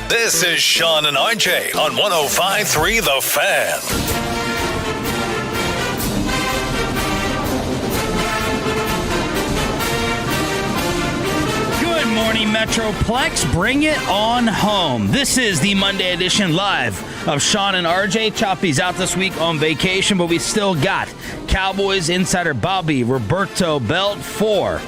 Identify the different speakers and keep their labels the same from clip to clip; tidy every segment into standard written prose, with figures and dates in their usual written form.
Speaker 1: This is Sean and RJ on 105.3 The Fan.
Speaker 2: Good morning, Metroplex. Bring it on home. This is the Monday edition live of Sean and RJ. Choppy's out this week on vacation, but we still got Cowboys insider Bobby Roberto Belt for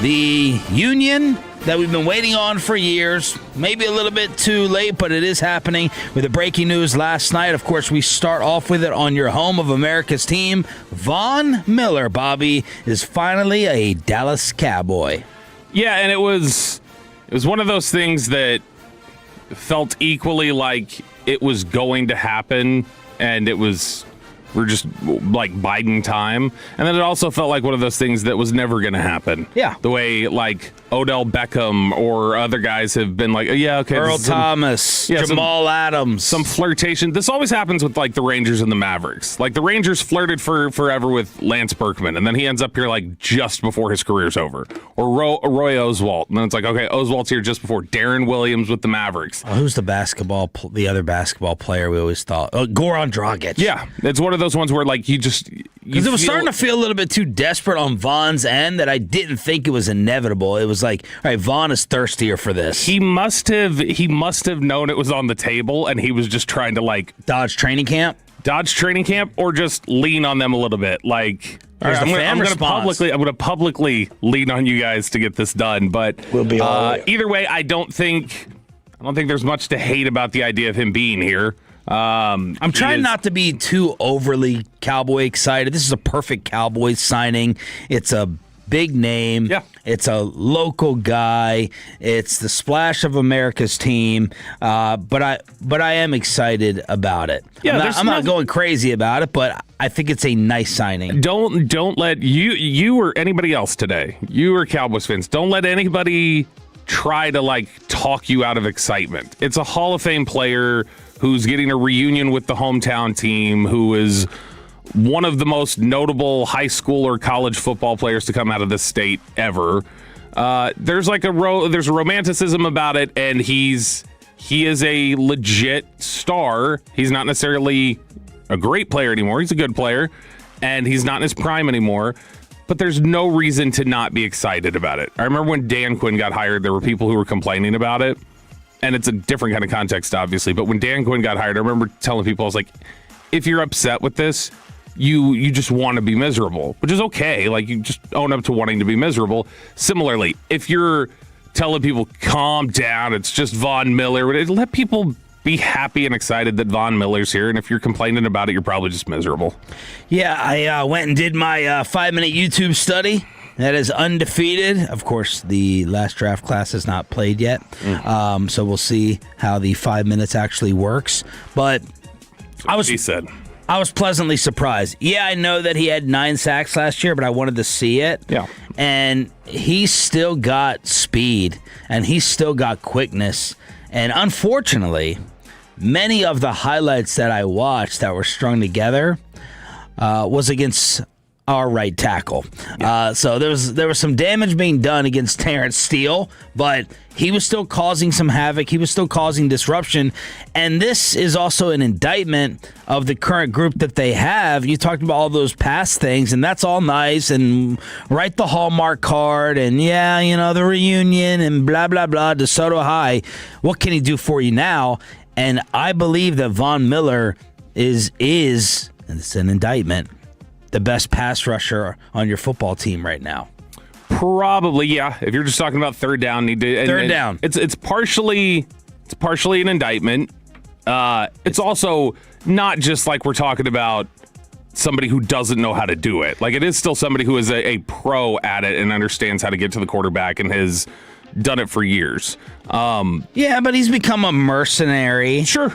Speaker 2: the Union that we've been waiting on for years. Maybe a little bit too late, but it is happening with the breaking news last night. Of course, we start off with it on your home of America's team. Von Miller, Bobby, is finally a Dallas Cowboy.
Speaker 3: Yeah, and it was one of those things that felt equally like it was going to happen, and we're just like biding time. And then it also felt like one of those things that was never going to happen.
Speaker 2: Yeah.
Speaker 3: The way like Odell Beckham or other guys have been like, yeah, okay.
Speaker 2: Earl Thomas, Jamal Adams.
Speaker 3: Some flirtation. This always happens with like the Rangers and the Mavericks. Like the Rangers flirted forever with Lance Berkman, and then he ends up here like just before his career's over. Or Roy Oswalt. And then it's like, okay, Oswalt's here just before. Darren Williams with the Mavericks.
Speaker 2: Oh, who's the other basketball player we always thought? Oh, Goran Dragic.
Speaker 3: Yeah, it's one of those ones where like
Speaker 2: because it was starting to feel a little bit too desperate on Von's end that I didn't think it was inevitable. It was like, all right, Von is thirstier for this.
Speaker 3: He must have known it was on the table, and he was just trying to like
Speaker 2: dodge training camp,
Speaker 3: or just lean on them a little bit. Like,
Speaker 2: right,
Speaker 3: I'm going to publicly lean on you guys to get this done. But
Speaker 2: we'll be
Speaker 3: either way, I don't think there's much to hate about the idea of him being here.
Speaker 2: I'm trying not to be too overly Cowboy excited. This is a perfect Cowboys signing. It's a big name.
Speaker 3: Yeah.
Speaker 2: It's a local guy. It's the splash of America's team. But I am excited about it.
Speaker 3: Yeah,
Speaker 2: I'm not going crazy about it, but I think it's a nice signing.
Speaker 3: Don't let you or anybody else today, you or Cowboys fans, don't let anybody try to like talk you out of excitement. It's a Hall of Fame player who's getting a reunion with the hometown team, who is one of the most notable high school or college football players to come out of this state ever. There's like there's a romanticism about it, and he is a legit star. He's not necessarily a great player anymore. He's a good player, and he's not in his prime anymore. But there's no reason to not be excited about it. I remember when Dan Quinn got hired, there were people who were complaining about it. And it's a different kind of context, obviously. But when Dan Quinn got hired, I remember telling people, I was like, if you're upset with this, you just want to be miserable, which is okay. Like, you just own up to wanting to be miserable. Similarly, if you're telling people, calm down, it's just Von Miller, let people be happy and excited that Von Miller's here. And if you're complaining about it, you're probably just miserable.
Speaker 2: Yeah, I went and did my 5-minute YouTube study. That is undefeated. Of course, the last draft class has not played yet. So we'll see how the 5 minutes actually works. But I was pleasantly surprised. Yeah, I know that he had 9 sacks last year, but I wanted to see it.
Speaker 3: Yeah.
Speaker 2: And he's still got speed, and he's still got quickness. And unfortunately, many of the highlights that I watched that were strung together was against our right tackle.
Speaker 3: Yeah.
Speaker 2: So there was some damage being done against Terrence Steele, but he was still causing some havoc. He was still causing disruption. And this is also an indictment of the current group that they have. You talked about all those past things, and that's all nice, and write the Hallmark card, and the reunion, and blah, blah, blah, DeSoto High. What can he do for you now? And I believe that Von Miller is, and it's an indictment, the best pass rusher on your football team right now.
Speaker 3: Probably, yeah. If you're just talking about third down,
Speaker 2: down.
Speaker 3: It's partially an indictment. It's also not just like we're talking about somebody who doesn't know how to do it. Like, it is still somebody who is a pro at it and understands how to get to the quarterback and has done it for years.
Speaker 2: Yeah, but he's become a mercenary.
Speaker 3: Sure.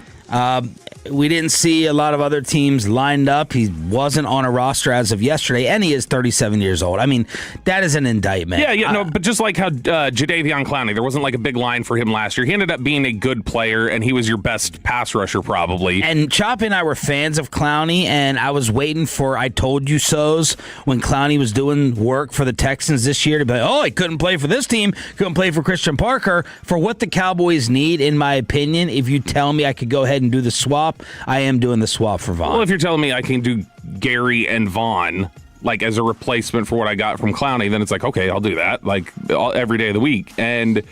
Speaker 2: we didn't see a lot of other teams lined up. He wasn't on a roster as of yesterday, and he is 37 years old. I mean, that is an indictment.
Speaker 3: Yeah, but just like how Jadeveon Clowney, there wasn't like a big line for him last year. He ended up being a good player, and he was your best pass rusher probably.
Speaker 2: And Choppy and I were fans of Clowney, and I was waiting for I told you so's when Clowney was doing work for the Texans this year to be like, oh, he couldn't play for this team, couldn't play for Christian Parker. For what the Cowboys need, in my opinion, if you tell me I could go ahead and do the swap, I am doing the swap for Vaughn.
Speaker 3: Well, if you're telling me I can do Gary and Vaughn like as a replacement for what I got from Clowney, then it's like, okay, I'll do that like every day of the week. And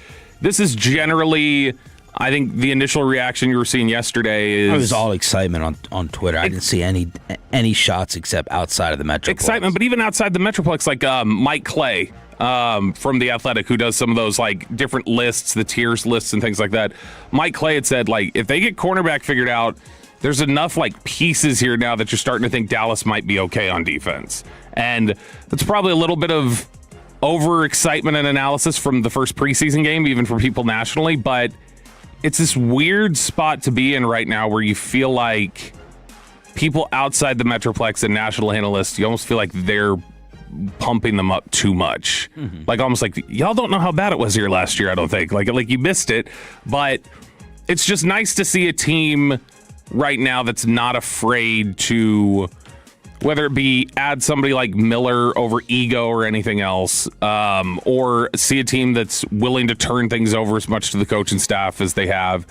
Speaker 3: this is generally, I think the initial reaction you were seeing yesterday is...
Speaker 2: It was all excitement on Twitter. I didn't see any shots except outside of the Metroplex.
Speaker 3: Excitement, but even outside the Metroplex, like Mike Clay from The Athletic, who does some of those like different lists, the tiers lists and things like that. Mike Clay had said, like, if they get cornerback figured out, there's enough like pieces here now that you're starting to think Dallas might be okay on defense. And that's probably a little bit of overexcitement and analysis from the first preseason game, even for people nationally, but it's this weird spot to be in right now where you feel like people outside the Metroplex and national analysts, you almost feel like they're pumping them up too much. Mm-hmm. Like almost like y'all don't know how bad it was here last year, I don't think. Like you missed it, but it's just nice to see a team right now that's not afraid to, whether it be add somebody like Miller over ego or anything else, or see a team that's willing to turn things over as much to the coaching staff as they have.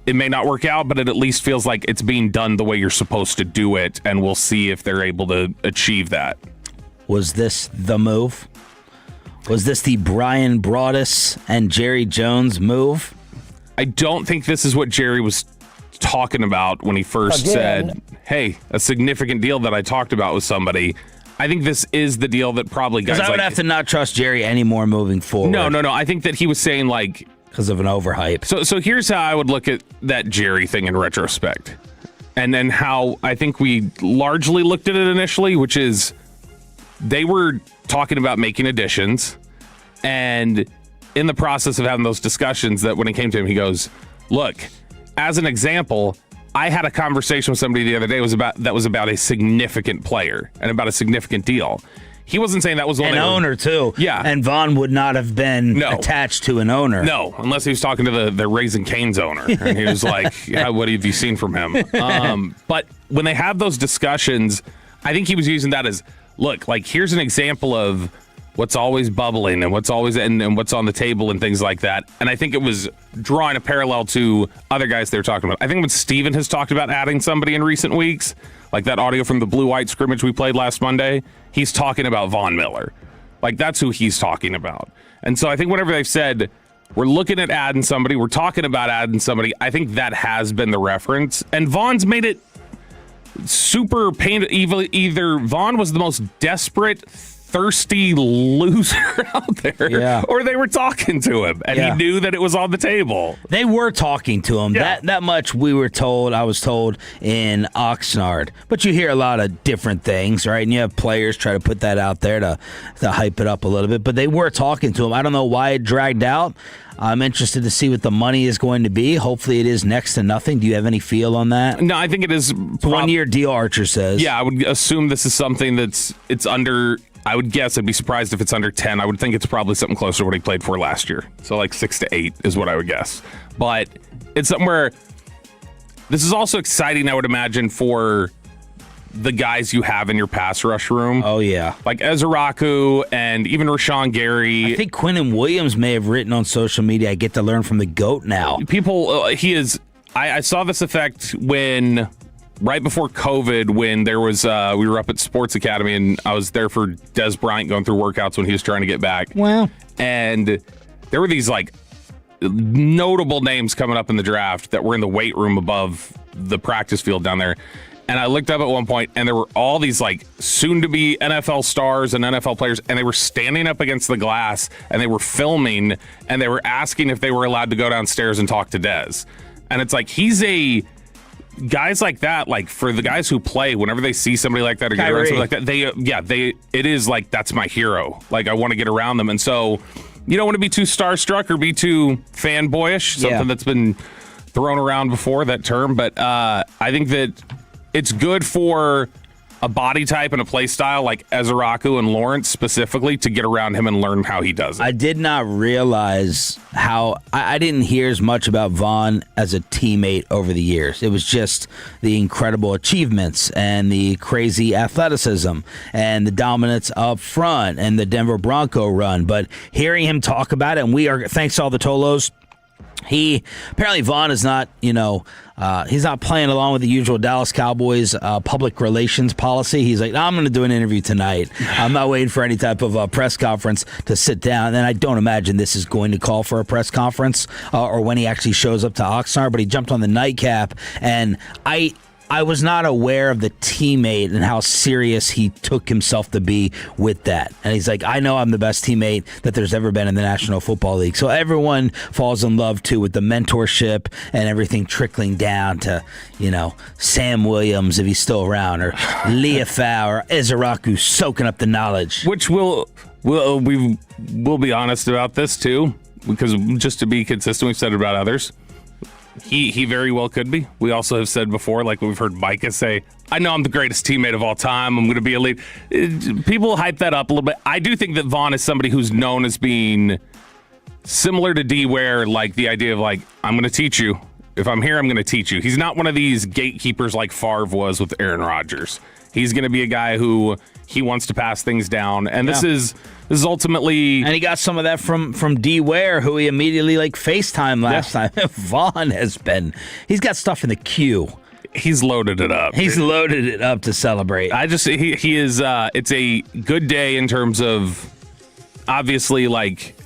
Speaker 3: It may not work out, but it at least feels like it's being done the way you're supposed to do it, and we'll see if they're able to achieve that.
Speaker 2: Was this the move? Was this the Brian Broaddus and Jerry Jones move?
Speaker 3: I don't think this is what Jerry was talking about when he first said, hey, a significant deal that I talked about with somebody. I think this is the deal that probably guys
Speaker 2: because I would have to not trust Jerry anymore moving forward.
Speaker 3: No. I think that he was saying like
Speaker 2: because of an overhype.
Speaker 3: So here's how I would look at that Jerry thing in retrospect, and then how I think we largely looked at it initially, which is they were talking about making additions, and in the process of having those discussions, that when it came to him, he goes, look, as an example, I had a conversation with somebody the other day that was about a significant player and about a significant deal. He wasn't saying that was
Speaker 2: an owner too.
Speaker 3: Yeah,
Speaker 2: and Vaughn would not have been attached to an owner.
Speaker 3: No, unless he was talking to the Raising Cane's owner, and he was like, "Yeah, what have you seen from him?" But when they have those discussions, I think he was using that as, look, like here's an example of what's always bubbling and what's always and what's on the table and things like that. And I think it was drawing a parallel to other guys they were talking about. I think when Steven has talked about adding somebody in recent weeks, like that audio from the blue-white scrimmage we played last Monday, he's talking about Von Miller. Like that's who he's talking about. And so I think whenever they've said, we're looking at adding somebody, we're talking about adding somebody, I think that has been the reference. And Von's made it super painful. Either Vaughn was the most desperate, thirsty loser out there, or they were talking to him and he knew that it was on the table.
Speaker 2: They were talking to him. That much we were told. I was told in Oxnard. But you hear a lot of different things, right? And you have players try to put that out there to hype it up a little bit. But they were talking to him. I don't know why it dragged out. I'm interested to see what the money is going to be. Hopefully it is next to nothing. Do you have any feel on that?
Speaker 3: No, I think it is.
Speaker 2: It's a 1 year deal, Archer says.
Speaker 3: Yeah, I would assume this is something it's under. I would guess, I'd be surprised if it's under 10. I would think it's probably something closer to what he played for last year. So like 6 to 8 is what I would guess. But it's something where this is also exciting, I would imagine, for the guys you have in your pass rush room.
Speaker 2: Oh, yeah.
Speaker 3: Like Ezraku and even Rashawn Gary.
Speaker 2: I think Quinnen Williams may have written on social media, I get to learn from the GOAT now.
Speaker 3: People, he is, I saw this effect when... right before COVID, when there was, we were up at Sports Academy, and I was there for Des Bryant going through workouts when he was trying to get back.
Speaker 2: Wow.
Speaker 3: And there were these, like, notable names coming up in the draft that were in the weight room above the practice field down there. And I looked up at one point, and there were all these, like, soon-to-be NFL stars and NFL players, and they were standing up against the glass, and they were filming, and they were asking if they were allowed to go downstairs and talk to Des. And it's like, guys like that, like for the guys who play, whenever they see somebody like that or get around somebody like that, it is like, that's my hero. Like I want to get around them. And so you don't want to be too starstruck or be too fanboyish, something that's been thrown around before, that term, but I think that it's good for a body type and a play style like Ezeraku and Lawrence specifically to get around him and learn how he does it.
Speaker 2: I did not realize how I didn't hear as much about Vaughn as a teammate over the years. It was just the incredible achievements and the crazy athleticism and the dominance up front and the Denver Bronco run. But hearing him talk about it, and we are, thanks to all the Tolos, apparently Vaughn is not, he's not playing along with the usual Dallas Cowboys public relations policy. He's like, I'm going to do an interview tonight. I'm not waiting for any type of press conference to sit down. And I don't imagine this is going to call for a press conference or when he actually shows up to Oxnard. But he jumped on the nightcap, and I was not aware of the teammate and how serious he took himself to be with that. And he's like, I know I'm the best teammate that there's ever been in the National Football League. So everyone falls in love, too, with the mentorship and everything trickling down to, Sam Williams, if he's still around, or Leafau or Ezeraku soaking up the knowledge.
Speaker 3: Which we'll be honest about this, too, because just to be consistent, we've said it about others. He very well could be. We also have said before, like we've heard Micah say, I know I'm the greatest teammate of all time. I'm going to be elite. People hype that up a little bit. I do think that Vaughn is somebody who's known as being similar to D, where like the idea of like, I'm going to teach you. If I'm here, I'm going to teach you. He's not one of these gatekeepers like Favre was with Aaron Rodgers. He's going to be a guy who he wants to pass things down. And this is ultimately...
Speaker 2: And he got some of that from D. Ware, who he immediately FaceTime last time. Vaughn he's got stuff in the queue.
Speaker 3: He's loaded it up.
Speaker 2: He's loaded it up to celebrate.
Speaker 3: He is, it's a good day in terms of, obviously,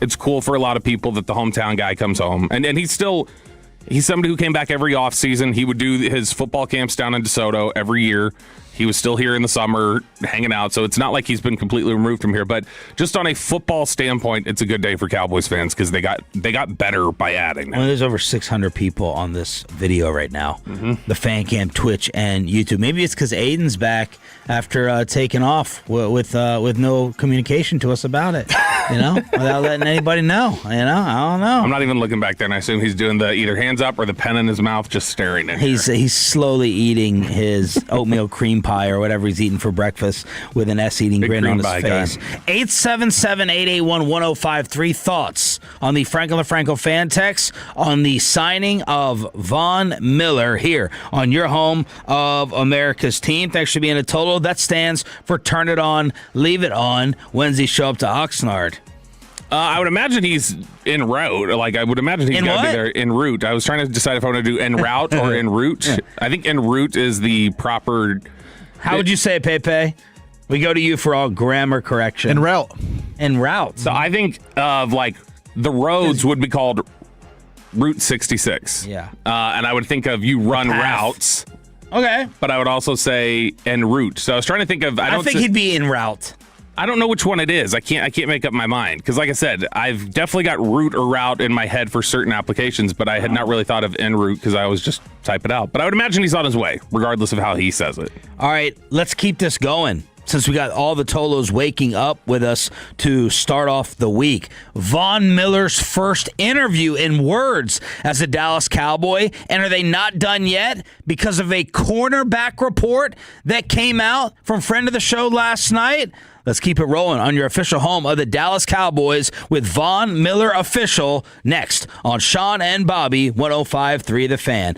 Speaker 3: it's cool for a lot of people that the hometown guy comes home. And he's somebody who came back every offseason. He would do his football camps down in DeSoto every year. He was still here in the summer hanging out, so it's not like he's been completely removed from here. But just on a football standpoint, it's a good day for Cowboys fans because they got better by adding.
Speaker 2: Well, there's over 600 people on this video right now. Mm-hmm. The fan cam, Twitch, and YouTube. Maybe it's because Aiden's back after taking off with no communication to us about it. Without letting anybody know. I don't know.
Speaker 3: I'm not even looking back there, and I assume he's doing the either hands up or the pen in his mouth, just staring at me.
Speaker 2: He's slowly eating his oatmeal cream pie or whatever he's eating for breakfast with an S-eating grin on his face. 877-881-1053. Thoughts on the Franklin LaFranco fan text on the signing of Von Miller here on your home of America's team. Thanks for being a total. That stands for Turn It On, Leave It On. Wednesday show up to Oxnard.
Speaker 3: I would imagine he's en route. I would imagine he's got to be there en route. I was trying to decide if I want to do en route or en route. Yeah. I think en route is the proper...
Speaker 2: How would you say it, Pepe? We go to you for all grammar correction.
Speaker 4: En route.
Speaker 2: En route.
Speaker 3: So I think of the roads would be called Route 66.
Speaker 2: Yeah.
Speaker 3: And I would think of you run routes.
Speaker 2: Okay.
Speaker 3: But I would also say en route. So I was trying to think of...
Speaker 2: I think he'd be en route.
Speaker 3: I don't know which one it is. I can't make up my mind because, like I said, I've definitely got route or route in my head for certain applications, but I had not really thought of en route because I always just type it out. But I would imagine he's on his way, regardless of how he says it.
Speaker 2: All right, let's keep this going. Since we got all the Tolos waking up with us to start off the week. Von Miller's first interview in words as a Dallas Cowboy. And are they not done yet? Because of a cornerback report that came out from friend of the show last night. Let's keep it rolling on your official home of the Dallas Cowboys with Von Miller official next on Sean and Bobby 105.3 The Fan.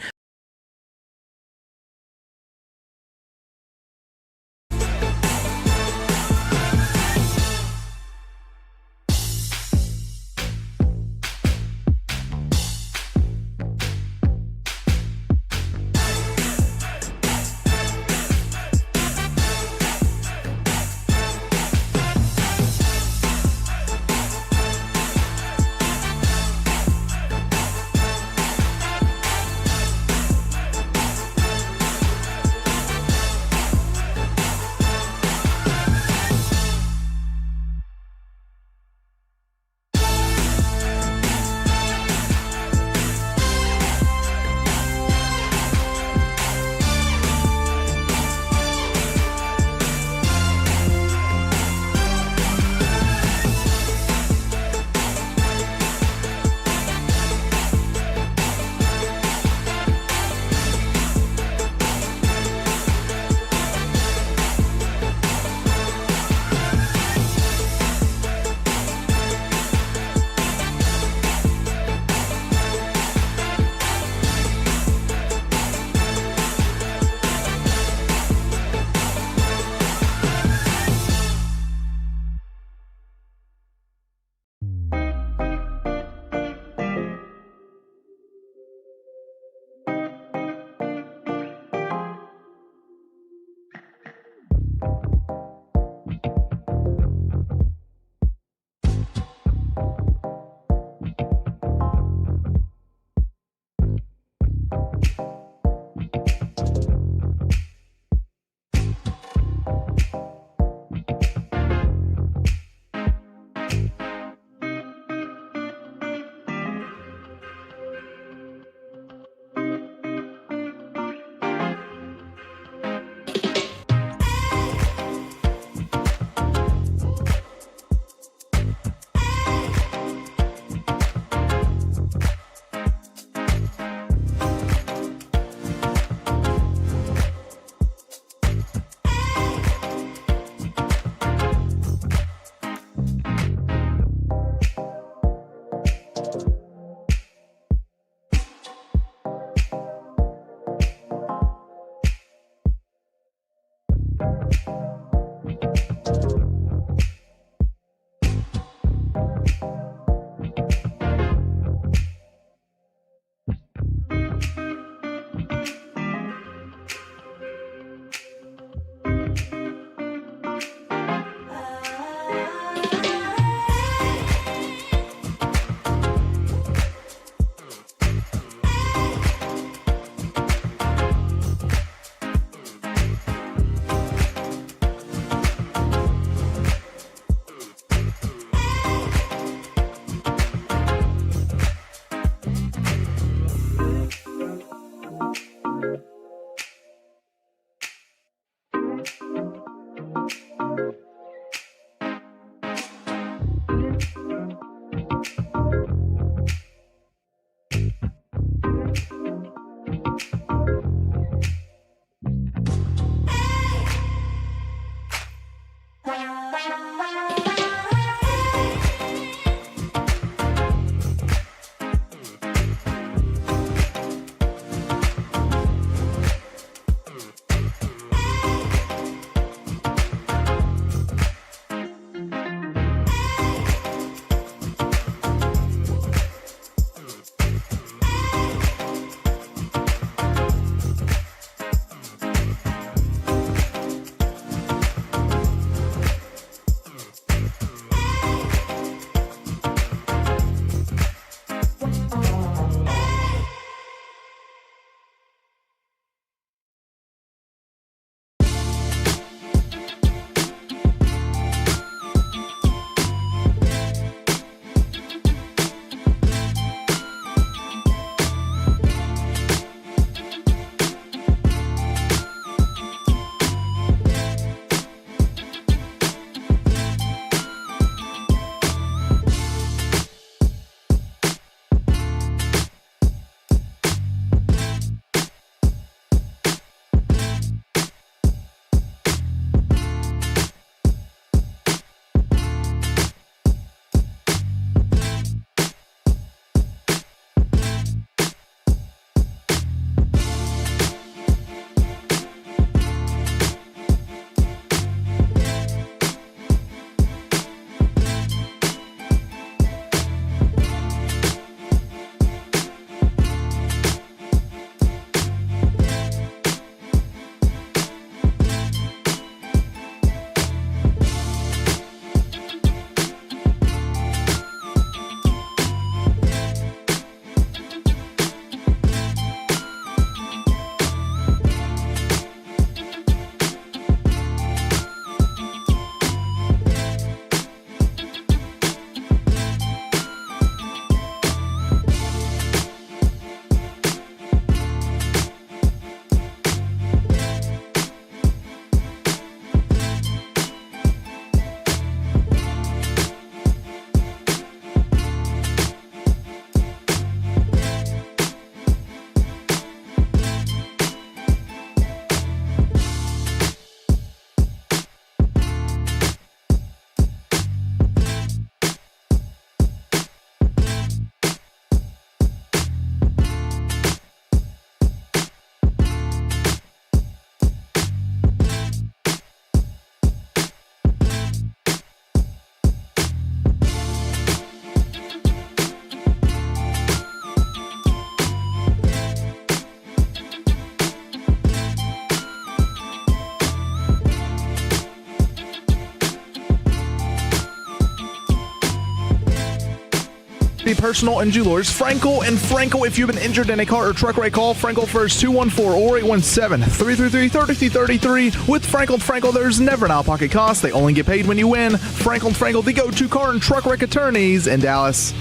Speaker 4: Personal and Jewelers. Frankel and Frankel. If you've been injured in a car or truck wreck, call Frankel first, 214 or 817-333-3333. With Frankel and Frankel, there's never an out-of-pocket cost. They only get paid when you win. Frankel and Frankel, the go-to car and truck wreck attorneys in Dallas.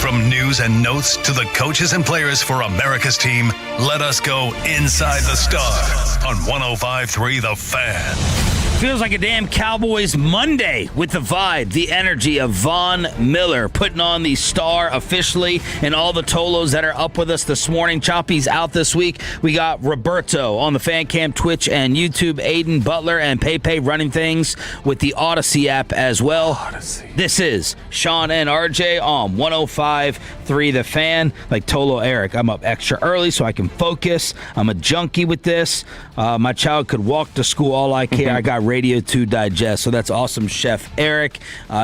Speaker 1: From news and notes to the coaches and players for America's team, let us go inside the Star on 105.3 The Fan.
Speaker 2: Feels like a damn Cowboys Monday with the vibe, the energy of Von Miller putting on the Star officially, and all the Tolos that are up with us this morning. Choppy's out this week. We got Roberto on the Fan Cam, Twitch, and YouTube. Aiden Butler and Pepe running things with the Odyssey app as well. This is Sean and RJ on 105.3 The Fan. Like Tolo Eric, I'm up extra early so I can focus. I'm a junkie with this. My child could walk to school, all I care. I got radio to digest, so that's awesome. Chef Eric,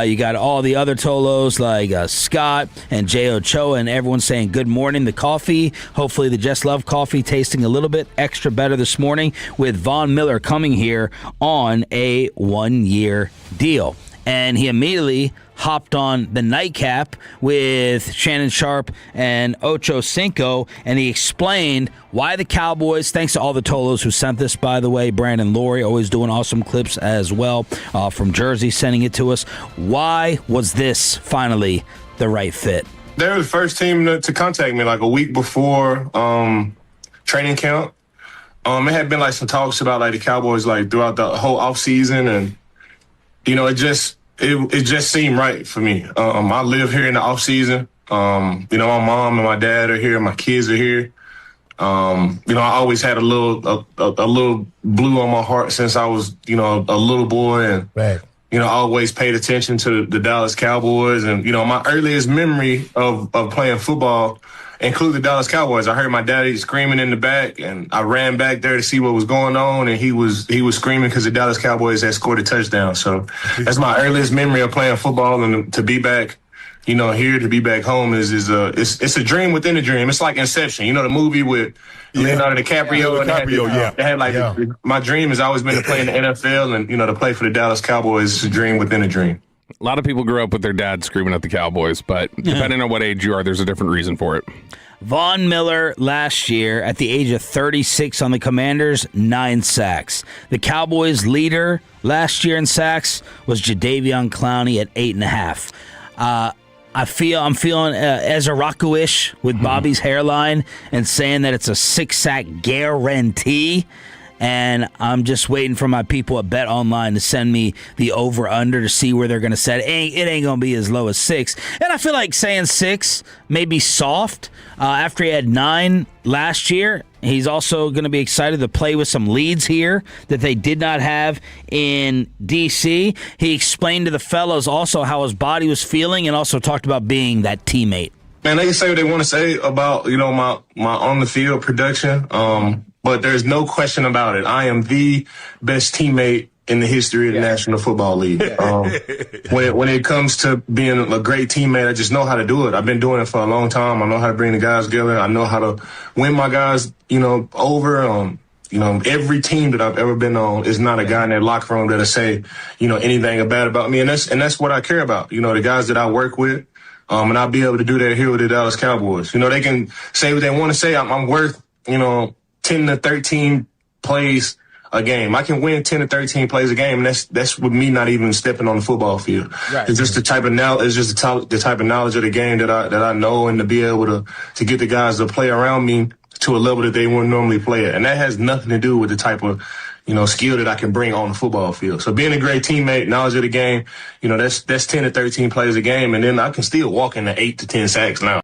Speaker 2: you got all the other Tolos like Scott and J. Ochoa, and everyone saying good morning. The coffee, hopefully the Just Love coffee, tasting a little bit extra better this morning with Von Miller coming here on a 1-year deal. And he immediately hopped on the nightcap with Shannon Sharp and Ocho Cinco, and he explained why the Cowboys, thanks to all the Tolos who sent this, by the way, Brandon Laurie, always doing awesome clips as well, from Jersey, sending it to us. Why was this finally the right fit?
Speaker 5: They were the first team to contact me like a week before training camp. It had been like some talks about like the Cowboys like throughout the whole offseason, and you know, it just seemed right for me. I live here in the off season. My mom and my dad are here. My kids are here. I always had a little blue on my heart since I was, a little boy, and right. I always paid attention to the Dallas Cowboys. And my earliest memory of playing football include the Dallas Cowboys. I heard my daddy screaming in the back, and I ran back there to see what was going on, and he was screaming because the Dallas Cowboys had scored a touchdown. So that's my earliest memory of playing football, and to be back, here, to be back home is it's a dream within a dream. It's like Inception, the movie with Leonardo DiCaprio. My dream has always been to play in the NFL, and to play for the Dallas Cowboys is a dream within a dream.
Speaker 3: A lot of people grew up with their dad screaming at the Cowboys, but depending on what age you are, there's a different reason for it.
Speaker 2: Von Miller last year at the age of 36 on the Commanders, 9 sacks. The Cowboys' leader last year in sacks was Jadeveon Clowney at 8.5. I'm feeling Ezra Rocco-ish with Bobby's hairline and saying that it's a 6-sack guarantee. And I'm just waiting for my people at Bet Online to send me the over-under to see where they're going to set it. It ain't going to be as low as 6. And I feel like saying 6 may be soft. After he had 9 last year, he's also going to be excited to play with some leads here that they did not have in D.C. He explained to the fellows also how his body was feeling and also talked about being that teammate.
Speaker 5: Man, they can say what they want to say about, my on-the-field production. But there's no question about it. I am the best teammate in the history of the National Football League. When it comes to being a great teammate, I just know how to do it. I've been doing it for a long time. I know how to bring the guys together. I know how to win my guys, over. Every team that I've ever been on is not a guy in that locker room that'll say, anything bad about me. And that's what I care about. The guys that I work with. And I'll be able to do that here with the Dallas Cowboys. They can say what they want to say. I'm worth, 10 to 13 plays a game. I can win 10 to 13 plays a game, and that's with me not even stepping on the football field. Right. It's just the type of knowledge of the game that I know, and to be able to get the guys to play around me to a level that they wouldn't normally play at. And that has nothing to do with the type of skill that I can bring on the football field. So being a great teammate, knowledge of the game, that's 10 to 13 plays a game, and then I can still walk into 8 to 10 sacks now.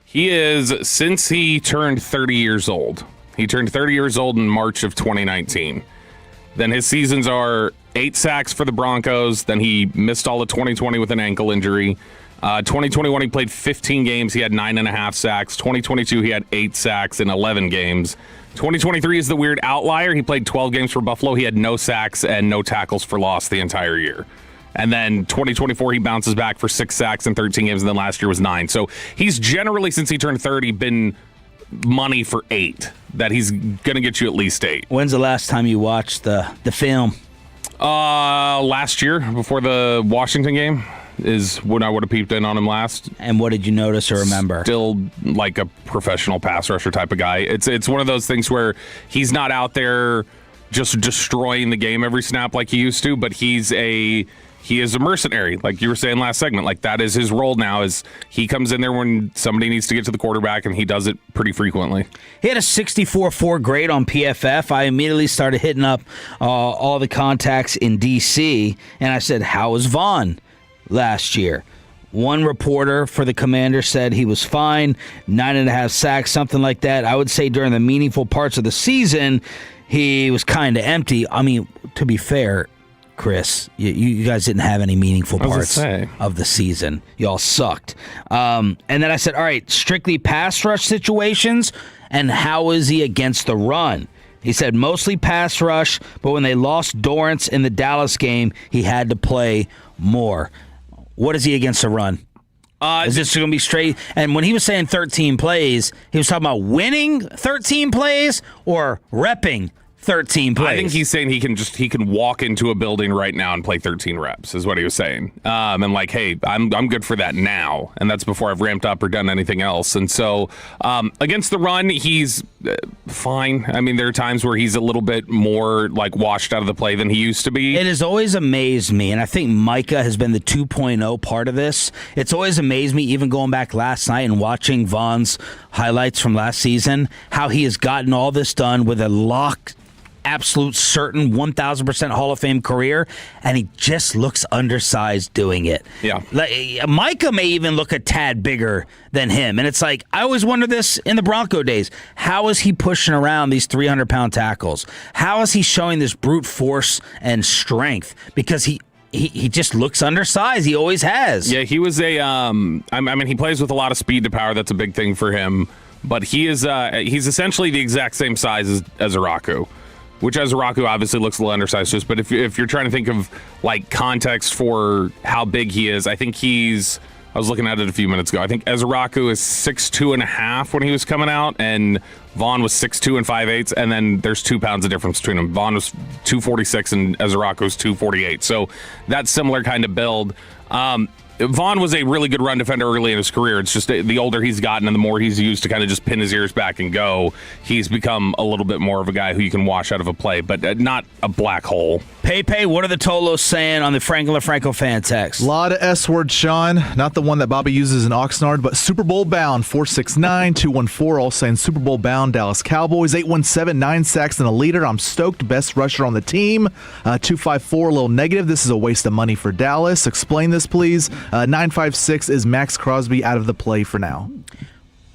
Speaker 3: He is, since he turned 30 years old. He turned 30 years old in March of 2019. Then his seasons are 8 sacks for the Broncos. Then he missed all of 2020 with an ankle injury. 2021, he played 15 games. He had 9.5 sacks. 2022, he had 8 sacks in 11 games. 2023 is the weird outlier. He played 12 games for Buffalo. He had no sacks and no tackles for loss the entire year. And then 2024, he bounces back for 6 sacks in 13 games, and then last year was 9. So he's generally, since he turned 30, been money for 8, that he's going to get you at least 8.
Speaker 2: When's the last time you watched the film?
Speaker 3: Last year, before the Washington game. is when I would have peeped in on him last.
Speaker 2: And what did you notice or remember?
Speaker 3: Still like a professional pass rusher type of guy. It's one of those things where he's not out there just destroying the game every snap like he used to, but he is a mercenary, like you were saying last segment. Like, that is his role now, is he comes in there when somebody needs to get to the quarterback, and he does it pretty frequently.
Speaker 2: He had a 64.4 grade on PFF. I immediately started hitting up all the contacts in D.C., and I said, how was Vaughn last year? One reporter for the Commanders said he was fine, 9.5 sacks, something like that. I would say during the meaningful parts of the season, he was kind of empty. I mean, to be fair, Chris, you guys didn't have any meaningful parts of the season. You all sucked. And then I said, all right, strictly pass rush situations, and how is he against the run? He said mostly pass rush, but when they lost Dorrance in the Dallas game, he had to play more. What is he against the run? Is this going to be straight? And when he was saying 13 plays, he was talking about winning 13 plays or repping 13 plays.
Speaker 3: I think he's saying he can walk into a building right now and play 13 reps is what he was saying. And like, hey, I'm good for that now. And that's before I've ramped up or done anything else. And so against the run, he's fine. I mean, there are times where he's a little bit more like washed out of the play than he used to be.
Speaker 2: It has always amazed me, and I think Micah has been the 2.0 part of this. It's always amazed me, even going back last night and watching Vaughn's highlights from last season, how he has gotten all this done with a locked, absolute certain 1,000% Hall of Fame career, and he just looks undersized doing it.
Speaker 3: Yeah.
Speaker 2: Micah may even look a tad bigger than him, and it's like, I always wonder this in the Bronco days. How is he pushing around these 300-pound tackles? How is he showing this brute force and strength? Because he just looks undersized. He always has.
Speaker 3: Yeah, he was I mean, he plays with a lot of speed to power. That's a big thing for him. But he's essentially the exact same size as Araku. Which Azaraku obviously looks a little undersized just, but if you're trying to think of like context for how big he is, I think I was looking at it a few minutes ago. I think Azaraku is 6'2.5" when he was coming out, and Vaughn was 6'2 and 5/8, and then there's 2 pounds of difference between them. Vaughn was 246 and Azaraku was 248. So that's similar kind of build. Vaughn was a really good run defender early in his career. It's just the older he's gotten and the more he's used to kind of just pin his ears back and go, he's become a little bit more of a guy who you can wash out of a play, but not a black hole.
Speaker 2: Pepe, what are the Tolos saying on the Franco fan text?
Speaker 4: A lot of S words, Sean. Not the one that Bobby uses in Oxnard, but Super Bowl bound. 469-214, all saying Super Bowl bound. Dallas Cowboys. 817, 9 sacks and a leader. I'm stoked. Best rusher on the team. 254, a little negative. This is a waste of money for Dallas. Explain this, please. 956, is Max Crosby out of the play for now?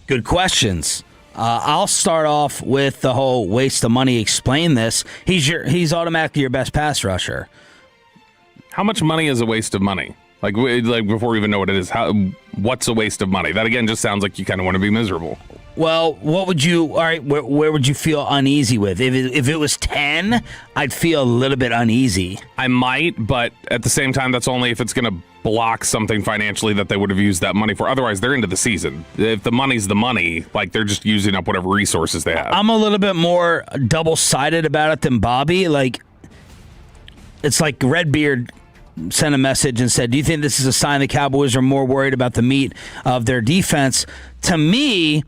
Speaker 2: Good questions. I'll start off with the whole waste of money. Explain this. He's automatically your best pass rusher.
Speaker 3: How much money is a waste of money? Like before we even know what it is, what's a waste of money? That again just sounds like you kind of want to be miserable.
Speaker 2: Well, what would you? All right, where would you feel uneasy with? If it was 10, I'd feel a little bit uneasy.
Speaker 3: I might, but at the same time, that's only if it's going to block something financially that they would have used that money for. Otherwise, they're into the season. If the money's the money, like they're just using up whatever resources they have.
Speaker 2: I'm a little bit more double-sided about it than Bobby. Like, it's like Redbeard sent a message and said, do you think this is a sign the Cowboys are more worried about the meat of their defense? To me,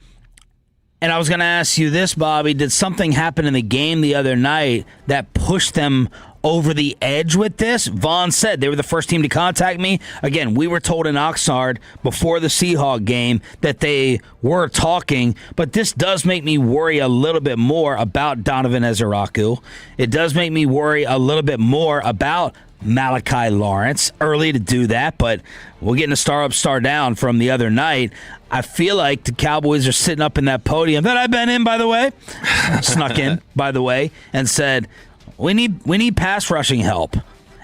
Speaker 2: and I was going to ask you this, Bobby, did something happen in the game the other night that pushed them over the edge with this? Vaughn said they were the first team to contact me. Again, we were told in Oxnard before the Seahawks game that they were talking, but this does make me worry a little bit more about Donovan Ezeraku. It does make me worry a little bit more about Malachi Lawrence. Early to do that, but we're getting a star up, star down from the other night. I feel like the Cowboys are sitting up in that podium that I've been in, by the way, snuck in, by the way, and said, we need pass rushing help.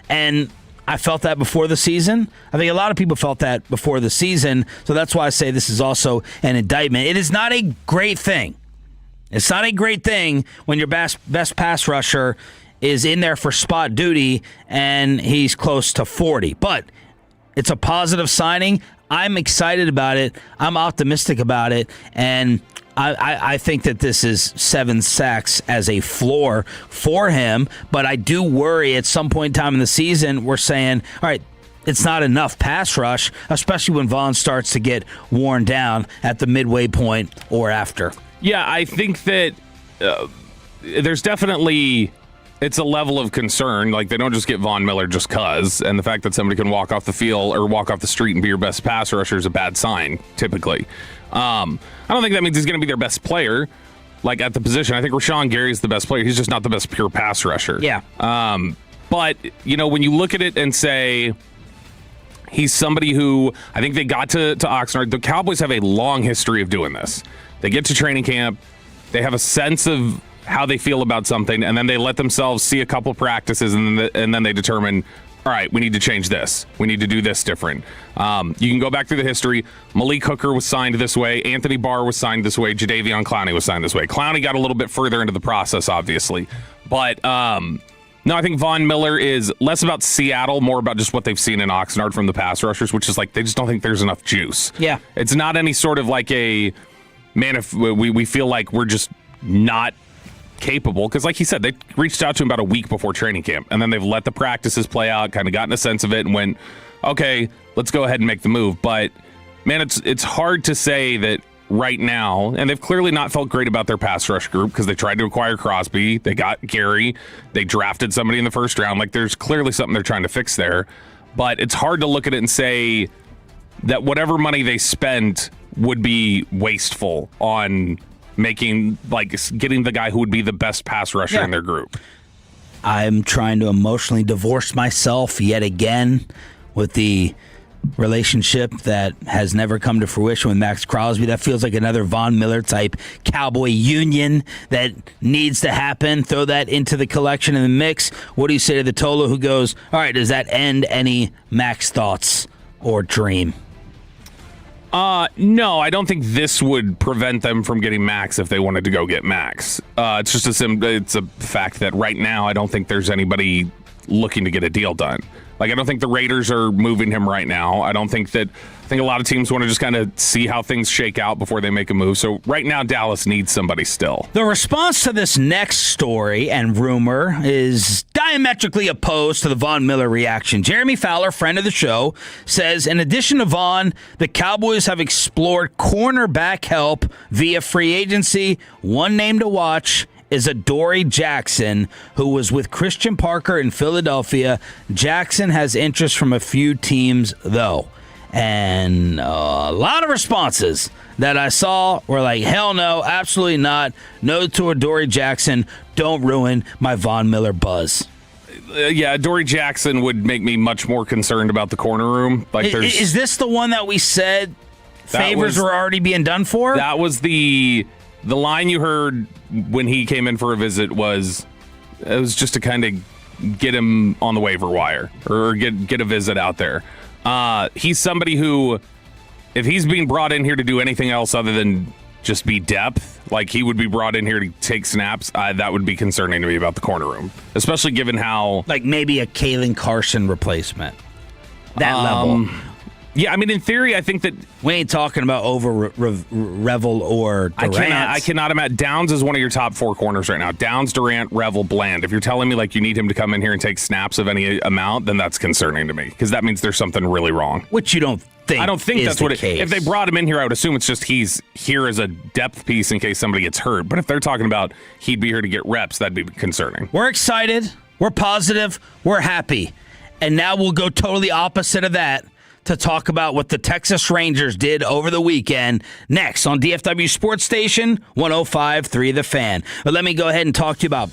Speaker 2: And I felt that before the season. I think a lot of people felt that before the season, so that's why I say this is also an indictment. It is not a great thing. It's not a great thing when your best pass rusher is in there for spot duty and he's close to 40. But it's a positive signing. I'm excited about it. I'm optimistic about it. And I think that this is 7 sacks as a floor for him. But I do worry at some point in time in the season, we're saying, all right, it's not enough pass rush, especially when Vaughn starts to get worn down at the midway point or after.
Speaker 3: Yeah, I think that there's definitely, it's a level of concern. Like, they don't just get Von Miller just cuz, and the fact that somebody can walk off the field or walk off the street and be your best pass rusher is a bad sign, typically. I don't think that means he's going to be their best player, like, at the position. I think Rashawn Gary is the best player. He's just not the best pure pass rusher.
Speaker 2: Yeah.
Speaker 3: But, you know, when you look at it and say he's somebody who, I think they got to Oxnard. The Cowboys have a long history of doing this. They get to training camp. They have a sense of how they feel about something, and then they let themselves see a couple practices, and then they determine, all right, we need to change this. We need to do this different. You can go back through the history. Malik Hooker was signed this way. Anthony Barr was signed this way. Jadeveon Clowney was signed this way. Clowney got a little bit further into the process, obviously. But no, I think Von Miller is less about Seattle, more about just what they've seen in Oxnard from the pass rushers, which is like they just don't think there's enough juice.
Speaker 2: Yeah.
Speaker 3: It's not any sort of like a, man, if we feel like we're just not capable, because like he said, they reached out to him about a week before training camp, and then they've let the practices play out, kind of gotten a sense of it, and went, okay, let's go ahead and make the move. But man, it's hard to say that right now, and they've clearly not felt great about their pass rush group because they tried to acquire Crosby, they got Gary, they drafted somebody in the first round. Like, there's clearly something they're trying to fix there, but it's hard to look at it and say that whatever money they spent would be wasteful on making, like, getting the guy who would be the best pass rusher in their group.
Speaker 2: I'm trying to emotionally divorce myself yet again with the relationship that has never come to fruition with Max Crosby. That feels like another Von Miller type Cowboy union that needs to happen. Throw that into the collection in the mix. What do you say to the Tolo who goes, all right, does that end any Max thoughts or dream?
Speaker 3: No, I don't think this would prevent them from getting Max if they wanted to go get Max. It's just it's a fact that right now I don't think there's anybody looking to get a deal done. Like, I don't think the Raiders are moving him right now. I think a lot of teams want to just kind of see how things shake out before they make a move. So right now, Dallas needs somebody still.
Speaker 2: The response to this next story and rumor is diametrically opposed to the Von Miller reaction. Jeremy Fowler, friend of the show, says, in addition to Von, the Cowboys have explored cornerback help via free agency. One name to watch is Adoree Jackson, who was with Christian Parker in Philadelphia. Jackson has interest from a few teams, though. And a lot of responses that I saw were like, hell no, absolutely not. No to Adoree Jackson. Don't ruin my Von Miller buzz.
Speaker 3: Yeah, Adoree Jackson would make me much more concerned about the corner room. Like,
Speaker 2: is this the one that we said favors were already being done for?
Speaker 3: That was the line you heard when he came in for a visit was just to kind of get him on the waiver wire or get a visit out there. He's somebody who, if he's being brought in here to do anything else other than just be depth, like he would be brought in here to take snaps, that would be concerning to me about the corner room, especially given how...
Speaker 2: Like maybe a Kalen Carson replacement. That level.
Speaker 3: Yeah, I mean, in theory, I think that...
Speaker 2: We ain't talking about over Revel or Durant.
Speaker 3: I cannot imagine. Downs is one of your top four corners right now. Downs, Durant, Revel, Bland. If you're telling me, like, you need him to come in here and take snaps of any amount, then that's concerning to me, because that means there's something really wrong.
Speaker 2: Which you don't think
Speaker 3: I don't think
Speaker 2: is
Speaker 3: that's what
Speaker 2: the case.
Speaker 3: If they brought him in here, I would assume it's just he's here as a depth piece in case somebody gets hurt. But if they're talking about he'd be here to get reps, that'd be concerning.
Speaker 2: We're excited. We're positive. We're happy. And now we'll go totally opposite of that to talk about what the Texas Rangers did over the weekend next on DFW Sports Station 105.3 The Fan. But let me go ahead and talk to you about...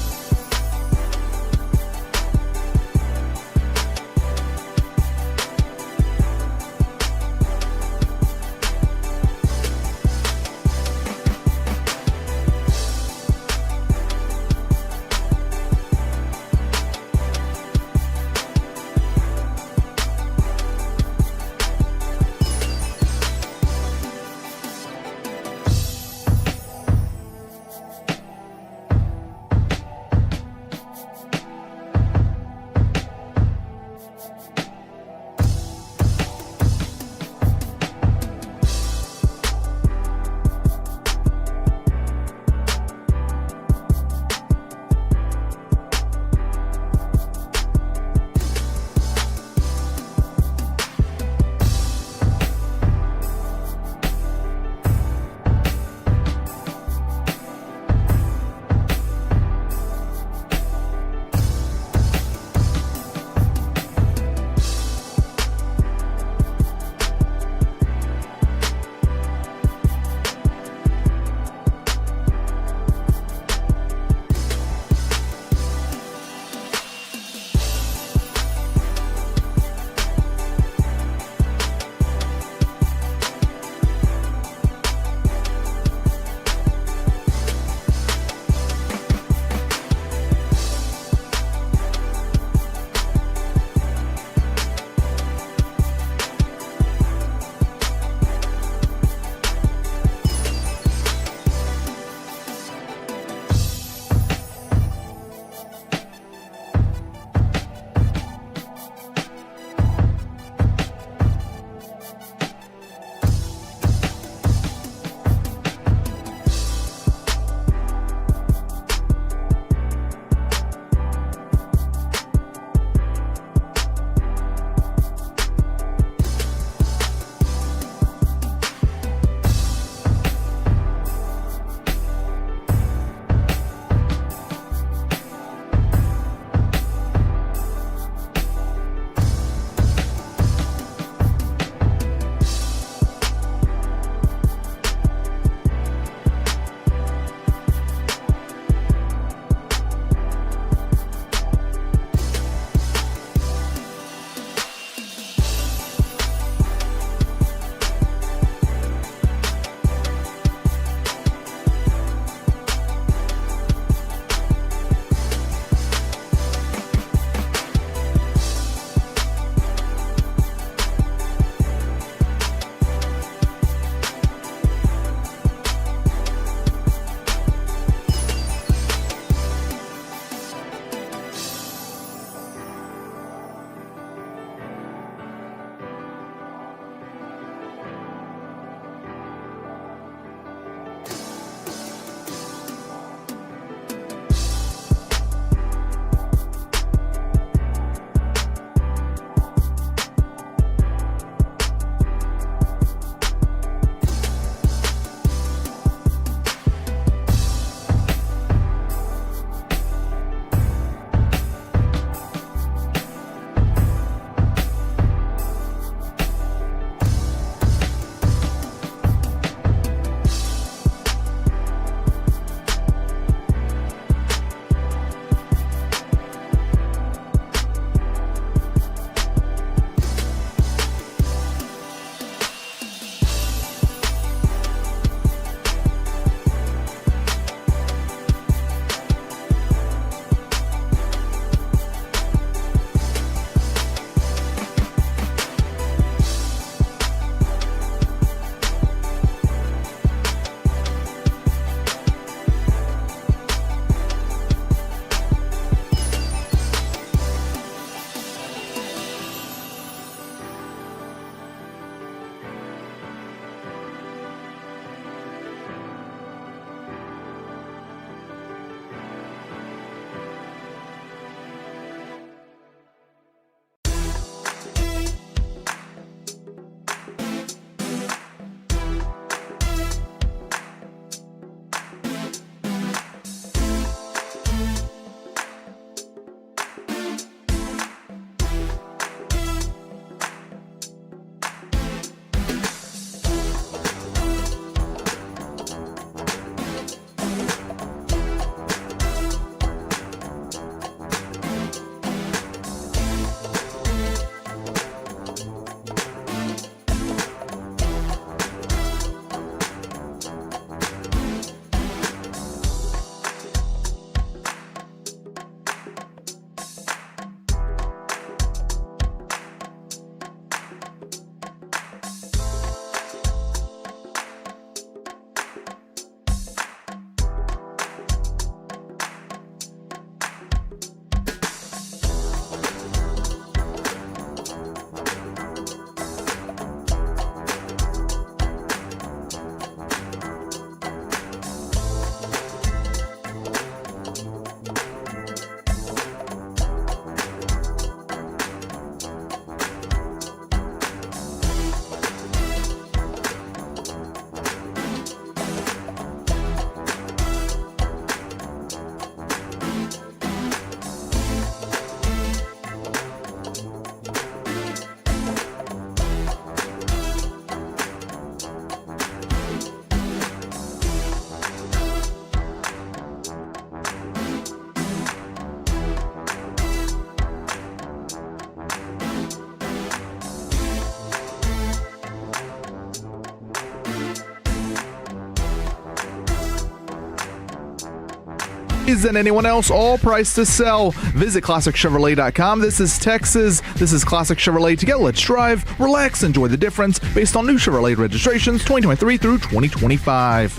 Speaker 4: Than anyone else, all price to sell. Visit ClassicChevrolet.com. This is Texas. This is Classic Chevrolet. Together, let's drive, relax, enjoy the difference based on new Chevrolet registrations 2023 through 2025.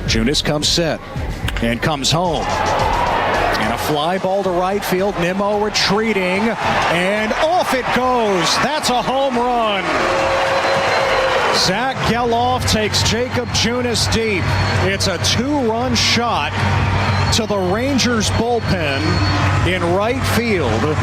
Speaker 6: Junis comes set and comes home. And a fly ball to right field. Nimmo retreating, and off it goes. That's a home run. Zach Geloff takes Jacob Junis deep. It's a 2-run shot to the Rangers bullpen in right field.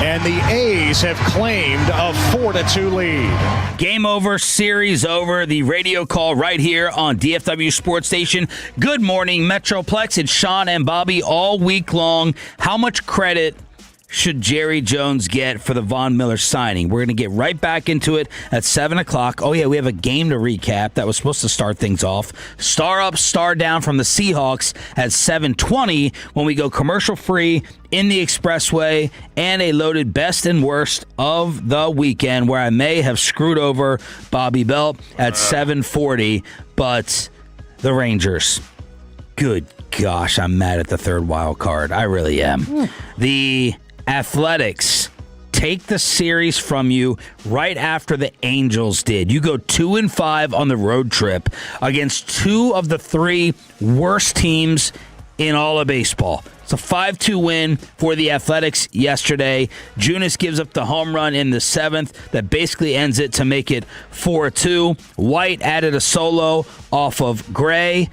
Speaker 6: And the A's have claimed a 4-2 lead.
Speaker 2: Game over, series over. The radio call right here on DFW Sports Station. Good morning, Metroplex. It's Sean and Bobby all week long. How much credit should Jerry Jones get for the Von Miller signing? We're going to get right back into it at 7 o'clock. Oh, yeah, we have a game to recap that was supposed to start things off. Star up, star down from the Seahawks at 7:20 when we go commercial-free in the Expressway, and a loaded best and worst of the weekend where I may have screwed over Bobby Belt at 7:40, but the Rangers. Good gosh, I'm mad at the third wild card. I really am. The Athletics take the series from you right after the Angels did. You go 2-5 on the road trip against two of the three worst teams in all of baseball. It's a 5-2 win for the Athletics yesterday. Junis gives up the home run in the 7th that basically ends it to make it 4-2. White added a solo off of Regh,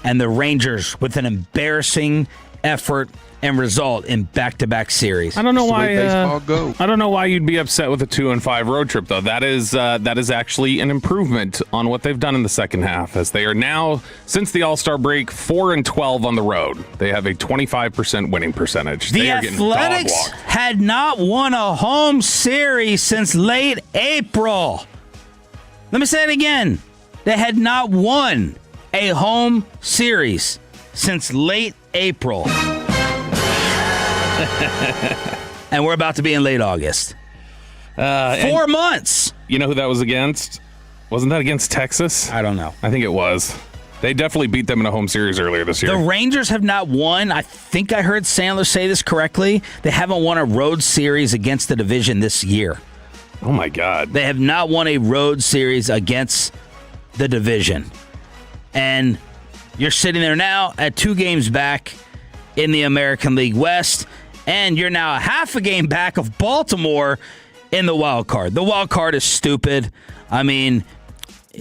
Speaker 2: and the Rangers with an embarrassing effort and result in back-to-back series.
Speaker 3: I don't know why. I don't know why you'd be upset with a 2-5 road trip, though. That is actually an improvement on what they've done in the second half, as they are now, since the All-Star break, 4-12 on the road. They have a 25% winning percentage.
Speaker 2: The Athletics had not won a home series since late April. Let me say it again. They had not won a home series since late April. And we're about to be in late August. 4 months.
Speaker 3: You know who that was against? Wasn't that against Texas?
Speaker 2: I don't know.
Speaker 3: I think it was. They definitely beat them in a home series earlier this year.
Speaker 2: The Rangers have not won. I think I heard Sandler say this correctly. They haven't won a road series against the division this year.
Speaker 3: Oh, my God.
Speaker 2: They have not won a road series against the division. And you're sitting there now at 2 games back in the American League West, and you're now a half a game back of Baltimore in the wild card. The wild card is stupid. I mean,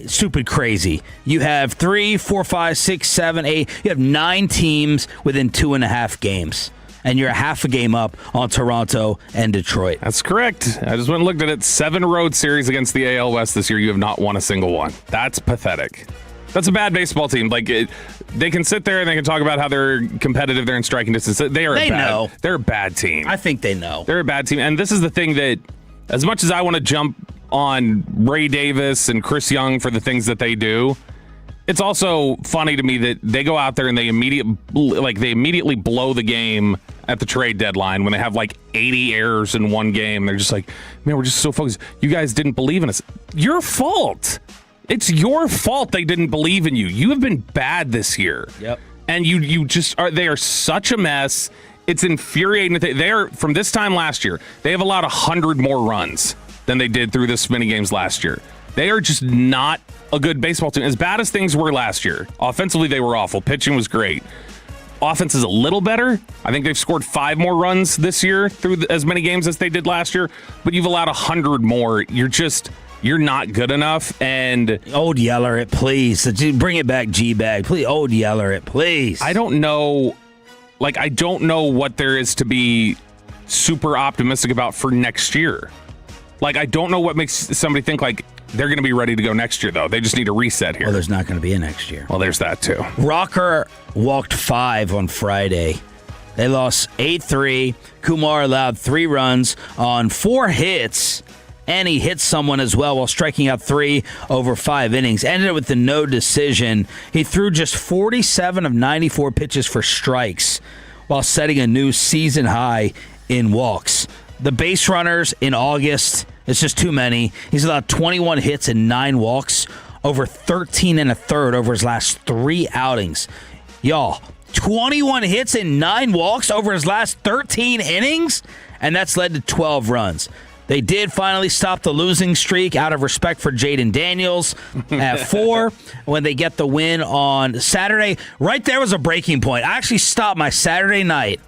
Speaker 2: stupid crazy. You have 3, 4, 5, 6, 7, 8. You have 9 teams within 2.5 games. And you're a half a game up on Toronto and Detroit.
Speaker 3: That's correct. I just went and looked at it. 7 road series against the AL West this year. You have not won a single one. That's pathetic. That's a bad baseball team. They can sit there and they can talk about how they're competitive. They're in striking distance. They're a bad team.
Speaker 2: I think they know.
Speaker 3: They're a bad team. And this is the thing that, as much as I want to jump on Ray Davis and Chris Young for the things that they do, it's also funny to me that they go out there and they immediately blow the game at the trade deadline when they have 80 errors in one game. They're just like, man, we're just so focused. You guys didn't believe in us. Your fault. It's your fault they didn't believe in you. You have been bad this year.
Speaker 2: Yep.
Speaker 3: And you just are. They are such a mess. It's infuriating. They are, from this time last year, they have allowed 100 more runs than they did through this many games last year. They are just not a good baseball team. As bad as things were last year, offensively they were awful. Pitching was great. Offense is a little better. I think they've scored 5 more runs this year through as many games as they did last year. But you've allowed 100 more. You're not good enough. And
Speaker 2: Old Yeller it, please. Bring it back, G-Bag. Please, Old Yeller it, please.
Speaker 3: I don't know. I don't know what there is to be super optimistic about for next year. I don't know what makes somebody think they're going to be ready to go next year, though. They just need a reset here.
Speaker 2: Well, there's not going to be a next year.
Speaker 3: Well, there's that, too.
Speaker 2: Rocker walked 5 on Friday. They lost 8-3. Kumar allowed 3 runs on 4 hits. And he hit someone as well while striking out 3 over 5 innings. Ended it with the no decision. He threw just 47 of 94 pitches for strikes while setting a new season high in walks. The base runners in August, it's just too many. He's allowed 21 hits and 9 walks, over 13 1/3 over his last 3 outings. Y'all, 21 hits and 9 walks over his last 13 innings, and that's led to 12 runs. They did finally stop the losing streak out of respect for Jaden Daniels at 4 when they get the win on Saturday. Right there was a breaking point. I actually stopped my Saturday night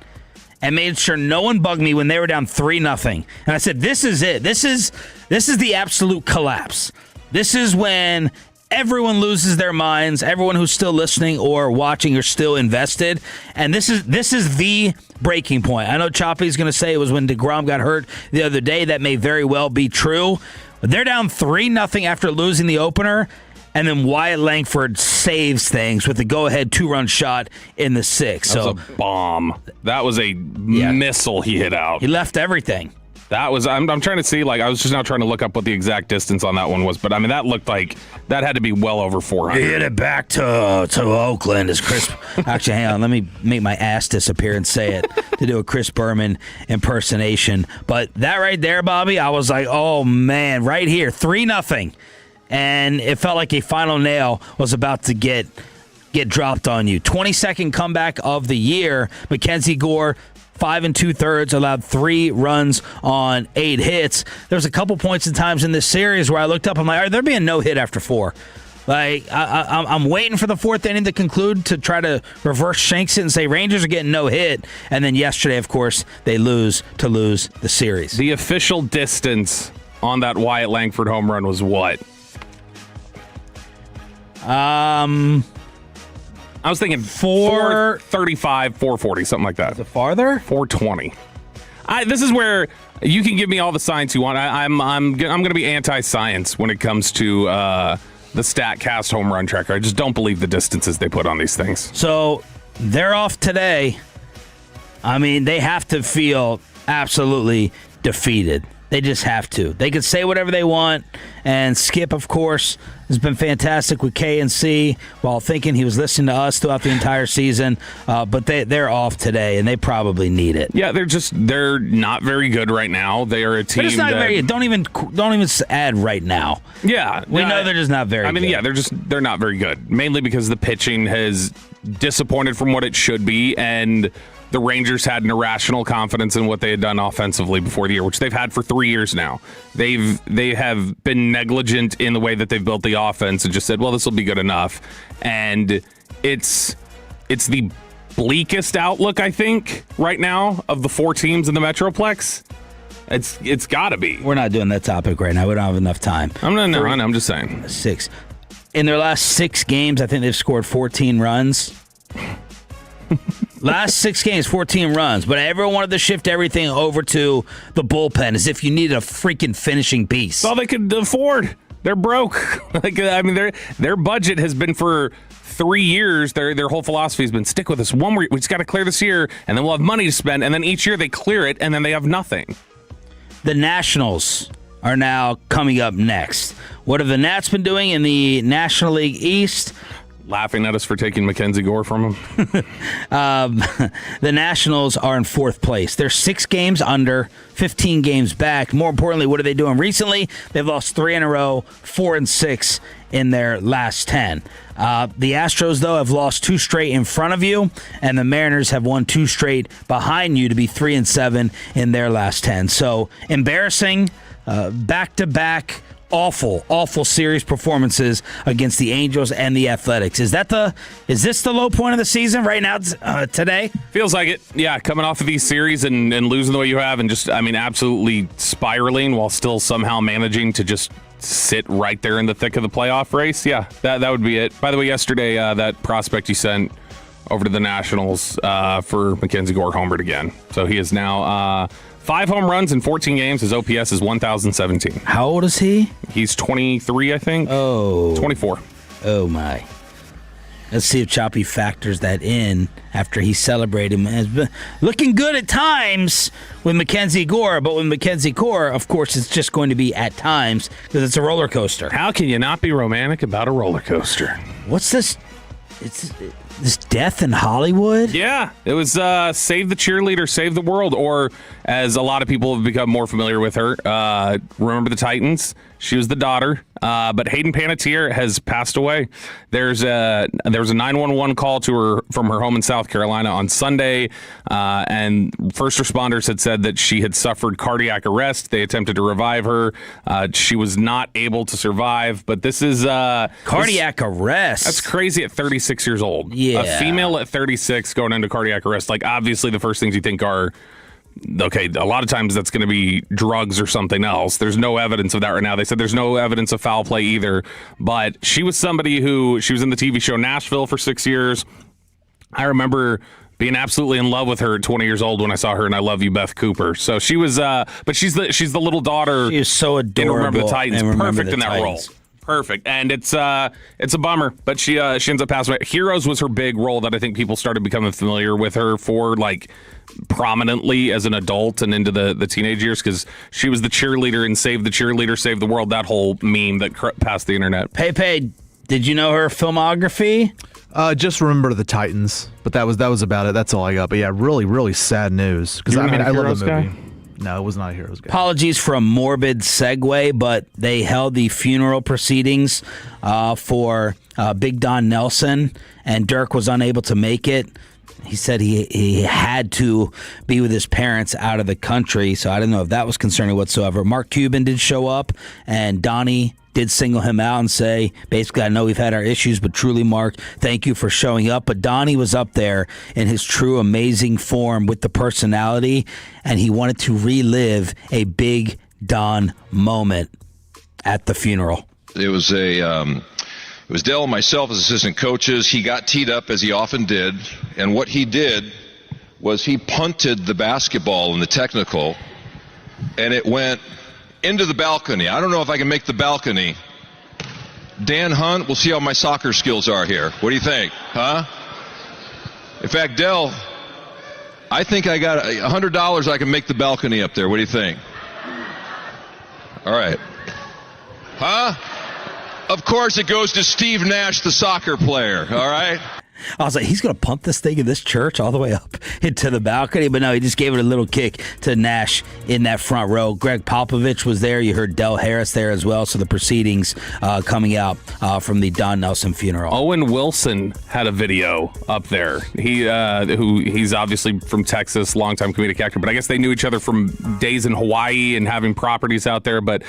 Speaker 2: and made sure no one bugged me when they were down 3-0. And I said, this is it. This is the absolute collapse. This is when everyone loses their minds. Everyone who's still listening or watching are still invested. And this is the breaking point. I know Choppy's going to say it was when DeGrom got hurt the other day. That may very well be true. But they're down 3-0 after losing the opener. And then Wyatt Langford saves things with the go-ahead 2-run shot in the 6th.
Speaker 3: That was a bomb. That was a missile he hit out.
Speaker 2: He left everything.
Speaker 3: That was, I'm trying to see, I was just now trying to look up what the exact distance on that one was, but I mean, that looked like that had to be well over 400.
Speaker 2: He hit it back to Oakland as Chris. Actually, hang on, let me make my ass disappear and say it to do a Chris Berman impersonation. But that right there, Bobby, I was like, oh man, right here, 3-0. And it felt like a final nail was about to get dropped on you. 22nd comeback of the year. Mackenzie Gore, 5 2/3, allowed 3 runs on 8 hits. There was a couple points in times in this series where I looked up, I'm like, all right, there'd be a no-hit after 4. I'm waiting for the 4th inning to conclude to try to reverse Shanks it and say Rangers are getting no hit. And then yesterday, of course, they lose the series.
Speaker 3: The official distance on that Wyatt Langford home run was what? I was thinking 435, 440, something like that.
Speaker 2: Is it farther?
Speaker 3: 420. This is where you can give me all the science you want. I'm going to be anti-science when it comes to the StatCast home run tracker. I just don't believe the distances they put on these things.
Speaker 2: So they're off today. I mean, they have to feel absolutely defeated. They just have to. They could say whatever they want. And Skip, of course, has been fantastic with K&C while thinking he was listening to us throughout the entire season. But they're off today, and they probably need it.
Speaker 3: Yeah, they're not very good right now. They are a team
Speaker 2: they're just not very good. Don't even add right now.
Speaker 3: Yeah.
Speaker 2: We know they're just not very good.
Speaker 3: I mean, yeah, they're not very good. Mainly because the pitching has disappointed from what it should be, and the Rangers had an irrational confidence in what they had done offensively before the year, which they've had for 3 years now. They have been negligent in the way that they've built the offense and just said, well, this will be good enough. And it's the bleakest outlook, I think, right now of the 4 teams in the Metroplex. It's got to be.
Speaker 2: We're not doing that topic right now. We don't have enough time.
Speaker 3: I'm just saying.
Speaker 2: 6. In their last 6 games, I think they've scored 14 runs. Last 6 games, 14 runs, but everyone wanted to shift everything over to the bullpen as if you needed a freaking finishing piece.
Speaker 3: That's all they could afford. They're broke. Their budget has been for 3 years. Their whole philosophy has been stick with us. We just got to clear this year, and then we'll have money to spend. And then each year they clear it, and then they have nothing.
Speaker 2: The Nationals are now coming up next. What have the Nats been doing in the National League East?
Speaker 3: Laughing at us for taking Mackenzie Gore from him.
Speaker 2: The Nationals are in 4th place. They're 6 games under, 15 games back. More importantly, what are they doing recently? They've lost 3 in a row, 4-6 in their last 10. The Astros, though, have lost 2 straight in front of you, and the Mariners have won 2 straight behind you to be 3-7 in their last 10. So embarrassing, back-to-back, awful series performances against the Angels and the Athletics. Is this the low point of the season right now today?
Speaker 3: Feels like it. Yeah, coming off of these series and losing the way you have and just, absolutely spiraling while still somehow managing to just sit right there in the thick of the playoff race. Yeah, that would be it. By the way, yesterday, that prospect you sent over to the Nationals for Mackenzie Gore homered again. So he is now 5 home runs in 14 games. His OPS is 1,017.
Speaker 2: How old is he?
Speaker 3: He's 23, I think.
Speaker 2: Oh.
Speaker 3: 24.
Speaker 2: Oh, my. Let's see if Choppy factors that in after he celebrated him. Has been looking good at times with Mackenzie Gore, but with Mackenzie Gore, of course, it's just going to be at times because it's a roller coaster.
Speaker 3: How can you not be romantic about a roller coaster?
Speaker 2: What's this? It's this death in Hollywood?
Speaker 3: Yeah, it was Save the Cheerleader, Save the World, or as a lot of people have become more familiar with her, Remember the Titans. She was the daughter, but Hayden Panettiere has passed away. There was a 911 call to her from her home in South Carolina on Sunday, and first responders had said that she had suffered cardiac arrest. They attempted to revive her. She was not able to survive, but this is
Speaker 2: Cardiac arrest.
Speaker 3: That's crazy at 36 years old.
Speaker 2: Yeah.
Speaker 3: A female at 36 going into cardiac arrest. Like, obviously, the first things you think are, okay, a lot of times that's going to be drugs or something else. There's no evidence of that right now. They said there's no evidence of foul play either. But she was somebody she was in the TV show Nashville for 6 years. I remember being absolutely in love with her at 20 years old when I saw her in I Love You, Beth Cooper. So she was, but she's the little daughter.
Speaker 2: She is so adorable.
Speaker 3: In Remember the Titans. Perfect in that
Speaker 2: Titans.
Speaker 3: role. Perfect. And it's a bummer, but she ends up passing away. Heroes was her big role that I think people started becoming familiar with her for, like, prominently as an adult and into the teenage years, because she was the cheerleader in Save the Cheerleader, Save the World, that whole meme that passed the internet.
Speaker 2: Pepe, did you know her filmography?
Speaker 4: Just remember the Titans, but that was about it. That's all I got. But yeah, really, really sad news. Because
Speaker 3: You're not a
Speaker 4: I love
Speaker 3: Heroes
Speaker 4: the movie.
Speaker 3: guy?
Speaker 4: No, it was not a Heroes guy.
Speaker 2: Apologies for a morbid segue, but they held the funeral proceedings for Big Don Nelson, and Dirk was unable to make it. He said he had to be with his parents out of the country, so I don't know if that was concerning whatsoever. Mark Cuban did show up, and Donnie did single him out and say, basically, I know we've had our issues, but truly, Mark, thank you for showing up. But Donnie was up there in his true amazing form with the personality, and he wanted to relive a Big Don moment at the funeral.
Speaker 7: It was Dell and myself as assistant coaches. He got teed up, as he often did, and what he did was he punted the basketball in the technical, and it went into the balcony. I don't know if I can make the balcony. Dan Hunt, we'll see how my soccer skills are here. What do you think? Huh? In fact, Dell, I think I got $100 I can make the balcony up there. What do you think? All right. Huh? Of course it goes to Steve Nash, the soccer player. All right?
Speaker 2: I was like, he's going to pump this thing in this church all the way up into the balcony. But no, he just gave it a little kick to Nash in that front row. Greg Popovich was there. You heard Del Harris there as well. So the proceedings coming out from the Don Nelson funeral.
Speaker 3: Owen Wilson had a video up there. He's obviously from Texas, longtime comedic actor, but I guess they knew each other from days in Hawaii and having properties out there. But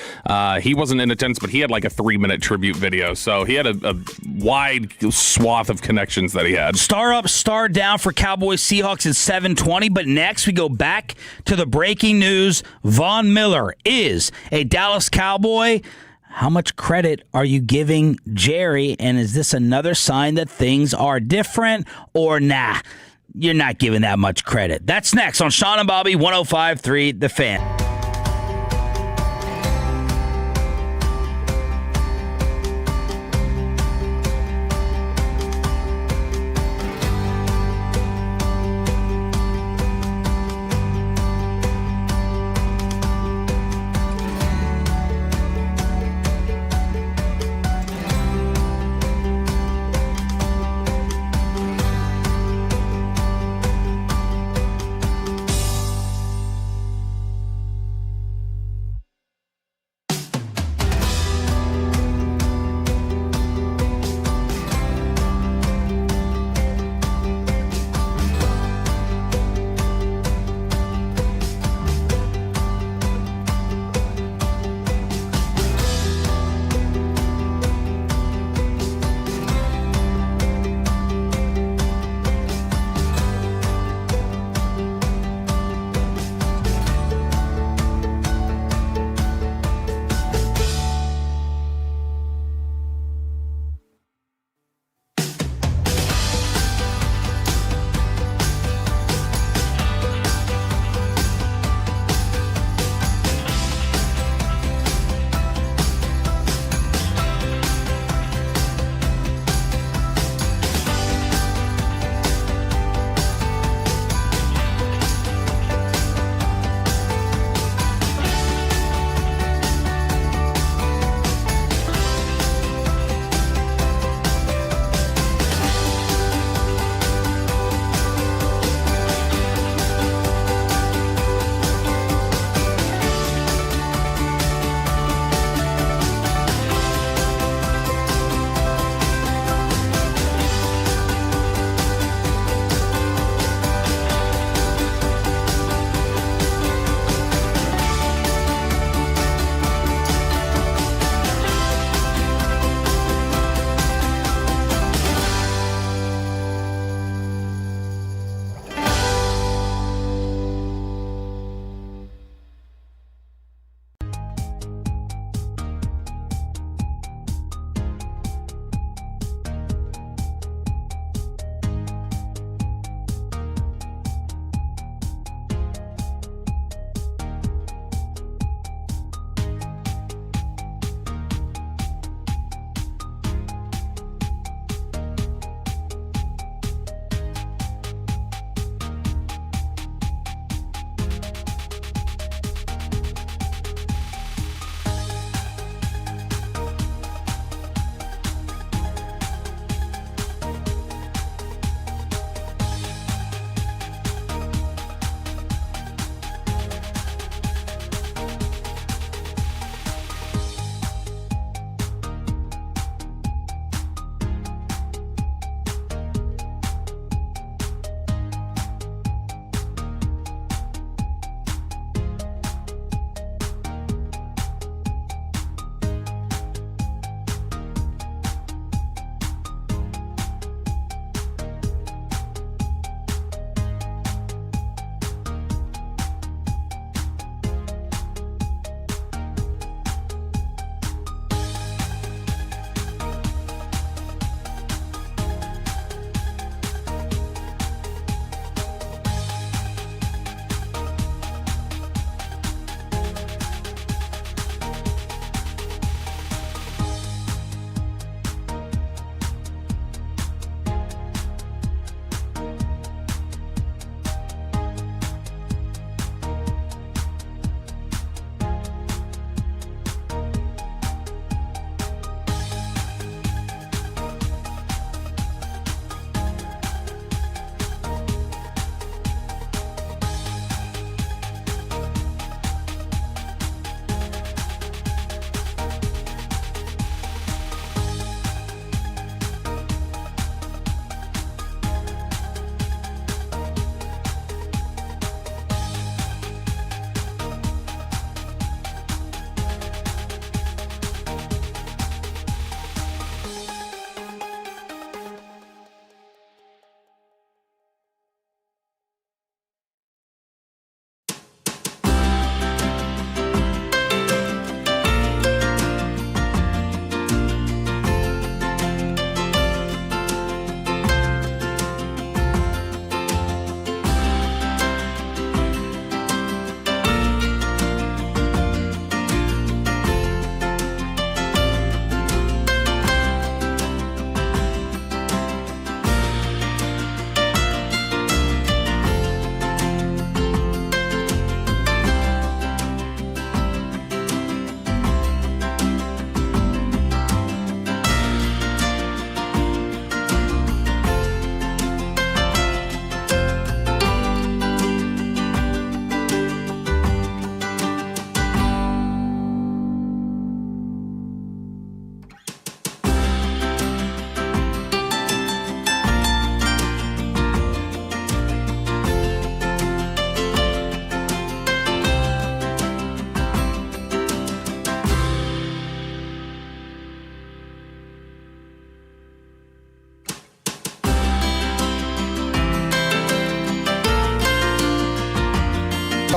Speaker 3: he wasn't in attendance, but he had like a 3-minute tribute video. So he had a wide swath of connections that he had.
Speaker 2: Star up, star down for Cowboys Seahawks at 7:20. But next we go back to the breaking news. Von Miller is a Dallas Cowboy. How much credit are you giving Jerry? And is this another sign that things are different? Or nah, you're not giving that much credit? That's next on Sean and Bobby 105.3 The Fan.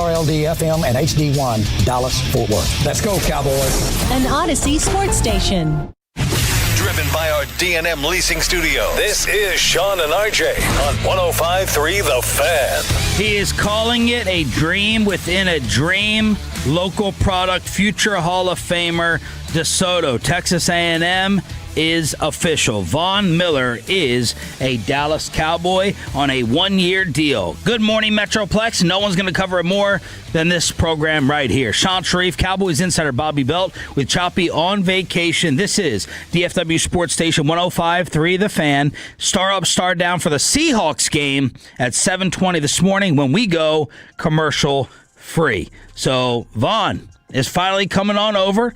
Speaker 8: krld-fm and HD1 Dallas-Fort Worth. Let's go, Cowboys.
Speaker 9: An Odyssey sports station.
Speaker 1: Driven by our D&M Leasing Studio. This is Sean and RJ on 105.3 The Fan.
Speaker 2: He is calling it a dream within a dream. Local product, future Hall of Famer DeSoto, Texas A&M is official. Von Miller is a Dallas Cowboy on a one-year deal. Good morning, Metroplex. No one's going to cover it more than this program right here. Sean Sharif, Cowboys insider Bobby Belt with Choppy on vacation. This is DFW Sports Station 105.3 The Fan. Star up, star down for the Seahawks game at 7:20 this morning when we go commercial free. So Von is finally coming on over.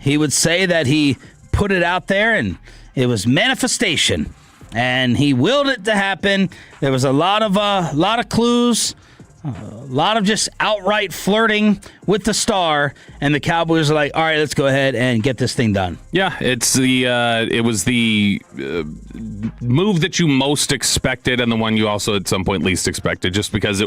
Speaker 2: He would say that he put it out there and it was manifestation, and he willed it to happen. There was a lot of clues, a lot of just outright flirting with the star, and the Cowboys are like, all right, let's go ahead and get this thing done.
Speaker 3: Yeah, it was the move that you most expected and the one you also at some point least expected, just because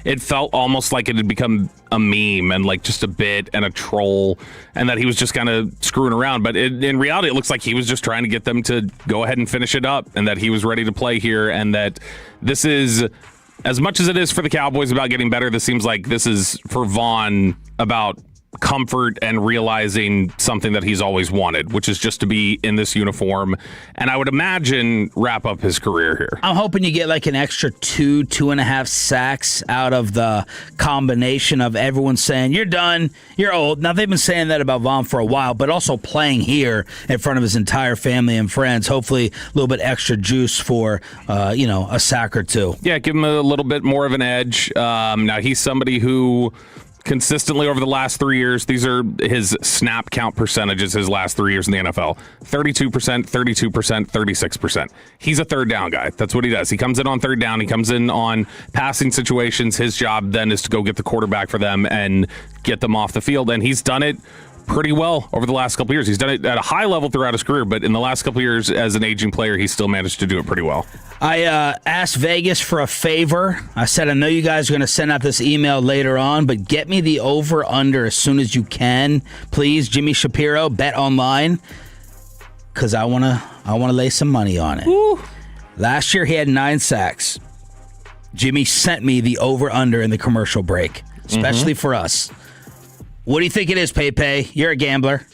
Speaker 3: it felt almost like it had become a meme and like just a bit and a troll, and that he was just kind of screwing around. But in reality, it looks like he was just trying to get them to go ahead and finish it up, and that he was ready to play here, and that this is, as much as it is for the Cowboys about getting better, this seems like this is for Von about comfort and realizing something that he's always wanted, which is just to be in this uniform, and I would imagine wrap up his career here.
Speaker 2: I'm hoping you get like an extra 2.5 sacks out of the combination of everyone saying, you're done, you're old. Now, they've been saying that about Von for a while, but also playing here in front of his entire family and friends. Hopefully a little bit extra juice for, a sack or two.
Speaker 3: Yeah, give him a little bit more of an edge. Now, he's somebody who consistently over the last 3 years, these are his snap count percentages his last 3 years in the NFL. 32%, 32%, 36%. He's a third down guy. That's what he does. He comes in on third down. He comes in on passing situations. His job then is to go get the quarterback for them and get them off the field. And he's done it pretty well over the last couple of years. He's done it at a high level throughout his career, but in the last couple of years as an aging player, he's still managed to do it pretty well.
Speaker 2: I asked Vegas for a favor. I said, I know you guys are going to send out this email later on, but get me the over-under as soon as you can. Please, Jimmy Shapiro, bet online, because I want to lay some money on it. Woo. Last year, he had 9 sacks. Jimmy sent me the over-under in the commercial break, especially for us. What do you think it is, Pepe? You're a gambler.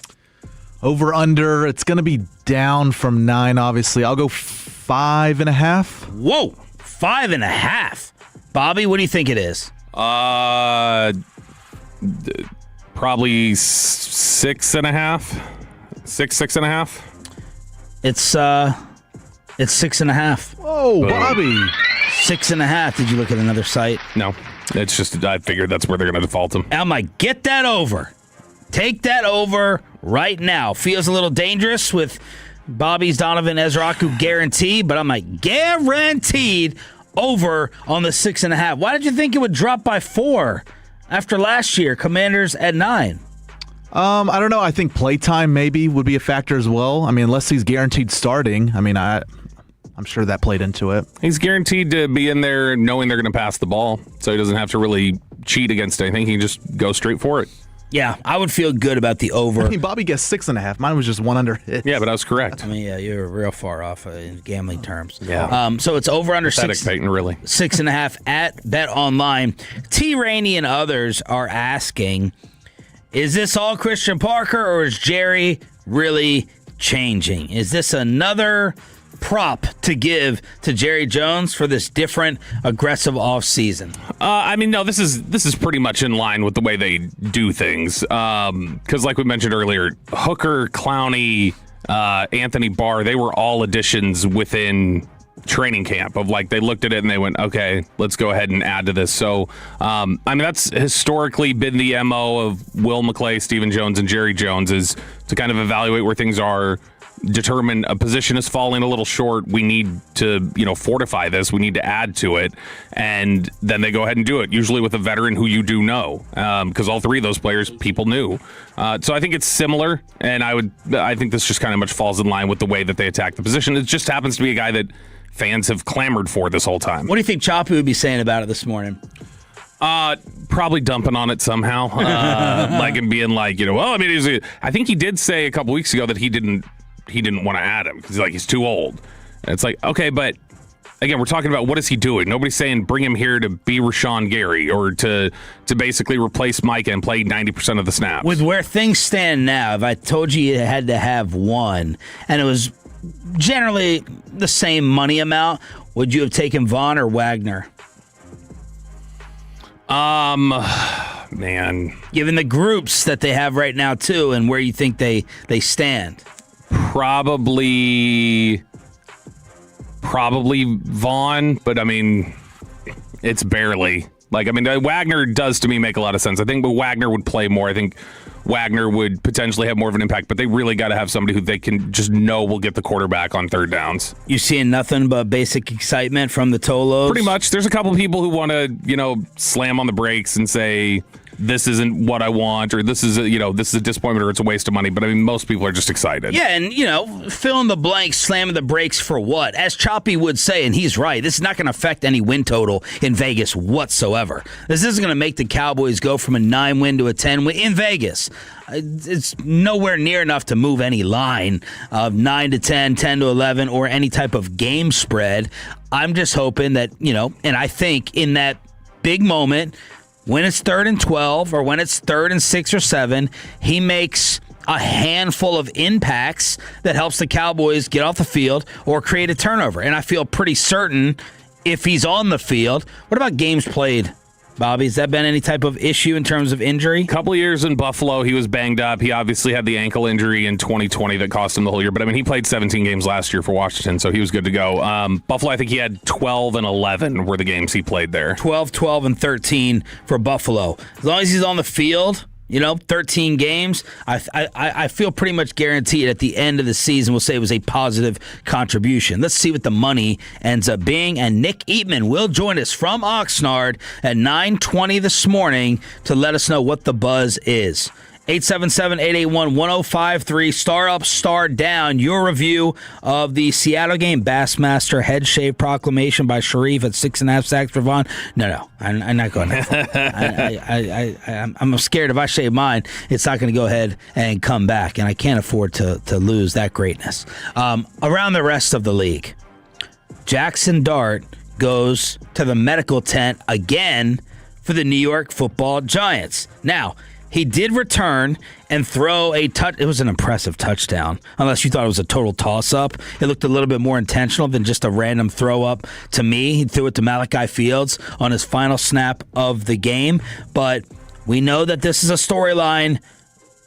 Speaker 4: Over under, it's going to be down from 9, obviously. I'll go 5.5.
Speaker 2: Whoa, 5.5. Bobby, what do you think it is?
Speaker 3: Probably 6.5. 6.5.
Speaker 2: It's 6.5.
Speaker 4: Whoa, Bobby.
Speaker 2: 6.5. Did you look at another site?
Speaker 3: No. It's just, I figured that's where they're going to default him.
Speaker 2: I'm like, get that over. Take that over right now. Feels a little dangerous with Bobby's Donovan Ezraku guarantee, but I'm like, guaranteed over on the 6.5. Why did you think it would drop by 4 after last year? Commanders at 9.
Speaker 4: I don't know. I think playtime maybe would be a factor as well. I mean, unless he's guaranteed starting. I mean, I'm sure that played into it.
Speaker 3: He's guaranteed to be in there knowing they're going to pass the ball, so he doesn't have to really cheat against anything. He can just go straight for it.
Speaker 2: Yeah, I would feel good about the over.
Speaker 4: I mean, Bobby guessed 6.5. Mine was just 1 under hit.
Speaker 3: Yeah, but I was correct.
Speaker 2: I mean, yeah, you're real far off in gambling terms.
Speaker 3: Yeah.
Speaker 2: So it's over under
Speaker 3: Pathetic,
Speaker 2: 6.
Speaker 3: Peyton, really.
Speaker 2: 6.5 at Bet Online. T. Rainey and others are asking, is this all Christian Parker, or is Jerry really changing? Is this another prop to give to Jerry Jones for this different, aggressive offseason?
Speaker 3: I mean, no, this is pretty much in line with the way they do things. Because like we mentioned earlier, Hooker, Clowney, Anthony Barr, they were all additions within training camp of like they looked at it and they went, okay, let's go ahead and add to this. So, I mean, that's historically been the MO of Will McClay, Stephen Jones, and Jerry Jones, is to kind of evaluate where things are, determine a position is falling a little short. We need to, fortify this. We need to add to it. And then they go ahead and do it, usually with a veteran who you do know, because all 3 of those players people knew. So I think it's similar, and I think this just kind of much falls in line with the way that they attack the position. It just happens to be a guy that fans have clamored for this whole time.
Speaker 2: What do you think Choppy would be saying about it this morning?
Speaker 3: probably dumping on it somehow, and being like, well, I mean, I think he did say a couple weeks ago that he didn't want to add him because he's too old. And it's like, okay, but again, we're talking about what is he doing? Nobody's saying bring him here to be Rashawn Gary or to basically replace Micah and play 90% of the snaps.
Speaker 2: With where things stand now, if I told you you had to have one, and it was generally the same money amount, would you have taken Vaughn or Wagner?
Speaker 3: Man.
Speaker 2: Given the groups that they have right now, too, and where you think they stand.
Speaker 3: Probably Vaughn, but I mean, it's barely. Wagner does to me make a lot of sense. I think Wagner would play more. I think Wagner would potentially have more of an impact, but they really got to have somebody who they can just know will get the quarterback on third downs.
Speaker 2: You seeing nothing but basic excitement from the Tolos?
Speaker 3: Pretty much. There's a couple people who want to, slam on the brakes and say, this isn't what I want, or this is a disappointment, or it's a waste of money. But I mean, most people are just excited.
Speaker 2: Yeah, and fill in the blanks, slamming the brakes for what? As Choppy would say, and he's right, this is not going to affect any win total in Vegas whatsoever. This isn't going to make the Cowboys go from a 9-win to a 10-win in Vegas. It's nowhere near enough to move any line of 9 to 10, 10 to 11, or any type of game spread. I'm just hoping that, and I think in that big moment, when it's 3rd and 12 or when it's 3rd and 6 or 7, he makes a handful of impacts that helps the Cowboys get off the field or create a turnover. And I feel pretty certain if he's on the field. What about games played, Bobby? Has that been any type of issue in terms of injury?
Speaker 3: Couple of years in Buffalo, he was banged up. He obviously had the ankle injury in 2020 that cost him the whole year. But, I mean, he played 17 games last year for Washington, so he was good to go. Buffalo, I think he had 12 and 11 were the games he played there.
Speaker 2: 12, 12, and 13 for Buffalo. As long as he's on the field, 13 games, I feel pretty much guaranteed at the end of the season we'll say it was a positive contribution. Let's see what the money ends up being. And Nick Eatman will join us from Oxnard at 9:20 this morning to let us know what the buzz is. 877-881-1053, star up, star down. Your review of the Seattle game, Bassmaster head shave proclamation by Sharif at 6.5 sacks for Vaughn. No, I'm not going to. I'm scared if I shave mine, it's not going to go ahead and come back, and I can't afford to lose that greatness. Around the rest of the league, Jackson Dart goes to the medical tent again for the New York Football Giants. Now, he did return and throw a touch. It was an impressive touchdown, unless you thought it was a total toss-up. It looked a little bit more intentional than just a random throw-up to me. He threw it to Malachi Fields on his final snap of the game. But we know that this is a storyline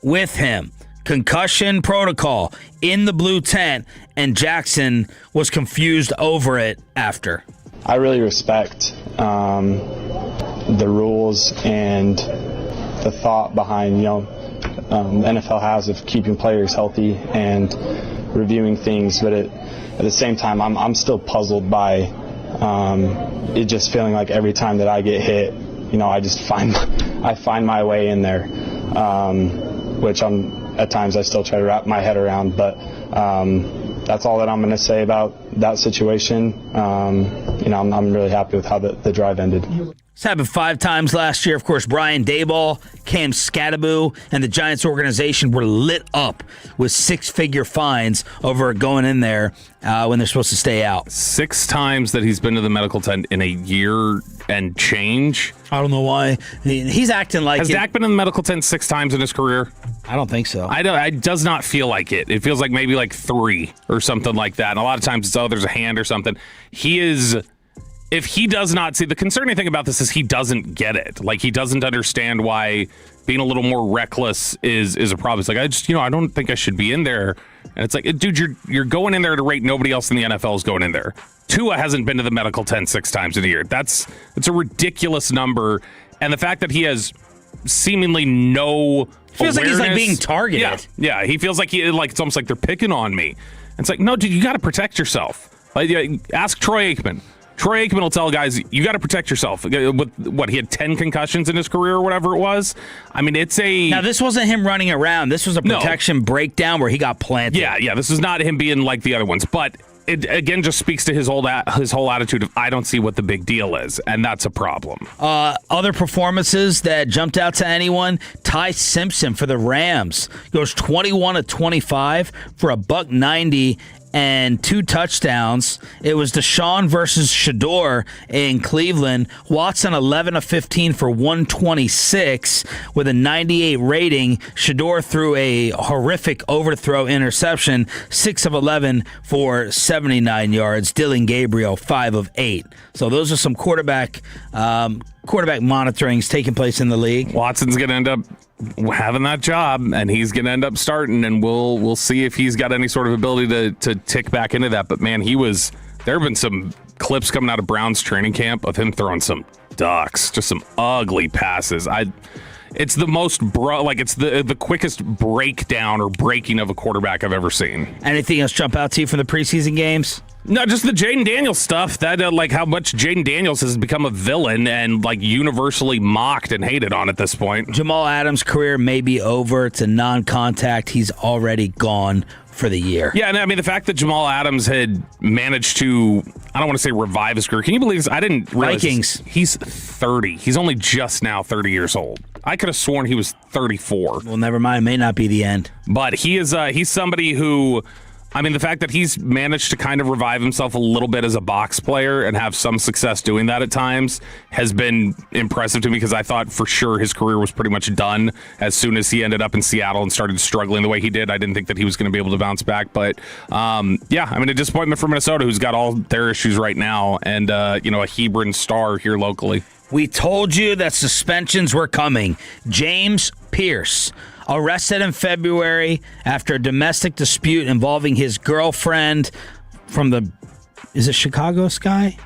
Speaker 2: with him. Concussion protocol in the blue tent, and Jackson was confused over it after.
Speaker 10: I really respect the rules and the thought behind, NFL has of keeping players healthy and reviewing things, but at the same time, I'm still puzzled by it just feeling like every time that I get hit, I just find my way in there, which at times I still try to wrap my head around, but that's all that I'm going to say about that situation. I'm really happy with how the drive ended.
Speaker 2: It's happened 5 times last year. Of course, Brian Daboll, Cam Scattaboo, and the Giants organization were lit up with 6-figure fines over going in there when they're supposed to stay out.
Speaker 3: 6 times that he's been to the medical tent in a year and change.
Speaker 2: I don't know why. He's acting like
Speaker 3: Has Dak been in the medical tent 6 times in his career?
Speaker 2: I don't think so.
Speaker 3: It does not feel like it. It feels like maybe like 3 or something like that. And a lot of times it's, there's a hand or something. If he does not see, the concerning thing about this is he doesn't get it. Like, he doesn't understand why being a little more reckless is a problem. It's like, I don't think I should be in there. And it's like, dude, you're going in there at a rate nobody else in the NFL is going in there. Tua hasn't been to the medical tent 6 times in a year. It's a ridiculous number. And the fact that he has seemingly no
Speaker 2: feels like he's like being targeted.
Speaker 3: Yeah, he feels like it's almost like they're picking on me. And it's like, no, dude, you got to protect yourself. Like, ask Troy Aikman. Troy Aikman will tell guys, you got to protect yourself. With what, he had 10 concussions in his career or whatever it was. I mean, Now,
Speaker 2: this wasn't him running around. This was a protection breakdown where he got planted.
Speaker 3: Yeah, this is not him being like the other ones. But it again just speaks to his whole attitude of I don't see what the big deal is, and that's a problem.
Speaker 2: Other performances that jumped out to anyone: Ty Simpson for the Rams goes 21-25 for $190 and 2 touchdowns. It was Deshaun versus Shador in Cleveland. Watson 11-15 for 126 with a 98 rating. Shador threw a horrific overthrow interception, 6 of 11 for 79 yards. Dylan Gabriel 5 of 8. So those are some quarterback monitorings taking place in the league.
Speaker 3: Watson's going to end up having that job, and he's going to end up starting, and we'll see if he's got any sort of ability to tick back into that. But man, there have been some clips coming out of Brown's training camp of him throwing some ducks, just some ugly passes. It's the most it's the quickest breakdown or breaking of a quarterback I've ever seen.
Speaker 2: Anything else jump out to you from the preseason games?
Speaker 3: No, just the Jaden Daniels stuff. That how much Jaden Daniels has become a villain and universally mocked and hated on at this point.
Speaker 2: Jamal Adams' career may be over. It's a non-contact. He's already gone for the year.
Speaker 3: Yeah, and I mean the fact that Jamal Adams had managed to, I don't want to say revive his career. Can you believe this? I didn't realize
Speaker 2: Vikings.
Speaker 3: He's 30. He's only just now 30 years old. I could have sworn he was 34.
Speaker 2: Well, never mind. It may not be the end.
Speaker 3: But he's somebody who, I mean, the fact that he's managed to kind of revive himself a little bit as a box player and have some success doing that at times has been impressive to me, because I thought for sure his career was pretty much done as soon as he ended up in Seattle and started struggling the way he did. I didn't think that he was going to be able to bounce back. But, yeah, I mean, a disappointment for Minnesota, who's got all their issues right now, and, a Hebron star here locally.
Speaker 2: We told you that suspensions were coming. James Pierce, arrested in February after a domestic dispute involving his girlfriend from is it Chicago Sky?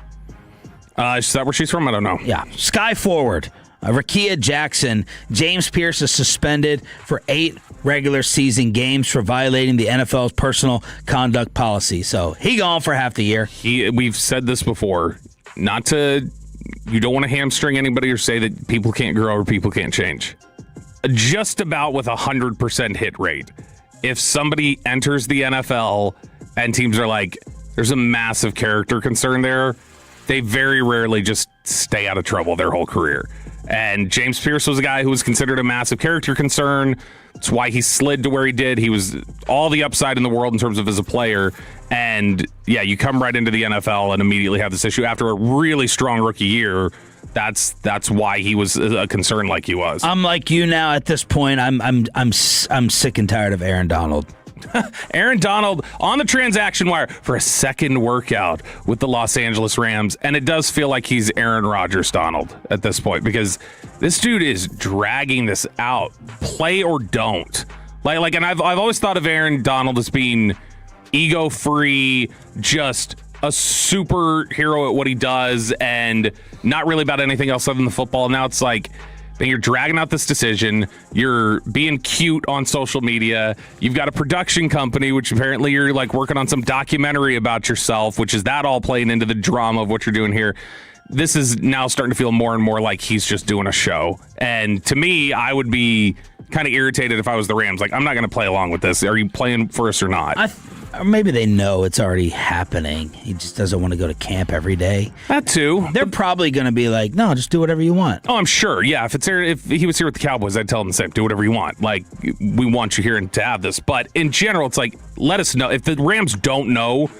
Speaker 3: Is that where she's from? I don't know.
Speaker 2: Yeah. Sky Forward. Rakia Jackson. James Pierce is suspended for 8 regular season games for violating the NFL's personal conduct policy. So he gone for half the year.
Speaker 3: We've said this before. You don't want to hamstring anybody or say that people can't grow or people can't change. Just about with 100% hit rate. If somebody enters the NFL and teams are like, there's a massive character concern there, they very rarely just stay out of trouble their whole career. And James Pierce was a guy who was considered a massive character concern. It's why he slid to where he did. He was all the upside in the world in terms of as a player. And yeah, you come right into the NFL and immediately have this issue after a really strong rookie year. That's why he was a concern like he was.
Speaker 2: I'm like you now at this point. I'm sick and tired of Aaron Donald.
Speaker 3: Aaron Donald on the transaction wire for a second workout with the Los Angeles Rams, and it does feel like he's Aaron Rodgers Donald at this point, because this dude is dragging this out, play or don't. And I've always thought of Aaron Donald as being ego-free, just a superhero at what he does, and not really about anything else other than the football. Now it's like, you're dragging out this decision. You're being cute on social media. You've got a production company, which apparently you're working on some documentary about yourself, which is that all playing into the drama of what you're doing here. This is now starting to feel more and more like he's just doing a show. And to me, I would be kind of irritated if I was the Rams. I'm not going to play along with this. Are you playing for us or not?
Speaker 2: Or maybe they know it's already happening. He just doesn't want to go to camp every day.
Speaker 3: That too.
Speaker 2: They're probably going to be like, no, just do whatever you want.
Speaker 3: Oh, I'm sure. Yeah, if he was here with the Cowboys, I'd tell him the same. Do whatever you want. We want you here to have this. But in general, it's let us know. If the Rams don't know,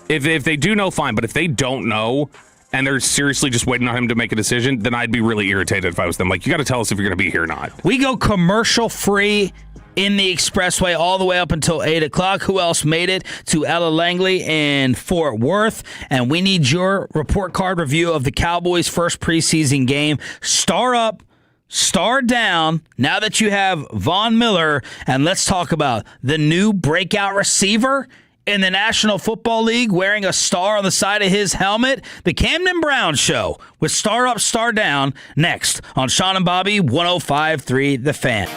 Speaker 3: if they do know, fine. But if they don't know and they're seriously just waiting on him to make a decision, then I'd be really irritated if I was them. You got to tell us if you're going to be here or not.
Speaker 2: We go commercial free in the expressway all the way up until 8 o'clock. Who else made it to Ella Langley in Fort Worth? And we need your report card review of the Cowboys' first preseason game. Star up, star down, now that you have Von Miller. And let's talk about the new breakout receiver in the National Football League wearing a star on the side of his helmet. The Camden Brown Show with Star Up, Star Down next on Sean and Bobby 105.3 The Fan.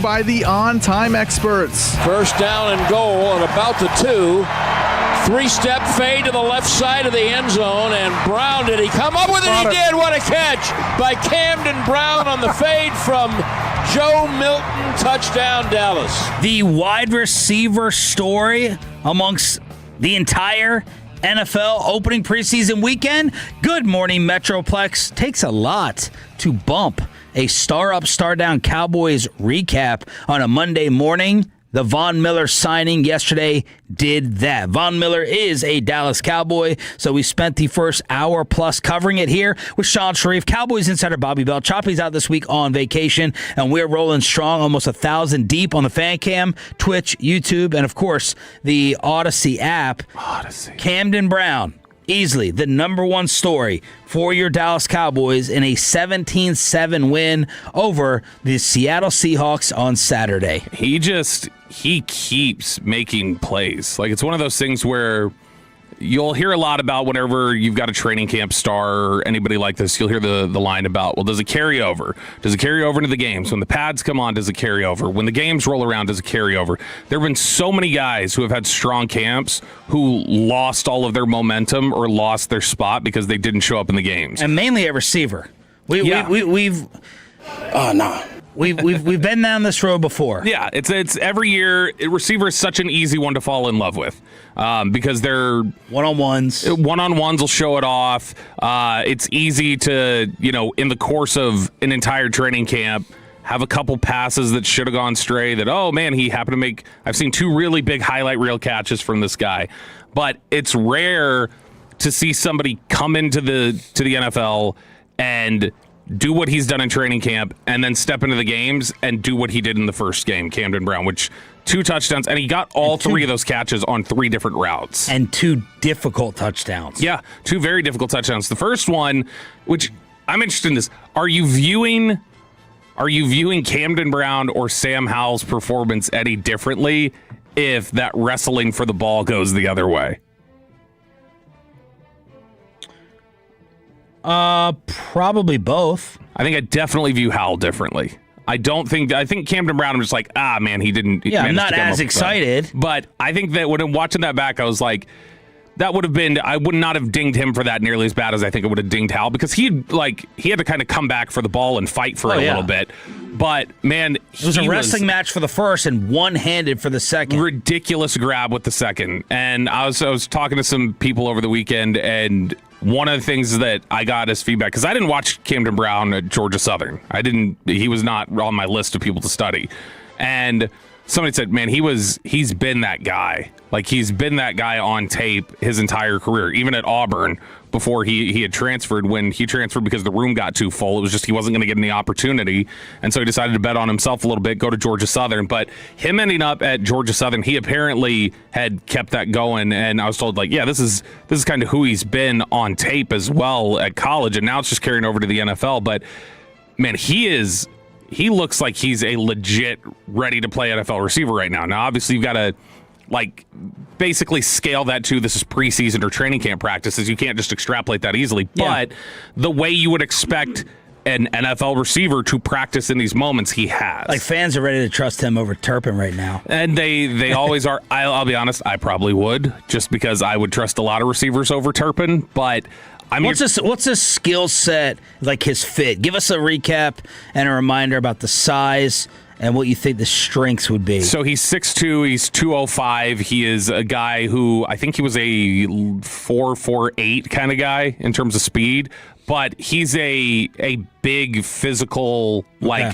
Speaker 4: by the on-time experts.
Speaker 11: First down and goal and about the 2. Three-step fade to the left side of the end zone, and Brown, did he come up with it? He did. What a catch by Camden Brown on the fade from Joe Milton. Touchdown, Dallas.
Speaker 2: The wide receiver story amongst the entire NFL opening preseason weekend. Good morning, Metroplex. Takes a lot to bump a star-up, star-down Cowboys recap on a Monday morning. The Von Miller signing yesterday did that. Von Miller is a Dallas Cowboy, so we spent the first hour plus covering it here with Sean Sharif, Cowboys insider Bobby Bell. Choppy's out this week on vacation, and we're rolling strong, almost 1,000 deep on the fan cam, Twitch, YouTube, and of course, the Odyssey app. Camden Brown, easily the number one story for your Dallas Cowboys in a 17-7 win over the Seattle Seahawks on Saturday.
Speaker 3: He keeps making plays. Like, it's one of those things where you'll hear a lot about whenever you've got a training camp star or anybody like this. You'll hear the line about, well, does it carry over? Does it carry over into the games? When the pads come on, does it carry over? When the games roll around, does it carry over? There have been so many guys who have had strong camps who lost all of their momentum or lost their spot because they didn't show up in the games.
Speaker 2: And mainly a receiver. We've been down this road before.
Speaker 3: Yeah, it's every year. Receiver is such an easy one to fall in love with because they're
Speaker 2: one-on-ones.
Speaker 3: One-on-ones will show it off. It's easy to, in the course of an entire training camp, have a couple passes that should have gone stray that, oh man, he happened to make. I've seen 2 really big highlight reel catches from this guy, but it's rare to see somebody come into the NFL and do what he's done in training camp and then step into the games and do what he did in the first game, Camden Brown, which 2 touchdowns, and he got all 3 of those catches on 3 different routes.
Speaker 2: And 2 difficult touchdowns.
Speaker 3: Yeah, 2 very difficult touchdowns. The first one, which I'm interested in this, are you viewing Camden Brown or Sam Howell's performance any differently if that wrestling for the ball goes the other way?
Speaker 2: Probably both.
Speaker 3: I think I definitely view Howell differently. I think Camden Brown, I'm just like, man, he didn't.
Speaker 2: Yeah, I'm not as excited.
Speaker 3: But I think that when I'm watching that back, I was like, that would have been, I would not have dinged him for that nearly as bad as I think it would have dinged Howell, because he had to kind of come back for the ball and fight for it a little bit. But man,
Speaker 2: it was a wrestling match for the first and one-handed for the second.
Speaker 3: Ridiculous grab with the second. And I was talking to some people over the weekend, and one of the things that I got as feedback, because I didn't watch Camden Brown at Georgia Southern. He was not on my list of people to study. And somebody said, man, he's been that guy. Like, he's been that guy on tape his entire career, even at Auburn before he had transferred. When he transferred because the room got too full, it was just he wasn't going to get any opportunity. And so he decided to bet on himself a little bit, go to Georgia Southern. But him ending up at Georgia Southern, he apparently had kept that going. And I was told, like, yeah, this is kind of who he's been on tape as well at college. And now it's just carrying over to the NFL. But man, he looks like he's a legit ready to play NFL receiver right now. Now, obviously, you've got to basically scale that to this is preseason or training camp practices. You can't just extrapolate that easily. Yeah. But the way you would expect an NFL receiver to practice in these moments, he has.
Speaker 2: Like, fans are ready to trust him over Turpin right now.
Speaker 3: And they always are. I'll be honest, I probably would, just because I would trust a lot of receivers over Turpin. But I mean,
Speaker 2: what's his skill set, like his fit? Give us a recap and a reminder about the size and what you think the strengths would be.
Speaker 3: So he's 6'2", he's 205. He is a guy who, I think he was a 4.48 kind of guy in terms of speed, but he's a big physical,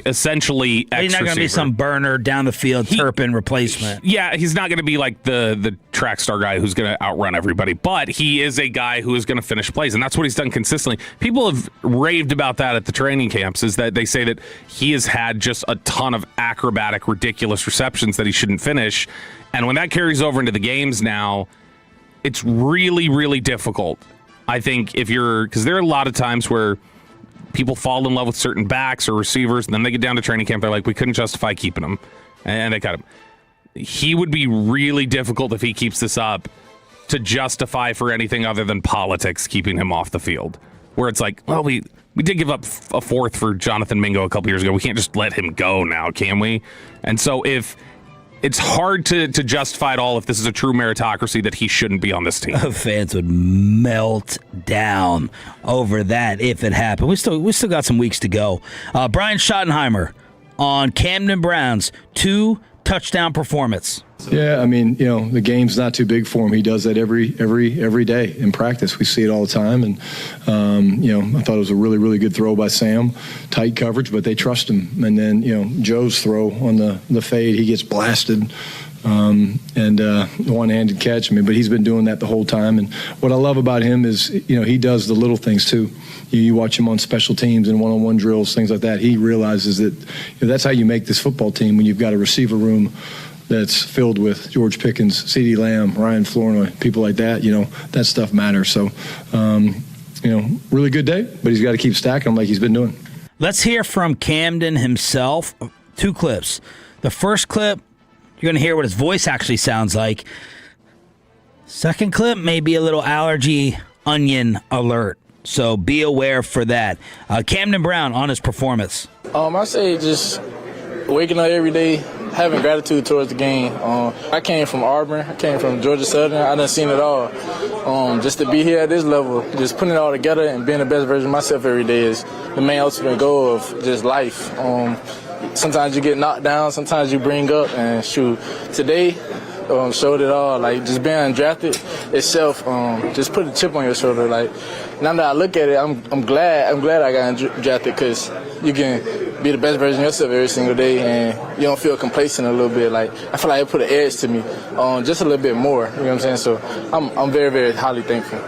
Speaker 3: essentially X
Speaker 2: He's not going to be some burner down the field Turpin replacement.
Speaker 3: Yeah, he's not going to be like the track star guy who's going to outrun everybody, but he is a guy who is going to finish plays, and that's what he's done consistently. People have raved about that at the training camps, is that they say that he has had just a ton of acrobatic, ridiculous receptions that he shouldn't finish, and when that carries over into the games now, it's really, really difficult. I think because there are a lot of times where people fall in love with certain backs or receivers, and then they get down to training camp, they're like, we couldn't justify keeping him, and they cut him. He would be really difficult if he keeps this up to justify for anything other than politics keeping him off the field, where it's like, well, We did give up a fourth for Jonathan Mingo a couple years ago. We can't just let him go now, can we? And so if it's hard to justify it all if this is a true meritocracy that he shouldn't be on this team.
Speaker 2: Fans would melt down over that if it happened. We still got some weeks to go. Brian Schottenheimer on Camden Brown's 2-touchdown performance.
Speaker 12: Yeah, I mean, the game's not too big for him. He does that every day in practice. We see it all the time. And, I thought it was a really, really good throw by Sam. Tight coverage, but they trust him. And then, Joe's throw on the fade, he gets blasted. And one-handed catch. But he's been doing that the whole time. And what I love about him is, he does the little things too. You watch him on special teams and one-on-one drills, things like that. He realizes that that's how you make this football team when you've got a receiver room that's filled with George Pickens, CeeDee Lamb, Ryan Flournoy, people like that. That stuff matters. So, really good day, but he's got to keep stacking them like he's been doing.
Speaker 2: Let's hear from Camden himself. 2 clips. The first clip, you're going to hear what his voice actually sounds like. Second clip may be a little allergy onion alert, so be aware for that. Camden Brown on his performance.
Speaker 13: I say just waking up every day, having gratitude towards the game. I came from Auburn. I came from Georgia Southern. I done seen it all. Just to be here at this level, just putting it all together and being the best version of myself every day is the main ultimate goal of just life. Sometimes you get knocked down, sometimes you bring up, and shoot, today showed it all. Like, just being undrafted itself, just put a chip on your shoulder. Like, now that I look at it, I'm glad I got undrafted, because you can be the best version of yourself every single day, and you don't feel complacent a little bit. Like, I feel like it put an edge to me, just a little bit more. You know what I'm saying? So I'm very, very highly thankful.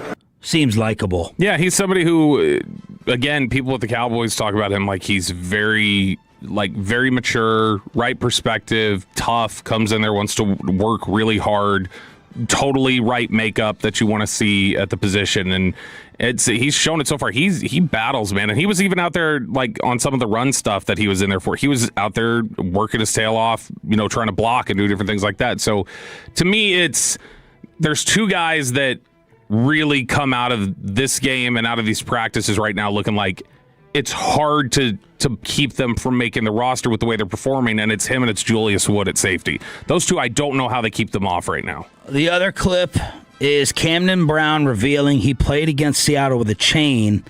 Speaker 2: Seems likable.
Speaker 3: Yeah, he's somebody who, again, people at the Cowboys talk about him like he's very mature, right perspective, tough, comes in there, wants to work really hard, totally right makeup that you want to see at the position. And he's shown it so far. He battles, man. And he was even out there on some of the run stuff that he was in there for. He was out there working his tail off, trying to block and do different things like that. So to me, there's 2 guys that really come out of this game and out of these practices right now looking like it's hard to keep them from making the roster with the way they're performing, and it's him and it's Julius Wood at safety. Those 2, I don't know how they keep them off right now.
Speaker 2: The other clip is Camden Brown revealing he played against Seattle with a chain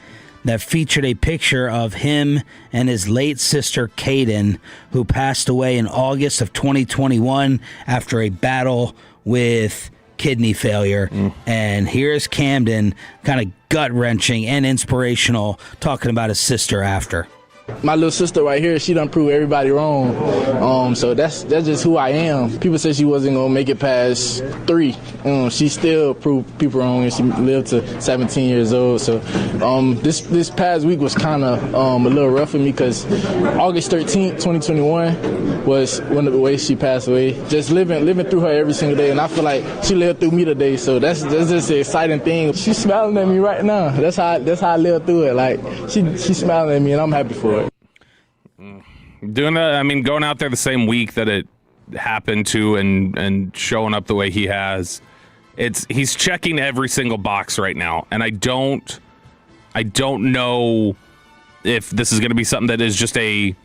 Speaker 2: that featured a picture of him and his late sister, Kaden, who passed away in August of 2021 after a battle with kidney failure. And here's Camden, kind of gut-wrenching and inspirational, talking about his sister after.
Speaker 13: My little sister right here, she done proved everybody wrong. So that's just who I am. People said she wasn't gonna make it past 3. She still proved people wrong, and she lived to 17 years old. So this past week was kind of a little rough for me, because August 13th, 2021 was when the way she passed away. Just living through her every single day, and I feel like she lived through me today. So that's just an exciting thing. She's smiling at me right now. That's how I live through it. Like, she's smiling at me, and I'm happy for it.
Speaker 3: Doing that, going out there the same week that it happened to and showing up the way he has, he's checking every single box right now. And I don't know if this is going to be something that is just kind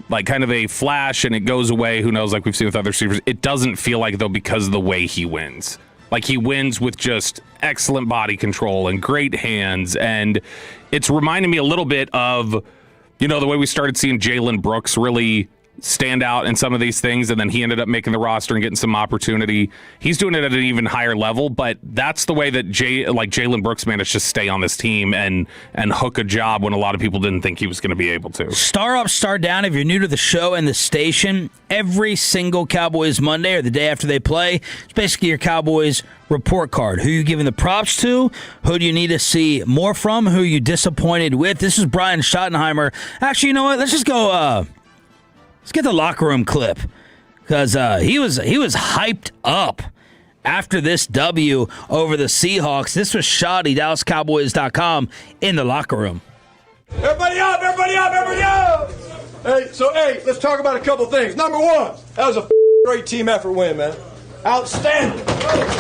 Speaker 3: of a flash and it goes away. Who knows? Like we've seen with other receivers, it doesn't feel like, though, because of the way he wins. Like, he wins with just excellent body control and great hands, and it's reminding me a little bit of, the way we started seeing Jalen Brooks really stand out in some of these things, and then he ended up making the roster and getting some opportunity. He's doing it at an even higher level, but that's the way that Jalen Brooks managed to stay on this team and hook a job when a lot of people didn't think he was going to be able to.
Speaker 2: Star up, star down. If you're new to the show and the station, every single Cowboys Monday or the day after they play, it's basically your Cowboys report card. Who you giving the props to? Who do you need to see more from? Who are you disappointed with? This is Brian Schottenheimer. Actually, you know what? Let's just go... Let's get the locker room clip, because he was hyped up after this W over the Seahawks. This was Shoddy, DallasCowboys.com, in the locker room.
Speaker 14: Everybody up, everybody up, everybody up! Hey, let's talk about a couple things. Number 1, that was a great team effort win, man. Outstanding.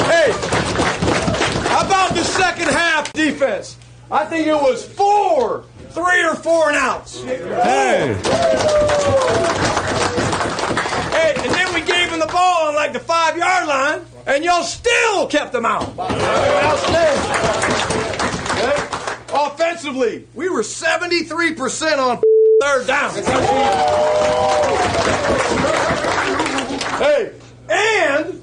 Speaker 14: Hey, how about the second half defense? I think it was 4 3 or 4 and outs. Hey, and then we gave them the ball on like the 5-yard line, and y'all still kept them out. Outstanding. Okay? Offensively, we were 73% on third down. Hey, and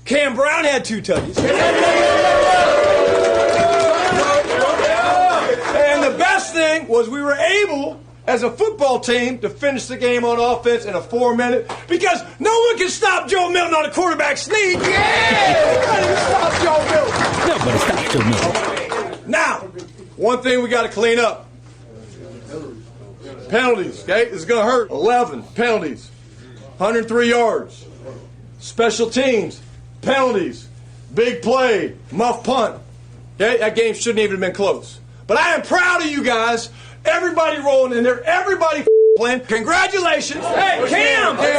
Speaker 14: Cam Brown had 2 touches. And the best thing was we were able, as a football team, to finish the game on offense in a 4-minute, because no one can stop Joe Milton on a quarterback sneak. Yeah! Nobody can stop Joe Milton.
Speaker 2: Nobody stops Joe Milton.
Speaker 14: Now, one thing we got to clean up. Penalties, okay? This is going to hurt. 11 penalties. 103 yards. Special teams. Penalties. Big play. Muff punt. Okay? That game shouldn't even have been close. But I am proud of you guys. Everybody rolling in there. Everybody playing. Congratulations. Hey, Cam. Hey,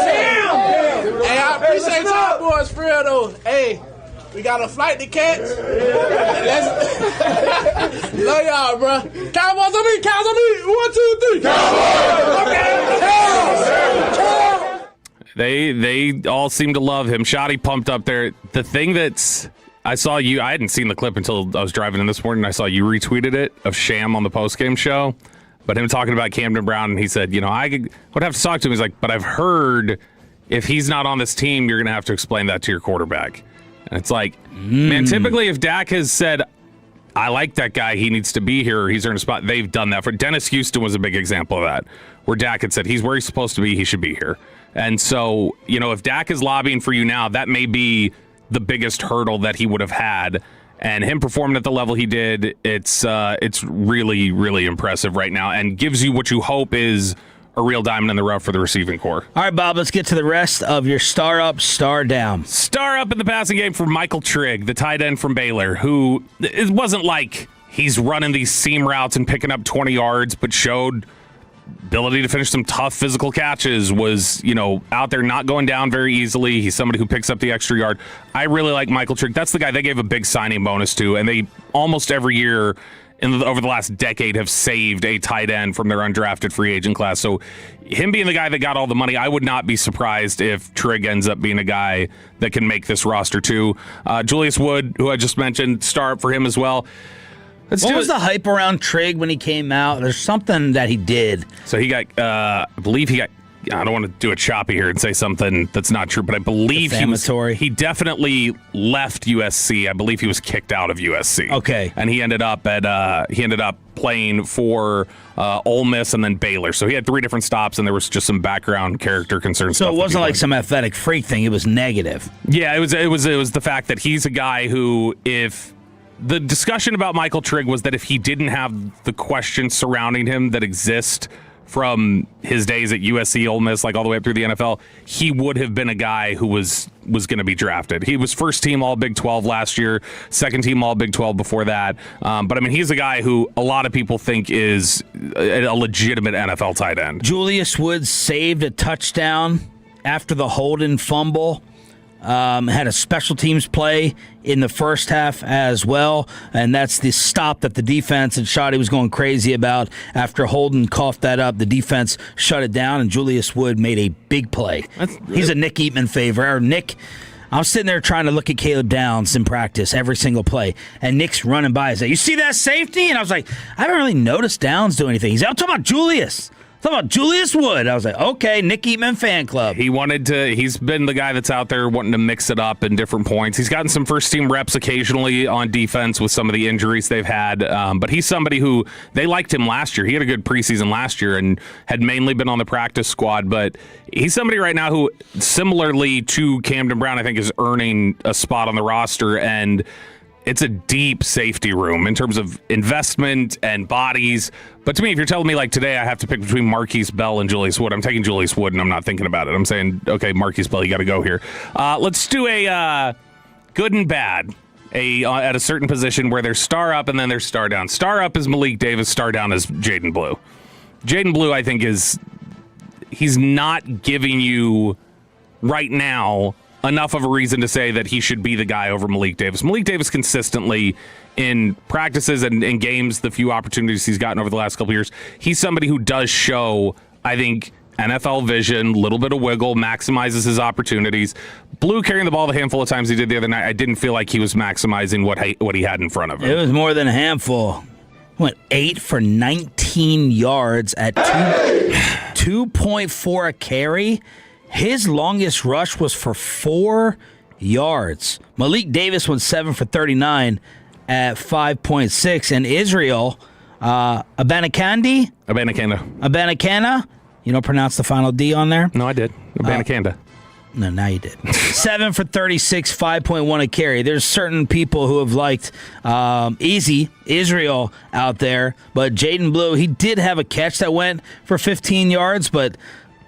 Speaker 14: Cam.
Speaker 13: Hey, I appreciate y'all boys for real, though. Hey, we got a flight to catch. Love y'all, bro. Cowboys on me. 1, 2, 3. Cowboys. Okay.
Speaker 3: They all seem to love him. Shotty pumped up there. The thing that's I hadn't seen the clip until I was driving in this morning. I saw you retweeted it of Sham on the postgame show, but him talking about Camden Brown, and he said, I would have to talk to him. He's like, but I've heard if he's not on this team, you're going to have to explain that to your quarterback. And it's like, man, typically if Dak has said, I like that guy, he needs to be here, or he's earned a spot, they've done that. For Dennis Houston was a big example of that, where Dak had said, he's where he's supposed to be, he should be here. And so, if Dak is lobbying for you now, that may be the biggest hurdle that he would have had. And him performing at the level he did, it's really, really impressive right now, and gives you what you hope is a real diamond in the rough for the receiving core.
Speaker 2: All right, Bob, let's get to the rest of your star up, star down.
Speaker 3: Star up in the passing game for Michael Trigg, the tight end from Baylor, who it wasn't like he's running these seam routes and picking up 20 yards, but showed ability to finish some tough physical catches, was, out there not going down very easily. He's somebody who picks up the extra yard. I really like Michael Trigg. That's the guy they gave a big signing bonus to, and they almost every year over the last decade have saved a tight end from their undrafted free agent class. So him being the guy that got all the money, I would not be surprised if Trigg ends up being a guy that can make this roster too. Julius Wood, who I just mentioned, star up for him as well.
Speaker 2: What was the hype around Trigg when he came out? There's something that he did.
Speaker 3: So he got, I believe he got, I don't want to do it choppy here and say something that's not true, but I believe he definitely left USC. I believe he was kicked out of USC.
Speaker 2: Okay.
Speaker 3: And he ended up playing for Ole Miss and then Baylor. So he had 3 different stops, and there was just some background character concerns.
Speaker 2: So it wasn't like some athletic freak thing. It was negative.
Speaker 3: Yeah, it was the fact that he's a guy who, if the discussion about Michael Trigg was that if he didn't have the questions surrounding him that exist from his days at USC, Ole Miss, like all the way up through the NFL, he would have been a guy who was going to be drafted. He was first team All Big 12 last year, second team All Big 12 before that. But I mean, he's a guy who a lot of people think is a legitimate NFL tight end.
Speaker 2: Julius Woods saved a touchdown after the Holden fumble. Had a special teams play in the first half as well, and that's the stop that the defense and Shotty was going crazy about. After Holden coughed that up, the defense shut it down, and Julius Wood made a big play. He's a Nick Eatman favorite. Nick, I'm sitting there trying to look at Caleb Downs in practice every single play, and Nick's running by. He's like, "You see that safety?" And I was like, "I haven't really noticed Downs do anything." He's like, "I'm talking about Julius. Talking about Julius Wood." I was like, okay, Nick Eatman fan club.
Speaker 3: He's been the guy that's out there wanting to mix it up in different points. He's gotten some first team reps occasionally on defense with some of the injuries they've had. But he's somebody who, they liked him last year. He had a good preseason last year and had mainly been on the practice squad. But he's somebody right now who, similarly to Camden Brown, I think is earning a spot on the roster. And it's a deep safety room in terms of investment and bodies. But to me, if you're telling me like today I have to pick between Marquise Bell and Julius Wood, I'm taking Julius Wood, and I'm not thinking about it. I'm saying, okay, Marquise Bell, you got to go here. Let's do a good and bad at a certain position where there's star up and then there's star down. Star up is Malik Davis, star down is Jaden Blue. Jaden Blue, I think, he's not giving you right now enough of a reason to say that he should be the guy over Malik Davis. Malik Davis consistently in practices and in games, the few opportunities he's gotten over the last couple of years, he's somebody who does show, I think, NFL vision, little bit of wiggle, maximizes his opportunities. Blue carrying the ball the handful of times he did the other night, I didn't feel like he was maximizing what he had in front of him.
Speaker 2: It was more than a handful. Went 8 for 19 yards at 2.4 a carry. His longest rush was for 4 yards. Malik Davis went 7 for 39 at 5.6. And Israel, Abanikanda. You don't pronounce the final D on there?
Speaker 3: No, I did. Abanikanda.
Speaker 2: No, now you did. 7 for 36, 5.1 a carry. There's certain people who have liked Easy Israel out there, but Jaden Blue, he did have a catch that went for 15 yards, but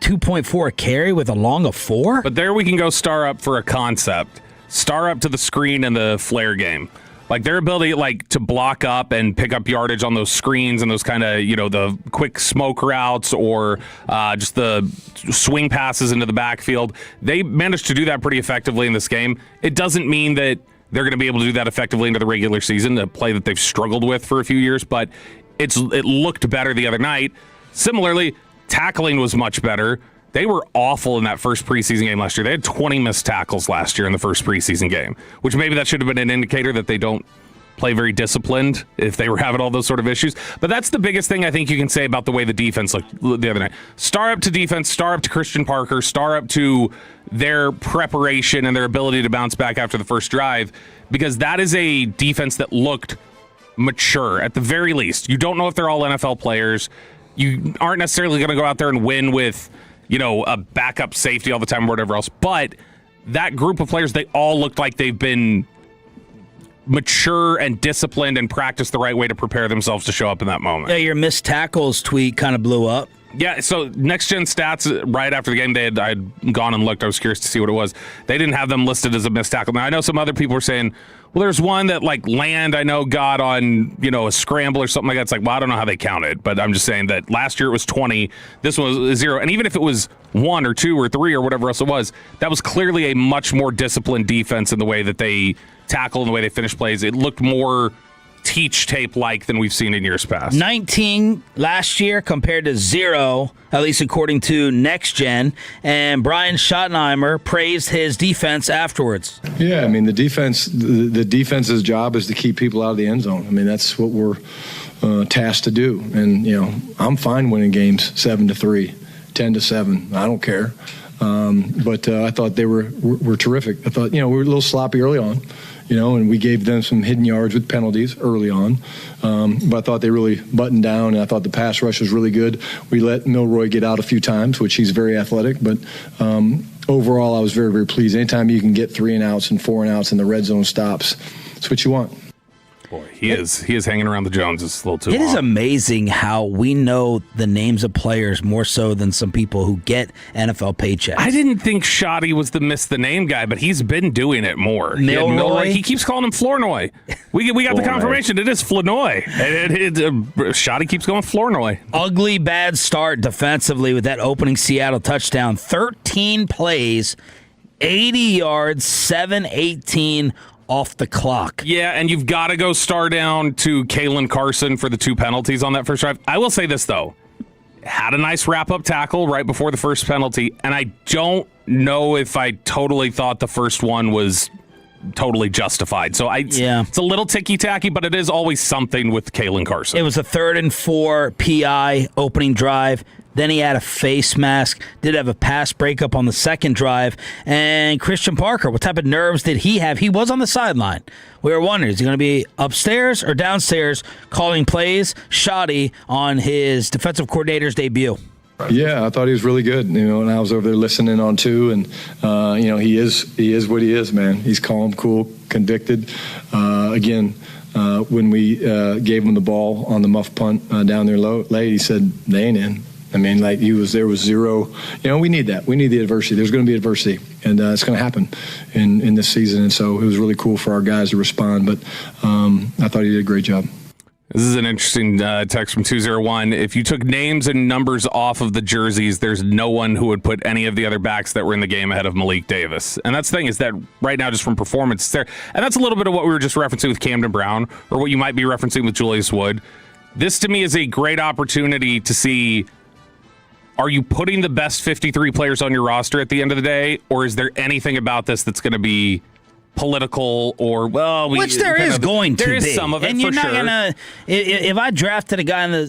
Speaker 2: 2.4 a carry with a long of 4?
Speaker 3: But there we can go star up for a concept. Star up to the screen in the flare game. Like their ability to block up and pick up yardage on those screens and those kind of, the quick smoke routes or just the swing passes into the backfield. They managed to do that pretty effectively in this game. It doesn't mean that they're going to be able to do that effectively into the regular season, a play that they've struggled with for a few years, but it looked better the other night. Similarly, tackling was much better. They were awful in that first preseason game last year. They had 20 missed tackles last year in the first preseason game, which maybe that should have been an indicator that they don't play very disciplined if they were having all those sort of issues. But that's the biggest thing I think you can say about the way the defense looked the other night. Star up to defense, star up to Christian Parker, star up to their preparation and their ability to bounce back after the first drive, because that is a defense that looked mature at the very least. You don't know if they're all NFL players. You aren't necessarily going to go out there and win with a backup safety all the time or whatever else. But that group of players, they all looked like they've been mature and disciplined and practiced the right way to prepare themselves to show up in that moment.
Speaker 2: Yeah, your missed tackles tweet kind of blew up.
Speaker 3: Yeah, so Next Gen Stats, right after the game, I had gone and looked. I was curious to see what it was. They didn't have them listed as a missed tackle. Now, I know some other people were saying, well, there's one that Land, I know, got on, a scramble or something like that. It's I don't know how they counted, but I'm just saying that last year it was 20. This one was 0. And even if it was 1 or 2 or 3 or whatever else it was, that was clearly a much more disciplined defense in the way that they tackle and the way they finish plays. It looked more teach tape than we've seen in years past.
Speaker 2: 19 last year compared to 0, at least according to Next Gen. And Brian Schottenheimer praised his defense afterwards.
Speaker 12: Yeah, I mean, the defense's job is to keep people out of the end zone. I mean, that's what we're tasked to do. And, I'm fine winning games 7-3, 10-7. I don't care. But I thought they were terrific. I thought, we were a little sloppy early on. And we gave them some hidden yards with penalties early on. But I thought they really buttoned down, and I thought the pass rush was really good. We let Milroy get out a few times, which he's very athletic. But overall, I was very, very pleased. Anytime you can get 3 and outs and 4 and outs and the red zone stops, that's what you want.
Speaker 3: Boy, he is hanging around the Joneses a little too long.
Speaker 2: It is amazing how we know the names of players more so than some people who get NFL paychecks.
Speaker 3: I didn't think Shoddy was the miss the name guy, but he's been doing it more.
Speaker 2: Milroy?
Speaker 3: He keeps calling him Flournoy. We got the confirmation. It is Flournoy. Shoddy keeps going Flournoy.
Speaker 2: Ugly bad start defensively with that opening Seattle touchdown. 13 plays, 80 yards, 7-18 off the clock.
Speaker 3: Yeah, and you've got to go star down to Kalen Carson for the 2 penalties on that first drive. I will say this, though. Had a nice wrap-up tackle right before the first penalty, and I don't know if I totally thought the first one was totally justified. So it's a little ticky-tacky, but it is always something with Kalen Carson.
Speaker 2: It was a 3rd and 4 PI opening drive. Then he had a face mask, did have a pass breakup on the second drive. And Christian Parker, what type of nerves did he have? He was on the sideline. We were wondering, is he going to be upstairs or downstairs calling plays? Shoddy on his defensive coordinator's debut.
Speaker 12: Yeah, I thought he was really good, and I was over there listening on too, and he is what he is, man. He's calm, cool, convicted. When we gave him the ball on the muff punt down there late, he said, they ain't in. I mean, there was 0. We need that. We need the adversity. There's going to be adversity, and it's going to happen in this season. And so it was really cool for our guys to respond. But I thought he did a great job.
Speaker 3: This is an interesting text from 201. If you took names and numbers off of the jerseys, there's no one who would put any of the other backs that were in the game ahead of Malik Davis. And that's the thing, is that right now, just from performance, it's there. And that's a little bit of what we were just referencing with Camden Brown, or what you might be referencing with Julius Wood. This, to me, is a great opportunity to see, are you putting the best 53 players on your roster at the end of the day, or is there anything about this that's going to be political, or
Speaker 2: which there is going to be.
Speaker 3: There is some of it,
Speaker 2: and you're
Speaker 3: for
Speaker 2: not
Speaker 3: sure.
Speaker 2: gonna. If I drafted a guy in the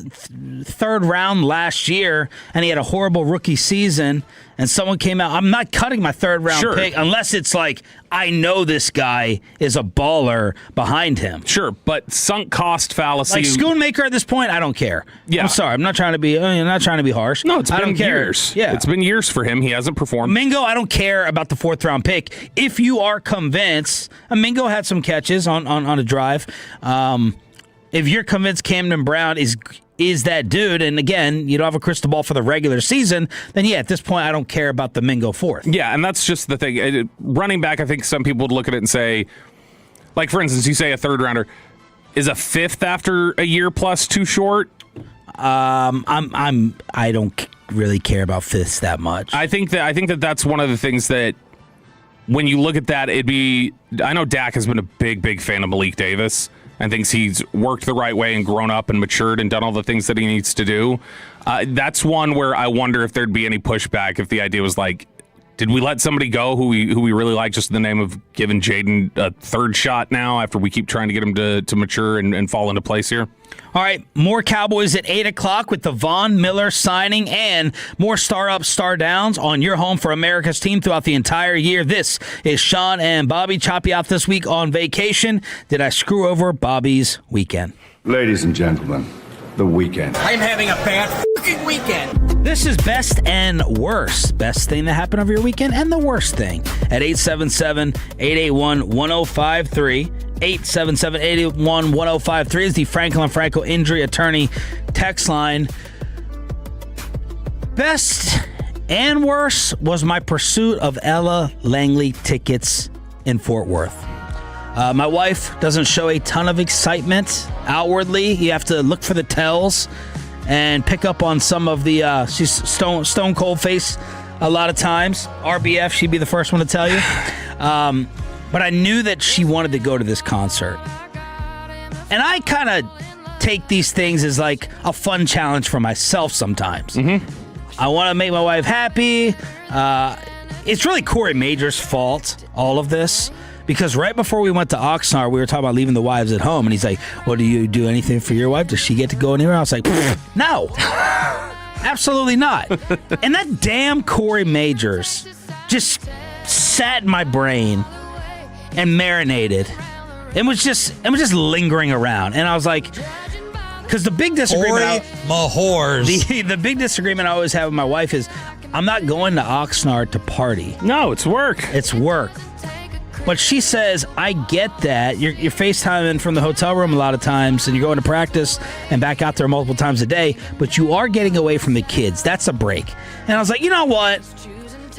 Speaker 2: third round last year and he had a horrible rookie season, and someone came out, I'm not cutting my third round pick unless it's like I know this guy is a baller behind him.
Speaker 3: Sure, but sunk cost fallacy.
Speaker 2: Like Schoonmaker at this point, I don't care.
Speaker 3: Yeah.
Speaker 2: I'm sorry, I'm not trying to be harsh.
Speaker 3: No, it's
Speaker 2: I
Speaker 3: been
Speaker 2: don't care.
Speaker 3: years.
Speaker 2: Yeah,
Speaker 3: it's been years for him. He hasn't performed.
Speaker 2: Mingo, I don't care about the fourth round pick. If you are convinced, Mingo had some catches on a drive. If you're convinced Camden Brown is that dude, and again, you don't have a crystal ball for the regular season, then yeah, at this point, I don't care about the Mingo fourth.
Speaker 3: Yeah, and that's just the thing. Running back, I think some people would look at it and say, like, for instance, you say a third rounder. Is a fifth after a year plus too short?
Speaker 2: I don't really care about fifths that much.
Speaker 3: I think that that's one of the things that when you look at that, I know Dak has been a big fan of Malik Davis and thinks he's worked the right way and grown up and matured and done all the things that he needs to do. That's one where I wonder if there'd be any pushback if the idea was like, did we let somebody go who we really like just in the name of giving Jaden a third shot now after we keep trying to get him to mature and fall into place here?
Speaker 2: All right, more Cowboys at 8 o'clock with the Von Miller signing and more star ups, star downs on your home for America's team throughout the entire year. This is Sean and Bobby. Choppy out this week on vacation. Did I screw over Bobby's weekend?
Speaker 15: Ladies and gentlemen, the weekend.
Speaker 8: I'm having a bad fucking weekend.
Speaker 2: This is best and worst. Best thing that happened over your weekend and the worst thing at 877-881-1053. 877-881-1053 is the Franklin Franco Injury Attorney text line. Best and worst was my pursuit of Ella Langley tickets in Fort Worth. My wife doesn't show a ton of excitement outwardly. You have to look for the tells and pick up on some of the she's stone cold face a lot of times. RBF, she'd be the first one to tell you. But I knew that she wanted to go to this concert. And I kind of take these things as like a fun challenge for myself sometimes. Mm-hmm. I want to make my wife happy. It's really Corey Major's fault, all of this. Because right before we went to Oxnard, we were talking about leaving the wives at home. And he's like, well, do you do anything for your wife? Does she get to go anywhere? I was like, no. Absolutely not. And that damn Corey Majors just sat in my brain and marinated. It was just lingering around. And I was like, because the big disagreement the big disagreement I always have with my wife is I'm not going to Oxnard to party.
Speaker 3: No, it's work.
Speaker 2: It's work. But she says, I get that. You're FaceTiming from the hotel room a lot of times, and you're going to practice and back out there multiple times a day, but you are getting away from the kids. That's a break. And I was like, you know what?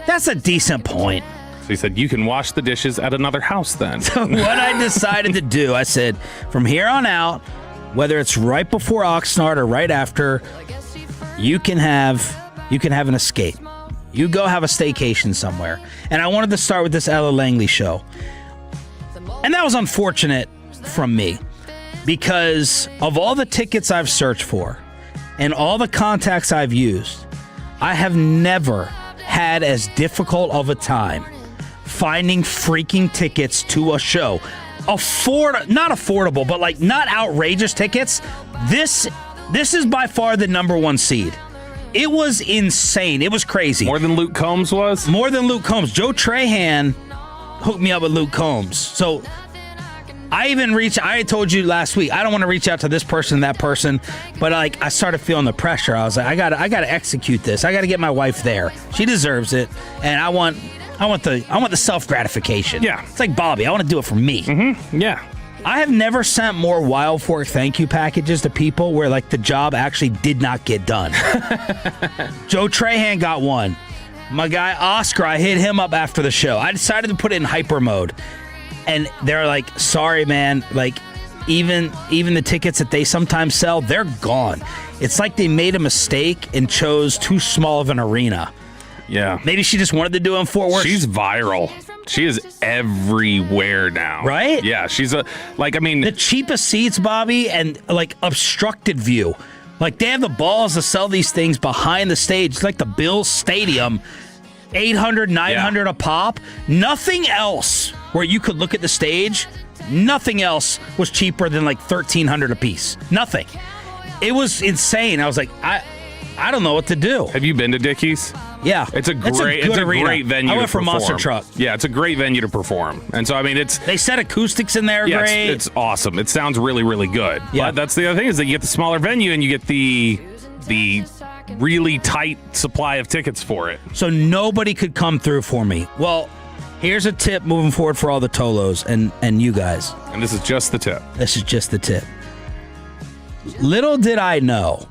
Speaker 2: That's a decent point.
Speaker 3: So he said, you can wash the dishes at another house then.
Speaker 2: So what I decided to do, I said, from here on out, whether it's right before Oxnard or right after, you can have an escape. You go have a staycation somewhere. And I wanted to start with this Ella Langley show. And that was unfortunate from me because of all the tickets I've searched for and all the contacts I've used, I have never had as difficult of a time finding freaking tickets to a show. Not affordable, but like not outrageous tickets. This is by far the number one seed. It was insane. It was crazy.
Speaker 3: More than Luke Combs was?
Speaker 2: More than Luke Combs. Joe Trahan hooked me up with Luke Combs. So I told you last week, I don't want to reach out to this person, that person, but like I started feeling the pressure. I was like, I gotta execute this. I gotta get my wife there. She deserves it. And I want the self-gratification.
Speaker 3: Yeah.
Speaker 2: It's like Bobby. I want to do it for me.
Speaker 3: Mm-hmm. Yeah.
Speaker 2: I have never sent more Wild Fork thank you packages to people where like the job actually did not get done. Joe Trahan got one. My guy Oscar, I hit him up after the show. I decided to put it in hyper mode. And they're like, sorry, man. Like, even the tickets that they sometimes sell, they're gone. It's like they made a mistake and chose too small of an arena.
Speaker 3: Yeah.
Speaker 2: Maybe she just wanted to do it in Fort Worth.
Speaker 3: She's viral. She is everywhere now.
Speaker 2: Right?
Speaker 3: Yeah, she's
Speaker 2: the cheapest seats, Bobby, and like obstructed view. Like they have the balls to sell these things behind the stage. It's like the Bills Stadium, $800, $900 a pop. Nothing else where you could look at the stage, nothing else was cheaper than like $1,300 a piece. Nothing. It was insane. I was like, I don't know what to do.
Speaker 3: Have you been to Dickies?
Speaker 2: Yeah.
Speaker 3: It's a great venue.
Speaker 2: I went
Speaker 3: to
Speaker 2: for
Speaker 3: perform.
Speaker 2: Monster Truck.
Speaker 3: Yeah, it's a great venue to perform. And so
Speaker 2: they set acoustics in there great.
Speaker 3: It's awesome. It sounds really, really good. Yeah. But that's the other thing is that you get the smaller venue and you get the really tight supply of tickets for it.
Speaker 2: So nobody could come through for me. Well, here's a tip moving forward for all the Tolos and you guys.
Speaker 3: And this is just the tip.
Speaker 2: This is just the tip. Little did I know,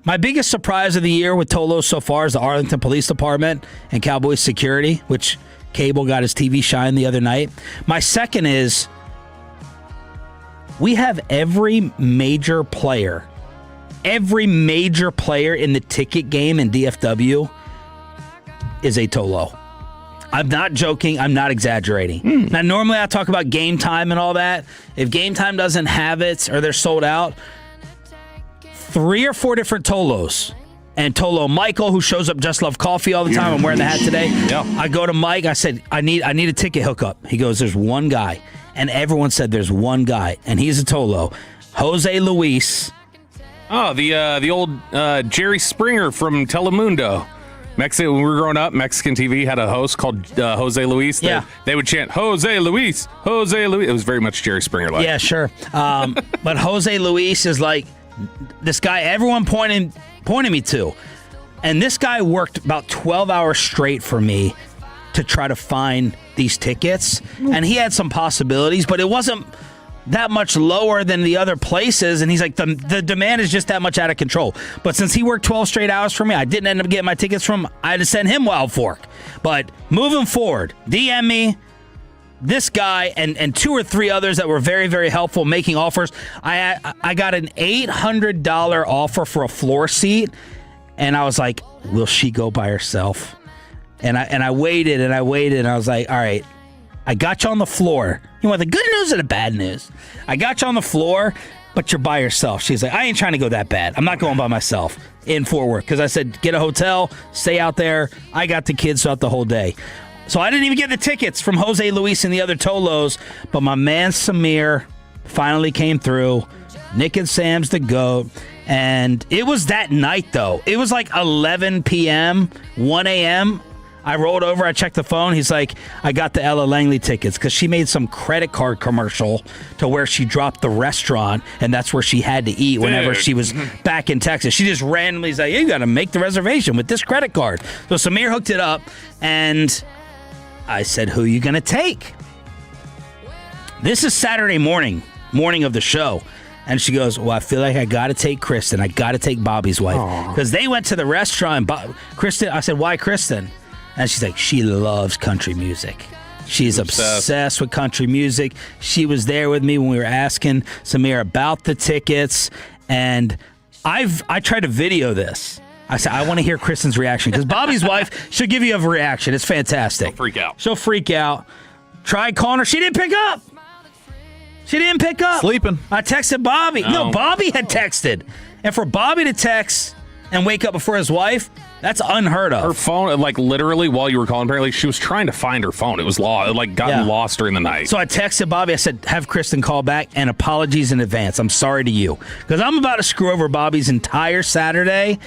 Speaker 2: my biggest surprise of the year with Tolos so far is the Arlington Police Department and Cowboys security, which Cable got his TV shine the other night. My second is we have every major player in the ticket game in DFW is a Tolo. I'm not joking. I'm not exaggerating. Now, normally I talk about Game Time and all that. If Game Time doesn't have it or they're sold out, 3 or 4 different Tolos. And Tolo Michael, who shows up Just Love Coffee all the time. I'm wearing the hat today.
Speaker 3: Yeah.
Speaker 2: I go to Mike. I said, I need a ticket hookup. He goes, there's one guy. And everyone said there's one guy. And he's a Tolo. Jose Luis.
Speaker 3: Oh, the old Jerry Springer from Telemundo. When we were growing up, Mexican TV had a host called Jose Luis. They would chant, Jose Luis, Jose Luis. It was very much Jerry Springer-like.
Speaker 2: Yeah, sure. But Jose Luis is like this guy everyone pointed me to. And this guy worked about 12 hours straight for me to try to find these tickets. And he had some possibilities, but it wasn't that much lower than the other places. And he's like, the demand is just that much out of control. But since he worked 12 straight hours for me, I didn't end up getting my tickets from him. I had to send him Wild Fork. But moving forward, DM me. This guy and 2 or 3 others that were very, very helpful making offers. I got an $800 offer for a floor seat, and I was like, will she go by herself? And I waited and I waited, and I was like, all right, I got you on the floor. You want the good news or the bad news? I got you on the floor, but you're by yourself. She's like, I ain't trying to go that bad. I'm not going by myself in Fort Worth because I said, get a hotel, stay out there. I got the kids throughout the whole day. So I didn't even get the tickets from Jose Luis and the other Tolos, but my man Samir finally came through. Nick and Sam's the GOAT. And it was that night, though. It was like 11 p.m., 1 a.m. I rolled over. I checked the phone. He's like, I got the Ella Langley tickets because she made some credit card commercial to where she dropped the restaurant, and that's where she had to eat whenever she was back in Texas. She just randomly was like, you got to make the reservation with this credit card. So Samir hooked it up, and I said, who are you going to take? This is Saturday morning of the show. And she goes, well, I feel like I got to take Kristen. I got to take Bobby's wife. Because they went to the restaurant. Kristen, I said, why Kristen? And she's like, she loves country music. She's obsessed with country music. She was there with me when we were asking Samir about the tickets. And I tried to video this. I said, I want to hear Kristen's reaction because Bobby's wife, she'll give you a reaction. It's fantastic. She'll freak out. Tried calling her. She didn't pick up.
Speaker 4: Sleeping.
Speaker 2: I texted Bobby. No, Bobby had texted. And for Bobby to text and wake up before his wife, that's unheard of.
Speaker 3: Her phone, like literally while you were calling, apparently she was trying to find her phone. It was lost. It like gotten lost during the night.
Speaker 2: So I texted Bobby. I said, have Kristen call back and apologies in advance. I'm sorry to you. Because I'm about to screw over Bobby's entire Saturday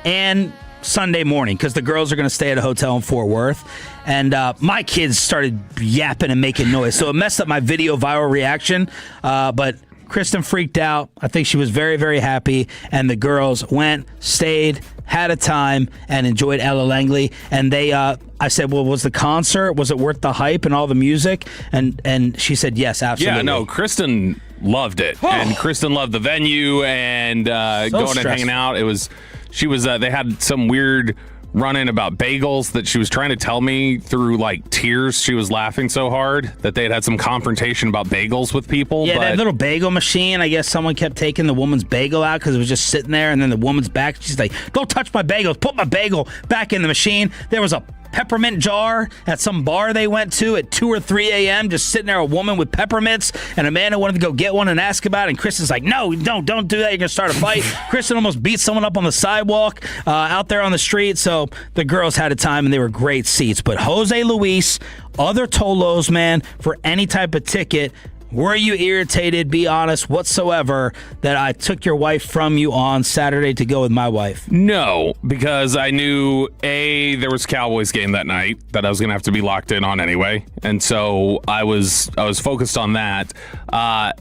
Speaker 2: and Sunday morning because the girls are going to stay at a hotel in Fort Worth. And my kids started yapping and making noise. So it messed up my video viral reaction. But Kristen freaked out. I think she was very, very happy. And the girls went, stayed, had a time, and enjoyed Ella Langley. And they, I said, well, was the concert, was it worth the hype and all the music? And she said, yes, absolutely.
Speaker 3: Yeah, no, Kristen loved it. And Kristen loved the venue and going and hanging out. They had some weird run-in about bagels that she was trying to tell me through like tears. She was laughing so hard that they had some confrontation about bagels with people.
Speaker 2: Yeah, that little bagel machine, I guess someone kept taking the woman's bagel out because it was just sitting there, and then the woman's back, she's like, don't touch my bagels, put my bagel back in the machine. There was a peppermint jar at some bar they went to at 2 or 3 a.m. just sitting there, a woman with peppermints, and Amanda wanted to go get one and ask about it, and Kristen's like, no, don't do that, you're gonna start a fight. Kristen almost beat someone up on the sidewalk out there on the street. So the girls had a time, and they were great seats. But Jose Luis, other Tolos, man, for any type of ticket, were you irritated, be honest, whatsoever, that I took your wife from you on Saturday to go with my wife?
Speaker 3: No, because I knew, there was Cowboys game that night that I was going to have to be locked in on anyway. And so I was focused on that. I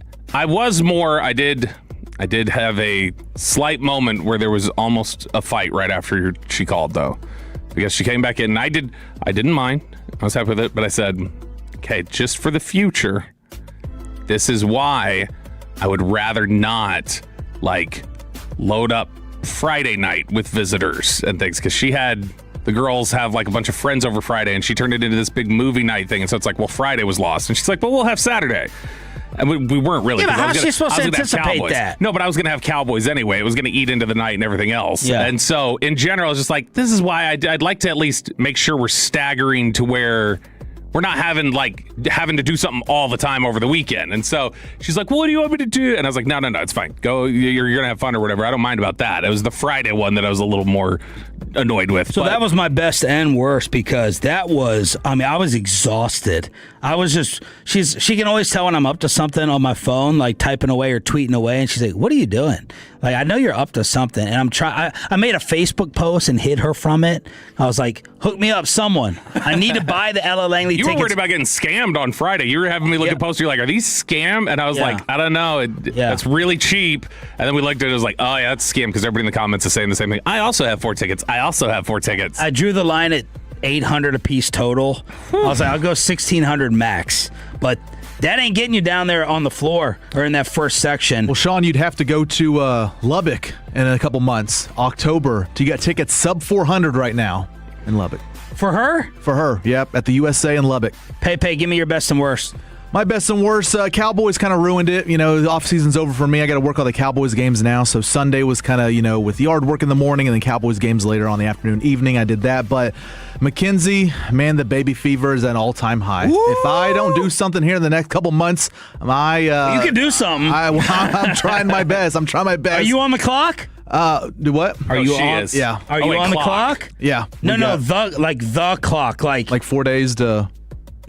Speaker 3: did have a slight moment where there was almost a fight right after she called, though. Because she came back in, and I didn't mind. I was happy with it, but I said, okay, just for the future, this is why I would rather not, load up Friday night with visitors and things, because the girls have, a bunch of friends over Friday, and she turned it into this big movie night thing, and so it's like, well, Friday was lost. And she's like, but we'll have Saturday. And we weren't really.
Speaker 2: Yeah, but how's she supposed to anticipate that?
Speaker 3: No, but I was going to have Cowboys anyway. It was going to eat into the night and everything else.
Speaker 2: Yeah.
Speaker 3: And so, in general, it's just like, this is why I'd like to at least make sure we're staggering to where we're not having to do something all the time over the weekend. And so she's like, well, what do you want me to do? And I was like, no, it's fine. Go, you're going to have fun or whatever. I don't mind about that. It was the Friday one that I was a little more annoyed with.
Speaker 2: So that was my best and worst, because I was exhausted. I was just, she can always tell when I'm up to something on my phone, like typing away or tweeting away. And she's like, what are you doing? I know you're up to something. And I made a Facebook post and hid her from it. I was like, hook me up, someone. I need to buy the Ella Langley
Speaker 3: tickets. You were worried about getting scammed on Friday. You were having me look at posts. You're like, are these scam? And I was like, I don't know. It's really cheap. And then we looked at it. It was like, oh, yeah, that's a scam, because everybody in the comments is saying the same thing. I also have 4 tickets. I drew the line at $800 a piece total. I was like, I'll go $1,600 max. But that ain't getting you down there on the floor or in that first section.
Speaker 4: Well, Sean, you'd have to go to Lubbock in a couple months, October. You got tickets sub 400 right now in Lubbock.
Speaker 2: For her?
Speaker 4: For her, yep, at the USA in Lubbock.
Speaker 2: Pepe, give me your best and worst.
Speaker 4: My best and worst, Cowboys kind of ruined it. The offseason's over for me. I got to work all the Cowboys games now. So Sunday was kind of, with yard work in the morning, and then Cowboys games later on the afternoon, evening. I did that. But McKenzie, man, the baby fever is at an all-time high. Woo! If I don't do something here in the next couple months,
Speaker 2: you can do something.
Speaker 4: I'm trying my best. Are
Speaker 2: you on the clock?
Speaker 4: Do what?
Speaker 2: Are you on?
Speaker 3: Is.
Speaker 2: Yeah. Are you on the clock?
Speaker 4: Yeah.
Speaker 2: The clock.
Speaker 4: Like 4 days to...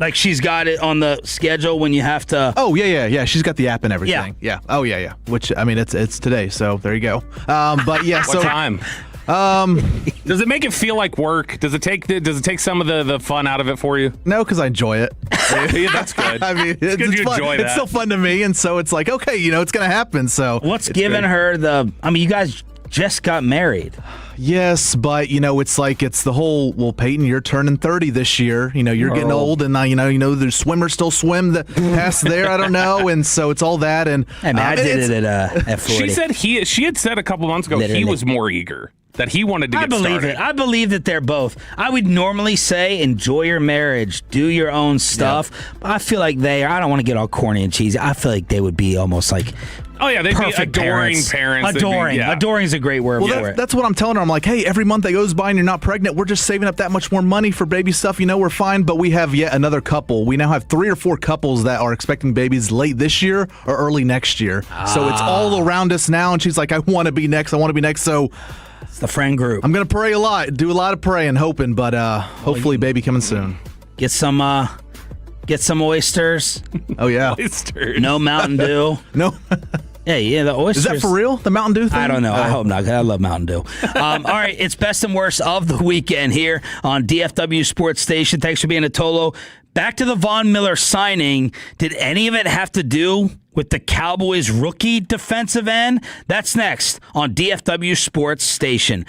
Speaker 2: Like she's got it on the schedule when you have to.
Speaker 4: Oh yeah. She's got the app and everything. Yeah. Oh yeah. Which it's today, so there you go. But yeah.
Speaker 3: What time? Does it make it feel like work? Does it take some of the fun out of it for you?
Speaker 4: No, because I enjoy it.
Speaker 3: Yeah, that's good.
Speaker 4: I mean, it's
Speaker 3: good you
Speaker 4: fun.
Speaker 3: enjoy that.
Speaker 4: It's still fun to me, and so it's like, okay, it's gonna happen. So
Speaker 2: what's giving her you guys just got married.
Speaker 4: Yes, but it's the whole, well, Peyton, you're turning 30 this year. You're getting old, and the swimmers still swim past there. I don't know, and so it's all that. And
Speaker 2: I did it at 40.
Speaker 3: She said she had said a couple months ago he was more eager, that he wanted to get started.
Speaker 2: I believe it. I believe that they're both. I would normally say enjoy your marriage, do your own stuff. Yep. But I feel like I don't want to get all corny and cheesy. I feel like they would be almost like.
Speaker 3: Oh, yeah, they'd be adoring parents.
Speaker 2: Adoring. Adoring is a great word for it.
Speaker 4: That's what I'm telling her. I'm like, hey, every month that goes by and you're not pregnant, we're just saving up that much more money for baby stuff. We're fine, but we have yet another couple. We now have 3 or 4 couples that are expecting babies late this year or early next year. So it's all around us now, and she's like, I want to be next. So
Speaker 2: it's the friend group.
Speaker 4: I'm going to pray a lot, do a lot of praying, hoping, but hopefully baby coming soon.
Speaker 2: Get some oysters.
Speaker 4: Oh, yeah.
Speaker 3: Oysters.
Speaker 2: No Mountain Dew.
Speaker 4: No.
Speaker 2: Yeah, the oysters.
Speaker 4: Is that for real? The Mountain Dew thing?
Speaker 2: I don't know. I hope not. 'Cause I love Mountain Dew. All right, it's best and worst of the weekend here on DFW Sports Station. Thanks for being a Tolo. Back to the Von Miller signing. Did any of it have to do with the Cowboys rookie defensive end? That's next on DFW Sports Station.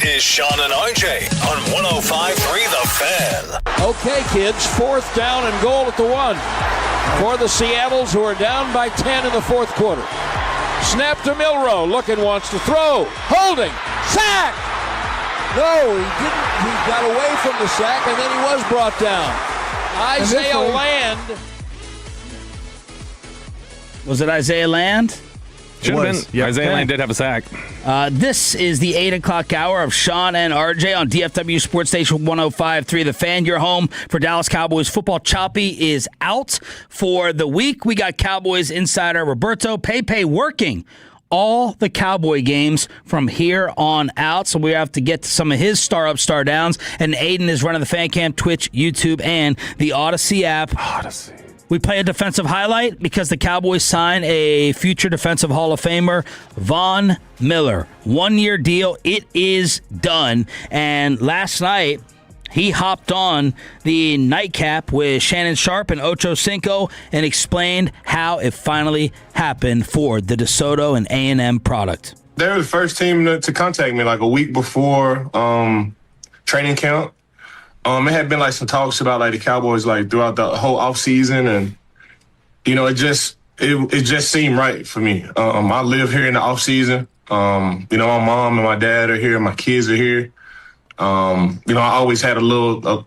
Speaker 1: is Sean and RJ on 105.3 The Fan.
Speaker 11: Okay, kids, 4th down and goal at the 1 for the Seattles, who are down by 10 in the 4th quarter. Snap to Milroe, looking, wants to throw, holding, sack! No, he didn't. He got away from the sack, and then he was brought down. Isaiah Land.
Speaker 2: Was it Isaiah Land?
Speaker 3: Should have been.
Speaker 4: Yep.
Speaker 3: Isaiah Land did have a sack.
Speaker 2: This is the 8 o'clock hour of Sean and RJ on DFW Sports Station 105.3 The Fan. Your home for Dallas Cowboys football. Choppy is out for the week. We got Cowboys insider Roberto Pepe working all the Cowboy games from here on out, so we have to get to some of his star-ups, star-downs. And Aiden is running the Fan Cam, Twitch, YouTube, and the Odyssey app.
Speaker 3: Odyssey.
Speaker 2: We play a defensive highlight because the Cowboys sign a future defensive Hall of Famer, Von Miller. 1-year deal. It is done. And last night, he hopped on the nightcap with Shannon Sharp and Ocho Cinco and explained how it finally happened for the DeSoto and A&M product.
Speaker 5: They were the first team to contact me like a week before training camp. It had been like some talks about like the Cowboys like throughout the whole offseason, and it just seemed right for me. I live here in the offseason. My mom and my dad are here, my kids are here. I always had a little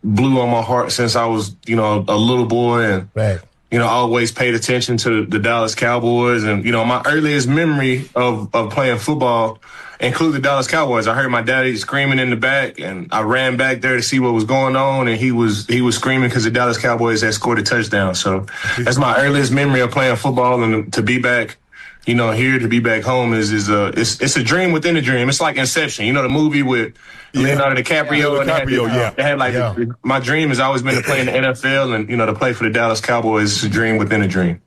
Speaker 5: blue on my heart since I was, a little boy, and
Speaker 16: right.
Speaker 5: I always paid attention to the Dallas Cowboys, and my earliest memory of playing football include the Dallas Cowboys. I heard my daddy screaming in the back, and I ran back there to see what was going on, and he was screaming because the Dallas Cowboys had scored a touchdown. So that's my earliest memory of playing football, and to be back, here, to be back home is it's a dream within a dream. It's like Inception, the movie with Leonardo DiCaprio. My dream has always been to play in the NFL, and to play for the Dallas Cowboys is a dream within a dream.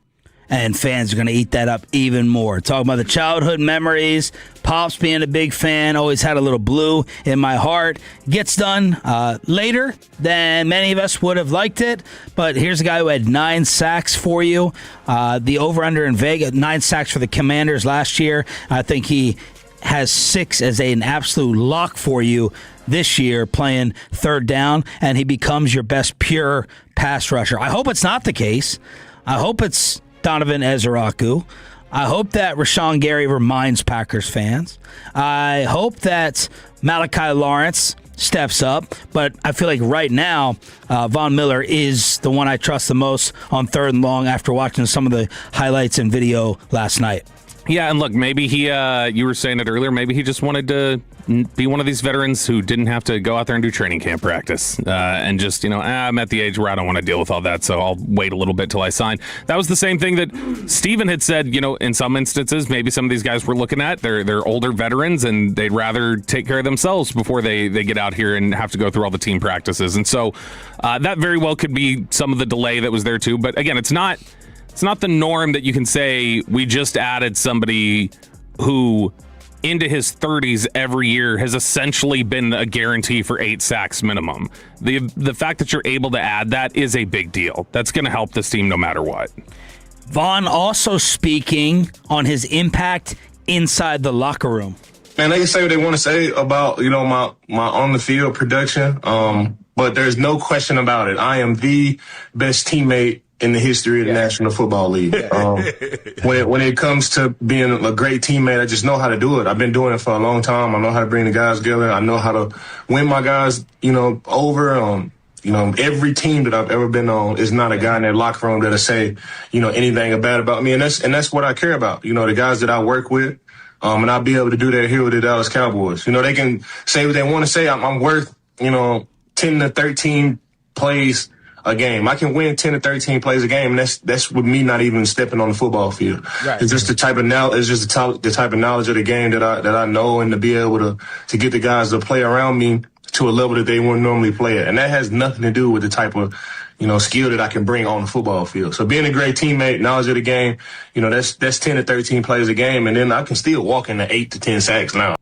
Speaker 2: And fans are going to eat that up even more. Talking about the childhood memories, Pops being a big fan, always had a little blue in my heart. Gets done later than many of us would have liked it, but here's a guy who had 9 sacks for you. The over-under in Vegas, 9 sacks for the Commanders last year. I think he has 6 as an absolute lock for you this year, playing third down, and he becomes your best pure pass rusher. I hope it's not the case. I hope it's Donovan Ezeraku. I hope that Rashawn Gary reminds Packers fans. I hope that Malachi Lawrence steps up, but I feel like right now, Von Miller is the one I trust the most on third and long after watching some of the highlights and video last night.
Speaker 3: Yeah, and look, maybe he, you were saying it earlier, maybe he just wanted to be one of these veterans who didn't have to go out there and do training camp practice and just, I'm at the age where I don't want to deal with all that, so I'll wait a little bit till I sign. That was the same thing that Steven had said, in some instances, maybe some of these guys were looking at. They're older veterans, and they'd rather take care of themselves before they get out here and have to go through all the team practices. And so that very well could be some of the delay that was there, too. But again, it's not the norm that you can say we just added somebody who into his 30s every year has essentially been a guarantee for 8 sacks minimum. The fact that you're able to add that is a big deal. That's going to help this team no matter what.
Speaker 2: Vaughn also speaking on his impact inside the locker room.
Speaker 5: Man, they can say what they want to say about, my on-the-field production, but there's no question about it. I am the best teammate in the history of the National Football League. When it comes to being a great teammate, I just know how to do it. I've been doing it for a long time. I know how to bring the guys together. I know how to win my guys, over. Every team that I've ever been on is not a guy in that locker room that'll say, anything bad about me. And that's what I care about. The guys that I work with, and I'll be able to do that here with the Dallas Cowboys. They can say what they want to say. I'm worth, 10 to 13 plays a game. I can win 10 to 13 plays a game, and that's with me not even stepping on the football field. Right. It's just the type of knowledge of the game that I know, and to be able to get the guys to play around me to a level that they wouldn't normally play at. And that has nothing to do with the type of, skill that I can bring on the football field. So being a great teammate, knowledge of the game, that's 10 to 13 plays a game, and then I can still walk into 8 to 10 sacks now.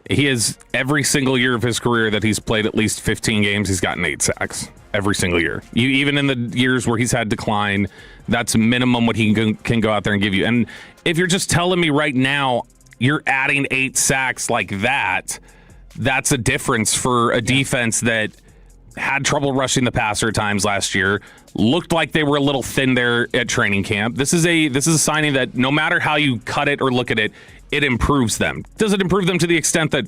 Speaker 3: He has every single year of his career that he's played at least 15 games, he's gotten 8 sacks. Every single year. Even in the years where he's had decline, that's minimum what he can go out there and give you. And if you're just telling me right now, you're adding 8 sacks like that. That's a difference for a defense that had trouble rushing the passer at times last year. Looked like they were a little thin there at training camp. This is a signing that no matter how you cut it or look at it, it improves them. Does it improve them to the extent that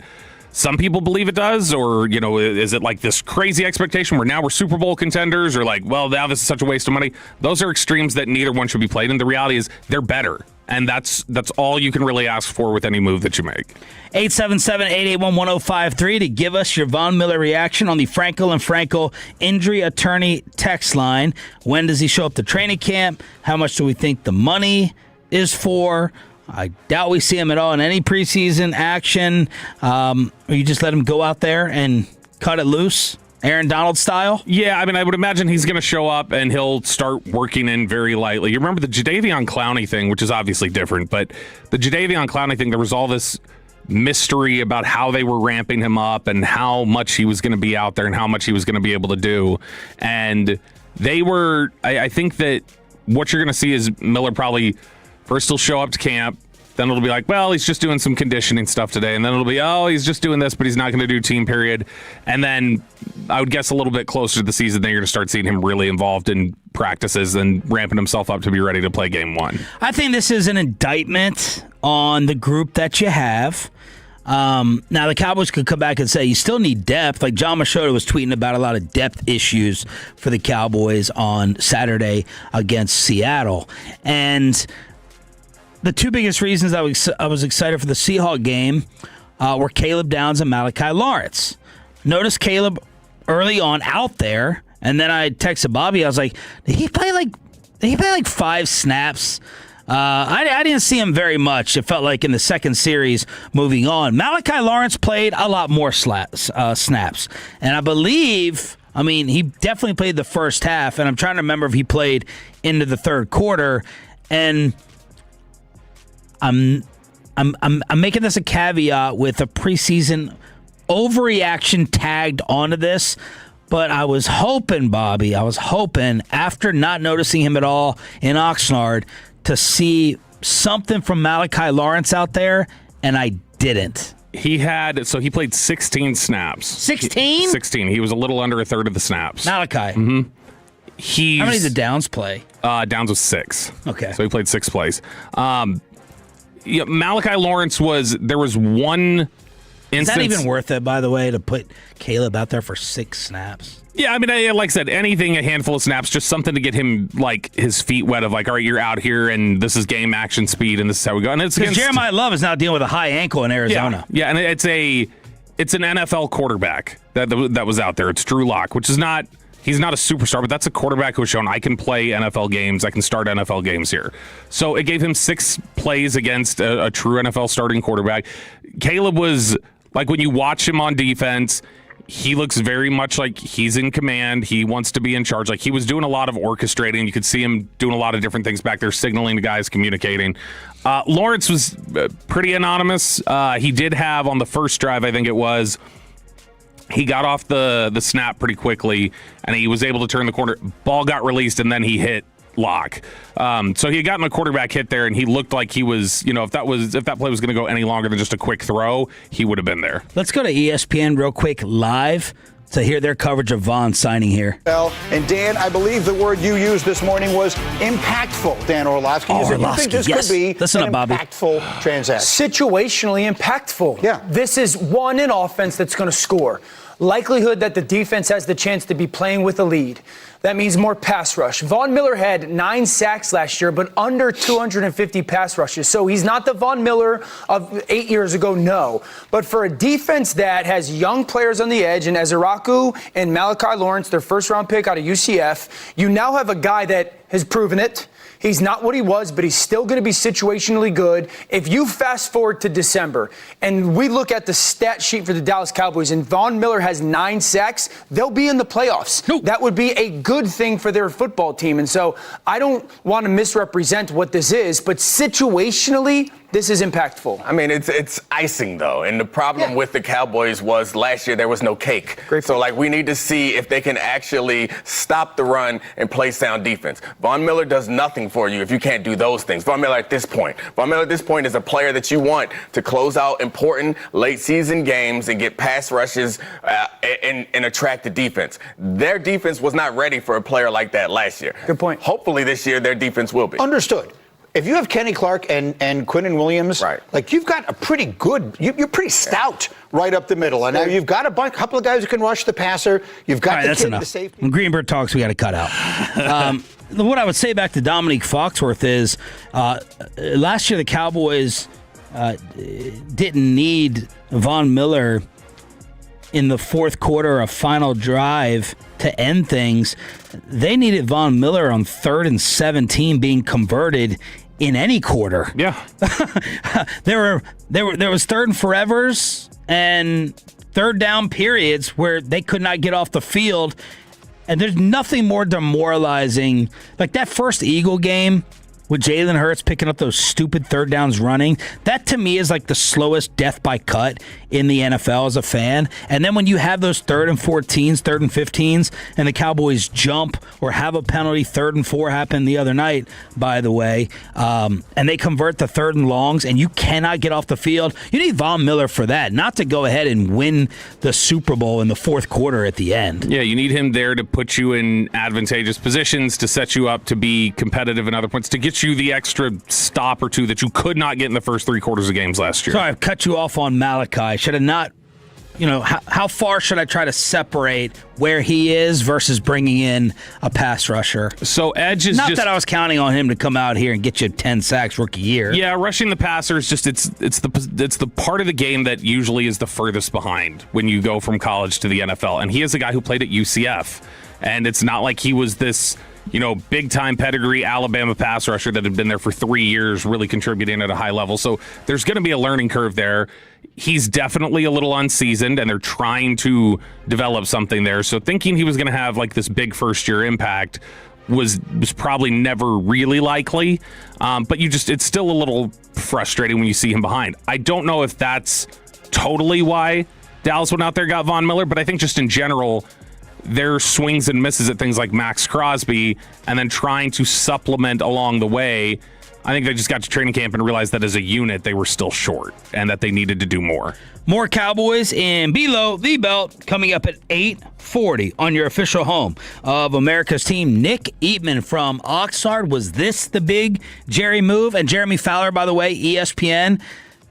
Speaker 3: some people believe it does? Or, is it like this crazy expectation where now we're Super Bowl contenders, or like, well, now this is such a waste of money? Those are extremes that neither one should be played. And the reality is they're better. And that's all you can really ask for with any move that you make.
Speaker 2: 877-881-1053 to give us your Von Miller reaction on the Frankel and Frankel injury attorney text line. When does he show up to training camp? How much do we think the money is for? I doubt we see him at all in any preseason action. Or you just let him go out there and cut it loose? Aaron Donald style?
Speaker 3: Yeah, I mean, I would imagine he's going to show up and he'll start working in very lightly. You remember the Jadeveon Clowney thing, which is obviously different, but the Jadeveon Clowney thing, there was all this mystery about how they were ramping him up and how much he was going to be out there and how much he was going to be able to do. And they were, I think that what you're going to see is Miller probably first he'll show up to camp. Then it'll be like, well, he's just doing some conditioning stuff today. And then it'll be, oh, he's just doing this, but he's not going to do team period. And then I would guess a little bit closer to the season, then you're going to start seeing him really involved in practices and ramping himself up to be ready to play game 1.
Speaker 2: I think this is an indictment on the group that you have. Now, the Cowboys could come back and say you still need depth. Like John Machota was tweeting about a lot of depth issues for the Cowboys on Saturday against Seattle. And the two biggest reasons I was excited for the Seahawks game were Caleb Downs and Malachi Lawrence. Notice Caleb early on out there, and then I texted Bobby. I was like, did he play like 5 snaps? I didn't see him very much. It felt like in the second series moving on. Malachi Lawrence played a lot more snaps. And I believe, he definitely played the first half, and I'm trying to remember if he played into the third quarter. And I'm making this a caveat with a preseason overreaction tagged onto this, but I was hoping, Bobby, after not noticing him at all in Oxnard to see something from Malachi Lawrence out there, and I didn't.
Speaker 3: He played 16 snaps.
Speaker 2: 16?
Speaker 3: 16. He was a little under a third of the snaps.
Speaker 2: Malachi.
Speaker 3: Mm-hmm.
Speaker 2: How many did Downs play?
Speaker 3: Downs was 6.
Speaker 2: Okay.
Speaker 3: So he played 6 plays. Malachi Lawrence there was one instance.
Speaker 2: Is that even worth it, by the way, to put Caleb out there for 6 snaps?
Speaker 3: Yeah, like I said, anything, a handful of snaps, just something to get him, his feet wet of, all right, you're out here, and this is game action speed, and this is how we go. And it's
Speaker 2: because Jeremiah Love is now dealing with a high ankle in Arizona.
Speaker 3: Yeah, and it's an NFL quarterback that was out there. It's Drew Lock, which is not... He's not a superstar, but that's a quarterback who has shown I can play NFL games. I can start NFL games here. So it gave him 6 plays against a true NFL starting quarterback. Caleb was, when you watch him on defense, he looks very much like he's in command. He wants to be in charge. He was doing a lot of orchestrating. You could see him doing a lot of different things back there, signaling to guys, communicating. Lawrence was pretty anonymous. He did have, on the first drive, I think it was, he got off the snap pretty quickly, and he was able to turn the corner. Ball got released, and then he hit Lock. So he had gotten a quarterback hit there, and he looked like he was, if that play was going to go any longer than just a quick throw, he would have been there.
Speaker 2: Let's go to ESPN real quick live to hear their coverage of Von signing here.
Speaker 16: And Dan, I believe the word you used this morning was impactful, Dan Orlovsky. You think this could be an impactful transaction?
Speaker 17: Situationally impactful.
Speaker 16: Yeah.
Speaker 17: This is an offense that's going to score. Likelihood that the defense has the chance to be playing with a lead. That means more pass rush. Von Miller had 9 sacks last year, but under 250 pass rushes. So he's not the Von Miller of 8 years ago, no. But for a defense that has young players on the edge, and Ezeraku and Malachi Lawrence, their first-round pick out of UCF, you now have a guy that has proven it. He's not what he was, but he's still going to be situationally good. If you fast forward to December and we look at the stat sheet for the Dallas Cowboys and Von Miller has 9 sacks, they'll be in the playoffs. Nope. That would be a good thing for their football team. And so I don't want to misrepresent what this is, but situationally, this is impactful?
Speaker 18: I mean, it's icing, though. And the problem with the Cowboys was last year there was no cake. So, we need to see if they can actually stop the run and play sound defense. Von Miller does nothing for you if you can't do those things. Von Miller at this point is a player that you want to close out important late-season games and get pass rushes and attract the defense. Their defense was not ready for a player like that last year.
Speaker 17: Good point.
Speaker 18: Hopefully this year their defense will be.
Speaker 16: Understood. If you have Kenny Clark and Quinnen Williams, you've got a pretty good, you're pretty stout right up the middle. And now you've got a couple of guys who can rush the passer. You've got the kid, the safety.
Speaker 2: When Greenberg talks, we got to cut out. What I would say back to Dominique Foxworth is last year the Cowboys didn't need Von Miller in the fourth quarter, a final drive to end things. They needed Von Miller on 3rd and 17 being converted in any quarter.
Speaker 3: Yeah.
Speaker 2: There was 3rd and forevers and 3rd down periods where they could not get off the field. And there's nothing more demoralizing. Like that first Eagle game with Jalen Hurts picking up those stupid 3rd downs running, that to me is like the slowest death by cut in the NFL as a fan. And then when you have those 3rd and 14s, 3rd and 15s, and the Cowboys jump or have a penalty, 3rd and 4 happened the other night, by the way, and they convert the 3rd and longs, and you cannot get off the field. You need Von Miller for that, not to go ahead and win the Super Bowl in the fourth quarter at the end.
Speaker 3: Yeah, you need him there to put you in advantageous positions, to set you up to be competitive in other points, to get you the extra stop or two that you could not get in the first 3 quarters of games last year.
Speaker 2: Sorry, I've cut you off on Malachi. Should have not, how far should I try to separate where he is versus bringing in a pass rusher?
Speaker 3: So Edge is
Speaker 2: not that I was counting on him to come out here and get you 10 sacks rookie year.
Speaker 3: Yeah, rushing the passer is just it's the part of the game that usually is the furthest behind when you go from college to the NFL. And he is a guy who played at UCF, and it's not like he was this big-time pedigree Alabama pass rusher that had been there for 3 years, really contributing at a high level. So there's going to be a learning curve there. He's definitely a little unseasoned, and they're trying to develop something there. So thinking he was going to have this big first-year impact was probably never really likely. But it's still a little frustrating when you see him behind. I don't know if that's totally why Dallas went out there and got Von Miller, but I think just in general, their swings and misses at things like Max Crosby and then trying to supplement along the way, I think they just got to training camp and realized that as a unit they were still short and that they needed to do more.
Speaker 2: More Cowboys in Below the Belt coming up at 8:40 on your official home of America's team. Nick Eatman from Oxnard. Was this the big Jerry move? And Jeremy Fowler, by the way, ESPN,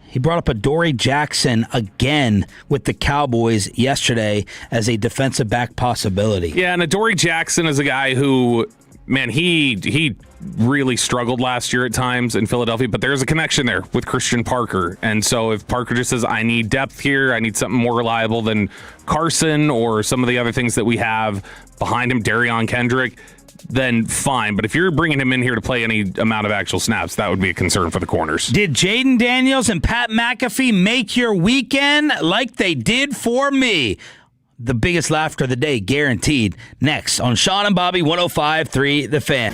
Speaker 2: he brought up Adoree Jackson again with the Cowboys yesterday as a defensive back possibility.
Speaker 3: Yeah, and Adoree Jackson is a guy who, man, he really struggled last year at times in Philadelphia, but there's a connection there with Christian Parker. And so if Parker just says, I need depth here, I need something more reliable than Carson or some of the other things that we have behind him, Darion Kendrick, then fine. But if you're bringing him in here to play any amount of actual snaps, that would be a concern for the corners.
Speaker 2: Did Jaden Daniels and Pat McAfee make your weekend like they did for me? The biggest laughter of the day, guaranteed. Next on Sean and Bobby, 105.3 The Fan.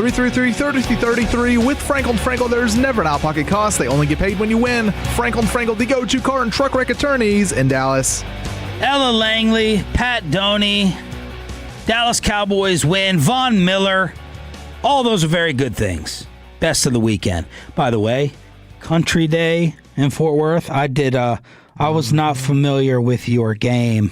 Speaker 4: $333-3333 with Frankel & Frankel. There's never an out-of-pocket cost. They only get paid when you win. Frankel & Frankel, the go-to car and truck wreck attorneys in Dallas.
Speaker 2: Ella Langley, Pat Doney, Dallas Cowboys win, Von Miller. All those are very good things. Best of the weekend. By the way, Country Day in Fort Worth. I was not familiar with your game.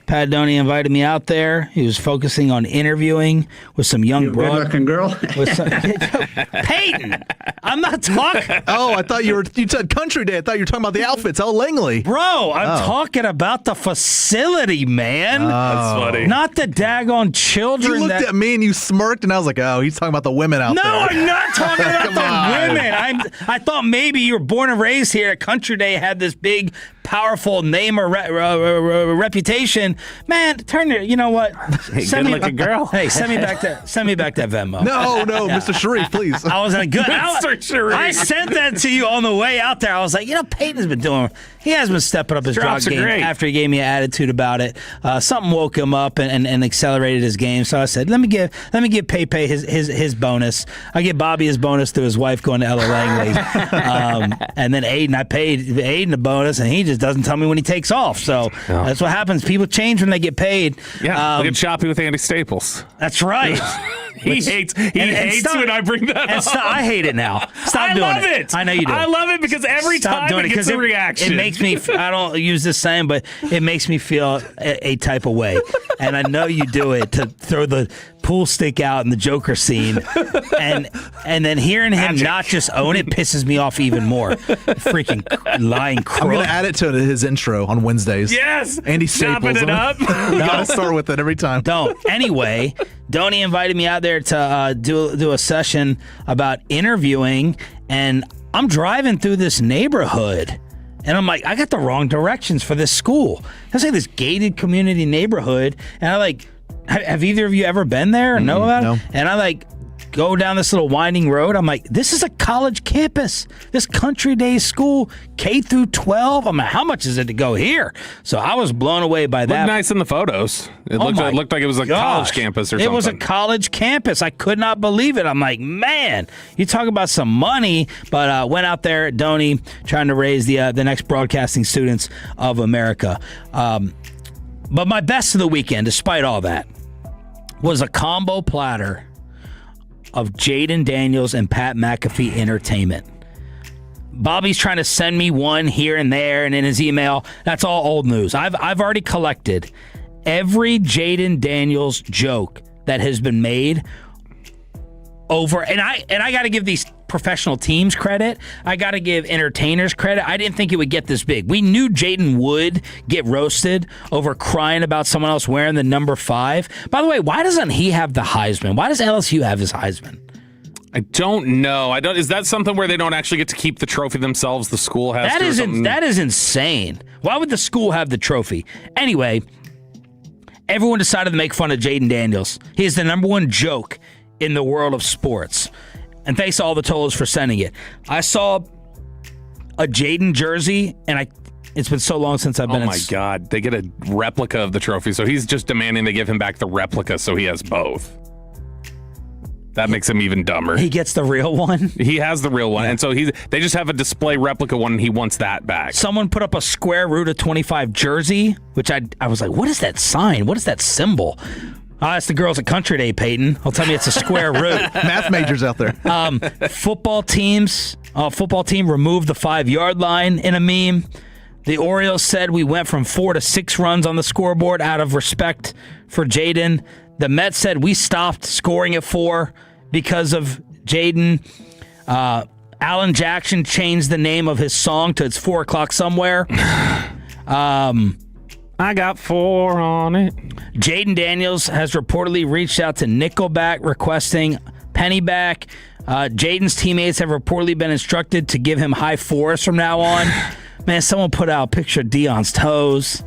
Speaker 2: Pat Doney invited me out there. He was focusing on interviewing with some young
Speaker 19: good-looking girl.
Speaker 2: Peyton, I'm not talking.
Speaker 4: Oh, I thought you said Country Day. I thought you were talking about the outfits. Oh, Langley.
Speaker 2: Bro, I'm talking about the facility, man.
Speaker 3: That's funny.
Speaker 2: Not the daggone children.
Speaker 4: You looked at me and you smirked, and I was like, oh, he's talking about the women out there.
Speaker 2: No, I'm not talking about the women. I thought maybe you were born and raised here at Country Day, had this big, powerful name or reputation. Man, turn your, you know what?
Speaker 3: Hey, good looking girl.
Speaker 2: Hey, send me back that Venmo.
Speaker 4: No, Mr. Sharif, please.
Speaker 2: I was in a good.
Speaker 3: Mr. Sharif.
Speaker 2: I sent that to you on the way out there. I was like, Peyton's been doing. He has been stepping up his drop game after he gave me an attitude about it. Something woke him up and accelerated his game. So I said, let me give Pepe his bonus. I give Bobby his bonus through his wife going to Ella Langley. And then Aiden, I paid Aiden a bonus, and he just doesn't tell me when he takes off. So that's what happens. People change when they get paid.
Speaker 3: Yeah, look at Shopping with Andy Staples.
Speaker 2: That's right.
Speaker 3: He hates when I bring that up.
Speaker 2: I hate it now. Stop doing it.
Speaker 3: I love it.
Speaker 2: I know you do.
Speaker 3: I love it because every time it gets a reaction.
Speaker 2: It makes me, I don't use this saying, but it makes me feel a type of way. And I know you do it to throw the pool stick out in the Joker scene. And then hearing him not just own it pisses me off even more. Freaking lying crook.
Speaker 4: I'm going to add it to his intro on Wednesdays.
Speaker 3: Yes.
Speaker 4: Andy Staples.
Speaker 3: Chopping it up.
Speaker 4: We got to start with it every time.
Speaker 2: Don't. Anyway, Doney invited me out there to do a session about interviewing, and I'm driving through this neighborhood, and I'm like, I got the wrong directions for this school. It's like this gated community neighborhood, and I like, have either of you ever been there or know about it? And I like go down this little winding road. I'm like, this is a college campus. This Country Day school, K through 12. I'm like, how much is it to go here? So I was blown away by that.
Speaker 3: Looked nice in the photos. It looked like it was a college campus or something.
Speaker 2: It was a college campus. I could not believe it. I'm like, man, you talk about some money. But went out there at Doney trying to raise the next broadcasting students of America. But my best of the weekend, despite all that, was a combo platter of Jaden Daniels and Pat McAfee entertainment. Bobby's trying to send me one here and there, and in his email, that's all old news. I've already collected every Jaden Daniels joke that has been made over, and I got to give these professional teams credit. I got to give entertainers credit. I didn't think it would get this big. We knew Jaden would get roasted over crying about someone else wearing the number 5. By the way, why doesn't he have the Heisman? Why does LSU have his Heisman?
Speaker 3: I don't know. Is that something where they don't actually get to keep the trophy themselves? The school has to.
Speaker 2: That is insane. Why would the school have the trophy? Anyway, everyone decided to make fun of Jaden Daniels. He is the number one joke in the world of sports. And thanks to all the Tolos for sending it. I saw a Jaden jersey, and it's been so long since I've been
Speaker 3: Oh, my God. They get a replica of the trophy, so he's just demanding they give him back the replica so he has both. That makes him even dumber.
Speaker 2: He gets the real one?
Speaker 3: He has the real one, and so they just have a display replica one, and he wants that back.
Speaker 2: Someone put up a square root of 25 jersey, which I was like, what is that sign? What is that symbol? It's the girls at Country Day, Peyton. I'll tell me it's a square root.
Speaker 4: Math majors out there.
Speaker 2: Football team removed the 5-yard line in a meme. The Orioles said we went from 4 to 6 runs on the scoreboard out of respect for Jaden. The Mets said we stopped scoring at 4 because of Jaden. Alan Jackson changed the name of his song to It's 4 O'Clock Somewhere.
Speaker 3: I got 4 on it.
Speaker 2: Jaden Daniels has reportedly reached out to Nickelback requesting penny back. Jaden's teammates have reportedly been instructed to give him high 4s from now on. Man, someone put out a picture of Deion's toes.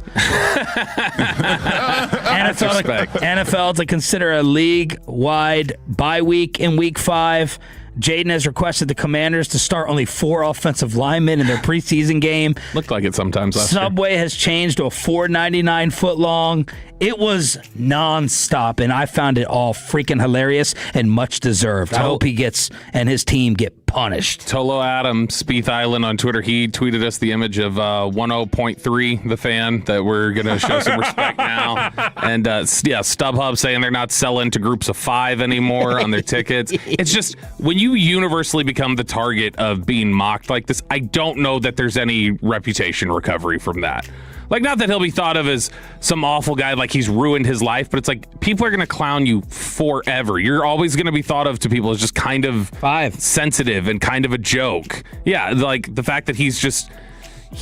Speaker 2: NFL to consider a league-wide bye week in Week 5. Jaden has requested the Commanders to start only 4 offensive linemen in their preseason game.
Speaker 3: Looked like it sometimes last year.
Speaker 2: Subway has changed to a 4.99 foot long. It was nonstop, and I found it all freaking hilarious and much deserved. I hope he and his team get punished.
Speaker 3: Tolo Adam, Spieth Island on Twitter, he tweeted us the image of 10.3, the fan, that we're going to show some respect now. And StubHub saying they're not selling to groups of 5 anymore on their tickets. It's just, when you universally become the target of being mocked like this, I don't know that there's any reputation recovery from that. Like, not that he'll be thought of as some awful guy, like he's ruined his life, but it's like people are going to clown you forever. You're always going to be thought of to people as just kind of sensitive and kind of a joke. Yeah, like the fact that he's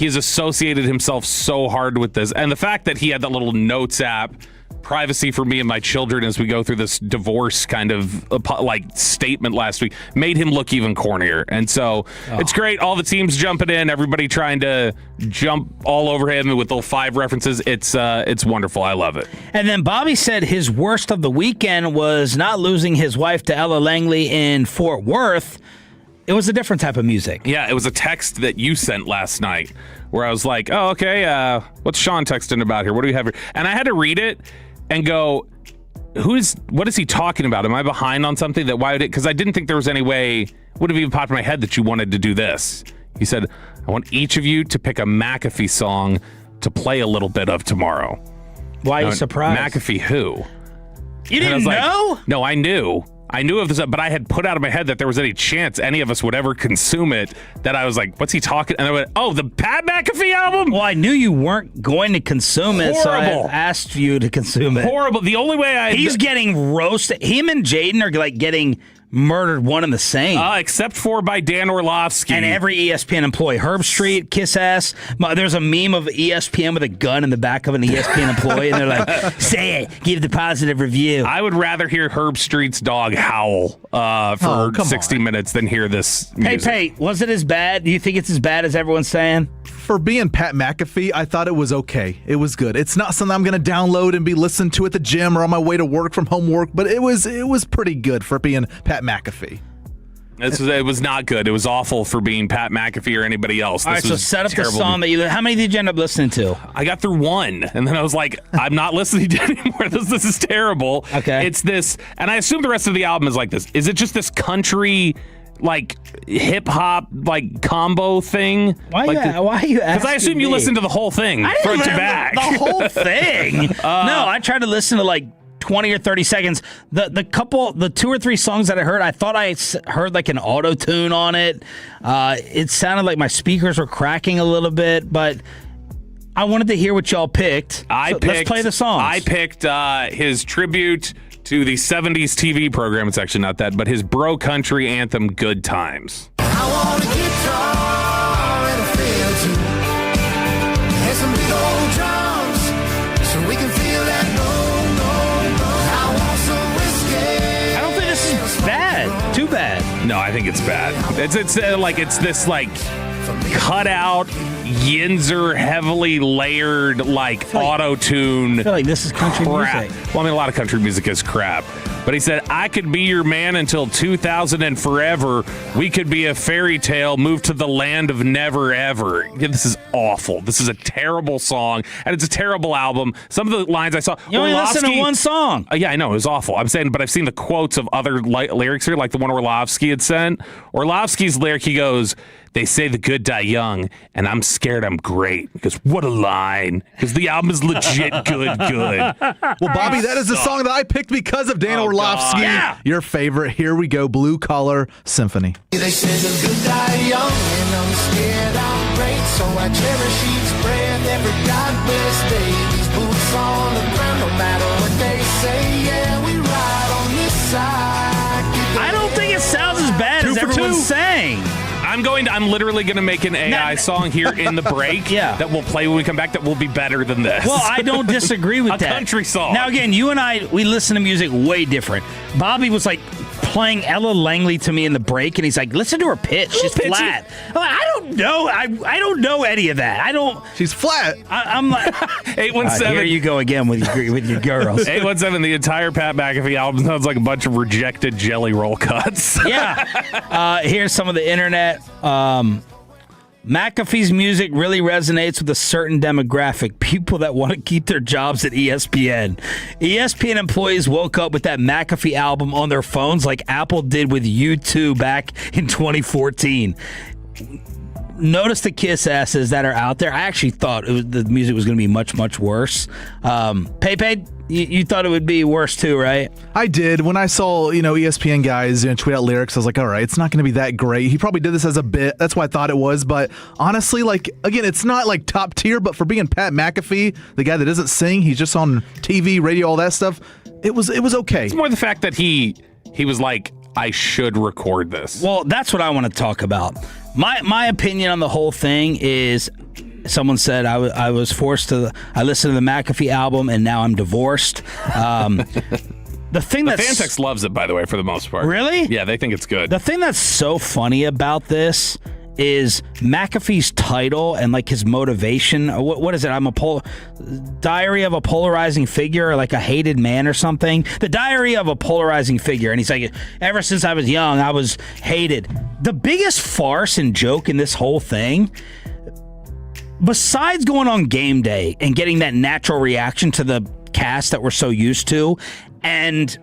Speaker 3: associated himself so hard with this. And the fact that he had that little notes app, privacy for me and my children as we go through this divorce kind of statement last week, made him look even cornier. And so it's great. All the teams jumping in, everybody trying to jump all over him with those 5 references. It's wonderful. I love it.
Speaker 2: And then Bobby said his worst of the weekend was not losing his wife to Ella Langley in Fort Worth. It was a different type of music.
Speaker 3: Yeah, it was a text that you sent last night where I was like, oh, okay, what's Sean texting about here? What do we have here? And I had to read it and go, what is he talking about? Am I behind on something? Because I didn't think there was any way, would have even popped in my head that you wanted to do this. He said, I want each of you to pick a McAfee song to play a little bit of tomorrow.
Speaker 2: Why are you surprised?
Speaker 3: McAfee who?
Speaker 2: You didn't know?
Speaker 3: No, I knew. I knew of this, but I had put out of my head that there was any chance any of us would ever consume it, that I was like, what's he talking? And I went, oh, the Pat McAfee album?
Speaker 2: Well, I knew you weren't going to consume it, so I asked you to consume it.
Speaker 3: Horrible. The only way
Speaker 2: He's getting roasted. Him and Jaden are like getting murdered one and the same.
Speaker 3: Except for by Dan Orlovsky.
Speaker 2: And every ESPN employee. Herb Street, kiss ass. There's a meme of ESPN with a gun in the back of an ESPN employee, and they're like, say it, give the positive review.
Speaker 3: I would rather hear Herb Street's dog howl for 60 minutes than hear this music.
Speaker 2: Hey, was it as bad? Do you think it's as bad as everyone's saying?
Speaker 4: For being Pat McAfee, I thought it was okay. It was good. It's not something I'm going to download and be listening to at the gym or on my way to work from homework, but it was pretty good for being Pat McAfee.
Speaker 3: It was not good. It was awful for being Pat McAfee or anybody else.
Speaker 2: All right, so set up the song that how many did you end up listening to?
Speaker 3: I got through 1, and then I was like, I'm not listening to it anymore. This is terrible.
Speaker 2: Okay.
Speaker 3: It's this, and I assume the rest of the album is like this. Is it just this country, like, hip-hop, like, combo thing?
Speaker 2: Why are you asking?
Speaker 3: Because I assume you listened to the whole thing front to back.
Speaker 2: The whole thing? No, I tried to listen to, like, 20 or 30 seconds. The 2 or 3 songs that I heard, I thought I heard like an auto tune on it. It sounded like my speakers were cracking a little bit, but I wanted to hear what y'all picked. Let's play the songs.
Speaker 3: I picked his tribute to the 70s TV program. It's actually not that, but his bro country anthem, Good Times.
Speaker 19: I want a guitar and a fiddle too, and some big old drums, so we can feel that I want some whiskey.
Speaker 2: I don't think this is bad. Too bad.
Speaker 3: No, I think it's bad. It's this like cut out Yinzer heavily layered like auto-tune.
Speaker 2: I feel like this is country
Speaker 3: crap.
Speaker 2: music.
Speaker 3: Well, I mean, a lot of country music is crap. But he said, I could be your man until 2000 and forever. We could be a fairy tale, move to the land of never ever. Yeah, this is awful. This is a terrible song, and it's a terrible album. Some of the lines I saw.
Speaker 2: You only listen to one song.
Speaker 3: Yeah, I know. It was awful. I'm saying, but I've seen the quotes of other lyrics here, like the one Orlovsky had sent. Orlovsky's lyric, he goes, they say the good die young, and I'm scared I'm great. Because what a line. Because the album is legit good.
Speaker 4: Well, Bobby, that is the song that I picked because of Dan Orlovsky.
Speaker 3: Yeah.
Speaker 4: Your favorite. Here we go, Blue Collar Symphony.
Speaker 19: They say the good die young, and I'm scared I'm great, so I cherish each breath every God bless day. These boots on the ground, no matter what they say, yeah, we ride on this side.
Speaker 2: I don't think it sounds as bad as everyone's saying.
Speaker 3: I'm literally going to make an AI song here in the break that will play when we come back that will be better than this.
Speaker 2: Well, I don't disagree with that.
Speaker 3: A country song.
Speaker 2: Now, again, you and I, we listen to music way different. Bobby was like playing Ella Langley to me in the break, and he's like, listen to her pitch. She's flat. I'm like, I don't know. I don't know any of that. I don't.
Speaker 4: She's flat.
Speaker 2: I'm like,
Speaker 3: 817.
Speaker 2: Here you go again with your girls.
Speaker 3: 817, the entire Pat McAfee album sounds like a bunch of rejected Jelly Roll cuts.
Speaker 2: Yeah. Here's some of the internet. McAfee's music really resonates with a certain demographic, people that want to keep their jobs at ESPN. ESPN employees woke up with that McAfee album on their phones like Apple did with U2 back in 2014. Notice the kiss asses that are out there. I actually thought the music was going to be much, much worse. Pepe, you thought it would be worse too, right?
Speaker 4: I did. When I saw, ESPN guys tweet out lyrics, I was like, all right, it's not going to be that great. He probably did this as a bit. That's what I thought it was. But honestly, again, it's not like top tier, but for being Pat McAfee, the guy that doesn't sing, he's just on TV, radio, all that stuff, it was okay.
Speaker 3: It's more the fact that he was like, I should record this.
Speaker 2: Well, that's what I want to talk about. My opinion on the whole thing is, someone said I was forced to. I listened to the McAfee album and now I'm divorced. The fan
Speaker 3: text loves it, by the way, for the most part.
Speaker 2: Really?
Speaker 3: Yeah, they think it's good.
Speaker 2: The thing that's so funny about this is McAfee's title and his motivation. What is it? I'm a diary of a polarizing figure, or like a hated man or something. The diary of a polarizing figure. And he's like, ever since I was young, I was hated. The biggest farce and joke in this whole thing, besides going on game day and getting that natural reaction to the cast that we're so used to, and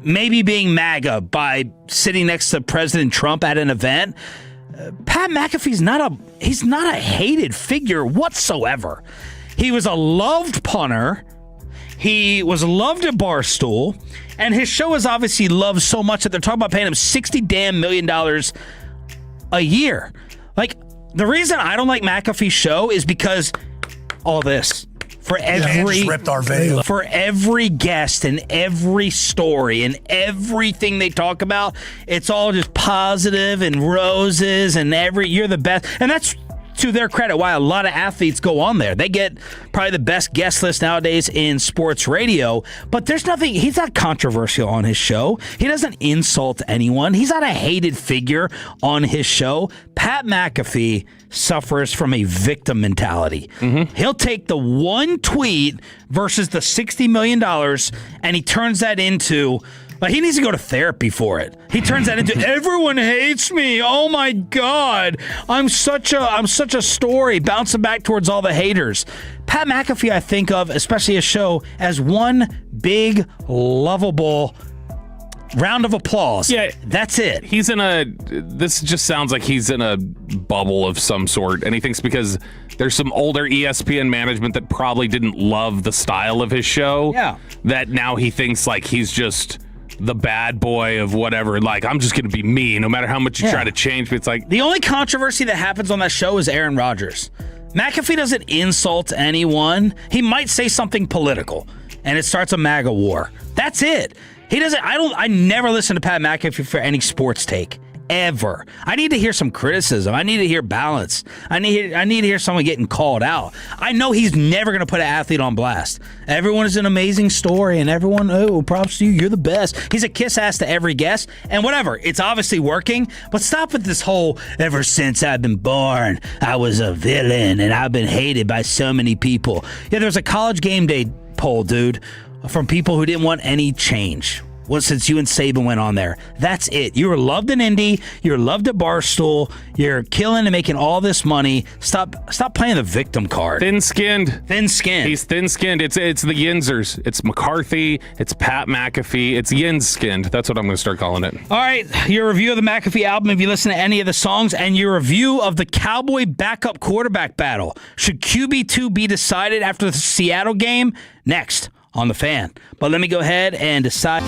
Speaker 2: maybe being MAGA by sitting next to President Trump at an event, Pat McAfee's not a hated figure whatsoever. He was a loved punter. He was loved at Barstool, and his show is obviously loved so much that they're talking about paying him $60 million a year. The reason I don't like McAfee's show is because all this. For every guest and every story and everything they talk about, it's all just positive and roses and you're the best. And that's to their credit why a lot of athletes go on there. They get probably the best guest list nowadays in sports radio, but he's not controversial on his show. He doesn't insult anyone. He's not a hated figure on his show. Pat McAfee suffers from a victim mentality. Mm-hmm. He'll take the one tweet versus the $60 million and he turns that into, he needs to go to therapy for it. He turns that into everyone hates me. Oh my God. I'm such a story bouncing back towards all the haters. Pat McAfee, I think of, especially a show, as one big, lovable round of applause. Yeah, that's it.
Speaker 3: This just sounds like he's in a bubble of some sort. And he thinks because there's some older ESPN management that probably didn't love the style of his show.
Speaker 2: Yeah.
Speaker 3: That now he thinks he's just the bad boy of whatever. I'm just going to be me no matter how much you try to change me. It's
Speaker 2: the only controversy that happens on that show is Aaron Rodgers. McAfee doesn't insult anyone. He might say something political. and it starts a MAGA war. That's it. I never listen to Pat McAfee for any sports take. Ever. I need to hear some criticism. I need to hear balance. I need to hear someone getting called out. I know he's never going to put an athlete on blast. Everyone is an amazing story, and everyone, props to you. You're the best. He's a kiss ass to every guest, and whatever. It's obviously working, but stop with this whole, ever since I've been born, I was a villain, and I've been hated by so many people. Yeah, there was a College Game Day poll, dude, from people who didn't want any change. Well, since you and Saban went on there. That's it. You were loved in Indy. You're loved at Barstool. You're killing and making all this money. Stop playing the victim card.
Speaker 3: Thin-skinned.
Speaker 2: Thin-skinned.
Speaker 3: He's thin-skinned. It's the Yinzers. It's McCarthy. It's Pat McAfee. It's Yin-skinned. That's what I'm going to start calling it.
Speaker 2: All right. Your review of the McAfee album, if you listen to any of the songs, and your review of the Cowboy backup quarterback battle. Should QB2 be decided after the Seattle game? Next on The Fan. But let me go ahead and decide.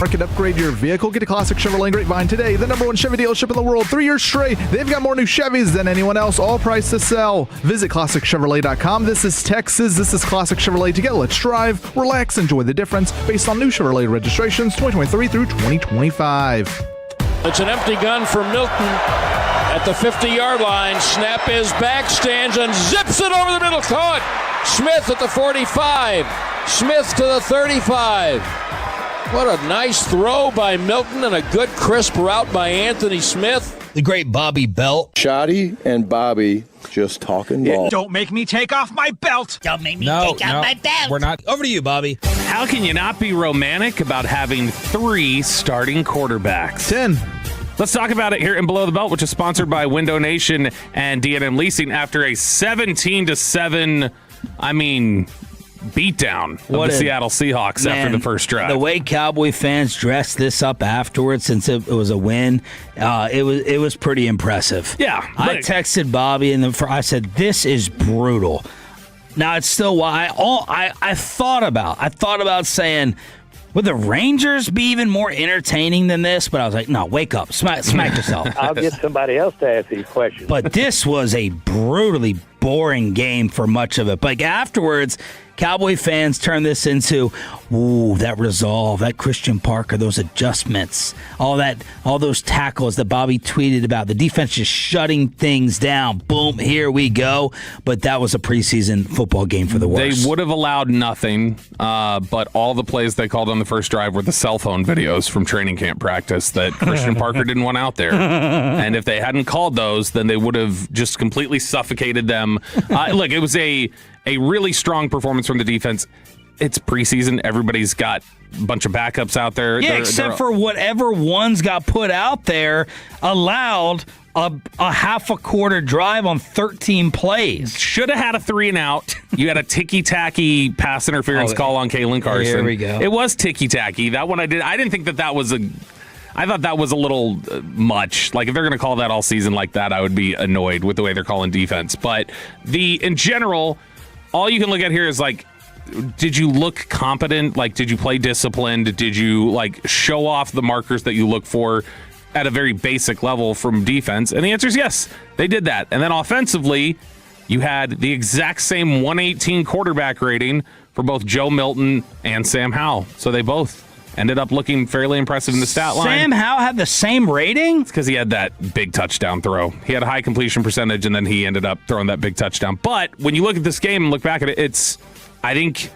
Speaker 4: market, upgrade your vehicle. Get a classic Chevrolet Grapevine today. The #1 Chevy dealership in the world. 3 years straight. They've got more new Chevys than anyone else. All price to sell. Visit ClassicChevrolet.com. This is Texas. This is Classic Chevrolet. Together, let's drive, relax, enjoy the difference based on new Chevrolet registrations 2023 through 2025.
Speaker 11: It's an empty gun for Milton at the 50-yard line. Snap is back, stands and zips it over the middle. Caught. Smith at the 45. Smith to the 35. What a nice throw by Milton and a good crisp route by Anthony Smith.
Speaker 2: The great Bobby Belt.
Speaker 20: Shoddy and Bobby just talking ball.
Speaker 21: Don't make me take off my belt.
Speaker 22: Don't make me take off my belt.
Speaker 2: We're not. Over to you, Bobby.
Speaker 3: How can you not be romantic about having 3 starting quarterbacks?
Speaker 4: 10.
Speaker 3: Let's talk about it here in Below the Belt, which is sponsored by Window Nation and D&M Leasing after a 17-7, beatdown of the Seattle Seahawks after the first drive.
Speaker 2: The way Cowboy fans dressed this up afterwards, since it was a win, it was pretty impressive.
Speaker 3: Yeah.
Speaker 2: I texted Bobby and I said, "This is brutal." Now it's still why I thought about saying, would the Rangers be even more entertaining than this? But I was like, no, wake up. Smack yourself.
Speaker 23: I'll get somebody else to ask these questions.
Speaker 2: But this was a brutally boring game for much of it. But afterwards, Cowboy fans turned this into, that resolve, that Christian Parker, those adjustments, all those tackles that Bobby tweeted about, the defense just shutting things down. Boom, here we go. But that was a preseason football game for the worst.
Speaker 3: They would have allowed nothing, but all the plays they called on the first drive were the cell phone videos from training camp practice that Christian Parker didn't want out there. And if they hadn't called those, then they would have just completely suffocated them. Look, it was a really strong performance from the defense. It's preseason. Everybody's got a bunch of backups out there.
Speaker 2: Yeah, except for whatever ones got put out there allowed a half a quarter drive on 13 plays.
Speaker 3: Should have had a 3-and-out. You had a ticky-tacky pass interference call on Kalen Carson.
Speaker 2: Here we go.
Speaker 3: It was ticky-tacky. That one I didn't think that was I thought that was a little much. Like, if they're going to call that all season like that, I would be annoyed with the way they're calling defense. But in general, all you can look at here is, like, did you look competent? Like, did you play disciplined? Did you, like, show off the markers that you look for at a very basic level from defense? And the answer is yes, they did that. And then offensively, you had the exact same 118 quarterback rating for both Joe Milton and Sam Howell. So they both ended up looking fairly impressive in the stat line.
Speaker 2: Sam Howell had the same rating?
Speaker 3: It's because he had that big touchdown throw. He had a high completion percentage, and then he ended up throwing that big touchdown. But when you look at this game and look back at it, it's, I think,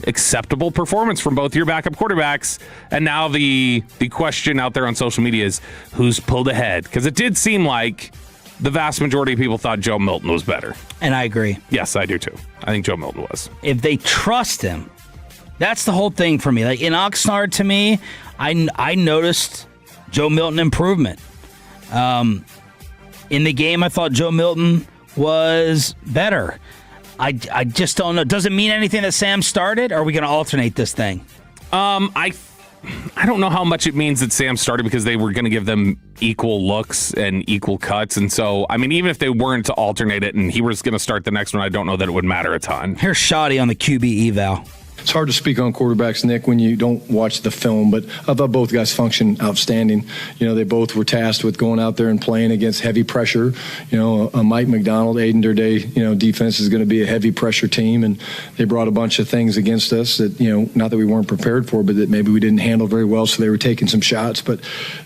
Speaker 3: acceptable performance from both your backup quarterbacks. And now the question out there on social media is who's pulled ahead? Because it did seem like the vast majority of people thought Joe Milton was better.
Speaker 2: And I agree.
Speaker 3: Yes, I do too. I think Joe Milton was.
Speaker 2: If they trust him, that's the whole thing for me. Like in Oxnard, to me, I noticed Joe Milton improvement. In the game, I thought Joe Milton was better. I just don't know. Does it mean anything that Sam started? Or are we going to alternate this thing?
Speaker 3: I don't know how much it means that Sam started because they were going to give them equal looks and equal cuts. And so, I mean, even if they weren't to alternate it and he was going to start the next one, I don't know that it would matter a ton.
Speaker 2: Here's Shoddy on the QB eval.
Speaker 12: It's hard to speak on quarterbacks, Nick, when you don't watch the film, but I thought both guys functioned outstanding. You know, they both were tasked with going out there and playing against heavy pressure. You know, a Mike McDonald, Aiden Durde, defense is going to be a heavy pressure team, and they brought a bunch of things against us that, not that we weren't prepared for, but that maybe we didn't handle very well, so they were taking some shots, but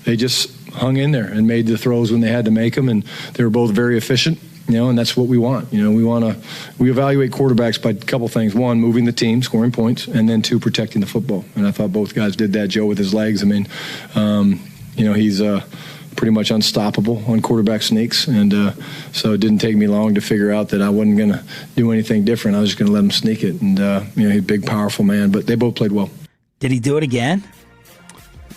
Speaker 12: they just hung in there and made the throws when they had to make them, and they were both very efficient. And that's what we want. We evaluate quarterbacks by a couple things. One, moving the team, scoring points, and then two, protecting the football. And I thought both guys did that. Joe with his legs. I mean, he's pretty much unstoppable on quarterback sneaks. And so it didn't take me long to figure out that I wasn't going to do anything different. I was just going to let him sneak it. And, he's a big, powerful man. But they both played well.
Speaker 2: Did he do it again?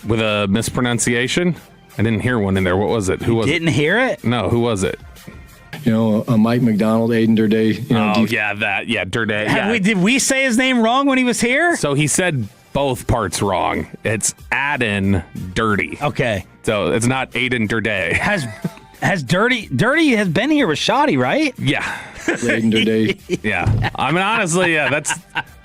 Speaker 3: With a mispronunciation? I didn't hear one in there. What was it? Who was it?
Speaker 2: Didn't hear it?
Speaker 3: No, who was it?
Speaker 12: A Mike McDonald, Aiden Durde.
Speaker 3: Durde.
Speaker 2: Did we say his name wrong when he was here?
Speaker 3: So he said both parts wrong. It's Aden Dirty.
Speaker 2: Okay.
Speaker 3: So it's not Aiden Durde.
Speaker 2: Has Dirty has been here with Shoddy, right?
Speaker 3: Yeah.
Speaker 12: late in the day.
Speaker 3: Yeah. I mean, honestly, yeah,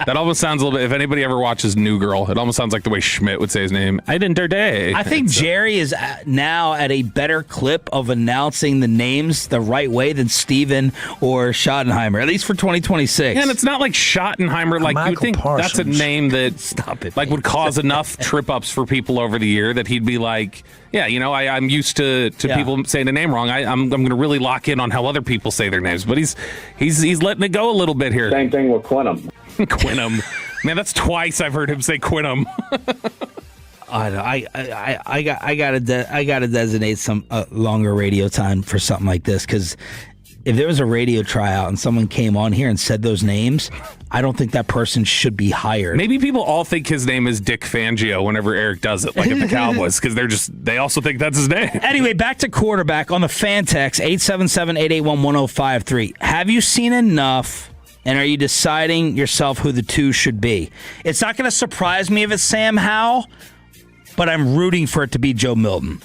Speaker 3: that almost sounds a little bit, if anybody ever watches New Girl, it almost sounds like the way Schmidt would say his name. I didn't day.
Speaker 2: I think Jerry is now at a better clip of announcing the names the right way than Steven or Schottenheimer, at least for 2026.
Speaker 3: Yeah, and it's not like Schottenheimer. Like, you think that's a name that would cause enough trip-ups for people over the year that he'd be like, yeah, I'm used to people saying the name wrong. I'm going to really lock in on how other people say their names. But he's letting it go a little bit here.
Speaker 23: Same thing with Quinham.
Speaker 3: Quinham. Man, that's twice I've heard him say Quinham.
Speaker 2: I gotta designate some longer radio time for something like this, because if there was a radio tryout and someone came on here and said those names, I don't think that person should be hired.
Speaker 3: Maybe people all think his name is Dick Fangio whenever Eric does it, like at the Cowboys, because they also think that's his name.
Speaker 2: Anyway, back to quarterback on the fan text, 877-881-1053. Have you seen enough, and are you deciding yourself who the two should be? It's not going to surprise me if it's Sam Howell, but I'm rooting for it to be Joe Milton.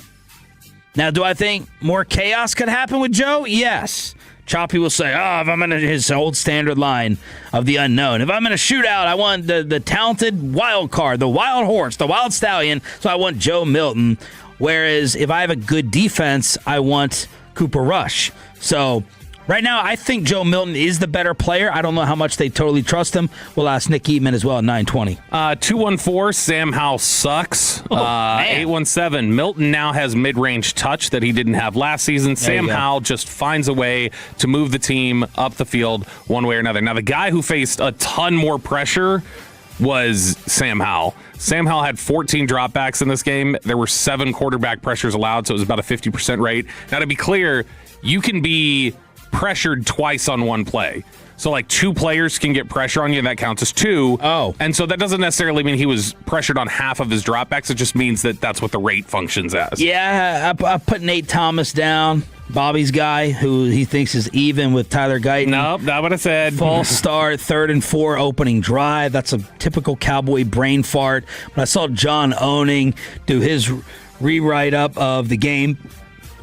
Speaker 2: Now, do I think more chaos could happen with Joe? Yes. Choppy will say, if I'm in his old standard line of the unknown. If I'm in a shootout, I want the talented wild card, the wild horse, the wild stallion, so I want Joe Milton. Whereas if I have a good defense, I want Cooper Rush. So right now, I think Joe Milton is the better player. I don't know how much they totally trust him. We'll ask Nick Eatman as well at 920.
Speaker 3: 214, Sam Howell sucks. 817, Milton now has mid-range touch that he didn't have last season. Sam Howell just finds a way to move the team up the field one way or another. Now, the guy who faced a ton more pressure was Sam Howell. Sam Howell had 14 dropbacks in this game. There were 7 quarterback pressures allowed, so it was about a 50% rate. Now, to be clear, you can be pressured twice on one play. So, like, 2 players can get pressure on you, and that counts as 2.
Speaker 2: Oh.
Speaker 3: And so that doesn't necessarily mean he was pressured on half of his dropbacks. It just means that that's what the rate functions as.
Speaker 2: Yeah, I put Nate Thomas down, Bobby's guy, who he thinks is even with Tyler Guyton.
Speaker 3: Nope, not what I said.
Speaker 2: False start, 3rd and 4 opening drive. That's a typical Cowboy brain fart. But I saw John Owning do his rewrite up of the game.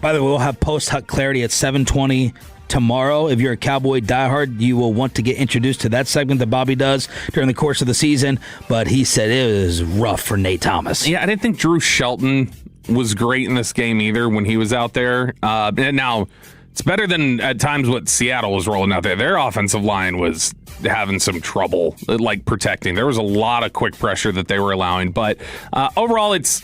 Speaker 2: By the way, we'll have post-Huck clarity at 7:20 tomorrow. If you're a Cowboy diehard, you will want to get introduced to that segment that Bobby does during the course of the season. But he said it was rough for Nate Thomas.
Speaker 3: Yeah, I didn't think Drew Shelton was great in this game either when he was out there. And now, it's better than at times what Seattle was rolling out there. Their offensive line was having some trouble, like, protecting. There was a lot of quick pressure that they were allowing. But overall, it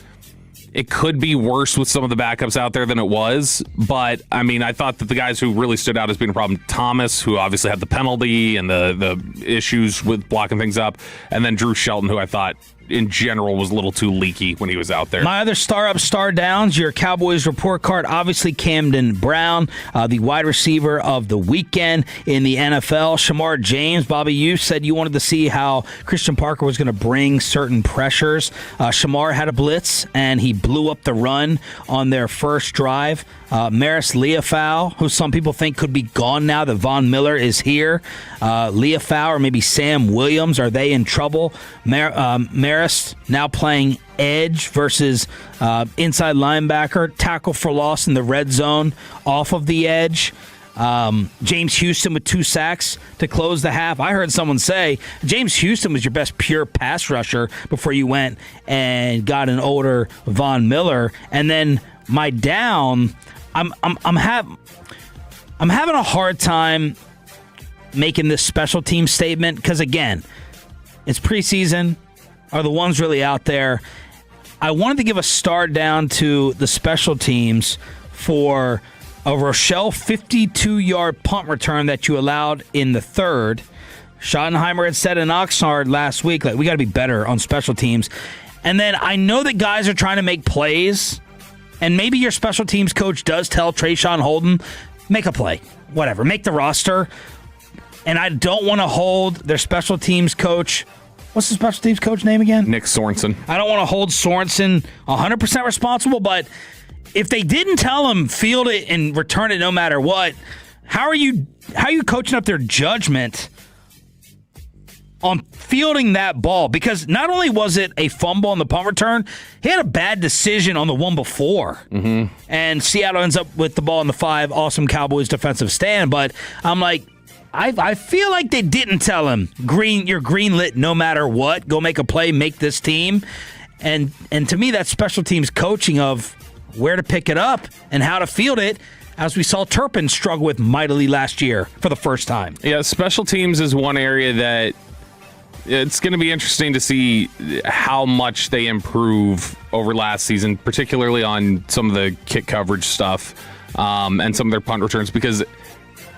Speaker 3: could be worse with some of the backups out there than it was. But, I mean, I thought that the guys who really stood out as being a problem, Thomas, who obviously had the penalty and the issues with blocking things up, and then Drew Shelton, who I thought in general was a little too leaky when he was out there.
Speaker 2: My other star up, star downs, your Cowboys report card, obviously Camden Brown, the wide receiver of the weekend in the NFL. Shamar James, Bobby, you said you wanted to see how Christian Parker was going to bring certain pressures. Shamar had a blitz, and he blew up the run on their first drive. Maris Leafau, who some people think could be gone now that Von Miller is here. Leafau or maybe Sam Williams, are they in trouble? Maris now playing edge versus inside linebacker, tackle for loss in the red zone off of the edge. James Houston with 2 sacks to close the half. I heard someone say James Houston was your best pure pass rusher before you went and got an older Von Miller. And then my down, I'm having a hard time making this special team statement because, again, it's preseason. Are the ones really out there? I wanted to give a star down to the special teams for a Rochelle 52-yard punt return that you allowed in the 3rd. Schottenheimer had said in Oxnard last week, like, we got to be better on special teams. And then I know that guys are trying to make plays, and maybe your special teams coach does tell Trayshawn Holden, make a play, whatever, make the roster. And I don't want to hold their special teams coach. What's the special teams coach name again?
Speaker 3: Nick Sorensen.
Speaker 2: I don't want to hold Sorensen 100% responsible, but if they didn't tell him field it and return it no matter what, how are you coaching up their judgment on fielding that ball? Because not only was it a fumble on the punt return, he had a bad decision on the one before. And Seattle ends up with the ball in the 5. Awesome Cowboys defensive stand. But I'm like, I feel like they didn't tell him, you're greenlit no matter what. Go make a play, make this team. And to me, that's special teams coaching of where to pick it up and how to field it, as we saw Turpin struggle with mightily last year for the first time.
Speaker 3: Yeah, special teams is one area that it's going to be interesting to see how much they improve over last season, particularly on some of the kick coverage stuff and some of their punt returns, because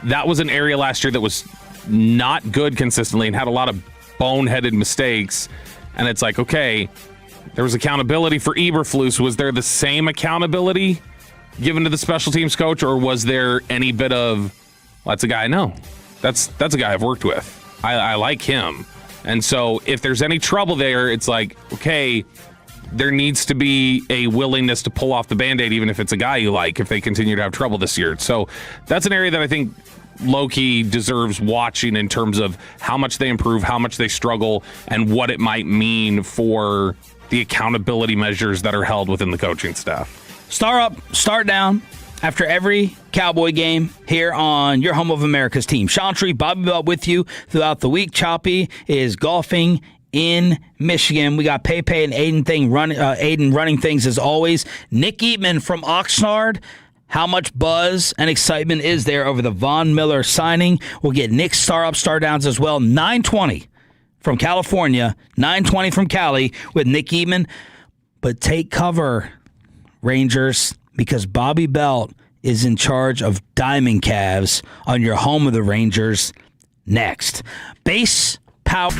Speaker 3: that was an area last year that was not good consistently and had a lot of boneheaded mistakes. And it's like, okay, there was accountability for Eberflus. Was there the same accountability given to the special teams coach, or was there any bit of, well, that's a guy I know. That's a guy I've worked with. I like him. And so if there's any trouble there, it's like, okay, there needs to be a willingness to pull off the Band-Aid, even if it's a guy you like, if they continue to have trouble this year. So that's an area that I think low-key deserves watching in terms of how much they improve, how much they struggle, and what it might mean for the accountability measures that are held within the coaching staff.
Speaker 2: Star up, start down after every Cowboy game here on your home of America's team. Sean Tree, Bobby Belt with you throughout the week. Choppy is golfing in Michigan. We got Pepe and Aiden running things as always. Nick Eatman from Oxnard. How much buzz and excitement is there over the Von Miller signing? We'll get Nick's star up, star downs as well. 9:20 from California, 9:20 from Cali with Nick Eatman. But take cover, Rangers, because Bobby Belt is in charge of Diamond Calves on your home of the Rangers next. Base power.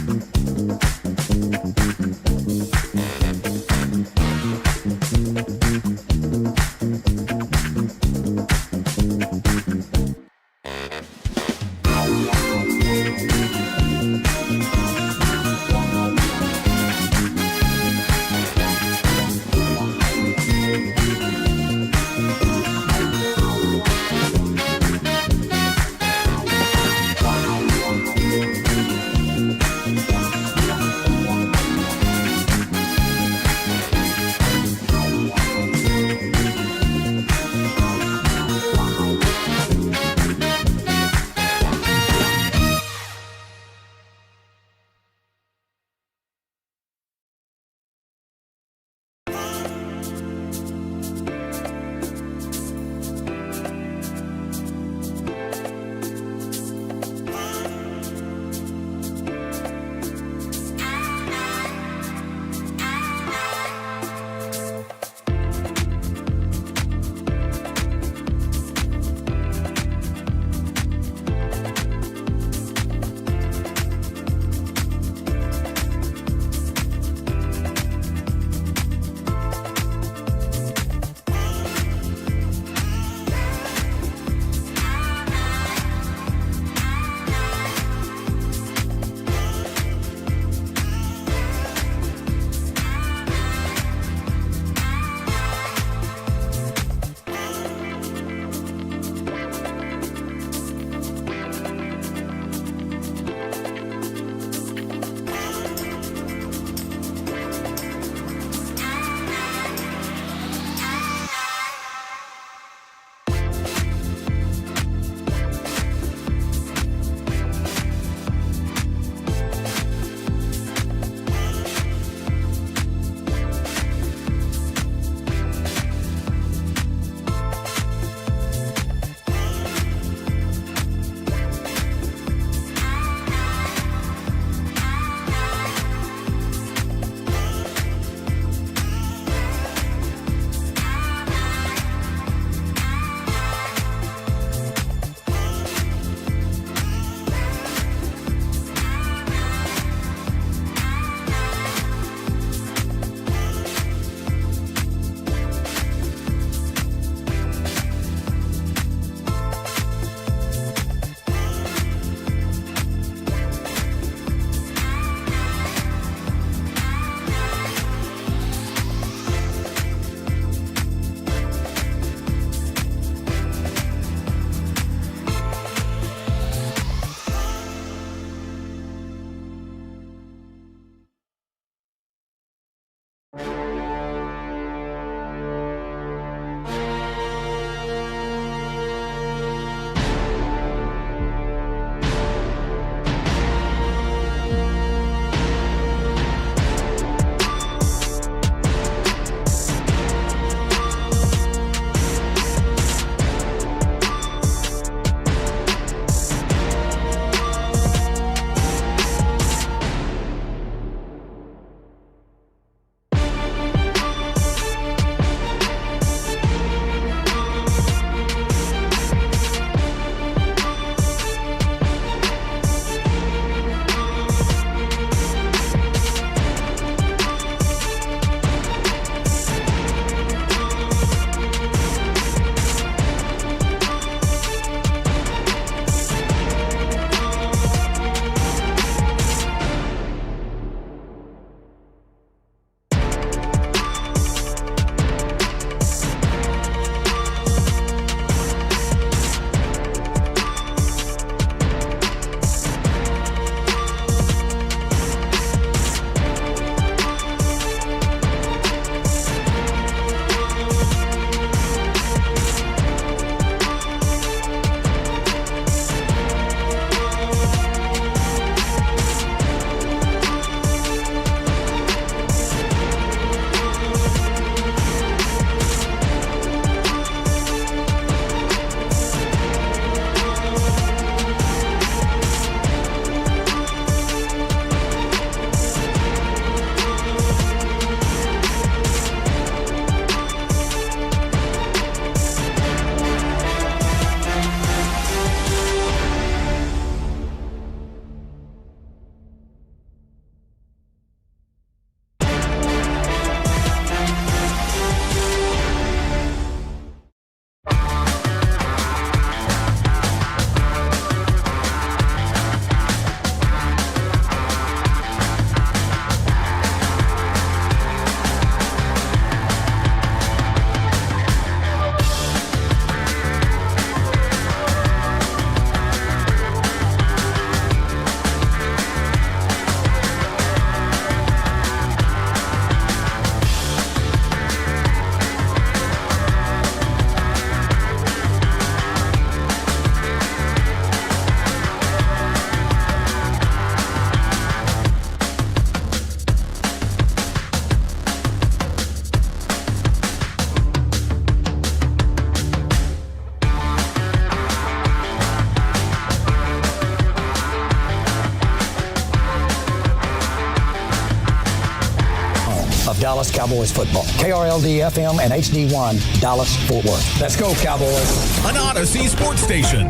Speaker 8: of Dallas Cowboys football. KRLD-FM and HD1 Dallas-Fort Worth. Let's go, Cowboys.
Speaker 1: An Odyssey sports station.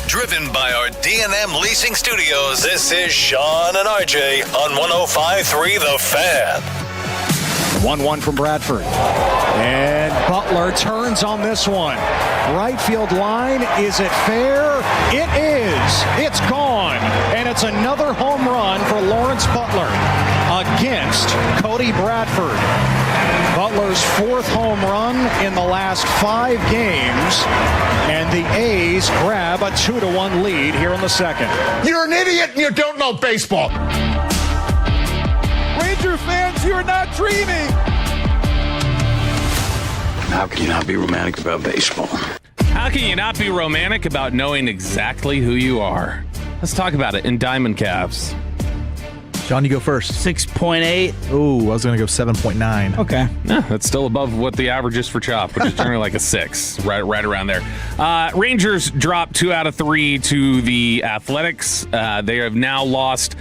Speaker 1: Driven by our D&M Leasing Studios, this is Sean and RJ on 105.3 The Fan.
Speaker 21: 1-1 from Bradford. And Butler turns on this one. Right field line. Is it fair? It is. It's gone. And it's another home run for Lawrence Butler against Cody Bradford. Butler's fourth home run in the last 5 games. And the A's grab a 2-1 lead here in the second.
Speaker 6: You're an idiot and you don't know baseball.
Speaker 21: Ranger fans, you're not dreaming.
Speaker 7: How can you not be romantic about baseball?
Speaker 3: How can you not be romantic about knowing exactly who you are? Let's talk about it in Diamond Calves.
Speaker 4: John, you go first.
Speaker 2: 6.8.
Speaker 4: Ooh, I was going to go 7.9.
Speaker 2: Okay.
Speaker 3: Yeah, that's still above what the average is for Chop, which is generally like a 6, right around there. Rangers dropped 2 out of 3 to the Athletics. They have now lost,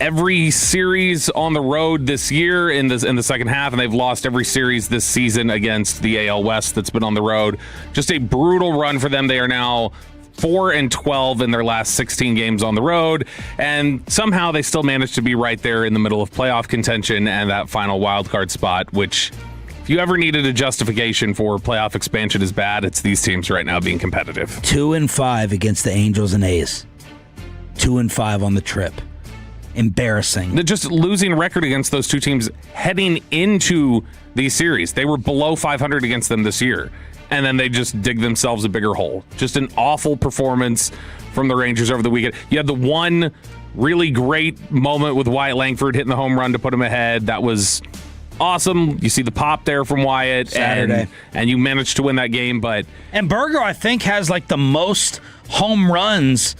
Speaker 3: every series on the road this year in the second half, and they've lost every series this season against the AL West that's been on the road. Just a brutal run for them. They are now 4-12 in their last 16 games on the road, and somehow they still managed to be right there in the middle of playoff contention and that final wild card spot, which, if you ever needed a justification for playoff expansion is bad, it's these teams right now being competitive.
Speaker 2: 2-5 against the Angels and A's. 2-5 on the trip. Embarrassing.
Speaker 3: The just losing record against those two teams heading into these series. They were below 500 against them this year, and then they just dig themselves a bigger hole. Just an awful performance from the Rangers over the weekend. You had the one really great moment with Wyatt Langford hitting the home run to put him ahead. That was awesome. You see the pop there from Wyatt,
Speaker 2: Saturday.
Speaker 3: and you managed to win that game.
Speaker 2: And Berger, I think, has like the most home runs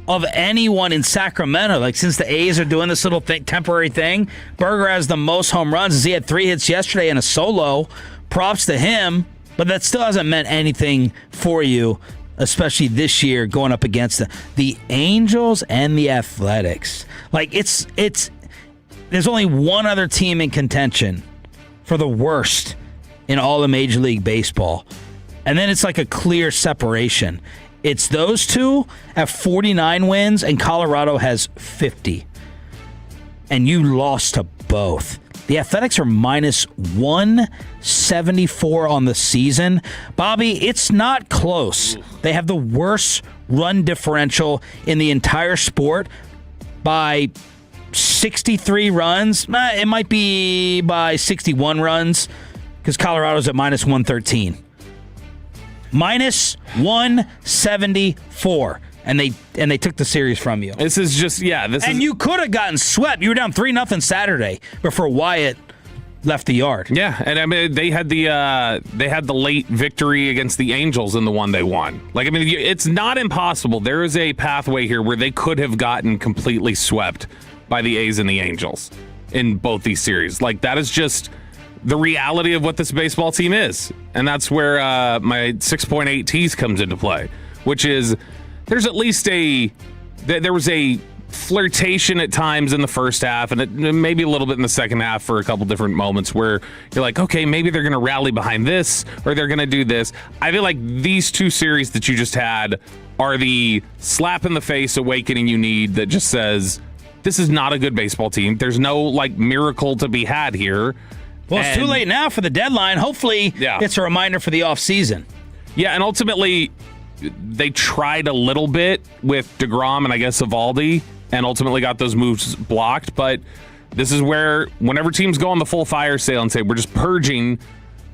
Speaker 2: of anyone in Sacramento. Like, since the A's are doing this little temporary thing, Berger has the most home runs. He had 3 hits yesterday and a solo. Props to him, but that still hasn't meant anything for you, especially this year going up against the Angels and the Athletics. Like, it's there's only one other team in contention for the worst in all of Major League Baseball, and then it's like a clear separation. It's those two have 49 wins, and Colorado has 50. And you lost to both. The Athletics are minus 174 on the season. Bobby, it's not close. They have the worst run differential in the entire sport by 63 runs. It might be by 61 runs because Colorado's at minus 113. Minus 174, and they took the series from you.
Speaker 3: This is just
Speaker 2: you could have gotten swept. You were down 3-0 Saturday before Wyatt left the yard.
Speaker 3: Yeah, and I mean they had the late victory against the Angels in the one they won. Like, I mean, it's not impossible. There is a pathway here where they could have gotten completely swept by the A's and the Angels in both these series. Like, that is just the reality of what this baseball team is. And that's where my 6.8 T's comes into play, which is there's at least there was a flirtation at times in the first half and maybe a little bit in the second half for a couple different moments where you're like, okay, maybe they're going to rally behind this or they're going to do this. I feel like these two series that you just had are the slap in the face awakening you need that just says, this is not a good baseball team. There's no like miracle to be had here.
Speaker 2: Well, it's too late now for the deadline. Hopefully, it's a reminder for the offseason.
Speaker 3: Yeah, and ultimately, they tried a little bit with DeGrom and I guess Eovaldi, and ultimately got those moves blocked. But this is where, whenever teams go on the full fire sale and say, we're just purging,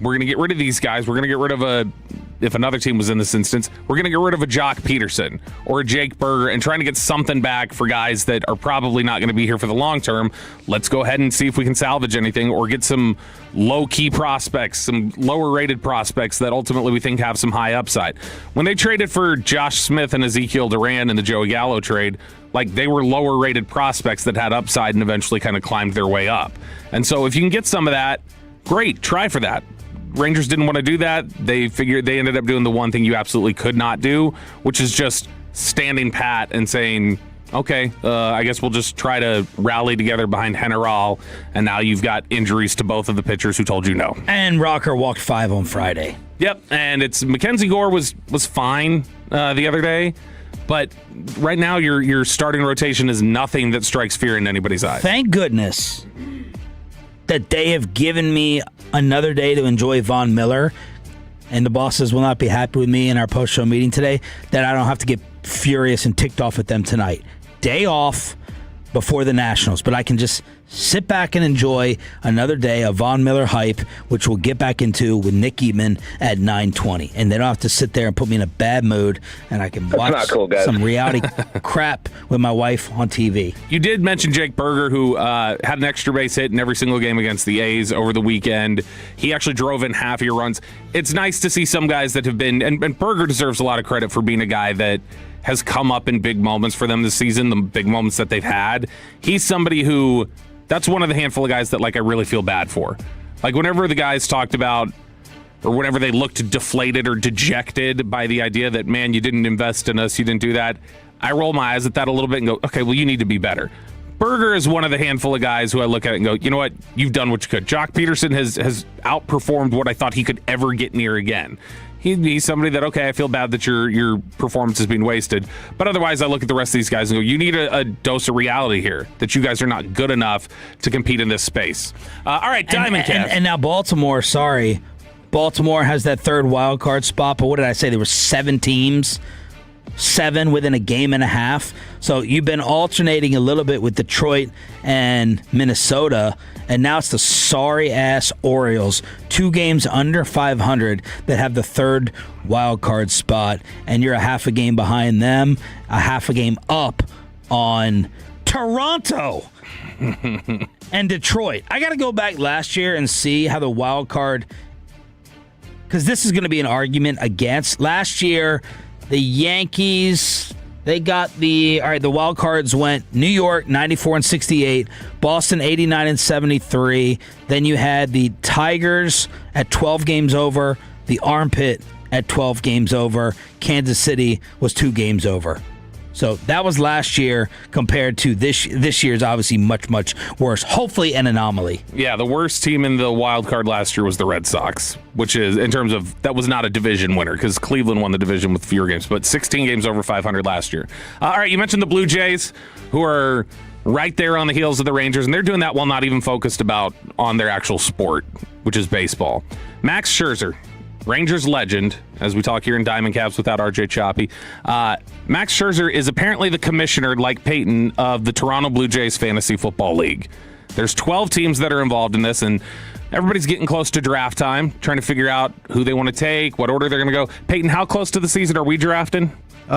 Speaker 3: we're going to get rid of these guys, we're going to get rid of if another team was in this instance, we're going to get rid of a Jock Peterson or a Jake Berger and trying to get something back for guys that are probably not going to be here for the long term. Let's go ahead and see if we can salvage anything or get some low-key prospects, some lower-rated prospects that ultimately we think have some high upside. When they traded for Josh Smith and Ezekiel Duran in the Joey Gallo trade, like, they were lower-rated prospects that had upside and eventually kind of climbed their way up. And so if you can get some of that, great, try for that. Rangers didn't want to do that. They ended up doing the one thing you absolutely could not do, which is just standing pat and saying, okay, I guess we'll just try to rally together behind General, and now you've got injuries to both of the pitchers who told you no.
Speaker 2: And Rocker walked 5 on Friday.
Speaker 3: Yep, and it's Mackenzie Gore was fine the other day, but right now your starting rotation is nothing that strikes fear in anybody's eyes.
Speaker 2: Thank goodness that they have given me another day to enjoy Von Miller, and the bosses will not be happy with me in our post-show meeting today, that I don't have to get furious and ticked off at them tonight. Day off before the Nationals, but I can just sit back and enjoy another day of Von Miller hype, which we'll get back into with Nick Eatman at 9:20. And they don't have to sit there and put me in a bad mood, and I can watch some reality crap with my wife on TV.
Speaker 3: You did mention Jake Berger, who had an extra base hit in every single game against the A's over the weekend. He actually drove in half of your runs. It's nice to see some guys that have been, and Berger deserves a lot of credit for being a guy that has come up in big moments for them this season, the big moments that they've had. He's somebody who, that's one of the handful of guys that I really feel bad for. Like whenever the guys talked about, or whenever they looked deflated or dejected by the idea that, man, you didn't invest in us, you didn't do that, I roll my eyes at that a little bit and go, okay, well, you need to be better. Berger is one of the handful of guys who I look at it and go, you know what, you've done what you could. Jock Peterson has outperformed what I thought he could ever get near again. He's somebody that, okay, I feel bad that your performance is being wasted. But otherwise, I look at the rest of these guys and go, you need a dose of reality here, that you guys are not good enough to compete in this space. All right, Diamond Cash.
Speaker 2: And now Baltimore, Baltimore has that third wild card spot, but what did I say? There were 7 teams. 7 within a game and a half. So you've been alternating a little bit with Detroit and Minnesota, and now it's the sorry-ass Orioles, 2 games under 500 that have the third wild card spot, and you're a half a game behind them, a half a game up on Toronto and Detroit. I got to go back last year and see how the wild card, because this is going to be an argument against. Last year, the Yankees, they got the wild cards went New York 94-68, Boston 89-73. Then you had the Tigers at 12 games over, the Armpit at 12 games over, Kansas City was 2 games over. So that was last year compared to this year's obviously much, much worse. Hopefully an anomaly.
Speaker 3: Yeah, the worst team in the wild card last year was the Red Sox, which is, in terms of, that was not a division winner because Cleveland won the division with fewer games, but 16 games over 500 last year. All right, you mentioned the Blue Jays, who are right there on the heels of the Rangers, and they're doing that while not even focused on their actual sport, which is baseball. Max Scherzer, Rangers legend, as we talk here in Diamond Caps without RJ Choppy. Max Scherzer is apparently the commissioner, like Peyton, of the Toronto Blue Jays Fantasy Football League. There's 12 teams that are involved in this, and everybody's getting close to draft time, trying to figure out who they want to take, what order they're going to go. Peyton, how close to the season are we drafting?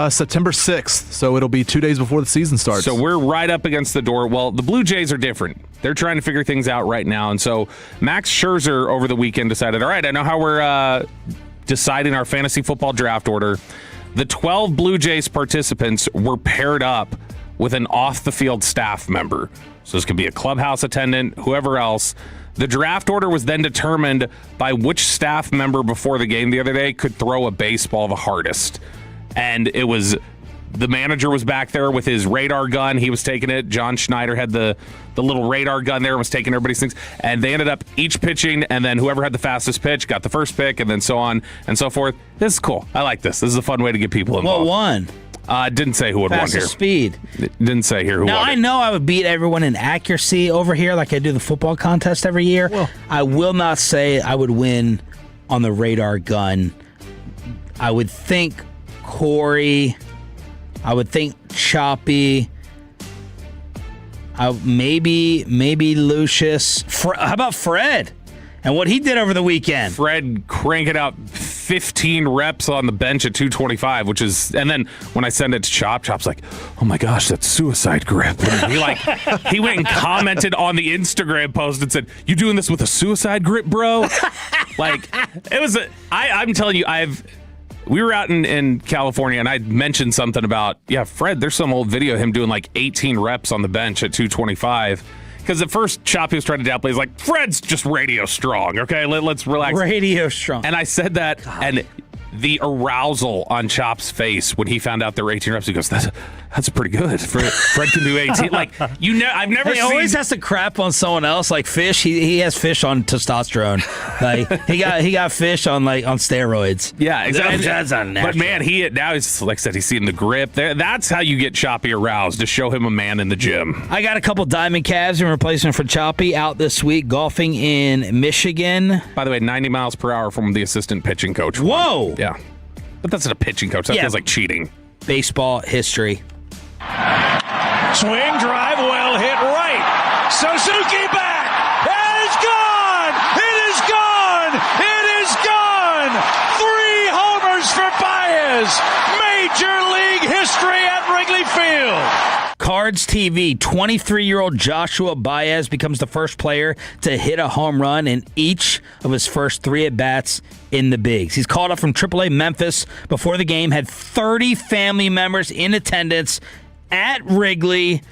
Speaker 4: September 6th, so it'll be 2 days before the season starts.
Speaker 3: So we're right up against the door. Well, the Blue Jays are different. They're trying to figure things out right now, and so Max Scherzer over the weekend decided, all right, I know how we're deciding our fantasy football draft order. The 12 Blue Jays participants were paired up with an off-the-field staff member. So this could be a clubhouse attendant, whoever else. The draft order was then determined by which staff member before the game the other day could throw a baseball the hardest. And it was, the manager was back there with his radar gun. He was taking it. John Schneider had the little radar gun there and was taking everybody's things. And they ended up each pitching, and then whoever had the fastest pitch got the first pick, and then so on and so forth. This is cool. I like this. This is a fun way to get people involved.
Speaker 2: What won?
Speaker 3: Didn't say who would won here.
Speaker 2: Speed.
Speaker 3: It didn't say here who won.
Speaker 2: Now, I know I would beat everyone in accuracy over here like I do the football contest every year. Well, I will not say I would win on the radar gun. I would think Corey, I would think Choppy, maybe Lucius. How about Fred and what he did over the weekend?
Speaker 3: Fred cranking out 15 reps on the bench at 225, which is, and then when I send it to Chop's like, oh my gosh, that's suicide grip. And he went and commented on the Instagram post and said, you doing this with a suicide grip, bro? It was, I'm telling you, we were out in California, and I mentioned something about, Fred, there's some old video of him doing 18 reps on the bench at 225. Because at first, Choppy was trying to downplay. He's like, Fred's just radio strong, okay? Let's relax.
Speaker 2: Radio strong.
Speaker 3: And I said that, and the arousal on Chop's face when he found out there were 18 reps. He goes, that's pretty good. Fred can do 18. Like, I've never
Speaker 2: He
Speaker 3: seen.
Speaker 2: always has to crap on someone else, like Fish. He has Fish on testosterone. Like he got Fish on steroids.
Speaker 3: Yeah, exactly.
Speaker 2: That's unnatural.
Speaker 3: But man, now he's, like I said, he's seeing the grip. That's how you get Choppy aroused, to show him a man in the gym.
Speaker 2: I got a couple diamond calves in replacement for Choppy out this week golfing in Michigan.
Speaker 3: By the way, 90 miles per hour from the assistant pitching coach.
Speaker 2: Whoa!
Speaker 3: Yeah. But that's not a pitching coach. That feels like cheating.
Speaker 2: Baseball history.
Speaker 21: Swing, drive, well hit right. Suzuki back. It is gone. It is gone. It is gone. 3 homers for Baez. Major League history at Wrigley Field.
Speaker 2: Cards TV, 23-year-old Joshua Baez becomes the first player to hit a home run in each of his first 3 at-bats in the bigs. He's called up from AAA Memphis before the game, had 30 family members in attendance at Wrigley.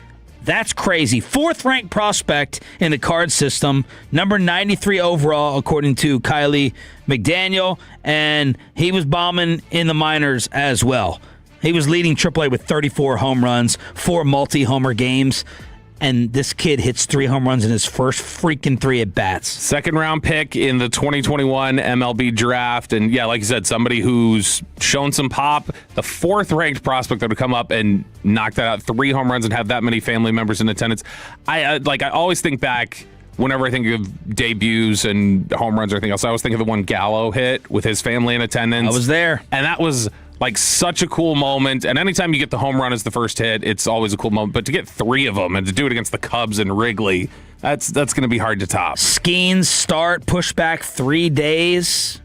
Speaker 2: That's crazy. 4th-ranked prospect in the card system, number 93 overall, according to Kylie McDaniel, and he was bombing in the minors as well. He was leading AAA with 34 home runs, 4 multi-homer games, and this kid hits 3 home runs in his first freaking 3 at-bats.
Speaker 3: Second-round pick in the 2021 MLB draft, and yeah, like you said, somebody who's shown some pop. The 4th-ranked prospect that would come up and knock that out, 3 home runs and have that many family members in attendance. I always think back. Whenever I think of debuts and home runs or anything else, I always think of the one Gallo hit with his family in attendance.
Speaker 2: I was there.
Speaker 3: And that was like such a cool moment. And anytime you get the home run as the first hit, it's always a cool moment. But to get 3 of them and to do it against the Cubs and Wrigley, that's going to be hard to top.
Speaker 2: Skeens start, push back 3 days.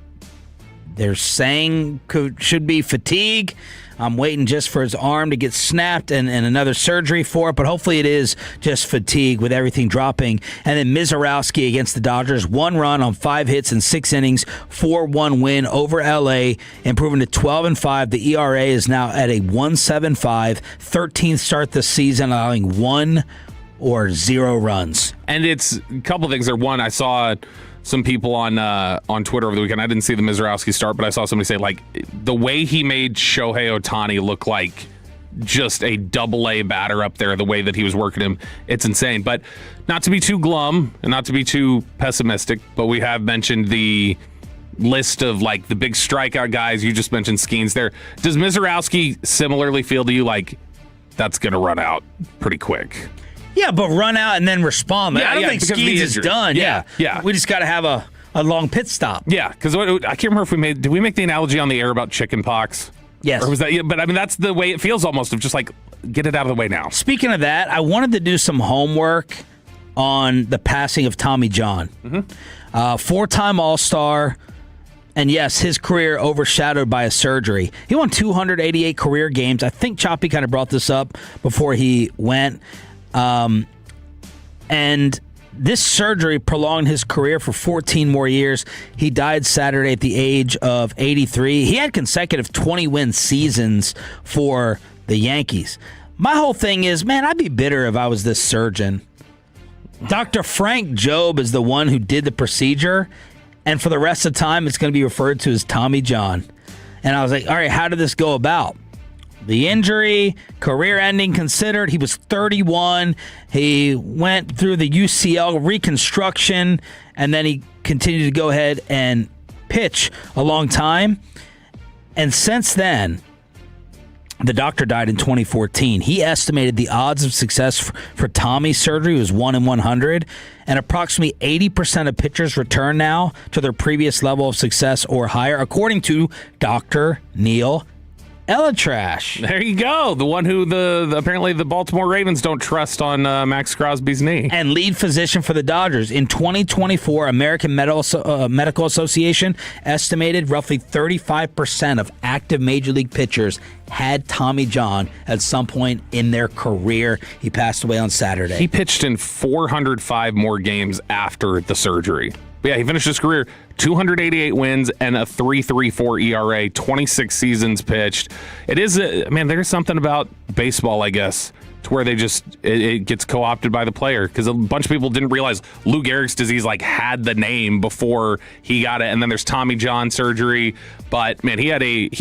Speaker 2: They're saying should be fatigue. I'm waiting just for his arm to get snapped and another surgery for it, but hopefully it is just fatigue with everything dropping. And then Mizorowski against the Dodgers, 1 run on 5 hits in 6 innings, 4-1 win over LA, improving to 12-5. The ERA is now at a 1.75, 13th start this season, allowing 1 or 0 runs.
Speaker 3: And it's a couple things there. One, I saw some people on Twitter over the weekend. I didn't see the Mizorowski start, but I saw somebody say, like, the way he made Shohei Ohtani look like just a double-A batter up there, the way that he was working him, it's insane. But not to be too glum and not to be too pessimistic, but we have mentioned the list of, like, the big strikeout guys. You just mentioned Skeens there. Does Mizorowski similarly feel to you like that's going to run out pretry quick?
Speaker 2: Yeah, but run out and then respond. I don't think Skeens is done.
Speaker 3: Yeah.
Speaker 2: We just got to have a long pit stop.
Speaker 3: Yeah, because I can't remember if did we make the analogy on the air about chicken pox?
Speaker 2: Yes.
Speaker 3: Or was that? Yeah, but I mean, that's the way it feels almost, of just like, get it out of the way now.
Speaker 2: Speaking of that, I wanted to do some homework on the passing of Tommy John. 4-time All-Star. And yes, his career overshadowed by a surgery. He won 288 career games. I think Choppy kind of brought this up before he went. And this surgery prolonged his career for 14 more years. He died Saturday at the age of 83. He had consecutive 20-win seasons for the Yankees. My whole thing is, man, I'd be bitter if I was this surgeon. Dr. Frank Jobe is the one who did the procedure, and for the rest of the time, it's going to be referred to as Tommy John. And I was like, all right, how did this go about? The injury, career ending considered. He was 31. He went through the UCL reconstruction, and then he continued to go ahead and pitch a long time. And since then, the doctor died in 2014. He estimated the odds of success for Tommy's surgery was 1 in 100, and approximately 80% of pitchers return now to their previous level of success or higher, according to Dr. Neil Elatrash.
Speaker 3: There you go. The one who apparently the Baltimore Ravens don't trust on Max Crosby's knee.
Speaker 2: And lead physician for the Dodgers. In 2024, American Medical Association estimated roughly 35% of active Major League pitchers had Tommy John at some point in their career. He passed away on Saturday.
Speaker 3: He pitched in 405 more games after the surgery. But yeah, he finished his career 288 wins and a 3.34 ERA, 26 seasons pitched. It is, there's something about baseball, I guess, to where they just it gets co-opted by the player, because a bunch of people didn't realize Lou Gehrig's disease had the name before he got it, and then there's Tommy John surgery. But man, he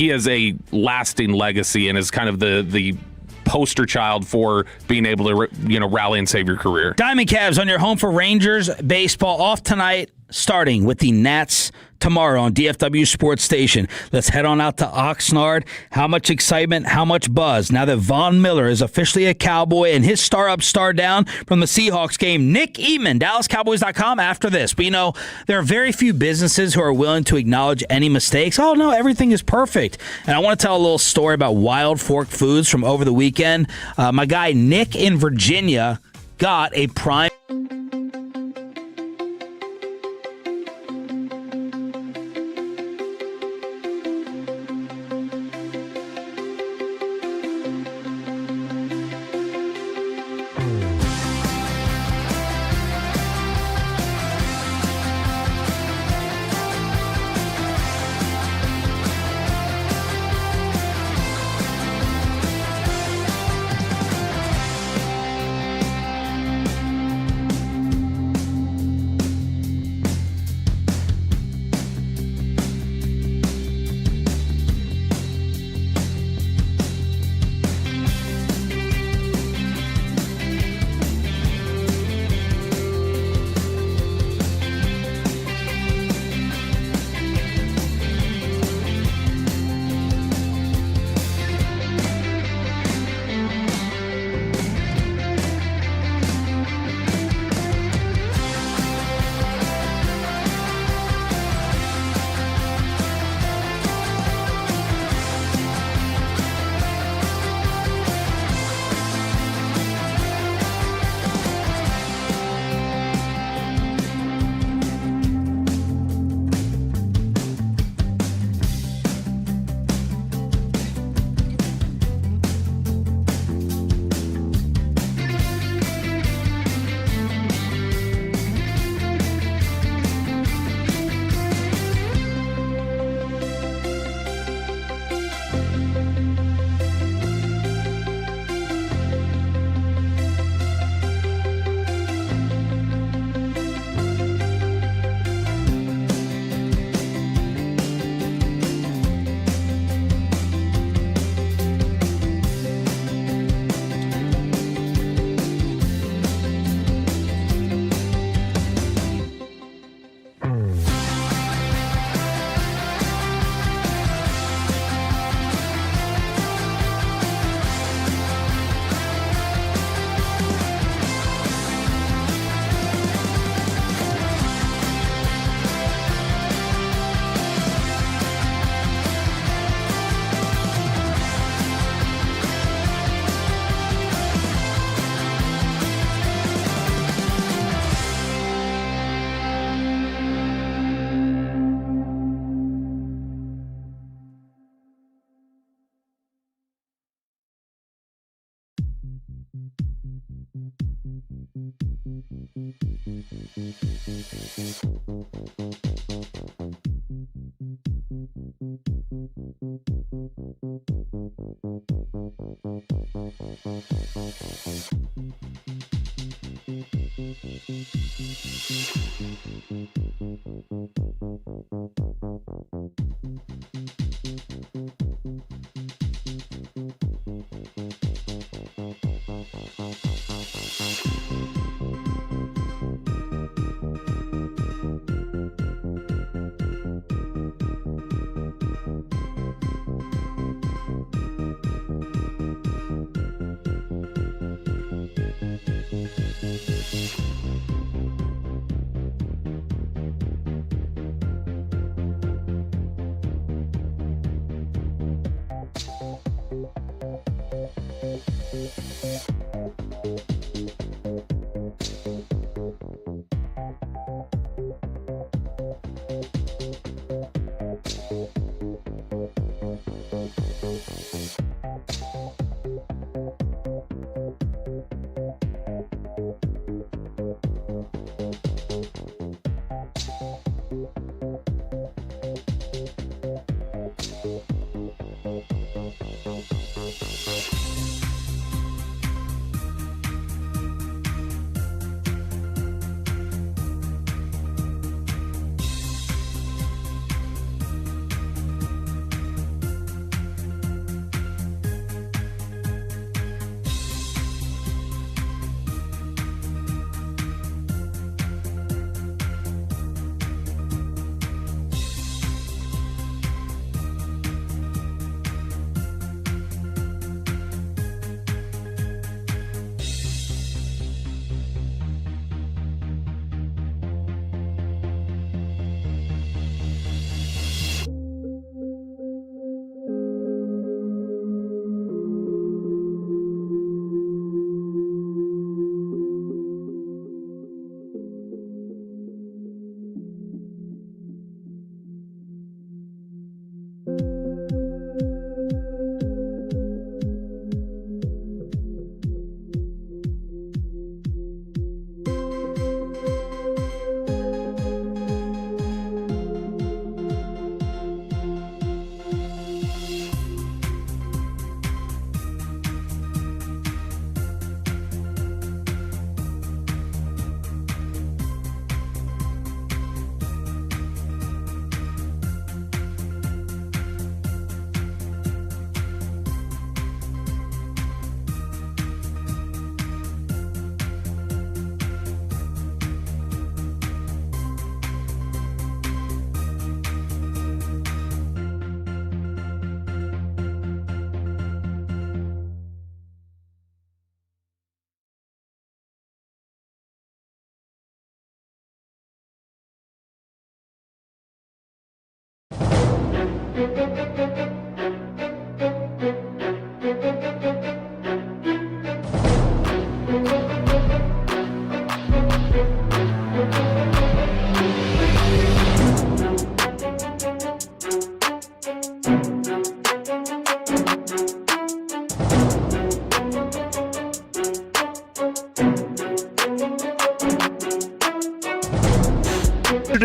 Speaker 3: has a lasting legacy and is kind of the poster child for being able to rally and save your career.
Speaker 2: Diamond Cavs on your home for Rangers baseball, off tonight, starting with the Nats tomorrow on DFW Sports Station. Let's head on out to Oxnard. How much excitement, how much buzz now that Von Miller is officially a Cowboy and his star up, star down from the Seahawks game. Nick Eatman, DallasCowboys.com after this. We know there are very few businesses who are willing to acknowledge any mistakes. Oh, no, everything is perfect. And I want to tell a little story about Wild Fork Foods from over the weekend. My guy Nick in Virginia got a prime...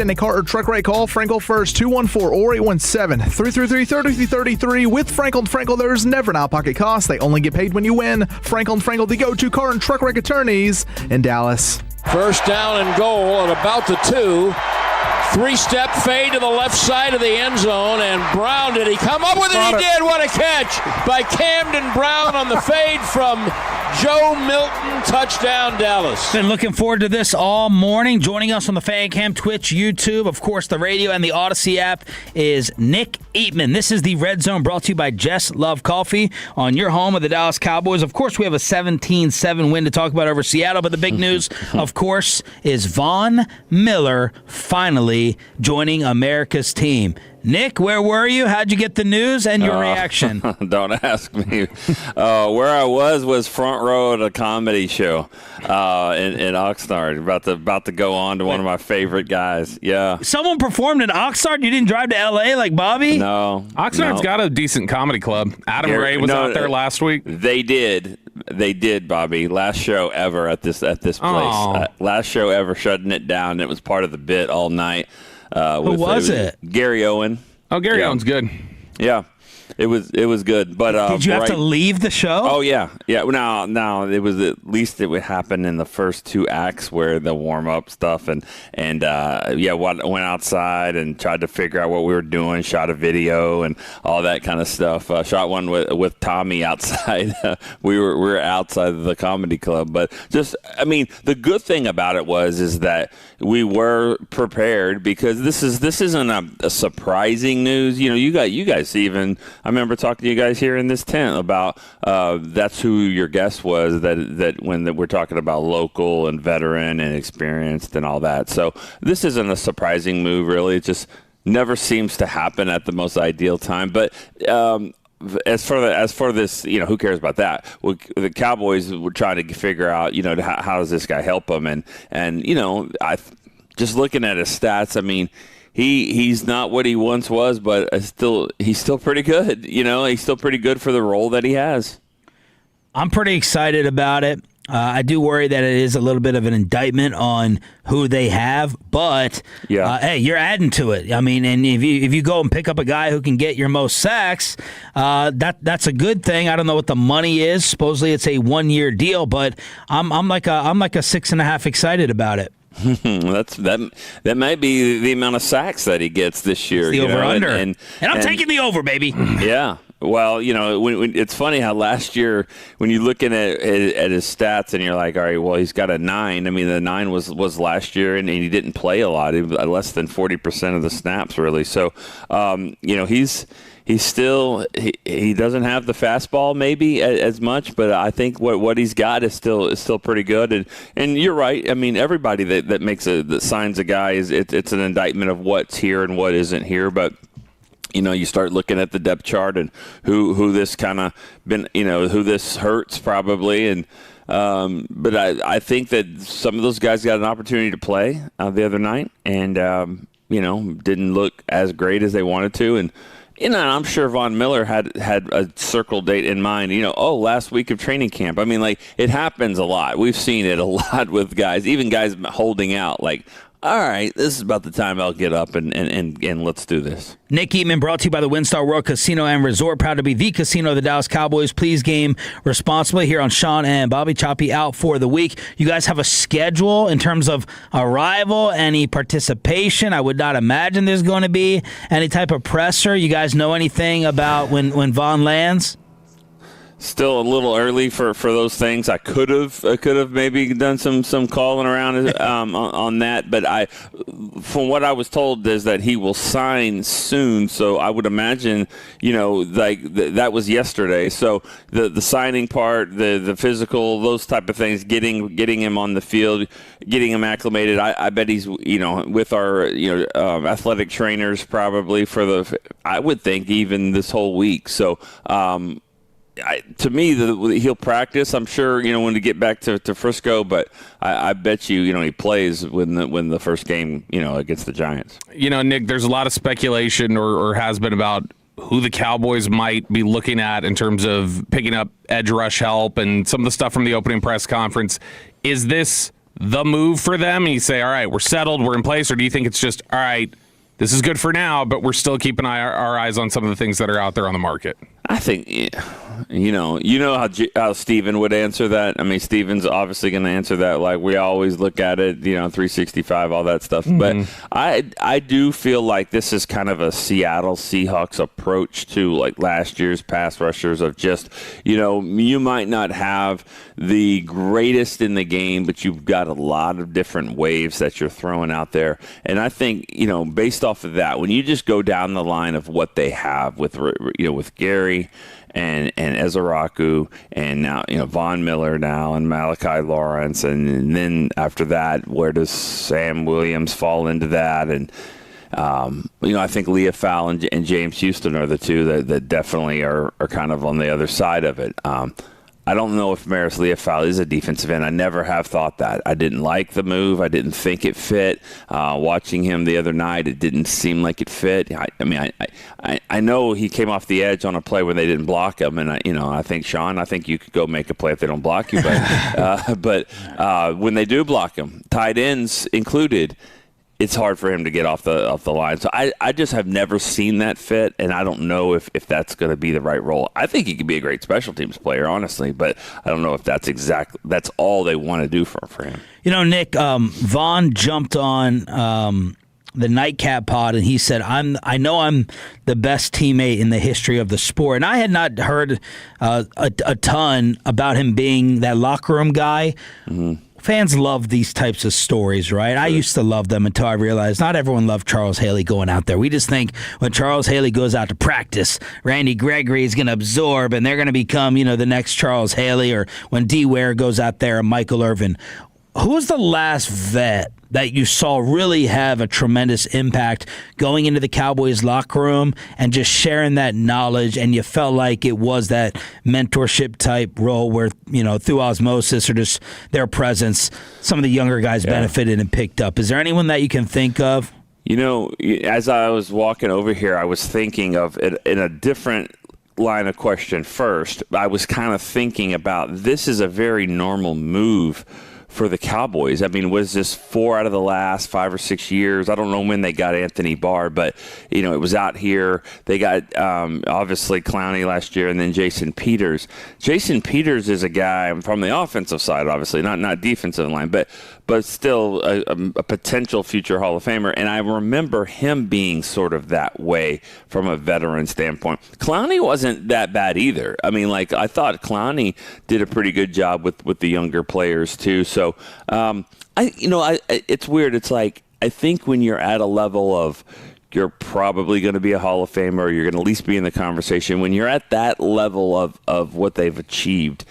Speaker 4: getting a car or truck right, call Frankel first, 214 or 817-333-3333. With Frankel and Frankel, there's never an out-of-pocket cost. They only get paid when you win. Frankel and Frankel, the go-to car and truck wreck attorneys in Dallas.
Speaker 11: First down and goal at about the 2. 3-step fade to the left side of the end zone, and Brown, did he come up with it? He did. What a catch by Camden Brown on the fade from Joe Milton. Touchdown, Dallas.
Speaker 2: Been looking forward to this all morning. Joining us on the Fan Cam, Twitch, YouTube, of course, the radio and the Odyssey app is Nick Eatman. This is the Red Zone, brought to you by Jess Love Coffee on your home of the Dallas Cowboys. Of course, we have a 17-7 win to talk about over Seattle, but the big news, of course, is Von Miller finally joining America's team. Nick, where were you? How'd you get the news and your reaction?
Speaker 9: Don't ask me. Where I was front row at a comedy show in Oxnard. About to go on to one of my favorite guys. Yeah.
Speaker 2: Someone performed in Oxnard? You didn't drive to L.A. like Bobby?
Speaker 9: No.
Speaker 3: Oxnard's got a decent comedy club. Adam Regh was out there last week.
Speaker 9: They did, Bobby. Last show ever at this place. Last show ever, shutting it down. It was part of the bit all night.
Speaker 2: Who was it?
Speaker 9: Gary Owen.
Speaker 3: Oh, Gary Owen's good.
Speaker 9: Yeah, it was good. But
Speaker 2: did you have to leave the show?
Speaker 9: Oh yeah. No. It was at least it would happen in the first 2 acts where the warm up stuff and went outside and tried to figure out what we were doing. Shot a video and all that kind of stuff. Shot one with Tommy outside. we were outside of the comedy club, but the good thing about it is that we were prepared, because this isn't a surprising news. You guys even. I remember talking to you guys here in this tent about that's who your guest was, that when we're talking about local and veteran and experienced and all that. So this isn't a surprising move, really. It just never seems to happen at the most ideal time. But as for this, who cares about that? Well, the Cowboys were trying to figure out, how does this guy help them? And I just looking at his stats, I mean, he's not what he once was, but he's still pretty good. He's still pretty good for the role that he has.
Speaker 2: I'm pretty excited about it. I do worry that it is a little bit of an indictment on who they have, but hey, you're adding to it. I mean, and if you go and pick up a guy who can get your most sacks, that's a good thing. I don't know what the money is. Supposedly it's a 1-year deal, but I'm like a 6.5 excited about it.
Speaker 9: that might be the amount of sacks that he gets this year.
Speaker 2: It's the over-under. And I'm taking the over, baby.
Speaker 9: Yeah. Well, when it's funny how last year, when you're looking at his stats and you're like, all right, well, he's got a 9. I mean, the 9 was last year, and he didn't play a lot. He was less than 40% of the snaps, really. So, he's still he doesn't have the fastball maybe as much, but I think what he's got is still pretty good. And you're right. I mean, everybody that signs a guy it's an indictment of what's here and what isn't here, but. You start looking at the depth chart and who this kind of been, who this hurts probably. And but I think that some of those guys got an opportunity to play the other night and, didn't look as great as they wanted to. And, I'm sure Von Miller had a circle date in mind, last week of training camp. I mean, like, it happens a lot. We've seen it a lot with guys, even guys holding out, like, all right, this is about the time I'll get up and let's do this.
Speaker 2: Nick Eatman, brought to you by the WinStar World Casino and Resort. Proud to be the casino of the Dallas Cowboys. Please game responsibly. Here on Sean and Bobby. Choppy out for the week. You guys have a schedule in terms of arrival, any participation? I would not imagine there's going to be any type of presser. You guys know anything about when Von lands?
Speaker 9: Still a little early for those things. I could have maybe done some calling around on that, but from what I was told is that he will sign soon. So I would imagine that was yesterday. So the signing part, the physical, those type of things, getting him on the field, getting him acclimated. I bet he's with our athletic trainers probably I would think even this whole week. So. To me, he'll practice. I'm sure when to get back to Frisco, but I bet you he plays when the first game against the Giants.
Speaker 3: Nick, there's a lot of speculation or has been about who the Cowboys might be looking at in terms of picking up edge rush help and some of the stuff from the opening press conference. Is this the move for them? And you say, all right, we're settled, we're in place, or do you think it's just, all right, this is good for now, but we're still keeping our eyes on some of the things that are out there on the market?
Speaker 9: I think, you know how Steven would answer that. I mean, Steven's obviously going to answer that like we always look at it, 365, all that stuff.
Speaker 3: Mm-hmm.
Speaker 9: But I do feel like this is kind of a Seattle Seahawks approach to like last year's pass rushers of just, you might not have the greatest in the game, but you've got a lot of different waves that you're throwing out there. And I think, based off of that, when you just go down the line of what they have with Gary and Ezeraku and now Von Miller now and Malachi Lawrence and then after that, where does Sam Williams fall into that? And I think Leah Fowle and James Houston are the two that definitely are kind of on the other side of it. I don't know if Maris Leah-Fowle is a defensive end. I never have thought that. I didn't like the move. I didn't think it fit. Watching him the other night, it didn't seem like it fit. I know he came off the edge on a play when they didn't block him, and I think Sean, you could go make a play if they don't block you, but when they do block him, tight ends included, it's hard for him to get off the line. So I just have never seen that fit, and I don't know if that's going to be the right role. I think he could be a great special teams player, honestly, but I don't know if that's all they want to do for him.
Speaker 2: Nick, Vaughn jumped on the Nightcap pod, and he said, I know I'm the best teammate in the history of the sport. And I had not heard a ton about him being that locker room guy. Mm-hmm. Fans love these types of stories, right? Sure. I used to love them until I realized not everyone loved Charles Haley going out there. We just think when Charles Haley goes out to practice, Randy Gregory is going to absorb and they're going to become, the next Charles Haley, or when D. Ware goes out there and Michael Irvin. Who's the last vet that you saw really have a tremendous impact going into the Cowboys locker room and just sharing that knowledge, and you felt like it was that mentorship type role where, through osmosis or just their presence, some of the younger guys benefited and picked up? Is there anyone that you can think of?
Speaker 9: As I was walking over here, I was thinking of it in a different line of question first. I was kind of thinking about this is a very normal move for the Cowboys. I mean, was this 4 out of the last 5 or 6 years? I don't know when they got Anthony Barr, but, it was out here. They got, obviously, Clowney last year and then Jason Peters. Jason Peters is a guy from the offensive side, obviously, not defensive line, but still a potential future Hall of Famer. And I remember him being sort of that way from a veteran standpoint. Clowney wasn't that bad either. I mean, I thought Clowney did a pretty good job with the younger players, too. So, it's weird. It's like, I think when you're at a level of you're probably going to be a Hall of Famer, or you're going to at least be in the conversation, when you're at that level of what they've achieved,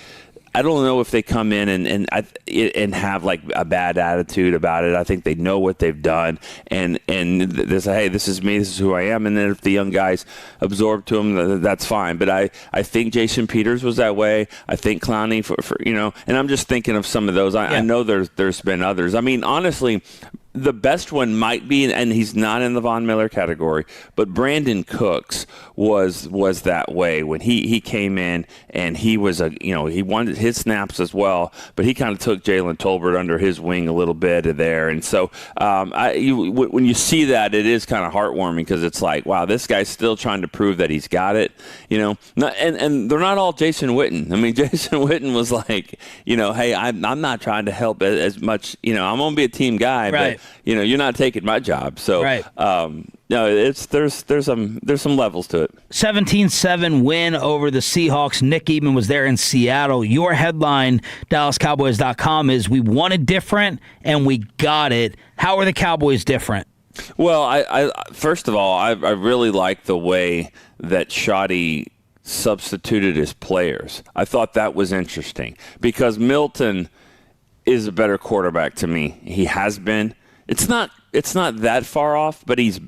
Speaker 9: I don't know if they come in and have like a bad attitude about it. I think they know what they've done, and they say, hey, this is me, this is who I am. And then if the young guys absorb to them, that's fine. But I think Jason Peters was that way. I think Clowney for and I'm just thinking of some of those. I know there's been others. I mean, honestly, the best one might be, and he's not in the Von Miller category, but Brandon Cooks was that way when he came in, and he was he wanted his snaps as well, but he kind of took Jalen Tolbert under his wing a little bit there, and so when you see that, it is kind of heartwarming because it's like, wow, this guy's still trying to prove that he's got it, and they're not all Jason Witten. I mean, Jason Witten was like, hey, I'm not trying to help as much, I'm gonna be a team guy,
Speaker 2: right.
Speaker 9: But you're not taking my job. So,
Speaker 2: right.
Speaker 9: There's some levels to it.
Speaker 2: 17-7 win over the Seahawks. Nick Eatman was there in Seattle. Your headline, DallasCowboys.com, is we wanted different and we got it. How are the Cowboys different?
Speaker 9: Well, I first of all, I really like the way that Shoddy substituted his players. I thought that was interesting because Milton is a better quarterback to me. He has been. It's not that far off, but he's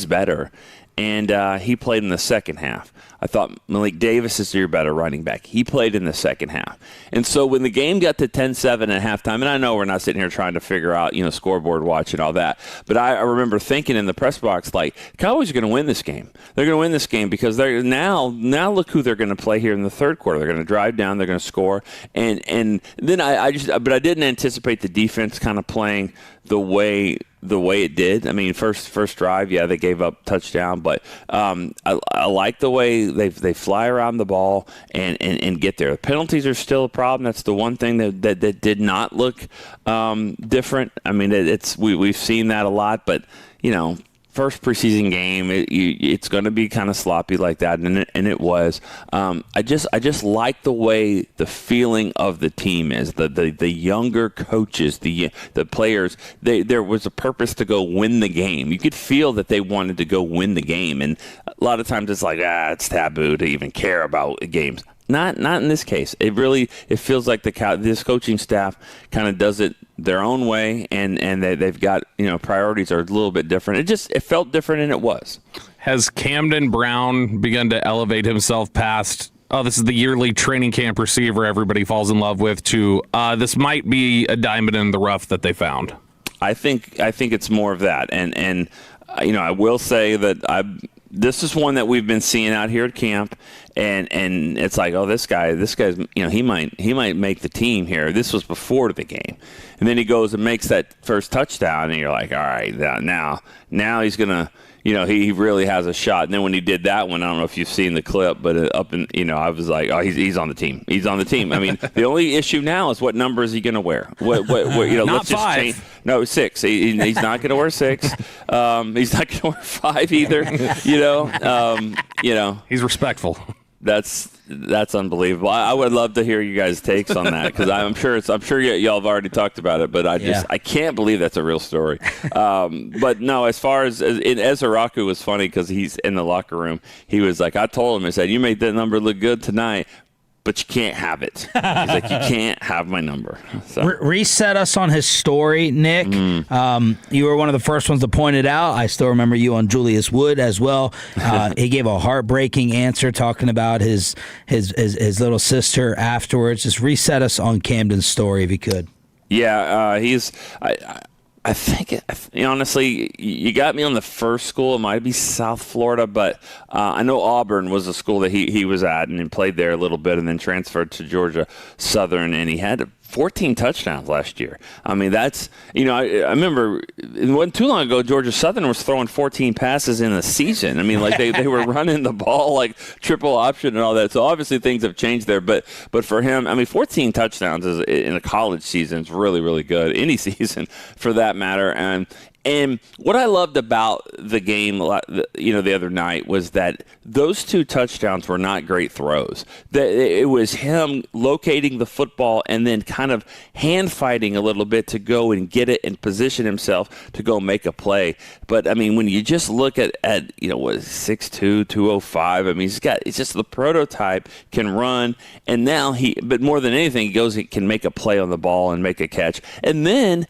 Speaker 9: better. and he played in the second half. I thought Malik Davis is your better running back. He played in the second half. And so when the game got to 10-7 at halftime, and I know we're not sitting here trying to figure out, scoreboard watch and all that, but I remember thinking in the press box, like, Cowboys are going to win this game. They're going to win this game because they're now look who they're going to play here in the third quarter. They're going to drive down. They're going to score. And then I didn't anticipate the defense kind of playing the way it did. I mean, first drive, they gave up touchdown, but I like the way they fly around the ball and get there. The penalties are still a problem. That's the one thing that did not look different. I mean, we've seen that a lot, but first preseason game, it's going to be kind of sloppy like that, and it was. I just like the way the feeling of the team is. The younger coaches, the players. There was a purpose to go win the game. You could feel that they wanted to go win the game, and a lot of times it's like it's taboo to even care about games. Not in this case. It feels like this coaching staff kind of does it their own way, and they've got priorities are a little bit different. It felt different, and it was.
Speaker 3: Has Camden Brown begun to elevate himself past? Oh, this is the yearly training camp receiver everybody falls in love with. To this might be a diamond in the rough that they found.
Speaker 9: I think it's more of that, and I will say that this is one that we've been seeing out here at camp, and it's like, this guy's he might make the team here. This was before the game, and then he goes and makes that first touchdown, and you're like, all right, now he's gonna. He really has a shot. And then when he did that one, I don't know if you've seen the clip, but I was like, he's on the team. He's on the team. I mean, the only issue now is what number is he going to wear? What
Speaker 2: Not
Speaker 9: let's just
Speaker 2: 5.
Speaker 9: change. No, 6. He's not going to wear 6. He's not going to wear 5 either.
Speaker 3: He's respectful.
Speaker 9: That's unbelievable. I would love to hear you guys' takes on that, because I'm sure y'all have already talked about it, but I can't believe that's a real story. But no, as far as Ezraku was funny, because he's in the locker room. He was like, I told him, I said, you made that number look good tonight, but you can't have it. He's like, you can't have my number. So.
Speaker 2: Reset us on his story, Nick. You were one of the first ones to point it out. I still remember you on Julius Wood as well. He gave a heartbreaking answer talking about his little sister afterwards. Just reset us on Camden's story if you could.
Speaker 9: Yeah, I think, honestly, you got me on the first school. It might be South Florida, but I know Auburn was a school that he was at and played there a little bit, and then transferred to Georgia Southern, and he had 14 touchdowns last year. I mean, that's, I remember it wasn't too long ago, Georgia Southern was throwing 14 passes in a season. I mean, like they were running the ball like triple option and all that. So obviously things have changed there. But for him, I mean, 14 touchdowns in a college season is really, really good. Any season for that matter. And what I loved about the game, the other night, was that those 2 touchdowns were not great throws. It was him locating the football and then kind of hand fighting a little bit to go and get it and position himself to go make a play. But I mean, when you just look at what is 6'2", 205, I mean, he's just the prototype, can run, and now but more than anything, he can make a play on the ball and make a catch, and then.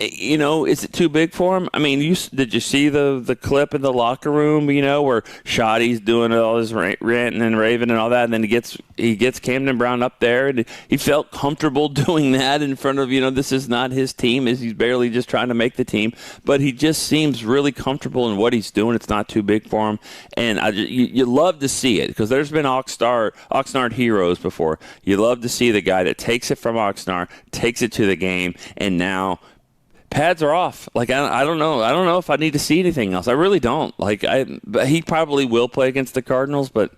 Speaker 9: Is it too big for him? I mean, did you see the clip in the locker room, where Shoddy's doing all his ranting and raving and all that, and then he gets Camden Brown up there, and he felt comfortable doing that in front of, this is not his team, he's barely just trying to make the team, but he just seems really comfortable in what he's doing. It's not too big for him, and you love to see it, because there's been Oxnard heroes before. You love to see the guy that takes it from Oxnard, takes it to the game, and now pads are off. Like, I don't know. I don't know if I need to see anything else. I really don't. But he probably will play against the Cardinals, but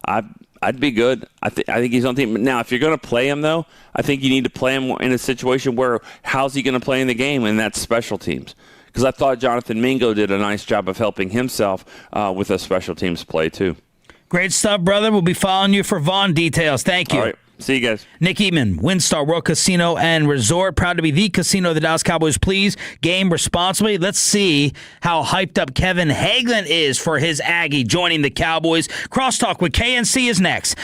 Speaker 9: I'd be good. I think he's on the team. Now, if you're going to play him, though, I think you need to play him in a situation where how's he going to play in the game, and that's special teams. Because I thought Jonathan Mingo did a nice job of helping himself with a special teams play, too.
Speaker 2: Great stuff, brother. We'll be following you for Vaughn details. Thank you.
Speaker 9: All right. See you guys.
Speaker 2: Nick Eatman, WinStar World Casino and Resort. Proud to be the casino of the Dallas Cowboys. Please game responsibly. Let's see how hyped up Kevin Hagelin is for his Aggie joining the Cowboys. Crosstalk with KNC is next.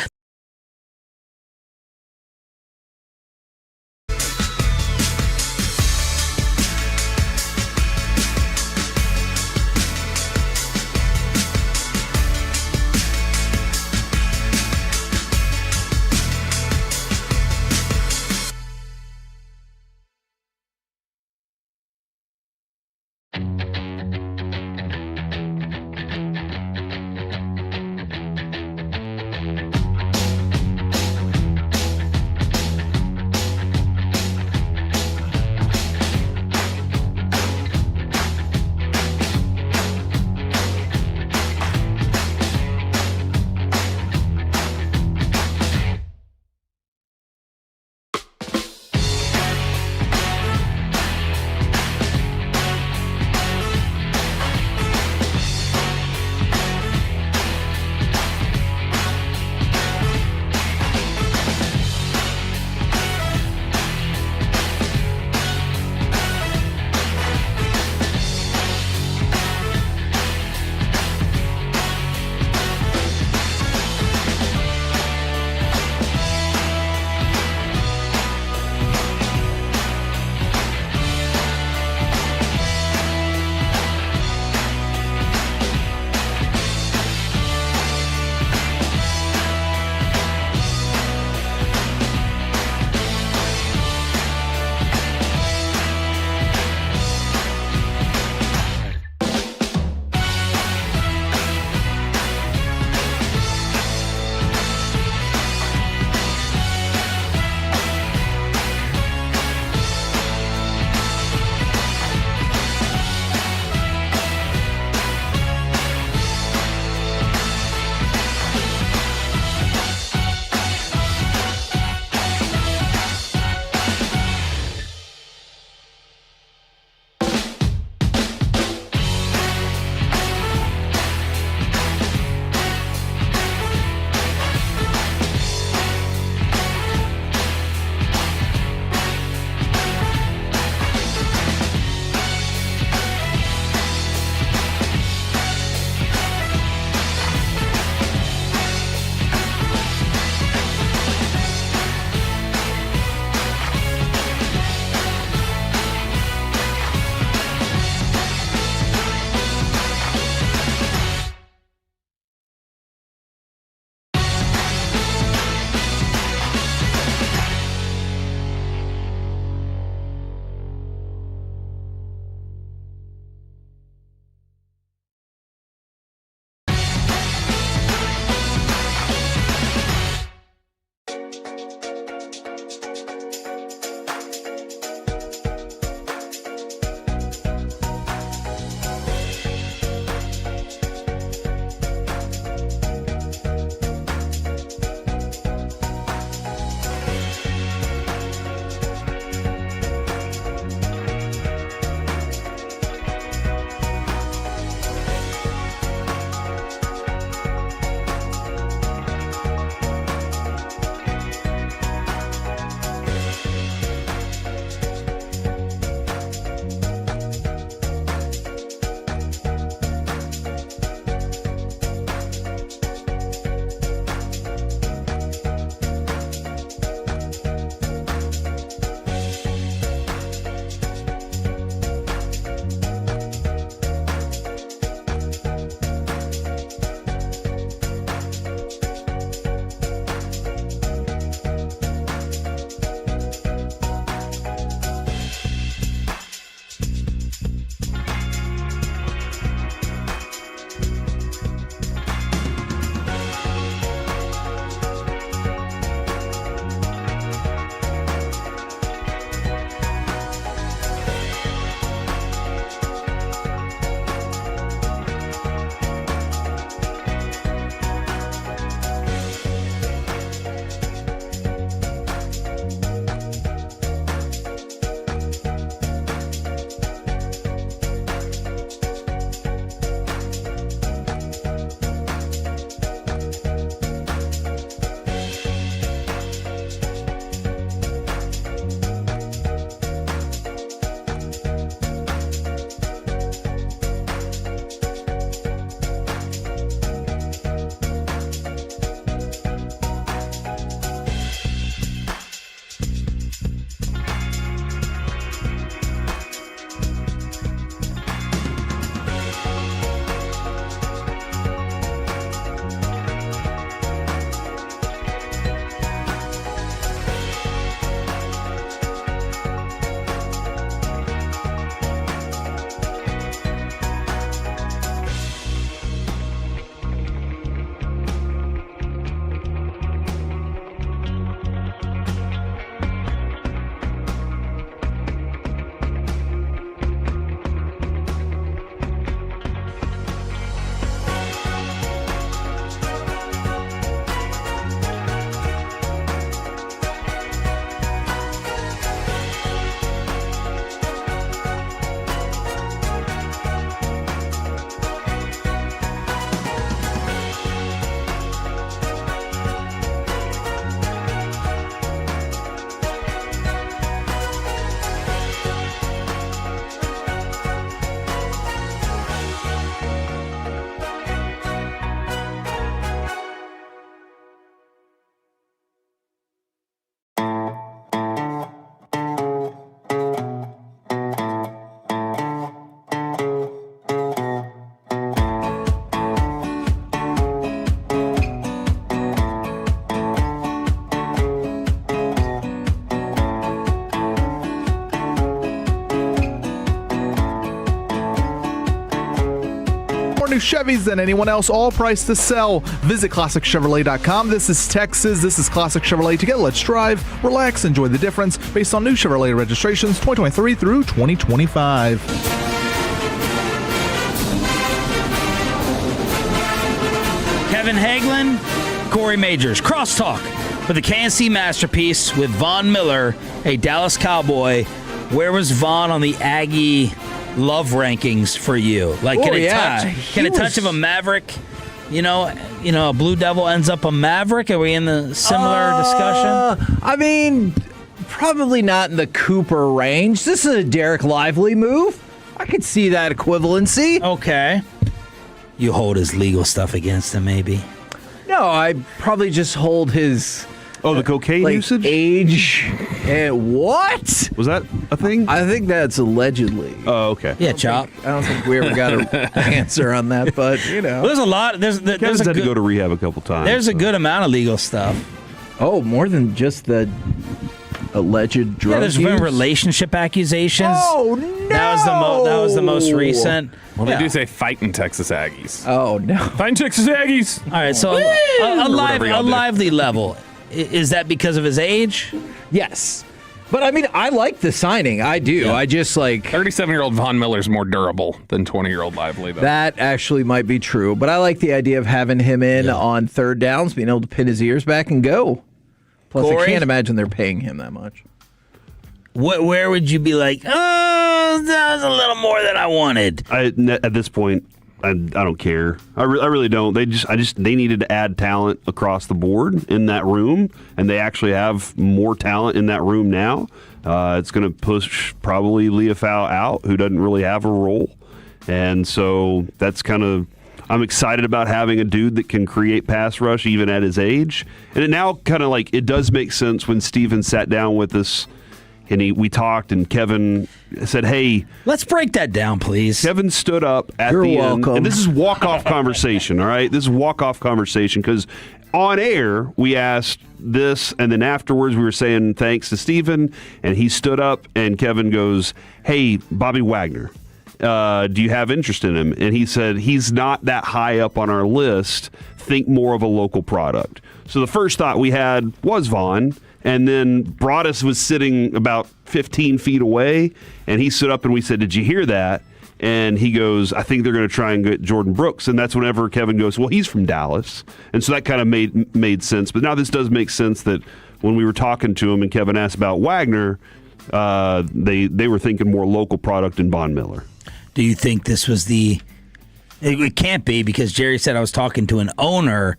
Speaker 4: Chevys than anyone else, all priced to sell. Visit ClassicChevrolet.com. This is Texas. This is Classic Chevrolet. Together, let's drive, relax, enjoy the difference based on new Chevrolet registrations 2023 through 2025.
Speaker 2: Kevin Hagelin, Corey Majors. Crosstalk with the KNC Masterpiece with Von Miller, a Dallas Cowboy. Where was Von on the Aggie love rankings for you? Like, can a touch of a Maverick, a Blue Devil ends up a Maverick? Are we in the similar discussion?
Speaker 10: I mean, probably not in the Cooper range. This is a Derek Lively move. I could see that equivalency.
Speaker 2: Okay. You hold his legal stuff against him, maybe?
Speaker 10: No, I probably just hold his...
Speaker 13: Oh, the cocaine usage?
Speaker 10: Age. And what?
Speaker 13: Was that a thing?
Speaker 10: I think that's allegedly.
Speaker 13: Oh, okay.
Speaker 2: Yeah, Chop.
Speaker 10: I don't think we ever got an answer on that, but,
Speaker 2: There's a lot. There's
Speaker 13: Kevin's had to go to rehab a couple times.
Speaker 2: There's a good amount of legal stuff.
Speaker 10: Oh, more than just the alleged drug
Speaker 2: Yeah, there's
Speaker 10: use?
Speaker 2: been relationship accusations.
Speaker 10: Oh, no!
Speaker 2: That was the most recent.
Speaker 3: Well, they do say fighting Texas Aggies.
Speaker 10: Oh, no.
Speaker 3: Fighting Texas Aggies.
Speaker 2: All right, so a lively level. Is that because of his age?
Speaker 10: Yes. But, I mean, I like the signing. I do. Yeah. I just,
Speaker 3: 37-year-old Von Miller's more durable than 20-year-old Lively, though.
Speaker 10: That actually might be true. But I like the idea of having him in on third downs, being able to pin his ears back and go. Plus,
Speaker 2: Corey?
Speaker 10: I can't imagine they're paying him that much.
Speaker 2: Where would you be like, oh, that was a little more than I wanted?
Speaker 13: At this point, I don't care. I really don't. They needed to add talent across the board in that room, and they actually have more talent in that room now. It's going to push probably Leofau out, who doesn't really have a role, and so that's kind of. I'm excited about having a dude that can create pass rush even at his age, and it now kind of it does make sense when Steven sat down with us. And we talked, and Kevin said, hey.
Speaker 2: Let's break that down, please.
Speaker 13: Kevin stood up at the end. And this is walk-off conversation, all right? This is walk-off conversation because on air, we asked this, and then afterwards we were saying thanks to Steven, and he stood up, and Kevin goes, hey, Bobby Wagner, do you have interest in him? And he said, he's not that high up on our list. Think more of a local product. So the first thought we had was Vaughn. And then Broadus was sitting about 15 feet away, and he stood up and we said, did you hear that? And he goes, I think they're going to try and get Jordan Brooks. And that's whenever Kevin goes, well, he's from Dallas. And so that kind of made sense. But now this does make sense that when we were talking to him and Kevin asked about Wagner, they were thinking more local product in Von Miller.
Speaker 2: Do you think this was it can't be because Jerry said I was talking to an owner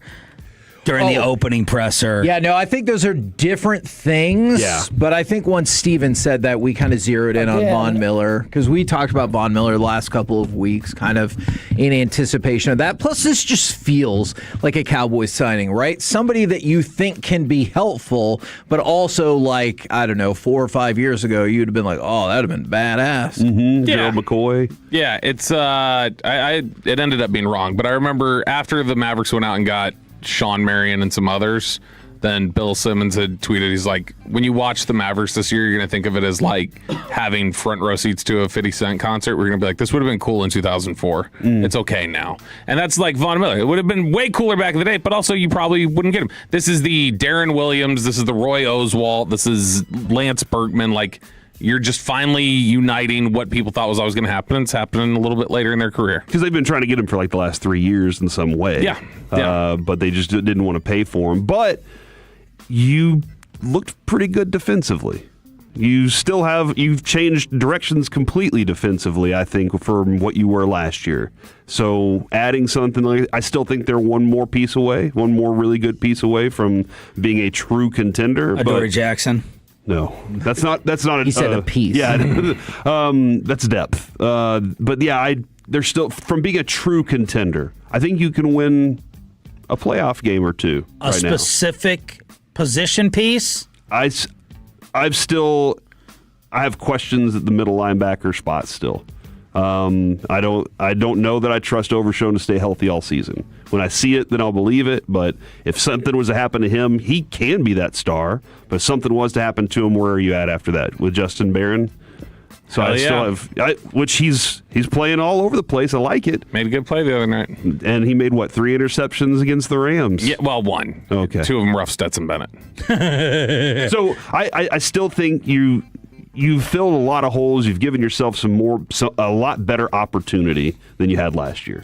Speaker 2: during the opening presser.
Speaker 10: Yeah, no, I think those are different things.
Speaker 13: Yeah.
Speaker 10: But I think once Steven said that, we kind of zeroed in on Von Miller because we talked about Von Miller the last couple of weeks, kind of in anticipation of that. Plus, this just feels like a Cowboys signing, right? Somebody that you think can be helpful, but also 4 or 5 years ago, you'd have been like, oh, that would have been badass.
Speaker 13: Mm-hmm. Yeah. Gerald McCoy.
Speaker 3: Yeah, it's it ended up being wrong, but I remember after the Mavericks went out and got Sean Marion and some others, then Bill Simmons had tweeted, he's like, when you watch the Mavericks this year, you're going to think of it as like having front row seats to a 50 Cent concert. We're going to be like, this would have been cool in 2004. It's okay now. And that's like Von Miller. It would have been way cooler back in the day, but also you probably wouldn't get him. This is the Darren Williams. This is the Roy Oswalt. This is Lance Berkman. You're just finally uniting what people thought was always going to happen. It's happening a little bit later in their career.
Speaker 13: Because they've been trying to get him for the last 3 years in some way.
Speaker 3: Yeah.
Speaker 13: But they just didn't want to pay for him. But you looked pretty good defensively. You've changed directions completely defensively, I think, from what you were last year. So adding something I still think they're one more really good piece away from being a true contender.
Speaker 2: Adoree Jackson.
Speaker 13: No, that's not.
Speaker 10: He said a piece.
Speaker 13: Yeah, that's depth. But yeah, they're still from being a true contender. I think you can win a playoff game or two.
Speaker 2: A specific position piece.
Speaker 13: I have questions at the middle linebacker spot still. I don't know that I trust Overshown to stay healthy all season. When I see it, then I'll believe it. But if something was to happen to him, he can be that star. But if something was to happen to him, where are you at after that? With Justin Barron? So I still have, which he's playing all over the place. I like it.
Speaker 3: Made a good play the other night.
Speaker 13: And he made, 3 interceptions against the Rams?
Speaker 3: Yeah, well, 1.
Speaker 13: Okay.
Speaker 3: 2 of them rough Stetson Bennett.
Speaker 13: So I still think you've filled a lot of holes. You've given yourself a lot better opportunity than you had last year.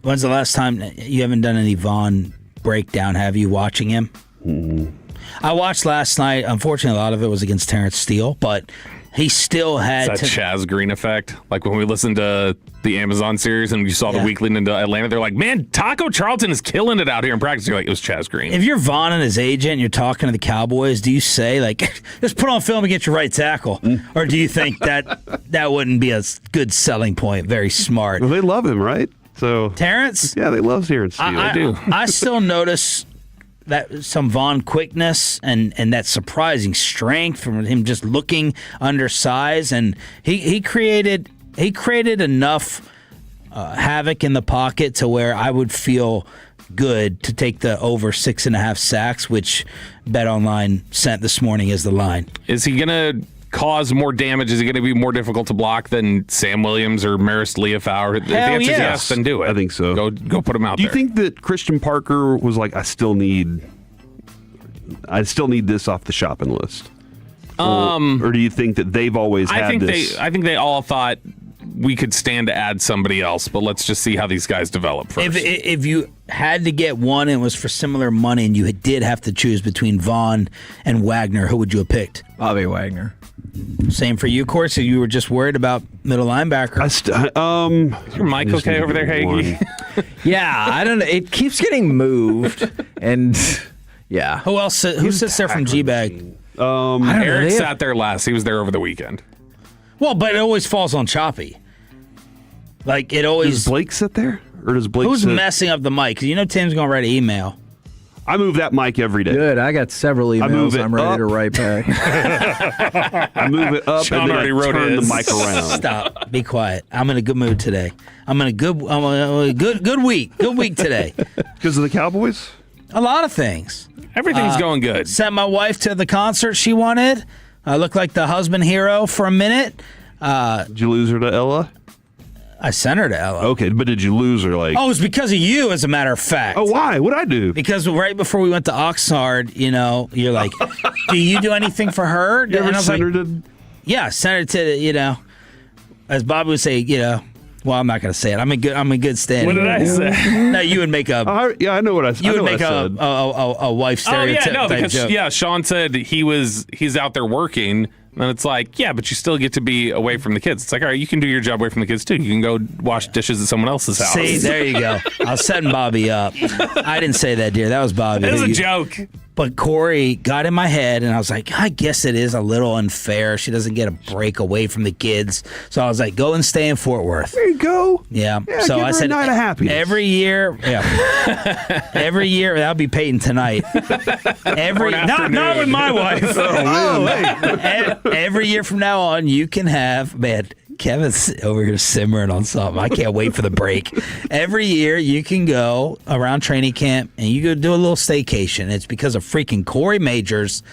Speaker 2: When's the last time you haven't done any Vaughn breakdown? Have you watching him?
Speaker 13: Mm-hmm.
Speaker 2: I watched last night. Unfortunately, a lot of it was against Terrence Steele, but he still had
Speaker 3: that Chaz Green effect. Like when we listened to the Amazon series and you saw the week leading into Atlanta, they're like, man, Taco Charlton is killing it out here in practice. You're like, it was Chaz Green.
Speaker 2: If you're Vaughn and his agent and you're talking to the Cowboys, do you say, like, just put on film and get your right tackle? Or do you think that wouldn't be a good selling point? Very smart.
Speaker 13: Well, they love him, right? So
Speaker 2: Terrence?
Speaker 13: Yeah, they love Terrence Steele.
Speaker 2: I do. I still notice that some Vaughn quickness and that surprising strength from him just looking undersized, and he created enough havoc in the pocket to where I would feel good to take the over 6.5 sacks, which BetOnline sent this morning as the line.
Speaker 3: Is he gonna cause more damage? Is he going to be more difficult to block than Sam Williams or Maris Leafauer? If the answer is yes, then do it.
Speaker 13: I think so.
Speaker 3: Go put him out there.
Speaker 13: Do you think that Christian Parker was like, I still need this off the shopping list? Or do you think that they've always had this?
Speaker 3: I think they all thought we could stand to add somebody else, but let's just see how these guys develop first.
Speaker 2: If you had to get one and it was for similar money and you did have to choose between Vaughn and Wagner, who would you have picked?
Speaker 10: Bobby Wagner.
Speaker 2: Same for you, Corey. So you were just worried about middle linebacker.
Speaker 3: Is your mic okay over there, Hagee?
Speaker 10: Yeah, I don't know. It keeps getting moved, and yeah.
Speaker 2: Who else? Who sits there from G-Bag?
Speaker 3: Eric sat there last. He was there over the weekend.
Speaker 2: Well, but it always falls on Choppy. Like it always.
Speaker 13: Does Blake sit there, or does Blake?
Speaker 2: Who's messing up the mic? Because you know Tim's going to write an email.
Speaker 13: I move that mic every day.
Speaker 10: Good. I got several emails I'm ready to write back.
Speaker 13: I move it up
Speaker 3: Sean
Speaker 13: and then I turn the mic around.
Speaker 2: Stop. Be quiet. I'm in a good mood today. I'm a good week. Good week today.
Speaker 13: Because of the Cowboys?
Speaker 2: A lot of things.
Speaker 3: Everything's going good.
Speaker 2: Sent my wife to the concert she wanted. I looked like the husband hero for a minute.
Speaker 13: Did you lose her to Ella?
Speaker 2: I sent her to Ella.
Speaker 13: Okay, but did you lose her? Like?
Speaker 2: Oh, it was because of you, as a matter of fact.
Speaker 13: Oh, why? What'd I do?
Speaker 2: Because right before we went to Oxnard, you're like, do you do anything for her?
Speaker 13: You ever sent her to?
Speaker 2: Yeah, sent her to, as Bob would say, well, I'm not going to say it. I'm in good standing.
Speaker 3: What did I say?
Speaker 2: No, you would make a.
Speaker 13: I know what I said.
Speaker 2: You would make a wife stereotype.
Speaker 3: Because Sean said he's out there working. And it's like, yeah, but you still get to be away from the kids. It's like, all right, you can do your job away from the kids, too. You can go wash dishes at someone else's house.
Speaker 2: See, there you go. I was setting Bobby up. I didn't say that, dear. That was Bobby.
Speaker 3: It was a joke.
Speaker 2: But Corey got in my head, and I was like, I guess it is a little unfair. She doesn't get a break away from the kids. So I was like, go and stay in Fort Worth.
Speaker 13: There you go.
Speaker 2: Yeah. So
Speaker 13: give
Speaker 2: I
Speaker 13: her
Speaker 2: said,
Speaker 13: a night of happiness.
Speaker 2: Every year, that'll be Peyton tonight. Not with my wife. Every year from now on, you can have, man, Kevin's over here simmering on something. I can't wait for the break. Every year you can go around training camp and you go do a little staycation. It's because of freaking Corey Majors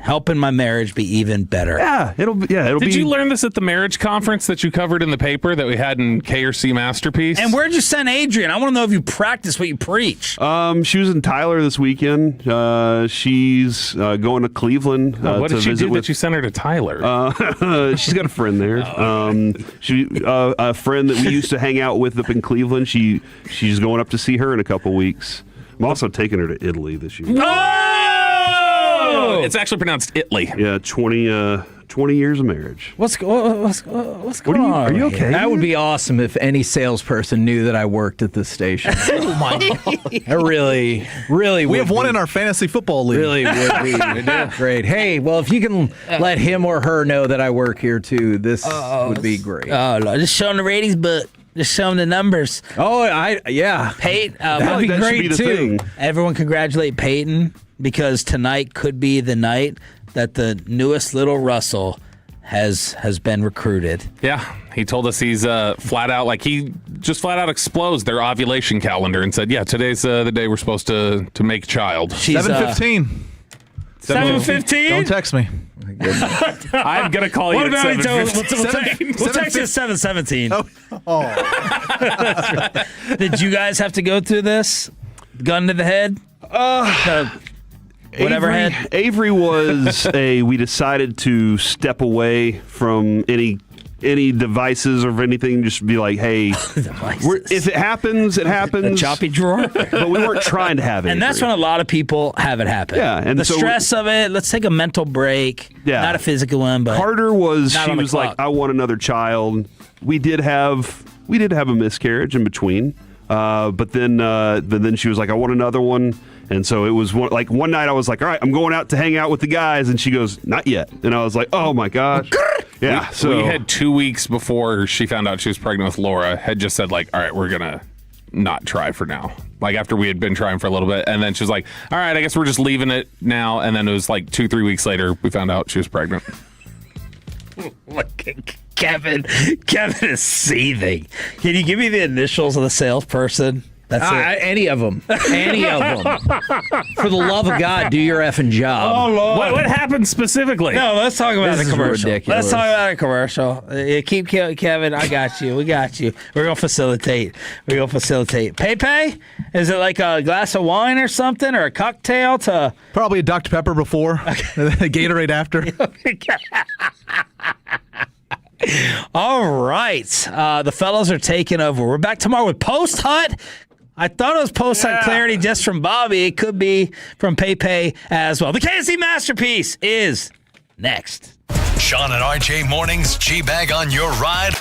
Speaker 2: helping my marriage be even better.
Speaker 13: Yeah, it'll be.
Speaker 3: Did you learn this at the marriage conference that you covered in the paper that we had in KRC Masterpiece?
Speaker 2: And where'd you send Adrian? I want to know if you practice what you preach.
Speaker 13: She was in Tyler this weekend. She's going to Cleveland
Speaker 3: what did
Speaker 13: to
Speaker 3: she
Speaker 13: visit
Speaker 3: do
Speaker 13: with.
Speaker 3: That you sent her to Tyler?
Speaker 13: She's got a friend there. She a friend that we used to hang out with up in Cleveland. She's going up to see her in a couple weeks. I'm also taking her to Italy this year.
Speaker 3: It's actually pronounced Italy.
Speaker 13: Yeah, 20 years of marriage.
Speaker 2: What's going on?
Speaker 13: Are you okay?
Speaker 10: That would be awesome if any salesperson knew that I worked at this station.
Speaker 2: Oh my
Speaker 10: God. Really
Speaker 4: we have one in our fantasy football league.
Speaker 10: Really would be great. Hey, well, if you can let him or her know that I work here too, this would be great.
Speaker 2: Oh, no, just showing the ratings, but just showing the numbers.
Speaker 10: Oh, yeah.
Speaker 2: Peyton,
Speaker 10: that'd be great too.
Speaker 2: Everyone congratulate Peyton because tonight could be the night that the newest little Russell has been recruited.
Speaker 3: Yeah, he told us he's flat out, he just flat out exposed their ovulation calendar and said, yeah, today's the day we're supposed to make child.
Speaker 4: 7:15.
Speaker 2: 7:15?
Speaker 4: Don't text me.
Speaker 3: I'm gonna call you.
Speaker 2: What
Speaker 3: at
Speaker 2: about
Speaker 3: 7:15.
Speaker 2: we'll text you at 7:17.
Speaker 4: Oh.
Speaker 2: Did you guys have to go through this? Gun to the head? Whatever head.
Speaker 13: Avery was we decided to step away from any devices or anything, just be like, hey, if it happens, it happens.
Speaker 2: A choppy drawer.
Speaker 13: But we weren't trying to have it.
Speaker 2: And that's when a lot of people have it happen.
Speaker 13: Yeah, and
Speaker 2: the
Speaker 13: so
Speaker 2: stress of it, let's take a mental break.
Speaker 13: Yeah.
Speaker 2: Not a physical one, but
Speaker 13: Carter she was
Speaker 2: clock.
Speaker 13: like, I want another child. We did have a miscarriage in between. But then she was like, I want another one. And so it was one night I was like, all right, I'm going out to hang out with the guys. And she goes, not yet. And I was like, oh my gosh. Yeah.
Speaker 3: We had 2 weeks before she found out she was pregnant with Laura, had just said like, all right, we're going to not try for now. Like after we had been trying for a little bit. And then she was like, all right, I guess we're just leaving it now. And then it was like 2-3 weeks later, we found out she was pregnant.
Speaker 2: Look at Kevin. Kevin is seething. Can you give me the initials of the salesperson? That's it.
Speaker 10: Any of them. Any of them. For the love of God, do your effing job.
Speaker 2: Oh, Lord.
Speaker 3: What happened specifically?
Speaker 2: No, let's talk about
Speaker 10: This
Speaker 2: the
Speaker 10: is
Speaker 2: commercial.
Speaker 10: ridiculous.
Speaker 2: Let's talk about a commercial. Keep Kevin. I got you. We got you. We're going to facilitate. Pepe? Is it like a glass of wine or something, or a cocktail to...
Speaker 4: Probably a Dr. Pepper before, and then a Gatorade after.
Speaker 2: All right. The fellows are taking over. We're back tomorrow with Post Hut. I thought it was Post Hut Clarity just from Bobby. It could be from Pepe as well. The KC Masterpiece is next.
Speaker 1: Sean and RJ Mornings, G-Bag on your ride.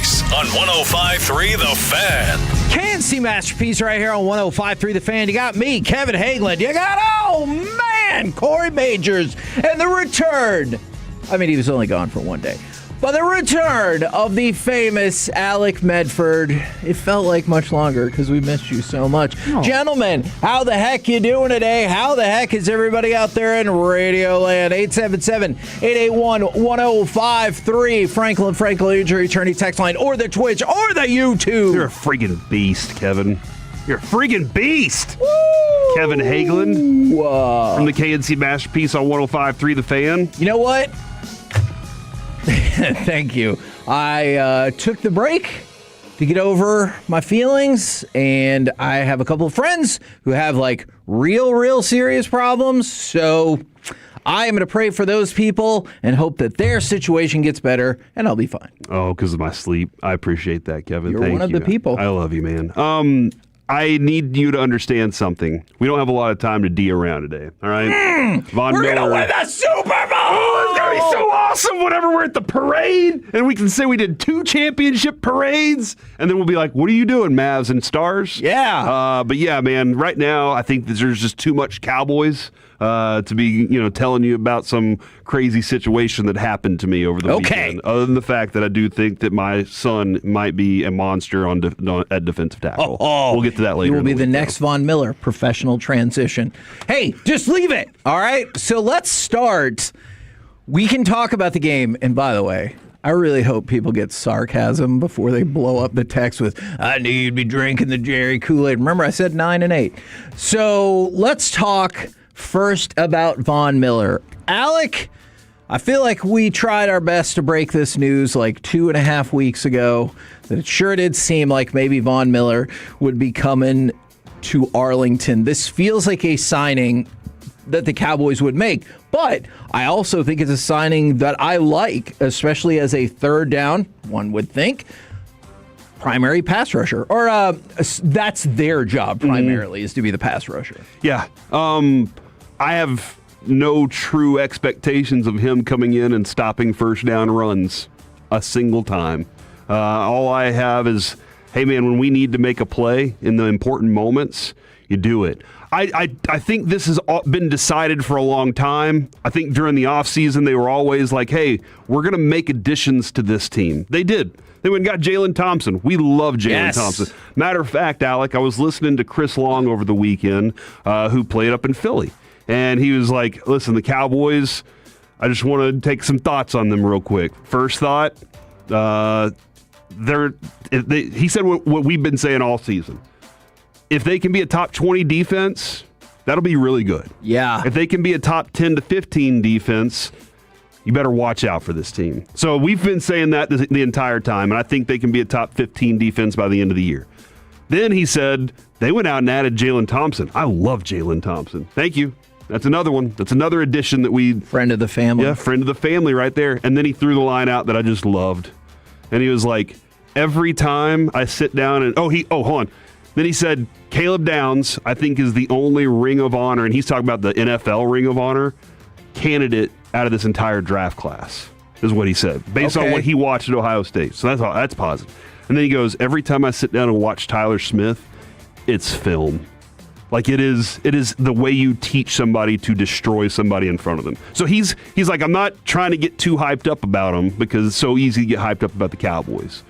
Speaker 1: Masterpiece on 105.3 The Fan.
Speaker 10: KNC Masterpiece right here on 105.3 The Fan. You got me, Kevin Hageland. You got, oh man, Corey Majors. And the return. I mean, he was only gone for one day. But the return of the famous Alec Medford. It felt like much longer because we missed you so much. Oh. Gentlemen, how the heck you doing today? How the heck is everybody out there in Radio Land? 877-881-1053. Franklin Injury Attorney text line, or the Twitch, or the YouTube.
Speaker 13: You're a friggin' beast, Kevin. You're a friggin' beast. Woo! Kevin Hageland from the KNC Masterpiece on 105.3 The Fan.
Speaker 10: You know what? Thank you. I took the break to get over my feelings, and I have a couple of friends who have like real serious problems. So I am going to pray for those people and hope that their situation gets better, and I'll be fine.
Speaker 13: Oh, because of my sleep. I appreciate that, Kevin.
Speaker 10: You're
Speaker 13: Thank
Speaker 10: one of
Speaker 13: you.
Speaker 10: the people.
Speaker 13: I love you, man. I need you to understand something. We don't have a lot of time to D around today, all right?
Speaker 10: We're going to win the Super Bowl!
Speaker 13: Oh, it's going to be so awesome whenever we're at the parade, and we can say we did 2 championship parades, and then we'll be like, what are you doing, Mavs and Stars?
Speaker 10: Yeah.
Speaker 13: But yeah, man, right now I think that there's just too much Cowboys to be, telling you about some crazy situation that happened to me over the weekend. Other than the fact that I do think that my son might be a monster at defensive tackle. We'll get to that later.
Speaker 10: You will be the next Von Miller professional transition. Hey, just leave it. All right. So let's start. We can talk about the game. And by the way, I really hope people get sarcasm before they blow up the text with, I knew you'd be drinking the Jerry Kool-Aid. Remember, I said 9 and 8. So let's talk first about Von Miller. Alec, I feel like we tried our best to break this news like 2.5 weeks ago, that it sure did seem like maybe Von Miller would be coming to Arlington. This feels like a signing that the Cowboys would make, but I also think it's a signing that I like, especially as a third down, one would think, primary pass rusher. Or that's their job primarily, is to be the pass rusher.
Speaker 13: Yeah. I have no true expectations of him coming in and stopping first down runs a single time. All I have is, hey, man, when we need to make a play in the important moments, you do it. I think this has been decided for a long time. I think during the offseason, they were always like, hey, we're going to make additions to this team. They did. They went and got Jalen Thompson. We love Jalen Thompson. Matter of fact, Alec, I was listening to Chris Long over the weekend, who played up in Philly. And he was like, listen, the Cowboys, I just want to take some thoughts on them real quick. First thought, he said what we've been saying all season. If they can be a top 20 defense, that'll be really good.
Speaker 10: Yeah.
Speaker 13: If they can be a top 10 to 15 defense, you better watch out for this team. So we've been saying that the entire time, and I think they can be a top 15 defense by the end of the year. Then he said they went out and added Jalen Thompson. I love Jalen Thompson. Thank you. That's another one. That's another addition that we...
Speaker 10: Friend of the family.
Speaker 13: Yeah, friend of the family right there. And then he threw the line out that I just loved. And he was like, every time I sit down and... hold on. Then he said, Caleb Downs, I think, is the only Ring of Honor, and he's talking about the NFL Ring of Honor, candidate out of this entire draft class, is what he said, based on what he watched at Ohio State. So that's positive. And then he goes, every time I sit down and watch Tyler Smith, it's film. Like it is the way you teach somebody to destroy somebody in front of them. So he's like, I'm not trying to get too hyped up about him because it's so easy to get hyped up about the Cowboys.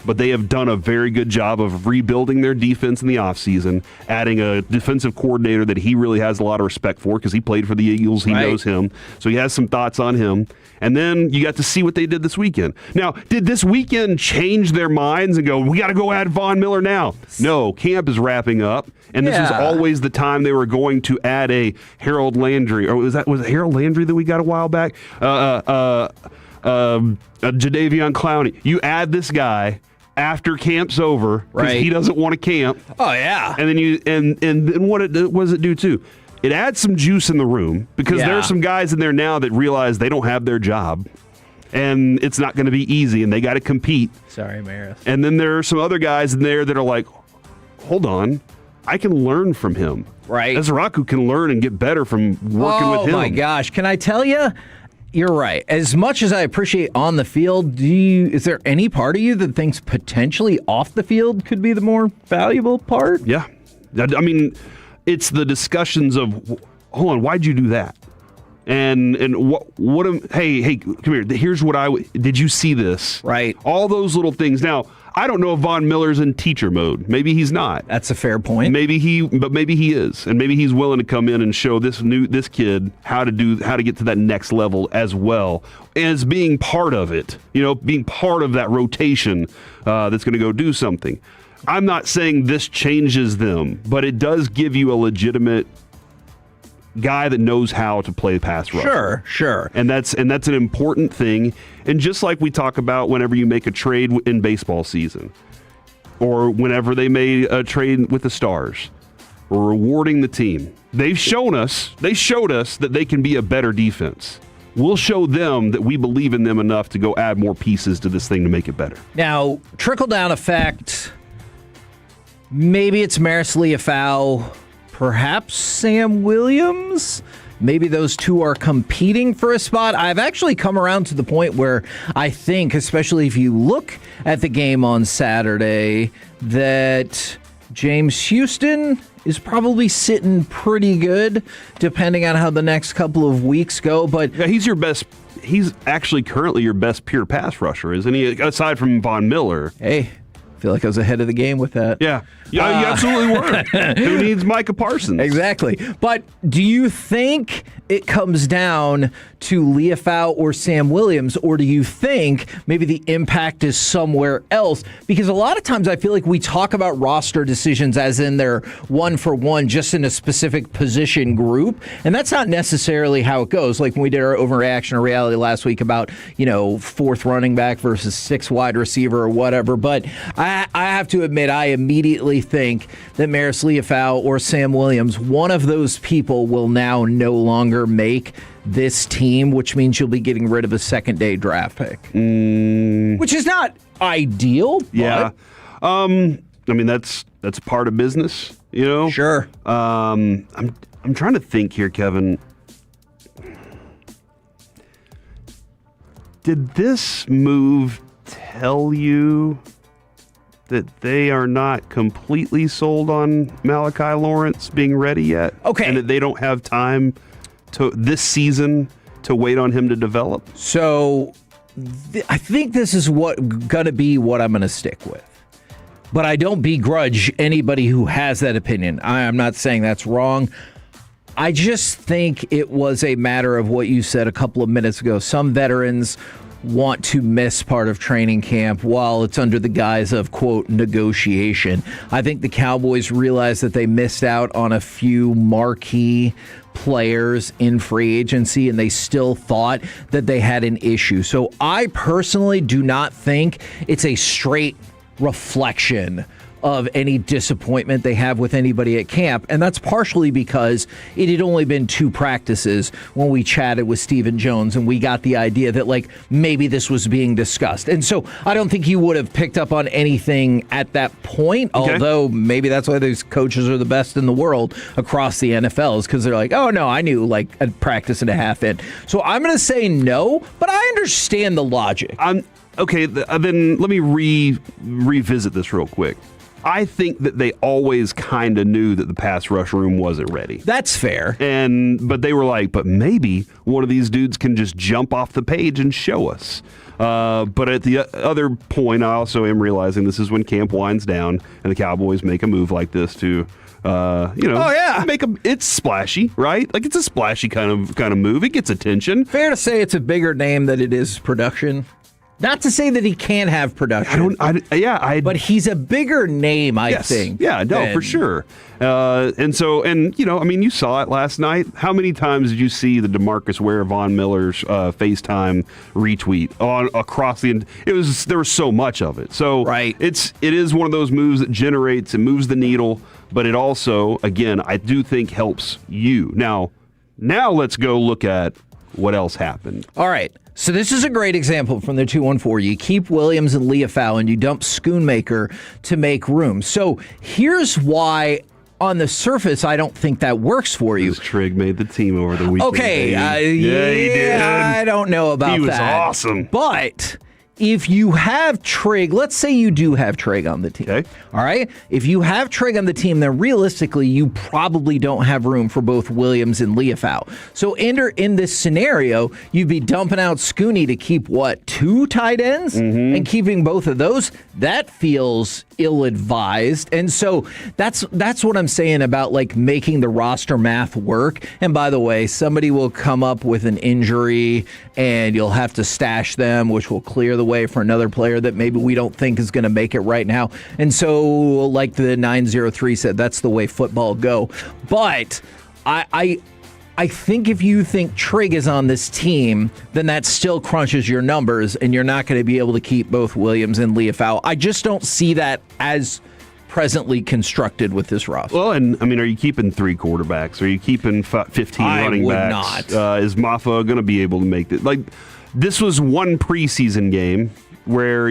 Speaker 13: But they have done a very good job of rebuilding their defense in the offseason, adding a defensive coordinator that he really has a lot of respect for because he played for the Eagles. He knows him. So he has some thoughts on him. And then you got to see what they did this weekend. Now, did this weekend change their minds and go, we got to go add Von Miller now? No, camp is wrapping up. And this was always the time they were going to add a Harold Landry. Or was it Harold Landry that we got a while back? Jadeveon Clowney. You add this guy after camp's over because he doesn't want to camp.
Speaker 10: Oh, yeah.
Speaker 13: And then then what does it do too? It adds some juice in the room because there are some guys in there now that realize they don't have their job and it's not going to be easy and they got to compete.
Speaker 10: Sorry, Maris.
Speaker 13: And then there are some other guys in there that are like, hold on, I can learn from him.
Speaker 10: Right.
Speaker 13: Ezraku can learn and get better from working with him.
Speaker 10: Oh, my gosh. Can I tell you? You're right. As much as I appreciate on the field, is there any part of you that thinks potentially off the field could be the more valuable part?
Speaker 13: Yeah. I mean, it's the discussions of, hold on, why'd you do that? And hey, come here. Here's what did you see this?
Speaker 10: Right.
Speaker 13: All those little things. Now, I don't know if Von Miller's in teacher mode. Maybe he's not.
Speaker 10: That's a fair point.
Speaker 13: Maybe he is, and maybe he's willing to come in and show this kid how to get to that next level as well as being part of it. Being part of that rotation that's going to go do something. I'm not saying this changes them, but it does give you a legitimate guy that knows how to play pass rush.
Speaker 10: Sure.
Speaker 13: And that's an important thing. And just like we talk about whenever you make a trade in baseball season, or whenever they made a trade with the Stars, or rewarding the team, they showed us that they can be a better defense. We'll show them that we believe in them enough to go add more pieces to this thing to make it better.
Speaker 10: Now, trickle-down effect, maybe it's Maris Leofau, perhaps Sam Williams. Maybe those two are competing for a spot. I've actually come around to the point where I think, especially if you look at the game on Saturday, that James Houston is probably sitting pretty good, depending on how the next couple of weeks go. But
Speaker 13: yeah, he's actually currently your best pure pass rusher, isn't he? Aside from Von Miller.
Speaker 10: Hey, I feel like I was ahead of the game with that.
Speaker 13: Yeah, you absolutely were. Who needs Micah Parsons?
Speaker 10: Exactly. But do you think it comes down to Leofau or Sam Williams, or do you think maybe the impact is somewhere else? Because a lot of times I feel like we talk about roster decisions as in they're one for one, just in a specific position group, and that's not necessarily how it goes. Like when we did our overreaction to reality last week about, fourth running back versus sixth wide receiver or whatever. But I have to admit, I immediately think that Maris Leofau or Sam Williams, one of those people, will now no longer make this team, which means you'll be getting rid of a second-day draft pick, which is not ideal.
Speaker 13: Yeah, I mean that's part of business,
Speaker 10: Sure.
Speaker 13: I'm trying to think here, Kevin. Did this move tell you that they are not completely sold on Malachi Lawrence being ready yet?
Speaker 10: Okay.
Speaker 13: And that they don't have time this season to wait on him to develop?
Speaker 10: So I think this is gonna be what I'm gonna stick with. But I don't begrudge anybody who has that opinion. I'm not saying that's wrong. I just think it was a matter of what you said a couple of minutes ago. Some veterans want to miss part of training camp while it's under the guise of, quote, negotiation. I think the Cowboys realized that they missed out on a few marquee players in free agency, and they still thought that they had an issue. So I personally do not think it's a straight reflection of any disappointment they have with anybody at camp. And that's partially because it had only been 2 practices when we chatted with Stephen Jones and we got the idea that maybe this was being discussed. And so I don't think you would have picked up on anything at that point, although maybe that's why those coaches are the best in the world across the NFL, is because they're like, oh no, I knew a practice and a half in. So I'm going to say no, but I understand the logic.
Speaker 13: Okay, then let me revisit this real quick. I think that they always kind of knew that the pass rush room wasn't ready.
Speaker 10: That's fair.
Speaker 13: But they were like, but maybe one of these dudes can just jump off the page and show us. But at the other point, I also am realizing this is when camp winds down and the Cowboys make a move like this to, it's splashy, right? It's a splashy kind of move. It gets attention.
Speaker 10: Fair to say it's a bigger name than it is production. Not to say that he can't have production. But he's a bigger name, I think.
Speaker 13: Yeah, no, for sure. You saw it last night. How many times did you see the DeMarcus Ware Von Miller's FaceTime retweet across the? There was so much of it. So it is one of those moves that generates and moves the needle, but it also, again, I do think helps you. Now let's go look at what else happened.
Speaker 10: All right. So this is a great example from the 214. You keep Williams and Leofau and you dump Schoonmaker to make room. So here's why on the surface, I don't think that works for you.
Speaker 13: Trigg made the team over the weekend.
Speaker 10: Okay,
Speaker 13: he did.
Speaker 10: I don't know about that.
Speaker 13: He was awesome.
Speaker 10: But if you have Trigg, let's say you do have Trigg on the team.
Speaker 13: Okay.
Speaker 10: All right. If you have Trigg on the team, then realistically, you probably don't have room for both Williams and Leafau. So in this scenario, you'd be dumping out Scooney to keep, 2 tight ends? And keeping both of those? That feels ill-advised. And so that's what I'm saying about like making the roster math work. And by the way, somebody will come up with an injury and you'll have to stash them, which will clear the way for another player that maybe we don't think is going to make it right now. And so, like the 903 said, that's the way football go. But I think if you think Trigg is on this team, then that still crunches your numbers, and you're not going to be able to keep both Williams and Leafau. I just don't see that as presently constructed with this roster.
Speaker 13: Well, and I mean, are you keeping 3 quarterbacks? Are you keeping 15 running backs?
Speaker 10: Not.
Speaker 13: Is Maffa going to be able to make it? Like, this was one preseason game where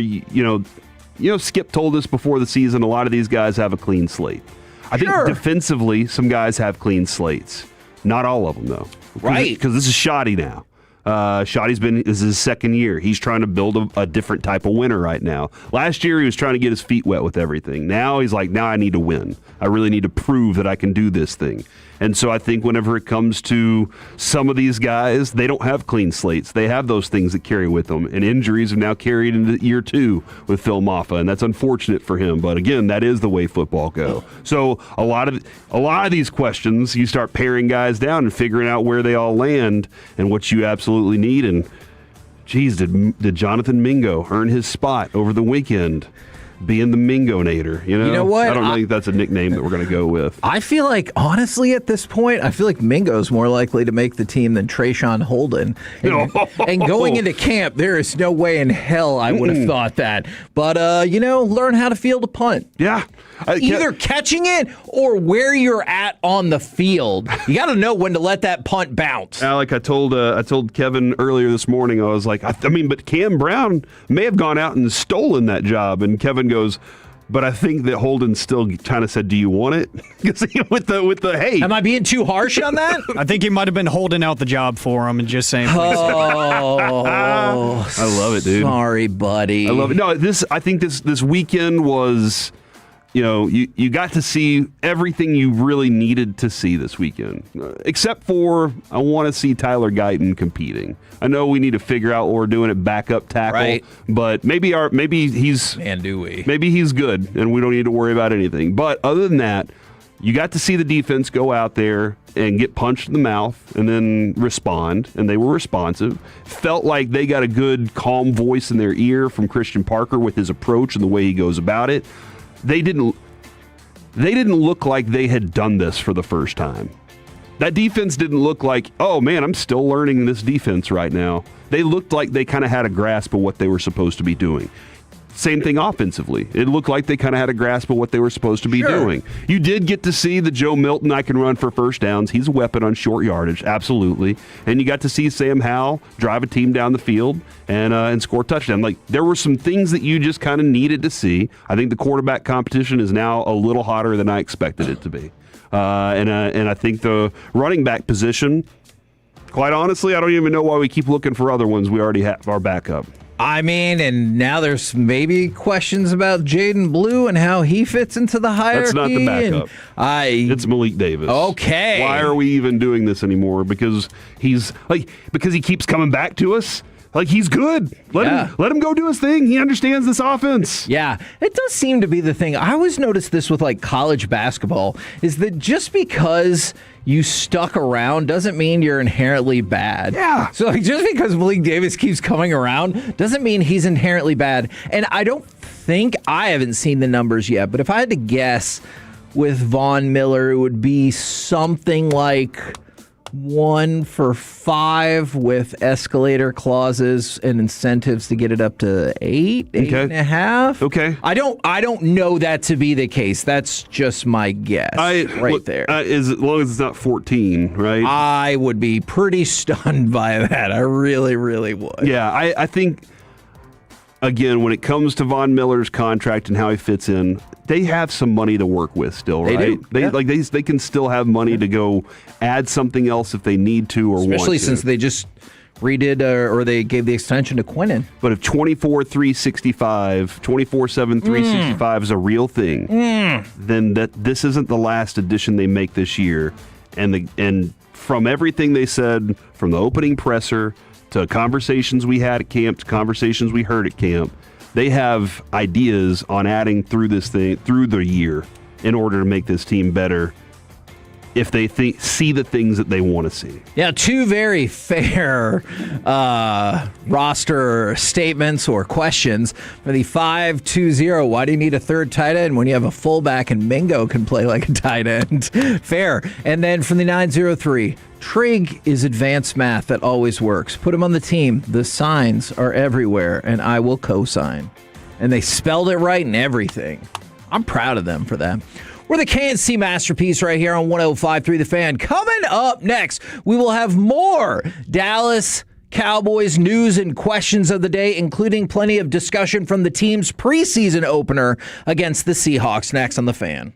Speaker 13: Skip told us before the season a lot of these guys have a clean slate. I think defensively, some guys have clean slates. Not all of them, though.
Speaker 10: Right.
Speaker 13: Because this is Shoddy now. Shoddy's this is his second year. He's trying to build a different type of winner right now. Last year, he was trying to get his feet wet with everything. Now he's like, now I need to win. I really need to prove that I can do this thing. And so I think whenever it comes to some of these guys, they don't have clean slates. They have those things that carry with them. And injuries have now carried into year 2 with Phil Maffa, and that's unfortunate for him. But again, that is the way football go. So a lot of these questions, you start paring guys down and figuring out where they all land and what you absolutely need. And geez, did Jonathan Mingo earn his spot over the weekend? Being the Mingo-nator,
Speaker 10: You know what?
Speaker 13: I don't think that's a nickname that we're going to go with.
Speaker 10: I feel like, honestly, at this point, I feel like Mingo's more likely to make the team than Trayshawn Holden. And going into camp, there is no way in hell I would have thought that. But, learn how to field a punt.
Speaker 13: Yeah.
Speaker 10: Either catching it or where you're at on the field. You got to know when to let that punt bounce.
Speaker 13: Like I told Kevin earlier this morning, I was like, but Cam Brown may have gone out and stolen that job. And Kevin goes, but I think that Holden still kind of said, do you want it? with the hey.
Speaker 10: Am I being too harsh on that?
Speaker 5: I think he might have been holding out the job for him and just saying, please.
Speaker 13: I love it, dude.
Speaker 10: Sorry, buddy.
Speaker 13: I love it. No, I think this weekend was, you got to see everything you really needed to see this weekend, except for I want to see Tyler Guyton competing. I know we need to figure out what we're doing at backup tackle,
Speaker 10: right.
Speaker 13: But maybe he's good and we don't need to worry about anything. But other than that, you got to see the defense go out there and get punched in the mouth and then respond, and they were responsive. Felt like they got a good, calm voice in their ear from Christian Parker with his approach and the way he goes about it. They didn't look like they had done this for the first time. That defense didn't look like, oh man, I'm still learning this defense right now. They looked like they kind of had a grasp of what they were supposed to be doing. Same thing offensively. It looked like they kind of had a grasp of what they were supposed to be doing. You did get to see the Joe Milton, I can run for first downs. He's a weapon on short yardage, absolutely. And you got to see Sam Howell drive a team down the field and score a touchdown. Like, there were some things that you just kind of needed to see. I think the quarterback competition is now a little hotter than I expected it to be. And I think the running back position, quite honestly, I don't even know why we keep looking for other ones. We already have our backup.
Speaker 10: I mean, and now there's maybe questions about Jaden Blue and how he fits into the hierarchy.
Speaker 13: That's not the backup. It's Malik Davis.
Speaker 10: Okay.
Speaker 13: Why are we even doing this anymore? Because he keeps coming back to us. Like, he's good. Let him go do his thing. He understands this offense.
Speaker 10: Yeah, it does seem to be the thing. I always noticed this with like college basketball, is that just because you stuck around doesn't mean you're inherently bad.
Speaker 13: Yeah.
Speaker 10: So like, just because Malik Davis keeps coming around doesn't mean he's inherently bad. And I haven't seen the numbers yet, but if I had to guess with Von Miller, it would be something like 1 for 5 with escalator clauses and incentives to get it up to 8.5.
Speaker 13: Okay.
Speaker 10: I don't know that to be the case. That's just my guess there.
Speaker 13: As long as it's not 14, right?
Speaker 10: I would be pretty stunned by that. I really, really would.
Speaker 13: Yeah, I think again, when it comes to Von Miller's contract and how he fits in, they have some money to work with still, right?
Speaker 10: They do.
Speaker 13: They can still have money to go add something else if they need to or want to.
Speaker 10: Especially since they just redid or they gave the extension to Quinnen.
Speaker 13: But if 24/365, 24/7/365 is a real thing, then this isn't the last addition they make this year. And from everything they said, from the opening presser to conversations we had at camp to conversations we heard at camp, they have ideas on adding through this thing through the year in order to make this team better if they see the things that they want to see.
Speaker 10: Yeah, two very fair roster statements or questions. For the 5-2-0, why do you need a third tight end when you have a fullback and Mingo can play like a tight end? Fair. And then from the 903, trig is advanced math that always works. Put him on the team. The signs are everywhere, and I will co-sign. And they spelled it right and everything. I'm proud of them for that. We're the KNC Masterpiece right here on 105.3 The Fan. Coming up next, we will have more Dallas Cowboys news and questions of the day, including plenty of discussion from the team's preseason opener against the Seahawks. Next on The Fan.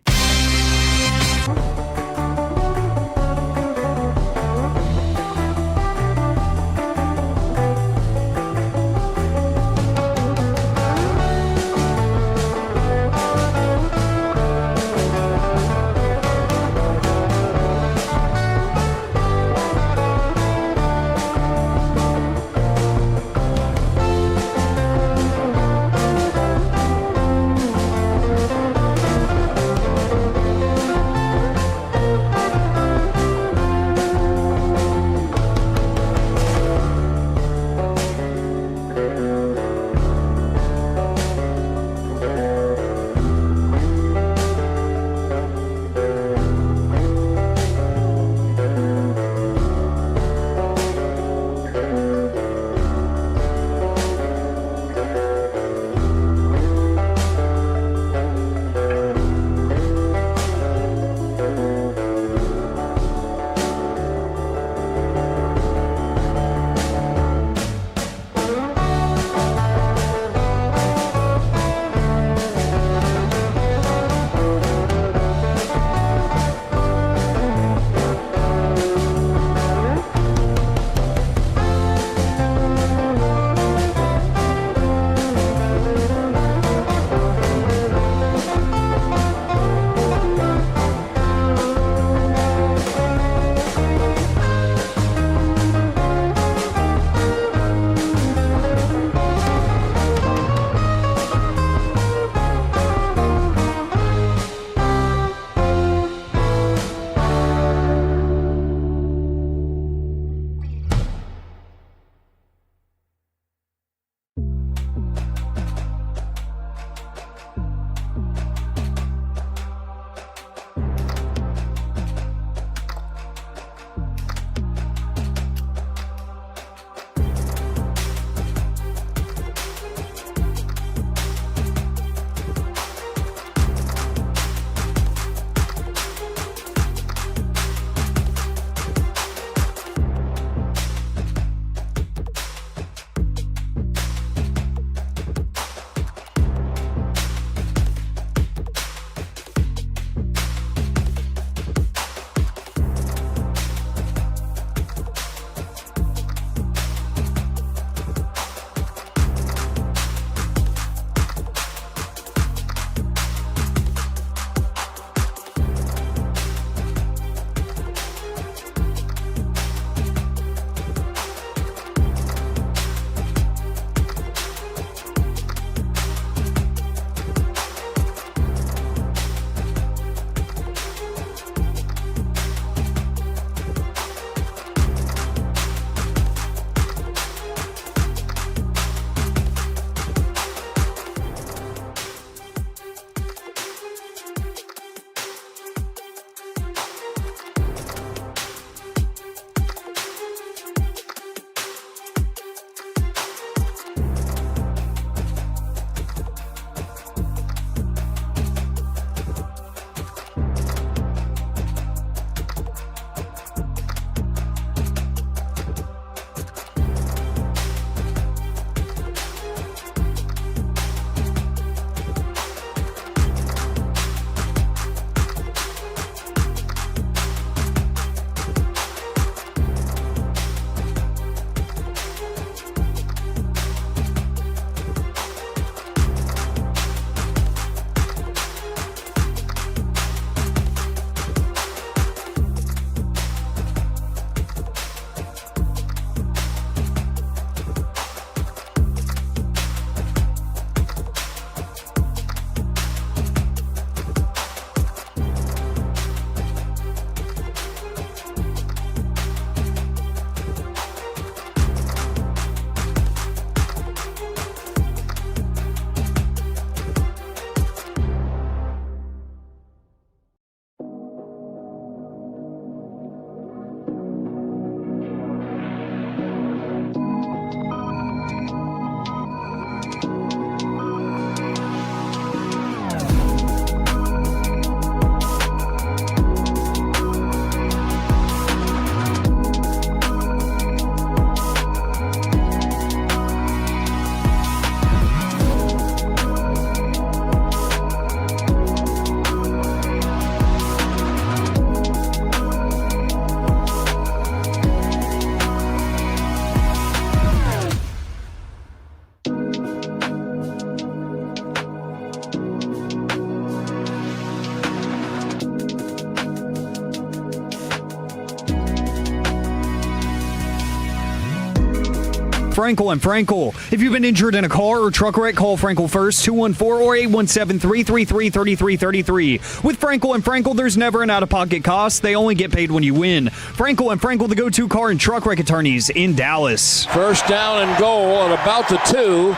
Speaker 5: Frankel and Frankel. If you've been injured in a car or truck wreck, call Frankel first, 214 or 817-333-3333. With Frankel and Frankel, there's never an out-of-pocket cost. They only get paid when you win. Frankel and Frankel, the go-to car and truck wreck attorneys in Dallas.
Speaker 11: First down and goal at about the 2.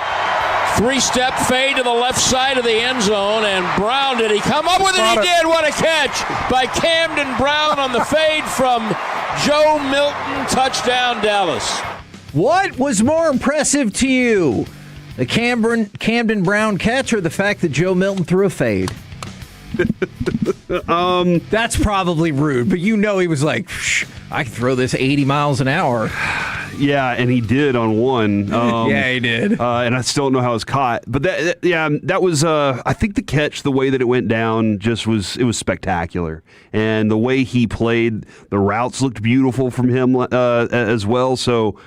Speaker 11: Three-step fade to the left side of the end zone, and Brown, did he come up with it? He did. What a catch by Camden Brown on the fade from Joe Milton. Touchdown, Dallas.
Speaker 10: What was more impressive to you? The Camden Brown catch or the fact that Joe Milton threw a fade? That's probably rude, but he was like, I can throw this 80 miles an hour.
Speaker 13: Yeah, and he did on one.
Speaker 10: Yeah, he did.
Speaker 13: And I still don't know how it was caught. But that was, I think the catch, the way that it went down, it was spectacular. And the way he played, the routes looked beautiful from him as well. So,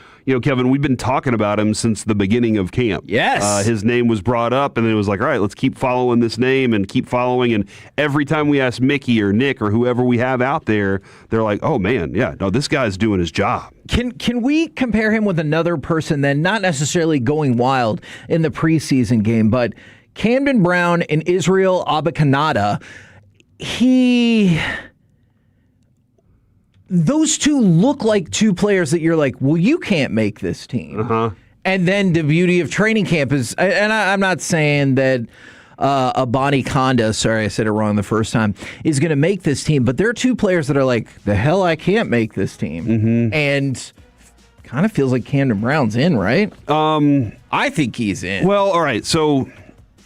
Speaker 13: Kevin, we've been talking about him since the beginning of camp.
Speaker 10: Yes.
Speaker 13: His name was brought up, and then it was like, all right, let's keep following this name and keep following. And every time we ask Mickey or Nick or whoever we have out there, they're like, oh, man, yeah, no, this guy's doing his job.
Speaker 10: Can we compare him with another person then, not necessarily going wild in the preseason game, but Camden Brown and Israel Abakanada, those two look like two players that you're like, well, you can't make this team.
Speaker 13: Uh-huh.
Speaker 10: And then the beauty of training camp is, and I'm not saying that Abani Konda, sorry I said it wrong the first time, is going to make this team, but there are two players that are like, the hell, I can't make this team.
Speaker 13: Mm-hmm.
Speaker 10: And kind of feels like Camden Brown's in, right? I think he's in.
Speaker 13: Well, all right, so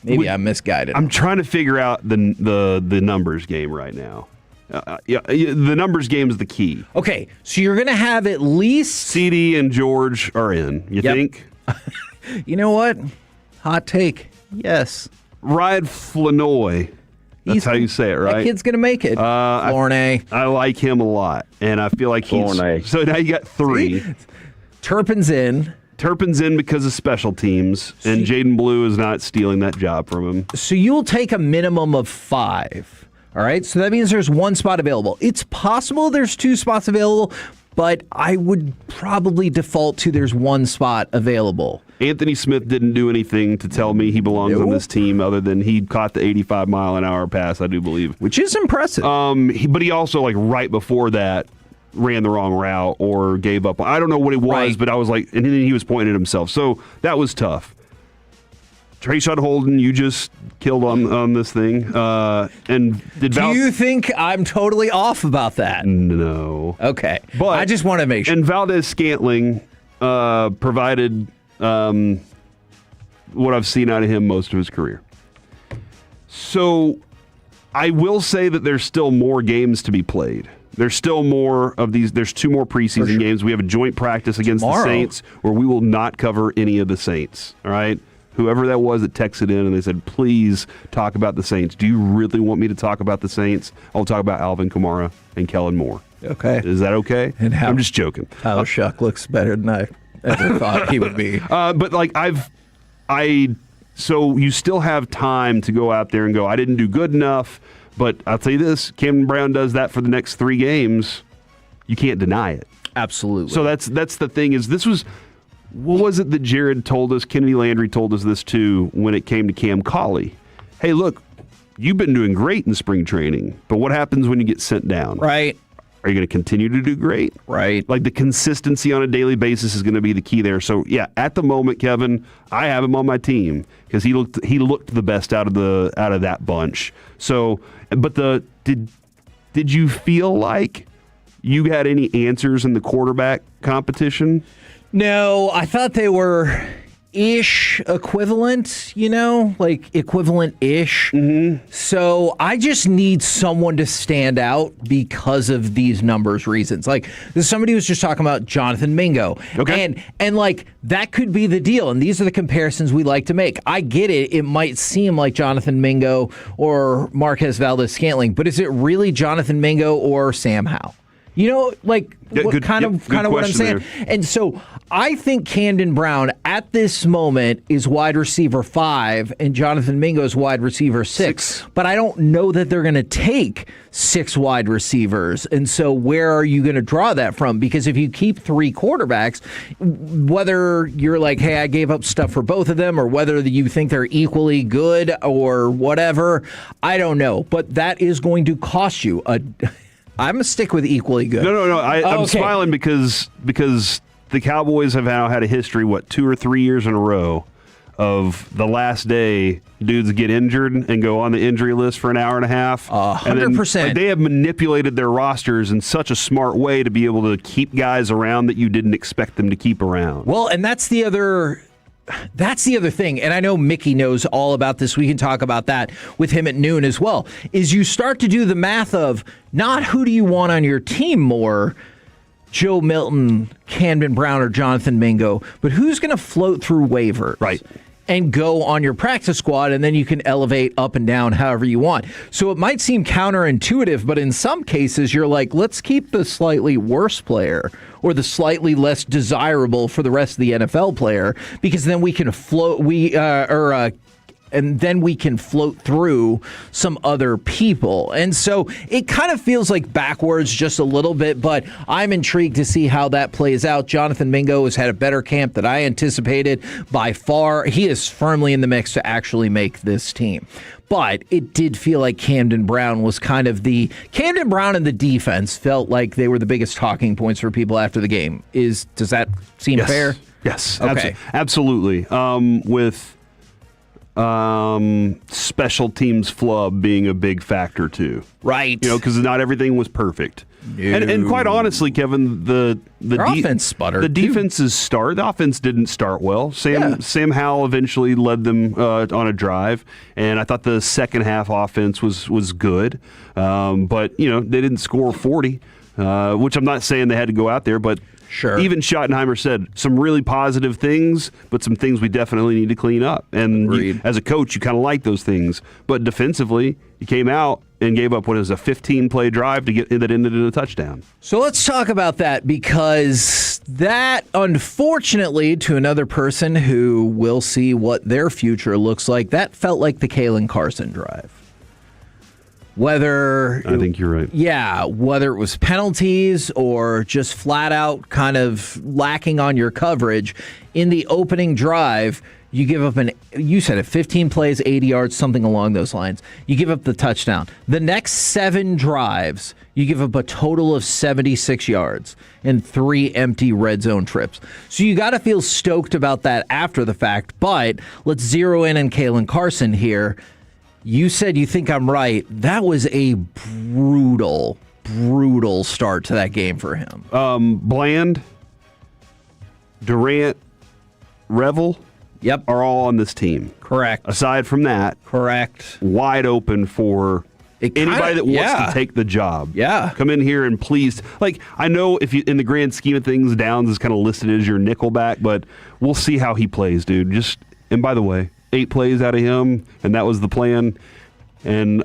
Speaker 10: maybe I'm misguided.
Speaker 13: I'm trying to figure out the numbers game right now. The numbers game is the key.
Speaker 10: Okay, so you're going to have at least
Speaker 13: CD and George are in. You think?
Speaker 10: You know what? Hot take. Yes.
Speaker 13: Ryan Flanoy. That's how you say it, right?
Speaker 10: That kid's going to make it. Flornay.
Speaker 13: I like him a lot, and I feel like he's... So now you got 3.
Speaker 10: Turpin's in.
Speaker 13: Turpin's in because of special teams, and Jaden Blue is not stealing that job from him.
Speaker 10: So you'll take a minimum of 5. All right, so that means there's 1 spot available. It's possible there's 2 spots available, but I would probably default to there's 1 spot available.
Speaker 13: Anthony Smith didn't do anything to tell me he belongs on this team other than he caught the 85-mile-an-hour pass, I do believe.
Speaker 10: Which is impressive.
Speaker 13: But he also, right before that, ran the wrong route or gave up. I don't know what it was, but I was like, and then he was pointing at himself. So that was tough. Trayshawn Holden, you just killed on this thing. And do
Speaker 10: you think I'm totally off about that?
Speaker 13: No.
Speaker 10: Okay.
Speaker 13: But
Speaker 10: I just want to make sure.
Speaker 13: And Valdez Scantling provided what I've seen out of him most of his career. So I will say that there's still more games to be played. There's still more of these. There's 2 more preseason games. We have a joint practice against the Saints where we will not cover any of the Saints. All right? Whoever that was that texted in and they said, please talk about the Saints. Do you really want me to talk about the Saints? I'll talk about Alvin Kamara and Kellen Moore.
Speaker 10: Okay.
Speaker 13: Is that okay?
Speaker 10: And
Speaker 13: I'm just joking.
Speaker 10: How Shuck looks better than I ever thought he would be.
Speaker 13: But so you still have time to go out there and go, I didn't do good enough. But I'll tell you this, Camden Brown does that for the next 3 games. You can't deny it.
Speaker 10: Absolutely.
Speaker 13: So that's the thing is this was... What was it that Jared told us? Kennedy Landry told us this too when it came to Cam Colley. Hey, look, you've been doing great in spring training, but what happens when you get sent down?
Speaker 10: Right.
Speaker 13: Are you going to continue to do great?
Speaker 10: Right.
Speaker 13: Like the consistency on a daily basis is going to be the key there. So yeah, at the moment, Kevin, I have him on my team because he looked the best out of that bunch. So, but did you feel like you had any answers in the quarterback competition?
Speaker 10: No, I thought they were equivalent, equivalent-ish.
Speaker 13: Mm-hmm.
Speaker 10: So I just need someone to stand out because of these numbers reasons. Like somebody was just talking about Jonathan Mingo.
Speaker 13: Okay.
Speaker 10: And that could be the deal. And these are the comparisons we like to make. I get it. It might seem like Jonathan Mingo or Marquez Valdez Scantling, but is it really Jonathan Mingo or Sam Howell? You know, like kind of what I'm saying.
Speaker 13: there.
Speaker 10: And so I think Camden Brown at this moment is wide receiver 5 and Jonathan Mingo is wide receiver 6. But I don't know that they're going to take 6 wide receivers. And so where are you going to draw that from? Because if you keep 3 quarterbacks, whether you're like, hey, I gave up stuff for both of them, or whether you think they're equally good or whatever, I don't know. But that is going to cost you I'm going to stick with equally good.
Speaker 13: No. I'm smiling because the Cowboys have now had a history, 2 or 3 years in a row, of the last day dudes get injured and go on the injury list for an hour and a half.
Speaker 10: 100%.
Speaker 13: They have manipulated their rosters in such a smart way to be able to keep guys around that you didn't expect them to keep around.
Speaker 10: Well, and that's the other thing, and I know Mickey knows all about this. We can talk about that with him at noon as well, is you start to do the math of not who do you want on your team more, Joe Milton, Camden Brown, or Jonathan Mingo, but who's going to float through waivers.
Speaker 13: Right.
Speaker 10: And go on your practice squad, and then you can elevate up and down however you want. So it might seem counterintuitive, but in some cases, you're like, let's keep the slightly worse player or the slightly less desirable for the rest of the NFL player, because then we can float. And then we can float through some other people. And so it kind of feels like backwards just a little bit, but I'm intrigued to see how that plays out. Jonathan Mingo has had a better camp than I anticipated by far. He is firmly in the mix to actually make this team. But it did feel like Camden Brown was kind of Camden Brown and the defense felt like they were the biggest talking points for people after the game. Does that seem fair?
Speaker 13: Yes.
Speaker 10: Okay.
Speaker 13: Absolutely. With special teams flub being a big factor too,
Speaker 10: right?
Speaker 13: Because not everything was perfect. And quite honestly, Kevin, the
Speaker 10: offense sputtered.
Speaker 13: The defense's start. The offense didn't start well. Sam Howell eventually led them on a drive, and I thought the second half offense was good. But they didn't score 40, which I'm not saying they had to go out there, but.
Speaker 10: Sure.
Speaker 13: Even Schottenheimer said some really positive things, but some things we definitely need to clean up. And as a coach, you kind of like those things. But defensively, you came out and gave up what is a 15-play drive to get that ended in a touchdown.
Speaker 10: So let's talk about that, because that, unfortunately, to another person who will see what their future looks like, that felt like the Kalen Carson drive. I
Speaker 13: think you're right.
Speaker 10: Yeah, whether it was penalties or just flat out kind of lacking on your coverage, in the opening drive, you give up you said it, 15 plays, 80 yards, something along those lines. You give up the touchdown. The next 7 drives, you give up a total of 76 yards and 3 empty red zone trips. So you got to feel stoked about that after the fact, but let's zero in on Kalen Carson here. You said you think I'm right. That was a brutal start to that game for him.
Speaker 13: Bland, Durant, Revel, are all on this team.
Speaker 10: Correct.
Speaker 13: Aside from that, wide open for anybody that wants to take the job.
Speaker 10: Yeah.
Speaker 13: Come in here and please. I know if you, in the grand scheme of things, Downs is kind of listed as your nickelback, but we'll see how he plays, dude. And by the way, 8 plays out of him, and that was the plan. And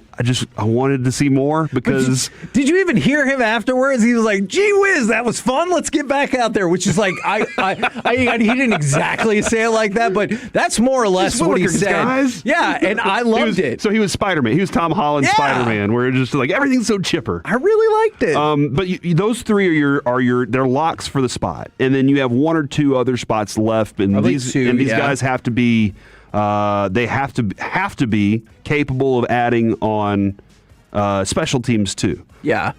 Speaker 13: I wanted to see more because...
Speaker 10: Did you even hear him afterwards? He was like, gee whiz, that was fun. Let's get back out there, which is like, he didn't exactly say it like that, but that's more or less what he said.
Speaker 13: Guys.
Speaker 10: Yeah, and I loved it.
Speaker 13: So he was Spider-Man. He was Tom Holland Spider-Man, where it's just like, everything's so chipper.
Speaker 10: I really liked it.
Speaker 13: But those 3 are they're locks for the spot. And then you have 1 or 2 other spots left. And these guys have to be... they have to be capable of adding on special teams too.
Speaker 10: Yeah.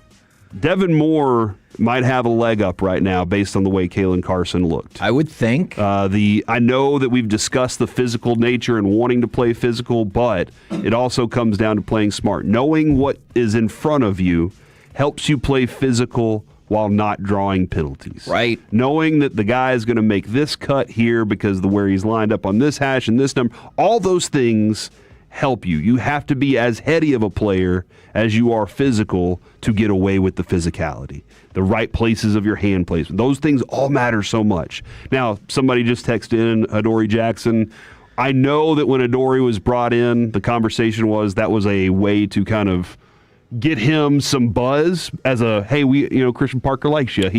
Speaker 13: Devin Moore might have a leg up right now based on the way Kalen Carson looked.
Speaker 10: I would think.
Speaker 13: I know that we've discussed the physical nature and wanting to play physical, but it also comes down to playing smart. Knowing what is in front of you helps you play physical while not drawing penalties.
Speaker 10: Right.
Speaker 13: Knowing that the guy is going to make this cut here because of where he's lined up on this hash and this number, all those things help you. You have to be as heady of a player as you are physical to get away with the physicality. The right places of your hand placement. Those things all matter so much. Now, somebody just texted in Adoree Jackson. I know that when Adoree was brought in, the conversation was that was a way to kind of get him some buzz as a, hey, Christian Parker likes you.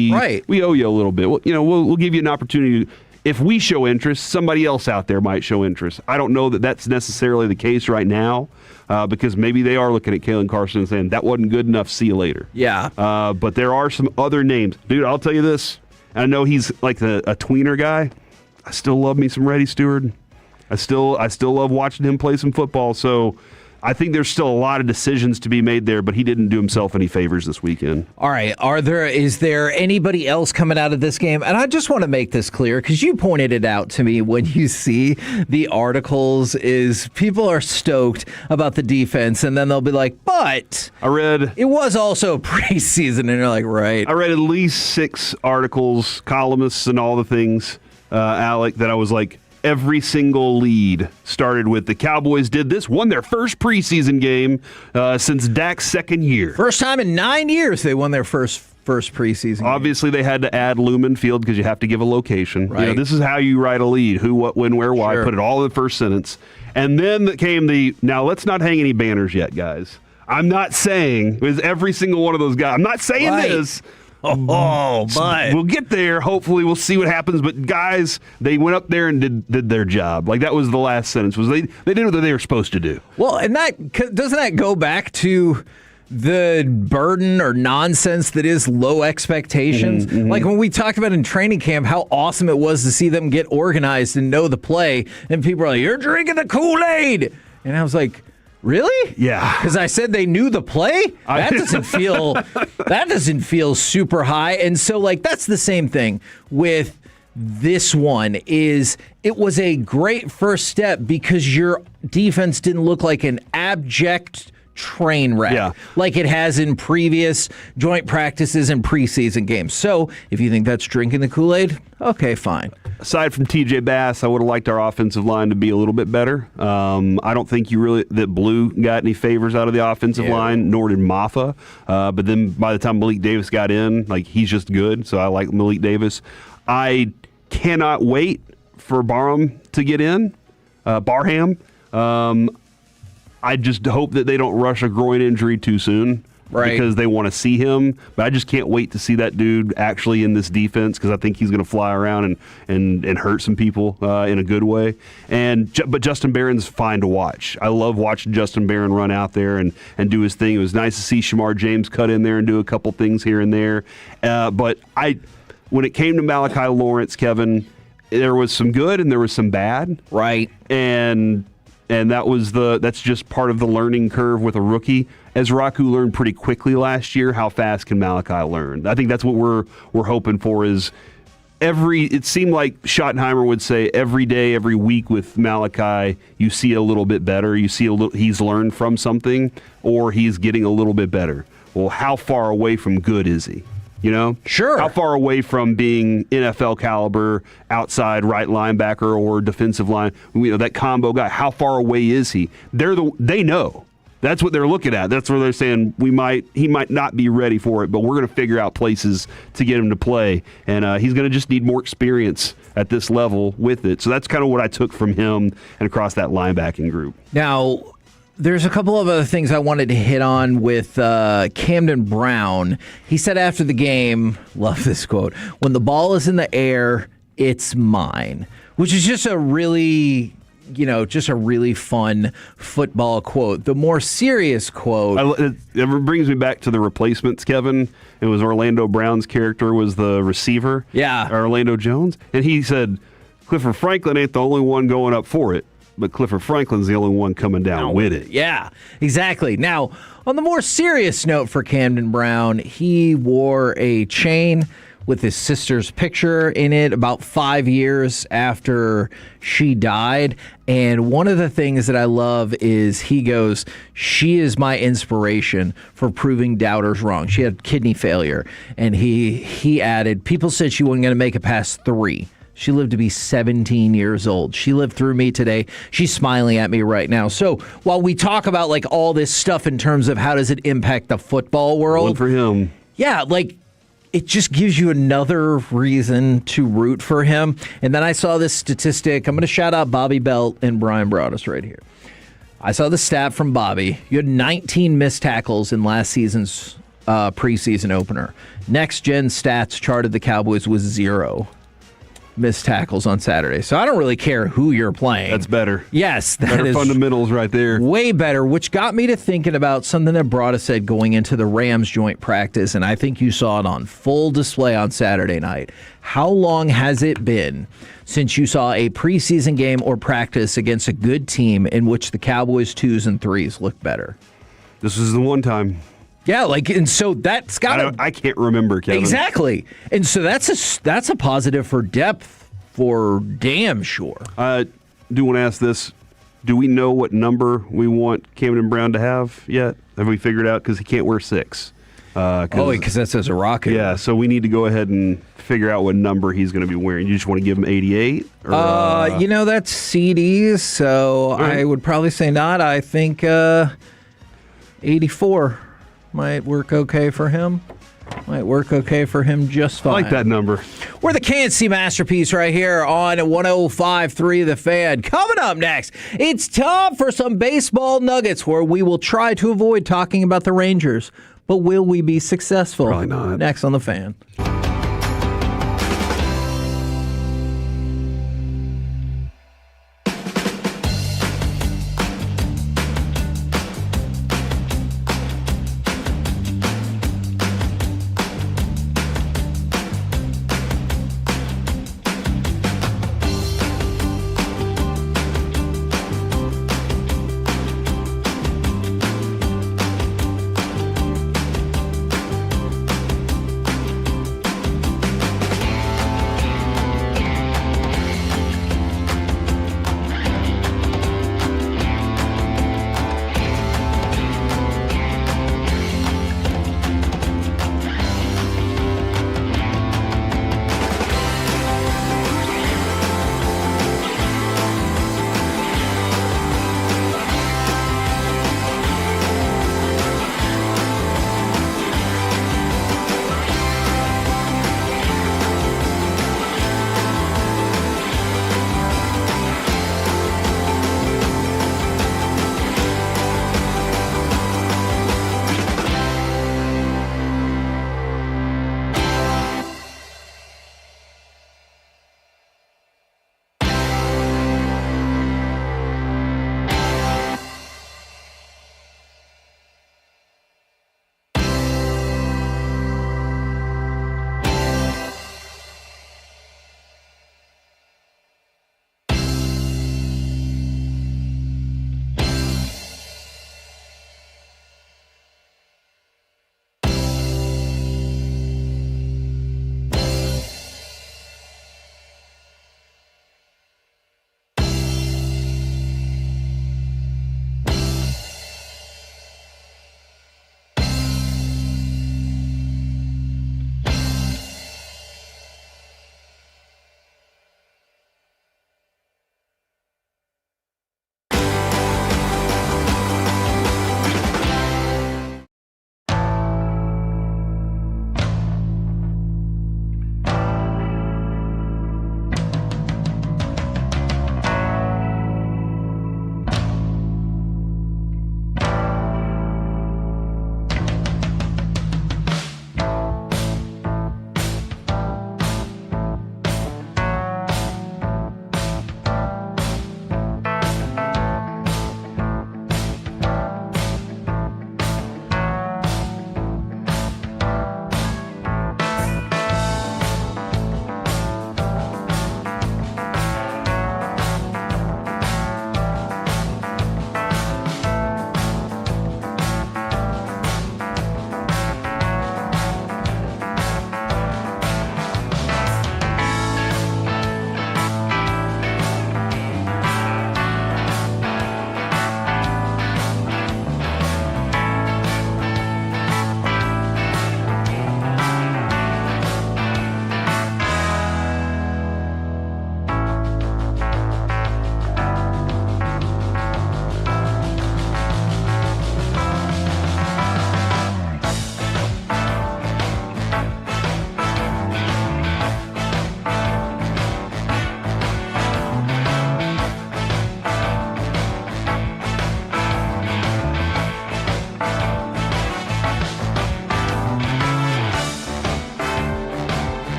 Speaker 13: We owe you a little bit. We'll give you an opportunity. If we show interest, somebody else out there might show interest. I don't know that that's necessarily the case right now because maybe they are looking at Kalen Carson and saying, that wasn't good enough, see you later.
Speaker 10: Yeah.
Speaker 13: But there are some other names. Dude, I'll tell you this. I know he's like a tweener guy. I still love me some Regh Stewart. I still love watching him play some football. So I think there's still a lot of decisions to be made there, but he didn't do himself any favors this weekend.
Speaker 10: All right. Is there anybody else coming out of this game? And I just want to make this clear because you pointed it out to me when you see the articles is people are stoked about the defense and then they'll be like, but it was also preseason. And you're like, right.
Speaker 13: I read at least 6 articles, columnists and all the things, Alec, that I was like, every single lead started with the Cowboys did this, won their first preseason game since Dak's second year.
Speaker 10: First time in 9 years they won their first preseason game.
Speaker 13: Obviously, they had to add Lumen Field because you have to give a location.
Speaker 10: Right.
Speaker 13: This is how you write a lead. Who, what, when, where, why.
Speaker 10: Sure.
Speaker 13: Put it all in the first sentence. And then came now let's not hang any banners yet, guys. I'm not saying, with every single one of those guys, I'm not saying this.
Speaker 10: But
Speaker 13: we'll get there. Hopefully, we'll see what happens. But guys, they went up there and did their job. Like that was the last sentence. Was they did what they were supposed to do.
Speaker 10: Well, and doesn't that go back to the burden or nonsense that is low expectations?
Speaker 13: Mm-hmm.
Speaker 10: Like when we talked about in training camp, how awesome it was to see them get organized and know the play, and people are like, "You're drinking the Kool-Aid," and I was like, really?
Speaker 13: Yeah.
Speaker 10: Because I said they knew the play? That doesn't feel super high. And so, that's the same thing with this one is it was a great first step because your defense didn't look like an abject train wreck like it has in previous joint practices and preseason games. So if you think that's drinking the Kool-Aid, okay, fine.
Speaker 13: Aside from TJ Bass, I would have liked our offensive line to be a little bit better. I don't think that Blue got any favors out of the offensive line, nor did Maffa. But then by the time Malik Davis got in, he's just good. So I like Malik Davis. I cannot wait for Barham to get in. Barham. I just hope that they don't rush a groin injury too soon. Right. Because they want to see him. But I just can't wait to see that dude actually in this defense because I think he's going to fly around and hurt some people in a good way. But Justin Barron's fine to watch. I love watching Justin Barron run out there and do his thing. It was nice to see Shamar James cut in there and do a couple things here and there. But when it came to Malachi Lawrence, Kevin, there was some good and there was some bad.
Speaker 10: Right.
Speaker 13: And that's just part of the learning curve with a rookie. As Raku learned pretty quickly last year, how fast can Malachi learn? I think that's what we're hoping for is it seemed like Schottenheimer would say every day, every week with Malachi, you see a little bit better. You see he's learned from something or he's getting a little bit better. Well, how far away from good is he?
Speaker 10: Sure.
Speaker 13: How far away from being NFL caliber outside right linebacker or defensive line, that combo guy, how far away is he? They know. That's what they're looking at. That's where they're saying he might not be ready for it, but we're going to figure out places to get him to play. And he's going to just need more experience at this level with it. So that's kind of what I took from him and across that linebacking group.
Speaker 10: Now, there's a couple of other things I wanted to hit on with Camden Brown. He said after the game, love this quote, "When the ball is in the air, it's mine," which is just a really fun football quote. The more serious quote.
Speaker 13: It brings me back to the replacements, Kevin. It was Orlando Brown's character was the receiver.
Speaker 10: Yeah.
Speaker 13: Orlando Jones. And he said, Clifford Franklin ain't the only one going up for it. But Clifford Franklin's the only one coming down with it.
Speaker 10: Yeah, exactly. Now, on the more serious note for Camden Brown, he wore a chain with his sister's picture in it about 5 years after she died. And one of the things that I love is he goes, "She is my inspiration for proving doubters wrong." She had kidney failure. And he added, "People said she wasn't going to make it past 3. She lived to be 17 years old. She lived through me today. She's smiling at me right now." So while we talk about all this stuff in terms of how does it impact the football world.
Speaker 13: Good for him.
Speaker 10: Yeah, it just gives you another reason to root for him. And then I saw this statistic. I'm going to shout out Bobby Belt and Brian Broaddus right here. I saw the stat from Bobby. You had 19 missed tackles in last season's preseason opener. Next Gen Stats charted the Cowboys with 0 missed tackles on Saturday. So I don't really care who you're playing.
Speaker 13: That's better.
Speaker 10: Yes, that
Speaker 13: better
Speaker 10: is
Speaker 13: fundamentals right there.
Speaker 10: Way better, which got me to thinking about something that Brada said going into the Rams joint practice, and I think you saw it on full display on Saturday night. How long has it been since you saw a preseason game or practice against a good team in which the Cowboys 2s and 3s look better?
Speaker 13: This is the one time.
Speaker 10: Yeah, and so that's got.
Speaker 13: I can't remember, Kevin.
Speaker 10: Exactly, and so that's a positive for depth for damn sure.
Speaker 13: Do want to ask this? Do we know what number we want Camden Brown to have yet? Have we figured out? Because he can't wear 6.
Speaker 10: Because that says a Rocket.
Speaker 13: Yeah, so we need to go ahead and figure out what number he's going to be wearing. You just want to give him 88? Or,
Speaker 10: that's CDs, so I would probably say not. I think 84 might work okay for him. Might work okay for him just fine.
Speaker 13: I like that number.
Speaker 10: We're the Kansas Masterpiece right here on 105.3 The Fan. Coming up next, it's time for some baseball nuggets where we will try to avoid talking about the Rangers. But will we be successful?
Speaker 13: Probably not.
Speaker 10: Next on The Fan.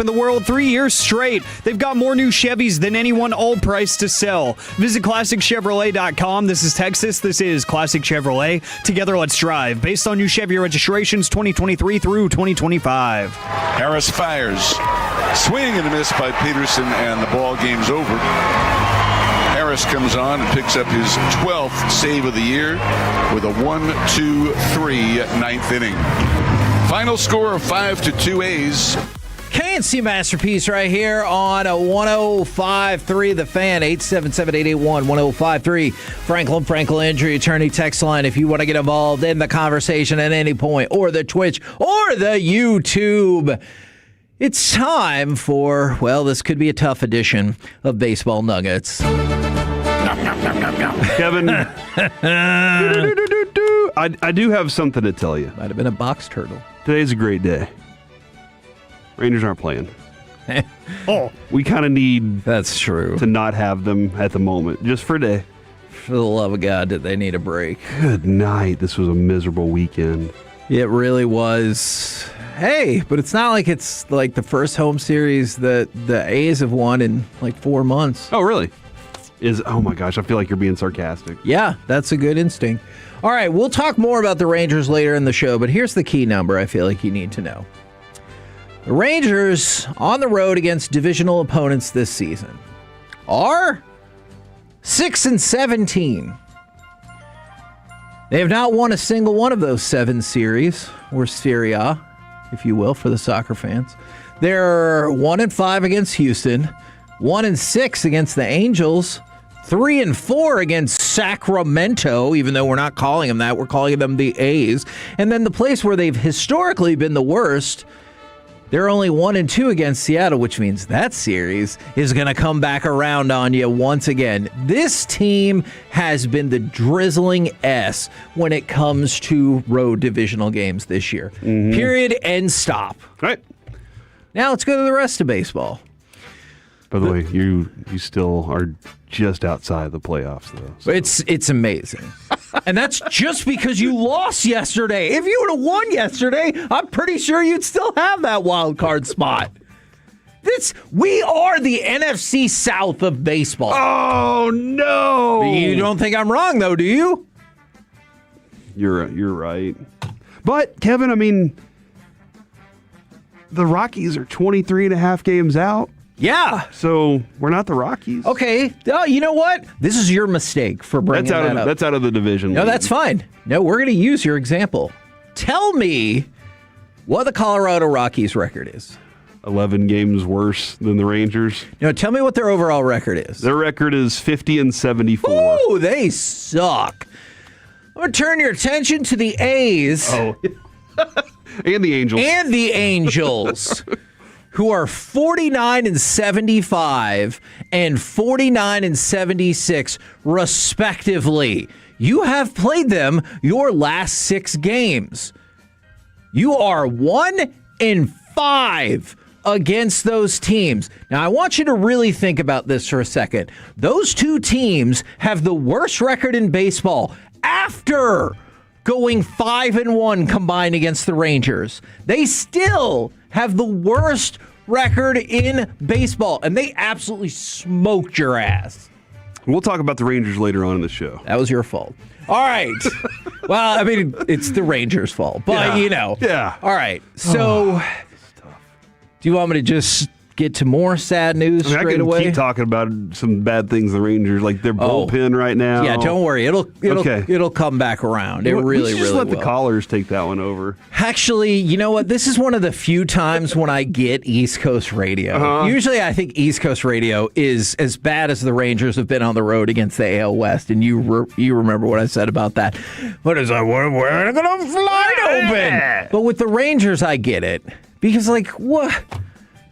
Speaker 5: the world 3 years straight. They've got more new Chevys than anyone all priced to sell. Visit ClassicChevrolet.com. This is Texas. This is Classic Chevrolet. Together, let's drive. Based on new Chevy registrations 2023 through 2025.
Speaker 14: Harris fires. Swing and a miss by Peterson, and the ball game's over. Harris comes on and picks up his 12th save of the year with a 1-2-3 ninth inning. Final score of 5-2 A's.
Speaker 10: KNC Masterpiece right here on a 105.3 The Fan, 877-881-1053. Franklin Injury Attorney text line if you want to get involved in the conversation at any point, or the Twitch, or the YouTube. It's time for, well, this could be a tough edition of Baseball Nuggets.
Speaker 13: Kevin, I do have something to tell you.
Speaker 10: Might have been a box turtle.
Speaker 13: Today's a great day. Rangers aren't playing. We kind of need
Speaker 10: that's true
Speaker 13: to not have them at the moment, just for a day.
Speaker 10: For the love of God, did they need a break?
Speaker 13: Good night. This was a miserable weekend.
Speaker 10: It really was. Hey, but it's not like it's like the first home series that the A's have won in like 4 months.
Speaker 13: Oh, really? Oh my gosh, I feel like you're being sarcastic.
Speaker 10: Yeah, that's a good instinct. All right, we'll talk more about the Rangers later in the show, but here's the key number I feel like you need to know. The Rangers on the road against divisional opponents this season are 6-17. They have not won a single one of those 7 series, or Serie A, if you will, for the soccer fans. They're 1-5 against Houston, 1-6 against the Angels, 3-4 against Sacramento, even though we're not calling them that, we're calling them the A's. And then the place where they've historically been the worst, they're only 1-2 against Seattle, which means that series is going to come back around on you once again. This team has been the drizzling S when it comes to road divisional games this year. Mm-hmm. Period. End stop.
Speaker 13: Right.
Speaker 10: Now let's go to the rest of baseball.
Speaker 13: By the way, you still are just outside the playoffs, though.
Speaker 10: So. It's amazing. And that's just because you lost yesterday. If you would have won yesterday, I'm pretty sure you'd still have that wild card spot. We are the NFC South of baseball.
Speaker 13: Oh, no.
Speaker 10: You don't think I'm wrong, though, do you?
Speaker 13: You're right. But, Kevin, I mean, the Rockies are 23 and a half games out.
Speaker 10: Yeah.
Speaker 13: So we're not the Rockies.
Speaker 10: Okay. Oh, you know what? This is your mistake for bringing that up.
Speaker 13: That's out of the division.
Speaker 10: No, that's fine. No, we're going to use your example. Tell me what the Colorado Rockies record is.
Speaker 13: 11 games worse than the Rangers.
Speaker 10: No, tell me what their overall record is.
Speaker 13: Their record is 50-74.
Speaker 10: Ooh, they suck. I'm going to turn your attention to the A's.
Speaker 13: Oh. And the Angels.
Speaker 10: And the Angels. Who are 49-75 and 49-76, respectively. You have played them your last 6 games. You are 1-5 against those teams. Now, I want you to really think about this for a second. Those 2 teams have the worst record in baseball after going 5-1 combined against the Rangers. They still have the worst record in baseball, and they absolutely smoked your ass.
Speaker 13: We'll talk about the Rangers later on in the show.
Speaker 10: That was your fault. All right. Well, I mean, it's the Rangers' fault, but you know.
Speaker 13: Yeah.
Speaker 10: All right. So, do you want me to just get to more sad news straight away?
Speaker 13: I can keep talking about some bad things the Rangers, like their bullpen right now.
Speaker 10: Yeah, don't worry. It'll come back around. It really will.
Speaker 13: Just let the callers take that one over.
Speaker 10: Actually, you know what? This is one of the few times when I get East Coast radio. Uh-huh. Usually I think East Coast radio is as bad as the Rangers have been on the road against the AL West, and you remember what I said about that. What is that? We're going to fly open. But with the Rangers, I get it. Because, like, what?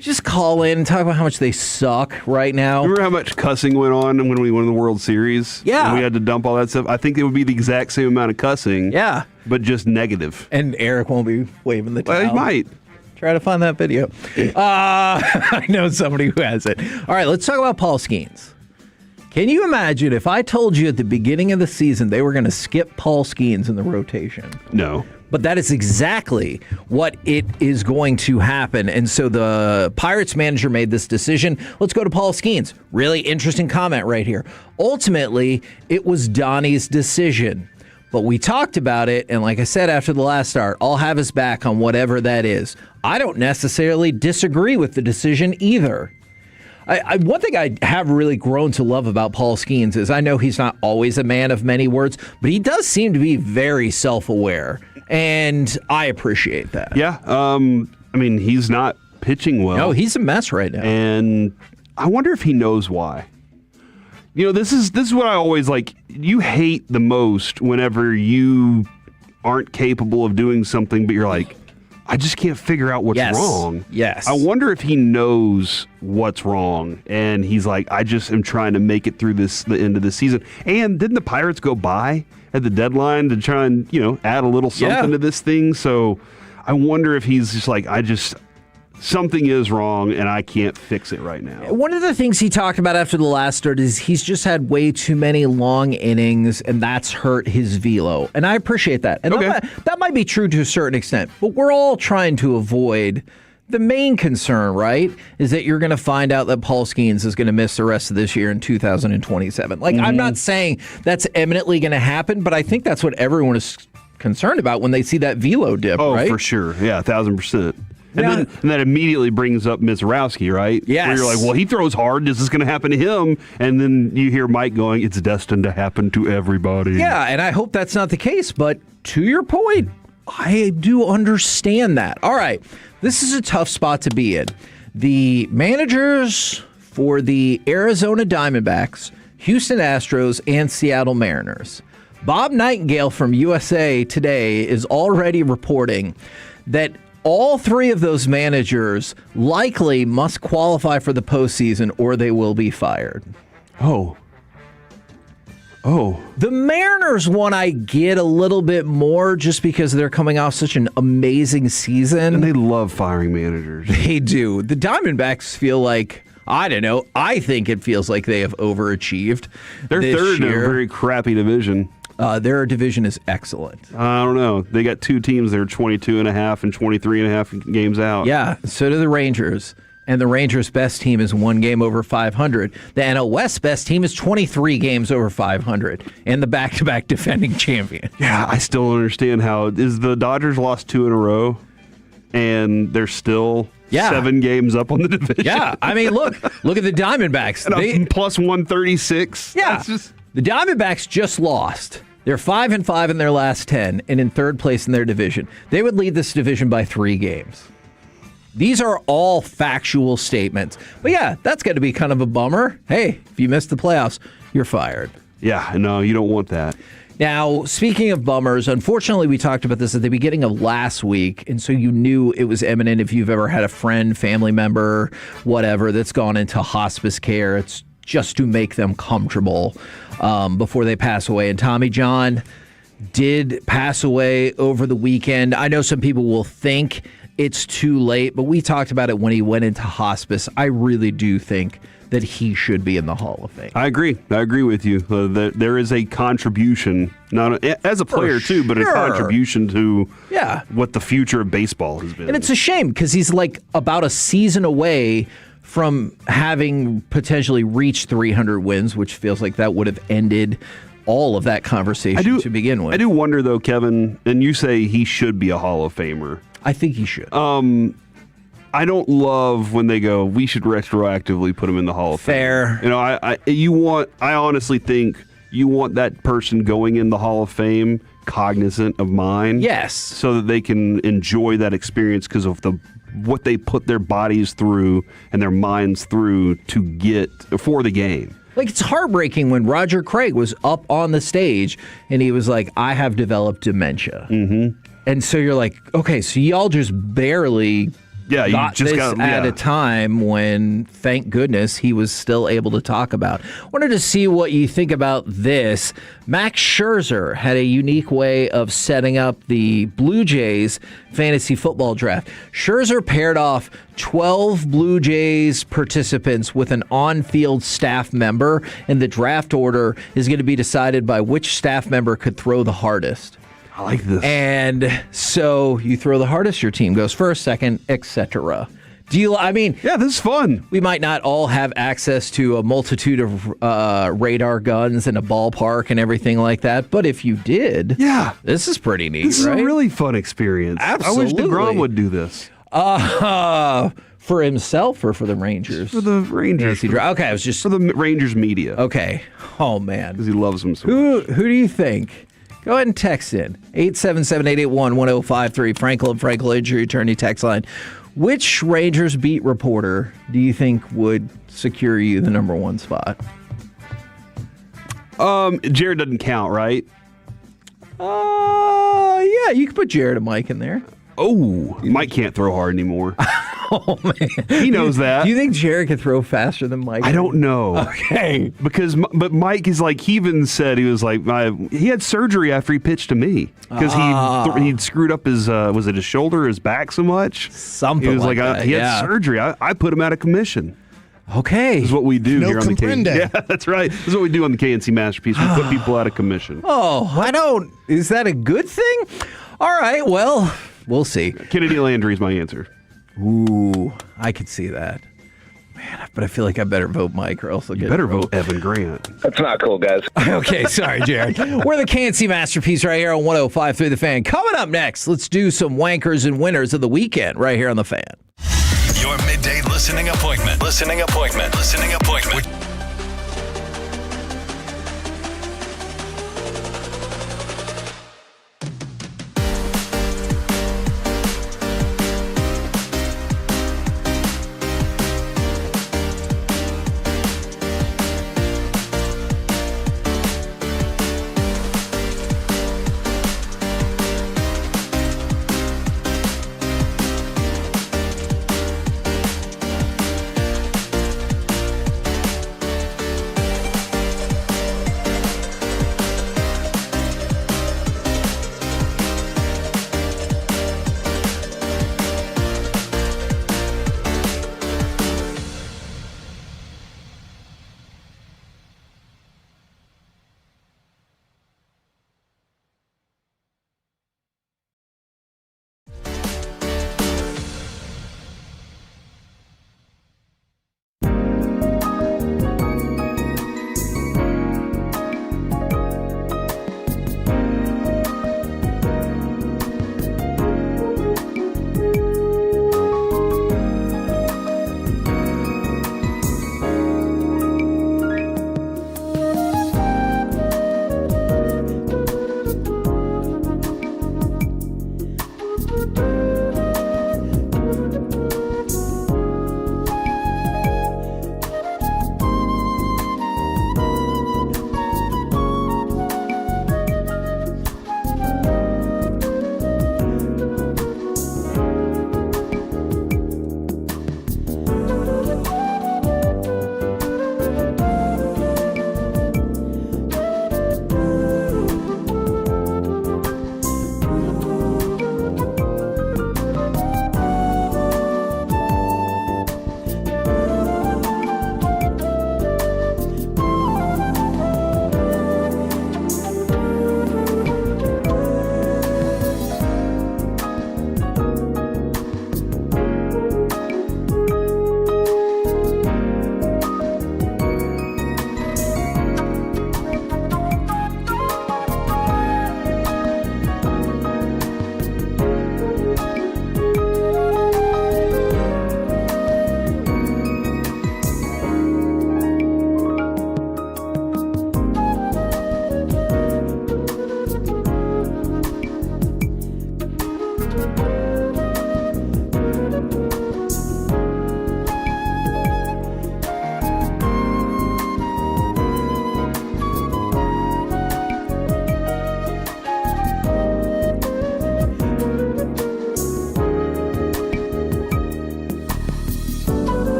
Speaker 10: Just call in and talk about how much they suck right now.
Speaker 13: Remember how much cussing went on when we won the World Series?
Speaker 10: Yeah.
Speaker 13: And we had to dump all that stuff? I think it would be the exact same amount of cussing.
Speaker 10: Yeah.
Speaker 13: But just negative.
Speaker 10: And Eric won't be waving the towel.
Speaker 13: Well, he might.
Speaker 10: Try to find that video. I know somebody who has it. All right, let's talk about Paul Skeens. Can you imagine if I told you at the beginning of the season they were going to skip Paul Skeens in the rotation?
Speaker 13: No.
Speaker 10: but that is exactly what it is going to happen. And so the Pirates manager made this decision. Let's go to Paul Skeens. Really interesting comment right here. Ultimately, it was Donnie's decision. But we talked about it, and like I said after the last start, I'll have his back on whatever that is. I don't necessarily disagree with the decision either. One thing I have really grown to love about Paul Skeens is I know he's not always a man of many words, but he does seem to be very self-aware, and I appreciate that.
Speaker 13: Yeah, I mean, he's not pitching well.
Speaker 10: No, he's a mess right now.
Speaker 13: And I wonder if he knows why. You know, this is what I always like. You hate the most whenever you aren't capable of doing something, but you're like, I just can't figure out what's wrong.
Speaker 10: Yes.
Speaker 13: I wonder if he knows what's wrong, and he's like, I just am trying to make it through the end of the season. And didn't the Pirates go by at the deadline to try and, add a little something to this thing? So I wonder if he's just like, something is wrong, and I can't fix it right now.
Speaker 10: One of the things he talked about after the last start is he's just had way too many long innings, and that's hurt his velo. And I appreciate that. And that might be true to a certain extent, but we're all trying to avoid the main concern, right, is that you're going to find out that Paul Skeens is going to miss the rest of this year in 2027. I'm not saying that's eminently going to happen, but I think that's what everyone is concerned about when they see that velo dip, right?
Speaker 13: Oh, for sure. Yeah, 1,000%. And that immediately brings up Mizorowski, right?
Speaker 10: Yes.
Speaker 13: Where you're like, well, he throws hard. Is this going to happen to him? And then you hear Mike going, it's destined to happen to everybody.
Speaker 10: Yeah, and I hope that's not the case. But to your point, I do understand that. All right, this is a tough spot to be in. The managers for the Arizona Diamondbacks, Houston Astros, and Seattle Mariners. Bob Nightingale from USA Today is already reporting that all three of those managers likely must qualify for the postseason or they will be fired.
Speaker 13: Oh.
Speaker 10: The Mariners one I get a little bit more just because they're coming off such an amazing season.
Speaker 13: And they love firing managers.
Speaker 10: They do. The Diamondbacks feel like, I don't know, I think it feels like they have overachieved.
Speaker 13: They're third in a very crappy division.
Speaker 10: Their division is excellent.
Speaker 13: I don't know. They got two teams that are 22.5 and 23.5 games out.
Speaker 10: Yeah, so do the Rangers. And the Rangers' best team is 1 game over 500. The NL West best team is 23 games over 500. And the back-to-back defending champion.
Speaker 13: Yeah, I still don't understand how. Is the Dodgers lost 2 in a row? And they're still 7 games up on the division?
Speaker 10: Yeah, I mean, look at the Diamondbacks.
Speaker 13: And plus 136.
Speaker 10: Yeah, the Diamondbacks just lost. They're 5-5 in their last 10 and in third place in their division. They would lead this division by 3 games. These are all factual statements. But yeah, that's got to be kind of a bummer. Hey, if you miss the playoffs, you're fired.
Speaker 13: Yeah, no, you don't want that.
Speaker 10: Now, speaking of bummers, unfortunately, we talked about this at the beginning of last week, and so you knew it was imminent if you've ever had a friend, family member, whatever, that's gone into hospice care. It's just to make them comfortable before they pass away. And Tommy John did pass away over the weekend. I know some people will think it's too late, but we talked about it when he went into hospice. I really do think that he should be in the Hall of Fame.
Speaker 13: I agree with you. There is a contribution, not as a player too, but a contribution to what the future of baseball has been.
Speaker 10: And it's a shame because he's like about a season away from having potentially reached 300 wins, which feels like that would have ended all of that conversation to begin with.
Speaker 13: I do wonder, though, Kevin, and you say he should be a Hall of Famer.
Speaker 10: I think he should.
Speaker 13: I don't love when they go, we should retroactively put him in the Hall of Fame.
Speaker 10: Fair.
Speaker 13: You know, I honestly think you want that person going in the Hall of Fame cognizant of mine.
Speaker 10: Yes.
Speaker 13: So that they can enjoy that experience because of what they put their bodies through and their minds through to get for the game.
Speaker 10: Like, it's heartbreaking when Roger Craig was up on the stage and he was like, I have developed dementia. Mm-hmm. And so you're like, okay, so y'all just barely got at a time when, thank goodness, he was still able to talk about. Wanted to see what you think about this. Max Scherzer had a unique way of setting up the Blue Jays fantasy football draft. Scherzer paired off 12 Blue Jays participants with an on-field staff member, and the draft order is going to be decided by which staff member could throw the hardest.
Speaker 13: I like this.
Speaker 10: And so you throw the hardest, your team goes first, second, etc. Yeah,
Speaker 13: this is fun.
Speaker 10: We might not all have access to a multitude of radar guns and a ballpark and everything like that, but if you did, this is pretty neat,
Speaker 13: This is
Speaker 10: right?
Speaker 13: a really fun experience.
Speaker 10: Absolutely.
Speaker 13: I wish DeGrom would do this.
Speaker 10: For himself or for the Rangers?
Speaker 13: For the Rangers.
Speaker 10: Okay, I was just...
Speaker 13: For the Rangers media.
Speaker 10: Okay. Oh, man.
Speaker 13: Because he loves them so much.
Speaker 10: Who do you think? Go ahead and text in. 877-881-1053. Frankel Injury Attorney text line. Which Rangers beat reporter do you think would secure you the number one spot?
Speaker 13: Jared doesn't count, right?
Speaker 10: Yeah, you could put Jared and Mike in there.
Speaker 13: Oh, Mike can't throw hard anymore.
Speaker 10: Oh, man.
Speaker 13: He knows that.
Speaker 10: Do you think Jared can throw faster than Mike?
Speaker 13: I don't know.
Speaker 10: Okay.
Speaker 13: But Mike is like, he even said, he was like, he had surgery after he pitched to me because he'd screwed up his, was it his shoulder or his back so much?
Speaker 10: Something
Speaker 13: he was
Speaker 10: like that,
Speaker 13: he had surgery. I put him out of commission.
Speaker 10: Okay.
Speaker 13: This is what we do
Speaker 6: No
Speaker 13: here on the
Speaker 6: comprende.
Speaker 13: KNC. Yeah, that's right. This is what we do on the KNC Masterpiece. We put people out of commission.
Speaker 10: Oh, is that a good thing? All right, well, we'll see.
Speaker 13: Kennedy Landry is my answer.
Speaker 10: Ooh, I could see that. Man, but I feel like I better vote Mike or else I'll get
Speaker 13: better vote Evan Grant.
Speaker 23: That's not cool, guys.
Speaker 10: Okay, sorry, Jared. We're the KNC Masterpiece right here on 105 The Fan. Coming up next, let's do some wankers and winners of the weekend right here on The Fan.
Speaker 1: Your midday listening appointment. Listening appointment.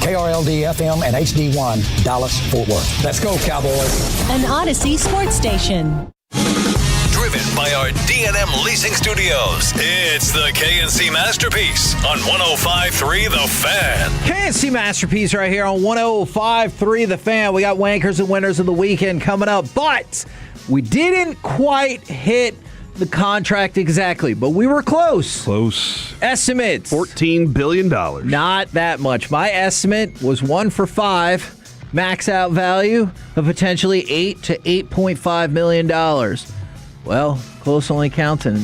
Speaker 8: KRLD-FM and HD1, Dallas-Fort Worth. Let's go, Cowboys.
Speaker 15: An Odyssey sports station.
Speaker 1: Driven by our D&M Leasing Studios, it's the KNC Masterpiece on 105.3 The Fan.
Speaker 10: KNC Masterpiece right here on 105.3 The Fan. We got wankers and winners of the weekend coming up, but we didn't quite hit the contract exactly, but we were close. Estimates.
Speaker 13: $14 billion.
Speaker 10: Not that much. My estimate was 1 for 5. Max out value of potentially $8 to $8.5 million. Well, close only counting.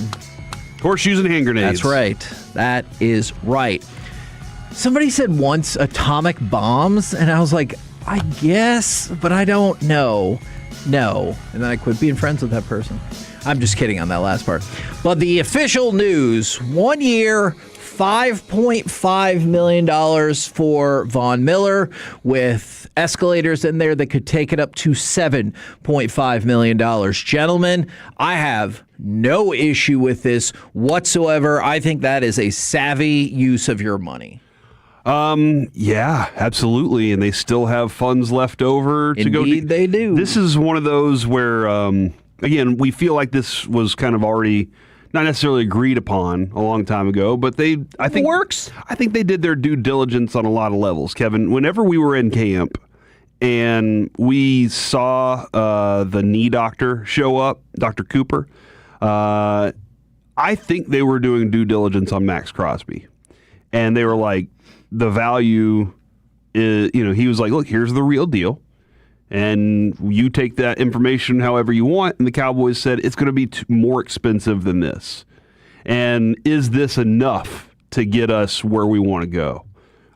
Speaker 13: Horseshoes and hand grenades.
Speaker 10: That's right. That is right. Somebody said once atomic bombs, and I was like, I guess, but I don't know. No. And then I quit being friends with that person. I'm just kidding on that last part. But the official news, 1 year, $5.5 million for Von Miller, with escalators in there that could take it up to $7.5 million. Gentlemen, I have no issue with this whatsoever. I think that is a savvy use of your money.
Speaker 13: Yeah, absolutely. And they still have funds left over to go.
Speaker 10: Indeed, they do.
Speaker 13: This is one of those where, again, we feel like this was kind of already not necessarily agreed upon a long time ago, but I think
Speaker 10: works.
Speaker 13: I think they did their due diligence on a lot of levels, Kevin. Whenever we were in camp and we saw the knee doctor show up, Dr. Cooper, I think they were doing due diligence on Max Crosby. And they were like, the value is, he was like, look, here's the real deal. And you take that information however you want. And the Cowboys said it's going to be more expensive than this. And is this enough to get us where we want to go?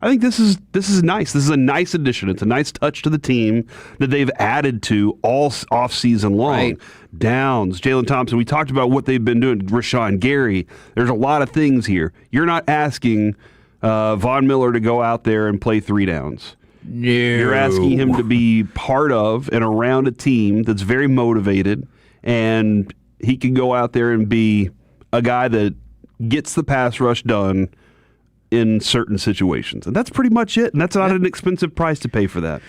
Speaker 13: I think this is nice. This is a nice addition. It's a nice touch to the team that they've added to all offseason long.
Speaker 10: Right.
Speaker 13: Downs, Jalen Thompson. We talked about what they've been doing. Rashawn Gary. There's a lot of things here. You're not asking Von Miller to go out there and play 3 downs.
Speaker 10: No.
Speaker 13: You're asking him to be part of and around a team that's very motivated, and he can go out there and be a guy that gets the pass rush done in certain situations. And that's pretty much it, and that's not an expensive price to pay for that.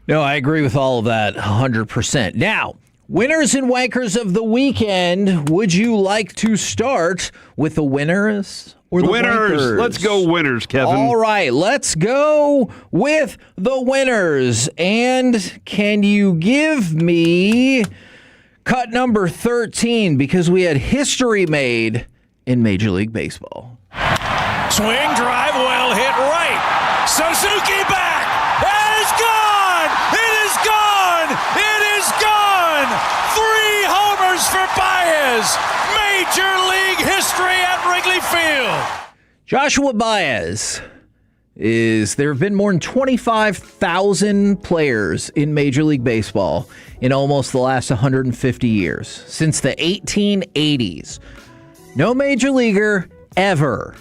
Speaker 10: No, I agree with all of that 100%. Now, winners and wankers of the weekend, would you like to start with the winners or the
Speaker 13: winners?
Speaker 10: wankers?
Speaker 13: Let's go winners, Kevin.
Speaker 10: All right, let's go with the winners. And can you give me cut number 13, because we had history made in Major League Baseball.
Speaker 17: Swing, drive, well hit right. Suzuki back. It is gone. It is gone. It is gone. 3 homers for Baez. Major League history at Wrigley Field.
Speaker 10: Joshua Baez there have been more than 25,000 players in Major League Baseball in almost the last 150 years, since the 1880s. No major leaguer ever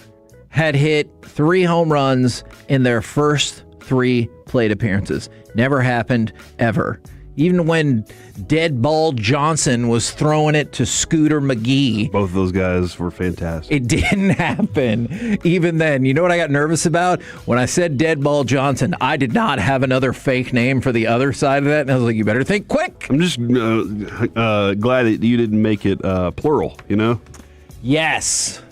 Speaker 10: had hit 3 home runs in their first 3 plate appearances. Never happened, ever. Even when Dead Ball Johnson was throwing it to Scooter McGee.
Speaker 13: Both of those guys were fantastic.
Speaker 10: It didn't happen even then. You know what I got nervous about? When I said Dead Ball Johnson, I did not have another fake name for the other side of that. And I was like, you better think quick.
Speaker 13: I'm just glad that you didn't make it plural,
Speaker 10: Yes.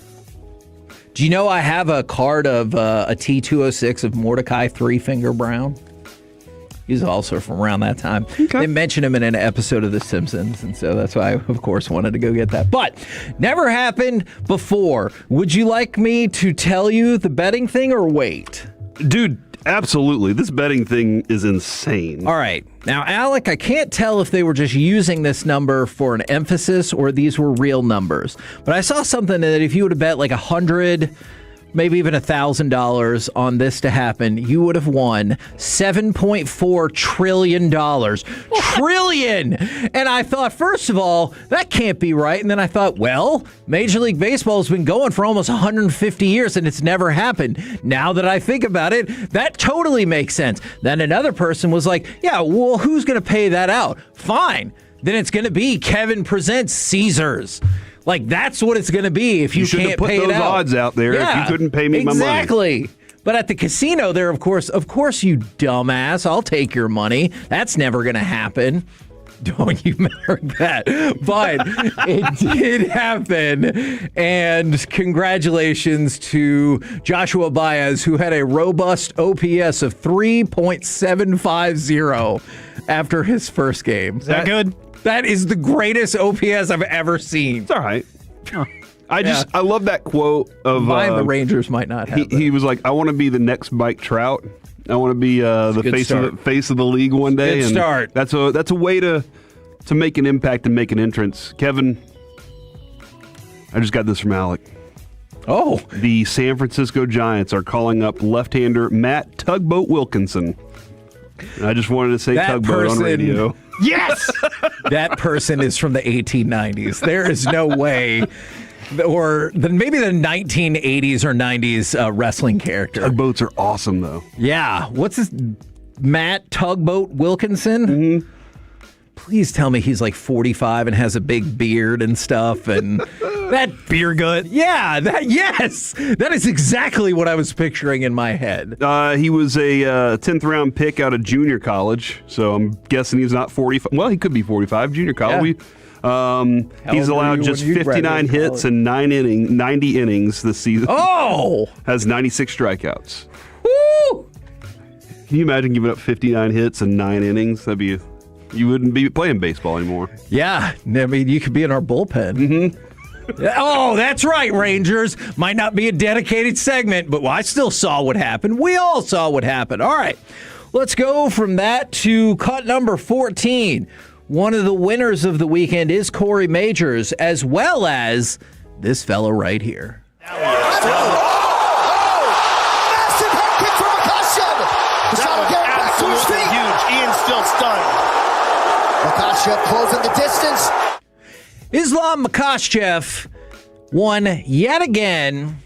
Speaker 10: Do you know I have a card of a T206 of Mordecai Three Finger Brown? He's also from around that time. Okay. They mentioned him in an episode of The Simpsons, and so that's why I, of course, wanted to go get that. But never happened before. Would you like me to tell you the betting thing or wait?
Speaker 13: Dude, absolutely. This betting thing is insane.
Speaker 10: All right. Now, Alec, I can't tell if they were just using this number for an emphasis or these were real numbers. But I saw something that if you would have bet like $100, maybe even $1,000 on this to happen, you would have won $7.4 trillion. Trillion! And I thought, first of all, that can't be right. And then I thought, well, Major League Baseball has been going for almost 150 years and it's never happened. Now that I think about it, that totally makes sense. Then another person was like, yeah, well, who's going to pay that out? Fine. Then it's going to be Kevin Presents Caesars. Like, that's what it's going to be if you can't
Speaker 13: put
Speaker 10: pay it
Speaker 13: those
Speaker 10: out.
Speaker 13: odds out there if you couldn't pay me my money.
Speaker 10: Exactly. But at the casino, there, of course, you dumbass, I'll take your money. That's never going to happen. Don't you mark that. But it did happen. And congratulations to Joshua Baez, who had a robust OPS of 3.750 after his first game.
Speaker 5: Is that good?
Speaker 10: That is the greatest OPS I've ever seen.
Speaker 13: It's all right. I love that quote of
Speaker 10: the Rangers might not have
Speaker 13: he was like, I want to be the next Mike Trout. I want to be the face of the league one day.
Speaker 10: Good start.
Speaker 13: That's a way to make an impact and make an entrance. Kevin, I just got this from Alec.
Speaker 10: Oh.
Speaker 13: The San Francisco Giants are calling up left-hander Matt Tugboat Wilkinson. And I just wanted to say Tugboat on radio.
Speaker 10: Yes! That person is from the 1890s. There is no way. Or maybe the 1980s or 90s wrestling character.
Speaker 13: Tugboats are awesome, though.
Speaker 10: Yeah. What's his... Matt Tugboat Wilkinson?
Speaker 13: Mm-hmm.
Speaker 10: Please tell me he's like 45 and has a big beard and stuff and that
Speaker 5: beer gut.
Speaker 10: Yeah, yes. That is exactly what I was picturing in my head.
Speaker 13: He was a 10th round pick out of junior college, so I'm guessing he's not 45. Well, he could be 45, junior college. Yeah. He's allowed just 59 hits and 90 innings this season.
Speaker 10: Oh!
Speaker 13: Has 96 strikeouts.
Speaker 10: Woo!
Speaker 13: Can you imagine giving up 59 hits and 9 innings? You wouldn't be playing baseball anymore.
Speaker 10: Yeah. I mean, you could be in our bullpen.
Speaker 13: Mm-hmm.
Speaker 10: Oh, that's right, Rangers. Might not be a dedicated segment, but I still saw what happened. We all saw what happened. All right. Let's go from that to cut number 14. One of the winners of the weekend is Corey Majors, as well as this fellow right here.
Speaker 6: Massive head kick from Makashev. Shot again back to his feet. Huge. Ian's still stunned. Makashev closing the distance.
Speaker 10: Islam Makashev won yet again.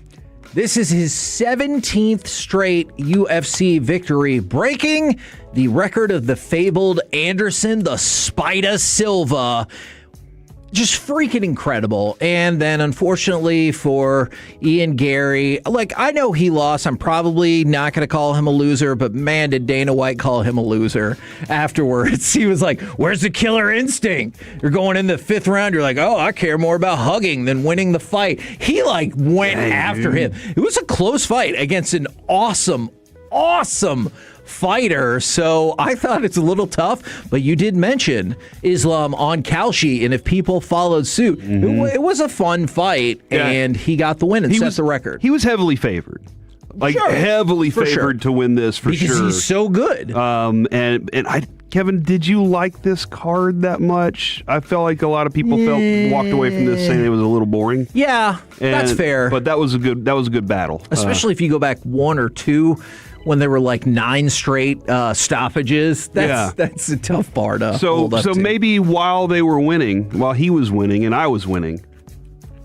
Speaker 10: This is his 17th straight UFC victory, breaking the record of the fabled Anderson the Spider Silva. Just freaking incredible. And then, unfortunately for Ian Gary, I know he lost. I'm probably not going to call him a loser, but man, did Dana White call him a loser afterwards. He was like, where's the killer instinct? You're going in the 5th round. You're like, oh, I care more about hugging than winning the fight. He went after him. It was a close fight against an awesome fighter, so I thought it's a little tough, but you did mention Islam on Kalshi, and if people followed suit, it was a fun fight, and he got the win and set the record.
Speaker 13: He was heavily favored. Heavily favored to win this for sure.
Speaker 10: Because he's so good.
Speaker 13: Kevin, did you like this card that much? I felt like a lot of people walked away from this saying it was a little boring.
Speaker 10: Yeah, that's fair.
Speaker 13: But that was a good battle.
Speaker 10: Especially if you go back 1 or 2 when there were 9 straight stoppages. That's a tough bar to hold up to.
Speaker 13: So maybe while he was winning and I was winning,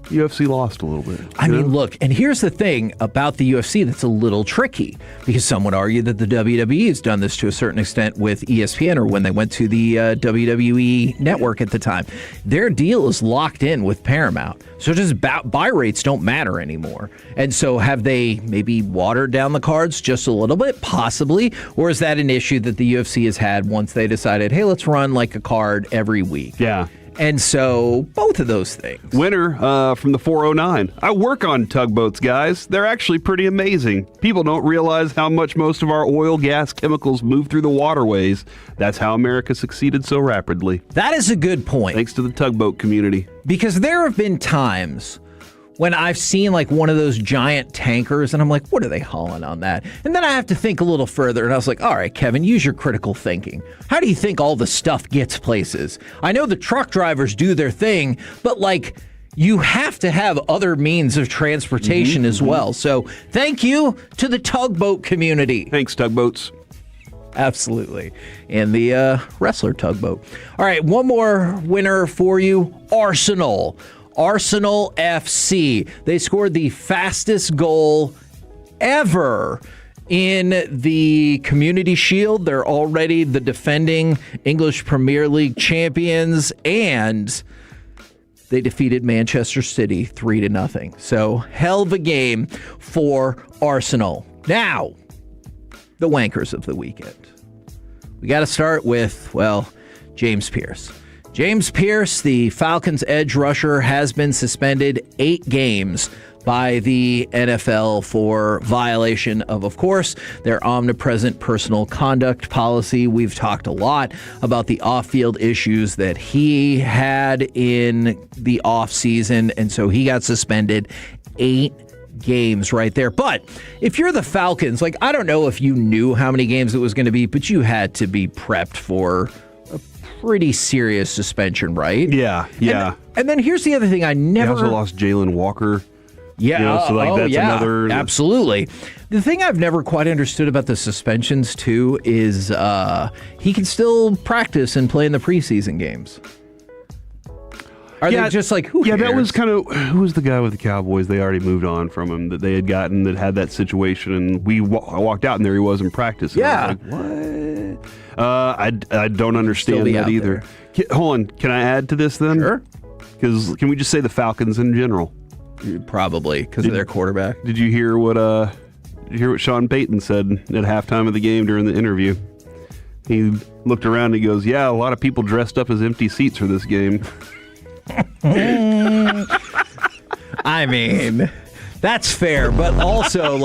Speaker 13: UFC lost a little bit.
Speaker 10: I mean, look, and here's the thing about the UFC that's a little tricky, because some would argue that the WWE has done this to a certain extent with ESPN, or when they went to the WWE network at the time. Their deal is locked in with Paramount, so just buy rates don't matter anymore. And so have they maybe watered down the cards just a little bit? Possibly. Or is that an issue that the UFC has had once they decided, hey, let's run a card every week?
Speaker 13: Yeah.
Speaker 10: And so, both of those things.
Speaker 13: Winner from the 409. I work on tugboats, guys. They're actually pretty amazing. People don't realize how much most of our oil, gas, chemicals move through the waterways. That's how America succeeded so rapidly.
Speaker 10: That is a good point.
Speaker 13: Thanks to the tugboat community.
Speaker 10: Because there have been times when I've seen one of those giant tankers and I'm like, what are they hauling on that? And then I have to think a little further, and I was like, all right, Kevin, use your critical thinking. How do you think all the stuff gets places? I know the truck drivers do their thing, but you have to have other means of transportation as well. So thank you to the tugboat community.
Speaker 13: Thanks, tugboats.
Speaker 10: Absolutely. And the wrestler tugboat. All right, one more winner for you, Arsenal FC. They scored the fastest goal ever in the Community Shield. They're already the defending English Premier League champions, and they defeated Manchester City 3-0. So hell of a game for Arsenal. Now, the wankers of the weekend. We got to start with, well, James Pierce. James Pierce, the Falcons' edge rusher, has been suspended 8 games by the NFL for violation of course, their omnipresent personal conduct policy. We've talked a lot about the off-field issues that he had in the offseason, and so he got suspended 8 games right there. But if you're the Falcons, I don't know if you knew how many games it was going to be, but you had to be prepped for a pretty serious suspension, right?
Speaker 13: Yeah.
Speaker 10: And then here's the other thing I never...
Speaker 13: They also lost Jalen Walker.
Speaker 10: Yeah,
Speaker 13: that's another...
Speaker 10: Absolutely. The thing I've never quite understood about the suspensions, too, is he can still practice and play in the preseason games. Are they just who cares?
Speaker 13: That was kind of, who was the guy with the Cowboys? They already moved on from him that they had gotten that had that situation, and we walked out and there he was in practice.
Speaker 10: Yeah.
Speaker 13: What? I don't understand that either. Hold on. Can I add to this then?
Speaker 10: Sure.
Speaker 13: Because can we just say the Falcons in general?
Speaker 10: Probably because of their quarterback.
Speaker 13: Did you hear what Sean Payton said at halftime of the game during the interview? He looked around and he goes, "Yeah, a lot of people dressed up as empty seats for this game."
Speaker 10: I mean, that's fair, but also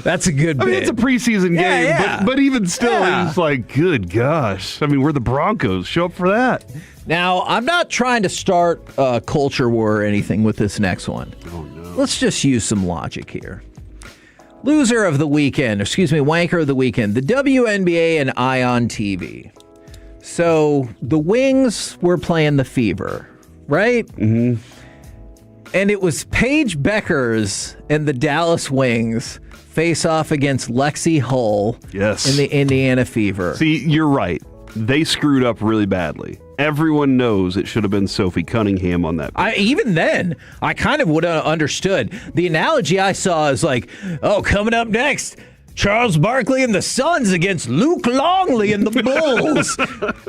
Speaker 10: that's a good bit.
Speaker 13: I mean, it's a preseason game, but even still, he's like, good gosh. I mean, we're the Broncos. Show up for that.
Speaker 10: Now, I'm not trying to start a culture war or anything with this next one.
Speaker 13: Oh, no.
Speaker 10: Let's just use some logic here. Loser of the weekend, wanker of the weekend, the WNBA and Ion TV. So the Wings were playing the Fever, right?
Speaker 13: Mm-hmm.
Speaker 10: And it was Paige Beckers and the Dallas Wings face off against Lexi Hull in the Indiana Fever.
Speaker 13: See, you're right. They screwed up really badly. Everyone knows it should have been Sophie Cunningham on that.
Speaker 10: Even then, I kind of would have understood. The analogy I saw is coming up next, Charles Barkley and the Suns against Luke Longley and the Bulls.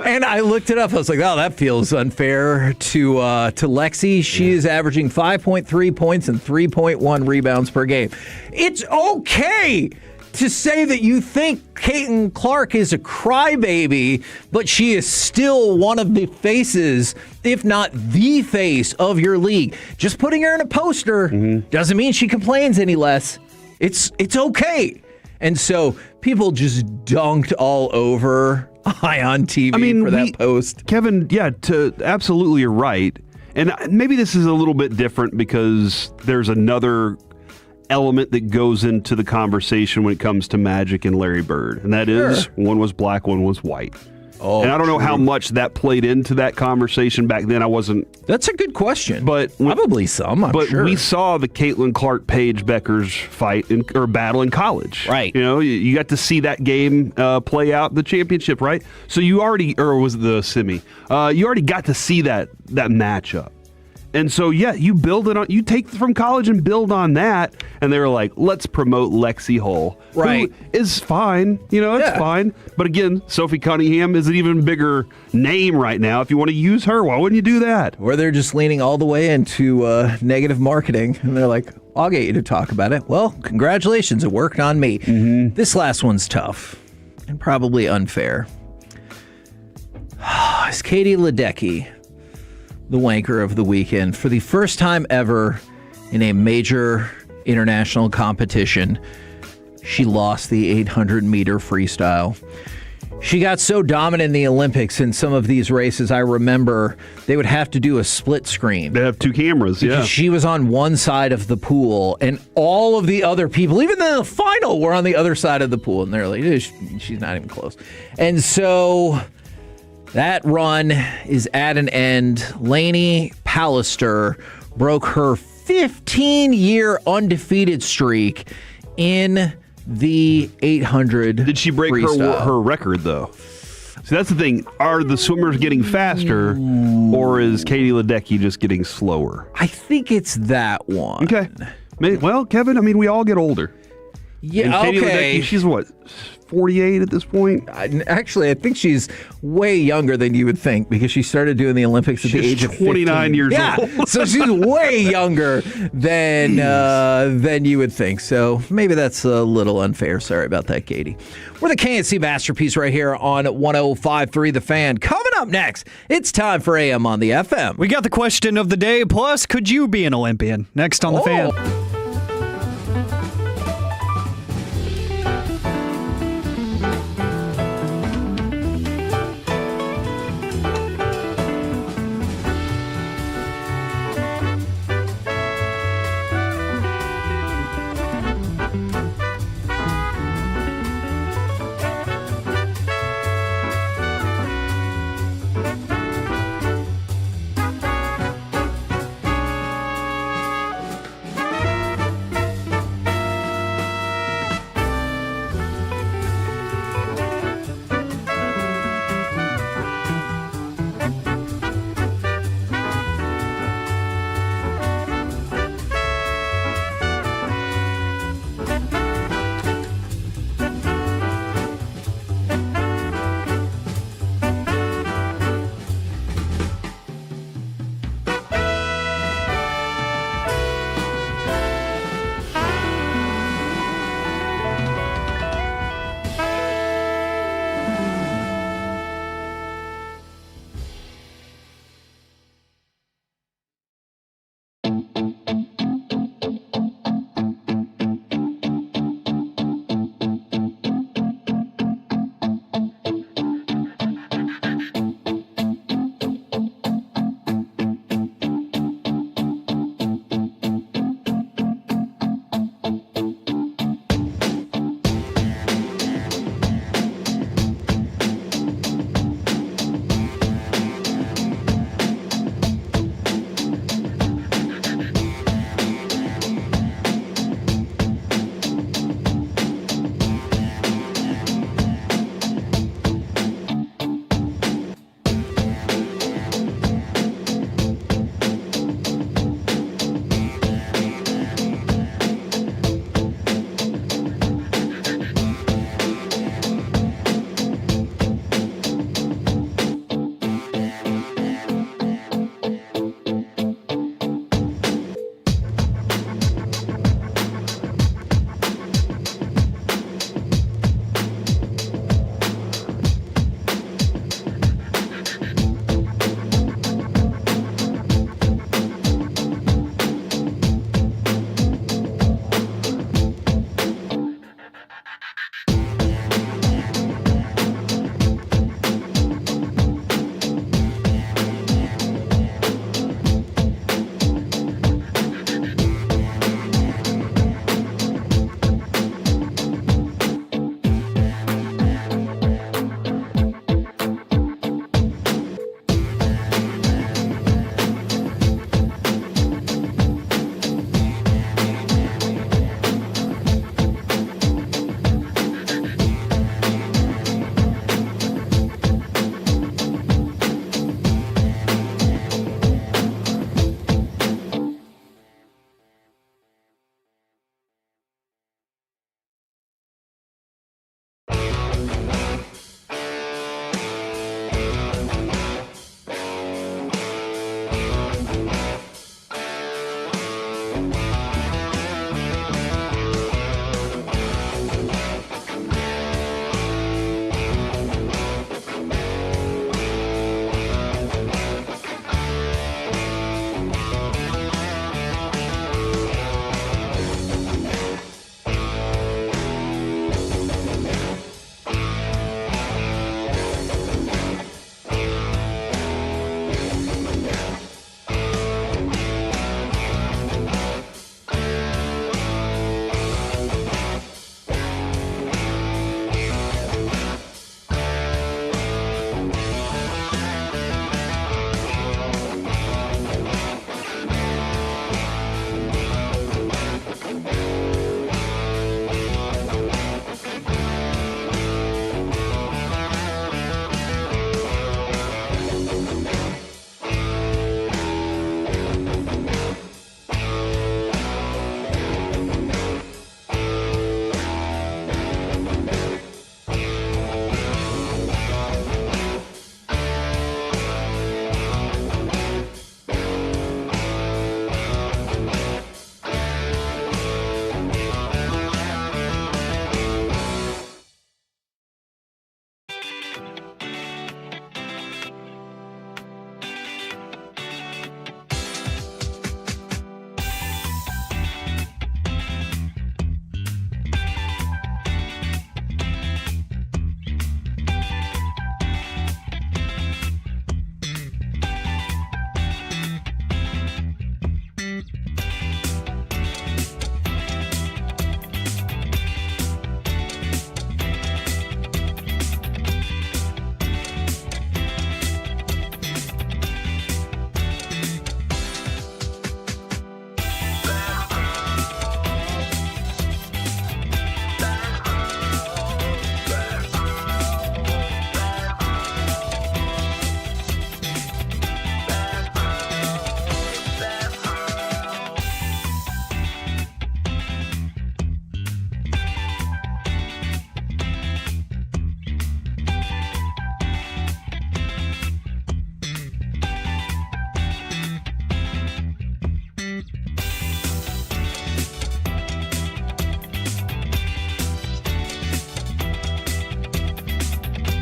Speaker 10: And I looked it up. I was like, oh, that feels unfair to Lexi. She is averaging 5.3 points and 3.1 rebounds per game. It's okay to say that you think Caitlin Clark is a crybaby, but she is still one of the faces, if not the face of your league. Just putting her in a poster doesn't mean she complains any less. It's okay. And so people just dunked all over Ion TV for that post.
Speaker 13: Kevin, absolutely you're right. And maybe this is a little bit different because there's another element that goes into the conversation when it comes to Magic and Larry Bird. And that is one was black, one was white.
Speaker 10: Oh,
Speaker 13: and I don't know how much that played into that conversation back then.
Speaker 10: That's a good question.
Speaker 13: But
Speaker 10: probably some. I'm sure.
Speaker 13: We saw the Caitlin Clark Paige Beckers fight or battle in college.
Speaker 10: Right.
Speaker 13: You know, you got to see that game play out the championship, right? So you already, or was it the semi? You already got to see that matchup. And so, you build it on, you take from college and build on that. And they were like, let's promote Lexi Hull.
Speaker 10: Right.
Speaker 13: Who is fine. It's fine. But again, Sophie Cunningham is an even bigger name right now. If you want to use her, why wouldn't you do that?
Speaker 10: Or they're just leaning all the way into negative marketing. And they're like, I'll get you to talk about it. Well, congratulations. It worked on me.
Speaker 13: Mm-hmm.
Speaker 10: This last one's tough and probably unfair. It's Katie Ledecky, the wanker of the weekend. For the first time ever in a major international competition, she lost the 800-meter freestyle. She got so dominant in the Olympics in some of these races, I remember they would have to do a split screen.
Speaker 13: They have 2 cameras,
Speaker 10: because she was on one side of the pool, and all of the other people, even in the final, were on the other side of the pool. And they're like, she's not even close. And so that run is at an end. Lainey Pallister broke her 15-year undefeated streak in the 800.
Speaker 13: Did she break her record, though? So that's the thing. Are the swimmers getting faster, or is Katie Ledecky just getting slower?
Speaker 10: I think it's that one.
Speaker 13: Okay. Well, Kevin, we all get older.
Speaker 10: Yeah,
Speaker 13: and Katie
Speaker 10: okay.
Speaker 13: Ledecky, she's what, 48 at this point?
Speaker 10: Actually, I think she's way younger than you would think because she started doing the Olympics at the age of
Speaker 13: 29 years old.
Speaker 10: So she's way younger than you would think. So maybe that's a little unfair. Sorry about that, Katie. We're the KNC Masterpiece right here on 105.3 The Fan. Coming up next, it's time for AM on the FM.
Speaker 5: We got the question of the day, plus could you be an Olympian? Next on The Fan.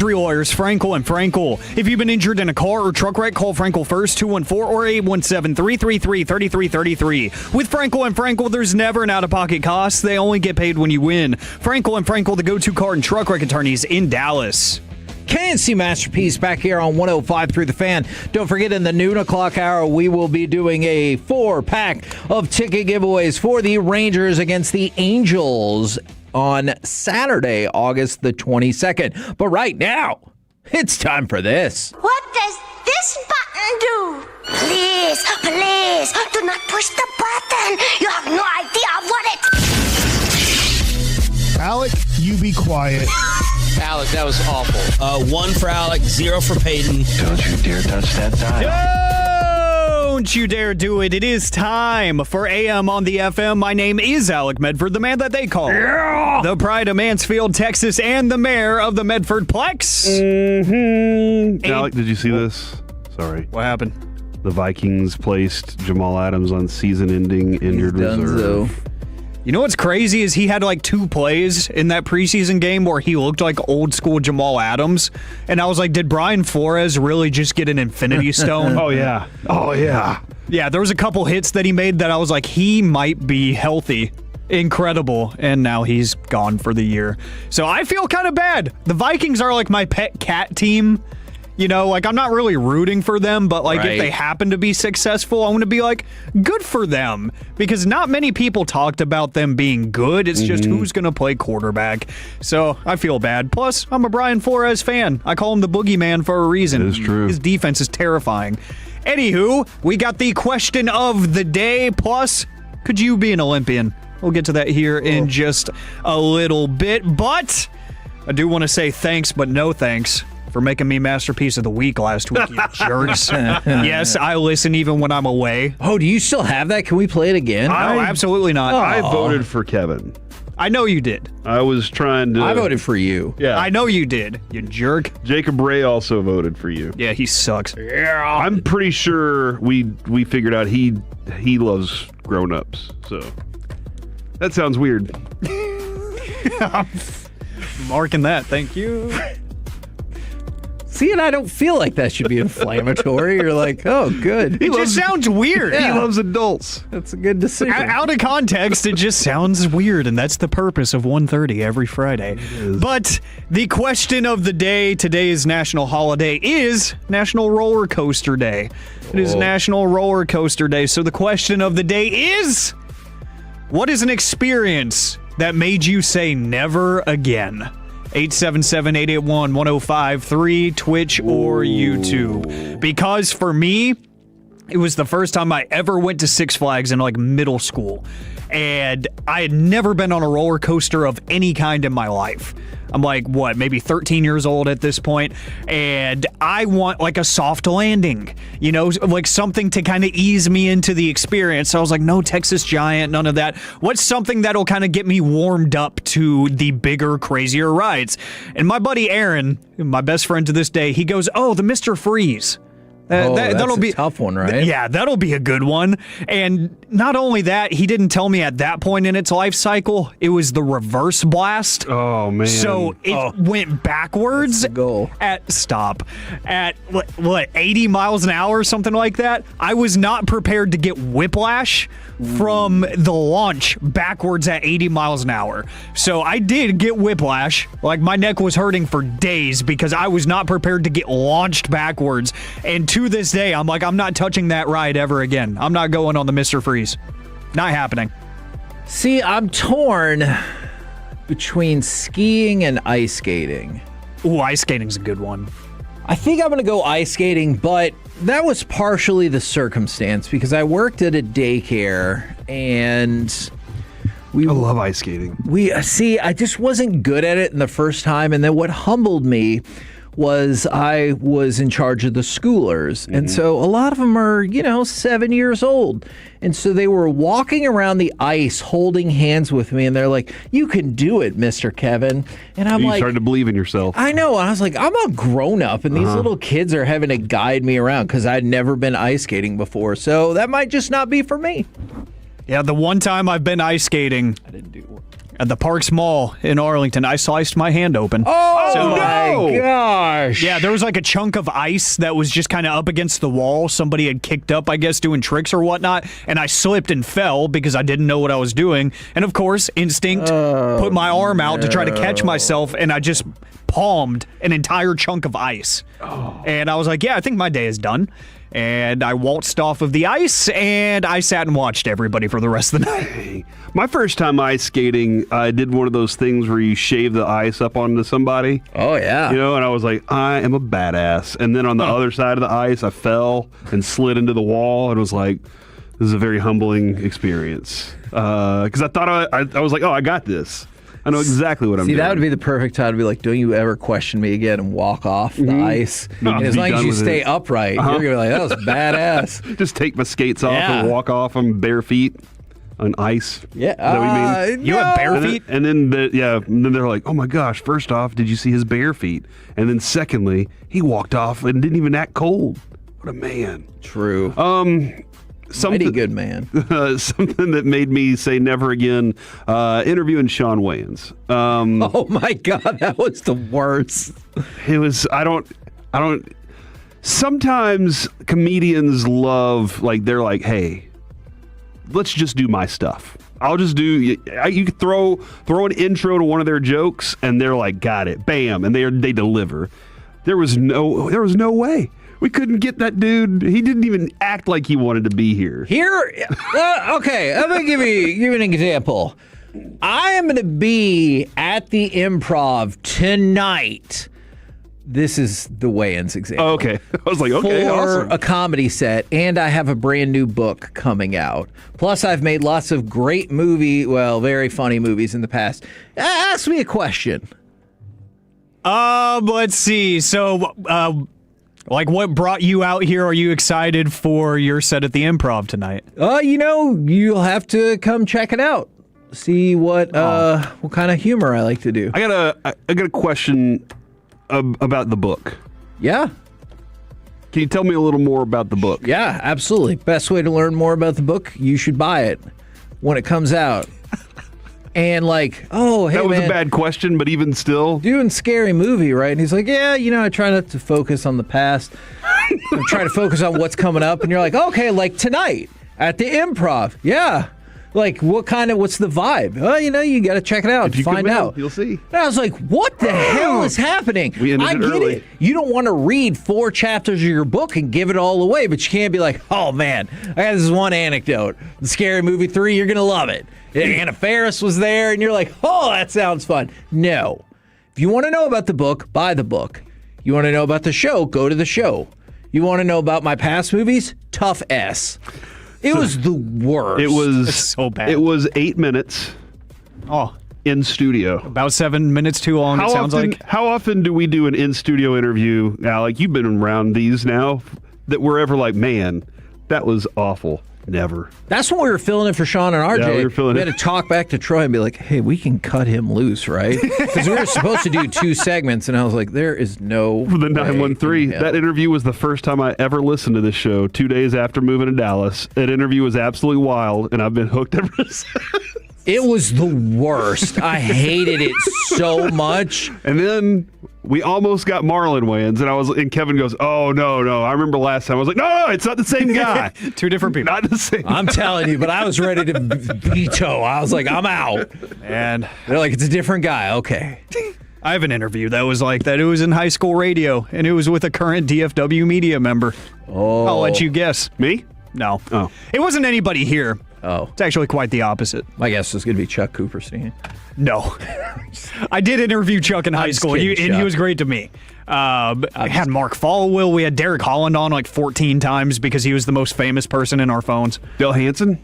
Speaker 5: Victory Lawyers, Frankel and Frankel. If you've been injured in a car or truck wreck, call Frankel first, 214 or 817-333-3333. With Frankel and Frankel, there's never an out-of-pocket cost. They only get paid when you win. Frankel and Frankel, the go-to car and truck wreck attorneys in Dallas.
Speaker 10: KNC Masterpiece back here on 105.3 The Fan. Don't forget, in the noon o'clock hour, we will be doing a 4-pack of ticket giveaways for the Rangers against the Angels on Saturday, August the 22nd. But right now, it's time for this.
Speaker 16: What does this button do? Please, please, do not push the button. You have no idea what it...
Speaker 18: Alec, you be quiet.
Speaker 19: Alec, that was awful.
Speaker 2: 1 for Alec, 0 for Peyton.
Speaker 7: Don't you dare touch that dial.
Speaker 5: Don't you dare do it. It is time for AM on the FM. My name is Alec Medford, the man that they call the pride of Mansfield, Texas, and the mayor of the Medford Plex.
Speaker 13: Alec, did you see this? Sorry.
Speaker 5: What happened?
Speaker 13: The Vikings placed Jamal Adams on season-ending injured reserve.
Speaker 5: You know what's crazy is he had like 2 plays in that preseason game where he looked like old school Jamal Adams. And I was like, did Brian Flores really just get an infinity stone?
Speaker 13: Oh, yeah. Oh, yeah.
Speaker 5: Yeah, there was a couple hits that he made that I was like, he might be healthy. Incredible. And now he's gone for the year. So I feel kind of bad. The Vikings are like my pet cat team. You know, like, I'm not really rooting for them, but, like, if they happen to be successful, I'm going to be like, good for them. Because not many people talked about them being good. It's just who's going to play quarterback. So I feel bad. Plus, I'm a Brian Flores fan. I call him the boogeyman for a reason.
Speaker 13: It is true.
Speaker 5: His defense is terrifying. Anywho, we got the question of the day. Plus, could you be an Olympian? We'll get to that here in just a little bit. But I do want to say thanks, but no thanks for making me Masterpiece of the Week last week, you jerks. Yes, I listen even when I'm away.
Speaker 10: Oh, do you still have that? Can we play it again?
Speaker 5: No, absolutely not.
Speaker 13: I voted for Kevin.
Speaker 5: I know you did.
Speaker 13: I was trying to...
Speaker 10: I voted for you.
Speaker 13: Yeah.
Speaker 5: I know you did, you jerk.
Speaker 13: Jacob Regh also voted for you.
Speaker 5: Yeah, he sucks.
Speaker 13: Yeah. I'm pretty sure we figured out he loves grown-ups, so... That sounds weird.
Speaker 5: I'm marking that, thank you.
Speaker 10: See, and I don't feel like that should be inflammatory. You're like, oh, good.
Speaker 5: It just sounds weird.
Speaker 13: He loves adults.
Speaker 10: That's a good decision.
Speaker 5: Out of context, it just sounds weird, and that's the purpose of 1:30 every Friday. But the question of the day, today's national holiday, is National Roller Coaster Day. It is National Roller Coaster Day. So the question of the day is, what is an experience that made you say never again? 877-881-1053, Twitch or YouTube. Because for me, it was the first time I ever went to Six Flags in like middle school. And I had never been on a roller coaster of any kind in my life. I'm like, what, maybe 13 years old at this point, and I want like a soft landing, you know, like something to kind of ease me into the experience. So I was like, no Texas Giant, none of that. What's something that'll kind of get me warmed up to the bigger, crazier rides? And my buddy Aaron, my best friend to this day, he goes, oh, the Mr. Freeze.
Speaker 10: That'll be a tough one, right?
Speaker 5: Yeah, that'll be a good one. And not only that, he didn't tell me at that point in its life cycle, it was the reverse blast.
Speaker 13: Oh, man.
Speaker 5: So it went backwards at 80 miles an hour or something like that. I was not prepared to get whiplash from the launch backwards at 80 miles an hour. So I did get whiplash. Like, my neck was hurting for days because I was not prepared to get launched backwards. And to this day, I'm like, I'm not touching that ride ever again. I'm not going on the Mr. Freeze. Not happening.
Speaker 10: See, I'm torn between skiing and ice skating.
Speaker 5: Ooh, ice skating's a good one.
Speaker 10: I think I'm going to go ice skating, but that was partially the circumstance because I worked at a daycare and
Speaker 13: I love ice skating.
Speaker 10: I just wasn't good at it in the first time. And then what humbled me was I was in charge of the schoolers. And so a lot of them are, 7 years old. And so they were walking around the ice holding hands with me. And they're like, you can do it, Mr. Kevin. And I'm like,
Speaker 13: you started to believe in yourself.
Speaker 10: I know. I was like, I'm a grown up. And these little kids are having to guide me around because I'd never been ice skating before. So that might just not be for me.
Speaker 5: Yeah, the one time I've been ice skating, At the Parks Mall in Arlington, I sliced my hand open.
Speaker 10: Oh, my gosh.
Speaker 5: Yeah, there was like a chunk of ice that was just kind of up against the wall. Somebody had kicked up, I guess, doing tricks or whatnot, and I slipped and fell because I didn't know what I was doing. And, of course, instinct, put my arm out to try to catch myself, and I just palmed an entire chunk of ice. And I was like, yeah, I think my day is done. And I waltzed off of the ice, and I sat and watched everybody for the rest of the night.
Speaker 13: My first time ice skating, I did one of those things where you shave the ice up onto somebody.
Speaker 10: Oh, yeah.
Speaker 13: You know, and I was like, I am a badass. And then on the other side of the ice, I fell and slid into the wall, and was like, this is a very humbling experience. Because I thought I was like, oh, I got this. I know exactly what I'm doing.
Speaker 10: See, that would be the perfect time to be like, don't you ever question me again and walk off the ice. And as long as you stay upright, you're going to be like, that was badass.
Speaker 13: Just take my skates off and walk off on bare feet on ice.
Speaker 10: Yeah.
Speaker 13: Is that what you mean?
Speaker 5: You have bare feet?
Speaker 13: And then they're like, oh my gosh, first off, did you see his bare feet? And then secondly, he walked off and didn't even act cold. What a man.
Speaker 10: True.
Speaker 13: Something
Speaker 10: good man.
Speaker 13: Something that made me say never again. Interviewing Sean Wayans.
Speaker 10: Oh my God, that was the worst.
Speaker 13: It was. I don't. Sometimes comedians love, like, they're like, hey, let's just do my stuff. I'll just do. You could throw an intro to one of their jokes, and they're like, got it, bam, and they deliver. There was no way. We couldn't get that dude. He didn't even act like he wanted to be here.
Speaker 10: Okay, I'm going to give you an example. I am going to be at the Improv tonight. This is the Wayans example.
Speaker 13: Oh, okay. I was like, okay,
Speaker 10: for
Speaker 13: awesome.
Speaker 10: a comedy set, and I have a brand new book coming out. Plus, I've made lots of great very funny movies in the past. Ask me a question.
Speaker 5: Let's see. So, what brought you out here? Are you excited for your set at the Improv tonight?
Speaker 10: You'll have to come check it out. See what kind of humor I like to do.
Speaker 13: I got a question about the book.
Speaker 10: Yeah.
Speaker 13: Can you tell me a little more about the book?
Speaker 10: Yeah, absolutely. Best way to learn more about the book, you should buy it when it comes out. And hey,
Speaker 13: that was
Speaker 10: man,
Speaker 13: a bad question, but even still,
Speaker 10: doing scary movie, right? And he's like, yeah, I try not to focus on the past. I try to focus on what's coming up. And you're like, okay, like tonight at the Improv, yeah. Like, what's the vibe? Oh, you got to check it out and find out.
Speaker 13: You'll see.
Speaker 10: And I was like, what the hell is happening?
Speaker 13: I get early.
Speaker 10: it. You don't want to read 4 chapters of your book and give it all away, but you can't be like, oh, man, I got this one anecdote. The Scary Movie 3, you're going to love it. Anna Faris was there, and you're like, oh, that sounds fun. No. If you want to know about the book, buy the book. You want to know about the show, go to the show. You want to know about my past movies? Tough S. It was the worst.
Speaker 13: It was
Speaker 5: It's so bad.
Speaker 13: It was 8 minutes.
Speaker 5: Oh,
Speaker 13: in studio.
Speaker 5: About 7 minutes too long. It sounds like.
Speaker 13: How often do we do an in studio interview? Alec, you've been around these now. That we're ever like, man, that was awful. Never.
Speaker 10: That's when we were filling it for Sean and RJ.
Speaker 13: Yeah, we
Speaker 10: had to talk back to Troy and be like, hey, we can cut him loose, right? Because we were supposed to do 2 segments, and I was like, there is no
Speaker 13: For the 913. That interview was the first time I ever listened to this show 2 days after moving to Dallas. That interview was absolutely wild, and I've been hooked ever since.
Speaker 10: It was the worst. I hated it so much.
Speaker 13: And then we almost got Marlon Wayans, and Kevin goes, "Oh no! I remember last time." I was like, "No, it's not the same guy.
Speaker 5: 2 different people.
Speaker 13: Not the same."
Speaker 10: I'm telling you, but I was ready to veto. I was like, "I'm out."
Speaker 5: And
Speaker 10: they're like, "It's a different guy." Okay.
Speaker 5: I have an interview that was like that. It was in high school radio, and it was with a current DFW media member.
Speaker 10: Oh,
Speaker 5: I'll let you guess.
Speaker 13: Me?
Speaker 5: No.
Speaker 13: Oh,
Speaker 5: it wasn't anybody here.
Speaker 10: Oh,
Speaker 5: it's actually quite the opposite.
Speaker 10: My guess is going to be Chuck Cooperstein.
Speaker 5: No. I did interview Chuck in high school, and he was great to me. I had Mark Followill. We had Derek Holland on like 14 times because he was the most famous person in our phones.
Speaker 13: Dale Hansen?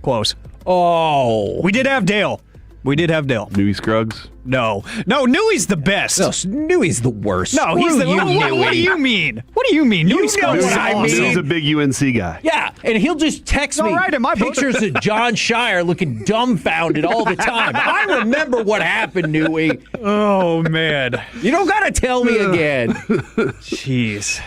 Speaker 5: Close.
Speaker 10: Oh.
Speaker 5: We did have Dale.
Speaker 13: Newey Scruggs?
Speaker 5: No, Newey's the best.
Speaker 10: No, Newey's the worst.
Speaker 5: No, he's the worst. What do you mean? What do you mean? Newey Scruggs is awesome.
Speaker 13: Newey's a big UNC guy.
Speaker 10: Yeah, and he'll just text me pictures of John Shire looking dumbfounded all the time. I remember what happened, Newey.
Speaker 5: Oh, man.
Speaker 10: You don't got to tell me again.
Speaker 5: Jeez.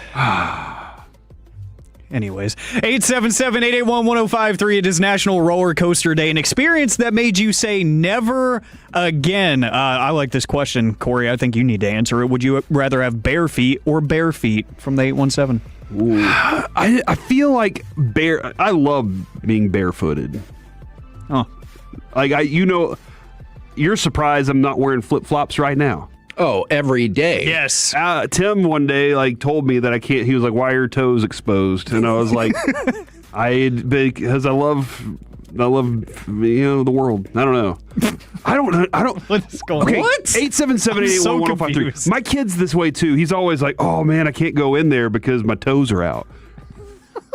Speaker 5: Anyways, 877-881-1053. It is National Roller Coaster Day. An experience that made you say never again. I like this question, Corey. I think you need to answer it. Would you rather have bare feet or bare feet from the 817?
Speaker 13: I feel like I love being barefooted.
Speaker 5: Oh.
Speaker 13: Like, you're surprised I'm not wearing flip-flops right now.
Speaker 10: Oh, every day.
Speaker 5: Yes.
Speaker 13: Tim one day told me that I can't. He was like, "Why are your toes exposed?" And I was like, because I love the world. I don't know. I don't.
Speaker 5: What is going on?
Speaker 13: Okay,
Speaker 5: What?
Speaker 13: 877-881-1053. My kid's this way too. He's always like, "Oh man, I can't go in there because my toes are out."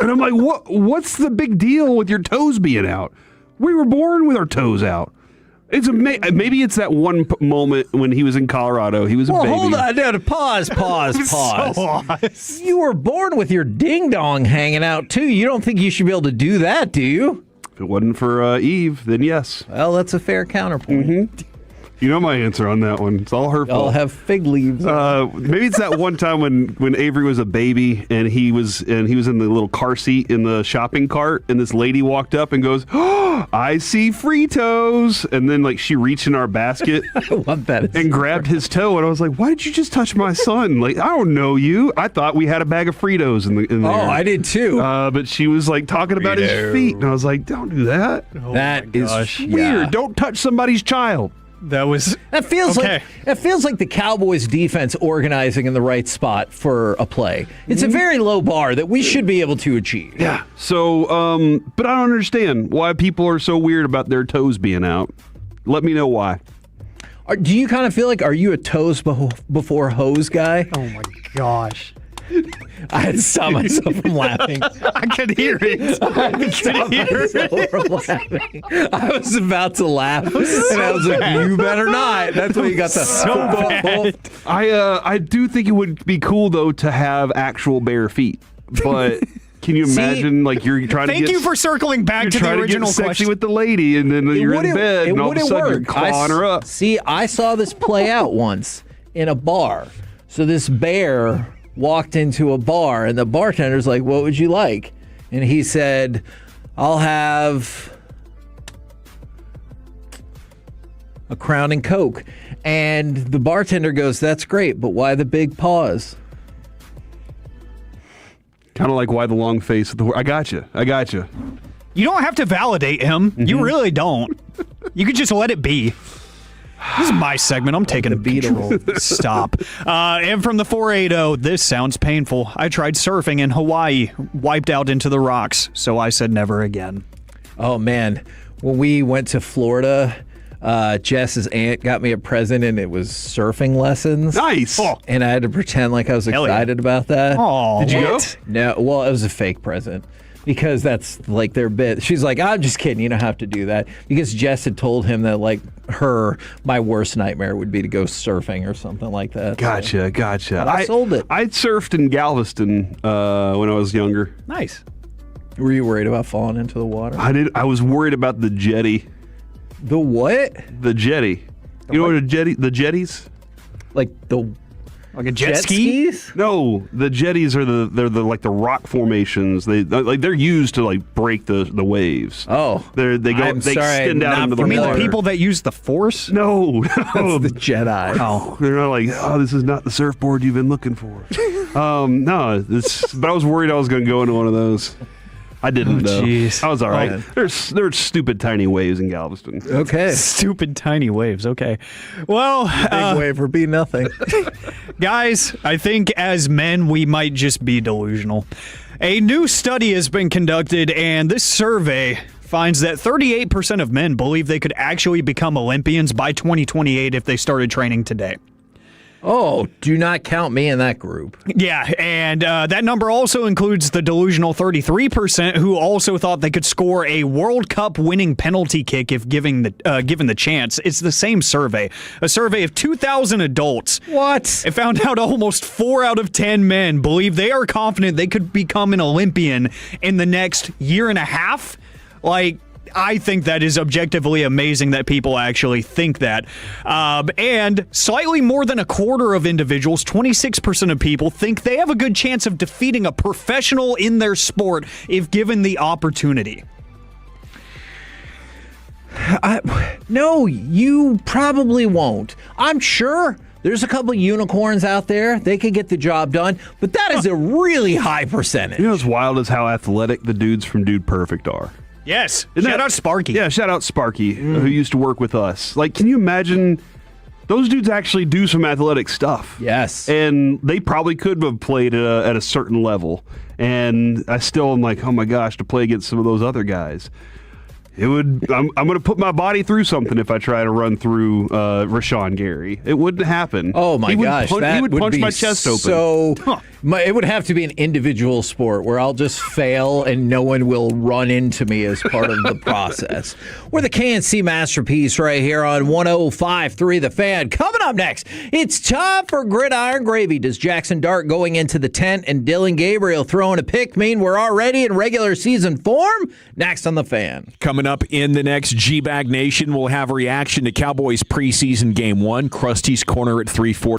Speaker 13: And I'm like, "What's the big deal with your toes being out? We were born with our toes out." It's maybe it's that one moment when he was in Colorado. He was a baby.
Speaker 10: Hold on. No, pause.
Speaker 5: So
Speaker 10: you were born with your ding-dong hanging out, too. You don't think you should be able to do that, do you?
Speaker 13: If it wasn't for Eve, then yes.
Speaker 10: Well, that's a fair counterpoint.
Speaker 13: Mm-hmm. You know my answer on that one. It's all her fault.
Speaker 10: I'll have fig leaves.
Speaker 13: Maybe it's that one time when Avery was a baby and he was in the little car seat in the shopping cart, and this lady walked up and goes, "Oh, I see Fritos," and then she reached in our basket and grabbed his toe, and I was like, "Why did you just touch my son? I don't know you. I thought we had a bag of Fritos in there."
Speaker 10: Oh, I did too.
Speaker 13: But she was talking about his feet, and I was like, "Don't do that.
Speaker 10: That is
Speaker 13: weird.
Speaker 10: Yeah.
Speaker 13: Don't touch somebody's child."
Speaker 10: That feels like the Cowboys defense organizing in the right spot for a play. It's a very low bar that we should be able to achieve.
Speaker 13: Yeah. So, but I don't understand why people are so weird about their toes being out. Let me know why.
Speaker 10: Do you kind of feel are you a toes before hose guy?
Speaker 5: Oh my gosh.
Speaker 10: I had to stop myself from laughing.
Speaker 5: I could hear it. I
Speaker 10: was about to laugh, and I was like, "You better not." That's why you got the
Speaker 5: so bad.
Speaker 13: I do think it would be cool though to have actual bare feet, but can you imagine you're trying to?
Speaker 5: Thank you for circling back to the original
Speaker 13: sexy
Speaker 5: question
Speaker 13: with the lady, and then you're in bed, and all of a sudden you're clawing her up.
Speaker 10: See, I saw this play out once in a bar. So this bear walked into a bar, and the bartender's like, "What would you like?" And he said, "I'll have a Crown and Coke." And the bartender goes, "That's great, but why the big paws?"
Speaker 13: Kind of like why the long face. I got you.
Speaker 5: You don't have to validate him. Mm-hmm. You really don't. You could just let it be. This is my segment. I'm taking a control. Stop. And from the 480, this sounds painful. I tried surfing in Hawaii, wiped out into the rocks, so I said never again.
Speaker 10: Oh, man. When we went to Florida, Jess's aunt got me a present, and it was surfing lessons.
Speaker 13: Nice.
Speaker 10: Oh. And I had to pretend like I was excited about that.
Speaker 5: Oh,
Speaker 13: did you go?
Speaker 10: No. Well, it was a fake present. Because that's their bit. She's like, "I'm just kidding. You don't have to do that." Because Jess had told him that my worst nightmare would be to go surfing or something like that.
Speaker 13: Gotcha.
Speaker 10: But I sold it.
Speaker 13: I surfed in Galveston when I was younger.
Speaker 5: Nice.
Speaker 10: Were you worried about falling into the water?
Speaker 13: I was worried about the jetty.
Speaker 10: The what?
Speaker 13: The jetty. You know what the jetties?
Speaker 10: Like a jet skis?
Speaker 13: No, the jetties are they're the rock formations. They're used to break the waves.
Speaker 10: Oh,
Speaker 13: they extend out into the water.
Speaker 5: You mean the people that use the force?
Speaker 13: No,
Speaker 10: that's the Jedi.
Speaker 13: Oh, they're not this is not the surfboard you've been looking for. No, but I was worried I was going to go into one of those. I didn't, though.
Speaker 5: Jeez.
Speaker 13: I was all right. There's stupid tiny waves in Galveston.
Speaker 10: Okay.
Speaker 5: Stupid tiny waves. Okay. Well,
Speaker 10: big wave would be nothing.
Speaker 5: Guys, I think as men, we might just be delusional. A new study has been conducted, and this survey finds that 38% of men believe they could actually become Olympians by 2028 if they started training today.
Speaker 10: Oh, do not count me in that group.
Speaker 5: Yeah, and that number also includes the delusional 33% who also thought they could score a World Cup winning penalty kick if given the chance. It's the same survey. A survey of 2,000 adults.
Speaker 10: What?
Speaker 5: It found out almost 4 out of 10 men believe they are confident they could become an Olympian in the next year and a half. I think that is objectively amazing that people actually think that. And slightly more than a quarter of individuals, 26% of people, think they have a good chance of defeating a professional in their sport if given the opportunity.
Speaker 10: No, you probably won't. I'm sure there's a couple unicorns out there. They could get the job done, but that is a really high percentage.
Speaker 13: You know what's wild is how athletic the dudes from Dude Perfect are.
Speaker 5: Yes. Shout out Sparky.
Speaker 13: Yeah, shout out Sparky, who used to work with us. Like, can you imagine those dudes actually do some athletic stuff?
Speaker 10: Yes.
Speaker 13: And they probably could have played at a certain level. And I still am like, oh my gosh, to play against some of those other guys. I'm going to put my body through something if I try to run through Rashawn Gary. It wouldn't happen.
Speaker 10: Oh my gosh,
Speaker 13: he would punch my chest open.
Speaker 10: So it would have to be an individual sport where I'll just fail and no one will run into me as part of the process. We're the KNC Masterpiece right here on 105.3 The Fan. Coming up next, it's time for Gridiron Gravy. Does Jackson Dart going into the tent and Dylan Gabriel throwing a pick mean we're already in regular season form? Next on The Fan.
Speaker 12: Coming up in the next G-Bag Nation, we'll have a reaction to Cowboys preseason game 1. Krusty's Corner at 3:40.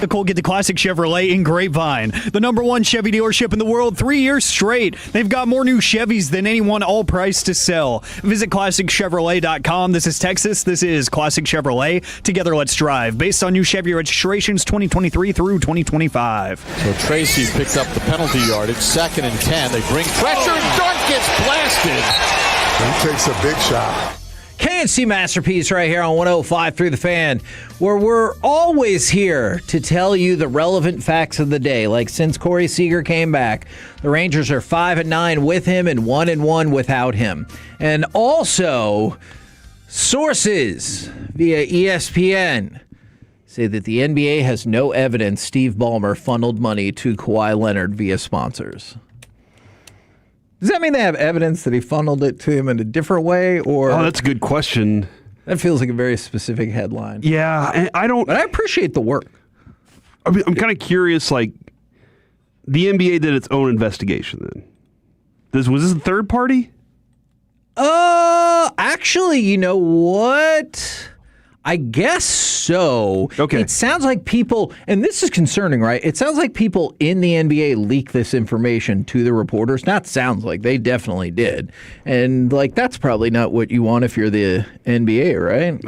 Speaker 5: Get the classic Chevrolet in Grapevine, the #1 Chevy dealership in the world 3 years straight. They've got more new Chevys than anyone, all priced to sell. Visit ClassicChevrolet.com. This is Texas. This is Classic Chevrolet. Together, let's drive. Based on new Chevy registrations 2023 through 2025.
Speaker 11: So Tracy picked up the penalty yardage, 2nd and 10. They bring pressure, and Dart gets blasted.
Speaker 18: He takes a big shot.
Speaker 10: KNC Masterpiece right here on 105.3 The Fan, where we're always here to tell you the relevant facts of the day. Like since Corey Seager came back, the Rangers are 5-9 with him and 1-1 without him. And also, sources via ESPN say that the NBA has no evidence Steve Ballmer funneled money to Kawhi Leonard via sponsors. Does that mean they have evidence that he funneled it to him in a different way? Or
Speaker 13: that's a good question.
Speaker 10: That feels like a very specific headline.
Speaker 13: Yeah, and
Speaker 10: But I appreciate the work.
Speaker 13: I mean, I'm kind of curious, like, the NBA did its own investigation then. Was this a third party?
Speaker 10: Actually, you know what? I guess so.
Speaker 13: Okay.
Speaker 10: It sounds like people, and this is concerning, right? It sounds like people in the NBA leak this information to the reporters. Not sounds like, they definitely did. And, like, that's probably not what you want if you're the NBA, right?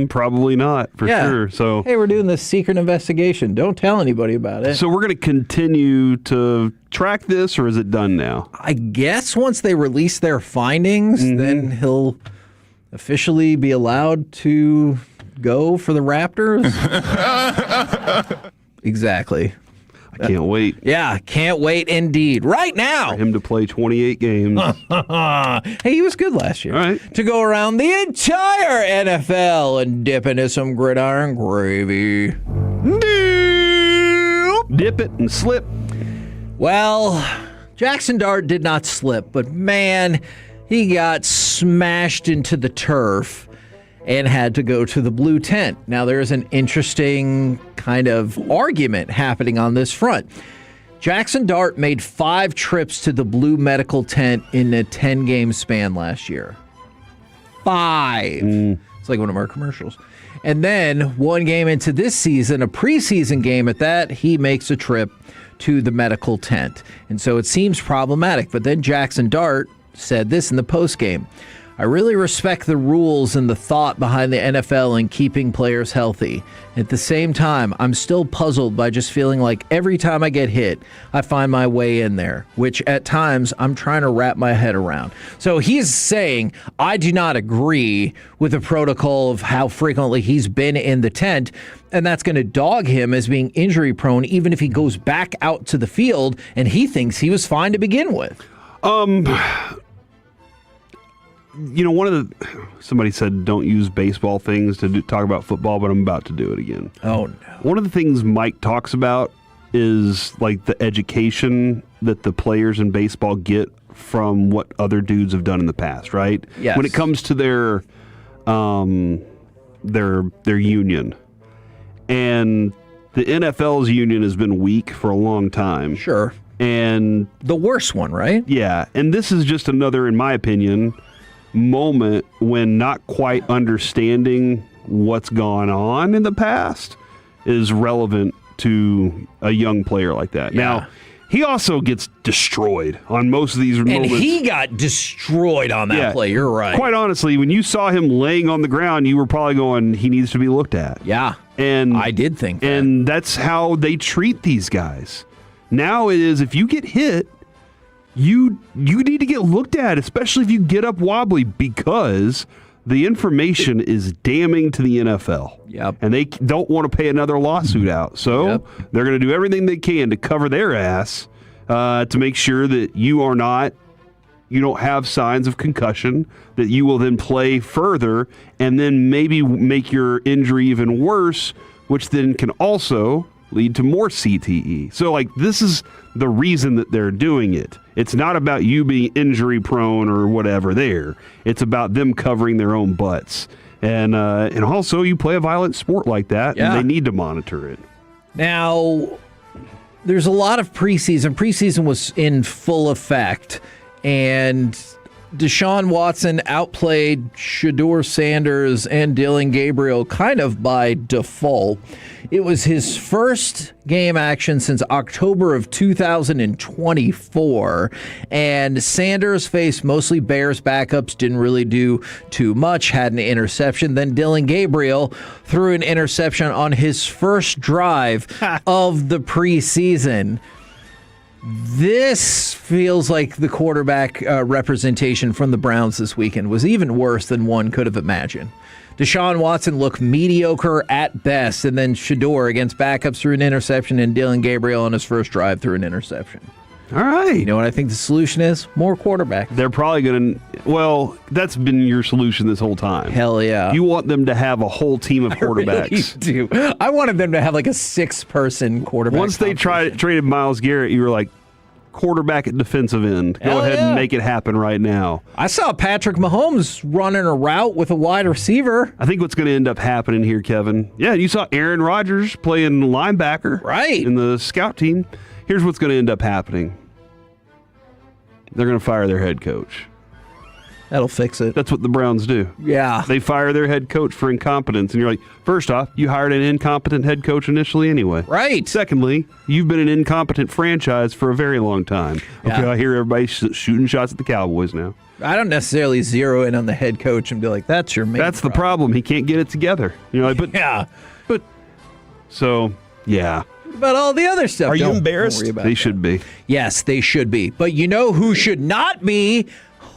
Speaker 13: Probably not, for sure. So,
Speaker 10: hey, we're doing this secret investigation. Don't tell anybody about it.
Speaker 13: So we're going to continue to track this, or is it done now?
Speaker 10: I guess once they release their findings, then he'll officially be allowed to go for the Raptors. Exactly.
Speaker 13: I can't wait.
Speaker 10: Yeah, can't wait indeed. Right now.
Speaker 13: For him to play 28 games.
Speaker 10: Hey, he was good last year.
Speaker 13: All right.
Speaker 10: To go around the entire NFL and dip into some gridiron gravy.
Speaker 13: Dip it and slip.
Speaker 10: Well, Jackson Dart did not slip, but man, he got smashed into the turf and had to go to the blue tent. Now, there's an interesting kind of argument happening on this front. Jackson Dart made 5 trips to the blue medical tent in a 10-game span last year. 5. It's like one of our commercials. And then 1 game into this season, a preseason game at that, he makes a trip to the medical tent. And so it seems problematic. But then Jackson Dart said this in the postgame. I really respect the rules and the thought behind the NFL in keeping players healthy. At the same time, I'm still puzzled by just feeling like every time I get hit, I find my way in there, which at times I'm trying to wrap my head around. So he's saying, I do not agree with the protocol of how frequently he's been in the tent, and that's going to dog him as being injury prone, even if he goes back out to the field and he thinks he was fine to begin with.
Speaker 13: You know, somebody said don't use baseball things to talk about football, but I'm about to do it again.
Speaker 10: Oh, no.
Speaker 13: One of the things Mike talks about is like the education that the players in baseball get from what other dudes have done in the past, right?
Speaker 10: Yes.
Speaker 13: When it comes to their union. And the NFL's union has been weak for a long time.
Speaker 10: Sure.
Speaker 13: And
Speaker 10: the worst one, right?
Speaker 13: Yeah. And this is just another, in my opinion, moment when not quite understanding what's gone on in the past is relevant to a young player like that.
Speaker 10: Yeah.
Speaker 13: Now, he also gets destroyed on most of these moments.
Speaker 10: And he got destroyed on that play. You're right.
Speaker 13: Quite honestly, when you saw him laying on the ground, you were probably going, he needs to be looked at.
Speaker 10: Yeah.
Speaker 13: And
Speaker 10: I did think that.
Speaker 13: And that's how they treat these guys. Now it is, if you get hit, you need to get looked at, especially if you get up wobbly, because the information is damning to the NFL.
Speaker 10: Yep.
Speaker 13: And they don't want to pay another lawsuit out. So they're going to do everything they can to cover their ass to make sure that you don't have signs of concussion, that you will then play further and then maybe make your injury even worse, which then can also lead to more CTE. So, like, this is the reason that they're doing it. It's not about you being injury prone or whatever there. It's about them covering their own butts. And also, you play a violent sport like that, and they need to monitor it.
Speaker 10: Now, there's a lot of preseason. Preseason was in full effect, and Deshaun Watson outplayed Shedeur Sanders and Dylan Gabriel kind of by default. It was his first game action since October of 2024, and Sanders faced mostly Bears backups, didn't really do too much, had an interception. Then Dylan Gabriel threw an interception on his first drive of the preseason. This feels like the quarterback representation from the Browns this weekend was even worse than one could have imagined. Deshaun Watson looked mediocre at best, and then Shedeur against backups threw an interception, and Dylan Gabriel on his first drive threw an interception.
Speaker 13: All right.
Speaker 10: You know what I think the solution is? More quarterback.
Speaker 13: They're probably going to, well, that's been your solution this whole time.
Speaker 10: Hell yeah.
Speaker 13: You want them to have a whole team of quarterbacks.
Speaker 10: I really do. I wanted them to have like a 6-person quarterback.
Speaker 13: Once they traded Myles Garrett, you were like, quarterback at defensive end. Go ahead and make it happen right now.
Speaker 10: I saw Patrick Mahomes running a route with a wide receiver.
Speaker 13: I think what's going to end up happening here, Kevin. Yeah, you saw Aaron Rodgers playing linebacker in the scout team. Here's what's going to end up happening. They're going to fire their head coach.
Speaker 10: That'll fix it.
Speaker 13: That's what the Browns do.
Speaker 10: Yeah.
Speaker 13: They fire their head coach for incompetence. And you're like, first off, you hired an incompetent head coach initially anyway.
Speaker 10: Right.
Speaker 13: Secondly, you've been an incompetent franchise for a very long time. Okay, I hear everybody shooting shots at the Cowboys now.
Speaker 10: I don't necessarily zero in on the head coach and be like, that's your main
Speaker 13: That's the problem. He can't get it together. You know, but so, yeah.
Speaker 10: But all the other stuff.
Speaker 12: Are you embarrassed?
Speaker 13: They should be.
Speaker 10: Yes, they should be. But you know who should not be?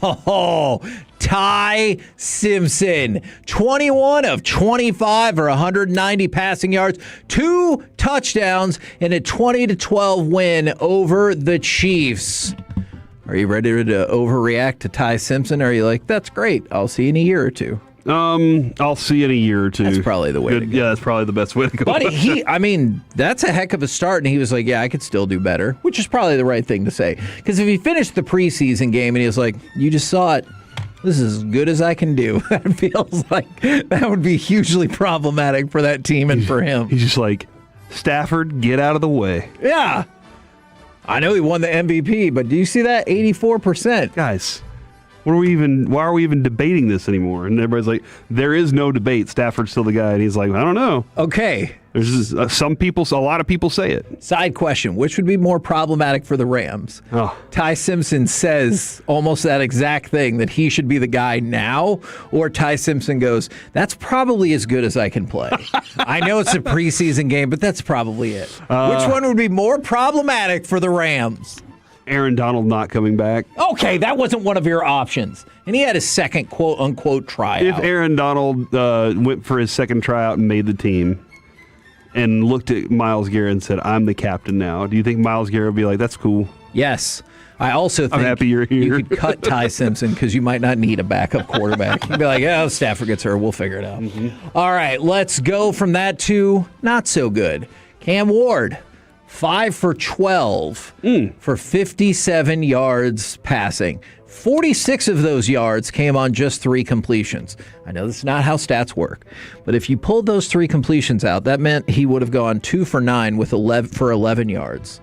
Speaker 10: Oh, Ty Simpson. 21 of 25 or 190 passing yards, 2 touchdowns, and a 20-12 win over the Chiefs. Are you ready to overreact to Ty Simpson? Or are you like, that's great, I'll see you in a year or two?
Speaker 13: I'll see you in a year or two.
Speaker 10: That's probably the way to go.
Speaker 13: Yeah, that's probably the best way to go.
Speaker 10: But that's a heck of a start, and he was like, yeah, I could still do better, which is probably the right thing to say. Because if he finished the preseason game and he was like, you just saw it, this is as good as I can do, that feels like that would be hugely problematic for that team and for him.
Speaker 13: He's just like, Stafford, get out of the way.
Speaker 10: Yeah. I know he won the MVP, but do you see that? 84%.
Speaker 13: Guys. Why are we even debating this anymore? And everybody's like, there is no debate. Stafford's still the guy. And he's like, I don't know.
Speaker 10: Okay.
Speaker 13: There's a lot of people say it.
Speaker 10: Side question, which would be more problematic for the Rams?
Speaker 13: Oh.
Speaker 10: Ty Simpson says almost that exact thing, that he should be the guy now, or Ty Simpson goes, that's probably as good as I can play. I know it's a preseason game, but that's probably it. Which one would be more problematic for the Rams?
Speaker 13: Aaron Donald not coming back.
Speaker 10: Okay, that wasn't one of your options. And he had his second quote-unquote tryout.
Speaker 13: If Aaron Donald went for his second tryout and made the team and looked at Myles Garrett and said, I'm the captain now, do you think Myles Garrett would be like, that's cool?
Speaker 10: Yes. I also think
Speaker 13: I'm happy you're here.
Speaker 10: You could cut Ty Simpson because you might not need a backup quarterback. You'd be like, oh, Stafford gets hurt. We'll figure it out. Mm-hmm. All right, let's go from that to not so good. Cam Ward. 5 for 12 for 57 yards passing. 46 of those yards came on just 3 completions. I know that's not how stats work, but if you pulled those 3 completions out, that meant he would have gone 2 for 9 with 11 yards.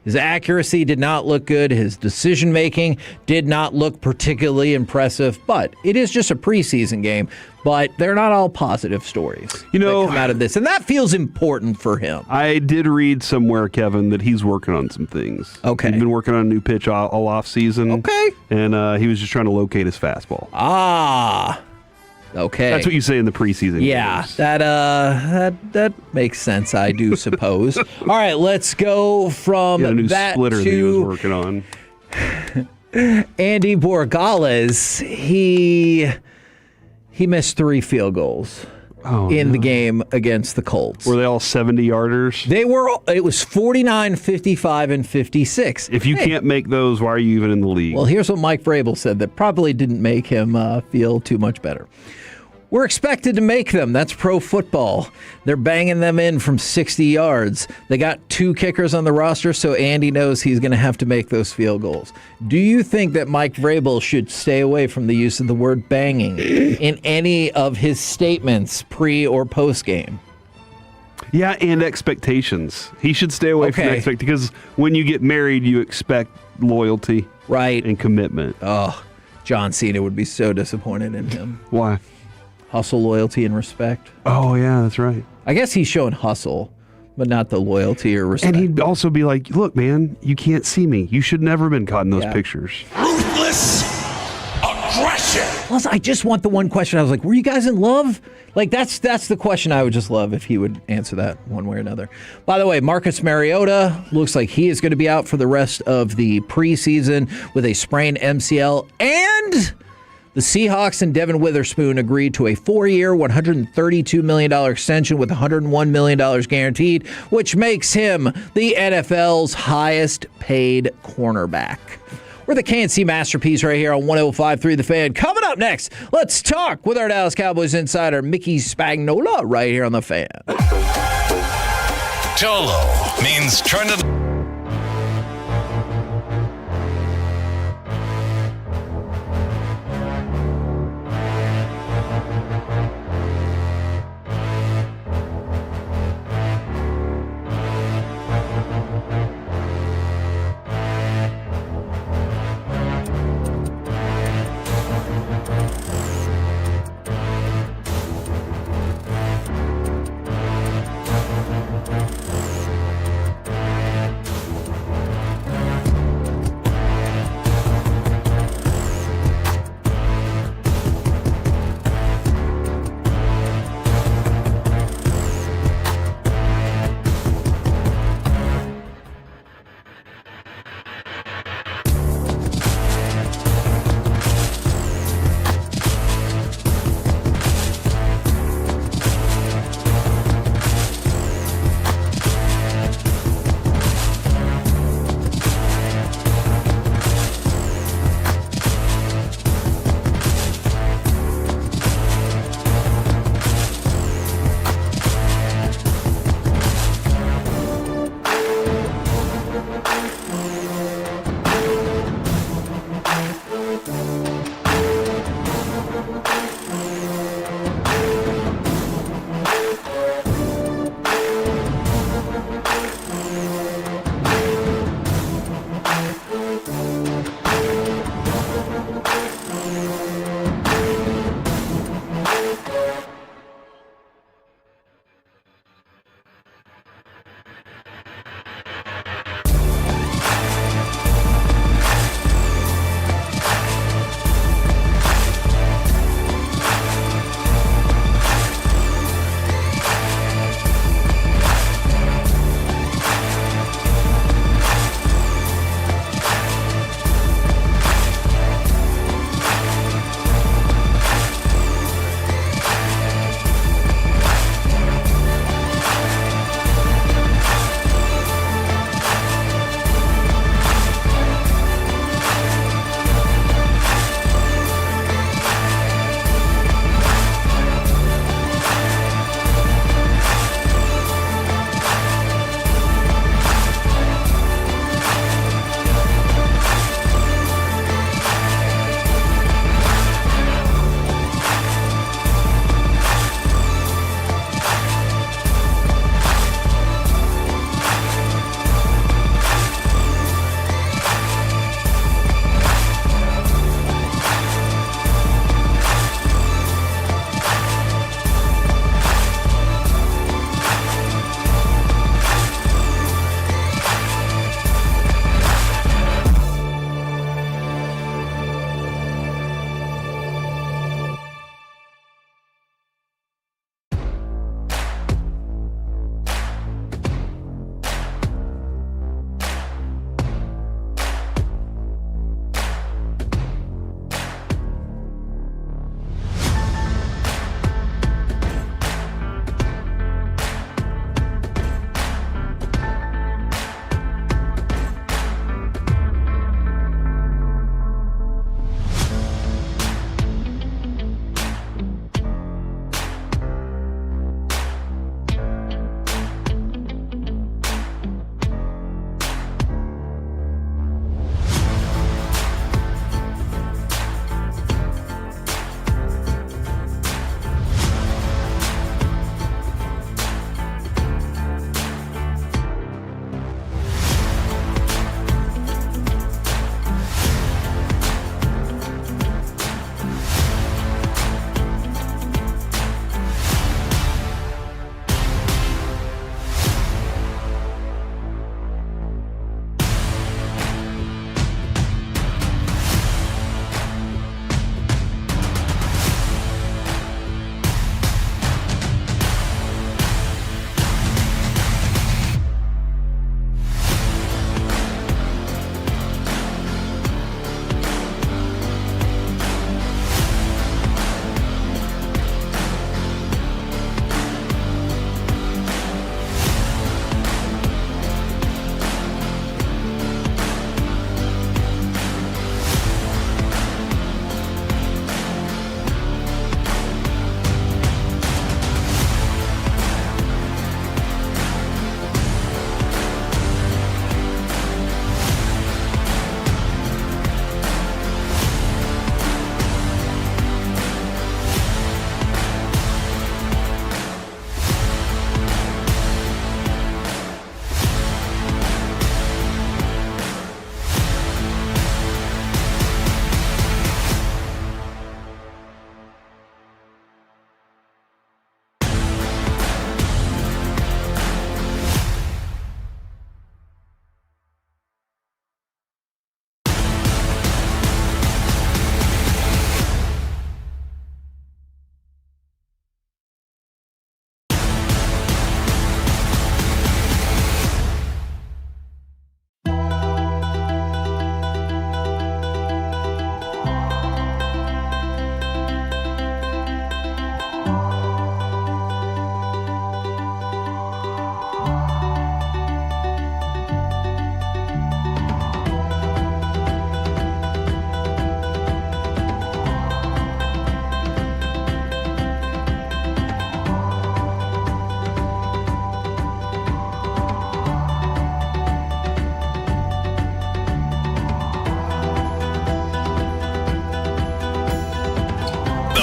Speaker 10: His accuracy did not look good. His decision-making did not look particularly impressive, but it is just a preseason game. But they're not all positive stories that come out of this, and that feels important for him.
Speaker 13: I did read somewhere, Kevin, that he's working on some things.
Speaker 10: Okay.
Speaker 13: He's been working on a new pitch all off season.
Speaker 10: Okay.
Speaker 13: And he was just trying to locate his fastball.
Speaker 10: Ah. Okay.
Speaker 13: That's what you say in the preseason.
Speaker 10: Yeah,
Speaker 13: games.
Speaker 10: that makes sense, I do suppose. All right, let's go from
Speaker 13: a new
Speaker 10: that
Speaker 13: splitter that he was working on.
Speaker 10: Andy Borregales, he missed 3 field goals in the game against the Colts.
Speaker 13: Were they all 70-yarders?
Speaker 10: It was 49, 55, and 56.
Speaker 13: If you can't make those, why are you even in the league?
Speaker 10: Well, here's what Mike Vrabel said that probably didn't make him feel too much better. We're expected to make them. That's pro football. They're banging them in from 60 yards. They got 2 kickers on the roster, so Andy knows he's going to have to make those field goals. Do you think that Mike Vrabel should stay away from the use of the word banging in any of his statements pre or post game?
Speaker 13: Yeah, and expectations. He should stay away from expectations because when you get married, you expect loyalty,
Speaker 10: right,
Speaker 13: and commitment.
Speaker 10: Oh. John Cena would be so disappointed in him.
Speaker 13: Why?
Speaker 10: Hustle, loyalty, and respect.
Speaker 13: Oh, yeah, that's right.
Speaker 10: I guess he's showing hustle, but not the loyalty or respect.
Speaker 13: And he'd also be like, look, man, you can't see me. You should never have been caught in those pictures.
Speaker 17: Ruthless aggression.
Speaker 10: Plus, I just want the one question. I was like, were you guys in love? Like, that's the question I would just love if he would answer that one way or another. By the way, Marcus Mariota looks like he is going to be out for the rest of the preseason with a sprained MCL. And the Seahawks and Devin Witherspoon agreed to a 4-year, $132 million extension with $101 million guaranteed, which makes him the NFL's highest paid cornerback. We're the KNC Masterpiece right here on 105.3 The Fan. Coming up next, let's talk with our Dallas Cowboys insider, Mickey Spagnola, right here on The Fan.
Speaker 1: Cholo means trying to...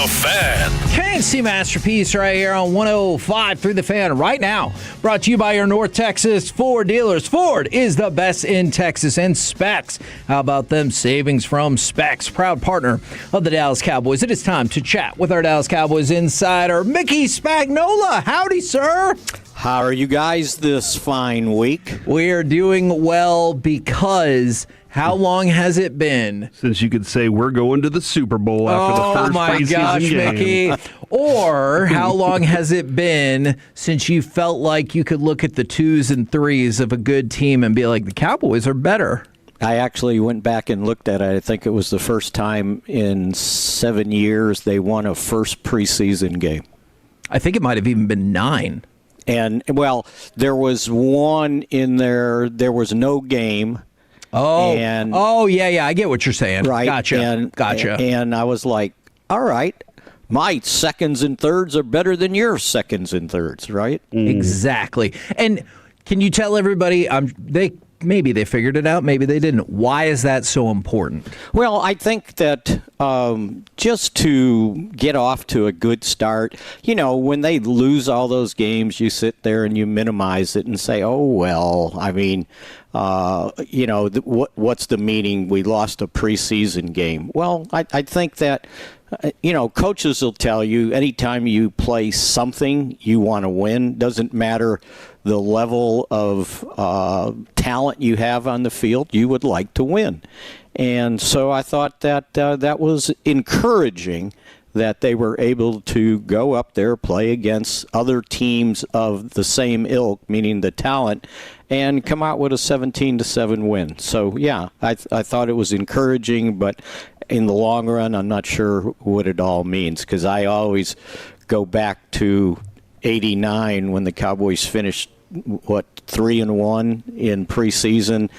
Speaker 1: The Fan.
Speaker 10: KNC Masterpiece right here on 105 through The Fan right now. Brought to you by your North Texas Ford dealers. Ford is the best in Texas, and Specs. How about them savings from Specs? Proud partner of the Dallas Cowboys. It is time to chat with our Dallas Cowboys insider, Mickey Spagnola. Howdy, sir.
Speaker 20: How are you guys this fine week?
Speaker 10: We're doing well because how long has it been
Speaker 13: since you could say we're going to the Super Bowl after the first preseason game?
Speaker 10: Mickey. Or how long has it been since you felt like you could look at the 2s and 3s of a good team and be like, the Cowboys are better?
Speaker 20: I actually went back and looked at it. I think it was the first time in 7 years they won a first preseason game.
Speaker 10: I think it might have even been 9.
Speaker 20: And, well, there was one in there. There was no game.
Speaker 10: Oh, yeah. I get what you're saying.
Speaker 20: Right.
Speaker 10: Gotcha.
Speaker 20: And I was like, all right, my seconds and thirds are better than your seconds and thirds, right?
Speaker 10: Exactly. And can you tell everybody, maybe they figured it out, maybe they didn't. Why is that so important?
Speaker 20: Well, I think that just to get off to a good start, when they lose all those games, you sit there and you minimize it and say, oh, well, I mean, what's the meaning? We lost a preseason game. Well, I think that, coaches will tell you anytime you play something, you want to win. Doesn't matter the level of talent you have on the field, you would like to win. And so I thought that that was encouraging that they were able to go up there, play against other teams of the same ilk, meaning the talent, and come out with a 17-7 win. So, yeah, I thought it was encouraging, but in the long run, I'm not sure what it all means, because I always go back to 89 when the Cowboys finished 3-1 in preseason,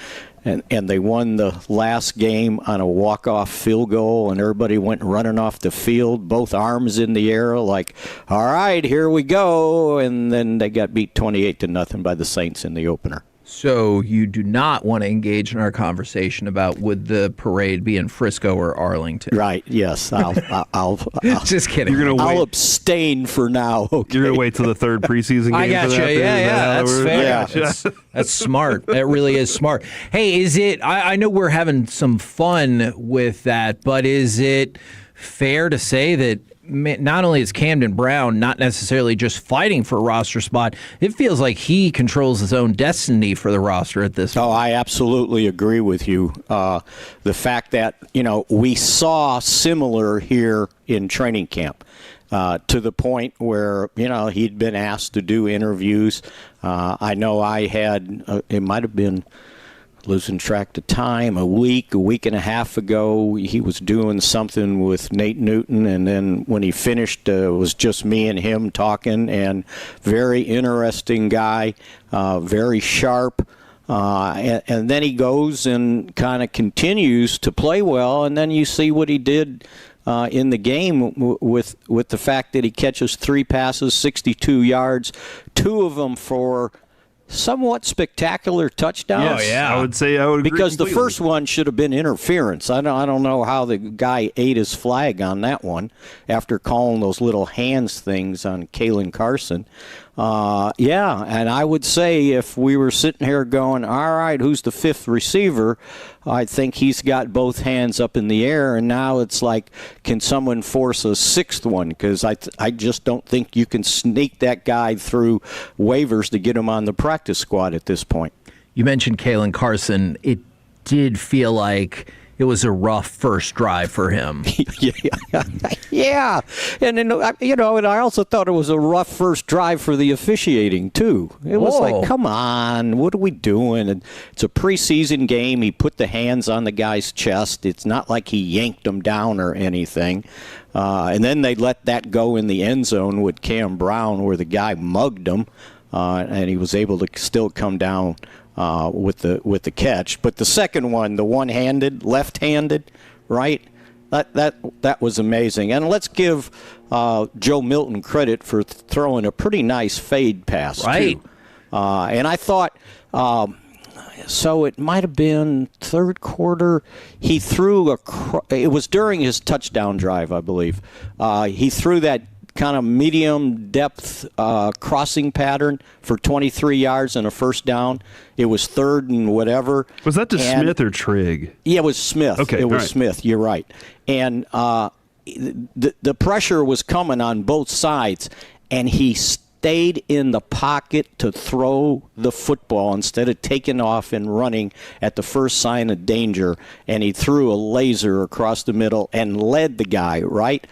Speaker 20: and they won the last game on a walk-off field goal, and everybody went running off the field, both arms in the air, like, all right, here we go, and then they got beat 28-0 by the Saints in the opener.
Speaker 10: So you do not want to engage in our conversation about would the parade be in Frisco or Arlington?
Speaker 20: Right. Yes. I'll
Speaker 10: just kidding.
Speaker 20: I'll abstain for now. Okay?
Speaker 13: You're gonna wait till the third preseason game.
Speaker 10: I got you. Yeah. That's fair. That's smart. That really is smart. Hey, is it? I know we're having some fun with that, but is it fair to say that not only is Camden Brown not necessarily just fighting for a roster spot, it feels like he controls his own destiny for the roster at this point.
Speaker 20: Oh, I absolutely agree with you. The fact that, we saw similar here in training camp to the point where, he'd been asked to do interviews. I know I had, it might have been losing track of time, a week and a half ago, he was doing something with Nate Newton, and then when he finished, it was just me and him talking, and very interesting guy, very sharp, and then he goes and kind of continues to play well, and then you see what he did in the game with the fact that he catches 3 passes, 62 yards, 2 of them for somewhat spectacular touchdowns.
Speaker 13: Oh, yeah. I would agree
Speaker 20: because
Speaker 13: completely.
Speaker 20: The first one should have been interference. I don't know how the guy ate his flag on that one after calling those little hands things on Kalen Carson. And I would say if we were sitting here going, all right, who's the 5th receiver? I think he's got both hands up in the air, and now it's like, can someone force a 6th one? Because I just don't think you can sneak that guy through waivers to get him on the practice squad at this point.
Speaker 10: You mentioned Kalen Carson. It did feel like it was a rough first drive for him.
Speaker 20: Yeah. And then, and I also thought it was a rough first drive for the officiating, too. It was like, come on, what are we doing? And it's a preseason game. He put the hands on the guy's chest. It's not like he yanked him down or anything. And then they let that go in the end zone with Cam Brown where the guy mugged him, and he was able to still come down with the catch. But the second one, the one-handed, left-handed, right? That was amazing. And let's give Joe Milton credit for throwing a pretty nice fade pass,
Speaker 10: right?
Speaker 20: Too. And I thought So it might have been third quarter. He threw it was during his touchdown drive, I believe. He threw that kind of medium depth crossing pattern for 23 yards and a first down. It was third and whatever.
Speaker 13: Was that to Smith or Trigg?
Speaker 20: Yeah, it was Smith.
Speaker 13: Okay,
Speaker 20: it was
Speaker 13: right.
Speaker 20: Smith. You're right. And the pressure was coming on both sides, and he stayed in the pocket to throw the football instead of taking off and running at the first sign of danger. And he threw a laser across the middle and led the guy, right?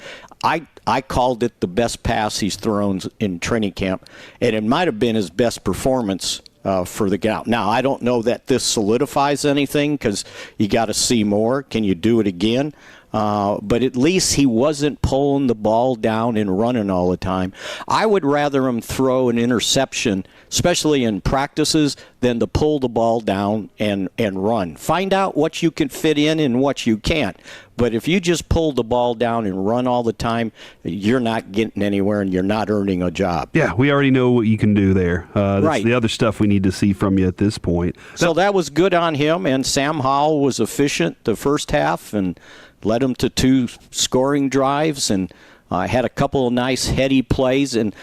Speaker 20: I called it the best pass he's thrown in training camp, and it might have been his best performance for the guy. Now, I don't know that this solidifies anything because you got to see more. Can you do it again? But at least he wasn't pulling the ball down and running all the time. I would rather him throw an interception, especially in practices, than to pull the ball down and run. Find out what you can fit in and what you can't. But if you just pull the ball down and run all the time, you're not getting anywhere and you're not earning a job.
Speaker 13: Yeah, we already know what you can do there. That's
Speaker 20: right.
Speaker 13: The other stuff we need to see from you at this point.
Speaker 20: So that was good on him, and Sam Howell was efficient the first half and led him to 2 scoring drives and had a couple of nice heady plays. And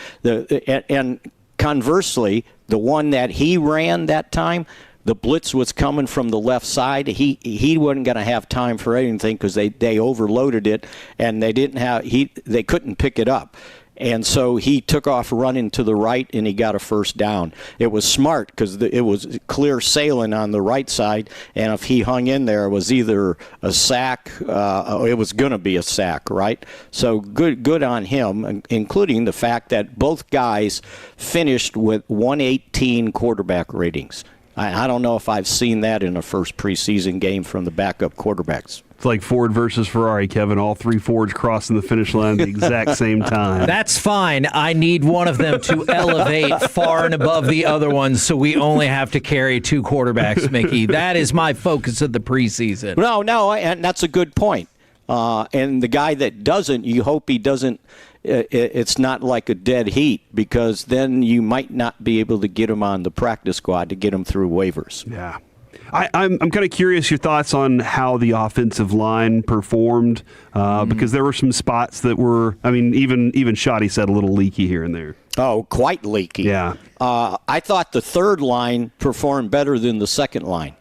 Speaker 20: conversely, the one that he ran that time, the blitz was coming from the left side. He wasn't going to have time for anything because they overloaded it and they couldn't pick it up. And so he took off running to the right, and he got a first down. It was smart because it was clear sailing on the right side, and if he hung in there, it was either a sack. It was going to be a sack, right? So good on him, including the fact that both guys finished with 118 quarterback ratings. I don't know if I've seen that in a first preseason game from the backup quarterbacks.
Speaker 13: It's like Ford versus Ferrari, Kevin. All 3 Fords crossing the finish line at the exact same time.
Speaker 10: That's fine. I need one of them to elevate far and above the other ones, so we only have to carry 2 quarterbacks, Mickey. That is my focus of the preseason.
Speaker 20: No, and that's a good point. And the guy that doesn't, you hope he doesn't. It's not like a dead heat, because then you might not be able to get him on the practice squad to get him through waivers.
Speaker 13: Yeah. I'm kind of curious your thoughts on how the offensive line performed, because there were some spots that were, even Shoddy said a little leaky here and there.
Speaker 20: Oh, quite leaky.
Speaker 13: Yeah.
Speaker 20: I thought the third line performed better than the second line.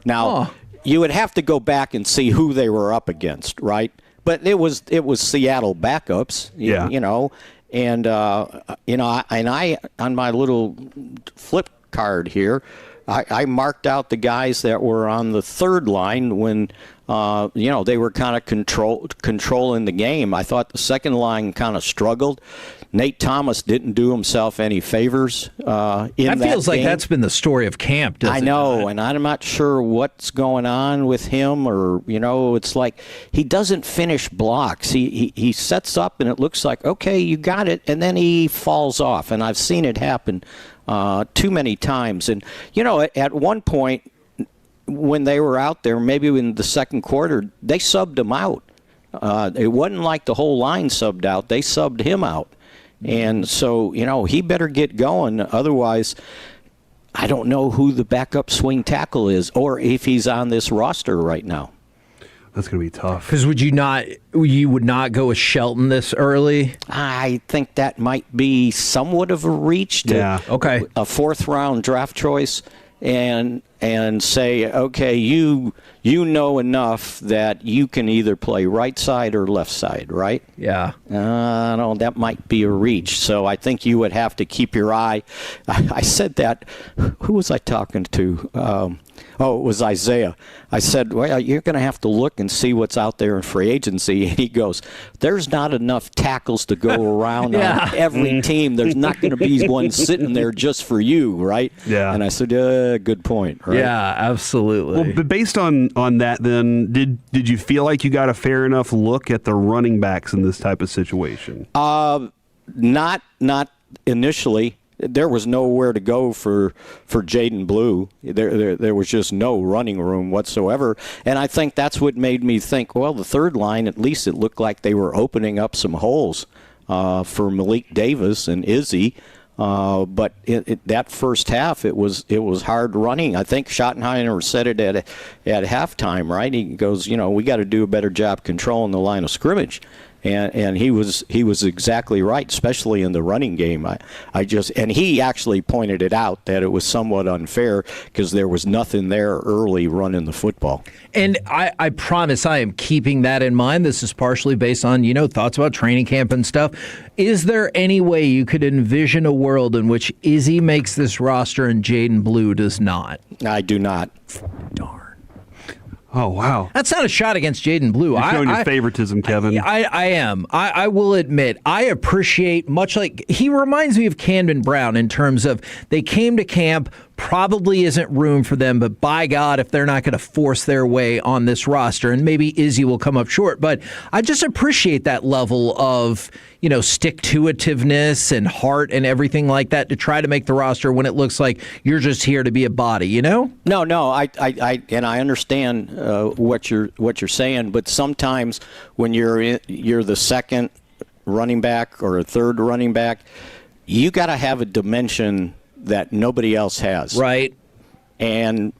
Speaker 20: Now, you would have to go back and see who they were up against, right? But it was Seattle backups, you know, and I on my little flip card here, I marked out the guys that were on the third line when, they were kind of controlling the game. I thought the second line kind of struggled. Nate Thomas didn't do himself any favors in that
Speaker 10: feels like
Speaker 20: game.
Speaker 10: that's been the story of camp, doesn't it?
Speaker 20: I know, and I'm not sure what's going on with him, or, it's like he doesn't finish blocks. He sets up, and it looks like, okay, you got it, and then he falls off, and I've seen it happen too many times. And, at one point when they were out there, maybe in the second quarter, they subbed him out. It wasn't like the whole line subbed out. They subbed him out. And so, he better get going. Otherwise, I don't know who the backup swing tackle is or if he's on this roster right now.
Speaker 13: That's going to be tough.
Speaker 10: Because you would not go with Shelton this early?
Speaker 20: I think that might be somewhat of a reach to a fourth-round draft choice and say, okay, you know enough that you can either play right side or left side, right?
Speaker 10: Yeah.
Speaker 20: No, that might be a reach. So I think you would have to keep your eye. I said that. Who was I talking to? It was Isaiah. I said, well, you're going to have to look and see what's out there in free agency. And he goes, there's not enough tackles to go around on every team. There's not going to be one sitting there just for you, right?
Speaker 13: Yeah.
Speaker 20: And I said, good point. Right?
Speaker 10: Yeah, absolutely.
Speaker 13: Well, but based on that, then, did you feel like you got a fair enough look at the running backs in this type of situation?
Speaker 20: Not initially. There was nowhere to go for Jaden Blue. There was just no running room whatsoever. And I think that's what made me think, well, the third line, at least it looked like they were opening up some holes for Malik Davis and Izzy. But that first half, it was hard running. I think Schottenheimer said it at halftime, right? He goes, we got to do a better job controlling the line of scrimmage. And he was exactly right, especially in the running game. And he actually pointed it out that it was somewhat unfair because there was nothing there early running the football.
Speaker 10: And I promise I am keeping that in mind. This is partially based on, thoughts about training camp and stuff. Is there any way you could envision a world in which Izzy makes this roster and Jaden Blue does not?
Speaker 20: I do not.
Speaker 10: Darn.
Speaker 13: Oh, wow.
Speaker 10: That's not a shot against Jaden Blue.
Speaker 13: You're showing your favoritism, Kevin.
Speaker 10: I am. I will admit, I appreciate, much like, he reminds me of Camden Brown in terms of they came to camp, probably isn't room for them, but by God, if they're not going to force their way on this roster, and maybe Izzy will come up short, but I just appreciate that level of, stick-to-itiveness and heart and everything like that to try to make the roster when it looks like you're just here to be a body, No,
Speaker 20: I understand what you're saying, but sometimes when you're the second running back or a third running back, you got to have a dimension that nobody else has.
Speaker 10: Right.
Speaker 20: And,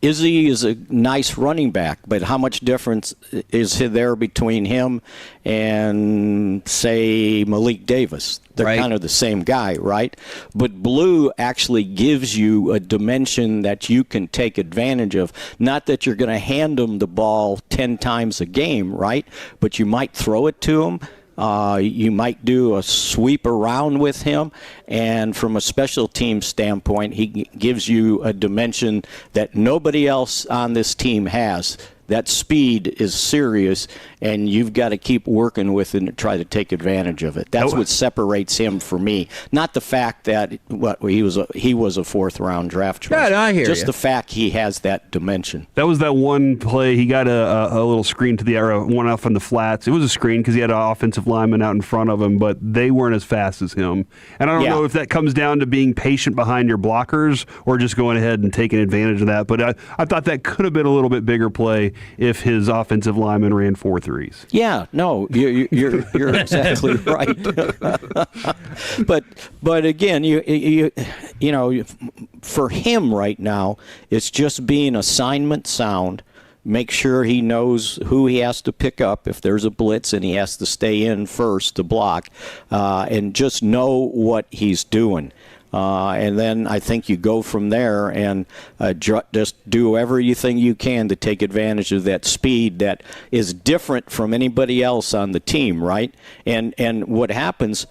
Speaker 20: Izzy is a nice running back, but how much difference is there between him and, say, Malik Davis? They're kind of the same guy, right? But Blue actually gives you a dimension that you can take advantage of. Not that you're going to hand him the ball 10 times a game, right? But you might throw it to him. You might do a sweep around with him, and from a special team standpoint, he gives you a dimension that nobody else on this team has. That speed is serious, and you've got to keep working with it and try to take advantage of it. That's what separates him for me. Not the fact that he was a fourth-round draft choice.
Speaker 10: Yeah, I hear
Speaker 20: Just
Speaker 10: you.
Speaker 20: the fact he has that dimension.
Speaker 13: That was that one play. He got a little screen to the area, one off on the flats. It was a screen because he had an offensive lineman out in front of him, but they weren't as fast as him. And I don't know if that comes down to being patient behind your blockers or just going ahead and taking advantage of that. But I thought that could have been a little bit bigger play if his offensive lineman ran 4 threes.
Speaker 20: Yeah, no, you're exactly right. but again, you for him right now, it's just being assignment sound. Make sure he knows who he has to pick up if there's a blitz and he has to stay in first to block, and just know what he's doing. And then I think you go from there and just do everything you can to take advantage of that speed that is different from anybody else on the team, right? And what happens,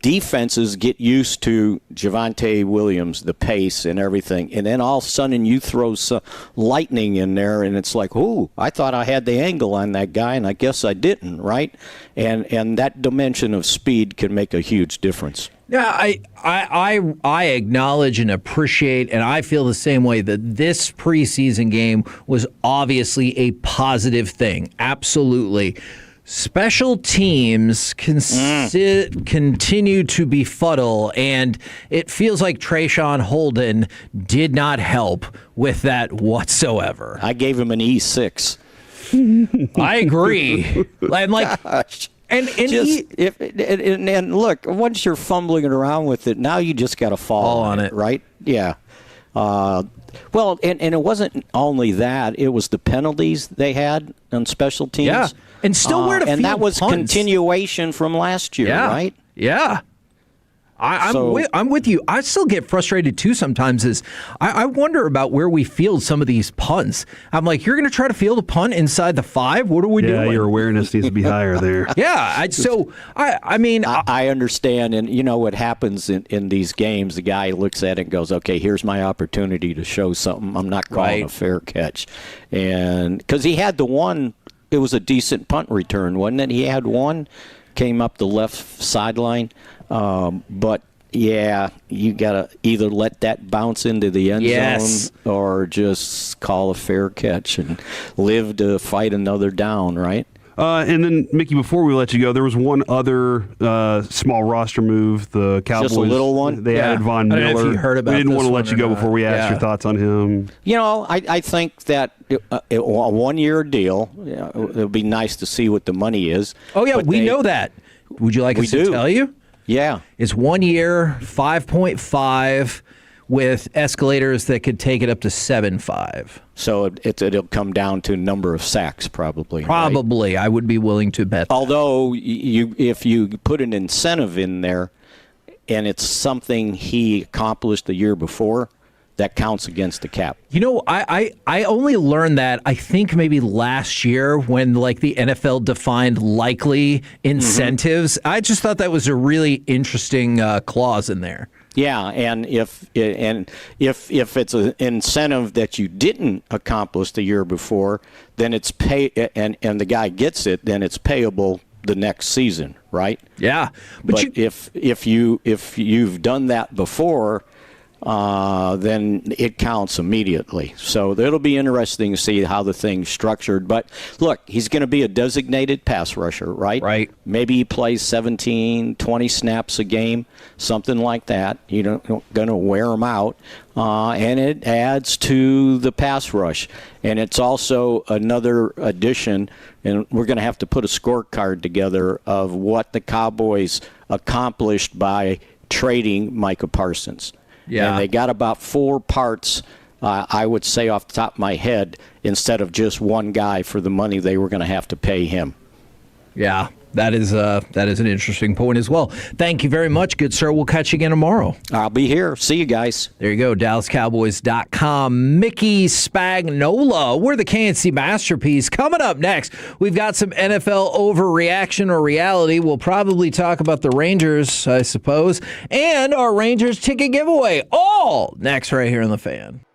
Speaker 20: defenses get used to Javonte Williams, the pace and everything, and then all of a sudden you throw some lightning in there, and it's like, ooh, I thought I had the angle on that guy, and I guess I didn't, right? And that dimension of speed can make a huge difference.
Speaker 10: Yeah, I acknowledge and appreciate, and I feel the same way, that this preseason game was obviously a positive thing. Absolutely. Special teams continue to befuddle, and it feels like Trayshawn Holden did not help with that whatsoever.
Speaker 20: I gave him an E6.
Speaker 10: I agree. And
Speaker 20: Gosh. And look, once you're fumbling around with it, now you just got to fall on it, right? Yeah. Well, and it wasn't only that; it was the penalties they had on special teams.
Speaker 10: Yeah, and still where to field
Speaker 20: and that was
Speaker 10: punts.
Speaker 20: Continuation from last year, right?
Speaker 10: Yeah. I'm with you. I still get frustrated too sometimes. I wonder about where we field some of these punts. I'm like, you're going to try to field a punt inside the 5? What are we doing?
Speaker 13: Yeah, your awareness needs to be higher there.
Speaker 10: Yeah. I mean,
Speaker 20: I understand, and you know what happens in these games. The guy looks at it and goes, "Okay, here's my opportunity to show something. I'm not calling a fair catch," and because he had the one, it was a decent punt return, wasn't it? He had one, came up the left sideline. But yeah, you gotta either let that bounce into the end zone or just call a fair catch and live to fight another down, right?
Speaker 13: And then, Mickey, before we let you go, there was one other small roster move. The Cowboys,
Speaker 20: just a little one.
Speaker 13: They added Von Miller.
Speaker 10: I don't know if you heard about
Speaker 13: we didn't
Speaker 10: this
Speaker 13: want to let you go before we asked your thoughts on him.
Speaker 20: You know, I think that a 1-year deal. It'll be nice to see what the money is.
Speaker 10: Oh yeah, we know that. Would you like us to tell you?
Speaker 20: Yeah.
Speaker 10: It's 1 year, 5.5, with escalators that could take it up to 7.5.
Speaker 20: So it'll come down to number of sacks, probably.
Speaker 10: Probably.
Speaker 20: Right?
Speaker 10: I would be willing to bet.
Speaker 20: Although, if you put an incentive in there and it's something he accomplished the year before, that counts against the cap.
Speaker 10: You know, I only learned that, I think, maybe last year when, like, the NFL defined likely incentives. I just thought that was a really interesting clause in there.
Speaker 20: Yeah, and if it's an incentive that you didn't accomplish the year before, then it's and the guy gets it, then it's payable the next season, right?
Speaker 10: Yeah,
Speaker 20: but if you've done that before, then it counts immediately. So it'll be interesting to see how the thing's structured. But look, he's going to be a designated pass rusher, right?
Speaker 10: Right.
Speaker 20: Maybe he plays 17, 20 snaps a game, something like that. You're going to wear him out. And it adds to the pass rush. And it's also another addition, and we're going to have to put a scorecard together of what the Cowboys accomplished by trading Micah Parsons.
Speaker 10: Yeah.
Speaker 20: And they got about 4 parts, I would say off the top of my head, instead of just one guy for the money they were going to have to pay him.
Speaker 10: Yeah, that is an interesting point as well. Thank you very much, good sir. We'll catch you again tomorrow.
Speaker 20: I'll be here. See you guys.
Speaker 10: There you go, DallasCowboys.com. Mickey Spagnola. We're the KNC Masterpiece. Coming up next, we've got some NFL overreaction or reality. We'll probably talk about the Rangers, I suppose, and our Rangers ticket giveaway. All next right here on The Fan.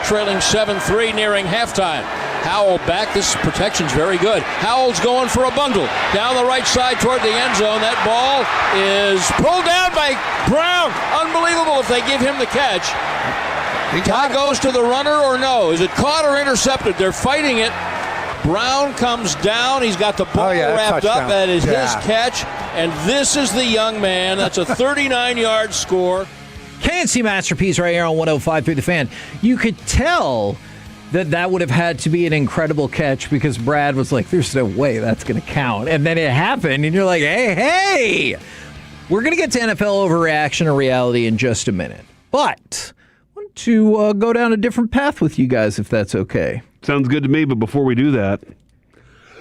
Speaker 11: Trailing 7-3 nearing halftime. Howell back. This protection's very good. Howell's going for a bundle. Down the right side toward the end zone. That ball is pulled down by Brown. Unbelievable if they give him the catch. Guy goes to the runner or no? Is it caught or intercepted? They're fighting it. Brown comes down. He's got the ball wrapped up. That is his catch. And this is the young man. That's a 39-yard score.
Speaker 10: KNC Masterpiece right here on 105.3 The Fan. You could tell that would have had to be an incredible catch because Brad was like, there's no way that's going to count. And then it happened, and you're like, hey! We're going to get to NFL overreaction or reality in just a minute. But I want to go down a different path with you guys, if that's okay.
Speaker 13: Sounds good to me, but before we do that,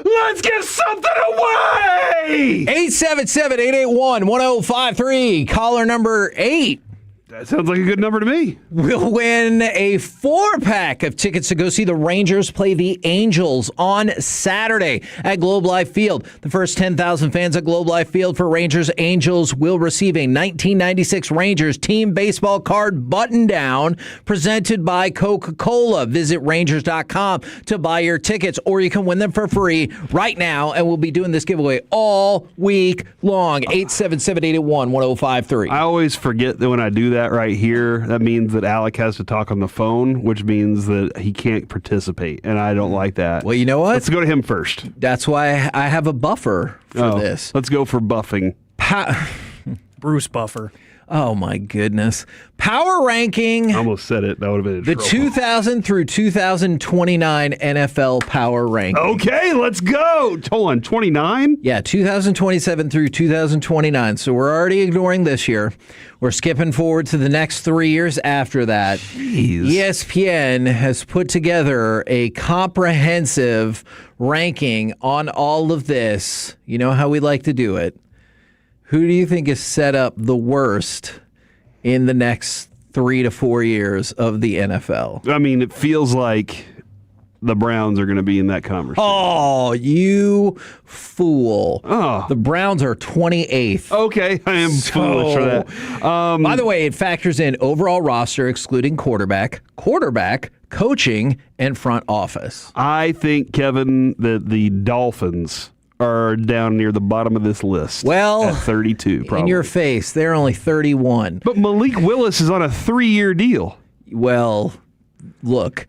Speaker 13: let's give something away!
Speaker 10: 877-881-1053. Caller number 8.
Speaker 13: That sounds like a good number to me.
Speaker 10: We'll win a 4-pack of tickets to go see the Rangers play the Angels on Saturday at Globe Life Field. The first 10,000 fans at Globe Life Field for Rangers Angels will receive a 1996 Rangers team baseball card button-down presented by Coca-Cola. Visit Rangers.com to buy your tickets, or you can win them for free right now, and we'll be doing this giveaway all week long. 877-881-1053.
Speaker 13: I always forget that when I do that right here, that means that Alec has to talk on the phone, which means that he can't participate, and I don't like that.
Speaker 10: Well, you know what?
Speaker 13: Let's go to him first.
Speaker 10: That's why I have a buffer for this.
Speaker 13: Let's go for buffing.
Speaker 5: Bruce Buffer.
Speaker 10: Oh, my goodness. Power ranking.
Speaker 13: I almost said it. That would have been
Speaker 10: the 2000 through 2029 NFL power ranking.
Speaker 13: Okay, let's go. Hold on, 29?
Speaker 10: Yeah, 2027 through 2029. So we're already ignoring this year. We're skipping forward to the next 3 years after that.
Speaker 13: Jeez.
Speaker 10: ESPN has put together a comprehensive ranking on all of this. You know how we like to do it. Who do you think is set up the worst in the next 3 to 4 years of the NFL?
Speaker 13: I mean, it feels like the Browns are going to be in that conversation.
Speaker 10: Oh, you fool.
Speaker 13: Oh.
Speaker 10: The Browns are 28th.
Speaker 13: Okay, I am foolish for that.
Speaker 10: By the way, it factors in overall roster, excluding quarterback, coaching, and front office.
Speaker 13: I think, Kevin, that the Dolphins are down near the bottom of this list.
Speaker 10: Well,
Speaker 13: at 32, probably.
Speaker 10: In your face, they're only 31.
Speaker 13: But Malik Willis is on a 3-year deal.
Speaker 10: Well, look,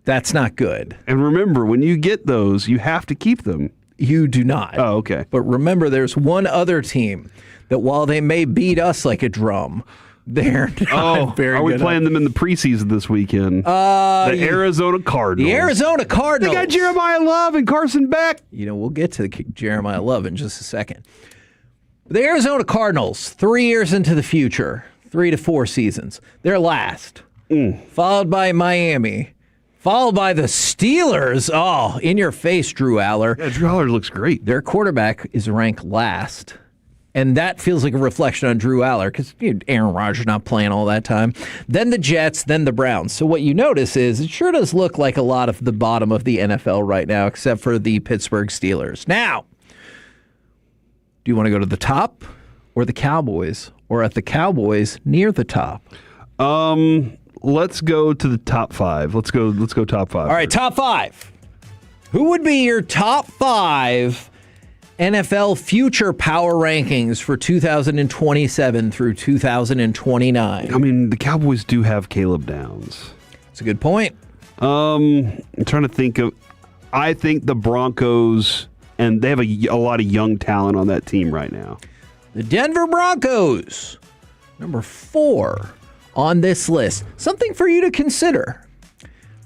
Speaker 10: that's not good.
Speaker 13: And remember, when you get those, you have to keep them.
Speaker 10: You do not.
Speaker 13: Oh, okay.
Speaker 10: But remember, there's one other team that while they may beat us like a drum, they're not very good.
Speaker 13: Are we playing them in the preseason this weekend? The Arizona Cardinals.
Speaker 10: The Arizona Cardinals.
Speaker 13: They got Jeremiah Love and Carson Beck.
Speaker 10: You know, we'll get to Jeremiah Love in just a second. The Arizona Cardinals, 3 years into the future, 3 to 4 seasons. They're last. Followed by Miami. Followed by the Steelers. Oh, in your face, Drew Aller.
Speaker 13: Yeah, Drew Aller looks great.
Speaker 10: Their quarterback is ranked last. And that feels like a reflection on Drew Aller because Aaron Rodgers not playing all that time. Then the Jets, then the Browns. So what you notice is it sure does look like a lot of the bottom of the NFL right now, except for the Pittsburgh Steelers. Now, do you want to go to the top or the Cowboys, or at the Cowboys near the top?
Speaker 13: let's go to the top 5. Let's go top 5.
Speaker 10: All right, top 5. Who would be your top 5 NFL future power rankings for 2027 through 2029?
Speaker 13: I mean, the Cowboys do have Caleb Downs.
Speaker 10: That's a good point.
Speaker 13: I'm trying to think of. I think the Broncos, and they have a lot of young talent on that team right now.
Speaker 10: The Denver Broncos, number 4 on this list. Something for you to consider.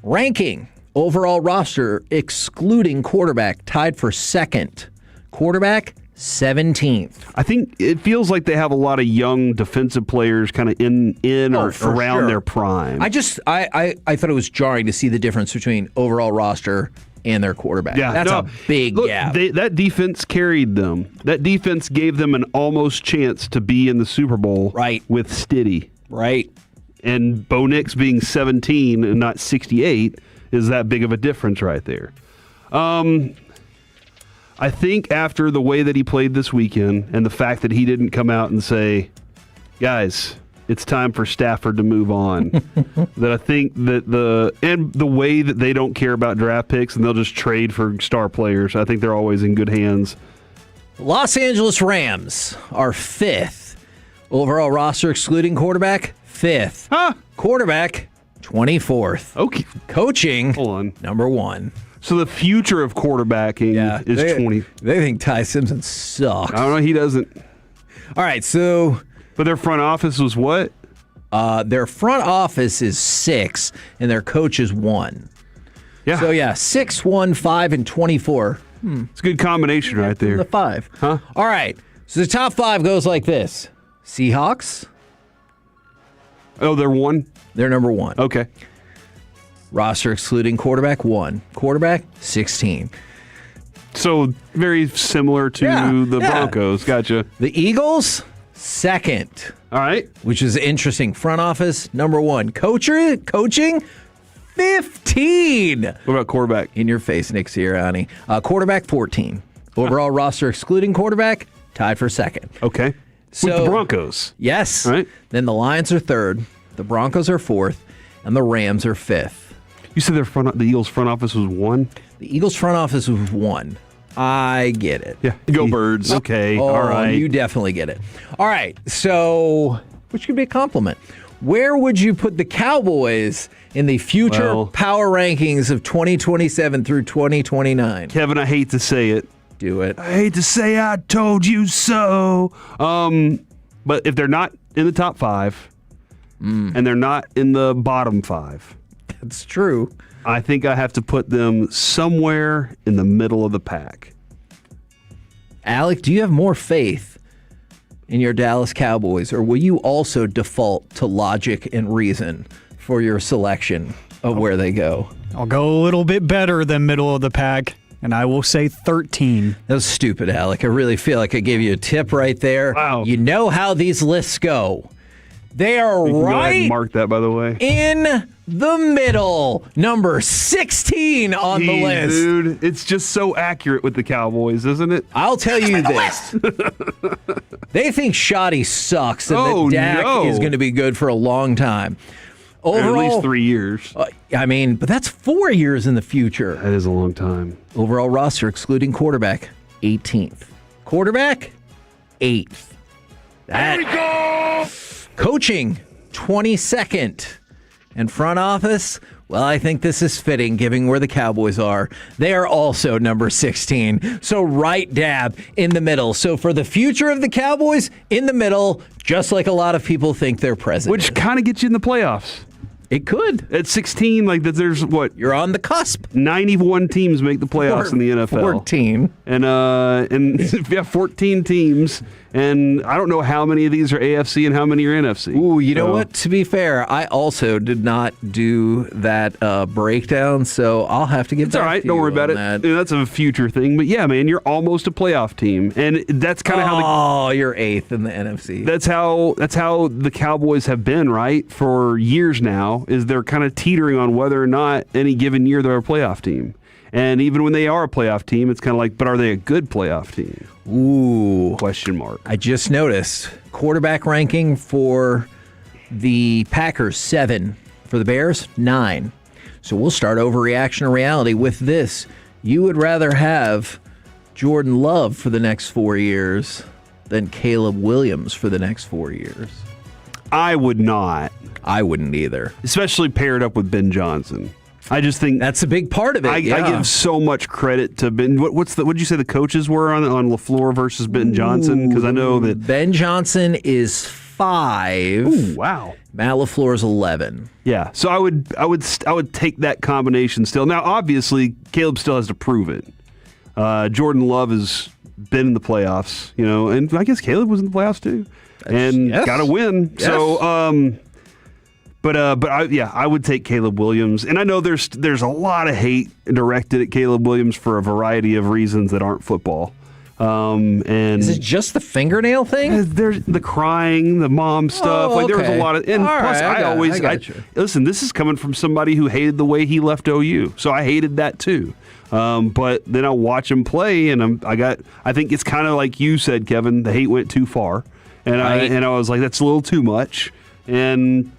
Speaker 10: Ranking overall roster, excluding quarterback, tied for 2nd. Quarterback, 17th.
Speaker 13: I think it feels like they have a lot of young defensive players kind of in or around their prime.
Speaker 10: I thought it was jarring to see the difference between overall roster and their quarterback.
Speaker 13: Yeah,
Speaker 10: that's a big gap.
Speaker 13: That defense carried them. That defense gave them an almost chance to be in the Super Bowl with Stiddy.
Speaker 10: Right.
Speaker 13: And Bo Nix being 17 and not 68 is that big of a difference right there. I think after the way that he played this weekend and the fact that he didn't come out and say, guys, it's time for Stafford to move on, that I think that the way that they don't care about draft picks and they'll just trade for star players, I think they're always in good hands.
Speaker 10: Los Angeles Rams are 5th. Overall roster excluding quarterback, 5th.
Speaker 13: Huh?
Speaker 10: Quarterback, 24th.
Speaker 13: Okay.
Speaker 10: Coaching,
Speaker 13: hold on,
Speaker 10: number 1.
Speaker 13: So the future of quarterbacking is 20.
Speaker 10: They think Ty Simpson sucks.
Speaker 13: I don't know. He doesn't.
Speaker 10: All right, so.
Speaker 13: But their front office was what?
Speaker 10: Their front office is 6, and their coach is 1.
Speaker 13: Yeah.
Speaker 10: So, 6, 1, 5, and 24.
Speaker 13: It's a good combination right there.
Speaker 10: The 5.
Speaker 13: Huh?
Speaker 10: All right. So the top 5 goes like this. Seahawks.
Speaker 13: Oh, they're 1?
Speaker 10: They're number 1.
Speaker 13: Okay.
Speaker 10: Roster excluding quarterback, 1. Quarterback, 16.
Speaker 13: So very similar to the Broncos. Gotcha.
Speaker 10: The Eagles, 2nd.
Speaker 13: All right.
Speaker 10: Which is interesting. Front office, number 1. Coaching, 15.
Speaker 13: What about quarterback?
Speaker 10: In your face, Nick Sirianni. Quarterback, 14. Overall roster excluding quarterback, tied for 2nd.
Speaker 13: Okay.
Speaker 10: So,
Speaker 13: with the Broncos.
Speaker 10: Yes.
Speaker 13: All right.
Speaker 10: Then the Lions are 3rd. The Broncos are 4th. And the Rams are 5th.
Speaker 13: You said the Eagles front office was 1?
Speaker 10: The Eagles front office was 1. I get it.
Speaker 13: Yeah. Go Birds. Okay.
Speaker 10: Oh,
Speaker 13: all right.
Speaker 10: You definitely get it. All right. So, which could be a compliment. Where would you put the Cowboys in the future power rankings of 2027 through 2029?
Speaker 13: Kevin, I hate to say it.
Speaker 10: Do it.
Speaker 13: I hate to say I told you so. But if they're not in the top 5 and they're not in the bottom 5.
Speaker 10: That's true.
Speaker 13: I think I have to put them somewhere in the middle of the pack.
Speaker 10: Alec, do you have more faith in your Dallas Cowboys, or will you also default to logic and reason for your selection of where they go?
Speaker 5: I'll go a little bit better than middle of the pack, and I will say 13.
Speaker 10: That was stupid, Alec. I really feel like I gave you a tip right there.
Speaker 13: Wow.
Speaker 10: You know how these lists go. They are
Speaker 13: You can go ahead
Speaker 10: right
Speaker 13: and mark that, by the way.
Speaker 10: in the middle. Number 16 on the list.
Speaker 13: Dude, it's just so accurate with the Cowboys, isn't it?
Speaker 10: I'll tell you this. They think Shoddy sucks and that Dak is going to be good for a long time.
Speaker 13: Overall, at least 3 years.
Speaker 10: But that's 4 years in the future.
Speaker 13: That is a long time.
Speaker 10: Overall roster, excluding quarterback, 18th. Quarterback, 8th. There we go! Coaching, 22nd. And front office, well, I think this is fitting, given where the Cowboys are. They are also number 16. So right dab in the middle. So for the future of the Cowboys, in the middle, just like a lot of people think they're present.
Speaker 13: Which kind of gets you in the playoffs.
Speaker 10: It could.
Speaker 13: At 16, like there's what?
Speaker 10: You're on the cusp.
Speaker 13: 91 teams make the playoffs in the NFL.
Speaker 10: 14.
Speaker 13: And 14 teams. And I don't know how many of these are AFC and how many are NFC.
Speaker 10: Ooh, you know what? To be fair, I also did not do that breakdown, so I'll have to get back to you.
Speaker 13: It's all right. Don't worry about it. That's a future thing. But yeah, man, you're almost a playoff team. And that's kind of how
Speaker 10: you're 8th in the NFC.
Speaker 13: That's how the Cowboys have been, right? For years now, is they're kind of teetering on whether or not any given year they're a playoff team. And even when they are a playoff team, it's kind of like, but are they a good playoff team?
Speaker 10: Ooh.
Speaker 13: Question mark.
Speaker 10: I just noticed quarterback ranking for the Packers, 7. For the Bears, 9. So we'll start overreaction to reality with this. You would rather have Jordan Love for the next 4 years than Caleb Williams for the next 4 years.
Speaker 13: I would not.
Speaker 10: I wouldn't either.
Speaker 13: Especially paired up with Ben Johnson. I just think
Speaker 10: that's a big part of it.
Speaker 13: I give so much credit to Ben. What did you say the coaches were on LaFleur versus Ben Johnson? Because I know that
Speaker 10: Ben Johnson is 5.
Speaker 13: Ooh, wow.
Speaker 10: Matt LaFleur is 11.
Speaker 13: Yeah, so I would take that combination still. Now, obviously, Caleb still has to prove it. Jordan Love has been in the playoffs, and I guess Caleb was in the playoffs too, and got to win.
Speaker 10: Yes.
Speaker 13: So. I would take Caleb Williams, and I know there's a lot of hate directed at Caleb Williams for a variety of reasons that aren't football. And
Speaker 10: is it just the fingernail thing?
Speaker 13: There's the crying, the mom stuff.
Speaker 10: Oh,
Speaker 13: there was a lot of, and
Speaker 10: all
Speaker 13: plus
Speaker 10: right,
Speaker 13: listen. This is coming from somebody who hated the way he left OU, so I hated that too. But then I watch him play, and I think it's kind of like you said, Kevin. The hate went too far, and I was like, that's a little too much, and.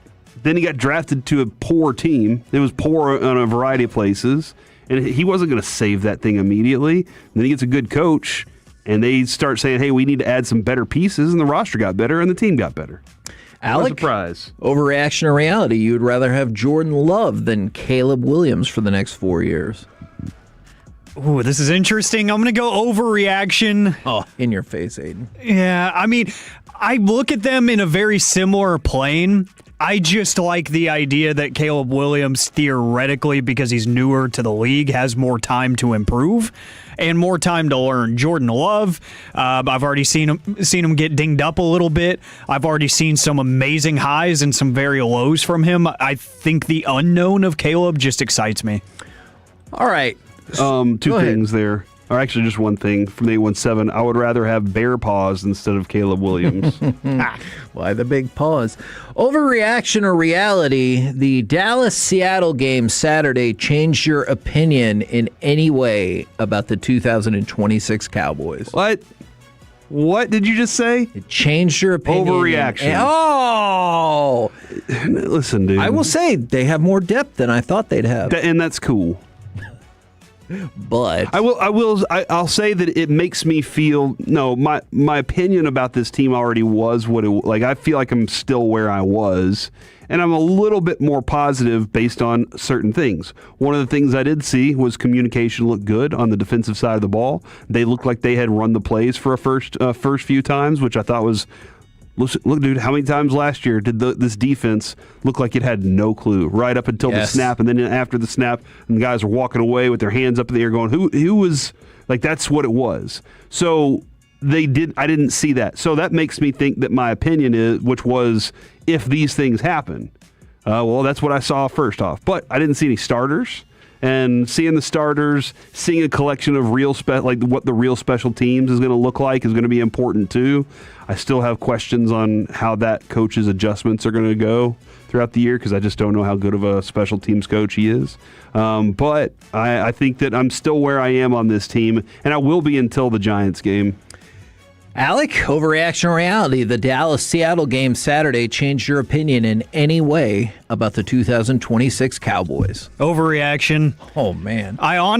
Speaker 13: Then he got drafted to a poor team. It was poor on a variety of places. And he wasn't going to save that thing immediately. And then he gets a good coach, and they start saying, hey, we need to add some better pieces. And the roster got better, and the team got better.
Speaker 10: Alec,
Speaker 13: surprise.
Speaker 10: Overreaction or reality, you would rather have Jordan Love than Caleb Williams for the next 4 years.
Speaker 5: Ooh, this is interesting. I'm going to go overreaction.
Speaker 10: Oh, in your face, Aiden.
Speaker 5: Yeah, I mean, I look at them in a very similar plane. I just like the idea that Caleb Williams, theoretically, because he's newer to the league, has more time to improve and more time to learn. Jordan Love, I've already seen him get dinged up a little bit. I've already seen some amazing highs and some very lows from him. I think the unknown of Caleb just excites me.
Speaker 10: All right.
Speaker 13: Two things there. Or actually just one thing from the 817. I would rather have bear paws instead of Caleb Williams.
Speaker 10: Why the big pause? Overreaction or reality, the Dallas-Seattle game Saturday changed your opinion in any way about the 2026 Cowboys?
Speaker 13: What did you just say?
Speaker 10: It changed your opinion.
Speaker 13: Overreaction.
Speaker 10: Oh!
Speaker 13: Listen, dude.
Speaker 10: I will say they have more depth than I thought they'd have.
Speaker 13: And that's cool.
Speaker 10: But
Speaker 13: I'll say that it makes me feel my opinion about this team already was what it like. I feel like I'm still where I was, and I'm a little bit more positive based on certain things. One of the things I did see was communication looked good on the defensive side of the ball. They looked like they had run the plays for a first few times, which I thought was. Look, dude, how many times last year did this defense look like it had no clue right up until the snap, and then after the snap, and the guys were walking away with their hands up in the air going, who was, like, that's what it was. So I didn't see that. So that makes me think that my opinion is, which was, if these things happen, well, that's what I saw first off. But I didn't see any starters. And seeing the starters, seeing a collection of like what the real special teams is going to look like is going to be important too. I still have questions on how that coach's adjustments are going to go throughout the year because I just don't know how good of a special teams coach he is. But I think that I'm still where I am on this team, and I will be until the Giants game.
Speaker 10: Alec, overreaction or reality, the Dallas-Seattle game Saturday changed your opinion in any way about the 2026 Cowboys?
Speaker 5: Overreaction.
Speaker 10: Oh, man.
Speaker 5: I'm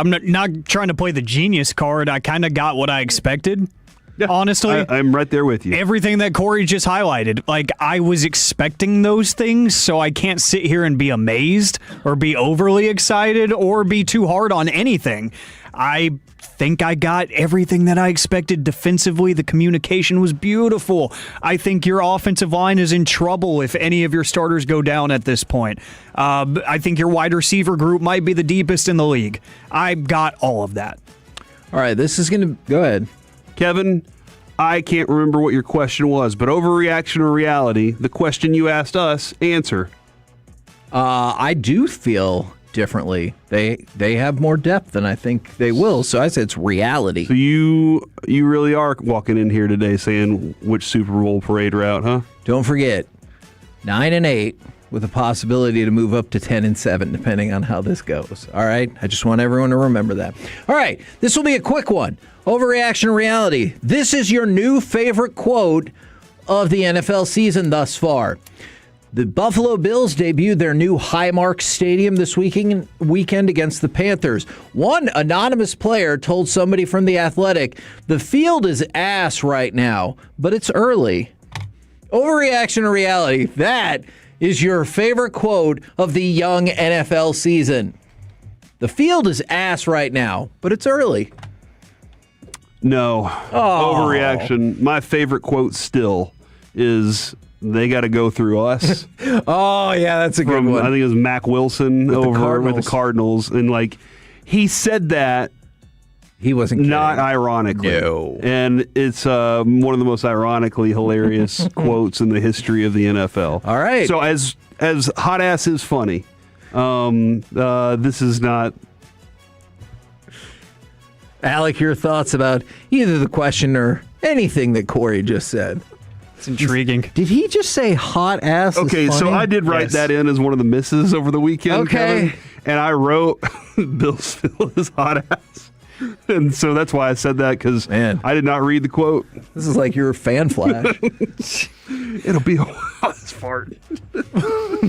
Speaker 5: not trying to play the genius card. I kind of got what I expected. Yeah, honestly.
Speaker 13: I'm right there with you.
Speaker 5: Everything that Corey just highlighted. Like, I was expecting those things, so I can't sit here and be amazed or be overly excited or be too hard on anything. I think I got everything that I expected defensively. The communication was beautiful. I think your offensive line is in trouble if any of your starters go down at this point. I think your wide receiver group might be the deepest in the league. I got all of that.
Speaker 10: All right, this is going to... Go ahead.
Speaker 13: Kevin, I can't remember what your question was, but overreaction or reality, the question you asked us, answer.
Speaker 10: I do feel differently. They have more depth than I think they will, so I said it's reality.
Speaker 13: So you really are walking in here today saying which Super Bowl parade route, huh?
Speaker 10: Don't forget, 9-8 with a possibility to move up to 10-7 depending on how this goes. All right? I just want everyone to remember that. All right, this will be a quick one. Overreaction or reality. This is your new favorite quote of the NFL season thus far. The Buffalo Bills debuted their new Highmark Stadium this weekend against the Panthers. One anonymous player told somebody from The Athletic, the field is ass right now, but it's early. Overreaction or reality? That is your favorite quote of the young NFL season. The field is ass right now, but it's early.
Speaker 13: No. Overreaction. My favorite quote still is, they got to go through us.
Speaker 10: Oh, yeah, that's a good one.
Speaker 13: I think it was Mac Wilson with the Cardinals. And, like, he said that.
Speaker 10: He wasn't kidding.
Speaker 13: Not ironically.
Speaker 10: No.
Speaker 13: And it's one of the most ironically hilarious quotes in the history of the NFL.
Speaker 10: All right.
Speaker 13: So as hot ass is funny, this is not.
Speaker 10: Alec, your thoughts about either the question or anything that Corey just said?
Speaker 5: It's intriguing.
Speaker 10: Did he just say hot ass?
Speaker 13: Okay, so I did write that in as one of the misses over the weekend, Kevin, and I wrote Bill's field is hot ass. And so that's why I said that, because I did not read the quote.
Speaker 10: This is like your fan flash.
Speaker 13: It'll be a hot fart.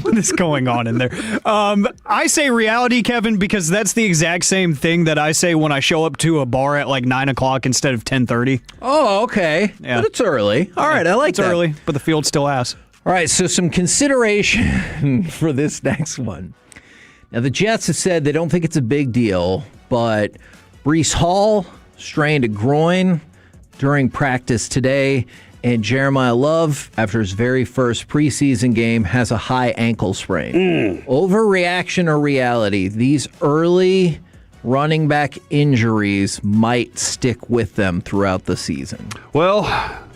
Speaker 5: What is going on in there? I say reality, Kevin, because that's the exact same thing that I say when I show up to a bar at like 9 o'clock instead of 10:30.
Speaker 10: Oh, okay.
Speaker 5: Yeah.
Speaker 10: But it's early. All right, I like that.
Speaker 5: It's early, but the field's still ass.
Speaker 10: All right, so some consideration for this next one. Now, the Jets have said they don't think it's a big deal, but Breece Hall strained a groin during practice today, and Jeremiah Love, after his very first preseason game, has a high ankle sprain. Overreaction or reality? These early running back injuries might stick with them throughout the season.
Speaker 13: Well,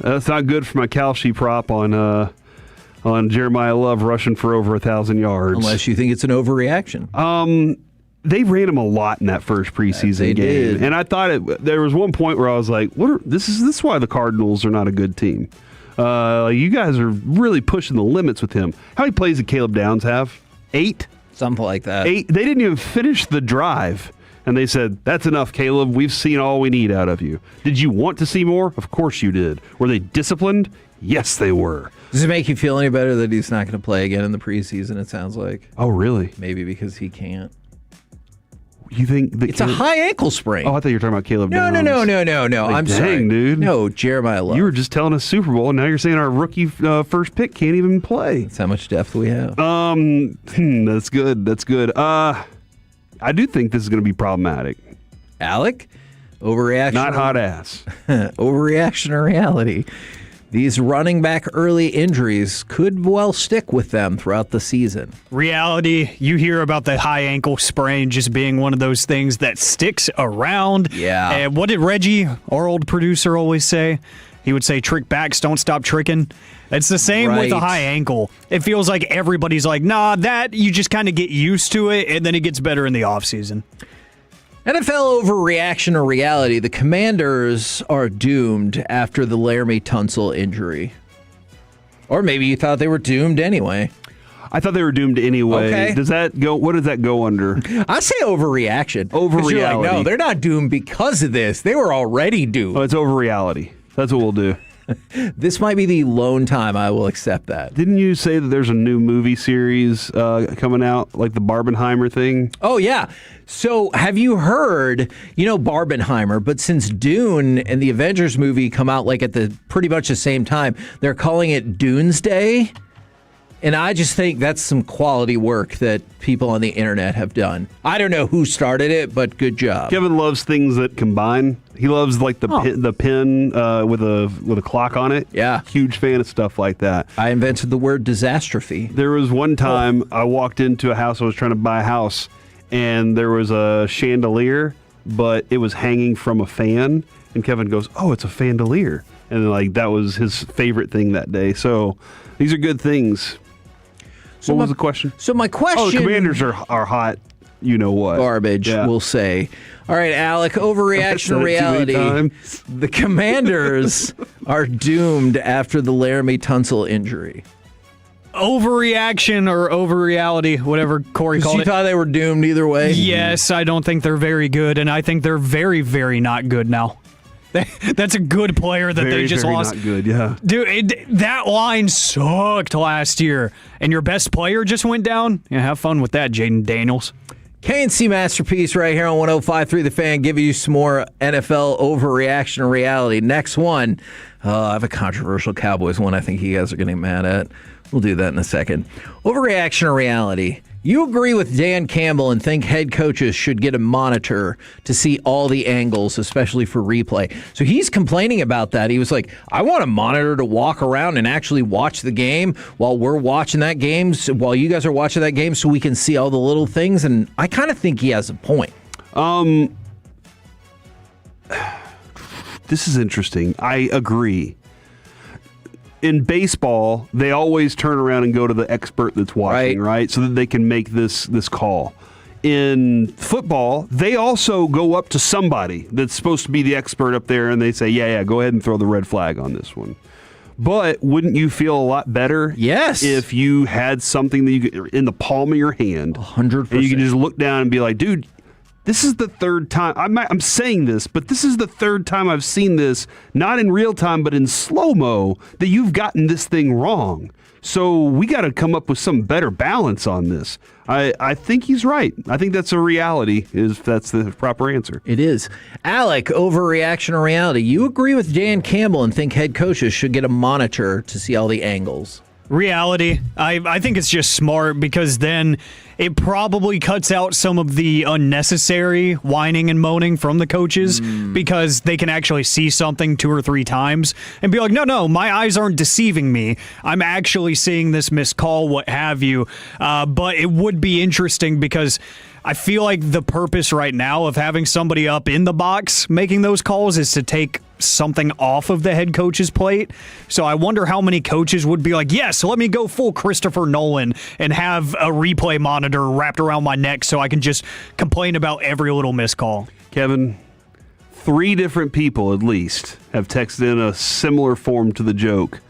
Speaker 13: that's not good for my Kalshi prop on Jeremiah Love rushing for over 1,000 yards.
Speaker 10: Unless you think it's an overreaction.
Speaker 13: They ran him a lot in that first preseason game,
Speaker 10: did.
Speaker 13: and I thought there was one point where I was like, "This is why the Cardinals are not a good team. You guys are really pushing the limits with him." How many plays did Caleb Downs have? 8?
Speaker 10: Something like that.
Speaker 13: 8. They didn't even finish the drive, and they said, "That's enough, Caleb. We've seen all we need out of you." Did you want to see more? Of course you did. Were they disciplined? Yes, they were.
Speaker 10: Does it make you feel any better that he's not going to play again in the preseason, it sounds like?
Speaker 13: Oh, really?
Speaker 10: Maybe because he can't.
Speaker 13: You think
Speaker 10: it's a high ankle sprain?
Speaker 13: Oh, I thought you were talking about Caleb Downs.
Speaker 10: No.
Speaker 13: Like,
Speaker 10: I'm
Speaker 13: dang,
Speaker 10: sorry,
Speaker 13: dude.
Speaker 10: No, Jeremiah Love.
Speaker 13: You were just telling us Super Bowl, and now you're saying our rookie first pick can't even play.
Speaker 10: That's how much depth we have.
Speaker 13: That's good. That's good. I do think this is going to be problematic.
Speaker 10: Alec, overreaction.
Speaker 13: Not hot ass.
Speaker 10: Overreaction or reality? These running back early injuries could well stick with them throughout the season.
Speaker 5: Reality, you hear about the high ankle sprain just being one of those things that sticks around.
Speaker 10: Yeah.
Speaker 5: And what did Reggie, our old producer, always say? He would say, trick backs, don't stop tricking. It's the same with a high ankle. It feels like everybody's like, nah, that you just kind of get used to it, and then it gets better in the offseason.
Speaker 10: NFL overreaction or reality? The Commanders are doomed after the Laramie Tunsil injury. Or maybe you thought they were doomed anyway.
Speaker 13: I thought they were doomed anyway.
Speaker 10: Okay.
Speaker 13: Does that go? What does that go under?
Speaker 10: I say overreaction.
Speaker 13: Overreality.
Speaker 10: Like, no, they're not doomed because of this. They were already doomed.
Speaker 13: Oh, it's overreality. That's what we'll do.
Speaker 10: This might be the lone time I will accept that.
Speaker 13: Didn't you say that there's a new movie series coming out, like the Barbenheimer thing?
Speaker 10: Oh, yeah. So have you heard, Barbenheimer, but since Dune and the Avengers movie come out like at the pretty much the same time, they're calling it Doomsday. And I just think that's some quality work that people on the internet have done. I don't know who started it, but good job.
Speaker 13: Kevin loves things that combine. He loves like the pin with a clock on it.
Speaker 10: Yeah.
Speaker 13: Huge fan of stuff like that.
Speaker 10: I invented the word disastrophe.
Speaker 13: There was one time I walked into a house. I was trying to buy a house, and there was a chandelier, but it was hanging from a fan. And Kevin goes, "Oh, it's a fandelier." And like that was his favorite thing that day. So these are good things.
Speaker 10: So
Speaker 13: what was the question?
Speaker 10: So my question...
Speaker 13: Oh, the Commanders are hot. You know what?
Speaker 10: Garbage, we'll say. All right, Alec, overreaction or reality? The Commanders are doomed after the Laramie Tunsil injury.
Speaker 5: Overreaction or overreality, whatever Corey called it.
Speaker 10: You thought they were doomed either way?
Speaker 5: Yes, I don't think they're very good, and I think they're very, very not good now. That's a good player that they just lost.
Speaker 13: Not good, yeah.
Speaker 5: Dude, that line sucked last year, and your best player just went down? Yeah, have fun with that, Jaden Daniels.
Speaker 10: KNC Masterpiece right here on 105.3 The Fan, giving you some more NFL overreaction and reality. Next one, I have a controversial Cowboys one I think you guys are getting mad at. We'll do that in a second. Overreaction or reality. You agree with Dan Campbell and think head coaches should get a monitor to see all the angles, especially for replay. So he's complaining about that. He was like, I want a monitor to walk around and actually watch the game while we're watching that game, while you guys are watching that game, so we can see all the little things. And I kind of think he has a point.
Speaker 13: This is interesting. I agree. In baseball, they always turn around and go to the expert that's watching, right? So that they can make this call. In football, they also go up to somebody that's supposed to be the expert up there, and they say, yeah, go ahead and throw the red flag on this one. But wouldn't you feel a lot better if you had something that you could, in the palm of your hand,
Speaker 10: 100%,
Speaker 13: and you can just look down and be like, dude, this is the third time. I'm saying this, but this is the third time I've seen this, not in real time, but in slow-mo, that you've gotten this thing wrong. So we got to come up with some better balance on this. I think he's right. I think that's a reality, if that's the proper answer.
Speaker 10: It is. Alec, overreaction or reality. You agree with Dan Campbell and think head coaches should get a monitor to see all the angles.
Speaker 5: Reality. I think it's just smart because then it probably cuts out some of the unnecessary whining and moaning from the coaches because they can actually see something 2 or 3 times and be like, no, my eyes aren't deceiving me. I'm actually seeing this missed call, what have you. But it would be interesting because I feel like the purpose right now of having somebody up in the box making those calls is to take something off of the head coach's plate. So I wonder how many coaches would be like, yes, let me go full Christopher Nolan and have a replay monitor wrapped around my neck so I can just complain about every little missed call.
Speaker 13: Kevin, 3 different people at least have texted in a similar form to the joke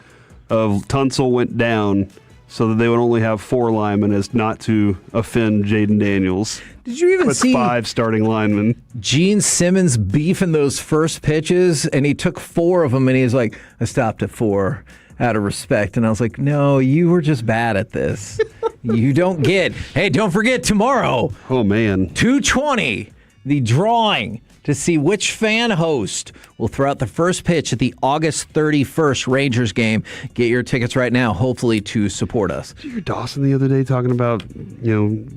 Speaker 13: of Tunsil went down so that they would only have 4 linemen as not to offend Jaden Daniels.
Speaker 10: Did you even see
Speaker 13: 5 starting linemen?
Speaker 10: Gene Simmons beefing those first pitches, and he took 4 of them, and he's like, I stopped at 4 out of respect. And I was like, no, you were just bad at this. You don't get. Hey, don't forget tomorrow.
Speaker 13: Oh, man.
Speaker 10: 2:20, the drawing to see which fan host will throw out the first pitch at the August 31st Rangers game. Get your tickets right now, hopefully to support us.
Speaker 13: Did you hear Dawson the other day talking about,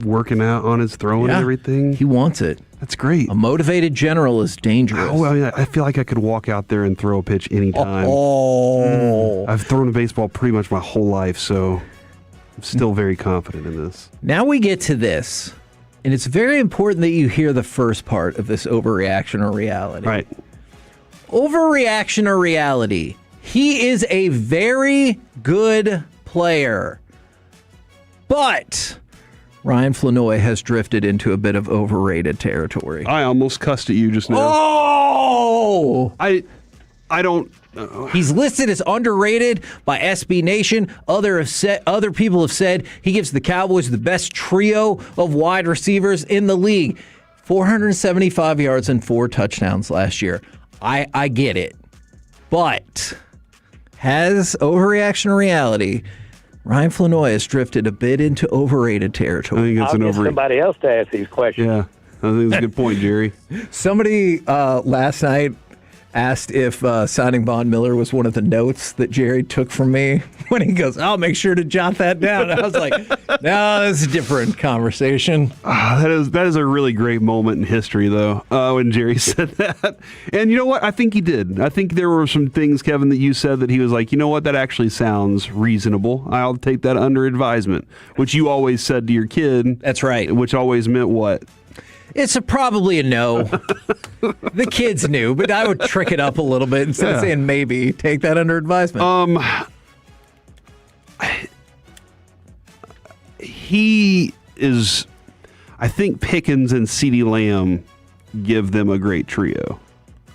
Speaker 13: working out on his throwing and everything?
Speaker 10: He wants it.
Speaker 13: That's great.
Speaker 10: A motivated general is dangerous.
Speaker 13: Oh, well, yeah, I feel like I could walk out there and throw a pitch anytime. I've thrown a baseball pretty much my whole life, so I'm still very confident in this.
Speaker 10: Now we get to this. And it's very important that you hear the first part of this overreaction or reality.
Speaker 13: Right.
Speaker 10: Overreaction or reality. He is a very good player. But Ryan Flanoy has drifted into a bit of overrated territory.
Speaker 13: I almost cussed at you just now.
Speaker 10: Oh!
Speaker 13: I don't...
Speaker 10: He's listed as underrated by SB Nation. Other people have said he gives the Cowboys the best trio of wide receivers in the league. 475 yards and 4 touchdowns last year. I get it. But has overreaction or reality, Ryan Flanoy has drifted a bit into overrated territory.
Speaker 13: I think it's
Speaker 23: I'll get somebody else to ask these questions.
Speaker 13: Yeah, I think it's a good point, Jerry.
Speaker 10: Somebody last night asked if signing Von Miller was one of the notes that Jerry took from me when he goes, I'll make sure to jot that down. I was like, no, that's a different conversation.
Speaker 13: That is a really great moment in history, though, when Jerry said that. And you know what? I think he did. I think there were some things, Kevin, that you said that he was like, you know what? That actually sounds reasonable. I'll take that under advisement, which you always said to your kid.
Speaker 10: That's right.
Speaker 13: Which always meant what?
Speaker 10: It's probably a no. The kids knew, but I would trick it up a little bit instead of saying maybe. Take that under advisement.
Speaker 13: He is, I think Pickens and CeeDee Lamb give them a great trio.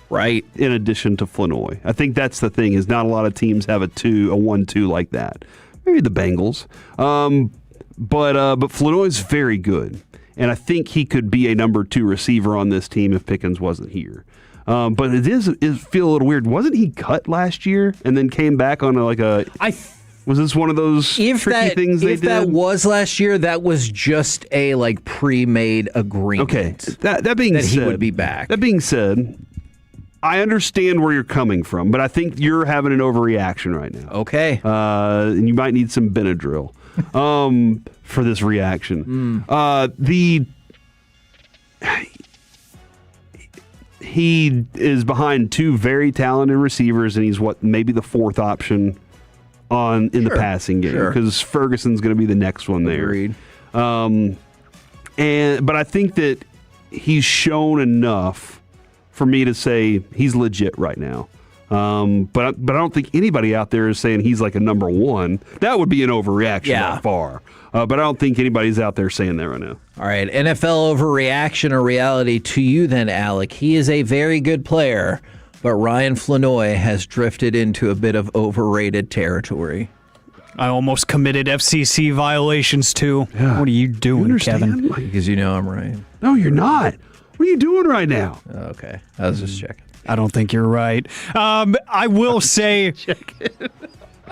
Speaker 10: Right.
Speaker 13: In addition to Flanoy. I think that's the thing, is not a lot of teams have a 1-2 like that. Maybe the Bengals. But Flanoy's very good. And I think he could be a number 2 receiver on this team if Pickens wasn't here. But it feel a little weird. Wasn't he cut last year and then came back on was this one of those tricky things they did?
Speaker 10: If that was last year, that was just a pre-made agreement.
Speaker 13: Okay, that being said,
Speaker 10: he would be back.
Speaker 13: That being said, I understand where you're coming from, but I think you're having an overreaction right now.
Speaker 10: Okay,
Speaker 13: and you might need some Benadryl for this reaction. He is behind two very talented receivers, and he's maybe the fourth option in the passing game because Ferguson's going to be the next one there.
Speaker 10: Agreed.
Speaker 13: But I think that he's shown enough for me to say he's legit right now. But I don't think anybody out there is saying he's like a number one. That would be an overreaction that far. But I don't think anybody's out there saying that right now.
Speaker 10: All right, NFL overreaction or reality to you then, Alec. He is a very good player, but Ryan Flanoy has drifted into a bit of overrated territory.
Speaker 5: I almost committed FCC violations too. Yeah. What are you doing, Kevin?
Speaker 10: Because you know I'm right.
Speaker 13: No, you're not. What are you doing right now?
Speaker 10: Okay, I was just checking.
Speaker 5: I don't think you're right. I will say,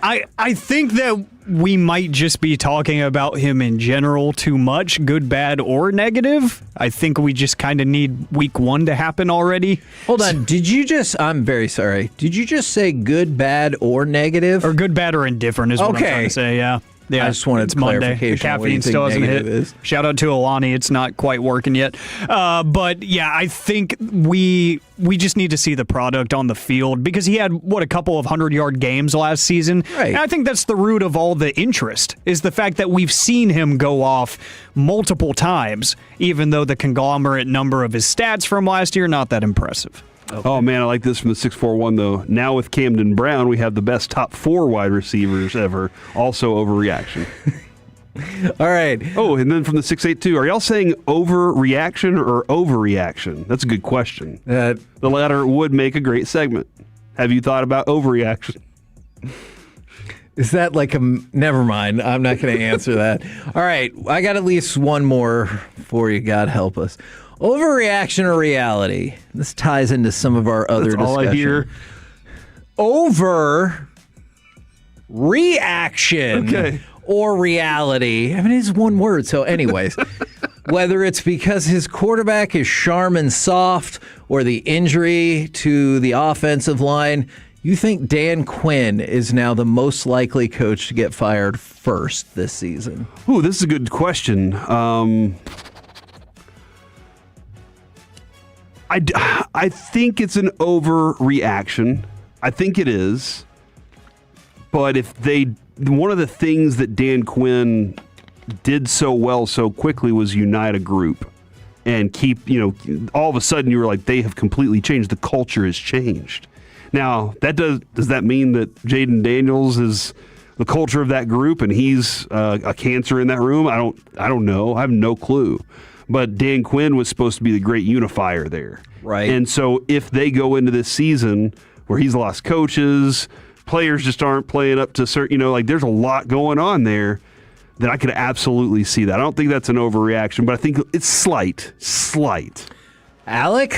Speaker 5: I think that we might just be talking about him in general too much, good, bad, or negative. I think we just kind of need week one to happen already.
Speaker 10: Hold on. I'm very sorry. Did you just say good, bad, or negative?
Speaker 5: Or good, bad, or indifferent is what I'm trying to say, yeah. Yeah,
Speaker 10: I just wanted
Speaker 5: it's Monday. The caffeine still hasn't hit. Shout out to Alani. It's not quite working yet. But yeah, I think we just need to see the product on the field because he had, a couple of 100-yard games last season. Right. And I think that's the root of all the interest is the fact that we've seen him go off multiple times, even though the conglomerate number of his stats from last year, not that impressive.
Speaker 13: Okay. Oh, man, I like this from the 641, though. Now with Camden Brown, we have the best top 4 wide receivers ever. Also overreaction.
Speaker 10: All right.
Speaker 13: Oh, and then from the 682, are y'all saying overreaction or overreaction? That's a good question. The latter would make a great segment. Have you thought about overreaction?
Speaker 10: Is that never mind. I'm not going to answer that. All right. I got at least one more for you. God help us. Overreaction or reality? This ties into some of our other discussion.
Speaker 13: All I hear.
Speaker 10: Overreaction or reality. I mean, it's one word. So anyways, whether it's because his quarterback is Charmin soft or the injury to the offensive line, you think Dan Quinn is now the most likely coach to get fired first this season?
Speaker 13: Ooh, this is a good question. I think it's an overreaction. I think it is. But one of the things that Dan Quinn did so well so quickly was unite a group and keep, all of a sudden you were like, they have completely changed. The culture has changed. Now, does that mean that Jaden Daniels is the culture of that group and he's a cancer in that room? I don't know. I have no clue. But Dan Quinn was supposed to be the great unifier there.
Speaker 10: Right.
Speaker 13: And so if they go into this season where he's lost coaches, players just aren't playing up to certain, there's a lot going on there, then I could absolutely see that. I don't think that's an overreaction, but I think it's slight.
Speaker 10: Alec,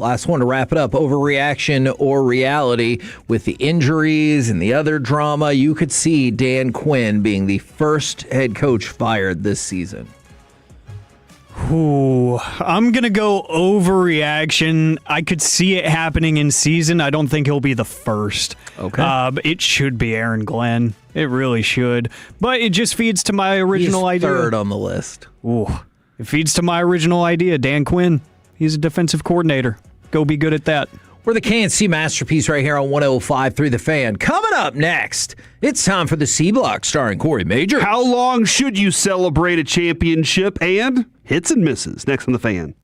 Speaker 10: last one to wrap it up. Overreaction or reality with the injuries and the other drama, you could see Dan Quinn being the first head coach fired this season.
Speaker 5: Ooh, I'm going to go overreaction. I could see it happening in season. I don't think he'll be the first.
Speaker 10: Okay.
Speaker 5: It should be Aaron Glenn. It really should. But it just feeds to my original idea.
Speaker 10: Third on the list.
Speaker 5: Ooh, it feeds to my original idea. Dan Quinn, he's a defensive coordinator. Go be good at that.
Speaker 10: We're the KNC Masterpiece right here on 105.3 The Fan. Coming up next, it's time for the C Block starring Corey Major.
Speaker 13: How long should you celebrate a championship? And hits and misses next on The Fan.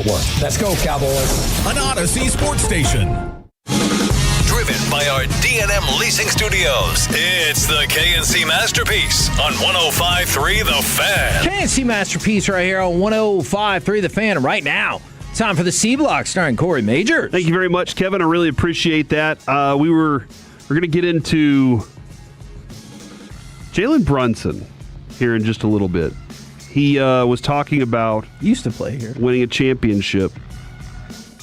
Speaker 8: Fort Worth. Let's go, Cowboys.
Speaker 1: An Odyssey sports station. Driven by our D&M Leasing Studios, it's the KNC Masterpiece on 105.3 The Fan.
Speaker 10: KNC Masterpiece right here on 105.3 The Fan. Right now, time for the C Block starring Corey Majors.
Speaker 13: Thank you very much, Kevin. I really appreciate that. We're going to get into Jalen Brunson here in just a little bit. He was talking about
Speaker 10: used to play here,
Speaker 13: winning a championship,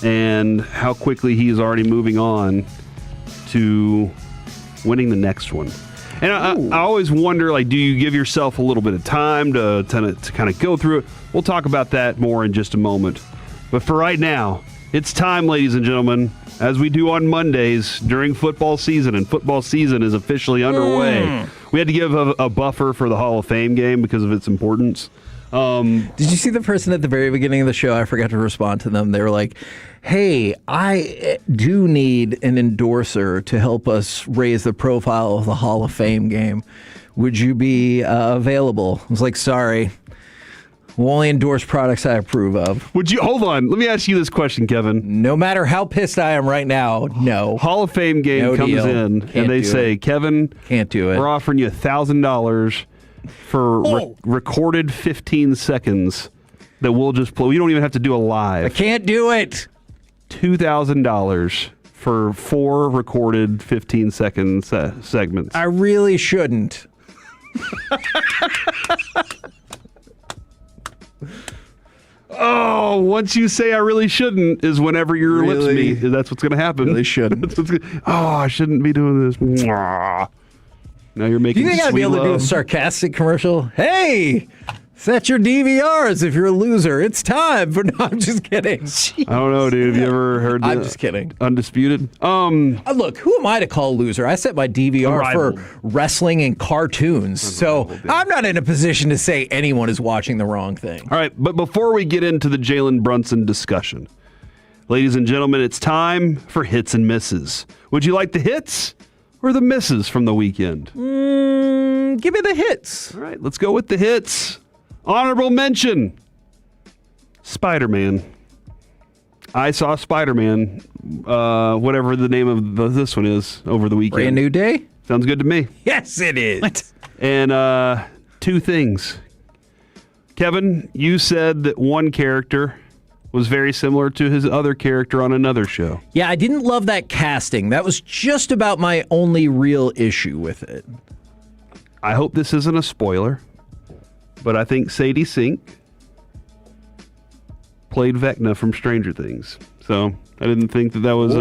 Speaker 13: and how quickly he is already moving on to winning the next one. And I always wonder, like, do you give yourself a little bit of time to kind of go through it? We'll talk about that more in just a moment. But for right now, it's time, ladies and gentlemen, as we do on Mondays during football season, and football season is officially underway. We had to give a buffer for the Hall of Fame game because of its importance.
Speaker 10: Did you see the person at the very beginning of the show? I forgot to respond to them. They were like, hey, I do need an endorser to help us raise the profile of the Hall of Fame game. Would you be available? I was like, sorry. We'll only endorse products I approve of.
Speaker 13: Would you, hold on, let me ask you this question, Kevin.
Speaker 10: No matter how pissed I am right now, no.
Speaker 13: Hall of Fame game comes in, and they say, Kevin,
Speaker 10: can't do it.
Speaker 13: We're offering you $1,000 for recorded 15 seconds that we'll just play. We don't even have to do a live.
Speaker 10: I can't do it.
Speaker 13: $2,000 for 4 recorded 15-second segments.
Speaker 10: I really shouldn't.
Speaker 13: Oh, once you say I really shouldn't is whenever your lips meet. That's what's going to happen.
Speaker 10: Really shouldn't.
Speaker 13: I shouldn't be doing this. Now you're making.
Speaker 10: Do you think I'd be able to do a sarcastic commercial? Hey, set your DVRs if you're a loser. It's time for. No, I'm just kidding. Jeez.
Speaker 13: I don't know, dude. Have you ever heard?
Speaker 10: I'm just kidding.
Speaker 13: Undisputed.
Speaker 10: Look, who am I to call a loser? I set my DVR for wrestling and cartoons, so I'm not in a position to say anyone is watching the wrong thing.
Speaker 13: All right, but before we get into the Jalen Brunson discussion, ladies and gentlemen, it's time for hits and misses. Would you like the hits or the misses from the weekend?
Speaker 10: Give me the hits.
Speaker 13: All right, let's go with the hits. Honorable mention, Spider-Man. I saw Spider-Man, whatever the name of this one is, over the weekend.
Speaker 10: Brand New Day?
Speaker 13: Sounds good to me.
Speaker 10: Yes, it is.
Speaker 13: What? And 2 things. Kevin, you said that one character was very similar to his other character on another show.
Speaker 10: Yeah, I didn't love that casting. That was just about my only real issue with it.
Speaker 13: I hope this isn't a spoiler, but I think Sadie Sink played Vecna from Stranger Things. So I didn't think that was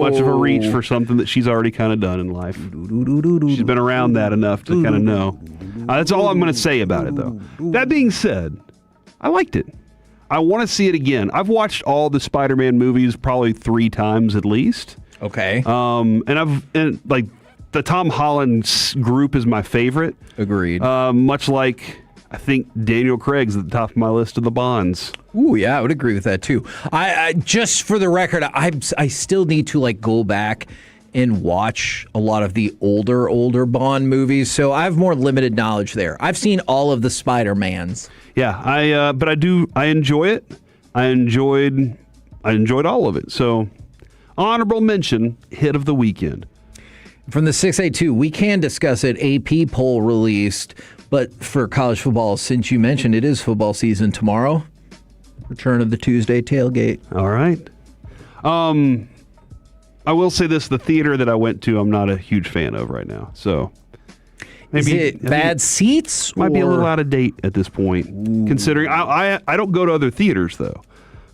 Speaker 13: much of a reach for something that she's already kind of done in life. She's been around that enough to kind of know. That's all I'm going to say about it, though. That being said, I liked it. I want to see it again. I've watched all the Spider-Man movies probably 3 times at least.
Speaker 10: Okay.
Speaker 13: And like the Tom Holland group is my favorite.
Speaker 10: Agreed.
Speaker 13: Much like I think Daniel Craig's at the top of my list of the Bonds.
Speaker 10: Ooh, yeah, I would agree with that too. I just for the record, I still need to like go back and watch a lot of the older Bond movies, so I have more limited knowledge there. I've seen all of the Spider-Mans.
Speaker 13: Yeah, I enjoy it. I enjoyed all of it. So, honorable mention, hit of the weekend.
Speaker 10: From the 682, we can discuss it. AP poll released, but for college football, since you mentioned it is football season tomorrow, return of the Tuesday tailgate.
Speaker 13: All right. I will say this, the theater that I went to, I'm not a huge fan of right now. So maybe
Speaker 10: is it bad seats?
Speaker 13: Might be a little out of date at this point, considering I don't go to other theaters though.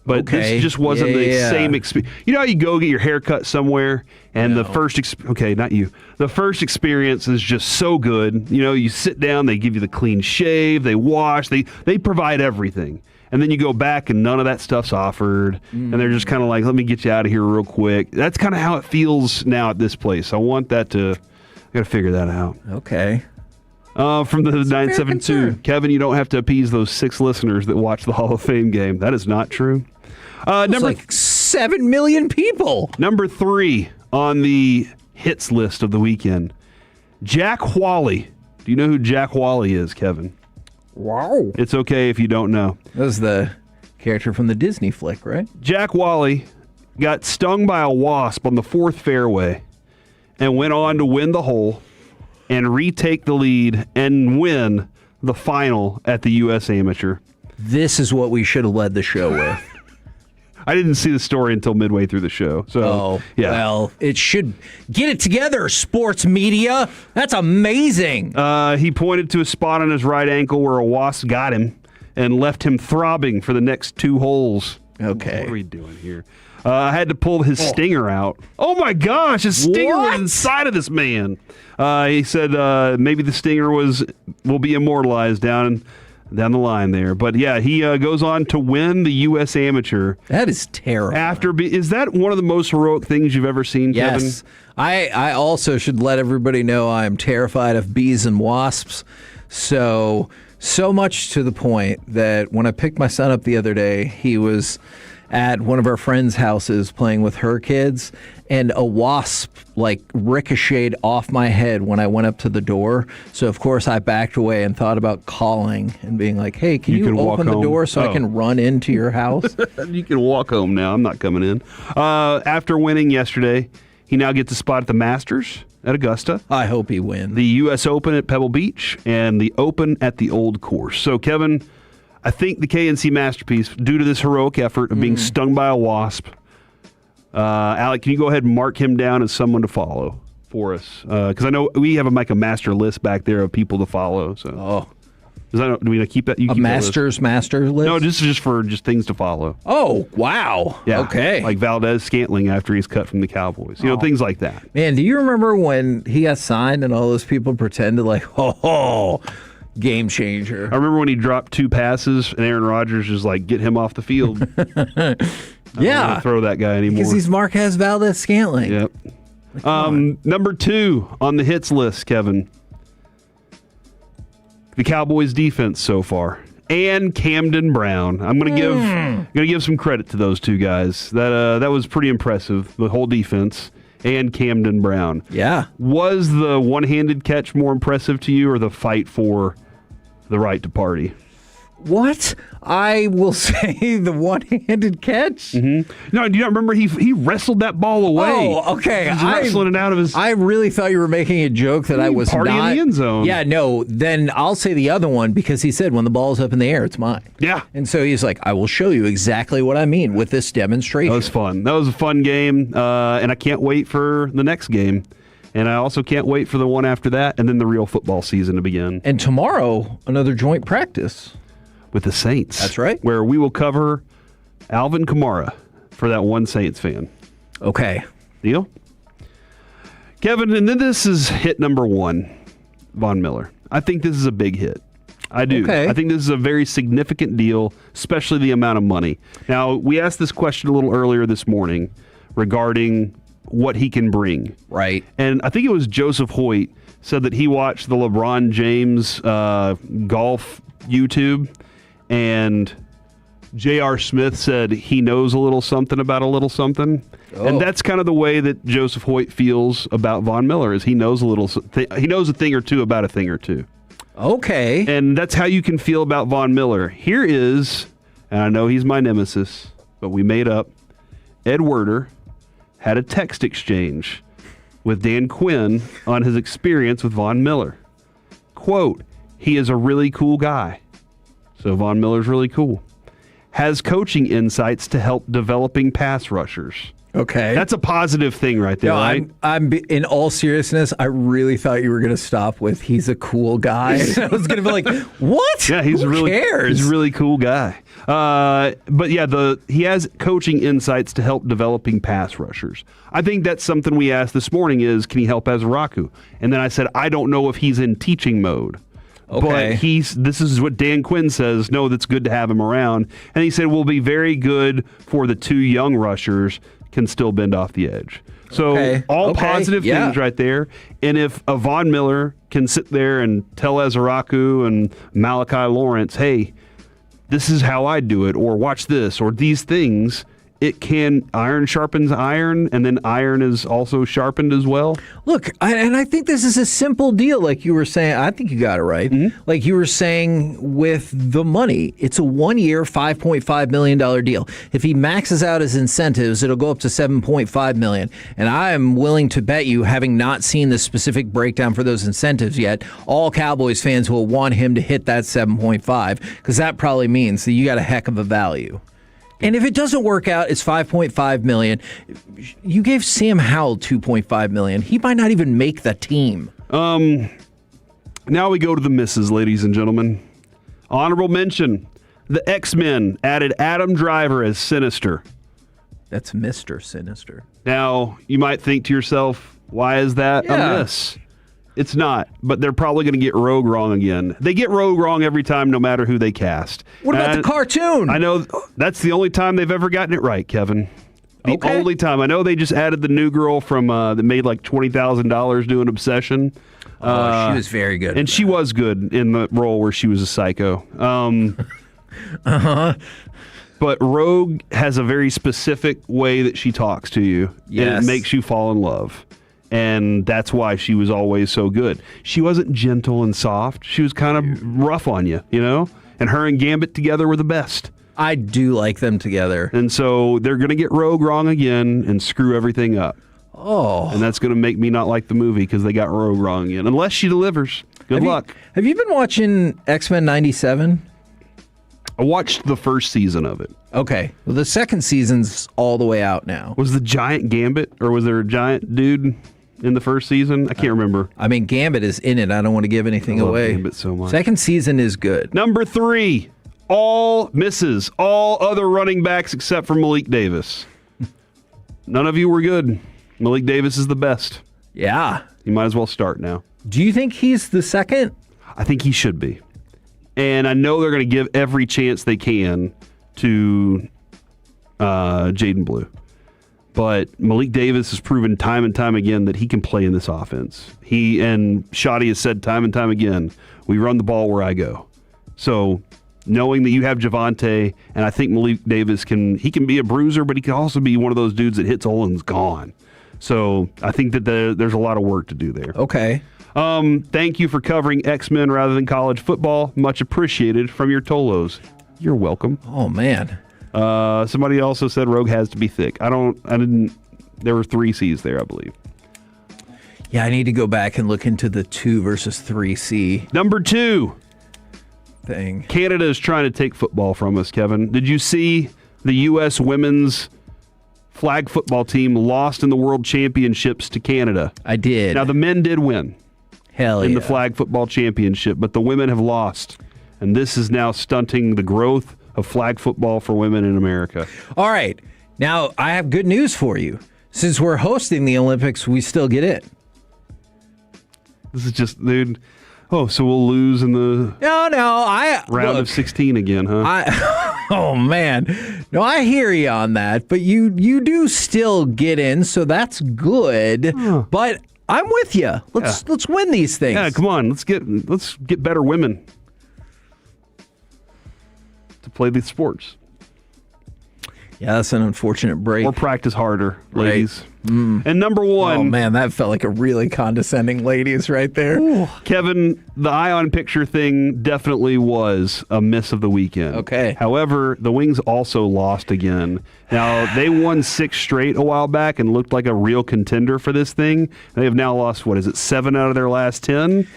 Speaker 13: But this just wasn't the same experience. You know how you go get your hair cut somewhere and the first the first experience is just so good. You know, you sit down, they give you the clean shave, they wash, they provide everything. And then you go back and none of that stuff's offered. And they're just kind of like, let me get you out of here real quick. That's kind of how it feels now at this place. I want that to, I got to figure that out.
Speaker 10: Okay.
Speaker 13: From the 972, Kevin, you don't have to appease those 6 listeners that watch the Hall of Fame game. That is not true.
Speaker 10: Number like 7 million people.
Speaker 13: Number 3 on the hits list of the weekend, Jack Whalley. Do you know who Jack Whalley is, Kevin?
Speaker 10: Wow.
Speaker 13: It's okay if you don't know.
Speaker 10: That was the Character from the Disney flick, right?
Speaker 13: Jack Wally got stung by a wasp on the 4th fairway and went on to win the hole and retake the lead and win the final at the U.S. Amateur.
Speaker 10: This is what we should have led the show with.
Speaker 13: I didn't see the story until midway through the show. So, yeah.
Speaker 10: Well, it should get it together, sports media. That's amazing.
Speaker 13: He pointed to a spot on his right ankle where a wasp got him and left him throbbing for the next 2 holes.
Speaker 10: Okay.
Speaker 13: What are we doing here? I had to pull his stinger out. Oh, my gosh. His stinger was inside of this man. He said maybe the stinger will be immortalized down the line there. But, yeah, he goes on to win the U.S. Amateur.
Speaker 10: That is terrible.
Speaker 13: Is that one of the most heroic things you've ever seen, Kevin?
Speaker 10: Yes. I also should let everybody know I am terrified of bees and wasps. So much to the point that when I picked my son up the other day, he was at one of our friends' houses playing with her kids, and a wasp ricocheted off my head when I went up to the door. So of course I backed away and thought about calling and being like, "Hey, can you open the door so I can run into your house?"
Speaker 13: You can walk home now. I'm not coming in. After winning yesterday, he now gets a spot at the Masters at Augusta.
Speaker 10: I hope he wins.
Speaker 13: The U.S. Open at Pebble Beach and the Open at the Old Course. So, Kevin, I think the KNC Masterpiece, due to this heroic effort of being stung by a wasp, Alec, can you go ahead and mark him down as someone to follow for us? Because I know we have a master list back there of people to follow. So, do we keep that? You
Speaker 10: a
Speaker 13: keep
Speaker 10: master list?
Speaker 13: No, this is just for things to follow.
Speaker 10: Oh, wow.
Speaker 13: Yeah.
Speaker 10: Okay.
Speaker 13: Like Valdez Scantling after he's cut from the Cowboys. Things like that.
Speaker 10: Man, do you remember when he got signed and all those people pretended game changer?
Speaker 13: I remember when he dropped 2 passes and Aaron Rodgers was like, get him off the field.
Speaker 10: Yeah.
Speaker 13: Throw that guy anymore.
Speaker 10: Because he's Marquez Valdez Scantling.
Speaker 13: Yep. Number 2 on the hits list, Kevin. The Cowboys defense so far. And Camden Brown. I'm going to give some credit to those 2 guys. That was pretty impressive, the whole defense. And Camden Brown.
Speaker 10: Yeah.
Speaker 13: Was the one-handed catch more impressive to you or the fight for the right to party?
Speaker 10: What? I will say the one-handed catch.
Speaker 13: Mm-hmm. No, do you not remember he wrestled that ball away?
Speaker 10: Oh, okay.
Speaker 13: He's wrestling it out of his.
Speaker 10: I really thought you were making a joke that I was
Speaker 13: party
Speaker 10: not.
Speaker 13: In the end zone.
Speaker 10: Yeah, no. Then I'll say the other one because he said when the ball's up in the air, it's mine.
Speaker 13: Yeah.
Speaker 10: And so he's like, I will show you exactly what I mean with this demonstration.
Speaker 13: That was fun. That was a fun game, and I can't wait for the next game. And I also can't wait for the one after that, and then the real football season to begin.
Speaker 10: And tomorrow, another joint practice.
Speaker 13: With the Saints.
Speaker 10: That's right.
Speaker 13: Where we will cover Alvin Kamara for that one Saints fan.
Speaker 10: Okay.
Speaker 13: Deal? Kevin, and then this is hit number 1, Von Miller. I think this is a big hit. I do.
Speaker 10: Okay.
Speaker 13: I think this is a very significant deal, especially the amount of money. Now, we asked this question a little earlier this morning regarding what he can bring.
Speaker 10: Right.
Speaker 13: And I think it was Joseph Hoyt said that he watched the LeBron James golf YouTube, and J.R. Smith said he knows a little something about a little something. Oh. And that's kind of the way that Joseph Hoyt feels about Von Miller, is he knows he knows a thing or two about a thing or two.
Speaker 10: Okay.
Speaker 13: And that's how you can feel about Von Miller. Here is, and I know he's my nemesis, but we made up, Ed Werder had a text exchange with Dan Quinn on his experience with Von Miller. Quote, he is a really cool guy. So Von Miller's really cool. Has coaching insights to help developing pass rushers.
Speaker 10: Okay.
Speaker 13: That's a positive thing right there, right?
Speaker 10: I'm in all seriousness, I really thought you were going to stop with he's a cool guy. I was going to be like, what?
Speaker 13: Yeah, he's
Speaker 10: Who cares?
Speaker 13: He's a really cool guy. But yeah, he has coaching insights to help developing pass rushers. I think that's something we asked this morning is, can he help Azaraku? And then I said, I don't know if he's in teaching mode.
Speaker 10: Okay.
Speaker 13: But this is what Dan Quinn says, no, that's good to have him around. And he said, will be very good for the 2 young rushers, can still bend off the edge. So all positive things right there. And if a Von Miller can sit there and tell Azaraku and Malachi Lawrence, hey, this is how I do it, or watch this, or these things, iron sharpens iron, and then iron is also sharpened as well.
Speaker 10: Look, I think this is a simple deal, like you were saying. I think you got it right.
Speaker 13: Mm-hmm.
Speaker 10: Like you were saying with the money, it's a 1-year, $5.5 million deal. If he maxes out his incentives, it'll go up to $7.5 million. And I am willing to bet you, having not seen the specific breakdown for those incentives yet, all Cowboys fans will want him to hit that 7.5, because that probably means that you got a heck of a value. And if it doesn't work out, it's $5.5 million. You gave Sam Howell $2.5 million. He might not even make the team.
Speaker 13: Now we go to the misses, ladies and gentlemen. Honorable mention: the X-Men added Adam Driver as Sinister.
Speaker 10: That's Mr. Sinister.
Speaker 13: Now you might think to yourself, why is that a miss? It's not, but they're probably going to get Rogue wrong again. They get Rogue wrong every time, no matter who they cast.
Speaker 10: What about the cartoon?
Speaker 13: I know that's the only time they've ever gotten it right, Kevin. The only time. I know they just added the new girl from that made like $20,000 doing Obsession.
Speaker 10: She was very good.
Speaker 13: And she was good in the role where she was a psycho. But Rogue has a very specific way that she talks to you.
Speaker 10: Yes.
Speaker 13: And it makes you fall in love. And that's why she was always so good. She wasn't gentle and soft. She was kind of rough on you, you know? And her and Gambit together were the best.
Speaker 10: I do like them together.
Speaker 13: And so they're going to get Rogue wrong again and screw everything up.
Speaker 10: Oh.
Speaker 13: And that's going to make me not like the movie because they got Rogue wrong again. Unless she delivers. Good luck.
Speaker 10: Have you been watching X-Men 97?
Speaker 13: I watched the first season of it.
Speaker 10: Okay. Well, the second season's all the way out now.
Speaker 13: Was the giant Gambit, or was there a giant dude in the first season? I can't remember.
Speaker 10: I mean, Gambit is in it. I don't want to give anything away.
Speaker 13: Gambit so much.
Speaker 10: Second season is good.
Speaker 13: Number 3, all misses. All other running backs except for Malik Davis. None of you were good. Malik Davis is the best.
Speaker 10: Yeah.
Speaker 13: You might as well start now.
Speaker 10: Do you think he's the second?
Speaker 13: I think he should be. And I know they're going to give every chance they can to Jaden Blue. But Malik Davis has proven time and time again that he can play in this offense. He and Shoddy has said time and time again, we run the ball where I go. So knowing that you have Javonte, and I think Malik Davis can be a bruiser, but he can also be one of those dudes that hits a hole and is gone. So I think that there's a lot of work to do there.
Speaker 10: Okay.
Speaker 13: Thank you for covering X-Men rather than college football. Much appreciated from your Tolos. You're welcome.
Speaker 10: Oh, man.
Speaker 13: Somebody also said Rogue has to be thick. There were 3 C's there, I believe.
Speaker 10: Yeah, I need to go back and look into the 2 versus 3C.
Speaker 13: Number 2
Speaker 10: thing.
Speaker 13: Canada is trying to take football from us, Kevin. Did you see the U.S. women's flag football team lost in the World Championships to Canada?
Speaker 10: I did.
Speaker 13: Now, the men did win.
Speaker 10: Hell
Speaker 13: in the flag football championship, but the women have lost. And this is now stunting the growth of flag football for women in America.
Speaker 10: All right. Now, I have good news for you. Since we're hosting the Olympics, we still get in.
Speaker 13: This is just, dude. Oh, so we'll lose in the round of 16 again, huh?
Speaker 10: Oh, man. No, I hear you on that, but you do still get in, so that's good. But I'm with you. Let's win these things.
Speaker 13: Yeah, come on. Let's get better women to play these sports.
Speaker 10: Yeah, that's an unfortunate break.
Speaker 13: Or practice harder, ladies. Right. And number 1.
Speaker 10: Oh, man, that felt like a really condescending ladies right there.
Speaker 13: Ooh. Kevin, the Ion picture thing definitely was a miss of the weekend.
Speaker 10: Okay.
Speaker 13: However, the Wings also lost again. Now, they won 6 straight a while back and looked like a real contender for this thing. They have now lost, 7 out of their last 10?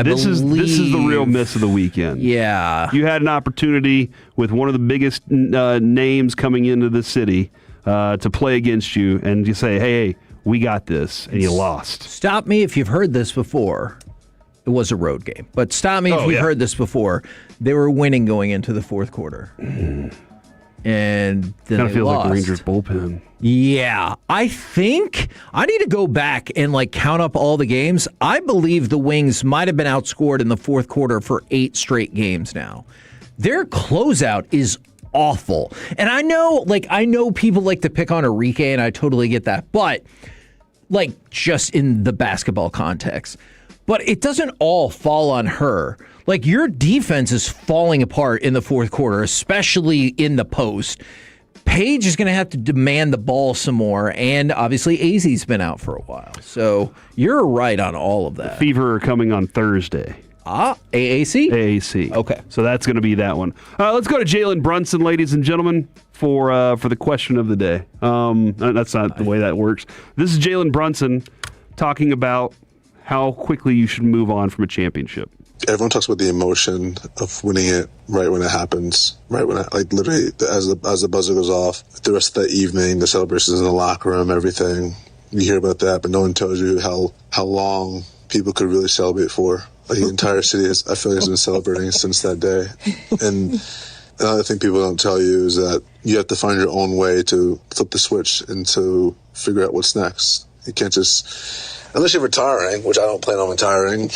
Speaker 13: This is the real miss of the weekend.
Speaker 10: Yeah.
Speaker 13: You had an opportunity with one of the biggest names coming into the city to play against you, and you say, hey, we got this, and you lost.
Speaker 10: Stop me if you've heard this before. It was a road game. But stop me if you've heard this before. They were winning going into the fourth quarter. And then
Speaker 13: kind of feels
Speaker 10: lost.
Speaker 13: like the Rangers bullpen.
Speaker 10: Yeah, I think I need to go back and count up all the games. I believe the Wings might have been outscored in the fourth quarter for 8 straight games now. Their closeout is awful. And I know people like to pick on Enrique, and I totally get that. But just in the basketball context. But it doesn't all fall on her. Your defense is falling apart in the fourth quarter, especially in the post. Page is going to have to demand the ball some more, and obviously AZ's been out for a while. So you're right on all of that.
Speaker 13: Fever are coming on Thursday.
Speaker 10: AAC?
Speaker 13: AAC.
Speaker 10: Okay.
Speaker 13: So that's going to be that one. Let's go to Jalen Brunson, ladies and gentlemen, for the question of the day. That's not the way that works. This is Jalen Brunson talking about how quickly you should move on from a championship.
Speaker 18: Everyone talks about the emotion of winning it right when it happens, right when literally as the buzzer goes off. The rest of the evening, the celebrations in the locker room, everything. You hear about that, but no one tells you how long people could really celebrate for. The entire city, I feel like, has been celebrating since that day. And another thing people don't tell you is that you have to find your own way to flip the switch and to figure out what's next. You can't just, unless you're retiring, which I don't plan on retiring.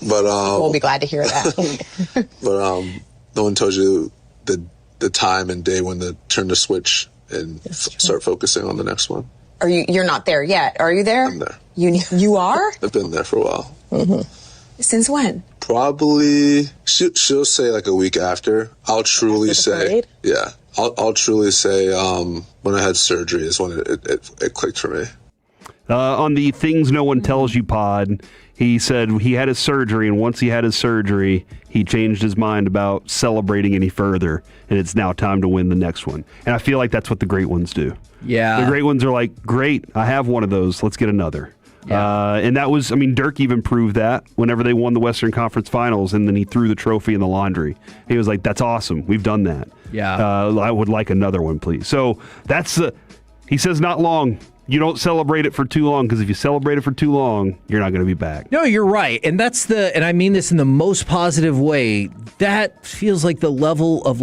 Speaker 18: But
Speaker 9: we'll be glad to hear that.
Speaker 18: But no one tells you the time and day when to turn the switch and start focusing on the next one.
Speaker 9: You're not there yet? Are you there?
Speaker 18: I'm there.
Speaker 9: You are?
Speaker 18: I've been there for a while.
Speaker 9: Mm-hmm. Since when?
Speaker 18: Probably she'll say like a week after. I'll truly say, yeah. I'll truly say when I had surgery is when it clicked for me.
Speaker 13: On the Things No One Tells You pod, he said he had his surgery, and once he had his surgery, he changed his mind about celebrating any further, and it's now time to win the next one. And I feel like that's what the great ones do.
Speaker 10: Yeah.
Speaker 13: The great ones are like, great, I have one of those, let's get another.
Speaker 10: Yeah.
Speaker 13: And that was, Dirk even proved that whenever they won the Western Conference Finals, and then he threw the trophy in the laundry. He was like, that's awesome, we've done that.
Speaker 10: Yeah.
Speaker 13: I would like another one, please. So he says not long. You don't celebrate it for too long, because if you celebrate it for too long, you're not going to be back.
Speaker 10: No, you're right. And and I mean this in the most positive way, that feels like the level of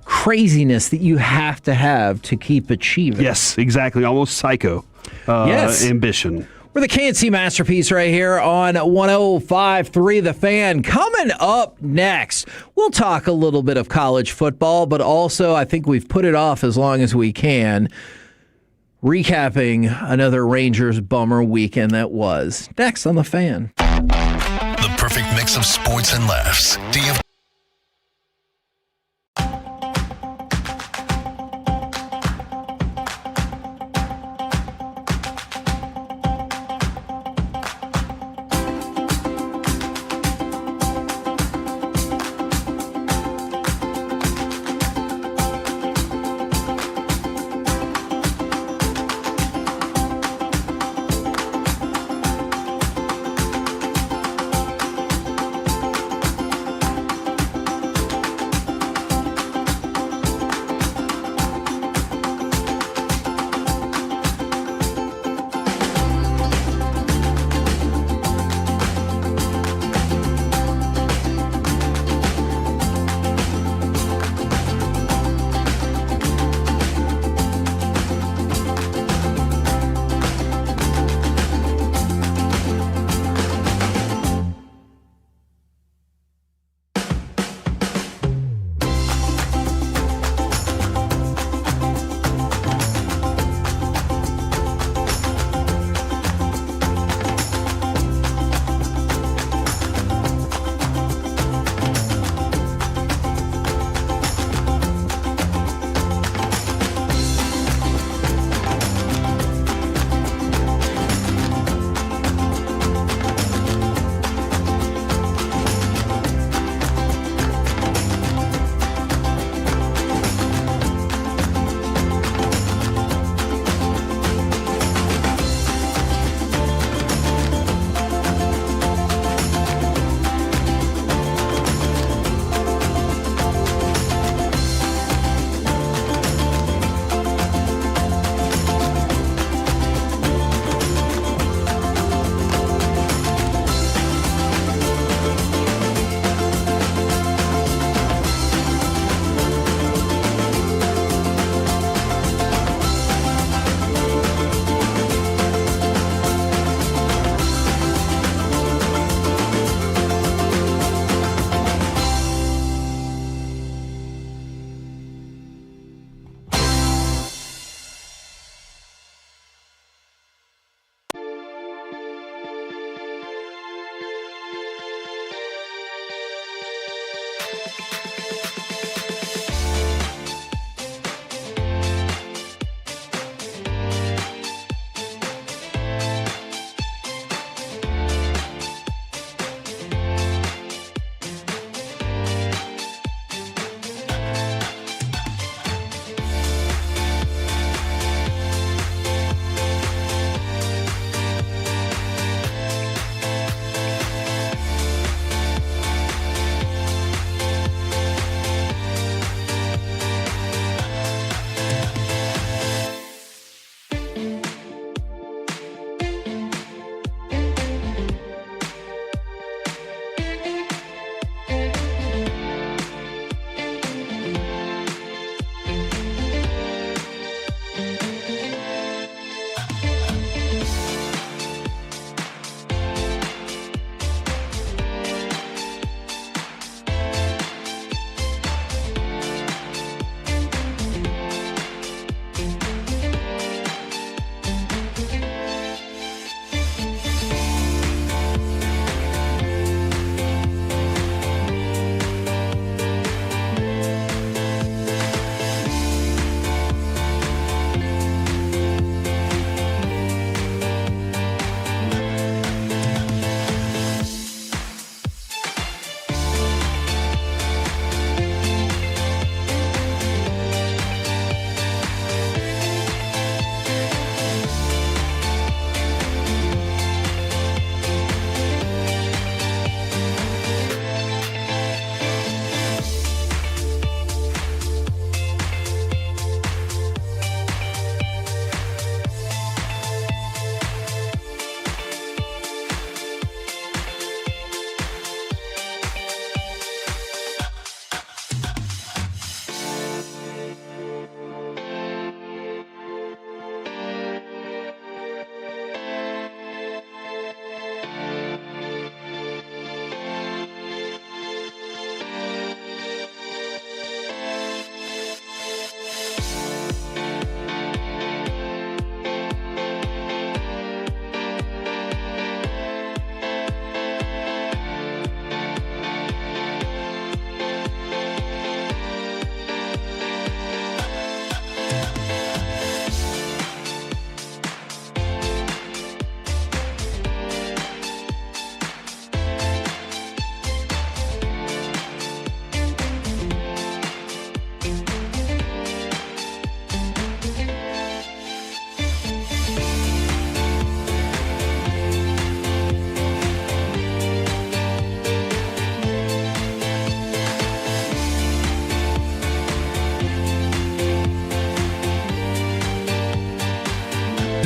Speaker 10: craziness that you have to keep achieving.
Speaker 13: Yes, exactly. Almost psycho.
Speaker 10: Yes.
Speaker 13: Ambition.
Speaker 10: We're the KNC Masterpiece right here on 105.3 The Fan. Coming up next, we'll talk a little bit of college football, but also I think we've put it off as long as we can, recapping another Rangers bummer weekend that was. Next on The Fan.
Speaker 1: The perfect mix of sports and laughs.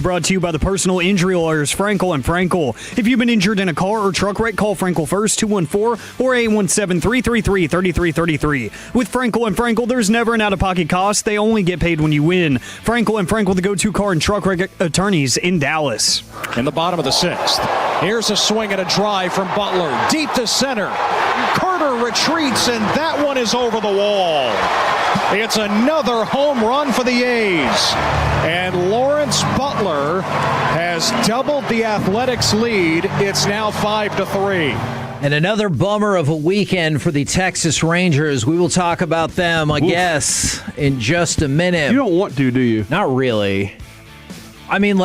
Speaker 5: brought to you by the personal injury lawyers Frankel and Frankel. If you've been injured in a car or truck wreck, call Frankel first, 214 or 817-333-3333. With Frankel and Frankel, there's never an out-of-pocket cost. They only get paid when you win. Frankel and Frankel, the go-to car and truck wreck attorneys in Dallas.
Speaker 17: In the bottom of the 6th, here's a swing and a drive from Butler. Deep to center. Carter retreats, and that one is over the wall. It's another home run for the A's. And Lawrence Butler has doubled the Athletics' lead. It's now 5-3.
Speaker 10: And another bummer of a weekend for the Texas Rangers. We will talk about them, I guess, in just a minute.
Speaker 13: You don't want to, do you?
Speaker 10: Not really. I mean,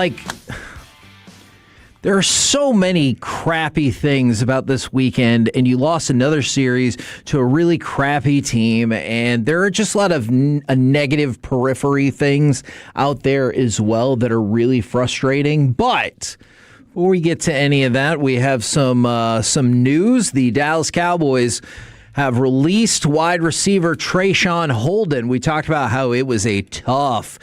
Speaker 10: there are so many crappy things about this weekend, and you lost another series to a really crappy team, and there are just a lot of negative periphery things out there as well that are really frustrating. But before we get to any of that, we have some news. The Dallas Cowboys have released wide receiver Trayshawn Holden. We talked about how it was a tough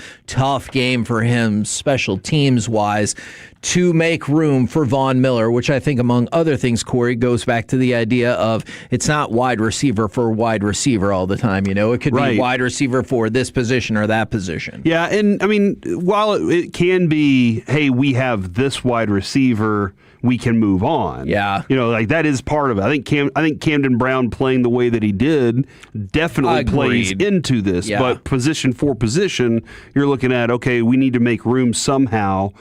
Speaker 10: game for him, special teams-wise, to make room for Von Miller, which I think, among other things, Corey, goes back to the idea of it's not wide receiver for wide receiver all the time. It could be wide receiver for this position or that position.
Speaker 13: Yeah, and I mean, while it can be, hey, we have this wide receiver, we can move on.
Speaker 10: Yeah.
Speaker 13: That is part of it. I think Camden Brown playing the way that he did definitely plays into this.
Speaker 10: Yeah.
Speaker 13: But position for position, you're looking at, okay, we need to make room somehow.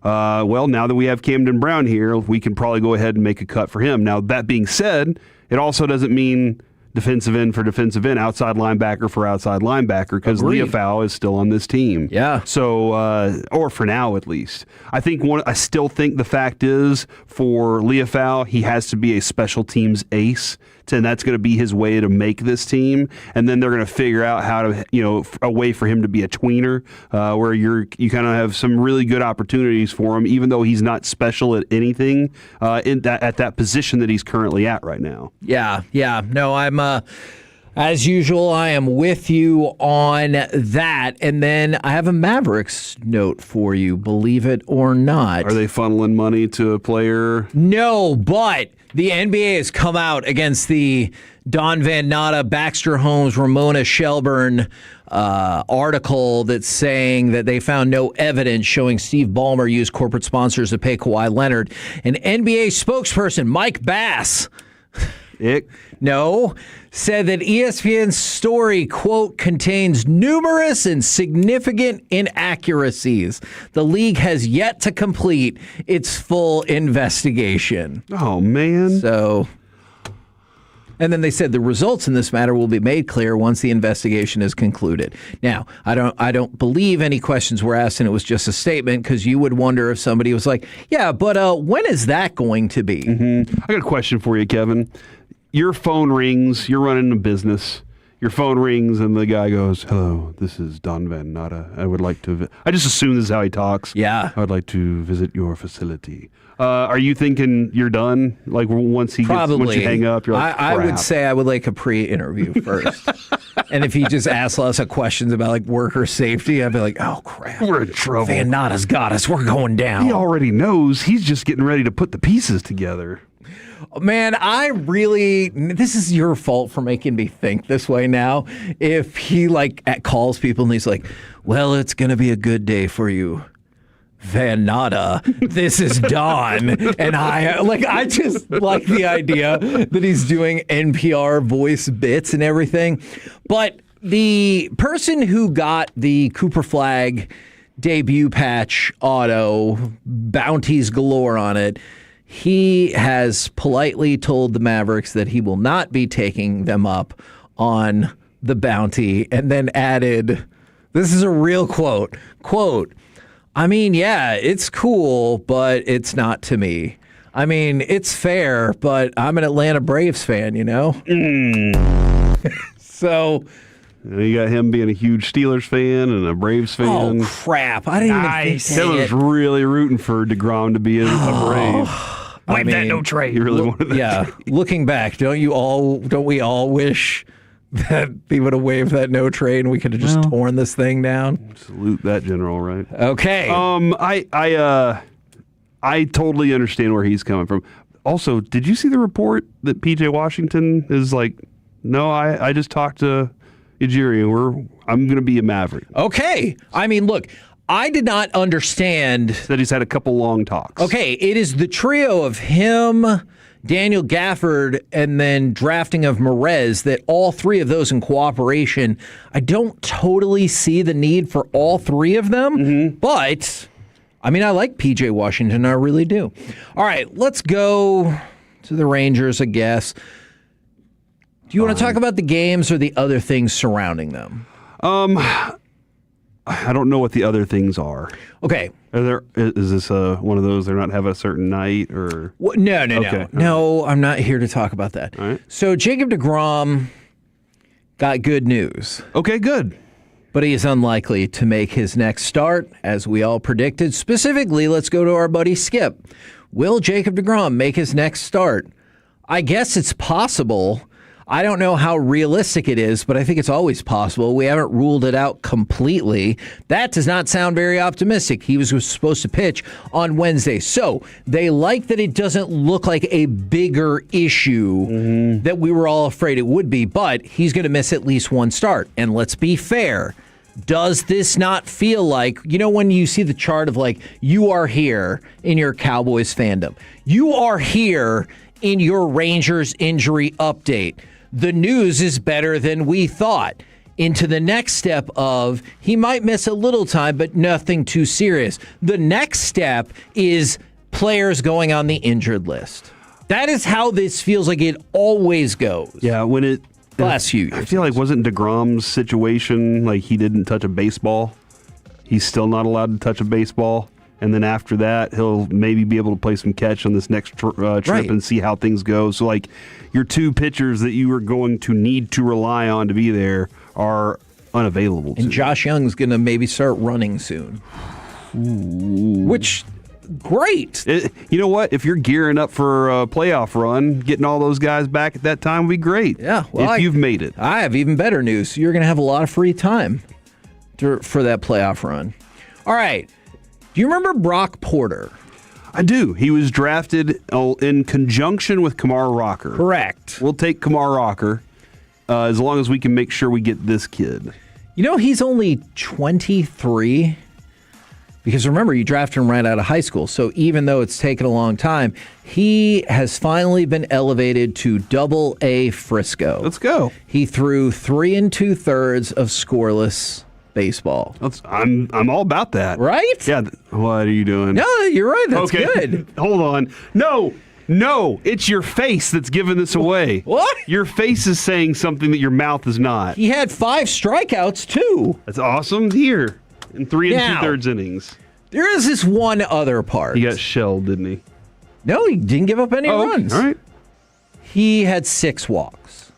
Speaker 13: Now that we have Camden Brown here, we can probably go ahead and make a cut for him. Now, that being said, it also doesn't mean defensive end for defensive end, outside linebacker for outside linebacker, because Leofau is still on this team.
Speaker 10: Yeah.
Speaker 13: So, or for now at least. I still think the fact is for Leofau, he has to be a special teams ace, and that's going to be his way to make this team. And then they're going to figure out how to, a way for him to be a tweener, where you kind of have some really good opportunities for him, even though he's not special at anything at that position that he's currently at right now.
Speaker 10: Yeah. No, I'm. As usual, I am with you on that. And then I have a Mavericks note for you, believe it or not.
Speaker 13: Are they funneling money to a player?
Speaker 10: No, but the NBA has come out against the Don Van Natta, Baxter Holmes, Ramona Shelburne article that's saying that they found no evidence showing Steve Ballmer used corporate sponsors to pay Kawhi Leonard. An NBA spokesperson, Mike Bass, said that ESPN's story, quote, contains numerous and significant inaccuracies. The league has yet to complete its full investigation.
Speaker 13: Oh, man.
Speaker 10: And then they said the results in this matter will be made clear once the investigation is concluded. Now, I don't believe any questions were asked and it was just a statement, because you would wonder if somebody was like, yeah, but when is that going to be?
Speaker 13: Mm-hmm. I got a question for you, Kevin. Your phone rings, you're running a business, your phone rings and the guy goes, hello, this is Don Van Natta. I would like to, I just assume this is how he talks.
Speaker 10: Yeah.
Speaker 13: I would like to visit your facility. Are you thinking you're done? Like once you hang up, you're like,
Speaker 10: I would say I would like a pre-interview first. And if he just asks lots of questions about like worker safety, I'd be like, oh crap,
Speaker 13: we're in trouble.
Speaker 10: Van Natta's got us. We're going down.
Speaker 13: He already knows. He's just getting ready to put the pieces together.
Speaker 10: Man, this is your fault for making me think this way now. If he calls people and he's like, well, it's going to be a good day for you, Van Natta. This is Don. And I just like the idea that he's doing NPR voice bits and everything. But the person who got the Cooper Flag debut patch auto, bounties galore on it, he has politely told the Mavericks that he will not be taking them up on the bounty, and then added, this is a real quote, I mean, yeah, it's cool, but it's not to me. I mean, it's fair, but I'm an Atlanta Braves fan, So...
Speaker 13: You got him being a huge Steelers fan and a Braves fan.
Speaker 10: Oh, crap. I didn't even think
Speaker 13: Kevin was really rooting for DeGrom to be a Brave.
Speaker 5: That no trade.
Speaker 13: You really wanted that trade.
Speaker 10: Looking back, don't we all wish that he would have waived that no trade and we could have just torn this thing down?
Speaker 13: Salute that general, right?
Speaker 10: Okay.
Speaker 13: I totally understand where he's coming from. Also, did you see the report that PJ Washington is like, no, I just talked to Ujiri. I'm going to be a Maverick.
Speaker 10: Okay. I mean, look, I did not understand
Speaker 13: that he's had a couple long talks.
Speaker 10: Okay, it is the trio of him, Daniel Gafford, and then drafting of Merez, that all three of those in cooperation. I don't totally see the need for all three of them, but I mean, I like PJ Washington. I really do. All right, let's go to the Rangers, I guess. Do you want to talk about the games or the other things surrounding them?
Speaker 13: I don't know what the other things are.
Speaker 10: Okay.
Speaker 13: Is this one of those they're not having a certain night or?
Speaker 10: No.
Speaker 13: Okay.
Speaker 10: No, I'm not here to talk about that.
Speaker 13: All right.
Speaker 10: So Jacob deGrom got good news.
Speaker 13: Okay, good.
Speaker 10: But he is unlikely to make his next start, as we all predicted. Specifically, let's go to our buddy Skip. Will Jacob deGrom make his next start? I guess it's possible. I don't know how realistic it is, but I think it's always possible. We haven't ruled it out completely. That does not sound very optimistic. He was supposed to pitch on Wednesday. So they like that it doesn't look like a bigger issue that we were all afraid it would be, but he's going to miss at least one start. And let's be fair. Does this not feel like, when you see the chart of like, you are here in your Cowboys fandom, you are here in your Rangers injury update. The news is better than we thought. Into the next step of he might miss a little time, but nothing too serious. The next step is players going on the injured list. That is how this feels like it always goes.
Speaker 13: Yeah, when it
Speaker 10: last few years.
Speaker 13: I feel like wasn't DeGrom's situation like he didn't touch a baseball? He's still not allowed to touch a baseball. And then after that, he'll maybe be able to play some catch on this next trip and see how things go. So, like, your two pitchers that you are going to need to rely on to be there are unavailable.
Speaker 10: And Josh Young's going to maybe start running soon.
Speaker 13: Ooh.
Speaker 10: Which, great.
Speaker 13: You know what? If you're gearing up for a playoff run, getting all those guys back at that time would be great.
Speaker 10: Yeah. Well,
Speaker 13: if you've made it.
Speaker 10: I have even better news. You're going to have a lot of free time for that playoff run. All right. Do you remember Brock Porter?
Speaker 13: I do. He was drafted in conjunction with Kamar Rocker.
Speaker 10: Correct.
Speaker 13: We'll take Kamar Rocker as long as we can make sure we get this kid.
Speaker 10: He's only 23. Because remember, you drafted him right out of high school. So even though it's taken a long time, he has finally been elevated to Double-A Frisco.
Speaker 13: Let's go.
Speaker 10: He threw 3 2/3 of scoreless baseball.
Speaker 13: I'm all about that.
Speaker 10: Right?
Speaker 13: Yeah. What are you doing?
Speaker 10: No, you're right. That's
Speaker 13: okay.
Speaker 10: Good.
Speaker 13: Hold on. No, it's your face that's giving this away.
Speaker 10: What?
Speaker 13: Your face is saying something that your mouth is not.
Speaker 10: He had 5 strikeouts, too.
Speaker 13: That's awesome. Here, in 3 2/3 innings.
Speaker 10: There is this one other part.
Speaker 13: He got shelled, didn't he?
Speaker 10: No, he didn't give up any runs.
Speaker 13: All right.
Speaker 10: He had 6 walks.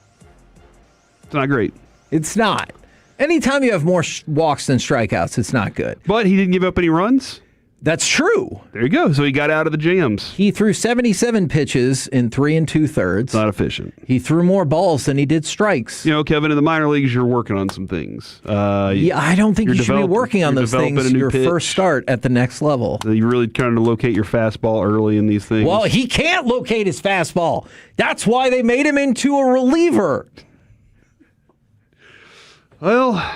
Speaker 13: It's not great.
Speaker 10: It's not. Anytime you have more walks than strikeouts, it's not good.
Speaker 13: But he didn't give up any runs?
Speaker 10: That's true.
Speaker 13: There you go. So he got out of the jams.
Speaker 10: He threw 77 pitches in 3 2/3.
Speaker 13: Not efficient.
Speaker 10: He threw more balls than he did strikes.
Speaker 13: Kevin, in the minor leagues, you're working on some things.
Speaker 10: I don't think you should be working on those things your first start at the next level.
Speaker 13: You're really trying to locate your fastball early in these things.
Speaker 10: Well, he can't locate his fastball. That's why they made him into a reliever.
Speaker 13: Well,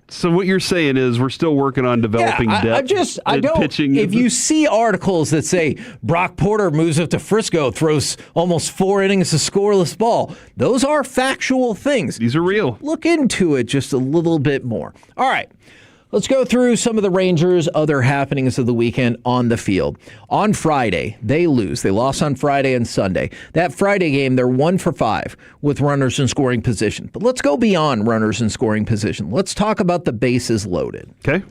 Speaker 13: so what you're saying is we're still working on developing depth.
Speaker 10: I don't.
Speaker 13: Pitching.
Speaker 10: If you see articles that say Brock Porter moves up to Frisco, throws almost 4 innings of scoreless ball, those are factual things.
Speaker 13: These are real.
Speaker 10: Look into it just a little bit more. All right. Let's go through some of the Rangers' other happenings of the weekend on the field. On Friday, they lose. They lost on Friday and Sunday. That Friday game, they're 1 for 5 with runners in scoring position. But let's go beyond runners in scoring position. Let's talk about the bases loaded.
Speaker 13: Okay.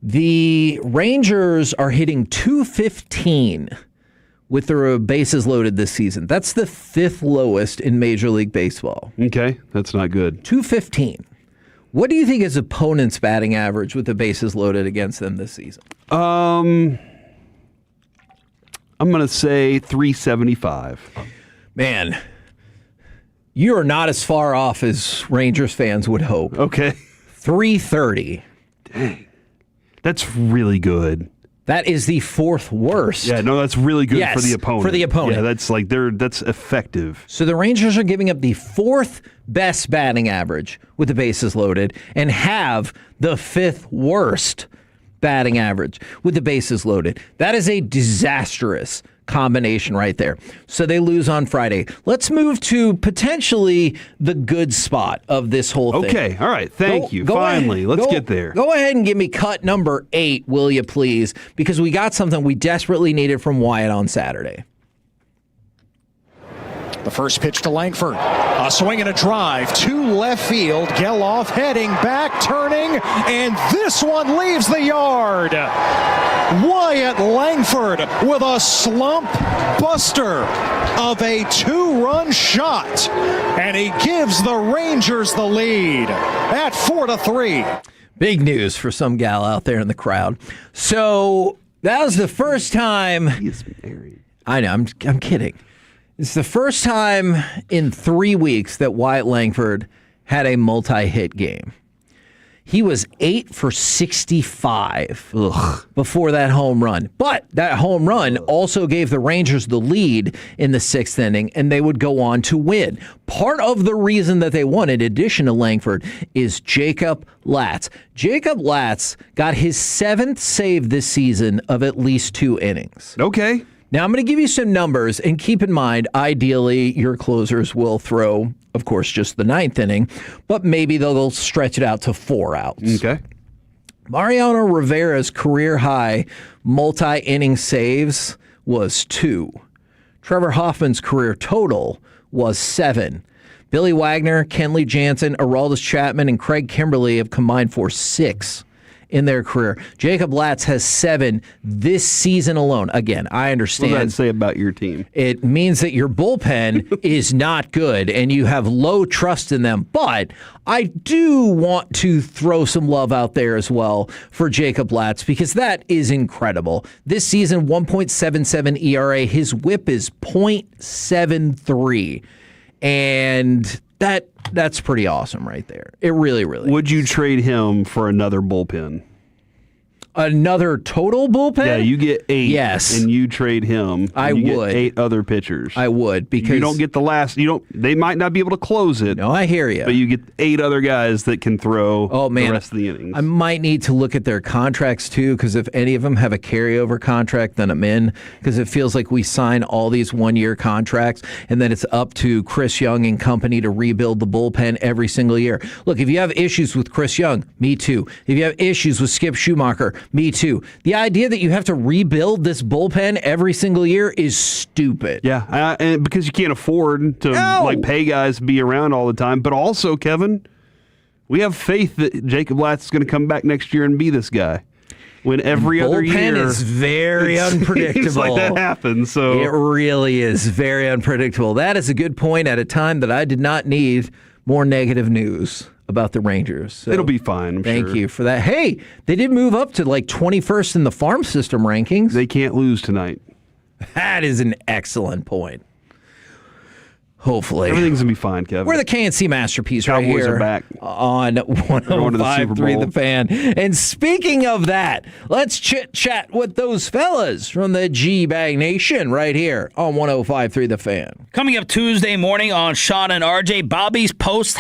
Speaker 10: The Rangers are hitting .215 with their bases loaded this season. That's the 5th lowest in Major League Baseball.
Speaker 13: Okay, that's not good.
Speaker 10: .215. What do you think is opponent's batting average with the bases loaded against them this season?
Speaker 13: I'm going to say 375.
Speaker 10: Man, You are not as far off as Rangers fans would hope.
Speaker 13: Okay.
Speaker 10: 330.
Speaker 13: Dang. That's really good.
Speaker 10: That is the fourth worst.
Speaker 13: Yeah, no, that's really good
Speaker 10: Yes,
Speaker 13: for the opponent.
Speaker 10: for the opponent.
Speaker 13: Yeah, that's effective.
Speaker 10: So the Rangers are giving up the fourth best batting average with the bases loaded and have the fifth worst batting average with the bases loaded. That is a disastrous combination right there. So they lose on Friday. Let's move to potentially the good spot of this whole thing.
Speaker 13: Okay, all right. Thank you. Finally, let's get there.
Speaker 10: Go ahead and give me cut number 8, will you please? Because we got something we desperately needed from Wyatt on Saturday.
Speaker 3: The first pitch to Langford. A swing and a drive to left field. Geloff heading back, turning, and this one leaves the yard. Wyatt Langford with a slump buster of a 2-run shot. And he gives the Rangers the lead at 4-3.
Speaker 10: Big news for some gal out there in the crowd. So that was the first time.
Speaker 13: He's married.
Speaker 10: I know, I'm kidding. It's the first time in 3 weeks that Wyatt Langford had a multi-hit game. He was 8 for 65 before that home run. But that home run also gave the Rangers the lead in the 6th inning, and they would go on to win. Part of the reason that they won, in addition to Langford, is Jacob Latz. Jacob Latz got his 7th save this season of at least 2 innings.
Speaker 13: Okay.
Speaker 10: Now, I'm going to give you some numbers, and keep in mind, ideally, your closers will throw, of course, just the 9th inning, but maybe they'll stretch it out to 4 outs.
Speaker 13: Okay.
Speaker 10: Mariano Rivera's career-high multi-inning saves was 2. Trevor Hoffman's career total was 7. Billy Wagner, Kenley Jansen, Aroldis Chapman, and Craig Kimberly have combined for 6 in their career. Jacob Latz has 7 this season alone. Again, I understand.
Speaker 13: What does that say about your team?
Speaker 10: It means that your bullpen is not good and you have low trust in them. But I do want to throw some love out there as well for Jacob Latz, because that is incredible. This season, 1.77 ERA. His whip is .73. And that's pretty awesome right there. It really, really
Speaker 13: Would you trade him for another bullpen?
Speaker 10: Another total bullpen?
Speaker 13: Yeah, you get 8.
Speaker 10: Yes.
Speaker 13: And you trade him.
Speaker 10: I
Speaker 13: you
Speaker 10: would.
Speaker 13: Get 8 other pitchers.
Speaker 10: I would, because
Speaker 13: you don't get the last. You don't. They might not be able to close it.
Speaker 10: No, I hear you.
Speaker 13: But you get 8 other guys that can throw the rest of the innings.
Speaker 10: I might need to look at their contracts too, because if any of them have a carryover contract, then I'm in. Because it feels like we sign all these 1-year contracts, and then it's up to Chris Young and company to rebuild the bullpen every single year. Look, if you have issues with Chris Young, me too. If you have issues with Skip Schumacher, me too. The idea that you have to rebuild this bullpen every single year is stupid.
Speaker 13: Yeah, and because you can't afford to pay guys to be around all the time. But also, Kevin, we have faith that Jacob Latz is going to come back next year and be this guy. When every other year,
Speaker 10: bullpen is very unpredictable.
Speaker 13: Like that happens. So
Speaker 10: it really is very unpredictable. That is a good point at a time that I did not need more negative news about the Rangers. So
Speaker 13: it'll be fine.
Speaker 10: Thank you for that. Hey, they did move up to like 21st in the farm system rankings.
Speaker 13: They can't lose tonight.
Speaker 10: That is an excellent point. Hopefully.
Speaker 13: Everything's going to be fine, Kevin.
Speaker 10: We're the KNC Masterpiece right
Speaker 13: Cowboys
Speaker 10: here
Speaker 13: are back.
Speaker 10: on 105.3 The Fan. And speaking of that, let's chit-chat with those fellas from the G-Bag Nation right here on 105.3 The Fan.
Speaker 2: Coming up Tuesday morning on Sean and RJ, Bobby's post.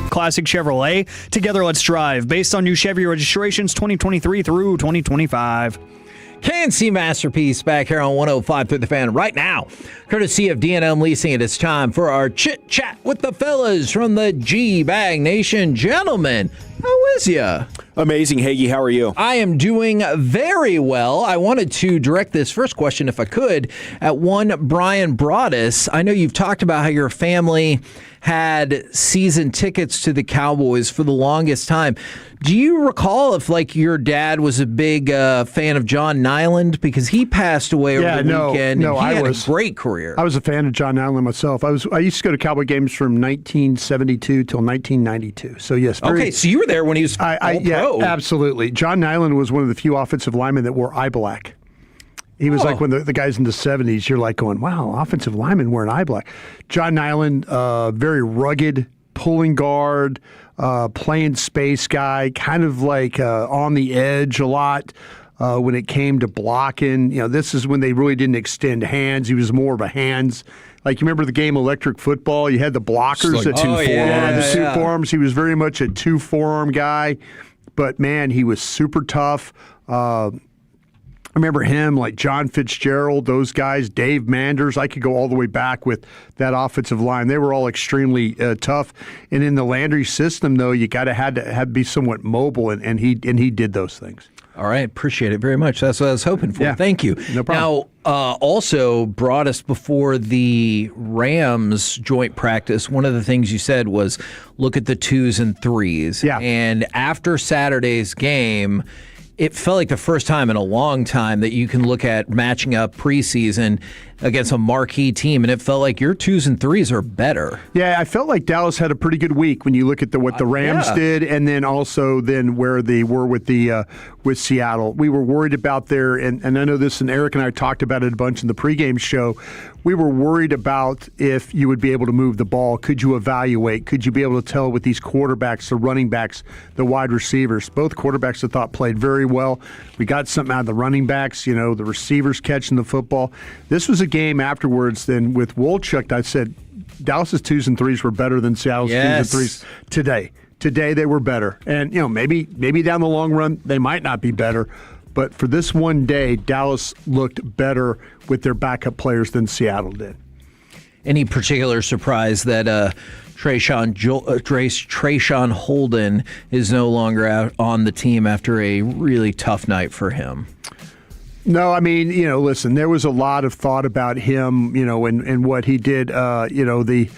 Speaker 5: Classic Chevrolet. Together, let's drive. Based on new Chevy registrations 2023 through 2025.
Speaker 10: KNC Masterpiece back here on 105 through the Fan right now. Courtesy of D&M Leasing, it is time for our chit-chat with the fellas from the G-Bag Nation. Gentlemen, how is ya?
Speaker 12: Amazing. Hagee, how are you?
Speaker 10: I am doing very well. I wanted to direct this first question, if I could, at one Brian Broaddus. I know you've talked about how your family had season tickets to the Cowboys for the longest time. Do you recall if, like, your dad was a big fan of John Nyland? Because he passed away over the weekend, and he had a great career.
Speaker 4: I was a fan of John Nyland myself. I used to go to Cowboy games from 1972 till 1992. So, yes.
Speaker 10: Okay, so you were there when he was all-pro.
Speaker 4: Yeah, absolutely. John Nyland was one of the few offensive linemen that wore eye black. He was like when the guys in the 70s, you're like going, wow, offensive linemen wearing eye black. John Nyland, very rugged, pulling guard, playing space guy, kind of like on the edge a lot when it came to blocking. You know, this is when they really didn't extend hands. He was more of a hands. Like, you remember the game Electric Football? You had the blockers.
Speaker 12: Like two forearms.
Speaker 4: Two forearms. He was very much a two forearm guy. But, man, he was super tough. I remember him, like John Fitzgerald, those guys, Dave Manders. I could go all the way back with that offensive line. They were all extremely tough. And in the Landry system, though, you had to be somewhat mobile, and he did those things.
Speaker 10: All right, appreciate it very much. That's what I was hoping for.
Speaker 4: Yeah.
Speaker 10: Thank you.
Speaker 4: No problem.
Speaker 10: Now, also brought us before the Rams joint practice. One of the things you said was look at the 2s and 3s.
Speaker 4: Yeah.
Speaker 10: And after Saturday's game, it felt like the first time in a long time that you can look at matching up preseason against a marquee team, and it felt like your 2s and 3s are better.
Speaker 4: Yeah, I felt like Dallas had a pretty good week when you look at what the Rams did, and then also where they were with Seattle. We were worried about their, and I know this, and Eric and I talked about it a bunch in the pregame show. We were worried about if you would be able to move the ball. Could you evaluate? Could you be able to tell with these quarterbacks, the running backs, the wide receivers? Both quarterbacks I thought played very well. We got something out of the running backs, the receivers catching the football. This was a game afterwards then with Wolchuk. I said Dallas's 2s and 3s were better than Seattle's 2s and 3s today. Today they were better. And maybe down the long run they might not be better. But for this one day, Dallas looked better with their backup players than Seattle did.
Speaker 10: Any particular surprise that Trayshawn Holden is no longer out on the team after a really tough night for him?
Speaker 4: No, I mean, listen, there was a lot of thought about him, and what he did, the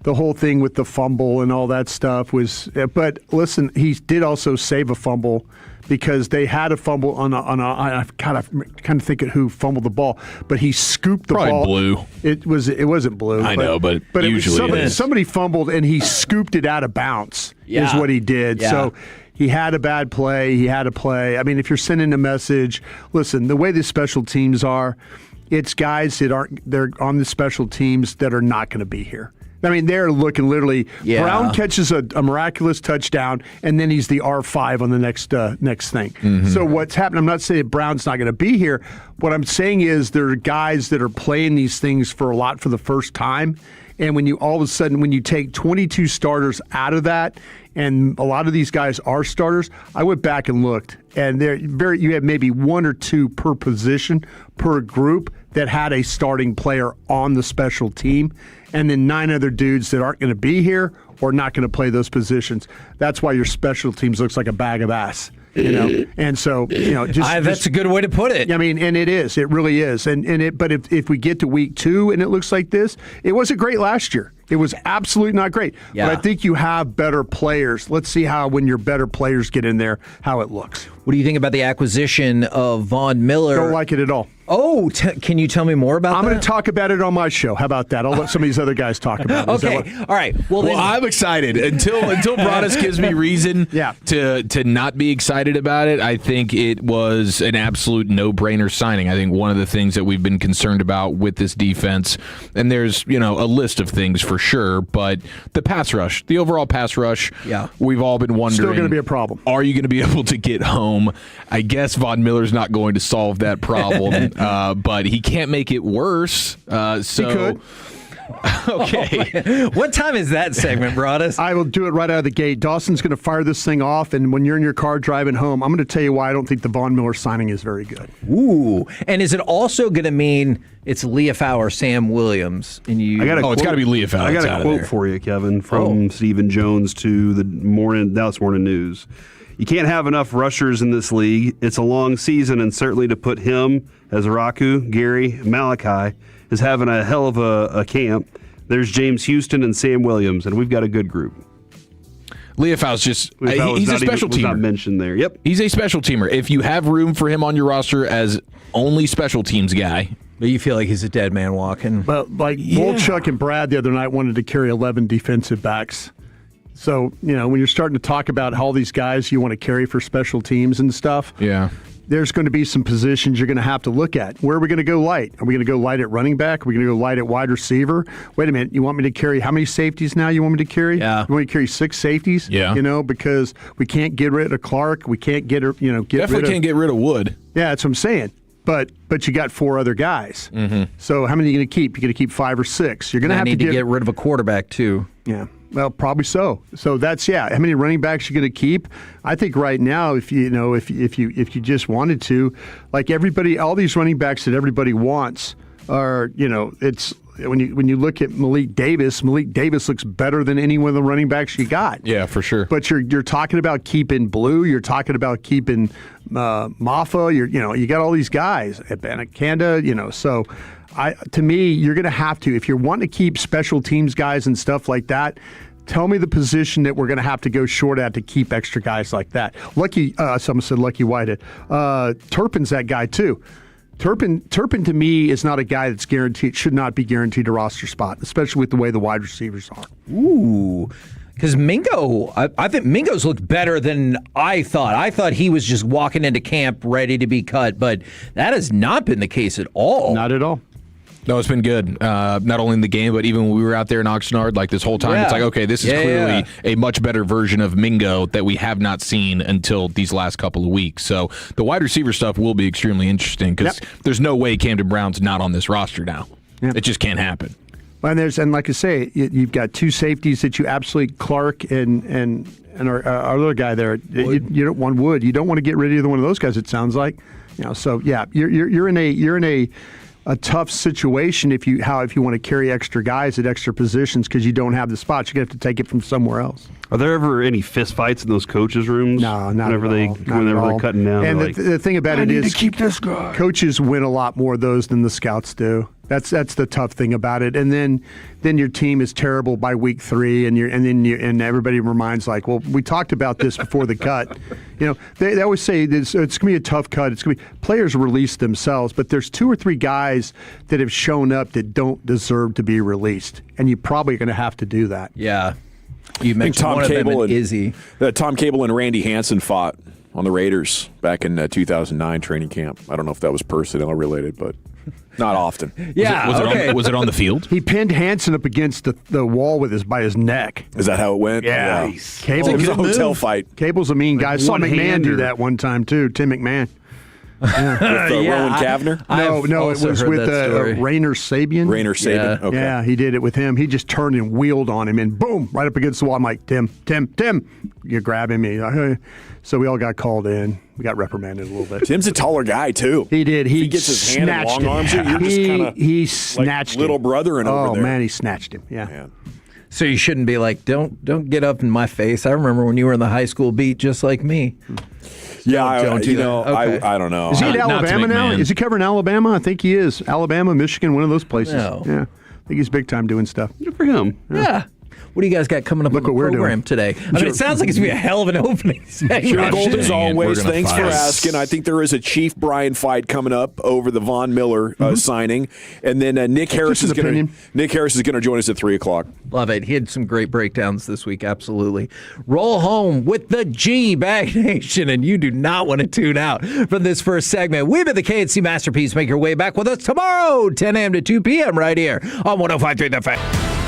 Speaker 4: whole thing with the fumble and all that stuff was, but listen, he did also save a fumble because they had a fumble I kind of think of who fumbled the ball, but he scooped the ball.
Speaker 12: Blue.
Speaker 4: It wasn't blue.
Speaker 12: I know, but usually
Speaker 4: somebody fumbled and he scooped it out of bounds is what he did.
Speaker 10: Yeah.
Speaker 4: So he had a bad play. He had to play. I mean, if you're sending a message, listen, the way the special teams are, it's guys that they're on the special teams that are not going to be here. I mean, they're looking literally. Yeah. Brown catches a miraculous touchdown, and then he's the R5 on the next thing. Mm-hmm. So what's happened? I'm not saying Brown's not going to be here. What I'm saying is there are guys that are playing these things for the first time, and when you all of a sudden when you take 22 starters out of that, and a lot of these guys are starters, I went back and looked, and you have maybe one or two per position per group that had a starting player on the special team, and then 9 other dudes that aren't going to be here or not going to play those positions. That's why your special teams looks like a bag of ass. And so
Speaker 10: that's a good way to put it.
Speaker 4: I mean, and it is, it really is, but if we get to week 2 and it looks like this, it wasn't great last year. It was absolutely not great. Yeah. But I think you have better players. Let's see how, when your better players get in there, how it looks.
Speaker 10: What do you think about the acquisition of Von Miller?
Speaker 4: Don't like it at all.
Speaker 10: Oh, can you tell me more about that?
Speaker 4: I'm going to talk about it on my show. How about that? I'll let some of these other guys talk about it.
Speaker 10: Okay. All right. Well,
Speaker 12: I'm excited. Until Broaddus gives me reason to not be excited about it, I think it was an absolute no-brainer signing. I think one of the things that we've been concerned about with this defense, and there's a list of things for sure, but the pass rush, the overall pass rush, we've all been wondering.
Speaker 4: Still going to be a problem.
Speaker 12: Are you going to be able to get home? I guess Von Miller's not going to solve that problem. But he can't make it worse.
Speaker 4: He could.
Speaker 10: Okay. What time is that segment, Broadus?
Speaker 4: I will do it right out of the gate. Dawson's going to fire this thing off, and when you're in your car driving home, I'm going to tell you why I don't think the Von Miller signing is very good.
Speaker 10: Ooh. And is it also going to mean it's Leafau or Sam Williams? And
Speaker 12: it's got to be Leafau.
Speaker 13: I got a quote for you, Kevin, from Stephen Jones to the Dallas Morning News. You can't have enough rushers in this league. It's a long season, and certainly to put him, as Raku, Gary, Malachi, is having a hell of a camp. There's James Houston and Sam Williams, and we've got a good group.
Speaker 12: Leafau's just he's a special teamer.
Speaker 13: Not mentioned there. Yep,
Speaker 12: he's a special teamer. If you have room for him on your roster as only special teams guy,
Speaker 10: but you feel like he's a dead man walking.
Speaker 4: Well, Wolchuk and Brad the other night wanted to carry 11 defensive backs. So, when you're starting to talk about all these guys you want to carry for special teams and stuff, there's going to be some positions you're going to have to look at. Where are we going to go light? Are we going to go light at running back? Are we going to go light at wide receiver? Wait a minute. You want me to carry how many safeties now you want me to carry?
Speaker 10: Yeah.
Speaker 4: You want me to carry 6 safeties?
Speaker 12: Yeah.
Speaker 4: Because we can't get rid of Clark. We can't get
Speaker 12: can't get rid of Wood.
Speaker 4: Yeah, that's what I'm saying. But you got 4 other guys.
Speaker 12: Mm-hmm.
Speaker 4: So how many are you going to keep? You're going to keep 5 or 6. You're going to have
Speaker 10: to get rid of a quarterback too.
Speaker 4: Yeah. Well, probably so. So that's how many running backs you're going to keep? I think right now, if you just wanted to, like everybody, all these running backs that everybody wants are, it's when you look at Malik Davis looks better than any one of the running backs you got.
Speaker 12: Yeah, for sure.
Speaker 4: But you're talking about keeping Blue. You're talking about keeping Maffa. You got all these guys at Banakanda. So. To me, you're going to have to, if you're wanting to keep special teams guys and stuff like that, tell me the position that we're going to have to go short at to keep extra guys like that. Someone said Lucky Whitehead. Turpin's that guy too. Turpin to me is not a guy that's guaranteed, should not be guaranteed a roster spot, especially with the way the wide receivers are.
Speaker 10: Ooh. Because Mingo, I think Mingo's looked better than I thought. I thought he was just walking into camp ready to be cut, but that has not been the case at all.
Speaker 4: Not at all.
Speaker 12: No, it's been good. Not only in the game, but even when we were out there in Oxnard, like this whole time, it's like, okay, this is clearly a much better version of Mingo that we have not seen until these last couple of weeks. So the wide receiver stuff will be extremely interesting because there's no way Camden Brown's not on this roster now. It just can't happen.
Speaker 4: And like I say, you've got 2 safeties that you absolutely, Clark and our other guy there. You don't want Wood. You don't want to get rid of either one of those guys. It sounds like, So you're in a tough situation if you want to carry extra guys at extra positions because you don't have the spots. You're going to have to take it from somewhere else.
Speaker 13: Are there ever any fist fights in those coaches' rooms?
Speaker 4: No, not
Speaker 13: whenever
Speaker 4: at all.
Speaker 13: Whenever they're cutting down.
Speaker 4: And the thing about it is,
Speaker 13: to keep this guy.
Speaker 4: Coaches win a lot more of those than the scouts do. That's the tough thing about it. And then your team is terrible by week 3, and everybody reminds like, well, we talked about this before the cut. They always say it's going to be a tough cut. It's going to be players release themselves, but there's 2 or 3 guys that have shown up that don't deserve to be released, and you're probably going to have to do that.
Speaker 10: Yeah, you mentioned one of them and Izzy.
Speaker 14: Tom Cable and Randy Hansen fought on the Raiders back in 2009 training camp. I don't know if that was personnel related, but. Not often.
Speaker 10: Yeah.
Speaker 12: Was it on the field?
Speaker 4: He pinned Hansen up against the wall by his neck.
Speaker 14: Is that how it went?
Speaker 4: Yeah.
Speaker 14: It was a hotel fight.
Speaker 4: Cable's a mean guy. I saw McMahon do that one time too. Tim McMahon.
Speaker 14: Yeah. With Rowan Kavner?
Speaker 4: No, it was with Rainer Sabian.
Speaker 14: Rainer Sabian.
Speaker 4: Yeah.
Speaker 14: Okay.
Speaker 4: Yeah, he did it with him. He just turned and wheeled on him, and boom, right up against the wall. I'm like, Tim, you're grabbing me. So we all got called in. We got reprimanded a little bit.
Speaker 14: Tim's a taller guy too.
Speaker 4: He did. He
Speaker 14: gets his hand and long arms.
Speaker 4: You're
Speaker 14: just kind of
Speaker 4: he snatched
Speaker 14: like little brother and over there.
Speaker 4: Oh man, he snatched him. Yeah.
Speaker 14: Man.
Speaker 10: So you shouldn't be like, don't get up in my face. I remember when you were in the high school beat, just like me.
Speaker 14: Yeah, I don't know.
Speaker 4: Is he in Alabama now? Is he covering Alabama? I think he is. Alabama, Michigan, one of those places.
Speaker 10: No.
Speaker 4: Yeah. I think he's big time doing stuff.
Speaker 13: Good for him.
Speaker 10: Yeah. What do you guys got coming up on the program today? I mean, it sounds like it's going to be a hell of an opening segment.
Speaker 14: Sure, Gold as always. Thanks for asking. I think there is a Chief Bryan fight coming up over the Von Miller signing, and then Nick Harris is going to join us at 3:00.
Speaker 10: Love it. He had some great breakdowns this week. Absolutely. Roll home with the G Bag Nation, and you do not want to tune out from this first segment. We've been the KNC Masterpiece. Make your way back with us tomorrow, 10 a.m. to 2 p.m. right here on 105.3 The Fan.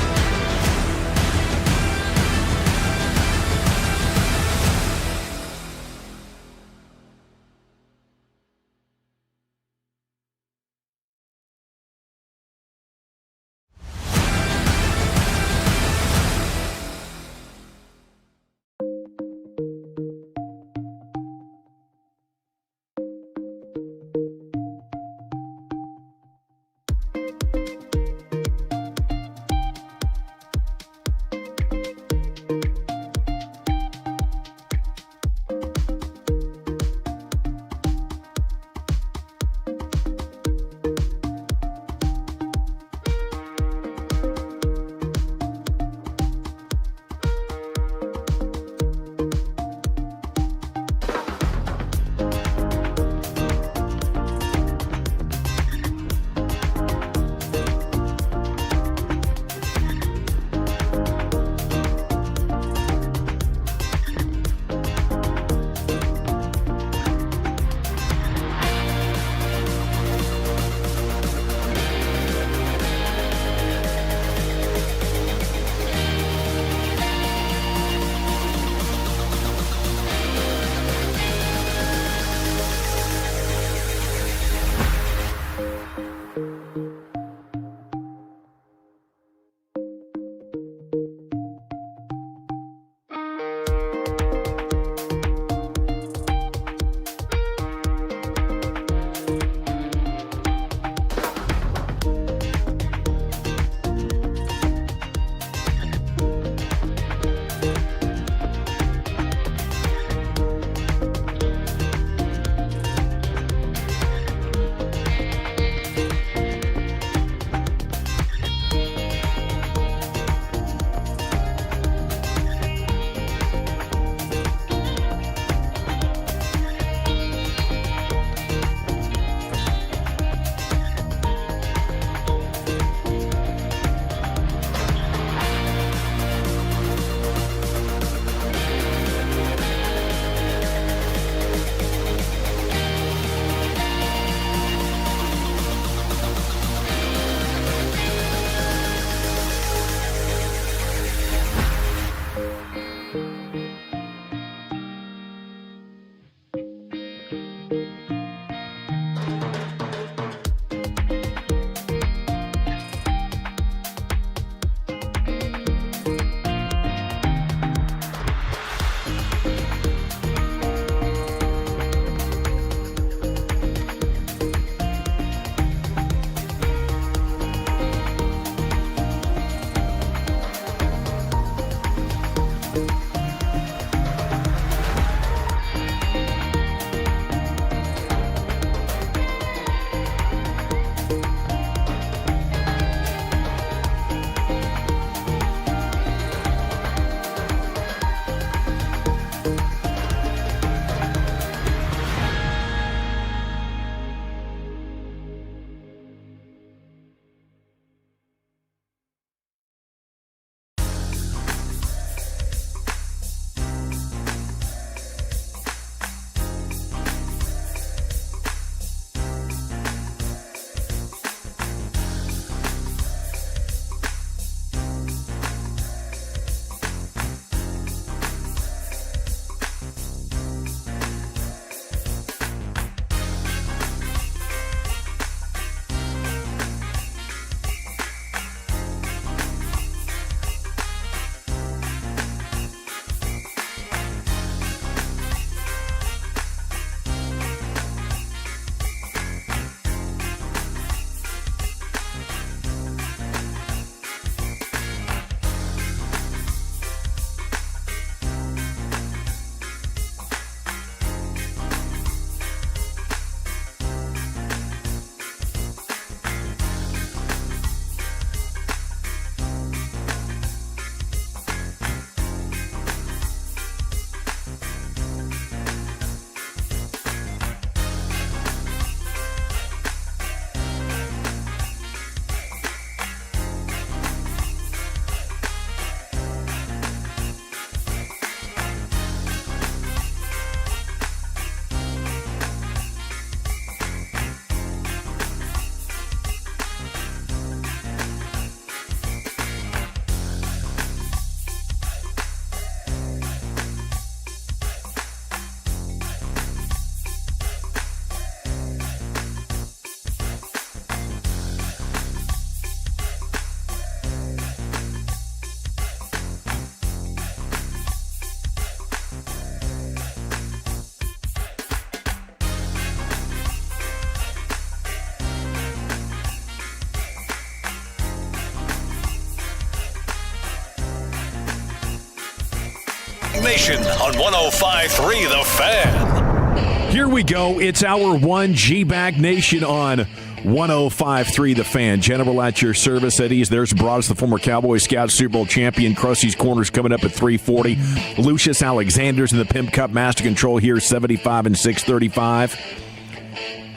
Speaker 1: Nation on 105.3 The Fan.
Speaker 14: Here we go. It's hour one, G-Bag Nation on 105.3 The Fan. General at your service, Eddie's. There's Broaddus, the former Cowboys scout, Super Bowl champion. Krusty's Corners coming up at 3:40. Lucius Alexander's in the Pimp Cup. Master Control here, 75 and 635.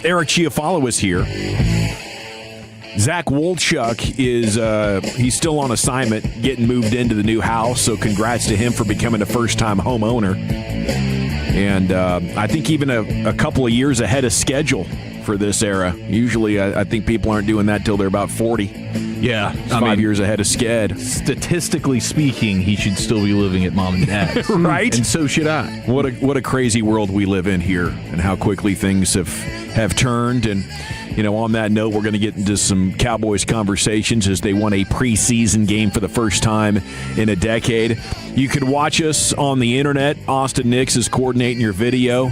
Speaker 14: Eric Chiafalo is here. Zach Wolchuk is he's still on assignment, getting moved into the new house, so congrats to him for becoming a first-time homeowner. And I think even a couple of years ahead of schedule for this era. Usually I think people aren't doing that till they're about 40.
Speaker 12: Yeah.
Speaker 14: It's 5 years ahead of sked.
Speaker 12: Statistically speaking, he should still be living at mom and dad's.
Speaker 14: Right?
Speaker 12: And so should I.
Speaker 14: What a crazy world we live in here, and how quickly things have turned. And on that note, we're going to get into some Cowboys conversations as they won a preseason game for the first time in a decade. You can watch us on the internet. Austin Nix is coordinating your video.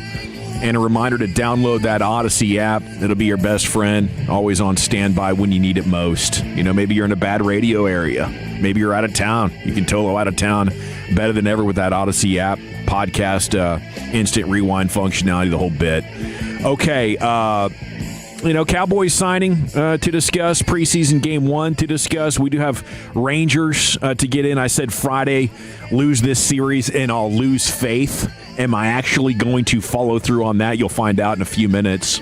Speaker 14: And a reminder to download that Odyssey app. It'll be your best friend, always on standby when you need it most. Maybe you're in a bad radio area. Maybe you're out of town. You can total out of town better than ever with that Odyssey app. Podcast, instant rewind functionality, the whole bit. Okay, Cowboys signing to discuss, preseason game one to discuss. We do have Rangers to get in. I said Friday, lose this series and I'll lose faith. Am I actually going to follow through on that? You'll find out in a few minutes.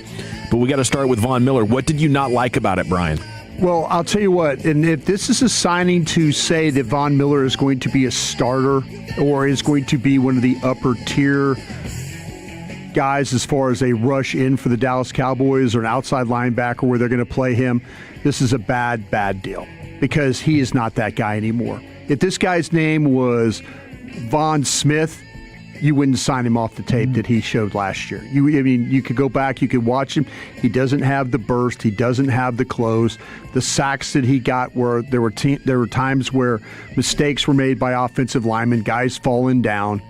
Speaker 14: But we got to start with Von Miller. What did you not like about it, Brian?
Speaker 4: Well, I'll tell you what, and if this is a signing to say that Von Miller is going to be a starter or is going to be one of the upper tier guys as far as a rush in for the Dallas Cowboys or an outside linebacker where they're going to play him, this is a bad deal because he is not that guy anymore. If this guy's name was Von Smith, you wouldn't sign him off the tape that he showed last year. You could go back, you could watch him. He doesn't have the burst. He doesn't have the close. The sacks that he got were there were times where mistakes were made by offensive linemen, guys falling down,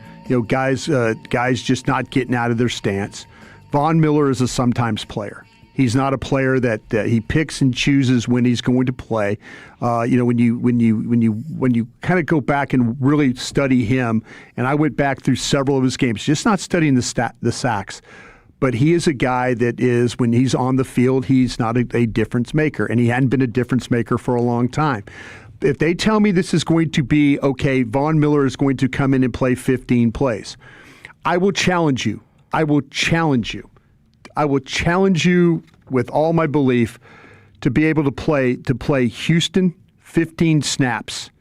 Speaker 4: guys just not getting out of their stance. Von Miller is a sometimes player. He's not a player that he picks and chooses when he's going to play. When you kind of go back and really study him, and I went back through several of his games, just not studying the sacks, but he is a guy that is, when he's on the field, he's not a difference maker, and he hadn't been a difference maker for a long time. If they tell me this is going to be, okay, Von Miller is going to come in and play 15 plays, I will challenge you. I will challenge you with all my belief to be able to play Houston 15 snaps.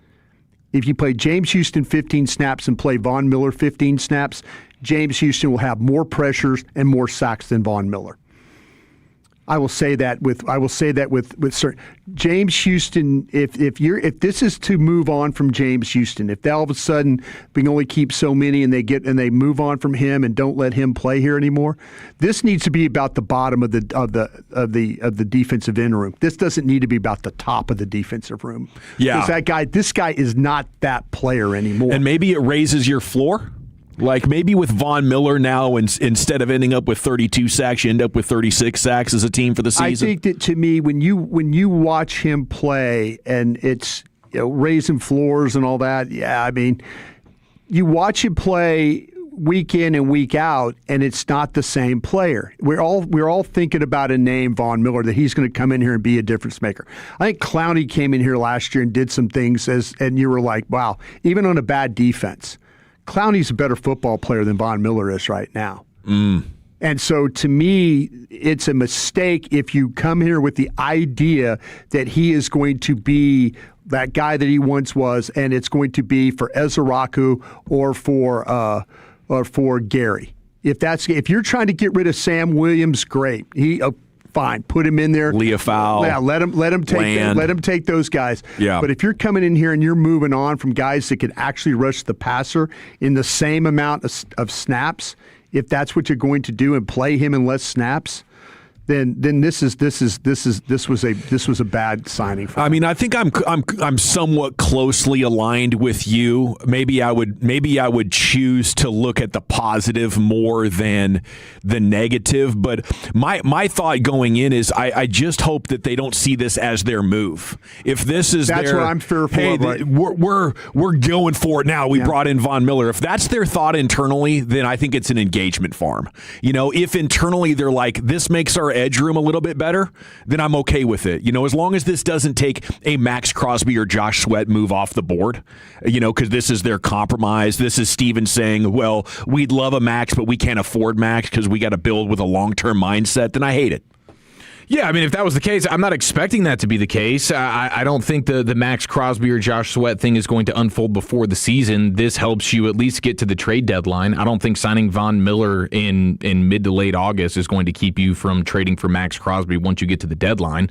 Speaker 4: If you play James Houston 15 snaps and play Von Miller 15 snaps, James Houston will have more pressures and more sacks than Von Miller. I will say that with certain James Houston. If this is to move on from James Houston, if they all of a sudden we can only keep so many and they move on from him and don't let him play here anymore, this needs to be about the bottom of the defensive end room. This doesn't need to be about the top of the defensive room.
Speaker 14: Yeah,
Speaker 4: because this guy is not that player anymore.
Speaker 14: And maybe it raises your floor. Like maybe with Von Miller now, instead of ending up with 32 sacks, you end up with 36 sacks as a team for the season.
Speaker 4: I think that to me, when you watch him play and it's raising floors and all that, you watch him play week in and week out, and it's not the same player. We're all thinking about a name, Von Miller, that he's going to come in here and be a difference maker. I think Clowney came in here last year and did some things, and you were like, wow, even on a bad defense. Clowney's a better football player than Von Miller is right now. And so to me, it's a mistake if you come here with the idea that he is going to be that guy that he once was, and it's going to be for Ezeraku or for Gary. If you're trying to get rid of Sam Williams, great. Fine, put him in there.
Speaker 14: Leofau.
Speaker 4: Yeah, let him take those guys.
Speaker 14: Yeah.
Speaker 4: But if you're coming in here and you're moving on from guys that can actually rush the passer in the same amount of snaps, if that's what you're going to do and play him in less snaps, then this was a bad signing for him.
Speaker 14: I mean, I think I'm somewhat closely aligned with you. Maybe I would choose to look at the positive more than the negative. But my thought going in is I just hope that they don't see this as their move. If this is
Speaker 4: that's what I'm fearful
Speaker 14: hey,
Speaker 4: of. Right?
Speaker 14: We're going for it now. We brought in Von Miller. If that's their thought internally, then I think it's an engagement farm. If internally they're like, this makes our edge room a little bit better, then I'm okay with it. As long as this doesn't take a Max Crosby or Josh Sweat move off the board, because this is their compromise. This is Steven saying, well, we'd love a Max, but we can't afford Max because we got to build with a long-term mindset, then I hate it.
Speaker 12: Yeah, I mean, if that was the case, I'm not expecting that to be the case. I don't think the Max Crosby or Josh Sweat thing is going to unfold before the season. This helps you at least get to the trade deadline. I don't think signing Von Miller in mid to late August is going to keep you from trading for Max Crosby once you get to the deadline.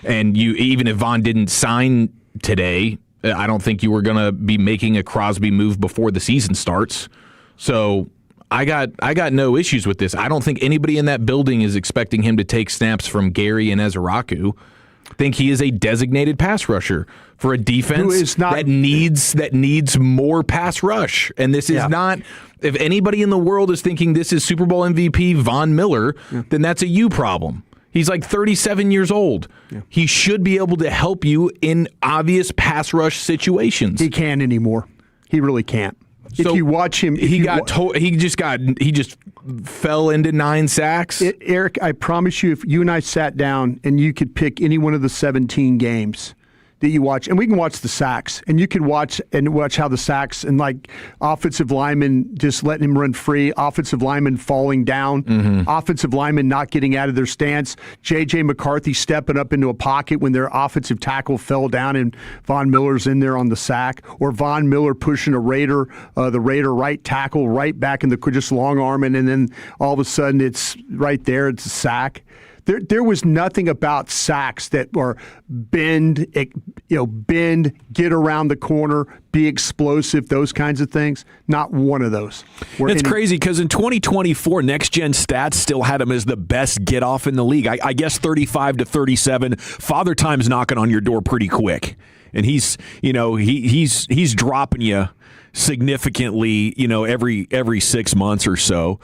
Speaker 12: And even if Von didn't sign today, I don't think you were going to be making a Crosby move before the season starts. So I got no issues with this. I don't think anybody in that building is expecting him to take snaps from Gary and Ezeraku. I think he is a designated pass rusher for a defense that needs more pass rush. And this is not, if anybody in the world is thinking this is Super Bowl MVP Von Miller, then that's a you problem. He's like 37 years old. Yeah. He should be able to help you in obvious pass rush situations.
Speaker 4: He can't anymore. He really can't. So if you watch him,
Speaker 12: he just fell into 9 sacks.
Speaker 4: Eric, I promise you, if you and I sat down and you could pick any one of the 17 games that you watch, and we can watch the sacks, and you could watch how the sacks and like offensive linemen just letting him run free, offensive linemen falling down, offensive linemen not getting out of their stance, J.J. McCarthy stepping up into a pocket when their offensive tackle fell down and Von Miller's in there on the sack, or Von Miller pushing the Raider right tackle right back in the just long arming, and then all of a sudden it's right there, it's a sack. There was nothing about sacks that were bend, get around the corner, be explosive, those kinds of things. Not one of those.
Speaker 14: It's crazy because in 2024, Next Gen Stats still had him as the best get off in the league. I guess 35 to 37. Father Time's knocking on your door pretty quick, and he's dropping you significantly, every 6 months or so,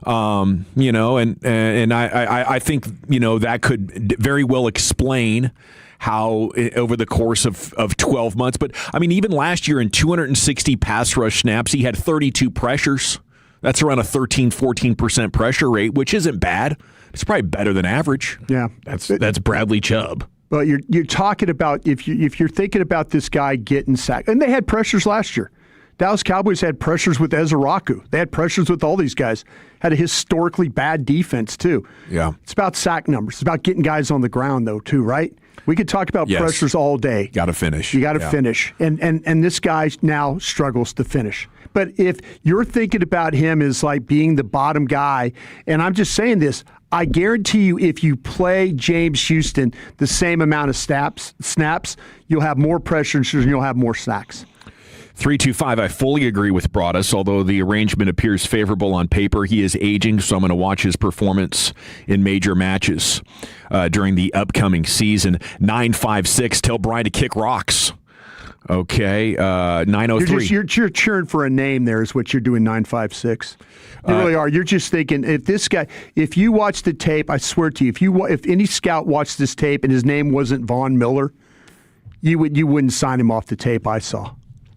Speaker 14: and I think, that could very well explain how over the course of 12 months. But I mean, even last year in 260 pass rush snaps, he had 32 pressures. That's around a 13-14% pressure rate, which isn't bad. It's probably better than average.
Speaker 4: Yeah,
Speaker 14: that's Bradley Chubb.
Speaker 4: But you're talking about if you're thinking about this guy getting sacked, and they had pressures last year. Dallas Cowboys had pressures with Ezeraku. They had pressures with all these guys. Had a historically bad defense, too.
Speaker 14: Yeah.
Speaker 4: It's about sack numbers. It's about getting guys on the ground, though, too, right? We could talk about pressures all day.
Speaker 14: Got to finish.
Speaker 4: You got to finish. And this guy now struggles to finish. But if you're thinking about him as like being the bottom guy, and I'm just saying this, I guarantee you if you play James Houston the same amount of snaps, you'll have more pressures and you'll have more sacks.
Speaker 14: 325, I fully agree with Broadus, although the arrangement appears favorable on paper. He is aging, so I'm going to watch his performance in major matches during the upcoming season. 956, tell Brian to kick rocks. Okay, 903.
Speaker 4: You're cheering for a name there is what you're doing, 956. You really are. You're just thinking, if you watch the tape, I swear to you, if any scout watched this tape and his name wasn't Von Miller, you wouldn't sign him off the tape I saw.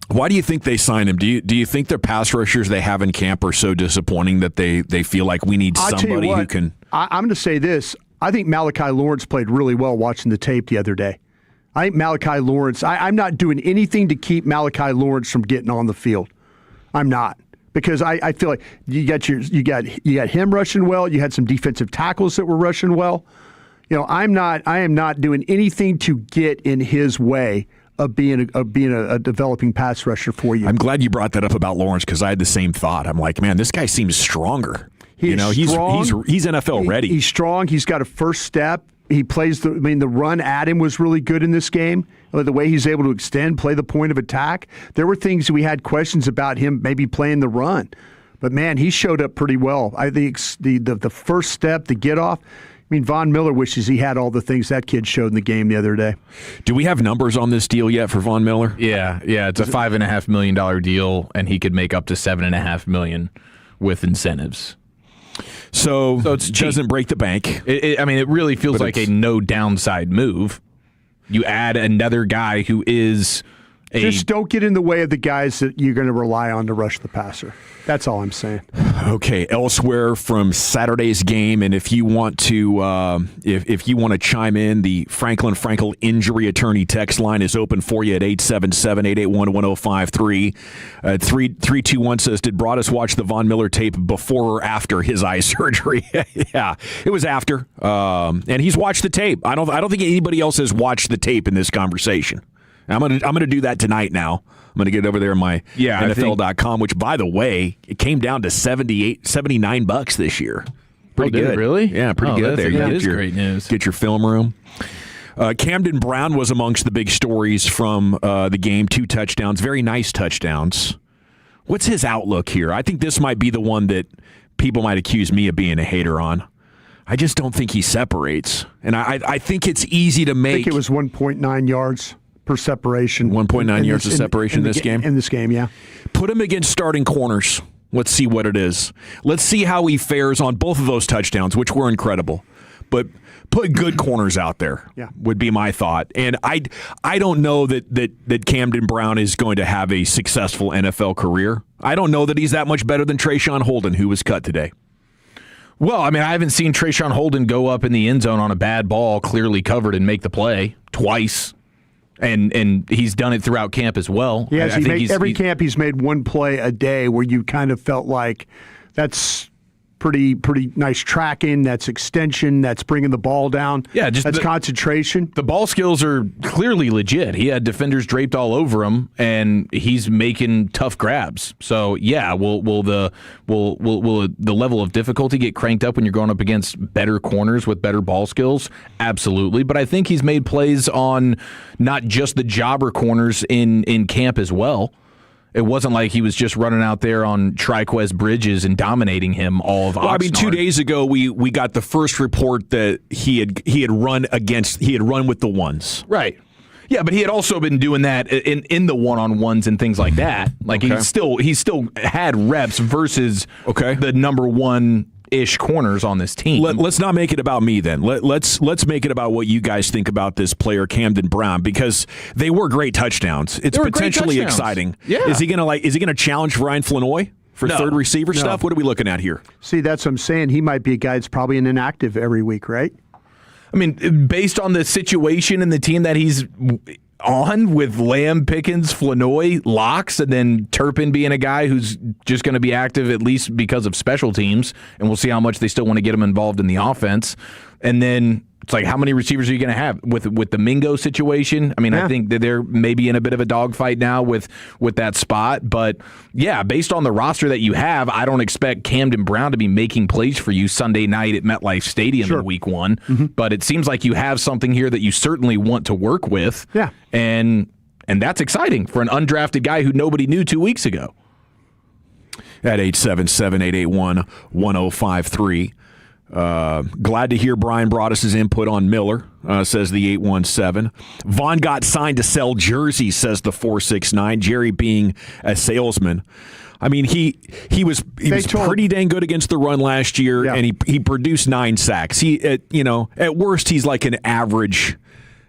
Speaker 14: Why do you think they signed him? Do you think their pass rushers they have in camp are so disappointing that they feel like we need somebody who can?
Speaker 4: I'm going to say this. I think Malachi Lawrence played really well watching the tape the other day. I think Malachi Lawrence, I'm not doing anything to keep Malachi Lawrence from getting on the field. I'm not. Because I feel like you got him rushing well, you had some defensive tackles that were rushing well. I am not doing anything to get in his way of being a developing pass rusher for you.
Speaker 14: I'm glad you brought that up about Lawrence because I had the same thought. I'm like, man, this guy seems stronger. He's strong. He's NFL ready.
Speaker 4: He's strong. He's got a first step. He plays the run at him was really good in this game. The way he's able to extend, play the point of attack. There were things we had questions about him maybe playing the run. But man, he showed up pretty well. I think the first step, the get off, mean, Von Miller wishes he had all the things that kid showed in the game the other day.
Speaker 14: Do we have numbers on this deal yet for Von Miller?
Speaker 12: Yeah. It's a $5.5 million deal, and he could make up to $7.5 million with incentives.
Speaker 14: So
Speaker 12: it
Speaker 14: doesn't break the bank.
Speaker 12: It really feels like a no downside move. You add another guy who is
Speaker 4: just don't get in the way of the guys that you're going to rely on to rush the passer. That's all I'm saying.
Speaker 14: Okay, elsewhere from Saturday's game, and if you want to, if you want to chime in, the Franklin Frankel injury attorney text line is open for you at 877-881-1053. 321 says, "Did Broadus watch the Von Miller tape before or after his eye surgery?" Yeah, it was after, and he's watched the tape. I don't think anybody else has watched the tape in this conversation. I'm gonna do that tonight now. I'm going to get over there in my NFL.com, which, by the way, it came down to $79 this year. Pretty good.
Speaker 12: Really?
Speaker 14: Yeah, pretty good there.
Speaker 12: That is great news.
Speaker 14: Get your film room. Camden Brown was amongst the big stories from the game. 2 touchdowns, very nice touchdowns. What's his outlook here? I think this might be the one that people might accuse me of being a hater on. I just don't think he separates. And I think it's easy to make.
Speaker 4: I think it was 1.9 yards per separation.
Speaker 14: 1.9 yards of separation in this game?
Speaker 4: In this game, yeah.
Speaker 14: Put him against starting corners. Let's see what it is. Let's see how he fares on both of those touchdowns, which were incredible. But put good corners out there would be my thought. And I don't know that Camden Brown is going to have a successful NFL career. I don't know that he's that much better than Trayshawn Holden, who was cut today.
Speaker 12: Well, I haven't seen Trayshawn Holden go up in the end zone on a bad ball, clearly covered, and make the play twice. And he's done it throughout camp as well.
Speaker 4: Yes, every camp he's made one play a day where you kind of felt like that's pretty nice tracking, that's extension, that's bringing the ball down.
Speaker 12: Yeah,
Speaker 4: that's concentration.
Speaker 12: The ball skills are clearly legit. He had defenders draped all over him, and he's making tough grabs. So yeah, will the level of difficulty get cranked up when you're going up against better corners with better ball skills? Absolutely. But I think he's made plays on not just the jobber corners in camp as well. It wasn't like he was just running out there on Triquez Bridges and dominating him all of Oxnard.
Speaker 14: 2 days ago we got the first report that he had run with the ones.
Speaker 12: Right. Yeah, but he had also been doing that in the one-on-ones and things like that. Like he still had reps versus the number one-ish corners on this team.
Speaker 14: Let's not make it about me then. Let's make it about what you guys think about this player Camden Brown, because they were great touchdowns. It's potentially exciting.
Speaker 12: Yeah.
Speaker 14: Is he gonna challenge Ryan Flanoy for third receiver stuff? What are we looking at here?
Speaker 4: See, that's what I'm saying. He might be a guy that's probably an inactive every week, right?
Speaker 12: Based on the situation and the team that he's on with Lamb, Pickens, Flanoy, Locks, and then Turpin being a guy who's just going to be active at least because of special teams, and we'll see how much they still want to get him involved in the offense. And then it's like, how many receivers are you going to have with the Mingo situation? I think that they're maybe in a bit of a dogfight now with that spot. But yeah, based on the roster that you have, I don't expect Camden Brown to be making plays for you Sunday night at MetLife Stadium in week 1.
Speaker 4: Mm-hmm.
Speaker 12: But it seems like you have something here that you certainly want to work with.
Speaker 4: Yeah.
Speaker 12: And that's exciting for an undrafted guy who nobody knew 2 weeks ago.
Speaker 14: At 877-881-1053. Glad to hear Brian Broadus' input on Miller, says the 817. Vaughn got signed to sell jerseys, says the 469. Jerry being a salesman. He was pretty dang good against the run last year, and he produced 9 sacks. At worst he's like an average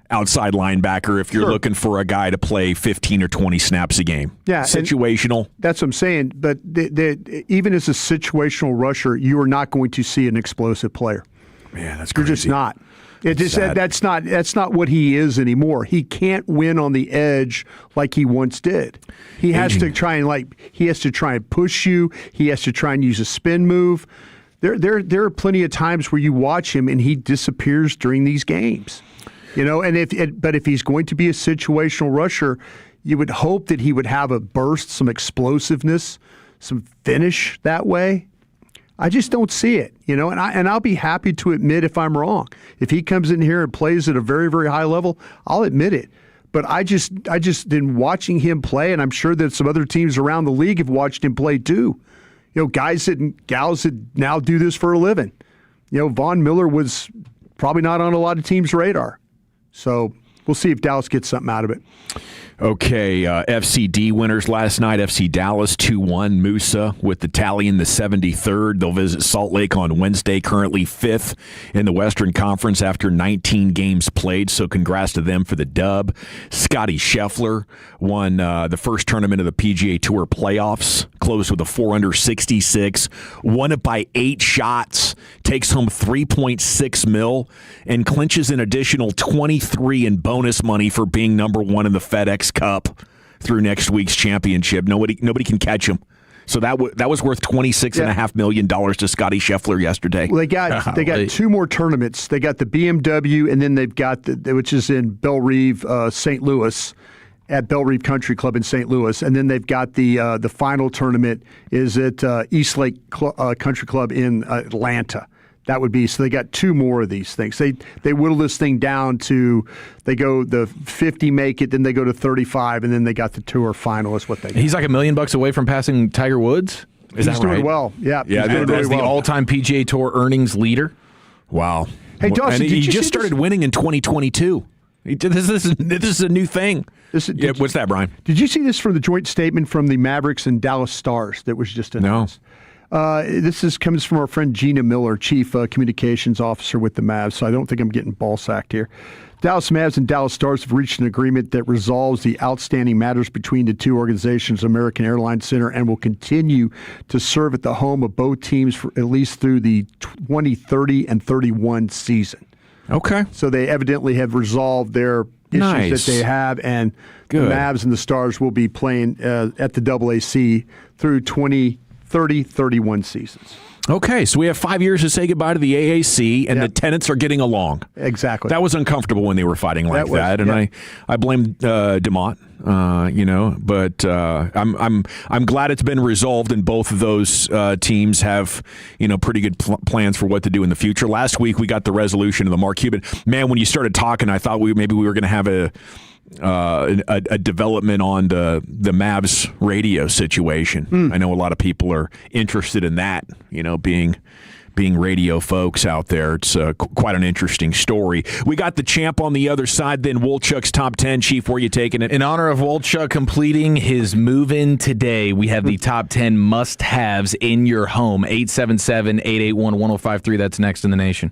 Speaker 14: outside linebacker if you're looking for a guy to play 15 or 20 snaps a game.
Speaker 4: Yeah,
Speaker 14: situational.
Speaker 4: That's what I'm saying. But even as a situational rusher, you are not going to see an explosive player.
Speaker 14: Man, that's crazy.
Speaker 4: You're just not. That's not what he is anymore. He can't win on the edge like he once did. He has to try and push you. He has to try and use a spin move. There are plenty of times where you watch him and he disappears during these games. But if he's going to be a situational rusher, you would hope that he would have a burst, some explosiveness, some finish that way. I just don't see it, and I'll be happy to admit if I'm wrong. If he comes in here and plays at a very, very high level, I'll admit it. But I just in watching him play, and I'm sure that some other teams around the league have watched him play too. Guys and gals that now do this for a living. Von Miller was probably not on a lot of teams' radar. So we'll see if Dallas gets something out of it.
Speaker 14: Okay, FCD winners last night. FC Dallas 2-1. Musa with the tally in the 73rd. They'll visit Salt Lake on Wednesday, currently 5th in the Western Conference after 19 games played, so congrats to them for the dub. Scotty Scheffler won the first tournament of the PGA Tour playoffs, closed with a 4-under 66, won it by 8 shots, takes home $3.6 million, and clinches an additional $23 in bonus money for being number 1 in the FedEx Cup through next week's championship. Nobody can catch him. So that was worth $26.5 million to Scotty Scheffler yesterday.
Speaker 4: Well, they got 2 more tournaments. They got the BMW, and then they've got which is in Belle Reve, St. Louis, at Belle Reve Country Club in St. Louis, and then they've got the final tournament is at East Lake Country Club in Atlanta. That would be, so they got 2 more of these things. They whittle this thing down to, they go the 50 make it, then they go to 35, and then they got the tour final is what they got.
Speaker 12: He's like $1 million away from passing Tiger Woods?
Speaker 4: He's doing well. Yeah,
Speaker 12: that's the all-time PGA Tour earnings leader. Wow.
Speaker 4: Hey, Dawson,
Speaker 12: and he just started winning in 2022. This is a new thing. What's that, Brian?
Speaker 4: Did you see this from the joint statement from the Mavericks and Dallas Stars that was just announced? No. This comes from our friend Gina Miller, Chief Communications Officer with the Mavs, so I don't think I'm getting ball-sacked here. Dallas Mavs and Dallas Stars have reached an agreement that resolves the outstanding matters between the 2 organizations, American Airlines Center, and will continue to serve at the home of both teams for at least through the 2030 and 31 season.
Speaker 14: Okay.
Speaker 4: So they evidently have resolved their issues that they have, and the Mavs and the Stars will be playing at the AAC through 30-31 seasons.
Speaker 14: Okay, so we have 5 years to say goodbye to the AAC, and the tenants are getting along.
Speaker 4: Exactly.
Speaker 14: That was uncomfortable when they were fighting like that, and I blame DeMont, but I'm glad it's been resolved, and both of those teams have pretty good plans for what to do in the future. Last week we got the resolution of the Mark Cuban. Man, when you started talking, I thought maybe we were going to have a development on the Mavs radio situation. I know a lot of people are interested in that, being radio folks out there. It's quite an interesting story. We got the champ on the other side, then Wolchuk's top 10. Chief, where are you taking it?
Speaker 2: In honor of Wolchuk completing his move-in today, we have the top 10 must-haves in your home. 877-881-1053. That's next in the nation.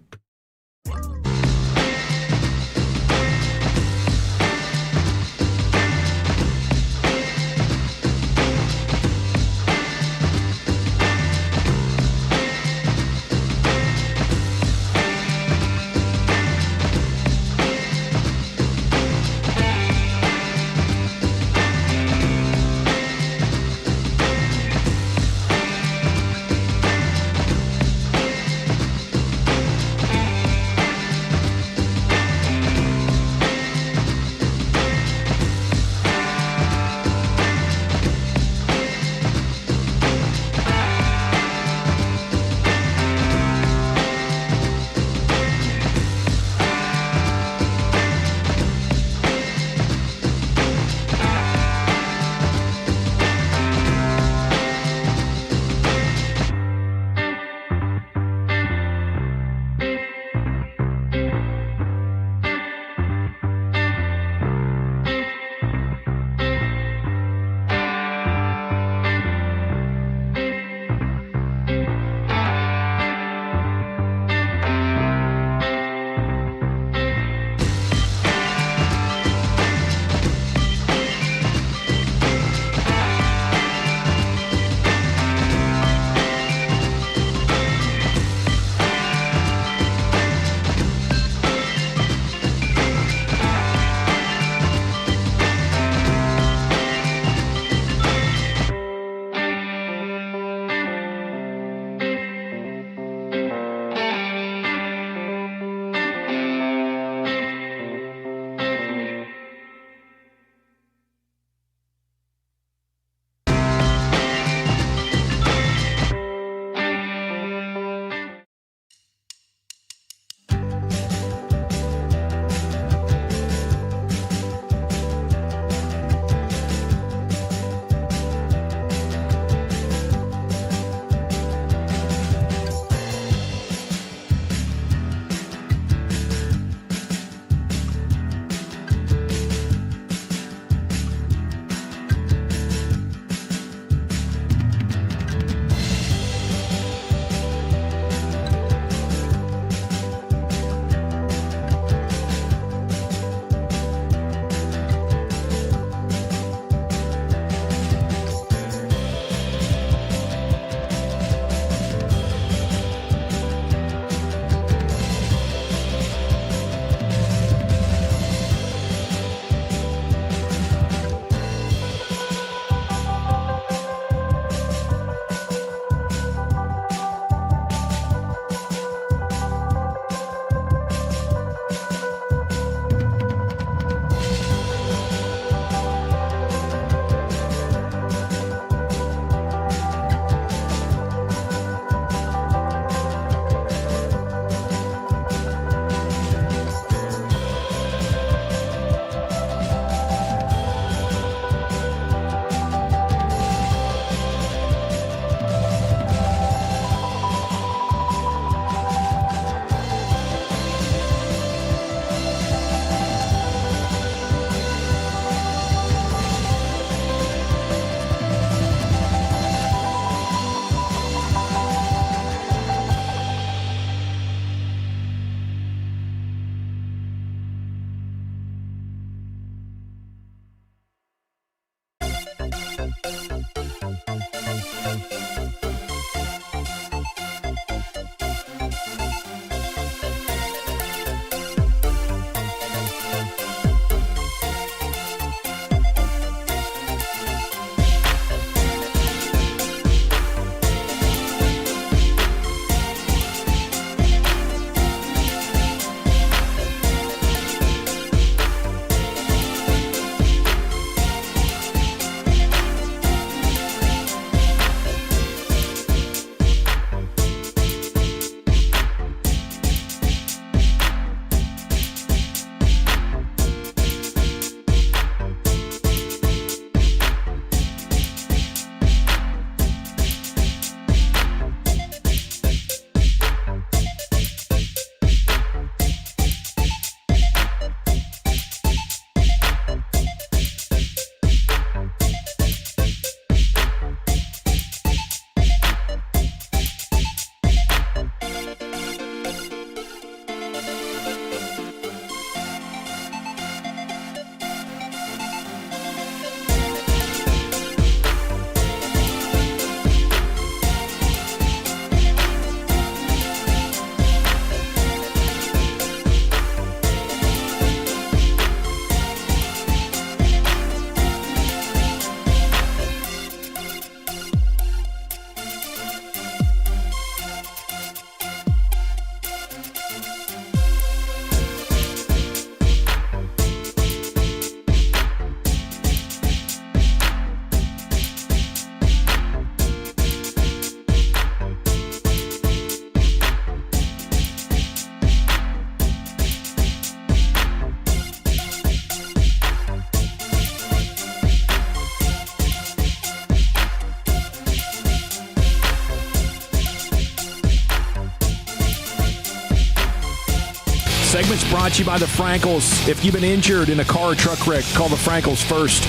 Speaker 14: brought to you by the Frankels. If you've been injured in a car or truck wreck, call the Frankels first.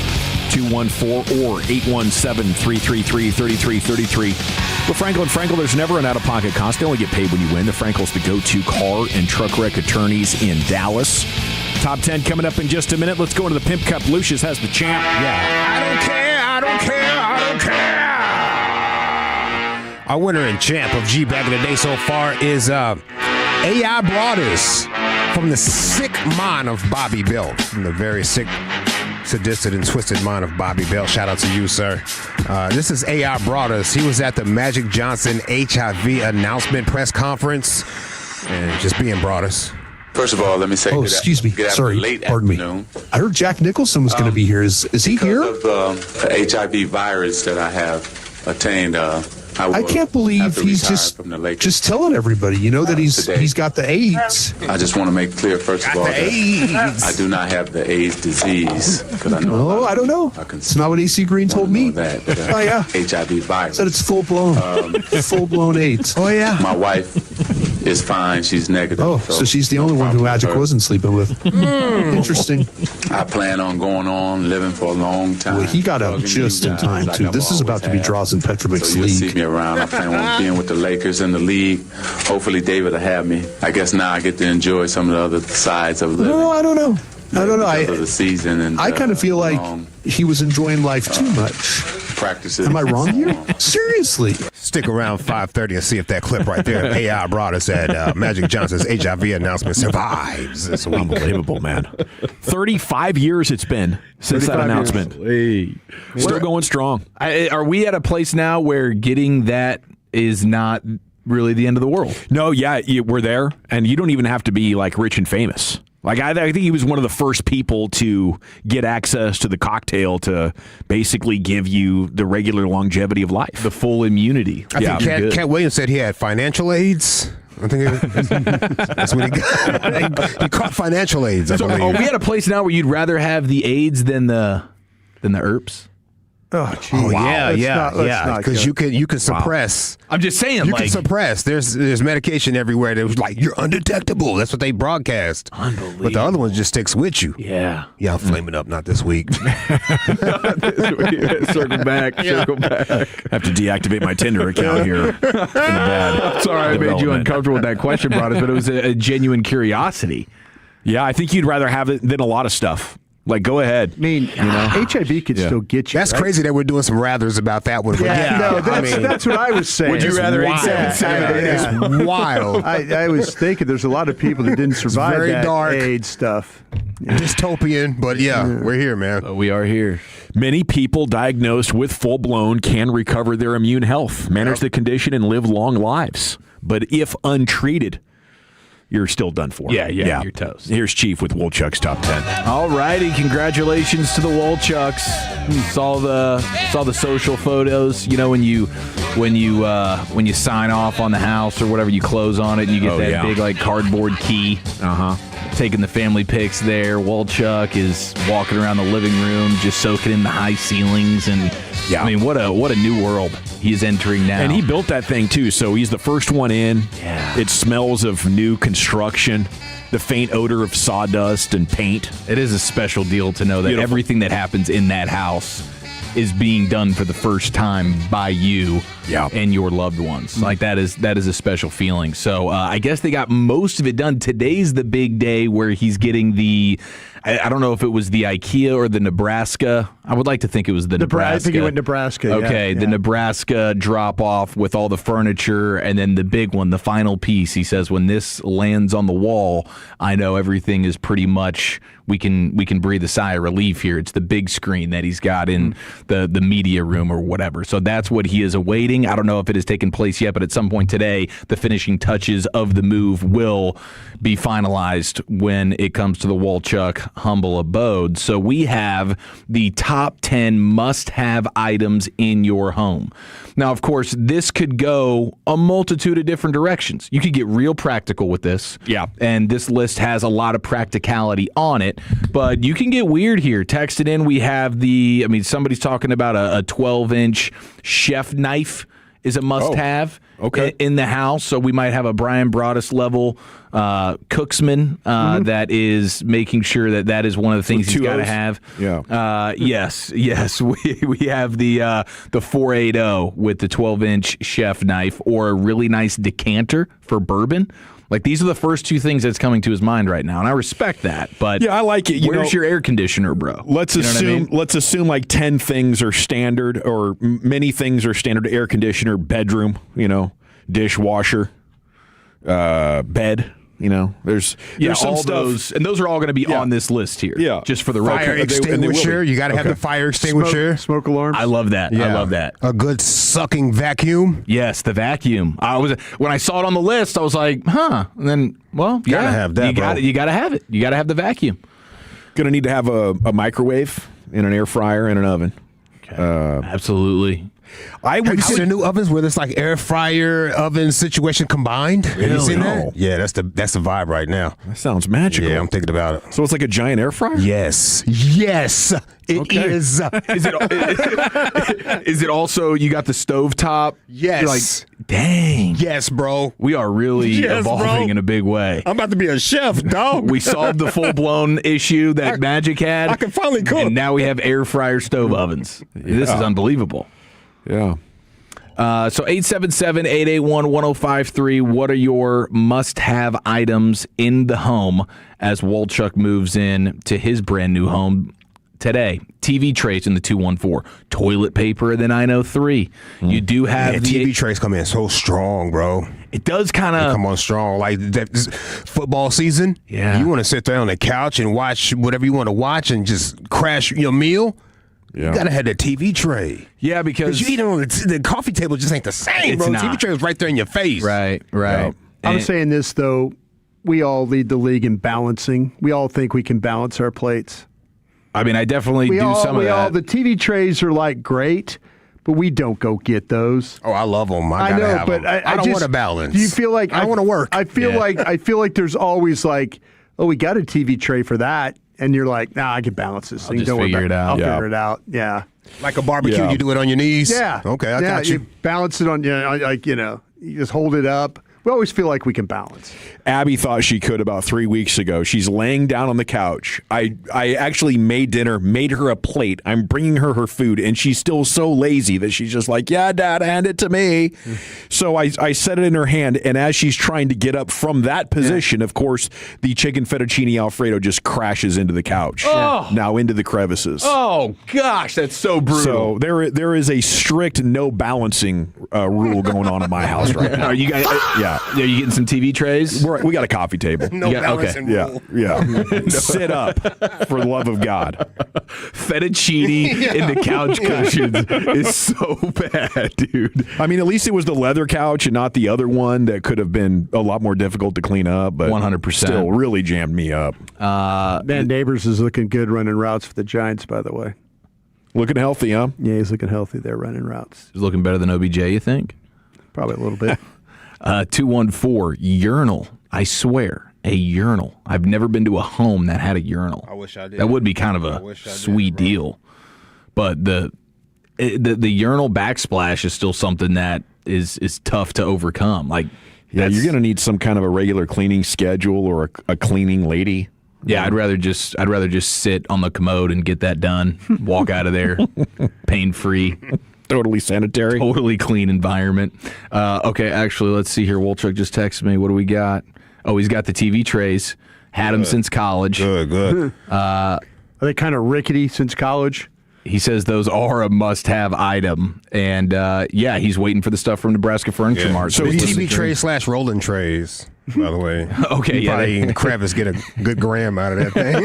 Speaker 14: 214 or 817-333-3333. With Frankel and Frankel, there's never an out-of-pocket cost. They only get paid when you win. The Frankels, the go-to car and truck wreck attorneys in Dallas. Top 10 coming up in just a minute. Let's go into the Pimp Cup. Lucius has the champ.
Speaker 15: Yeah. I don't care. Our winner and champ of G back in the day so far is AI Broaders from the sick mind of Bobby Bell. From the very sick, sadistic, and twisted mind of Bobby Bell. Shout out to you, sir. This is AI Broaders. He was at the Magic Johnson HIV announcement press conference. And just being Broaders.
Speaker 21: First of all, let me say
Speaker 22: excuse me. Sorry, pardon me. I heard Jack Nicholson was going to be here. Is he here?
Speaker 21: Because of the HIV virus that I have attained,
Speaker 22: I can't believe he's just telling everybody, that he's got the AIDS.
Speaker 21: I just want to make clear, first of all, that I do not have the AIDS disease. I
Speaker 22: don't know. It's not what AC Green told me. Oh, yeah.
Speaker 21: HIV virus.
Speaker 22: Said it's full-blown AIDS.
Speaker 21: Oh, yeah. My wife is fine. She's negative.
Speaker 22: Oh, so she's the only one who Magic wasn't sleeping with. Interesting.
Speaker 21: I plan on going on living for a long time.
Speaker 22: Well, he got out just in time, too. This is about to be Drazen Petrovic's league.
Speaker 21: See me around. I plan on being with the Lakers in the league. Hopefully David will have me. I guess now I get to enjoy some of the other sides of living.
Speaker 22: No, I don't know.
Speaker 21: The season and
Speaker 22: I kind of feel like he was enjoying life too much.
Speaker 21: Practices.
Speaker 22: Am I wrong here? Seriously.
Speaker 15: Stick around 5:30 and see if that clip right there, AI Broaders at Magic Johnson's HIV announcement survives. It's
Speaker 14: unbelievable, man. 35 years it's been since that announcement. Still going strong.
Speaker 12: Are we at a place now where getting that is not really the end of the world?
Speaker 14: No, yeah, we're there, and you don't even have to be like rich and famous. Like I think he was one of the first people to get access to the cocktail to basically give you the regular longevity of life,
Speaker 12: the full immunity.
Speaker 15: I think Cat Williams said he had financial AIDS. I think that's what he got. He caught financial AIDS. I believe.
Speaker 12: Are we at a place now where you'd rather have the AIDS than the ERPs?
Speaker 4: Oh,
Speaker 15: wow. Yeah. Because you can suppress.
Speaker 12: I'm just saying,
Speaker 15: you can suppress. There's medication everywhere that was like you're undetectable. That's what they broadcast.
Speaker 12: Unbelievable.
Speaker 15: But the other one just sticks with you.
Speaker 12: Yeah.
Speaker 15: Yeah, I'm flaming up. Not this week.
Speaker 12: Circle back.
Speaker 14: Have to deactivate my Tinder account here.
Speaker 12: Sorry, I made you uncomfortable with that question, Broaders, but it was a genuine curiosity.
Speaker 14: Yeah, I think you'd rather have it than a lot of stuff. Like, go ahead.
Speaker 4: I mean, HIV could still get you.
Speaker 15: That's crazy that we're doing some rathers about that one.
Speaker 4: That's what I was saying.
Speaker 12: Would you rather 877?
Speaker 15: It's wild.
Speaker 4: I was thinking there's a lot of people that didn't survive
Speaker 15: very
Speaker 4: that
Speaker 15: dark.
Speaker 4: AIDS stuff.
Speaker 15: Dystopian, but we're here, man.
Speaker 12: We are here.
Speaker 14: Many people diagnosed with full-blown can recover their immune health, manage the condition, and live long lives. But if untreated, you're still done for.
Speaker 12: Yeah, you're toast.
Speaker 14: Here's Chief with Wolchuk's Top 10.
Speaker 12: All righty, congratulations to the Wolchucks. Saw the social photos. You know, when you sign off on the house or whatever, you close on it and you get big like cardboard key. Taking the family pics there. Wolchuk is walking around the living room, just soaking in the high ceilings, and I mean, what a new world he is entering now.
Speaker 14: And he built that thing too, so he's the first one in.
Speaker 12: Yeah.
Speaker 14: It smells of new construction, the faint odor of sawdust and paint.
Speaker 12: It is a special deal to know that everything that happens in that house is being done for the first time by you and your loved ones. Like that is a special feeling. So I guess they got most of it done. Today's the big day where he's getting the, I don't know if it was the IKEA or the Nebraska. I would like to think it was the Nebraska.
Speaker 4: I think it went Nebraska.
Speaker 12: Okay, the Nebraska drop off with all the furniture, and then the big one, the final piece. He says, when this lands on the wall, I know everything is pretty much, we can breathe a sigh of relief here. It's the big screen that he's got in the media room or whatever. So that's what he is awaiting. I don't know if it has taken place yet, but at some point today, the finishing touches of the move will be finalized when it comes to the Wolchuk humble abode. So we have the top 10 must-have items in your home. Now, of course, this could go a multitude of different directions. You could get real practical with this.
Speaker 14: Yeah.
Speaker 12: And this list has a lot of practicality on it, but you can get weird here. Text it in. We have somebody's talking about a 12-inch chef knife is a must-have in the house. So we might have a Brian Broaddus level cooksman that is making sure that is one of the things he's got to have.
Speaker 14: Yeah.
Speaker 12: Yes. We have the 480 with the 12-inch chef knife, or a really nice decanter for bourbon. Like, these are the first two things that's coming to his mind right now, and I respect that. But
Speaker 14: yeah, I like it.
Speaker 12: Where's your air conditioner, bro?
Speaker 14: Let's assume like 10 things are standard, or many things are standard. Air conditioner, bedroom, dishwasher, bed. There's some
Speaker 12: all
Speaker 14: stuff.
Speaker 12: Those, and those are all going to be on this list here.
Speaker 14: Yeah,
Speaker 12: just for the
Speaker 15: fire
Speaker 12: record.
Speaker 15: extinguisher. You got to have the fire extinguisher.
Speaker 4: Smoke alarms.
Speaker 12: I love that.
Speaker 15: Yeah.
Speaker 12: I love that.
Speaker 15: A good sucking vacuum.
Speaker 12: Yes, the vacuum. When I saw it on the list, I was like, huh. And then, well,
Speaker 15: gotta have that.
Speaker 12: You got to have it. You got to have the vacuum.
Speaker 14: Going to need to have a microwave and an air fryer and an oven.
Speaker 12: Okay. Absolutely.
Speaker 15: Have you seen the new ovens where it's like air fryer oven situation combined? Have you seen that? Yeah, that's the vibe right now.
Speaker 14: That sounds magical.
Speaker 15: Yeah, I'm thinking about it.
Speaker 14: So it's like a giant air fryer?
Speaker 15: Yes, it is.
Speaker 12: Is it also, you got the stovetop?
Speaker 15: Yes.
Speaker 12: You're like, dang.
Speaker 15: Yes, bro.
Speaker 12: We are really evolving in a big way.
Speaker 15: I'm about to be a chef, dog.
Speaker 12: We solved the full-blown issue that Magic had.
Speaker 15: I can finally cook.
Speaker 12: And now we have air fryer stove ovens. This is unbelievable.
Speaker 14: Yeah.
Speaker 12: So 877-881-1053, what are your must-have items in the home as Wolchuk moves in to his brand new home today? TV trays in the 214, toilet paper in the 903. You do have
Speaker 15: TV trays come in so strong, bro.
Speaker 12: It does kind of
Speaker 15: come on strong. Like this football season, you want to sit there on the couch and watch whatever you want to watch and just crash your meal.
Speaker 14: Yeah.
Speaker 15: You gotta have the TV tray.
Speaker 12: Yeah, because
Speaker 15: you eat it on the coffee table, just ain't the same, bro. The TV tray is right there in your face.
Speaker 12: Right.
Speaker 4: I'm saying this, though. We all lead the league in balancing. We all think we can balance our plates.
Speaker 12: I mean, I definitely do some of that.
Speaker 4: The TV trays are like great, but we don't go get those.
Speaker 15: Oh, I love them. I gotta
Speaker 4: know,
Speaker 15: have
Speaker 4: but
Speaker 15: them. I don't want to balance.
Speaker 4: Do you feel like
Speaker 15: I want to work?
Speaker 4: I feel like there's always like, oh, we got a TV tray for that. And you're like, nah, I can balance this thing.
Speaker 12: Don't figure it out.
Speaker 4: I'll figure it out. Yeah.
Speaker 15: Like a barbecue, you do it on your knees?
Speaker 4: Yeah.
Speaker 15: Okay, I got you.
Speaker 4: You balance it on, you just hold it up. We always feel like we can balance.
Speaker 14: Abby thought she could about 3 weeks ago. She's laying down on the couch. I actually made dinner, made her a plate. I'm bringing her food, and she's still so lazy that she's just like, yeah, Dad, hand it to me. So I set it in her hand, and as she's trying to get up from that position, of course, the chicken fettuccine Alfredo just crashes into the couch.
Speaker 12: Oh.
Speaker 14: Now into the crevices.
Speaker 12: Oh, gosh, that's so brutal.
Speaker 14: So there is a strict no balancing rule going on in my house right now.
Speaker 12: Are you guys?
Speaker 14: Yeah.
Speaker 12: Are you getting some TV trays?
Speaker 14: We got a coffee table.
Speaker 15: No balancing rule.
Speaker 14: Yeah. Sit up, for the love of God.
Speaker 12: Fettuccine in the couch cushions is so bad, dude.
Speaker 14: I mean, at least it was the leather couch and not the other one that could have been a lot more difficult to clean up. But
Speaker 12: 100%.
Speaker 14: Still really jammed me up.
Speaker 4: Man, Neighbors is looking good running routes for the Giants, by the way.
Speaker 14: Looking healthy, huh?
Speaker 4: Yeah, he's looking healthy there running routes.
Speaker 12: He's looking better than OBJ, you think?
Speaker 4: Probably a little bit.
Speaker 12: 214, urinal. I swear, a urinal. I've never been to a home that had a urinal.
Speaker 15: I wish I did.
Speaker 12: That would be kind of a sweet deal. But the urinal backsplash is still something that is tough to overcome. Like,
Speaker 14: yeah, you're going to need some kind of a regular cleaning schedule or a cleaning lady.
Speaker 12: Yeah, I'd rather just sit on the commode and get that done. Walk out of there, pain free.
Speaker 14: Totally sanitary.
Speaker 12: Totally clean environment. Okay, actually, let's see here. Wolchuk just texted me. What do we got? Oh, he's got the TV trays. Had them since college.
Speaker 15: Good.
Speaker 4: Are they kind of rickety since college?
Speaker 12: He says those are a must-have item. And, he's waiting for the stuff from Nebraska Furniture Mart.
Speaker 15: So TV trays / rolling trays, by the way.
Speaker 12: Okay,
Speaker 15: Probably Kravis get a good gram out of that thing.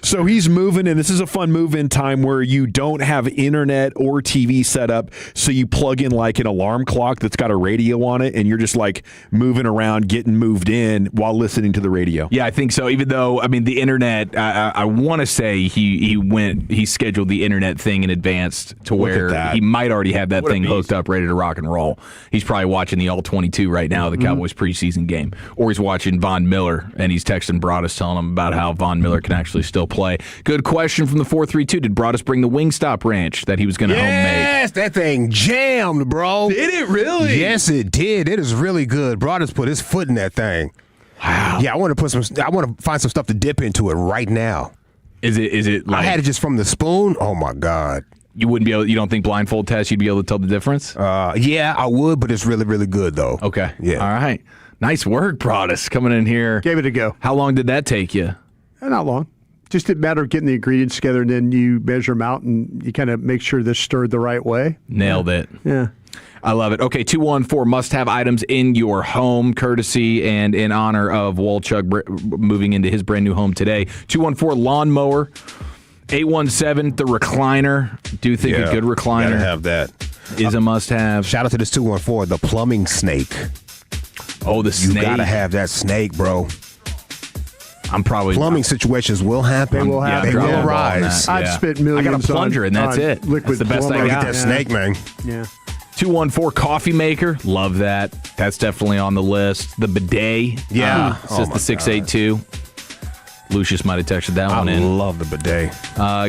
Speaker 14: So he's moving in. This is a fun move-in time where you don't have internet or TV set up, so you plug in like an alarm clock that's got a radio on it, and you're just like moving around, getting moved in while listening to the radio.
Speaker 12: Yeah, I think so. Even though, I mean, the internet, I want to say he scheduled the internet thing in advance to where he might already have that thing hooked up, ready to rock and roll. He's probably watching the All-22 right now, the Cowboys preseason game, or he's watching Von Miller, and he's texting Broaddus telling him about how Von Miller can actually still play. Good question from the 432. Did Broadus bring the Wingstop ranch that he was going to homemade?
Speaker 15: Yes, that thing jammed, bro.
Speaker 12: Did it really?
Speaker 15: Yes, it did. It is really good. Broadus put his foot in that thing.
Speaker 12: Wow.
Speaker 15: Yeah, I want to find some stuff to dip into it right now.
Speaker 12: Is it like,
Speaker 15: I had it just from the spoon. Oh my God.
Speaker 12: You wouldn't be able, you don't think blindfold test you'd be able to tell the difference?
Speaker 15: Yeah, I would, but it's really, really good though.
Speaker 12: Okay.
Speaker 15: Yeah.
Speaker 12: All right. Nice work, Broadus, coming in here.
Speaker 4: Gave it a go.
Speaker 12: How long did that take you?
Speaker 4: Not long. Just a matter of getting the ingredients together, and then you measure them out, and you kind of make sure they're stirred the right way.
Speaker 12: Nailed it.
Speaker 4: Yeah.
Speaker 12: I love it. Okay, 214 must-have items in your home, courtesy and in honor of Walchuk moving into his brand-new home today. 214 lawnmower. 817 the recliner. Do think a good recliner
Speaker 15: gotta have that.
Speaker 12: Is a must-have.
Speaker 15: Shout out to this 214, the plumbing snake.
Speaker 12: Oh, the snake.
Speaker 15: You gotta have that snake, bro.
Speaker 12: I'm probably
Speaker 15: plumbing situations will happen.
Speaker 4: They will happen.
Speaker 15: They will arise.
Speaker 4: I'd spent millions.
Speaker 12: I got a plunger, and that's it.
Speaker 4: Liquid
Speaker 12: that's the best I got.
Speaker 15: Get that snake, man.
Speaker 4: Yeah.
Speaker 12: 214 coffee maker. Love that. That's definitely on the list. The bidet.
Speaker 15: Yeah.
Speaker 12: Says the 682. Lucius might have texted that one in.
Speaker 15: I love the bidet.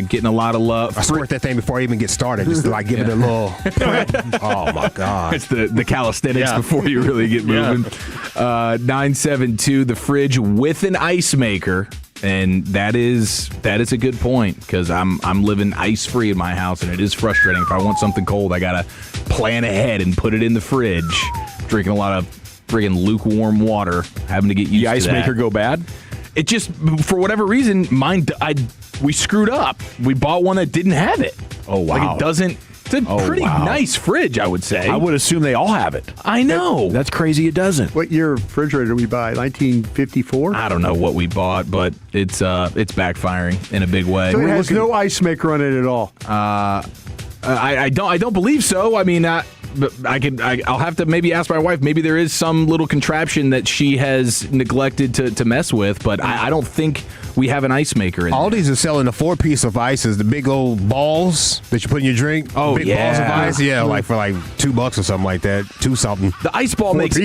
Speaker 12: Getting a lot of love.
Speaker 15: I squirt that thing before I even get started, just to like give it a little prep. Oh my God.
Speaker 12: It's the calisthenics before you really get moving. 972 the fridge with an ice maker. And that is a good point, because I'm living ice free in my house, and it is frustrating. If I want something cold, I gotta plan ahead and put it in the fridge. Drinking a lot of friggin' lukewarm water, having to get used to that.
Speaker 14: The ice maker go bad?
Speaker 12: It just, for whatever reason, we screwed up. We bought one that didn't have it.
Speaker 14: Oh, wow.
Speaker 12: Like, it doesn't. It's a pretty nice fridge, I would say.
Speaker 14: I would assume they all have it.
Speaker 12: I know.
Speaker 14: That's crazy it doesn't.
Speaker 4: What year refrigerator did we buy? 1954?
Speaker 12: I don't know what we bought, but it's backfiring in a big way.
Speaker 4: So it has no ice maker on it at all.
Speaker 12: I don't believe so. I mean, but I'll have to maybe ask my wife. Maybe there is some little contraption that she has neglected to mess with, but I don't think we have an ice maker in
Speaker 15: Aldi's are selling the 4-piece of ices, the big old balls that you put in your drink.
Speaker 12: Oh,
Speaker 15: big balls of ice. Yeah, like for like $2 or something like that. $2 something.
Speaker 12: The ice ball makes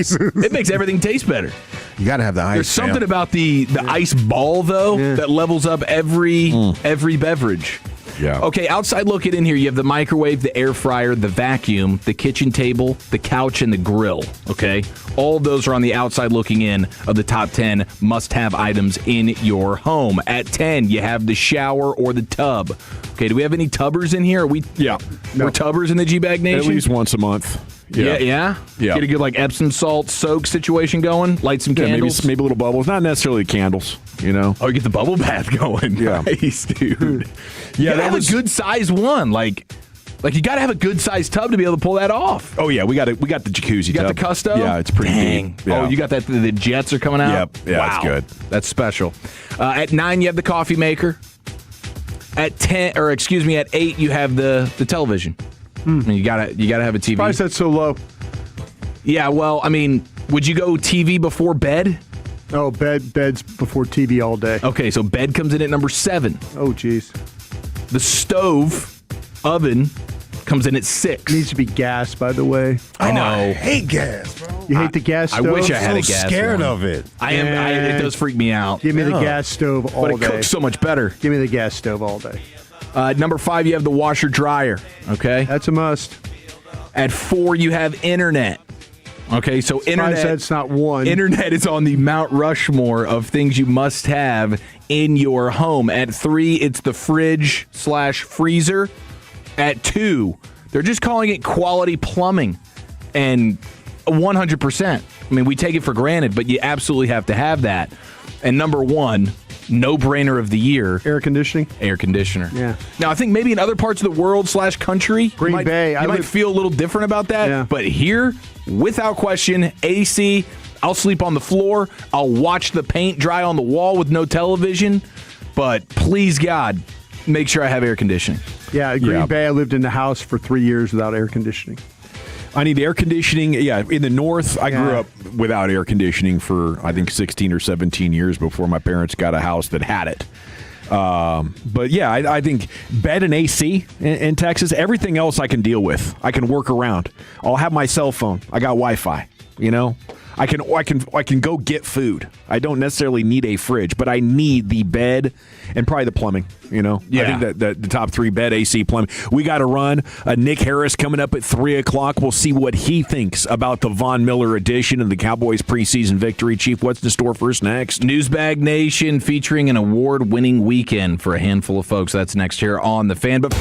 Speaker 12: everything taste better.
Speaker 15: You got to have the ice.
Speaker 12: There's something about the ice ball though that levels up every beverage.
Speaker 14: Yeah.
Speaker 12: Okay, outside looking in here, you have the microwave, the air fryer, the vacuum, the kitchen table, the couch, and the grill. Okay? All of those are on the outside looking in of the top 10 must-have items in your home. At 10, you have the shower or the tub. Okay, do we have any tubbers in here? We're tubbers in the G-Bag Nation?
Speaker 14: At least once a month.
Speaker 12: Yeah. Get a good like Epsom salt soak situation going. Light some candles.
Speaker 14: Maybe little bubbles. Not necessarily candles. You know.
Speaker 12: Oh, get the bubble bath going.
Speaker 14: Yeah.
Speaker 12: Nice, dude. Yeah, that was a good size one. Like you got to have a good size tub to be able to pull that off.
Speaker 14: Oh yeah, we got the jacuzzi.
Speaker 12: You got the Custo?
Speaker 14: Yeah, it's pretty deep. Yeah.
Speaker 12: Oh, you got that. The jets are coming out.
Speaker 14: Yep. Yeah,
Speaker 12: wow.
Speaker 14: that's good.
Speaker 12: That's special. At 9, you have the coffee maker. At 10, or excuse me, at 8, you have the television. I mean, you gotta have a TV.
Speaker 4: Why is that so low?
Speaker 12: Yeah, well, I mean, would you go TV before bed?
Speaker 4: Oh, bed's before TV all day.
Speaker 12: Okay, so bed comes in at number 7.
Speaker 4: Oh, geez.
Speaker 12: The stove, oven, comes in at 6.
Speaker 4: Needs to be gas, by the way.
Speaker 12: I know.
Speaker 15: I hate gas, bro.
Speaker 4: You hate the gas stove?
Speaker 12: I wish I had a gas
Speaker 15: scared
Speaker 12: one.
Speaker 15: of it.
Speaker 12: I am. It does freak me out.
Speaker 4: Give me the gas stove all day.
Speaker 12: But it cooks so much better.
Speaker 4: Give me the gas stove all day.
Speaker 12: Number 5, you have the washer dryer. Okay,
Speaker 4: that's a must.
Speaker 12: At 4, you have internet. Okay, so internet.
Speaker 4: That's not one.
Speaker 12: Internet is on the Mount Rushmore of things you must have in your home. At 3, it's the fridge/freezer. At 2, they're just calling it quality plumbing, and 100%. I mean, we take it for granted, but you absolutely have to have that. And number 1. No-brainer of the year.
Speaker 4: Air conditioning?
Speaker 12: Air conditioner.
Speaker 4: Yeah.
Speaker 12: Now, I think maybe in other parts of the world/country,
Speaker 4: Green Bay,
Speaker 12: you might feel a little different about that.
Speaker 4: Yeah.
Speaker 12: But here, without question, AC, I'll sleep on the floor. I'll watch the paint dry on the wall with no television. But please, God, make sure I have air conditioning.
Speaker 4: Yeah, Green Bay, I lived in the house for 3 years without air conditioning.
Speaker 14: I need air conditioning. Yeah, in the north, I grew up without air conditioning for, I think, 16 or 17 years before my parents got a house that had it. But yeah, I think bed and AC in Texas, everything else I can deal with. I can work around. I'll have my cell phone. I got Wi-Fi. You know, I can go get food. I don't necessarily need a fridge, but I need the bed and probably the plumbing. You know,
Speaker 2: Yeah.
Speaker 14: I think that the top three: bed, AC, plumbing. We got to run. Nick Harris coming up at 3:00. We'll see what he thinks about the Von Miller edition of the Cowboys preseason victory. Chief, what's in store for us next?
Speaker 2: Newsbag Nation featuring an award-winning weekend for a handful of folks. That's next here on The Fan. But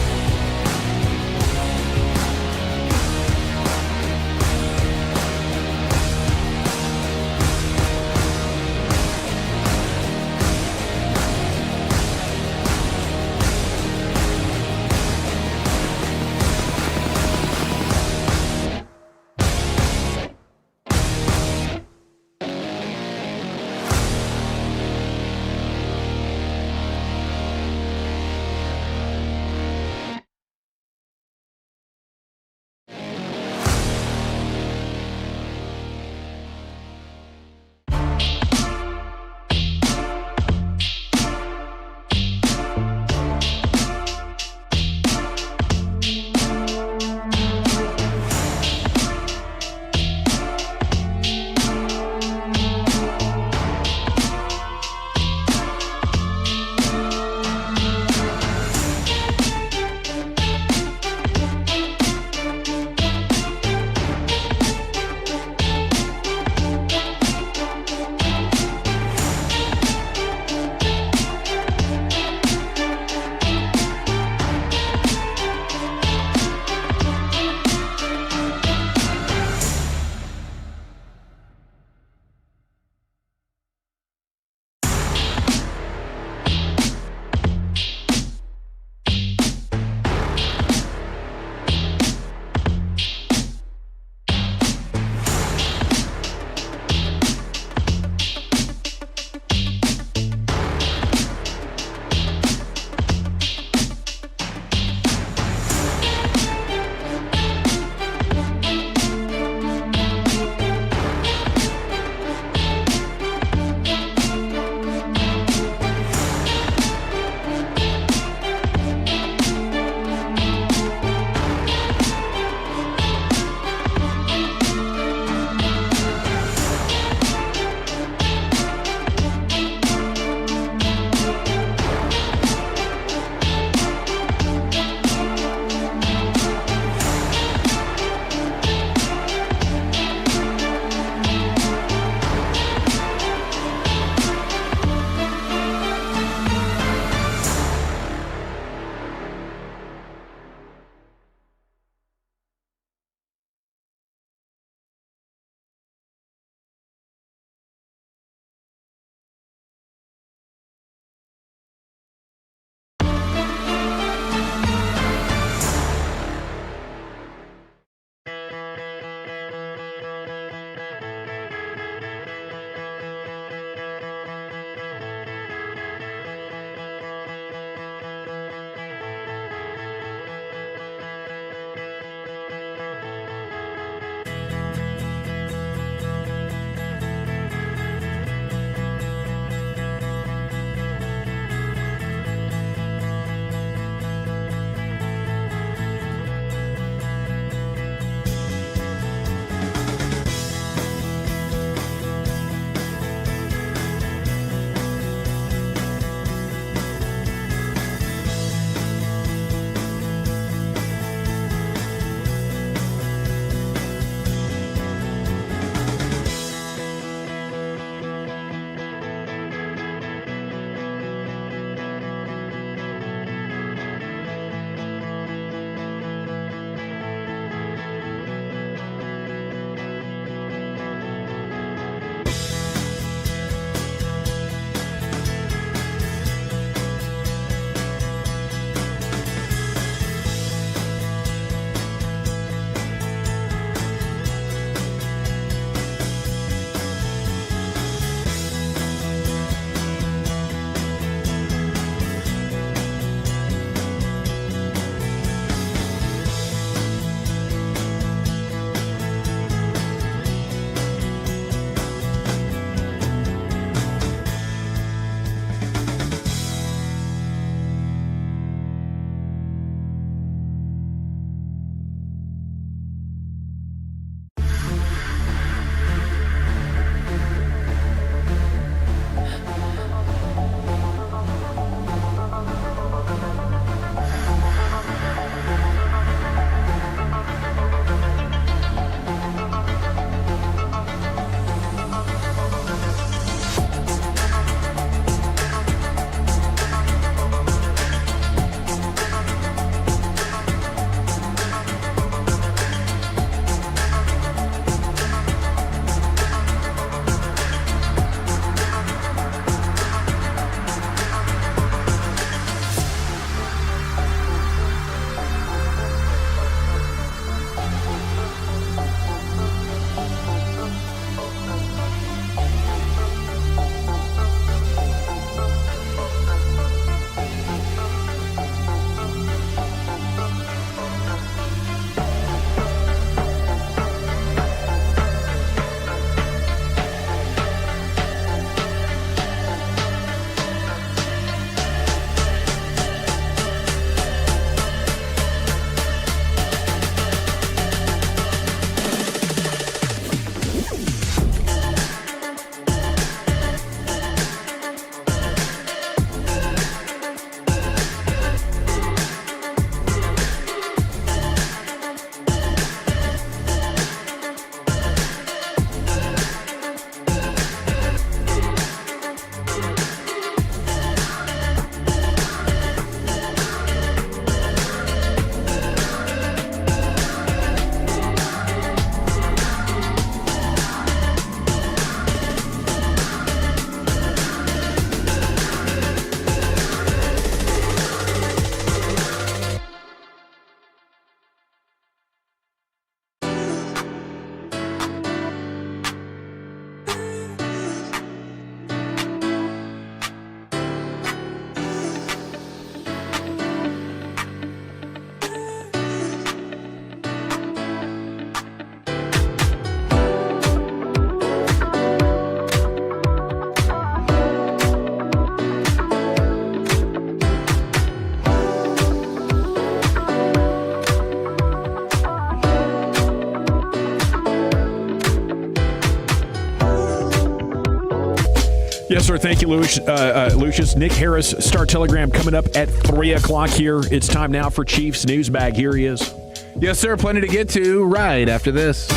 Speaker 14: sir. Thank you, Lucius. Nick Harris, Star Telegram, coming up at 3 o'clock here. It's time now for Chiefs News Bag. Here he is.
Speaker 12: Yes, sir. Plenty to get to right after this.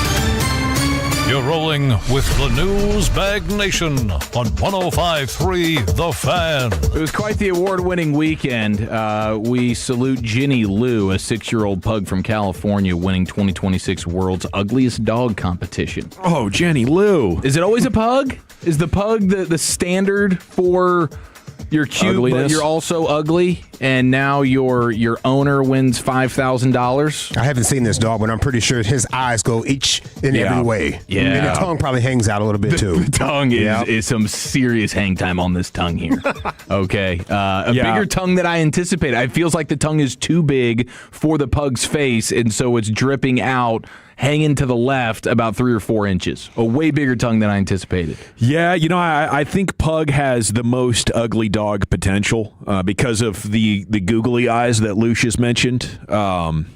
Speaker 1: You're rolling with the News Bag Nation on 105.3 The Fan.
Speaker 12: It was quite the award-winning weekend. We salute Jenny Lou, a 6-year-old pug from California, winning 2026 World's Ugliest Dog competition.
Speaker 14: Oh, Jenny Lou.
Speaker 12: Is it always a pug? Is the pug the standard for you're cute,
Speaker 14: ugliness?
Speaker 12: But you're also ugly, and now your owner wins $5,000?
Speaker 15: I haven't seen this dog, but I'm pretty sure his eyes go each in every way.
Speaker 12: Yeah.
Speaker 15: And the tongue probably hangs out a little bit, too.
Speaker 12: The tongue is some serious hang time on this tongue here. Okay. Bigger tongue than I anticipated. It feels like the tongue is too big for the pug's face, and so it's dripping out, hanging to the left about 3 or 4 inches. A way bigger tongue than I anticipated.
Speaker 14: Yeah, I think Pug has the most ugly dog potential because of the googly eyes that Lucius mentioned. And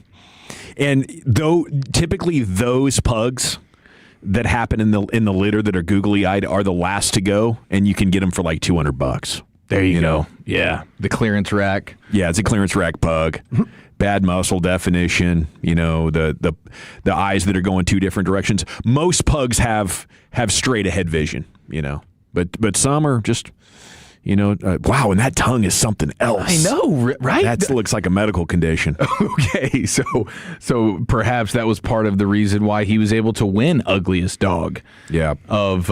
Speaker 14: though typically those pugs that happen in the litter that are googly eyed are the last to go, and you can get them for like $200.
Speaker 12: There you go. Yeah, the clearance rack.
Speaker 14: Yeah, it's a clearance rack pug. Bad muscle definition, the eyes that are going 2 different directions. Most pugs have straight ahead vision, but some are just, wow, and that tongue is something else.
Speaker 12: I know, right?
Speaker 14: That looks like a medical condition.
Speaker 12: Okay, so perhaps that was part of the reason why he was able to win Ugliest Dog.
Speaker 14: Yeah,
Speaker 12: of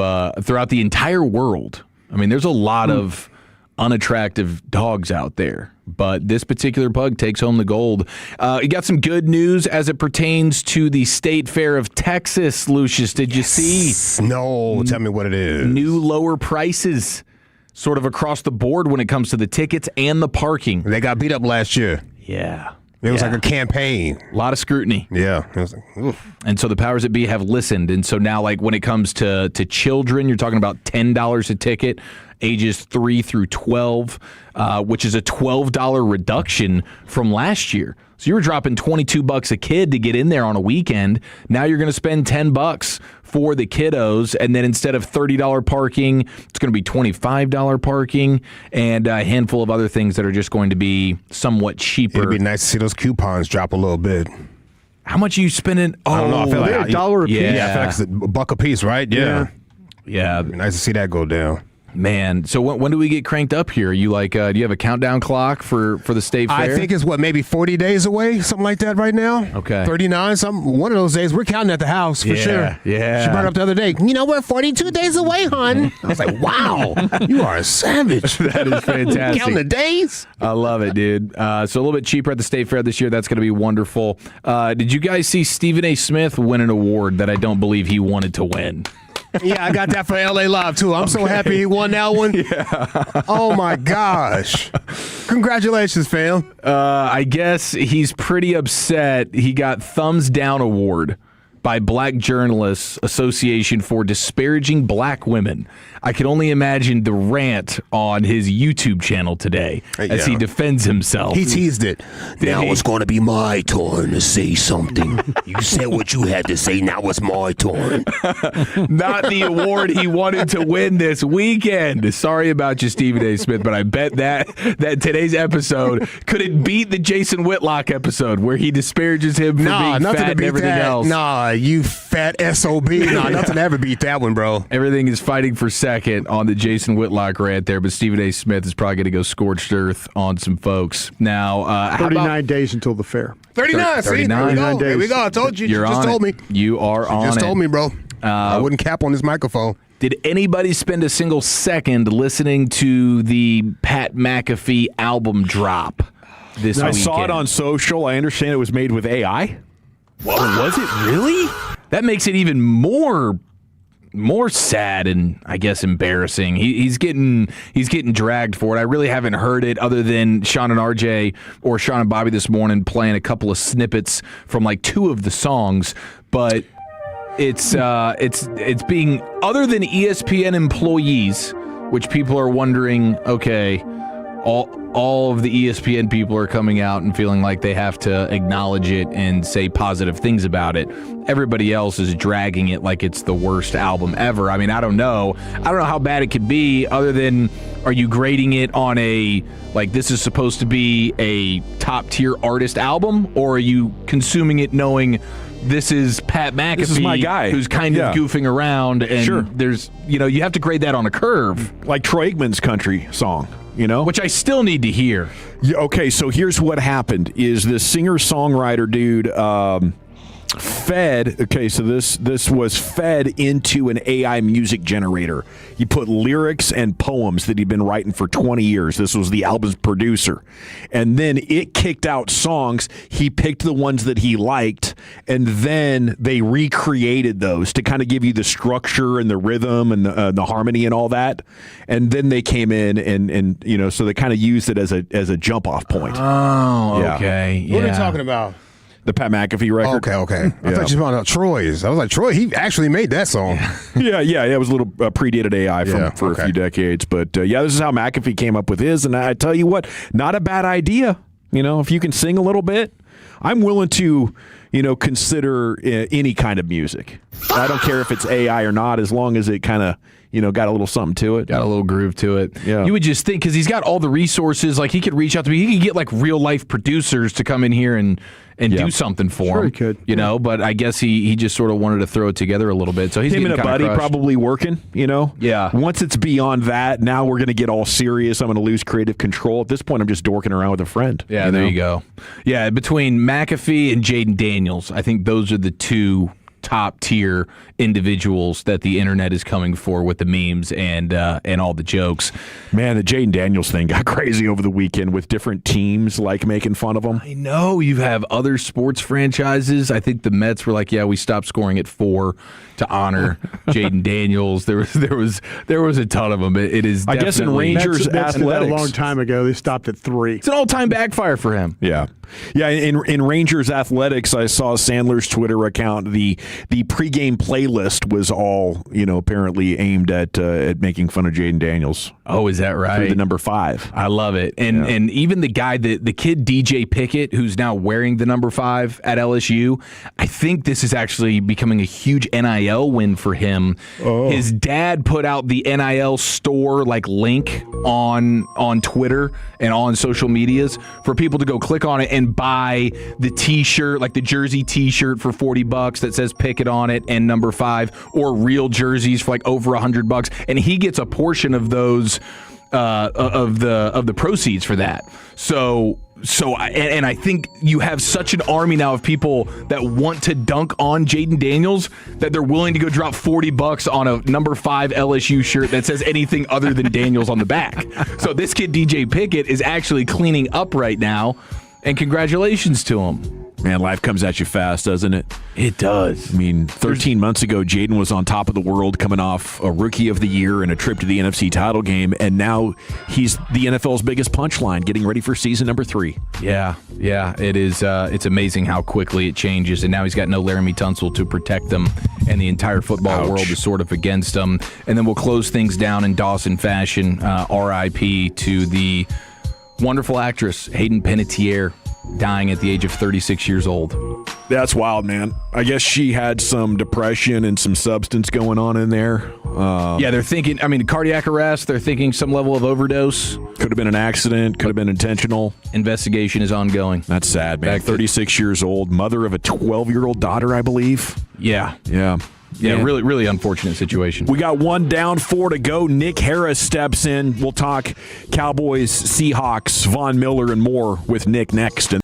Speaker 12: throughout the entire world. I mean, there's a lot of unattractive dogs out there, but this particular pug takes home the gold. You got some good news as it pertains to the State Fair of Texas, Lucius. Did you see?
Speaker 15: No, tell me what it is.
Speaker 12: New lower prices sort of across the board when it comes to the tickets and the parking.
Speaker 15: They got beat up last year.
Speaker 12: Yeah.
Speaker 15: It was like a campaign.
Speaker 12: A lot of scrutiny.
Speaker 15: Yeah. It was like, oof.
Speaker 12: And so the powers that be have listened. And so now, like, when it comes to children, you're talking about $10 a ticket, ages 3 through 12, which is a $12 reduction from last year. So you were dropping $22 a kid to get in there on a weekend. Now you're going to spend $10 for the kiddos, and then instead of $30 parking, it's going to be $25 parking, and a handful of other things that are just going to be somewhat cheaper.
Speaker 15: It'd be nice to see those coupons drop a little bit.
Speaker 12: How much are you spending?
Speaker 15: I don't know. I feel like
Speaker 4: $1 a piece.
Speaker 15: Yeah, I feel like it's $1 a piece, right?
Speaker 12: Yeah.
Speaker 15: It'd be nice to see that go down.
Speaker 12: Man, so when do we get cranked up here? You do you have a countdown clock for the State Fair?
Speaker 15: I think it's maybe 40 days away, something like that right now.
Speaker 12: Okay.
Speaker 15: 39, something. One of those days, we're counting at the house for sure.
Speaker 12: Yeah.
Speaker 15: She brought it up the other day. We're 42 days away, hon. I was like, wow, you are a savage.
Speaker 12: That is fantastic.
Speaker 15: Counting the days.
Speaker 12: I love it, dude. So a little bit cheaper at the State Fair this year. That's going to be wonderful. Did you guys see Stephen A. Smith win an award that I don't believe he wanted to win?
Speaker 15: Yeah, I got that for LA Live, too. I'm so happy he won that one.
Speaker 12: Yeah.
Speaker 15: Oh, my gosh. Congratulations, fam.
Speaker 12: I guess he's pretty upset. He got Thumbs Down Award by Black Journalists Association for disparaging black women. I can only imagine the rant on his YouTube channel today as he defends himself.
Speaker 15: He teased it.
Speaker 6: Now it's going to be my turn to say something. You said what you had to say. Now it's my turn.
Speaker 12: Not the award he wanted to win this weekend. Sorry about you, Stephen A. Smith, but I bet that today's episode could it beat the Jason Whitlock episode where he disparages him for being fat and everything else.
Speaker 15: Nah, you fat SOB. Nah, nothing ever beat that one, bro.
Speaker 12: Everything is fighting for second on the Jason Whitlock rant there, but Stephen A. Smith is probably going to go scorched earth on some folks. Now,
Speaker 4: 39 days until the fair.
Speaker 15: 39.
Speaker 12: 39
Speaker 15: days. There we go. I told you.
Speaker 12: You're
Speaker 15: you just told me.
Speaker 12: You are on it.
Speaker 15: Just told me, bro. I wouldn't cap on this microphone.
Speaker 12: Did anybody spend a single second listening to the Pat McAfee album drop this weekend?
Speaker 14: I saw it on social. I understand it was made with AI.
Speaker 12: Well, was it really? That makes it even more sad and I guess embarrassing. He's getting dragged for it. I really haven't heard it other than Sean and RJ or Sean and Bobby this morning playing a couple of snippets from like 2 of the songs, but it's being, other than ESPN employees, which people are wondering, okay, all of the ESPN people are coming out and feeling like they have to acknowledge it and say positive things about it. Everybody else is dragging it like it's the worst album ever. I mean, I don't know how bad it could be, other than, are you grading it on a, like, this is supposed to be a top tier artist album, or are you consuming it knowing this is Pat McAfee,
Speaker 14: this is my guy,
Speaker 12: who's kind of goofing around, and there's, you have to grade that on a curve.
Speaker 14: Like Troy Aikman's country song,
Speaker 12: which I still need to hear.
Speaker 14: Yeah, okay, so here's what happened: is this singer-songwriter dude fed? Okay, so this was fed into an AI music generator. He put lyrics and poems that he'd been writing for 20 years. This was the album's producer, and then it kicked out songs. He picked the ones that he liked, and then they recreated those to kind of give you the structure and the rhythm and the harmony and all that. And then they came in and so they kind of used it as a jump off point.
Speaker 12: Oh,
Speaker 14: Yeah.
Speaker 12: okay.
Speaker 15: What are you talking about?
Speaker 14: The Pat McAfee record.
Speaker 15: Okay. I thought you were talking about Troy's. I was like, Troy, he actually made that song.
Speaker 14: Yeah, it was a little predated AI for a few decades. But this is how McAfee came up with his. And I tell you what, not a bad idea. If you can sing a little bit, I'm willing to, consider any kind of music. I don't care if it's AI or not, as long as it kind of, got a little something to it.
Speaker 12: Got a little groove to it.
Speaker 14: Yeah.
Speaker 12: You would just think, because he's got all the resources, like he could reach out to me. He could get like real life producers to come in here and do something for him.
Speaker 14: He could.
Speaker 12: But I guess he just sort of wanted to throw it together a little bit. So he's
Speaker 14: him and a buddy
Speaker 12: crushed.
Speaker 14: probably working,
Speaker 12: Yeah.
Speaker 14: Once it's beyond that, now we're going to get all serious. I'm going to lose creative control. At this point, I'm just dorking around with a friend.
Speaker 12: Yeah, there you go. Yeah, between McAfee and Jaden Daniels, I think those are the two top tier individuals that the internet is coming for with the memes and all the jokes.
Speaker 14: Man, the Jaden Daniels thing got crazy over the weekend with different teams like making fun of him.
Speaker 12: I know you have other sports franchises. I think the Mets were like, yeah, we stopped scoring at 4 to honor Jaden Daniels. There was a ton of them. It is.
Speaker 14: I guess in Rangers Athletics,
Speaker 4: a long time ago they stopped at 3.
Speaker 12: It's an all-time backfire for him.
Speaker 14: Yeah. In Rangers Athletics, I saw Sandler's Twitter account. The pregame playlist was all apparently aimed at making fun of Jaden Daniels.
Speaker 12: Oh, is that right?
Speaker 14: Through the number 5.
Speaker 12: I love it. And even the guy, the kid DJ Pickett, who's now wearing the number 5 at LSU, I think this is actually becoming a huge NIL win for him. Oh. His dad put out the NIL store link on Twitter and on social medias for people to go click on it and buy the T-shirt, like the jersey T-shirt for $40 that says Pickett on it and number 5, or real jerseys for over $100, and he gets a portion of those of the proceeds for that. So I think you have such an army now of people that want to dunk on Jaden Daniels that they're willing to go drop $40 on a number 5 LSU shirt that says anything other than Daniels on the back. So this kid DJ Pickett is actually cleaning up right now, and congratulations to him.
Speaker 14: Man, life comes at you fast, doesn't it?
Speaker 12: It does.
Speaker 14: I mean, 13 months ago, Jaden was on top of the world, coming off a Rookie of the Year and a trip to the NFC title game, and now he's the NFL's biggest punchline, getting ready for season number 3.
Speaker 12: Yeah, it is. It's amazing how quickly it changes, and now he's got no Laramie Tunsil to protect them, and the entire football world is sort of against him. And then we'll close things down in Dawson fashion. R.I.P. to the wonderful actress Hayden Panettiere, dying at the age of 36 years old.
Speaker 14: That's wild, man. I guess she had some depression and some substance going on in there.
Speaker 12: They're thinking, cardiac arrest. They're thinking some level of overdose.
Speaker 14: Could have been an accident. Could have been intentional.
Speaker 12: Investigation is ongoing.
Speaker 14: That's sad, man. 36 years old, mother of a 12-year-old daughter, I believe.
Speaker 12: Yeah.
Speaker 14: Yeah,
Speaker 12: really, really unfortunate situation.
Speaker 14: We got 1 down, 4 to go. Nick Harris steps in. We'll talk Cowboys, Seahawks, Von Miller, and more with Nick next.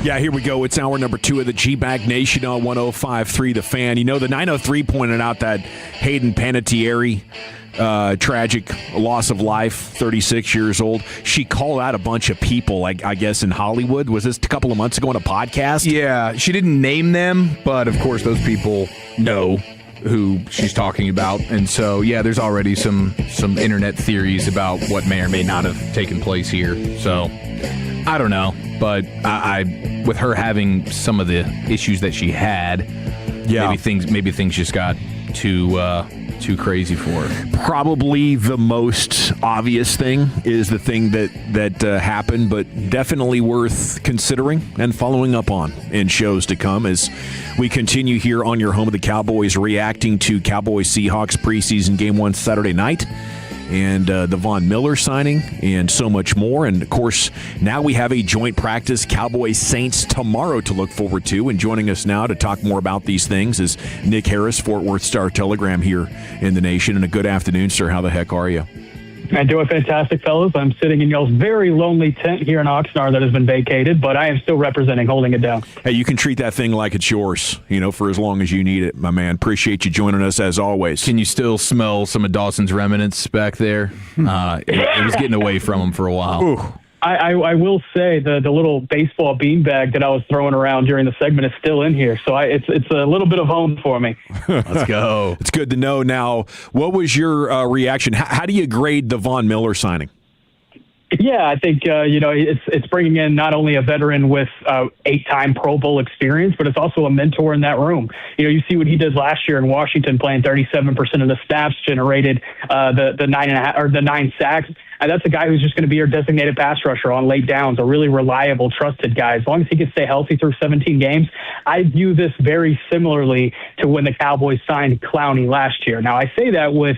Speaker 14: Yeah, here we go. It's hour number 2 of the G-Bag Nation on 105.3 The Fan. You know, the 903 pointed out that Hayden Panettiere, tragic loss of life, 36 years old. She called out a bunch of people, I guess, in Hollywood. Was this a couple of months ago on a podcast?
Speaker 12: Yeah, she didn't name them, but of course those people know who she's talking about. And so, yeah, there's already some internet theories about what may or may not have taken place here. So, I don't know. But I with her having some of the issues that she had, maybe things just got too crazy for her.
Speaker 14: Probably the most obvious thing is the thing that happened, but definitely worth considering and following up on in shows to come as we continue here on your home of the Cowboys, reacting to Cowboys Seahawks preseason game 1 Saturday night. And the Von Miller signing, and so much more. And, of course, now we have a joint practice Cowboys-Saints tomorrow to look forward to. And joining us now to talk more about these things is Nick Harris, Fort Worth Star-Telegram here in the nation. And a good afternoon, sir. How the heck are you?
Speaker 7: I'm doing fantastic, fellas. I'm sitting in y'all's very lonely tent here in Oxnard that has been vacated, but I am still representing, holding it down.
Speaker 14: Hey, you can treat that thing like it's yours, for as long as you need it, my man. Appreciate you joining us as always.
Speaker 12: Can you still smell some of Dawson's remnants back there? It was getting away from him for a while.
Speaker 7: Ooh. I will say the little baseball beanbag that I was throwing around during the segment is still in here, so it's a little bit of home for me.
Speaker 12: Let's go.
Speaker 14: It's good to know. Now, what was your reaction? How do you grade the Von Miller signing?
Speaker 7: Yeah, I think it's bringing in not only a veteran with 8-time Pro Bowl experience, but it's also a mentor in that room. You see what he did last year in Washington, playing 37% of the snaps, generated the 9 sacks. And that's a guy who's just going to be your designated pass rusher on late downs, a really reliable, trusted guy. As long as he can stay healthy through 17 games, I view this very similarly to when the Cowboys signed Clowney last year. Now, I say that with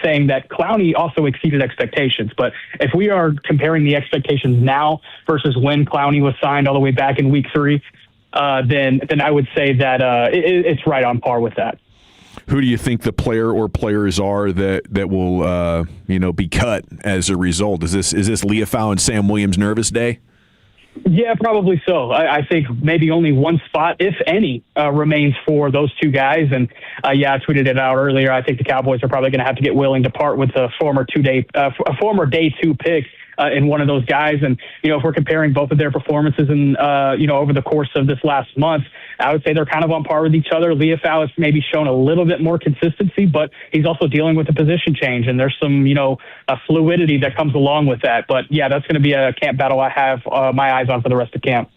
Speaker 7: saying that Clowney also exceeded expectations. But if we are comparing the expectations now versus when Clowney was signed all the way back in week 3, then I would say that it's right on par with that.
Speaker 14: Who do you think the player or players are that will be cut as a result? Is this Leofau and Sam Williams' nervous day?
Speaker 7: Yeah, probably so. I think maybe only one spot, if any, remains for those two guys. And I tweeted it out earlier. I think the Cowboys are probably going to have to get willing to part with a former day 2 pick in one of those guys. And, if we're comparing both of their performances and, over the course of this last month, I would say they're kind of on par with each other. Leofau has maybe shown a little bit more consistency, but he's also dealing with a position change, and there's some, a fluidity that comes along with that. But, yeah, that's going to be a camp battle I have my eyes on for the rest of camp.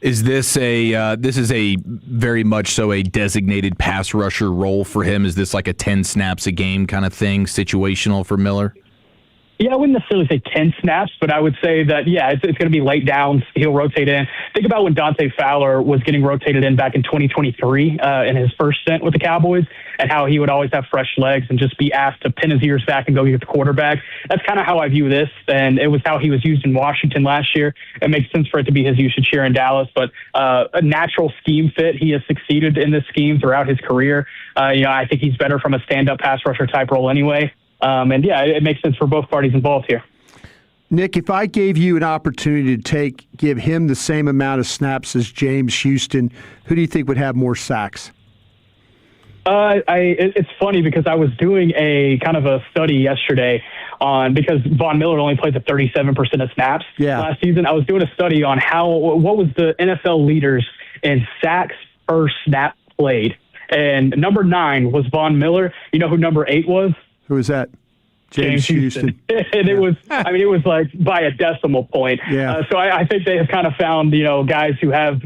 Speaker 12: Is this this is a very much so a designated pass rusher role for him? Is this like a 10 snaps a game kind of thing, situational for Miller?
Speaker 7: Yeah, I wouldn't necessarily say 10 snaps, but I would say that, it's going to be late downs. He'll rotate in. Think about when Dante Fowler was getting rotated in back in 2023 in his first stint with the Cowboys, and how he would always have fresh legs and just be asked to pin his ears back and go get the quarterback. That's kind of how I view this, and it was how he was used in Washington last year. It makes sense for it to be his usage here in Dallas, but a natural scheme fit. He has succeeded in this scheme throughout his career. I think he's better from a stand-up pass rusher type role anyway. It makes sense for both parties involved here.
Speaker 4: Nick, if I gave you an opportunity to give him the same amount of snaps as James Houston, who do you think would have more sacks?
Speaker 7: It's funny because I was doing a kind of a study yesterday because Von Miller only played at 37% of snaps last season. I was doing a study on what was the NFL leaders in sacks per snap played. And number 9 was Von Miller. You know who number 8 was?
Speaker 4: Who was that? James Houston.
Speaker 7: And it was like by a decimal point.
Speaker 4: Yeah.
Speaker 7: So I think they have kind of found, guys who have,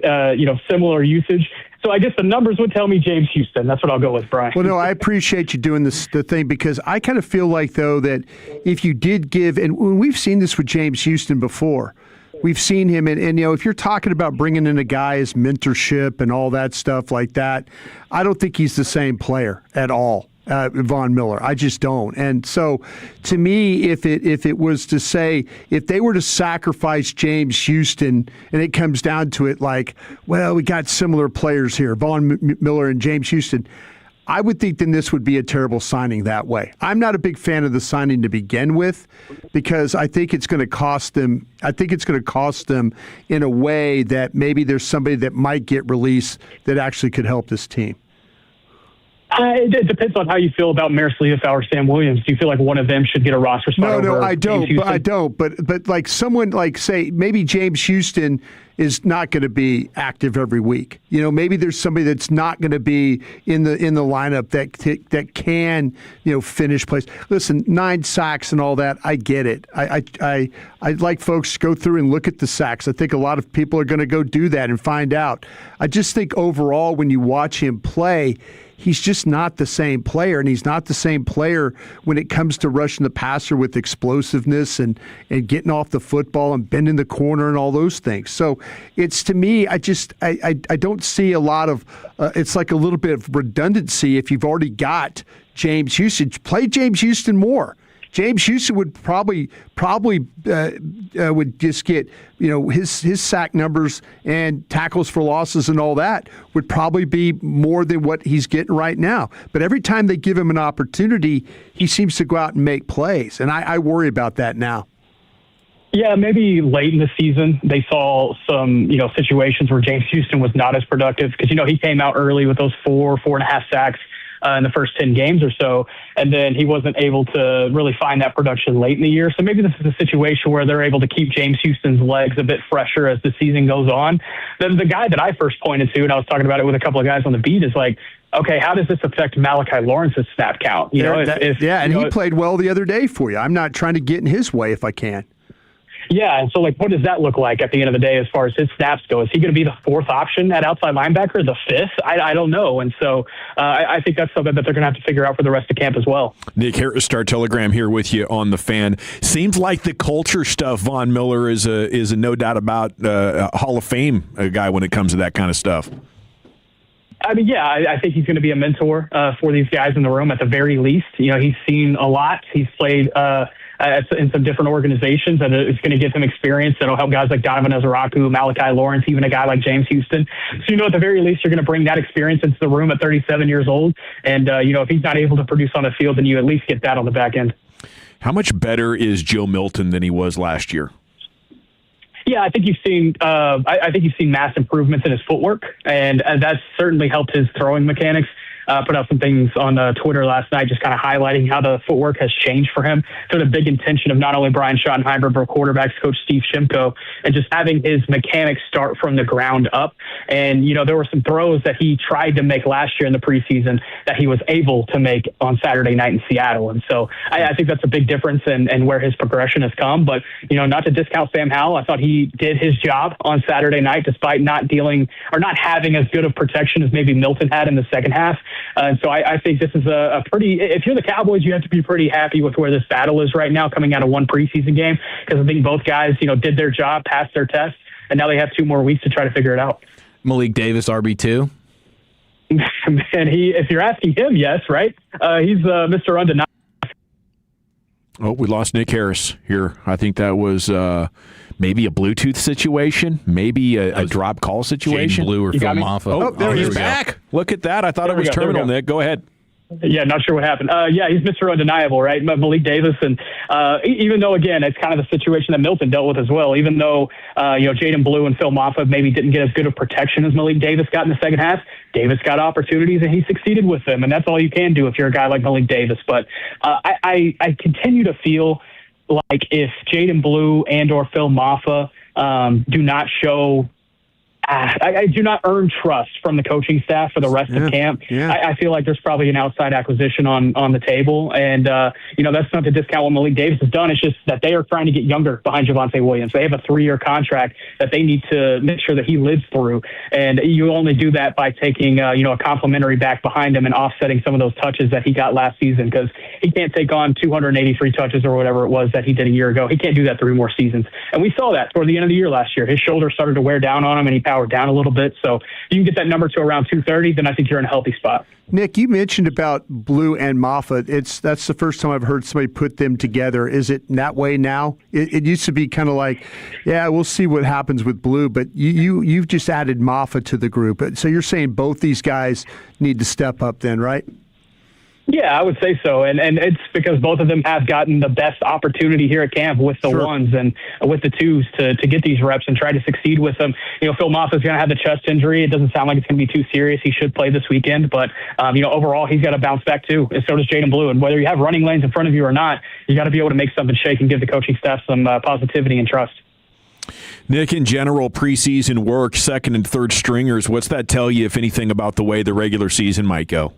Speaker 7: similar usage. So I guess the numbers would tell me James Houston. That's what I'll go with, Brian.
Speaker 4: Well, no, I appreciate you doing the thing, because I kind of feel like, though, that if you did give, and we've seen this with James Houston before, we've seen him, and if you're talking about bringing in a guy as mentorship and all that stuff like that, I don't think he's the same player at all. Von Miller. I just don't. And so to me, if it was to say, if they were to sacrifice James Houston and it comes down to it like, well, we got similar players here, Von Miller and James Houston, I would think then this would be a terrible signing that way. I'm not a big fan of the signing to begin with because I think it's going to cost them. I think it's going to cost them in a way that maybe there's somebody that might get released that actually could help this team.
Speaker 7: It depends on how you feel about Maris Liufau or Sam Williams. Do you feel like one of them should get a roster spot?
Speaker 4: No, I don't. But like someone like, say, maybe James Houston is not going to be active every week. Maybe there's somebody that's not going to be in the lineup that can finish plays. Listen, 9 sacks and all that, I get it. I'd like folks to go through and look at the sacks. I think a lot of people are going to go do that and find out. I just think overall when you watch him play, he's just not the same player, and he's not the same player when it comes to rushing the passer with explosiveness and getting off the football and bending the corner and all those things. So it's, to me, I don't see a lot of it's like a little bit of redundancy if you've already got James Houston. Play James Houston more. James Houston would probably would just get, his sack numbers and tackles for losses and all that would probably be more than what he's getting right now. But every time they give him an opportunity, he seems to go out and make plays, and I worry about that now.
Speaker 7: Yeah, maybe late in the season they saw some, situations where James Houston was not as productive because, he came out early with those 4.5 sacks in the first 10 games or so, and then he wasn't able to really find that production late in the year. So maybe this is a situation where they're able to keep James Houston's legs a bit fresher as the season goes on. Then the guy that I first pointed to, and I was talking about it with a couple of guys on the beat, is like, okay, how does this affect Malachi Lawrence's snap count? He
Speaker 4: played well the other day for you. I'm not trying to get in his way if I can.
Speaker 7: Yeah, and so, what does that look like at the end of the day as far as his snaps go? Is he going to be the 4th option at outside linebacker, the 5th? I don't know. And so I think that's something that they're going to have to figure out for the rest of camp as well.
Speaker 14: Nick Harris, Star Telegram, here with you on The Fan. Seems like the culture stuff, Von Miller is a no doubt about a Hall of Fame guy when it comes to that kind of stuff.
Speaker 7: I mean, yeah, I think he's going to be a mentor for these guys in the room at the very least. He's seen a lot. He's played in some different organizations, and it's going to give him experience that'll help guys like Donovan Ezeraku, Malachi Lawrence, even a guy like James Houston. So, at the very least, you're going to bring that experience into the room at 37 years old. And, if he's not able to produce on the field, then you at least get that on the back end.
Speaker 14: How much better is Joe Milton than he was last year?
Speaker 7: Yeah, I think you've seen. I think you've seen mass improvements in his footwork, and that's certainly helped his throwing mechanics. Put out some things on Twitter last night, just kind of highlighting how the footwork has changed for him. So the big intention of not only Brian Schottenheimer, but quarterbacks coach Steve Shimko, and just having his mechanics start from the ground up. And, there were some throws that he tried to make last year in the preseason that he was able to make on Saturday night in Seattle. And so I think that's a big difference in where his progression has come. But, not to discount Sam Howell, I thought he did his job on Saturday night, despite not having as good of protection as maybe Milton had in the second half. And so I think this is a pretty, if you're the Cowboys, you have to be pretty happy with where this battle is right now coming out of one preseason game, because I think both guys, did their job, passed their test, and now they have 2 more weeks to try to figure it out.
Speaker 12: Malik Davis, RB2?
Speaker 7: Man, if you're asking him, yes, right? He's Mr. Undeniable.
Speaker 14: Oh, we lost Nick Harris here. I think that was maybe a Bluetooth situation, maybe a drop call situation.
Speaker 12: Jaden Blue or Phil Maffa.
Speaker 14: Oh, there he's back. Look at that. I thought it was terminal, Nick. Go ahead.
Speaker 7: Yeah, not sure what happened. Yeah, he's Mr. Undeniable, right? Malik Davis. And even though, again, it's kind of the situation that Milton dealt with as well, even though, Jaden Blue and Phil Maffa maybe didn't get as good of protection as Malik Davis got in the second half, Davis got opportunities and he succeeded with them. And that's all you can do if you're a guy like Malik Davis. But I continue to feel like if Jaden Blue and or Phil Maffa do not show I do not earn trust from the coaching staff for the rest of camp. Yeah. I feel like there's probably an outside acquisition on the table. And, that's not to discount what Malik Davis has done. It's just that they are trying to get younger behind Javonte Williams. They have a 3-year contract that they need to make sure that he lives through. And you only do that by taking, a complimentary back behind him and offsetting some of those touches that he got last season, because he can't take on 283 touches or whatever it was that he did a year ago. He can't do that 3 more seasons. And we saw that toward the end of the year last year. His shoulder started to wear down on him and he power down a little bit. So if you can get that number to around 230, then I think you're in a healthy spot.
Speaker 4: Nick, you mentioned about Blue and Moffitt. That's the first time I've heard somebody put them together. Is it that way now? It used to be kind of like, yeah, we'll see what happens with Blue, but you've just added Moffitt to the group. So you're saying both these guys need to step up then, right?
Speaker 7: Yeah, I would say so. And it's because both of them have gotten the best opportunity here at camp with the ones and with the twos to get these reps and try to succeed with them. Phil Moffitt's going to have the chest injury. It doesn't sound like it's going to be too serious. He should play this weekend. But, overall, he's got to bounce back too. And so does Jaden Blue. And whether you have running lanes in front of you or not, you got to be able to make something shake and give the coaching staff some positivity and trust.
Speaker 14: Nick, in general, preseason work, second and third stringers, what's that tell you, if anything, about the way the regular season might go?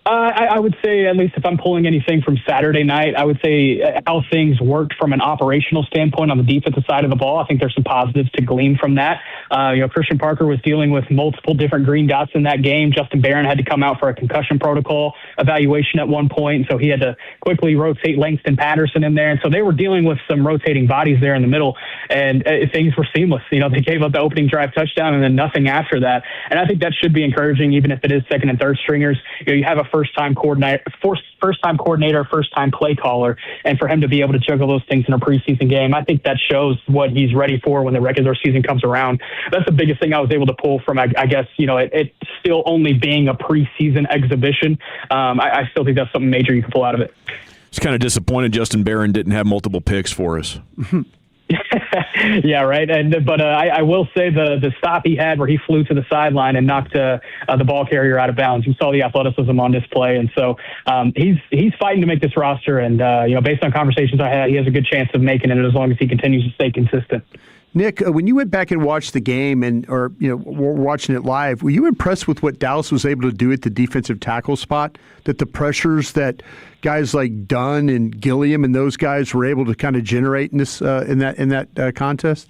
Speaker 7: I would say, at least if I'm pulling anything from Saturday night, I would say how things worked from an operational standpoint on the defensive side of the ball. I think there's some positives to glean from that. Christian Parker was dealing with multiple different green dots in that game. Justin Barron had to come out for a concussion protocol evaluation at one point, and so he had to quickly rotate Langston Patterson in there. And so they were dealing with some rotating bodies there in the middle, and things were seamless. They gave up the opening drive touchdown and then nothing after that. And I think that should be encouraging, even if it is second and third stringers. You have a first-time coordinator, first-time play caller, and for him to be able to juggle those things in a preseason game, I think that shows what he's ready for when the regular season comes around. That's the biggest thing I was able to pull from, I guess, it still only being a preseason exhibition. I still think that's something major you can pull out of it.
Speaker 14: It's kind of disappointed Justin Barron didn't have multiple picks for us.
Speaker 7: Yeah, right. But I will say the stop he had where he flew to the sideline and knocked the ball carrier out of bounds. You saw the athleticism on display, and so he's fighting to make this roster. And based on conversations I had, he has a good chance of making it as long as he continues to stay consistent.
Speaker 4: Nick, when you went back and watched the game or watching it live, were you impressed with what Dallas was able to do at the defensive tackle spot? That the pressures that guys like Dunn and Gilliam and those guys were able to kind of generate in this in that contest?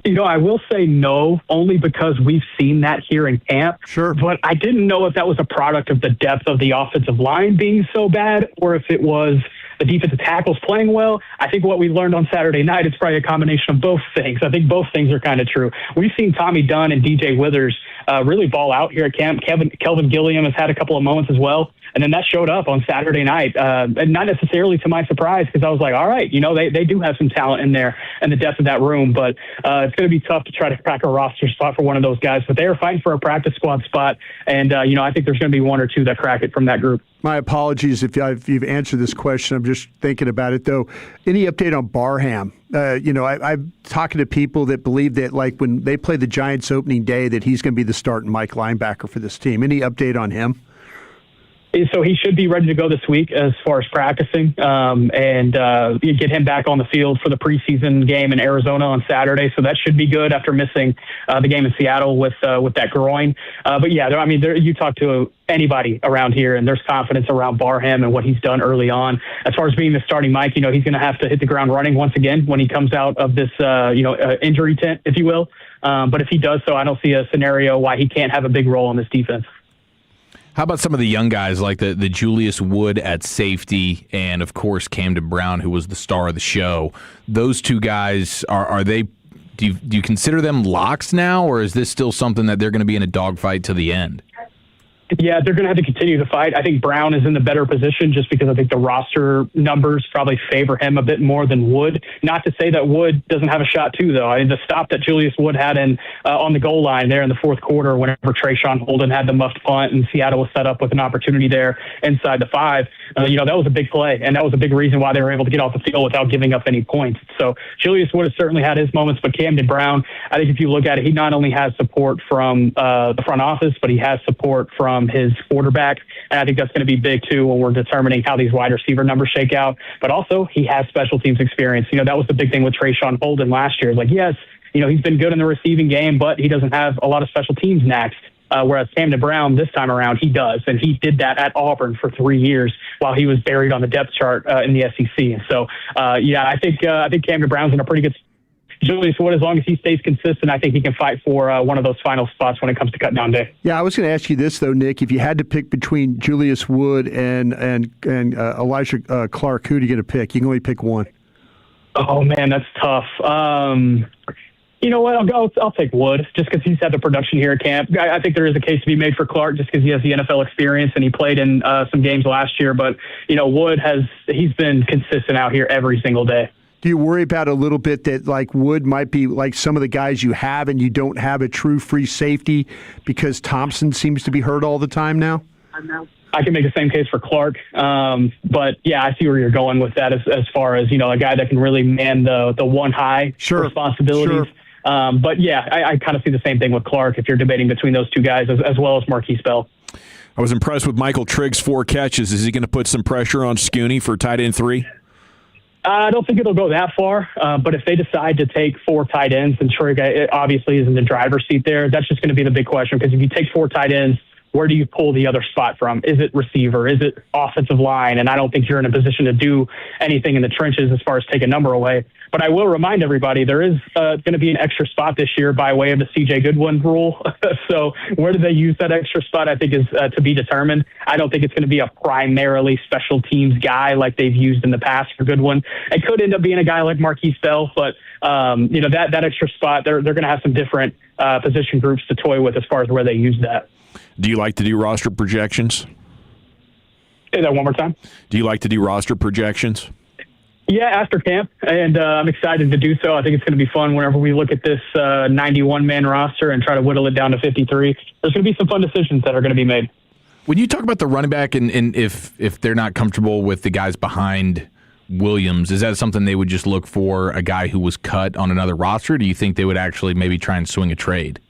Speaker 7: I will say no, only because we've seen that here in camp.
Speaker 4: Sure.
Speaker 7: But I didn't know if that was a product of the depth of the offensive line being so bad or if it was the defensive tackles playing well. I think what we learned on Saturday night, it's probably a combination of both things. I think both things are kind of true. We've seen Tommy Dunn and DJ Withers really ball out here at camp. Kelvin Gilliam has had a couple of moments as well. And then that showed up on Saturday night, and not necessarily to my surprise, because I was like, all right, they do have some talent in there and the depth of that room, but it's going to be tough to try to crack a roster spot for one of those guys. But they are fighting for a practice squad spot, and I think there's going to be one or two that crack it from that group.
Speaker 4: My apologies if you've answered this question. I'm just thinking about it, though. Any update on Barham? I'm talking to people that believe that, like, when they play the Giants opening day, that he's going to be the starting Mike linebacker for this team. Any update on him?
Speaker 7: So he should be ready to go this week as far as practicing, and get him back on the field for the preseason game in Arizona on Saturday. So that should be good after missing the game in Seattle with that groin. But yeah, you talk to anybody around here, and there's confidence around Barham and what he's done early on. As far as being the starting Mike, he's going to have to hit the ground running once again when he comes out of this injury tent, if you will. But if he does so, I don't see a scenario why he can't have a big role in this defense.
Speaker 12: How about some of the young guys like the Julius Wood at safety and, of course, Camden Brown, who was the star of the show? Those two guys, are they – do you consider them locks now, or is this still something that they're going to be in a dogfight to the end?
Speaker 7: Yeah, they're going to have to continue to fight. I think Brown is in the better position just because I think the roster numbers probably favor him a bit more than Wood. Not to say that Wood doesn't have a shot too, though. The stop that Julius Wood had on the goal line there in the fourth quarter, whenever Trayshawn Holden had the muffed punt and Seattle was set up with an opportunity there inside the 5, that was a big play, and that was a big reason why they were able to get off the field without giving up any points. So Julius Wood has certainly had his moments, but Camden Brown, I think if you look at it, he not only has support from the front office, but he has support from his quarterback, and I think that's going to be big too when we're determining how these wide receiver numbers shake out. But also, he has special teams experience. That was the big thing with Trayshawn Holden last year. Like, yes, he's been good in the receiving game, but he doesn't have a lot of special teams next. Whereas Camden Brown this time around, he does, and he did that at Auburn for 3 years while he was buried on the depth chart in the SEC. And so, I think Camden Brown's in a pretty good. Julius Wood, as long as he stays consistent, I think he can fight for one of those final spots when it comes to cut down day.
Speaker 4: Yeah, I was going to ask you this, though, Nick. If you had to pick between Julius Wood and Elijah Clark, who do you get to pick? You can only pick one.
Speaker 7: Oh, man, that's tough. You know what? I'll take Wood just because he's had the production here at camp. I think there is a case to be made for Clark just because he has the NFL experience and he played in some games last year. But Wood he's been consistent out here every single day.
Speaker 4: Do you worry about a little bit that like Wood might be like some of the guys you have and you don't have a true free safety because Thompson seems to be hurt all the time now?
Speaker 7: I can make the same case for Clark. But yeah, I see where you're going with that as far as, a guy that can really man the one high responsibilities.
Speaker 4: Sure.
Speaker 7: But yeah, I kind of see the same thing with Clark if you're debating between those two guys as well as Marquise Bell.
Speaker 14: I was impressed with Michael Trigg's 4 catches. Is he going to put some pressure on Scooney for tight end 3?
Speaker 7: I don't think it'll go that far, but if they decide to take 4 tight ends, then Trigg obviously is in the driver's seat there. That's just going to be the big question because if you take 4 tight ends, where do you pull the other spot from? Is it receiver? Is it offensive line? And I don't think you're in a position to do anything in the trenches as far as take a number away. But I will remind everybody there is going to be an extra spot this year by way of the C.J. Goodwin rule. So where do they use that extra spot, I think, is to be determined. I don't think it's going to be a primarily special teams guy like they've used in the past for Goodwin. It could end up being a guy like Marquise Bell, but that extra spot, they're going to have some different position groups to toy with as far as where they use that.
Speaker 14: Do you like to do roster projections?
Speaker 7: Say that one more time.
Speaker 14: Do you like to do roster projections?
Speaker 7: Yeah, after camp, and I'm excited to do so. I think it's going to be fun whenever we look at this 91-man roster and try to whittle it down to 53. There's going to be some fun decisions that are going to be made.
Speaker 12: When you talk about the running back and if they're not comfortable with the guys behind Williams, is that something they would just look for a guy who was cut on another roster? Or do you think they would actually maybe try and swing a trade?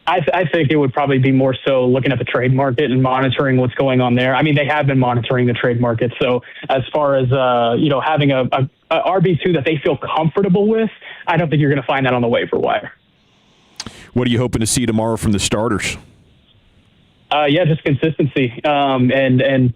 Speaker 7: I think it would probably be more so looking at the trade market and monitoring what's going on there. I mean, they have been monitoring the trade market. So as far as, having a RB2 that they feel comfortable with, I don't think you're going to find that on the waiver wire.
Speaker 14: What are you hoping to see tomorrow from the starters?
Speaker 7: Just consistency. And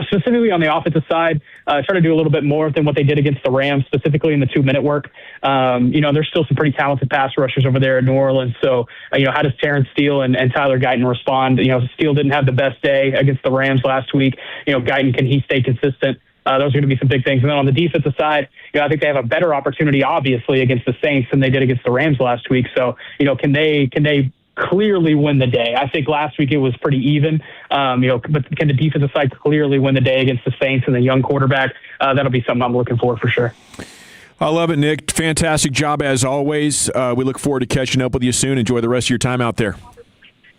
Speaker 7: specifically on the offensive side, try to do a little bit more than what they did against the Rams, specifically in the 2-minute work. There's still some pretty talented pass rushers over there in New Orleans. So, how does Terrence Steele and Tyler Guyton respond? Steele didn't have the best day against the Rams last week. Guyton, can he stay consistent? Those are going to be some big things. And then on the defensive side, I think they have a better opportunity, obviously, against the Saints than they did against the Rams last week. So, can they clearly win the day? I think last week it was pretty even, but can the defensive side clearly win the day against the Saints and the young quarterback? That'll be something I'm looking for sure.
Speaker 14: I love it, Nick. Fantastic job as always. We look forward to catching up with you soon. Enjoy the rest of your time out there.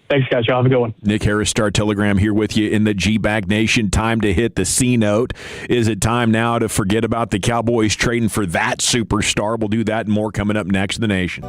Speaker 7: Thanks, guys. Y'all have a good one.
Speaker 14: Nick Harris, Star Telegram, here with you in the G-Bag Nation. Time to hit the C note. Is it time now to forget about the Cowboys trading for that superstar? We'll do that and more coming up next in the Nation.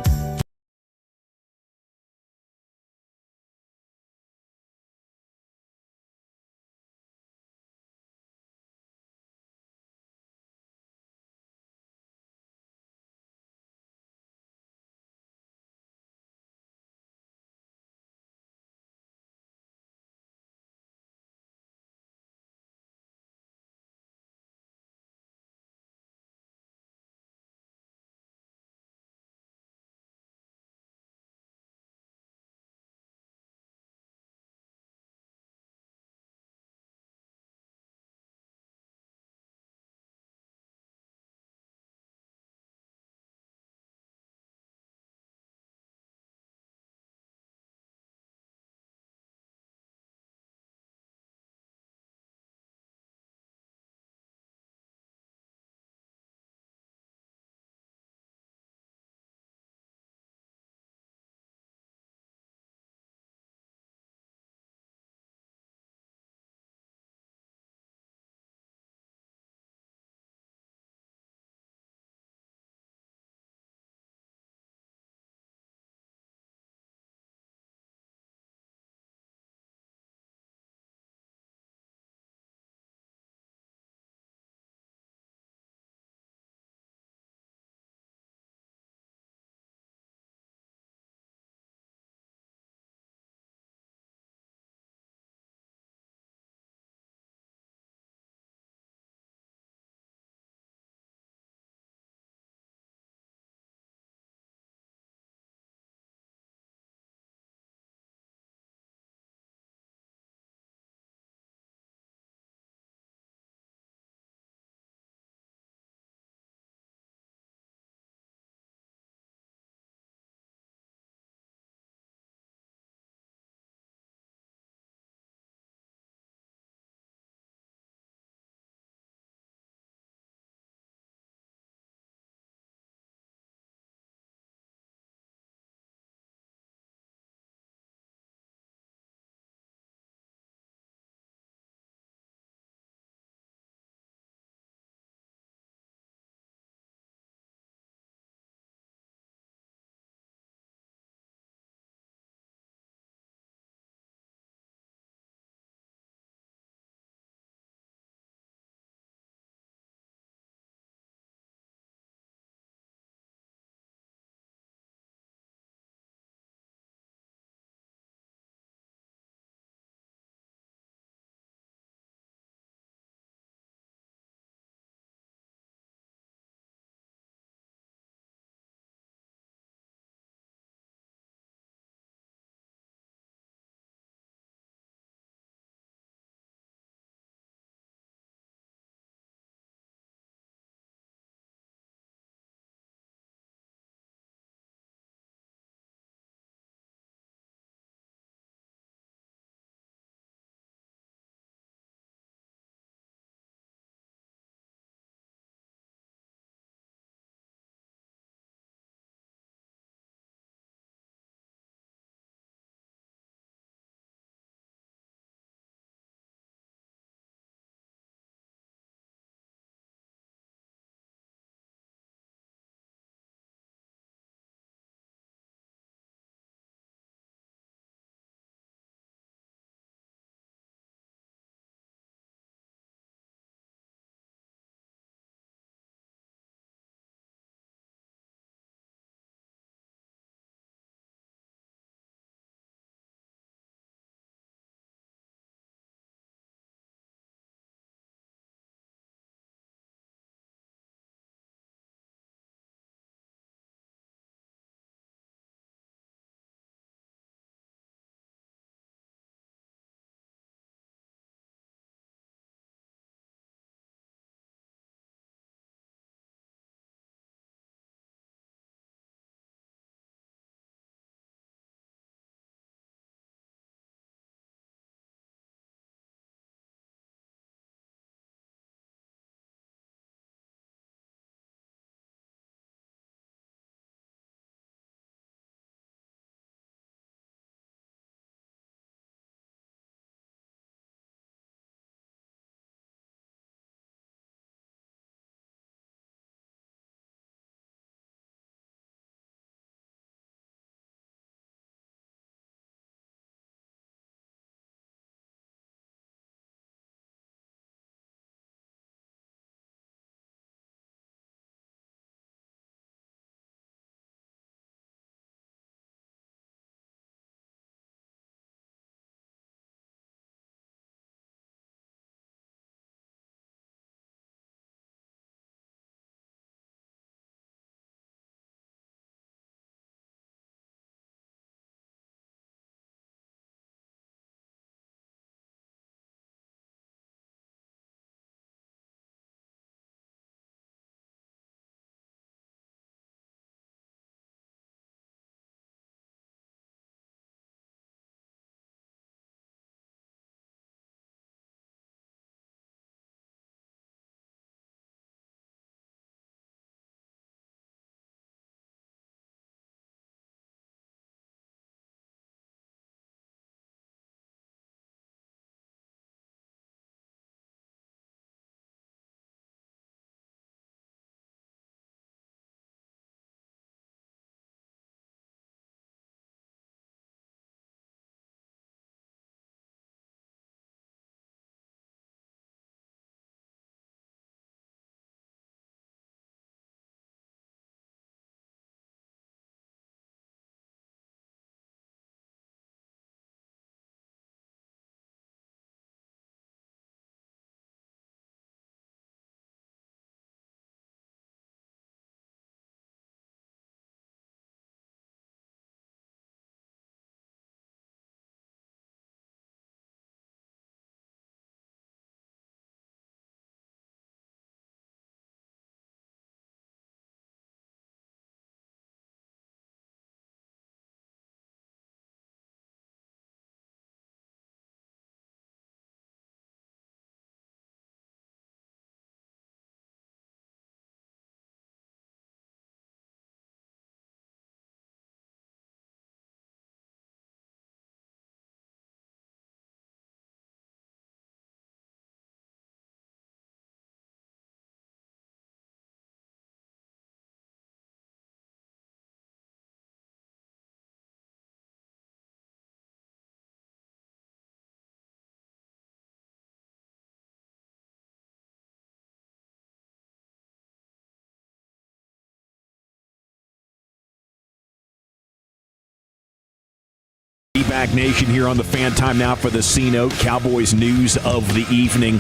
Speaker 14: Back Nation here on the Fan Time Now for the C-Note Cowboys news of the evening.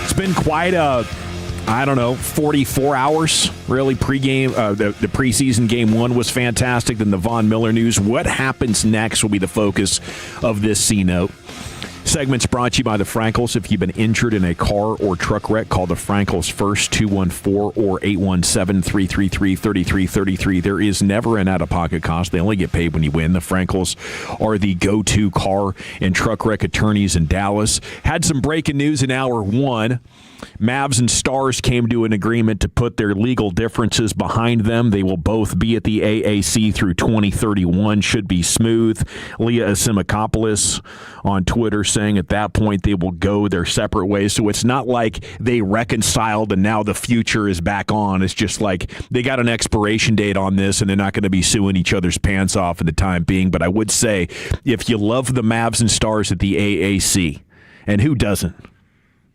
Speaker 14: It's been quite a, 44 hours, really, pregame. The preseason game 1 was fantastic. Then the Von Miller news. What happens next will be the focus of this C-Note. Segment's brought to you by the Frankels. If you've been injured in a car or truck wreck, call the Frankels first, 214 or 817-333-3333. There is never an out-of-pocket cost. They only get paid when you win. The Frankels are the go-to car and truck wreck attorneys in Dallas. Had some breaking news in hour 1. Mavs and Stars came to an agreement to put their legal differences behind them. They will both be at the AAC through 2031. Should be smooth. Leah Asimakopoulos on Twitter saying at that point they will go their separate ways. So it's not like they reconciled and now the future is back on. It's just like they got an expiration date on this and they're not going to be suing each other's pants off for the time being. But I would say if you love the Mavs and Stars at the AAC, and who doesn't?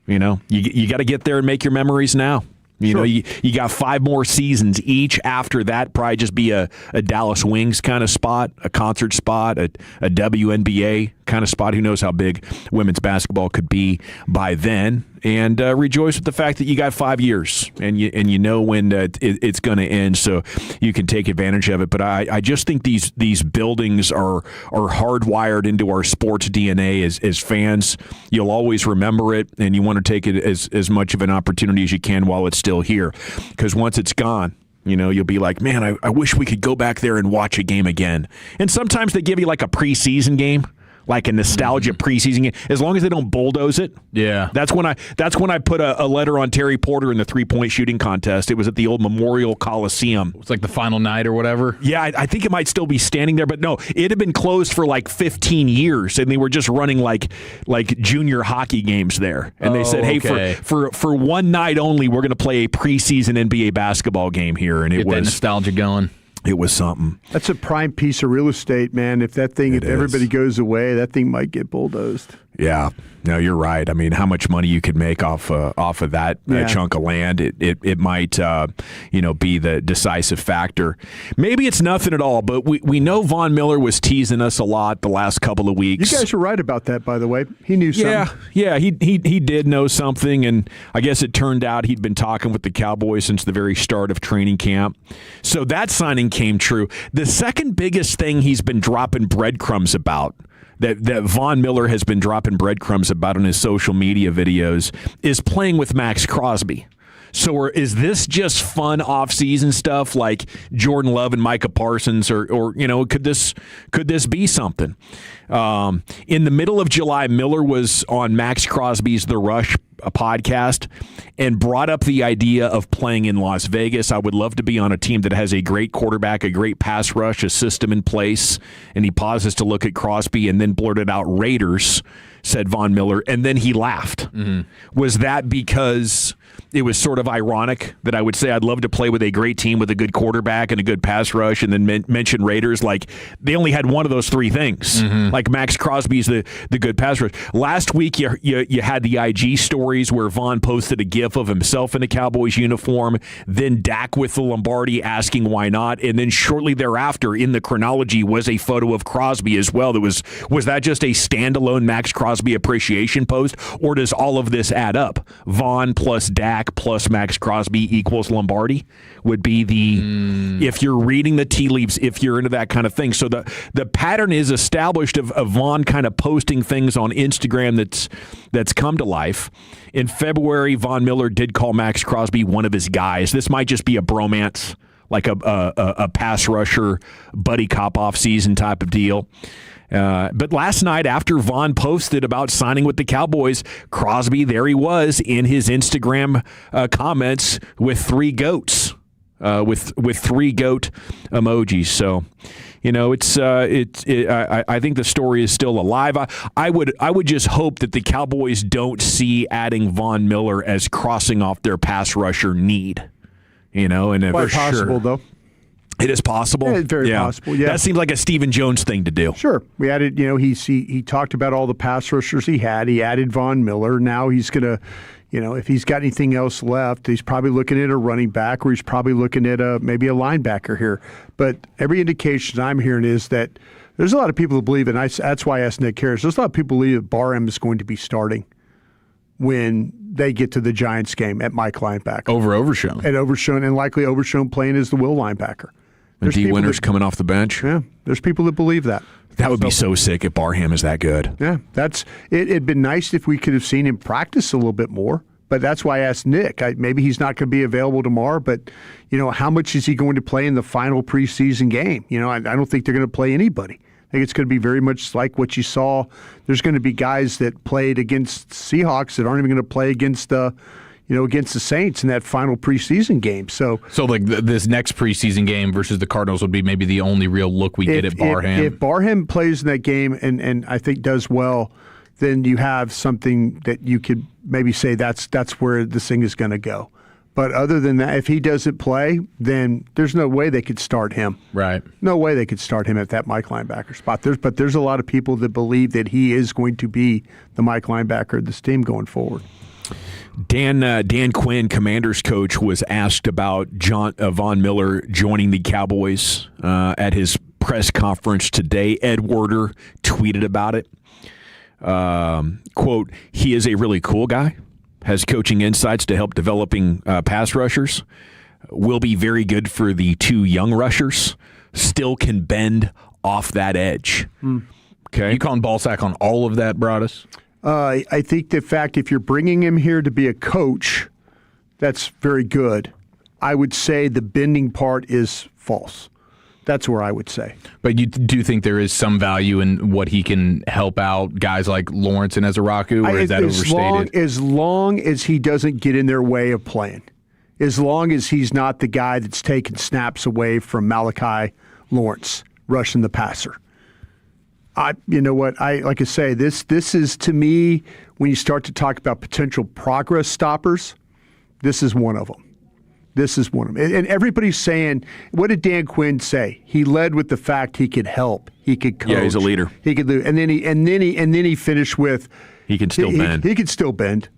Speaker 14: You know, you got to get there and make your memories now. You know, you got 5 more seasons each. After that, probably just be a Dallas Wings kind of spot, a concert spot, a WNBA kind of spot. Who knows how big women's basketball could be by then. And rejoice with the fact that you got 5 years and you know when it's going to end, so you can take advantage of it. But I just think these buildings are hardwired into our sports DNA as fans. You'll always remember it, and you want to take it as much of an opportunity as you can while it's still here, because once it's gone, you know, you'll be like, man, I wish we could go back there and watch a game again. And sometimes they give you like a preseason game, like a nostalgia preseason game, as long as they don't bulldoze it.
Speaker 12: Yeah.
Speaker 14: That's when I put a letter on Terry Porter in the 3-point shooting contest. It was at the old Memorial Coliseum.
Speaker 12: It's like the final night or whatever.
Speaker 14: Yeah, I think it might still be standing there, but no, it had been closed for like 15 years, and they were just running like junior hockey games there. And they said, hey, for one night only, we're going to play a preseason NBA basketball game here. And it was
Speaker 12: that nostalgia going.
Speaker 14: It was something.
Speaker 4: That's a prime piece of real estate, man. If everybody goes away, that thing might get bulldozed.
Speaker 14: Yeah. No, you're right. I mean, how much money you could make off of that chunk of land, it might be the decisive factor. Maybe it's nothing at all, but we know Von Miller was teasing us a lot the last couple of weeks.
Speaker 4: You guys are right about that, by the way. He knew something.
Speaker 14: Yeah, he did know something, and I guess it turned out he'd been talking with the Cowboys since the very start of training camp. So that signing came true. The second biggest thing he's been dropping breadcrumbs about, that Von Miller has been dropping breadcrumbs about in his social media videos, is playing with Max Crosby. So is this just fun off-season stuff like Jordan Love and Micah Parsons, or could this be something? In the middle of July, Miller was on Max Crosby's The Rush podcast and brought up the idea of playing in Las Vegas. I would love to be on a team that has a great quarterback, a great pass rush, a system in place. And he pauses to look at Crosby and then blurted out Raiders, said Von Miller, and then he laughed. Mm-hmm. Was that because it was sort of ironic that I would say I'd love to play with a great team with a good quarterback and a good pass rush, and then mention Raiders? Like, they only had one of those 3 things. Mm-hmm. Like Max Crosby's the good pass rush. Last week you had the IG stories where Von posted a gif of himself in a Cowboys uniform, then Dak with the Lombardi asking why not, and then shortly thereafter in the chronology was a photo of Crosby as well. Was that just a standalone Max Crosby appreciation post, or does all of this add up? Von plus Dak plus Max Crosby equals Lombardi would be the, if you're reading the tea leaves, if you're into that kind of thing. So the pattern is established of Von kind of posting things on Instagram that's come to life. In February, Von Miller did call Max Crosby one of his guys. This might just be a bromance, like a pass rusher, buddy cop off season type of deal. But last night, after Von posted about signing with the Cowboys, Crosby, there he was in his Instagram comments with 3 goats, with 3 goat emojis. So, I think the story is still alive. I would just hope that the Cowboys don't see adding Von Miller as crossing off their pass rusher need. And
Speaker 4: quite possible though.
Speaker 14: It is possible.
Speaker 4: Yeah, very possible. Yeah,
Speaker 14: that seems like a Stephen Jones thing to do.
Speaker 4: Sure, we added. He talked about all the pass rushers he had. He added Von Miller. Now he's gonna, If he's got anything else left, he's probably looking at a running back, or he's probably looking at maybe a linebacker here. But every indication I'm hearing is that there's a lot of people who believe, and that's why I asked Nick Harris, there's a lot of people who believe that Barham is going to be starting when they get to the Giants game at Mike linebacker.
Speaker 12: Over Overshown.
Speaker 4: And Overshown, and likely Overshown playing as the will linebacker.
Speaker 14: And D. Winters coming off the bench.
Speaker 4: Yeah, there's people that believe that.
Speaker 14: That would be so sick if Barham is that good.
Speaker 4: Yeah, it'd been nice if we could have seen him practice a little bit more. But that's why I asked Nick. Maybe he's not going to be available tomorrow, but how much is he going to play in the final preseason game? I don't think they're going to play anybody. I think it's going to be very much like what you saw. There's going to be guys that played against Seahawks that aren't even going to play against the Saints in that final preseason game. So
Speaker 12: like this next preseason game versus the Cardinals would be maybe the only real look we get at Barham.
Speaker 4: If Barham plays in that game and I think does well, then you have something that you could maybe say that's where this thing is going to go. But other than that, if he doesn't play, then there's no way they could start him.
Speaker 12: Right.
Speaker 4: No way they could start him at that Mike linebacker spot. There's a lot of people that believe that he is going to be the Mike linebacker of this team going forward.
Speaker 14: Dan Quinn, Commanders coach, was asked about Von Miller joining the Cowboys at his press conference today. Ed Werder tweeted about it. Quote, he is a really cool guy, has coaching insights to help developing pass rushers, will be very good for the two young rushers, still can bend off that edge.
Speaker 12: Okay. You calling ball sack on all of that, Broadus?
Speaker 4: I think the fact if you're bringing him here to be a coach, that's very good. I would say the bending part is false. That's where I would say.
Speaker 12: But you do think there is some value in what he can help out guys like Lawrence and Ezeraku, or is that overstated?
Speaker 4: As long as he doesn't get in their way of playing. As long as he's not the guy that's taking snaps away from Malachi Lawrence, rushing the passer. You know what? Like I say, this is, to me, when you start to talk about potential progress stoppers, this is one of them. This is one of them. And everybody's saying, what did Dan Quinn say? He led with the fact he could help, he could coach.
Speaker 14: Yeah, he's a leader.
Speaker 4: He could do, and then he finished with
Speaker 14: he can still bend.
Speaker 4: He could still bend,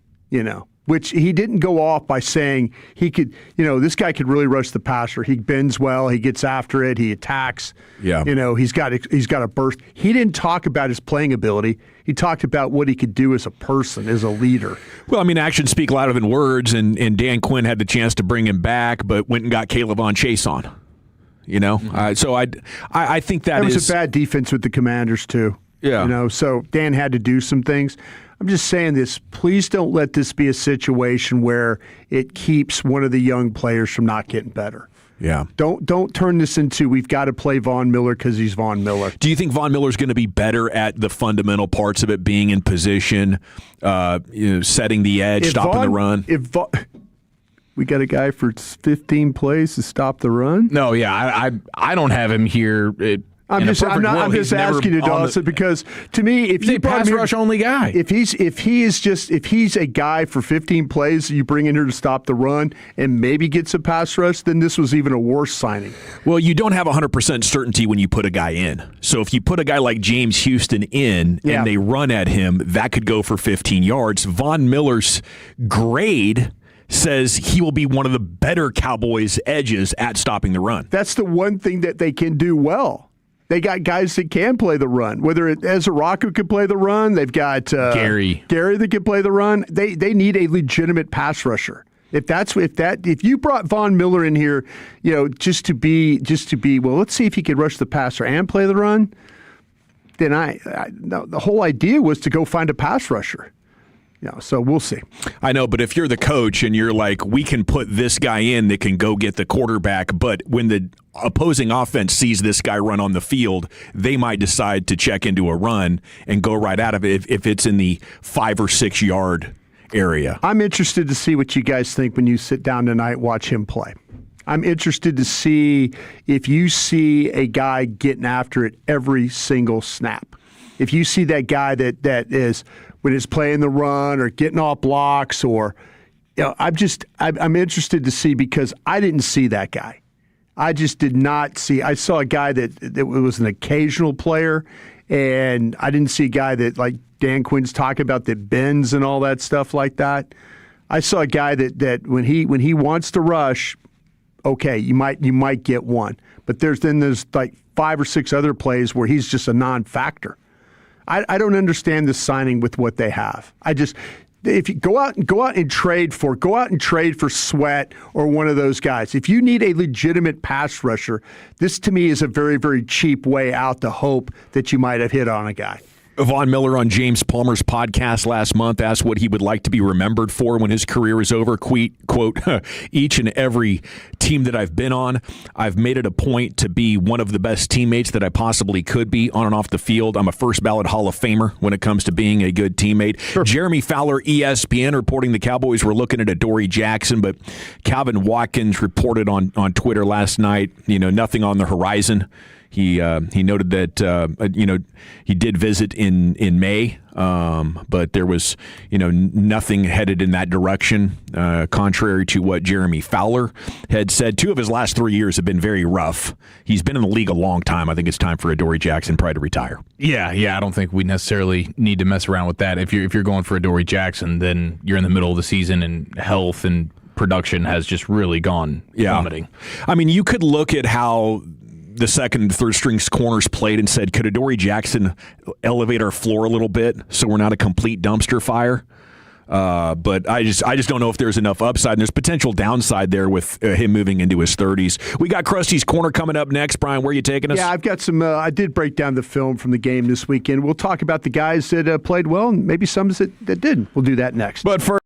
Speaker 4: which he didn't go off by saying he could, this guy could really rush the passer. He bends well, he gets after it, he attacks.
Speaker 14: Yeah.
Speaker 4: He's got a burst. He didn't talk about his playing ability. He talked about what he could do as a person, as a leader.
Speaker 14: Well, actions speak louder than words, and Dan Quinn had the chance to bring him back, but went and got Caleb Chase on. So I think that
Speaker 4: was a bad defense with the Commanders too.
Speaker 14: Yeah.
Speaker 4: So Dan had to do some things. I'm just saying this, please don't let this be a situation where it keeps one of the young players from not getting better.
Speaker 14: Yeah.
Speaker 4: Don't turn this into we've got to play Von Miller because he's Von Miller.
Speaker 14: Do you think Von Miller's going to be better at the fundamental parts of it, being in position, setting the edge, stopping the run?
Speaker 4: We got a guy for 15 plays to stop the run?
Speaker 12: No, yeah. I don't have him here.
Speaker 4: I'm just asking you, Dawson, because to me, if
Speaker 12: he's a pass rush only guy,
Speaker 4: if he's a guy for 15 plays you bring in here to stop the run and maybe gets a pass rush, then this was even a worse signing.
Speaker 14: Well, you don't have 100% certainty when you put a guy in. So if you put a guy like James Houston in and they run at him, that could go for 15 yards. Von Miller's grade says he will be one of the better Cowboys' edges at stopping the run.
Speaker 4: That's the one thing that they can do well. They got guys that can play the run. Whether Ezeraku could play the run, they've got
Speaker 12: Gary
Speaker 4: that can play the run. They need a legitimate pass rusher. If you brought Von Miller in here, just to be well, let's see if he could rush the passer and play the run. Then the whole idea was to go find a pass rusher. So we'll see.
Speaker 14: I know, but if you're the coach and you're like, we can put this guy in that can go get the quarterback, but when the opposing offense sees this guy run on the field, they might decide to check into a run and go right out of it if it's in the 5 or 6 yard area.
Speaker 4: I'm interested to see what you guys think when you sit down tonight, watch him play. I'm interested to see if you see a guy getting after it every single snap. If you see that guy that is when he's playing the run or getting off blocks, or I'm interested to see, because I didn't see that guy. I just did not see. I saw a guy that was an occasional player, and I didn't see a guy that, like Dan Quinn's talking about, that bends and all that stuff like that. I saw a guy that when he wants to rush, okay, you might get one. But there's like 5 or 6 other plays where he's just a non-factor. I don't understand this signing with what they have. If you go out and trade for Sweat or one of those guys. If you need a legitimate pass rusher, this to me is a very, very cheap way out to hope that you might have hit on a guy.
Speaker 14: Von Miller on James Palmer's podcast last month asked what he would like to be remembered for when his career is over. Quote, each and every team that I've been on, I've made it a point to be one of the best teammates that I possibly could be on and off the field. I'm a first ballot Hall of Famer when it comes to being a good teammate. Sure. Jeremy Fowler, ESPN, reporting the Cowboys were looking at Adoree Jackson, but Calvin Watkins reported on Twitter last night, nothing on the horizon. He noted that he did visit in May, but there was nothing headed in that direction. Contrary to what Jeremy Fowler had said, 2 of his last 3 years have been very rough. He's been in the league a long time. I think it's time for Adoree Jackson probably to retire.
Speaker 12: Yeah. I don't think we necessarily need to mess around with that. If you're going for Adoree Jackson, then you're in the middle of the season and health and production has just really gone plummeting.
Speaker 14: I mean, you could look at how the second and third strings corners played and said, could Adoree Jackson elevate our floor a little bit so we're not a complete dumpster fire? But I just don't know if there's enough upside. And there's potential downside there with him moving into his 30s. We got Krusty's Corner coming up next. Brian, where are you taking us?
Speaker 4: Yeah, I've got some. I did break down the film from the game this weekend. We'll talk about the guys that played well and maybe some that didn't. We'll do that next.
Speaker 14: But first.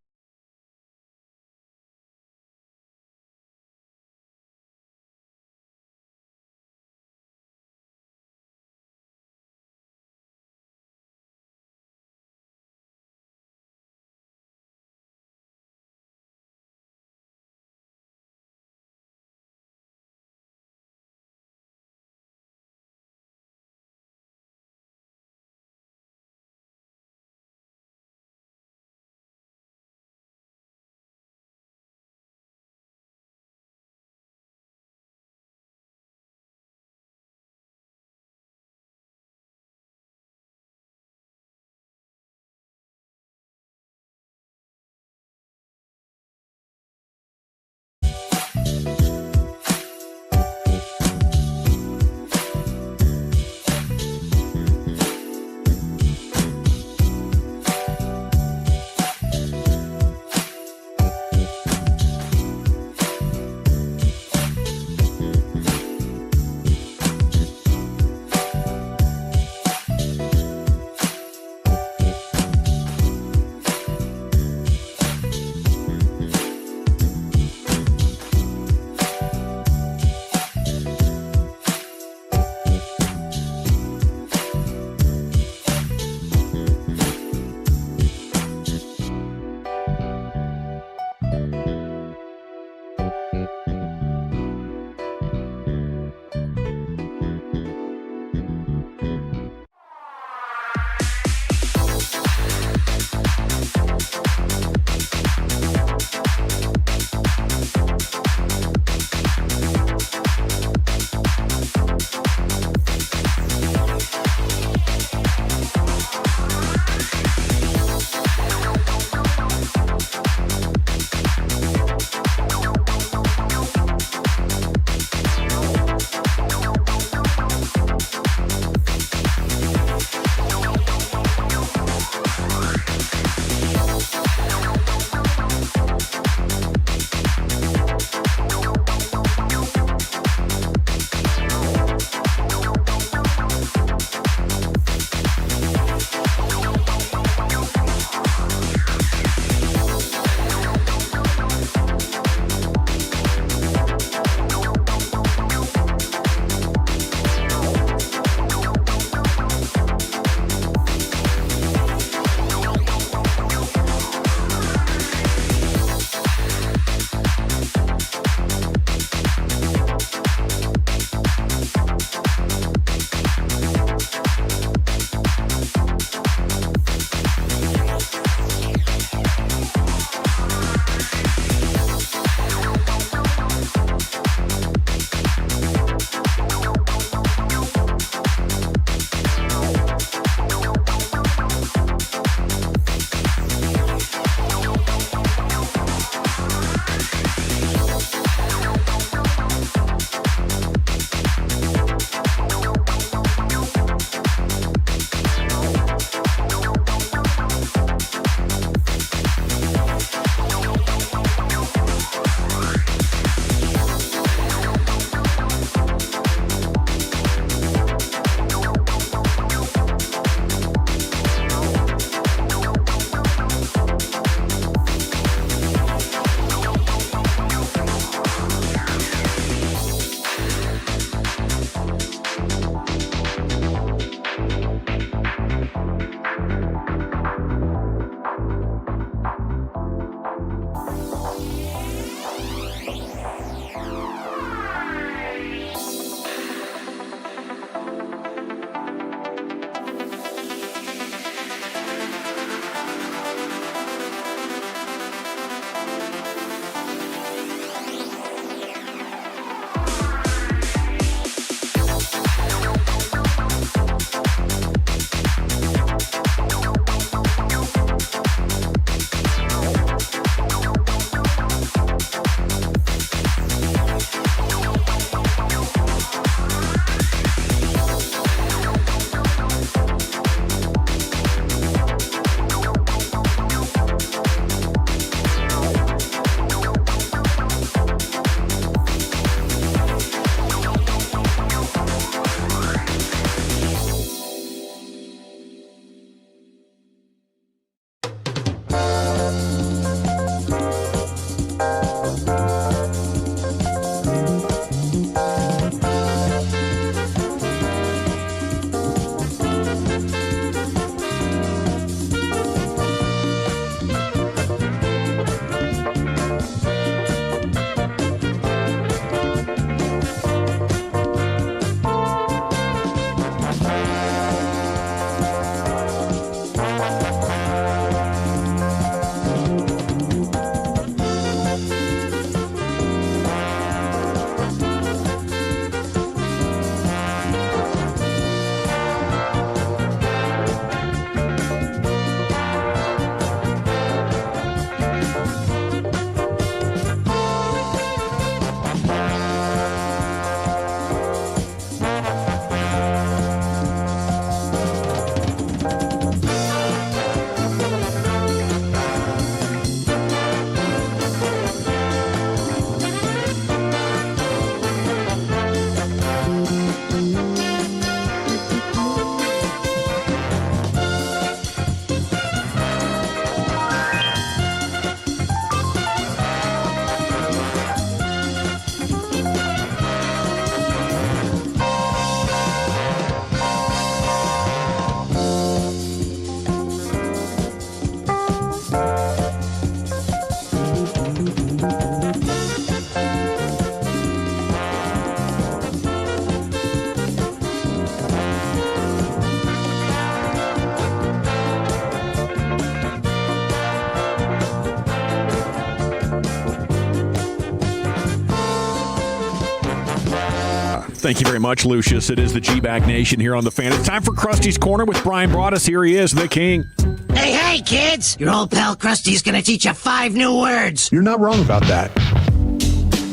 Speaker 14: Thank you very much, Lucius. It is the G-Bag Nation here on The Fan. It's time for Krusty's Corner with Brian Broaddus. Here he is, the king.
Speaker 16: Hey, kids! Your old pal Krusty's gonna teach you 5 new words.
Speaker 22: You're not wrong about that.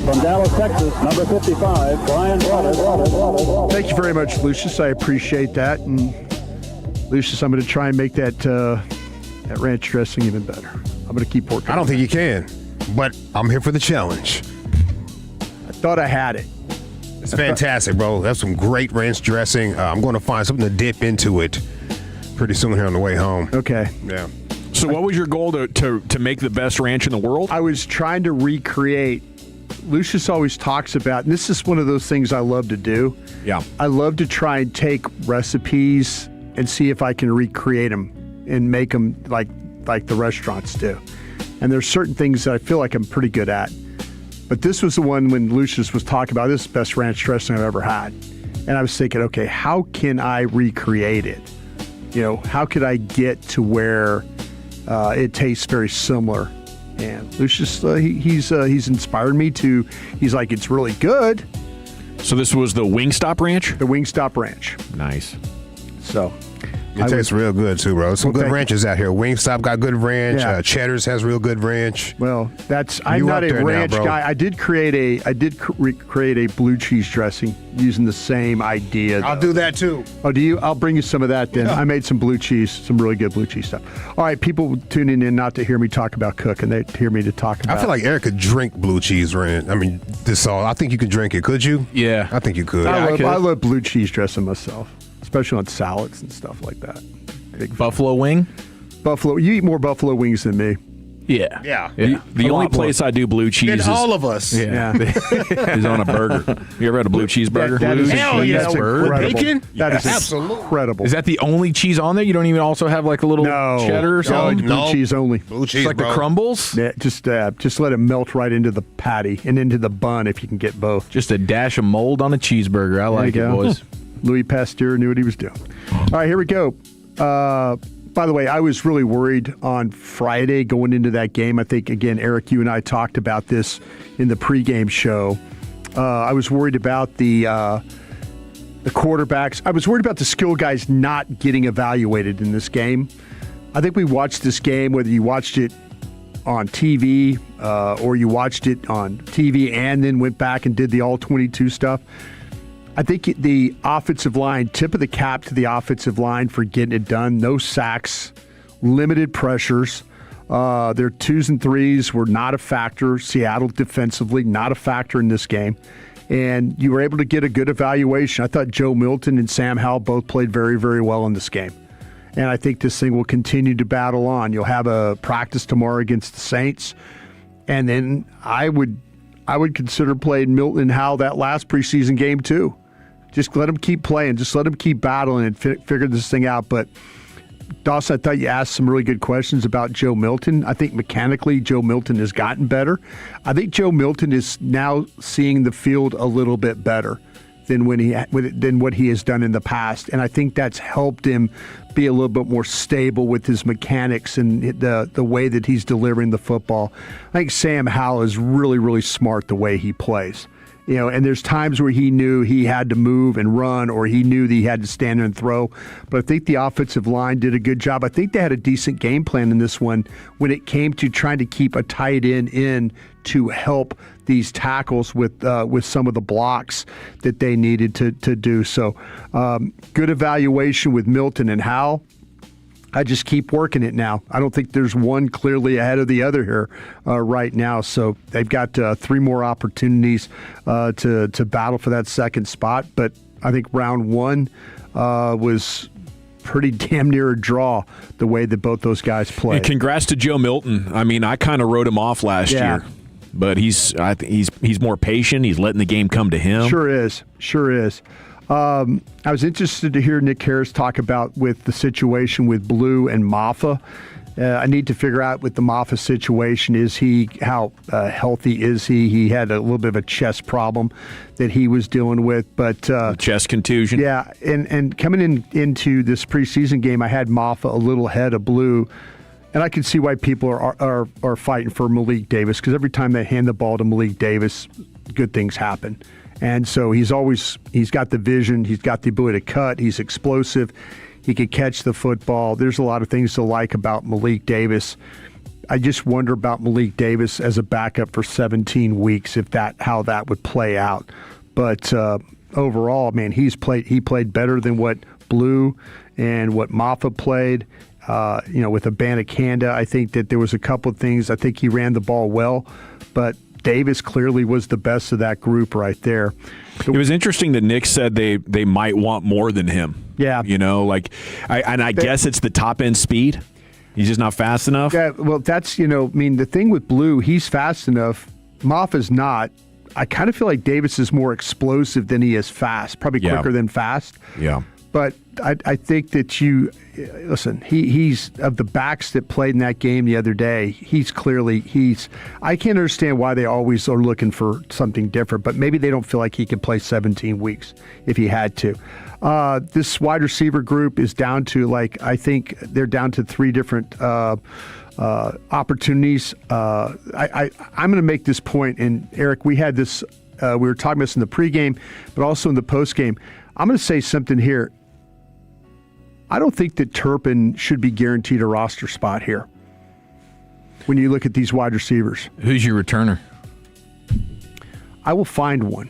Speaker 19: From Dallas, Texas, number 55, Brian Broaddus.
Speaker 4: Thank you very much, Lucius. I appreciate that. And Lucius, I'm going to try and make that ranch dressing even better. I'm going to keep working.
Speaker 15: I don't think you can, but I'm here for the challenge.
Speaker 4: I thought I had it.
Speaker 15: It's fantastic, bro. That's some great ranch dressing. I'm going to find something to dip into it pretty soon here on the way home.
Speaker 4: Okay.
Speaker 15: Yeah.
Speaker 14: So what was your goal to make the best ranch in the world?
Speaker 4: I was trying to recreate. Lucius always talks about, and this is one of those things I love to do.
Speaker 14: Yeah.
Speaker 4: I love to try and take recipes and see if I can recreate them and make them like the restaurants do. And there's certain things that I feel like I'm pretty good at. But this was the one when Lucius was talking about, this is the best ranch dressing I've ever had. And I was thinking, okay, how can I recreate it? You know, how could I get to where it tastes very similar? And Lucius, he's inspired me to. He's like, it's really good.
Speaker 14: So this was the Wingstop Ranch?
Speaker 4: The Wingstop Ranch.
Speaker 14: Nice.
Speaker 4: So
Speaker 15: it tastes real good too, bro. Some good ranches out here. Wingstop got good ranch.
Speaker 4: Yeah.
Speaker 15: Cheddar's has real good ranch.
Speaker 4: Well, I'm not a ranch guy. I did create a blue cheese dressing using the same idea.
Speaker 15: I'll do that too.
Speaker 4: Oh, do you? I'll bring you some of that then.
Speaker 15: Yeah.
Speaker 4: I made some blue cheese, some really good blue cheese stuff. All right, people tuning in not to hear me talk about cooking. They hear me to talk about.
Speaker 15: I feel like Eric could drink blue cheese ranch. I mean, this all. I think you could drink it. Could you?
Speaker 14: Yeah.
Speaker 15: I think you could.
Speaker 4: I love blue cheese dressing myself, especially on salads and stuff like that. Big
Speaker 14: Buffalo wing?
Speaker 4: Buffalo. You eat more buffalo wings than me.
Speaker 14: Yeah.
Speaker 15: Yeah.
Speaker 14: The only place I do blue cheese is
Speaker 15: all of us.
Speaker 4: Yeah.
Speaker 14: is on a burger. You ever had a blue cheeseburger?
Speaker 15: Hell yeah.
Speaker 4: That's
Speaker 15: With
Speaker 4: incredible.
Speaker 15: bacon?
Speaker 4: That is
Speaker 15: Absolutely.
Speaker 4: incredible.
Speaker 14: Is that the only cheese on there? You don't even also have like a little cheddar or something?
Speaker 4: Blue cheese only.
Speaker 15: Blue cheese,
Speaker 14: It's like
Speaker 15: bro.
Speaker 14: the crumbles?
Speaker 4: Yeah, just let it melt right into the patty and into the bun if you can get both.
Speaker 14: Just a dash of mold on a cheeseburger. I like
Speaker 4: There
Speaker 14: it,
Speaker 4: you go.
Speaker 14: boys.
Speaker 4: Louis Pasteur knew what he was doing. All right, here we go. By the way, I was really worried on Friday going into that game. I think, again, Eric, you and I talked about this in the pregame show. I was worried about the quarterbacks. I was worried about the skill guys not getting evaluated in this game. I think we watched this game, whether you watched it on TV or you watched it on TV and then went back and did the all-22 stuff. I think the offensive line, tip of the cap to the offensive line for getting it done. No sacks, limited pressures. Their 2s and 3s were not a factor. Seattle defensively, not a factor in this game. And you were able to get a good evaluation. I thought Joe Milton and Sam Howell both played very, very well in this game. And I think this thing will continue to battle on. You'll have a practice tomorrow against the Saints. And then I would consider playing Milton and Howell that last preseason game too. Just let them keep playing. Just let them keep battling and figure this thing out. But, Dawson, I thought you asked some really good questions about Joe Milton. I think mechanically Joe Milton has gotten better. I think Joe Milton is now seeing the field a little bit better than than what he has done in the past. And I think that's helped him be a little bit more stable with his mechanics and the way that he's delivering the football. I think Sam Howell is really, really smart the way he plays. You know, and there's times where he knew he had to move and run, or he knew that he had to stand there and throw. But I think the offensive line did a good job. I think they had a decent game plan in this one when it came to trying to keep a tight end in to help these tackles with some of the blocks that they needed to do. So good evaluation with Milton and Howell. I just keep working it now. I don't think there's one clearly ahead of the other here right now. So they've got 3 more opportunities to battle for that second spot. But I think round 1 was pretty damn near a draw the way that both those guys played.
Speaker 14: And congrats to Joe Milton. I mean, I kind of wrote him off last year. But he's more patient. He's letting the game come to him.
Speaker 4: Sure is. I was interested to hear Nick Harris talk about with the situation with Blue and Maffa. I need to figure out with the Maffa situation, how healthy is he? He had a little bit of a chest problem that he was dealing with, but
Speaker 14: chest contusion.
Speaker 4: Yeah, and coming into this preseason game, I had Maffa a little ahead of Blue. And I can see why people are fighting for Malik Davis, because every time they hand the ball to Malik Davis, good things happen. And so he's got the vision, he's got the ability to cut, he's explosive, he can catch the football. There's a lot of things to like about Malik Davis. I just wonder about Malik Davis as a backup for 17 weeks, how that would play out. But overall, man, he played better than what Blue and what Maffa played. With Abanikanda, I think that there was a couple of things. I think he ran the ball well, but Davis clearly was the best of that group right there.
Speaker 14: It was interesting that Nick said they might want more than him.
Speaker 4: Yeah.
Speaker 14: I guess it's the top end speed. He's just not fast enough.
Speaker 4: Yeah, well, that's, the thing with Blue, he's fast enough. Maffa's not. I kind of feel like Davis is more explosive than he is fast, probably quicker than fast.
Speaker 14: Yeah.
Speaker 4: But I think that he's of the backs that played in that game the other day, I can't understand why they always are looking for something different, but maybe they don't feel like he could play 17 weeks if he had to. This wide receiver group is down to, I think they're down to 3 different opportunities. I'm going to make this point, and Eric, we had this, we were talking about this in the pregame, but also in the postgame. I'm going to say something here. I don't think that Turpin should be guaranteed a roster spot here when you look at these wide receivers.
Speaker 12: Who's your returner?
Speaker 4: I will find one.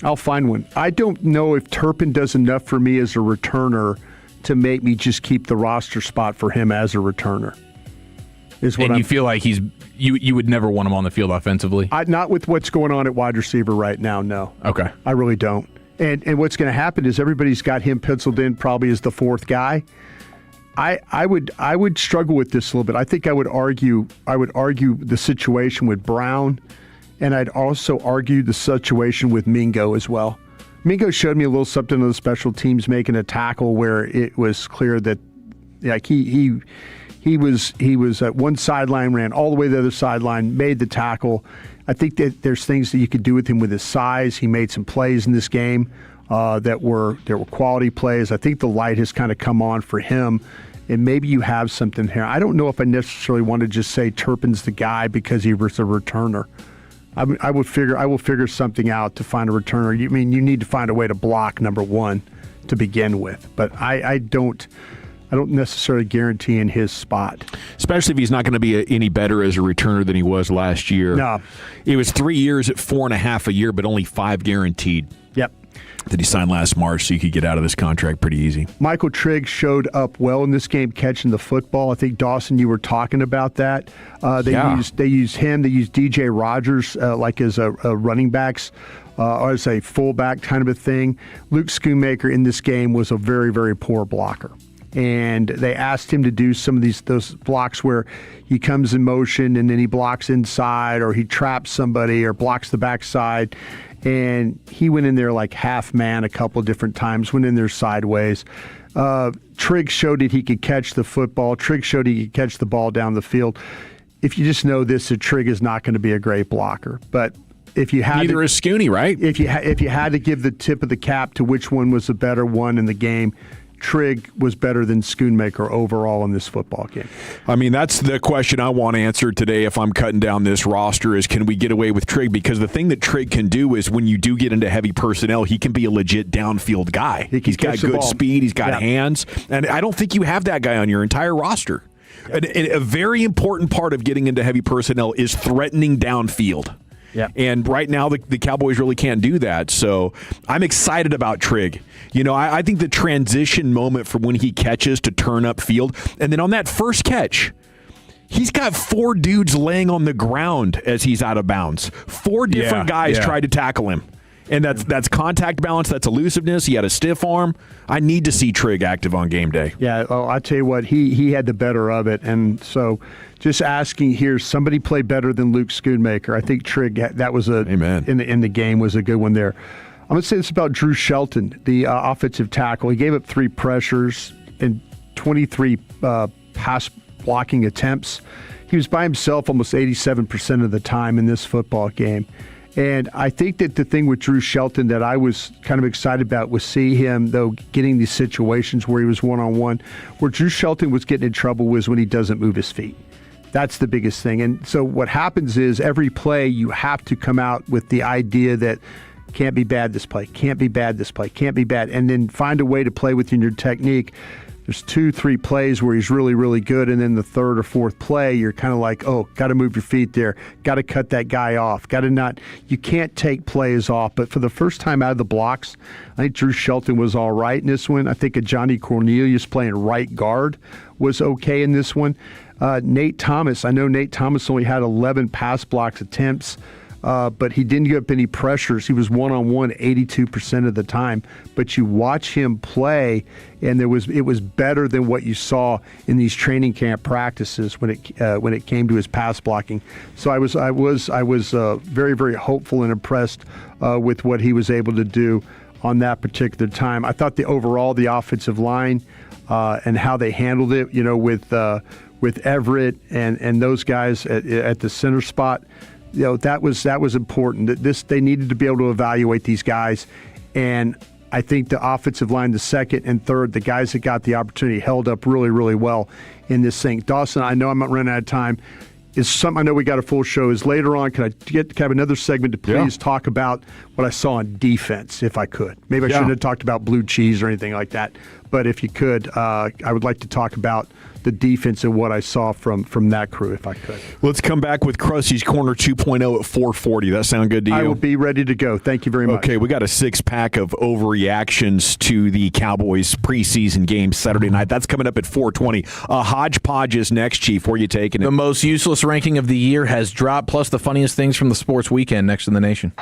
Speaker 4: I'll find one. I don't know if Turpin does enough for me as a returner to make me just keep the roster spot for him as a returner.
Speaker 12: You feel like you would never want him on the field offensively?
Speaker 4: Not with what's going on at wide receiver right now, no.
Speaker 12: Okay.
Speaker 4: I really don't. And what's going to happen is everybody's got him penciled in probably as the 4th guy. I would struggle with this a little bit. I think I would argue the situation with Brown, and I'd also argue the situation with Mingo as well. Mingo showed me a little something on the special teams making a tackle where it was clear that he was at one sideline, ran all the way to the other sideline, made the tackle. I think that there's things that you could do with him with his size. He made some plays in this game that were quality plays. I think the light has kind of come on for him, and maybe you have something here. I don't know if I necessarily want to just say Turpin's the guy because he was a returner. I will figure something out to find a returner. You need to find a way to block, number one, to begin with. But I don't necessarily guarantee in his spot.
Speaker 14: Especially if he's not going to be any better as a returner than he was last year.
Speaker 4: No.
Speaker 14: It was 3 years at $4.5 a year, but only 5 guaranteed.
Speaker 4: Yep.
Speaker 14: That he signed last March, so you could get out of this contract pretty easy.
Speaker 4: Michael Trigg showed up well in this game catching the football. I think, Dawson, you were talking about that. They used him. They used DJ Rogers as a running backs or as a fullback kind of a thing. Luke Schoonmaker in this game was a very, very poor blocker. And they asked him to do some of those blocks where he comes in motion and then he blocks inside, or he traps somebody or blocks the backside. And he went in there like half man a couple of different times, went in there sideways. Trigg showed that he could catch the football. Trigg showed he could catch the ball down the field. If you just know this, that Trigg is not going to be a great blocker. But if you had
Speaker 14: neither is Scooney, right?
Speaker 4: If you had to give the tip of the cap to which one was the better one in the game, Trigg was better than Schoonmaker overall in this football game.
Speaker 14: I mean, that's the question I want answered today if I'm cutting down this roster is, can we get away with Trigg? Because the thing that Trigg can do is when you do get into heavy personnel, he can be a legit downfield guy. He's got good speed. He's got hands. And I don't think you have that guy on your entire roster. And a very important part of getting into heavy personnel is threatening downfield.
Speaker 4: Yeah.
Speaker 14: And right now, the Cowboys really can't do that. So I'm excited about Trigg. I think the transition moment from when he catches to turn up field, and then on that first catch, he's got 4 dudes laying on the ground as he's out of bounds. 4 different guys tried to tackle him. And that's contact balance, that's elusiveness. He had a stiff arm. I need to see Trigg active on game day.
Speaker 4: Yeah, well, I tell you what, he had the better of it. And so just asking here, somebody play better than Luke Schoonmaker. I think Trigg, that was in the game was a good one there. I'm going to say this about Drew Shelton, the offensive tackle. He gave up 3 pressures and 23 pass blocking attempts. He was by himself almost 87% of the time in this football game. And I think that the thing with Drew Shelton that I was kind of excited about was see him, though, getting these situations where he was one-on-one. Where Drew Shelton was getting in trouble was when he doesn't move his feet. That's the biggest thing. And so what happens is every play you have to come out with the idea that can't be bad this play, can't be bad this play, can't be bad, and then find a way to play within your technique. There's 2-3 plays where he's really, really good, and then the third or fourth play, you're kind of like, oh, got to move your feet there, got to cut that guy off, you can't take plays off. But for the first time out of the blocks, I think Drew Shelton was all right in this one. I think a Johnny Cornelius playing right guard was okay in this one. Nate Thomas, I know Nate Thomas only had 11 pass blocks attempts, but he didn't give up any pressures. He was one-on-one 82% of the time. But you watch him play, and it was better than what you saw in these training camp practices when it came to his pass blocking. So I was very, very hopeful and impressed with what he was able to do on that particular time. I thought the offensive line and how they handled it, with Everett and those guys at the center spot. That was important. They needed to be able to evaluate these guys, and I think the offensive line, the second and third, the guys that got the opportunity held up really, really well in this thing. Dawson, I know I'm not running out of time. I know we got a full show. Is later on, can I have another segment to please talk about what I saw on defense, if I could? Maybe I shouldn't have talked about blue cheese or anything like that, but if you could, I would like to talk about the defense and what I saw from that crew, if I could.
Speaker 14: Let's come back with Krusty's Corner 2.0 at 4:40. That sound good to you?
Speaker 4: I will be ready to go. Thank you very much.
Speaker 14: Okay, we got a 6-pack of overreactions to the Cowboys preseason game Saturday night. That's coming up at 4:20. Hodgepodge is next, Chief. Where are you taking it?
Speaker 10: The most useless ranking of the year has dropped, plus the funniest things from the sports weekend next in the nation.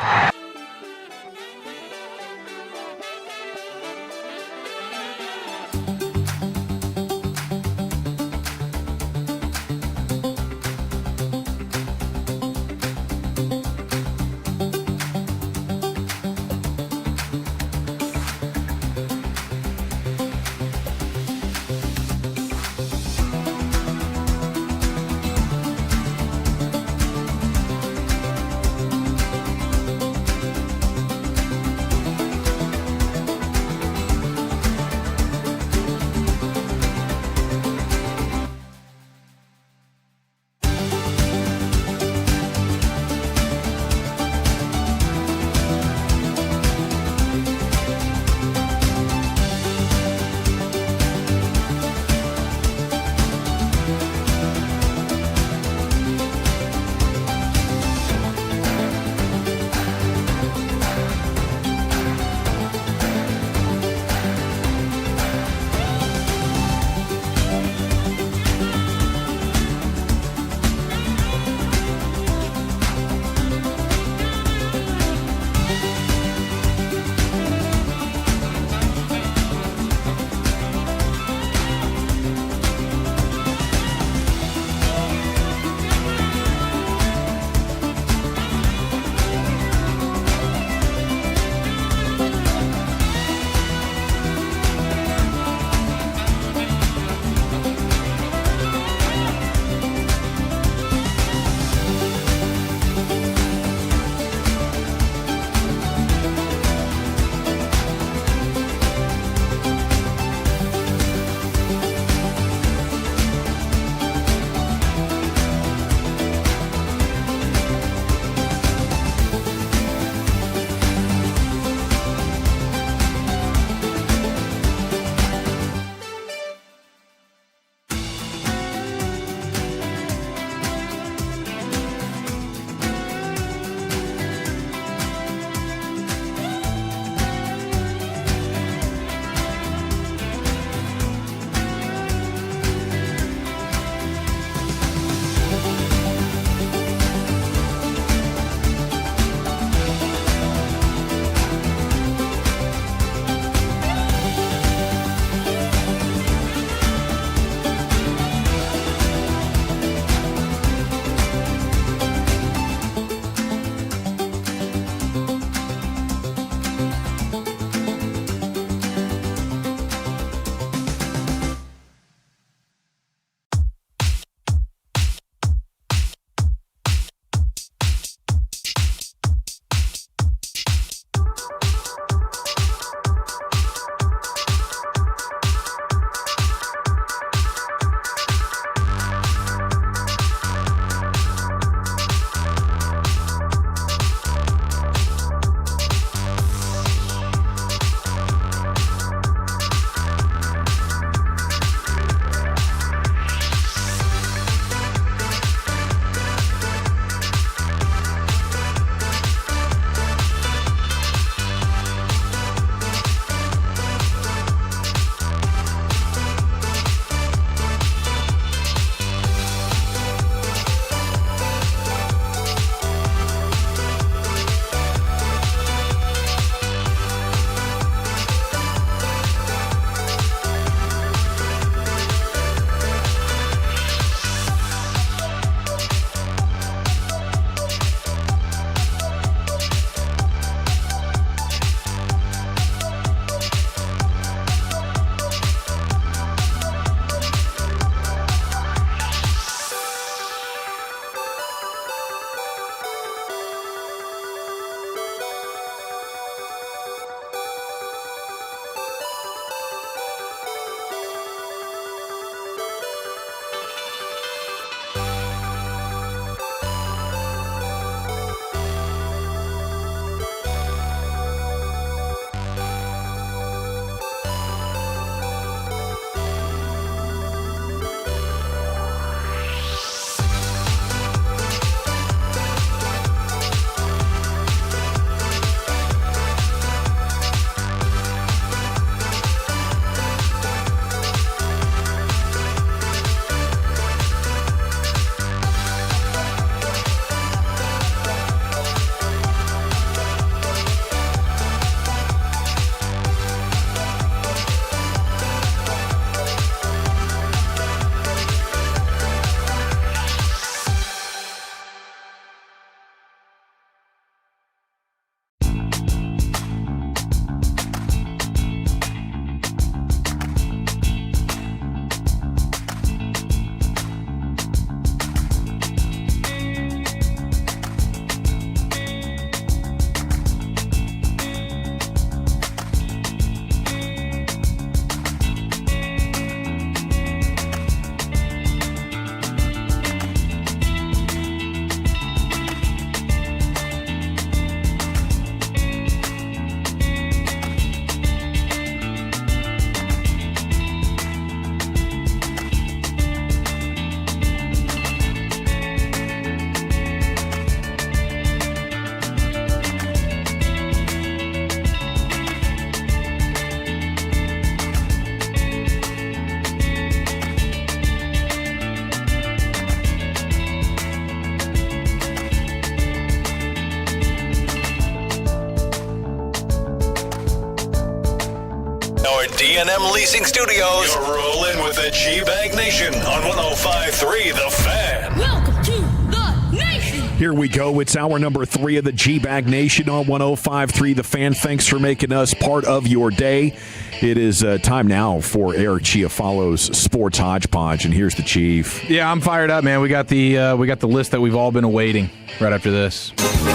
Speaker 1: Our D&M Leasing Studios. You're rolling with the G-Bag Nation on 105.3 The Fan.
Speaker 11: Welcome to the Nation.
Speaker 14: Here we go. It's hour number 3 of the G-Bag Nation on 105.3 The Fan. Thanks for making us part of your day. It is time now for Eric Chiafalo's Sports Hodgepodge, and here's the Chief.
Speaker 12: Yeah, I'm fired up, man. We got the list that we've all been awaiting right after this.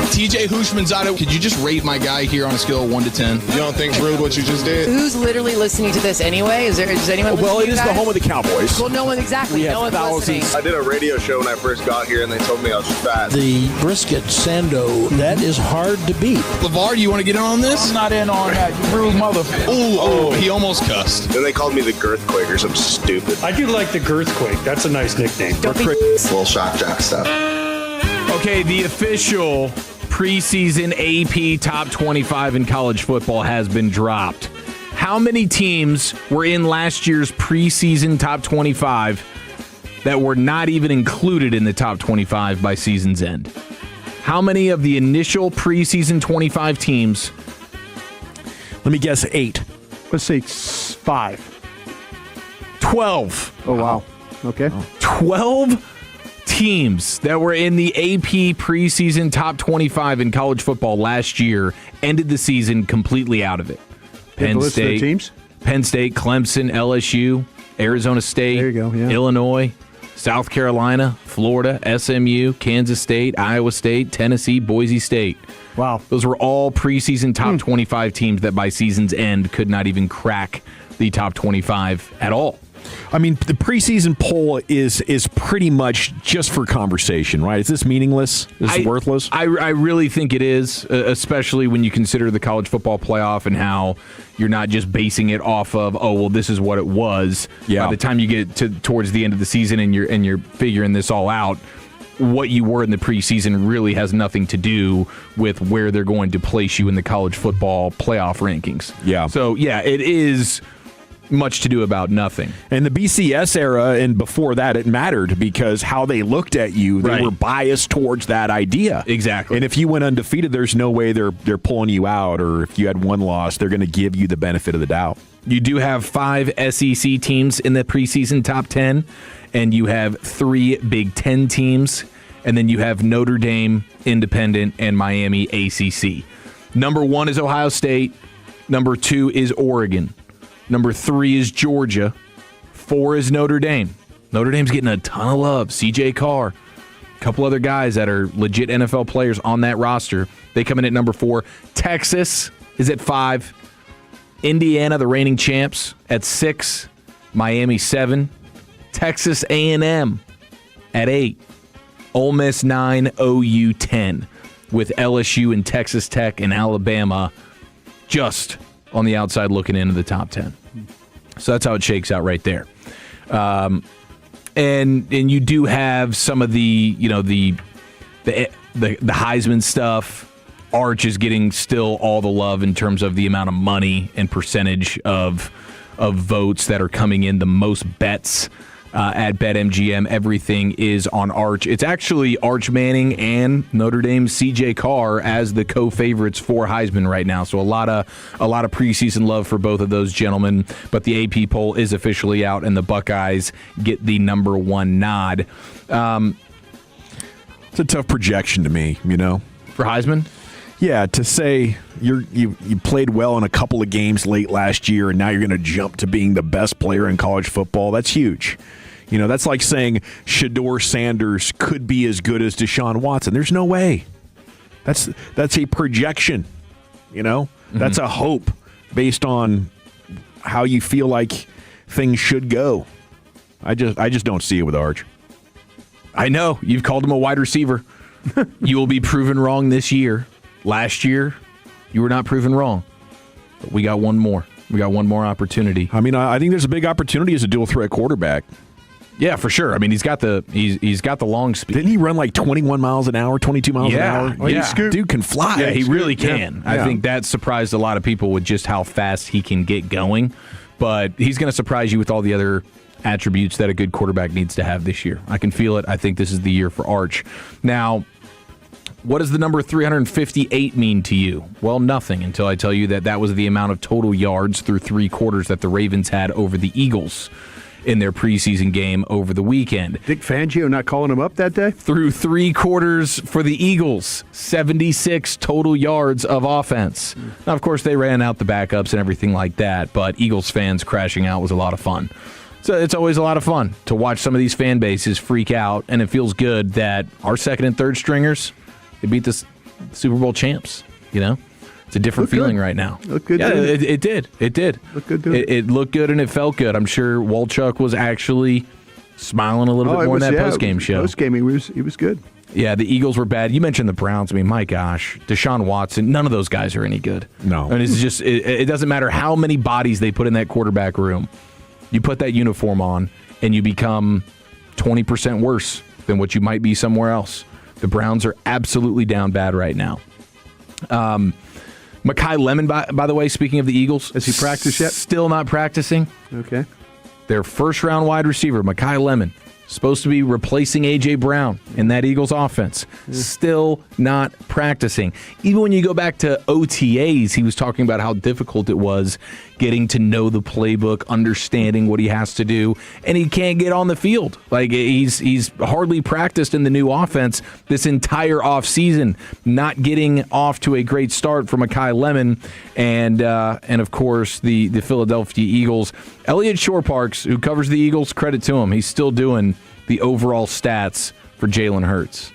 Speaker 20: TJ Hushmanzada, could you just rate my guy here on a scale of 1 to 10? You don't think rude what you just did?
Speaker 23: Who's literally listening to this anyway? Is anyone listening?
Speaker 14: Well, it
Speaker 23: to
Speaker 14: is
Speaker 23: you
Speaker 14: the
Speaker 23: guys?
Speaker 14: home of the Cowboys.
Speaker 23: Well, no one exactly.
Speaker 14: We
Speaker 23: no
Speaker 14: have
Speaker 23: one's listening.
Speaker 24: I did a radio show when I first got here, and they told me I was fat.
Speaker 25: The brisket sando, that is hard to beat.
Speaker 20: LeVar, you want to get in on this?
Speaker 25: I'm not in on that, you rude mother.
Speaker 20: Oh, he almost cussed.
Speaker 24: Then they called me the Girthquake or something stupid.
Speaker 26: I do like the Girthquake. That's a nice nickname.
Speaker 24: Little shock jock stuff.
Speaker 12: Okay, the official preseason AP top 25 in college football has been dropped. How many teams were in last year's preseason top 25 that were not even included in the top 25 by season's end? How many of the initial preseason 25 teams?
Speaker 14: Let me guess 8.
Speaker 4: Let's say 5.
Speaker 12: 12.
Speaker 4: Oh, wow. Okay.
Speaker 12: 12 teams that were in the AP preseason top 25 in college football last year ended the season completely out of it. Penn State,
Speaker 4: teams?
Speaker 12: Penn State, Clemson, LSU, Arizona State,
Speaker 4: There you go, yeah.
Speaker 12: Illinois, South Carolina, Florida, SMU, Kansas State, Iowa State, Tennessee, Boise State.
Speaker 4: Wow.
Speaker 12: Those were all preseason top 25 teams that by season's end could not even crack the top 25 at all.
Speaker 14: I mean, the preseason poll is pretty much just for conversation, right? Is this meaningless? Is it worthless?
Speaker 12: I really think it is, especially when you consider the college football playoff and how you're not just basing it off of, oh, well, this is what it was.
Speaker 14: Yeah.
Speaker 12: By the time you get towards the end of the season and you're figuring this all out, what you were in the preseason really has nothing to do with where they're going to place you in the college football playoff rankings.
Speaker 14: Yeah.
Speaker 12: So, yeah, it is much to do about nothing.
Speaker 14: And the BCS era and before that, it mattered because how they looked at you, they were biased towards that idea.
Speaker 12: Exactly.
Speaker 14: And if you went undefeated, there's no way they're pulling you out, or if you had one loss, they're going to give you the benefit of the doubt.
Speaker 12: You do have 5 SEC teams in the preseason top 10, and you have 3 Big Ten teams, and then you have Notre Dame, Independent, and Miami ACC. Number 1 is Ohio State. Number 2 is Oregon. Number 3 is Georgia. 4 is Notre Dame. Notre Dame's getting a ton of love. C.J. Carr. A couple other guys that are legit NFL players on that roster. They come in at number 4. Texas is at 5. Indiana, the reigning champs, at 6. Miami, 7. Texas A&M at 8. Ole Miss, 9. OU, 10. With LSU and Texas Tech and Alabama just on the outside looking into the top 10. So that's how it shakes out right there. And you do have some of the Heisman stuff. Arch is getting still all the love in terms of the amount of money and percentage of votes that are coming in, the most bets at BetMGM. Everything is on Arch. It's actually Arch Manning and Notre Dame's C.J. Carr as the co-favorites for Heisman right now. So a lot of preseason love for both of those gentlemen. But the AP poll is officially out, and the Buckeyes get the number 1 nod.
Speaker 14: It's a tough projection to me,
Speaker 12: for Heisman.
Speaker 14: Yeah, to say you played well in a couple of games late last year and now you're going to jump to being the best player in college football, that's huge. That's like saying Shedeur Sanders could be as good as Deshaun Watson. There's no way. That's a projection, That's a hope based on how you feel like things should go. I just don't see it with Arch.
Speaker 12: I know. You've called him a wide receiver. You will be proven wrong this year. Last year, you were not proven wrong. But we got one more. We got one more opportunity.
Speaker 14: I mean, I think there's a big opportunity as a dual threat quarterback.
Speaker 12: Yeah, for sure. I mean, he's got the long speed.
Speaker 14: Didn't he run like 21 miles an hour, 22 miles an hour?
Speaker 12: Yeah.
Speaker 14: Dude can fly.
Speaker 12: Yeah, he really can.
Speaker 14: Yeah.
Speaker 12: I think that surprised a lot of people with just how fast he can get going. But he's going to surprise you with all the other attributes that a good quarterback needs to have this year. I can feel it. I think this is the year for Arch. Now, What does the number 358 mean to you? Well, nothing until I tell you that was the amount of total yards through 3 quarters that the Ravens had over the Eagles in their preseason game over the weekend.
Speaker 4: Vic Fangio not calling him up that day?
Speaker 12: Through 3 quarters for the Eagles, 76 total yards of offense. Now, of course, they ran out the backups and everything like that, but Eagles fans crashing out was a lot of fun. So it's always a lot of fun to watch some of these fan bases freak out, and it feels good that our second and third stringers, they beat the Super Bowl champs, you know? It's a different feeling right now.
Speaker 4: Looked good.
Speaker 12: Yeah, it did. It did.
Speaker 4: Looked good.
Speaker 12: It looked good and it felt good. I'm sure Walchuk was actually smiling a little bit more in that post-game show.
Speaker 4: Post-game, he was good.
Speaker 12: Yeah, the Eagles were bad. You mentioned the Browns. I mean, my gosh, Deshaun Watson, none of those guys are any good.
Speaker 14: No.
Speaker 12: I mean, it's just, it doesn't matter how many bodies they put in that quarterback room. You put that uniform on and you become 20% worse than what you might be somewhere else. The Browns are absolutely down bad right now. Mekhi Lemon, by the way, speaking of the Eagles.
Speaker 4: Has he practiced yet?
Speaker 12: Still not practicing.
Speaker 4: Okay.
Speaker 12: Their first-round wide receiver, Mekhi Lemon, supposed to be replacing A.J. Brown in that Eagles offense. Still not practicing. Even when you go back to OTAs, he was talking about how difficult it was getting to know the playbook, understanding what he has to do, and he can't get on the field. Like, he's hardly practiced in the new offense this entire offseason, not getting off to a great start for Mekhi Lemon and of course, the Philadelphia Eagles. Elliot Shore-Parks, who covers the Eagles, credit to him. He's still doing the overall stats for Jalen Hurts.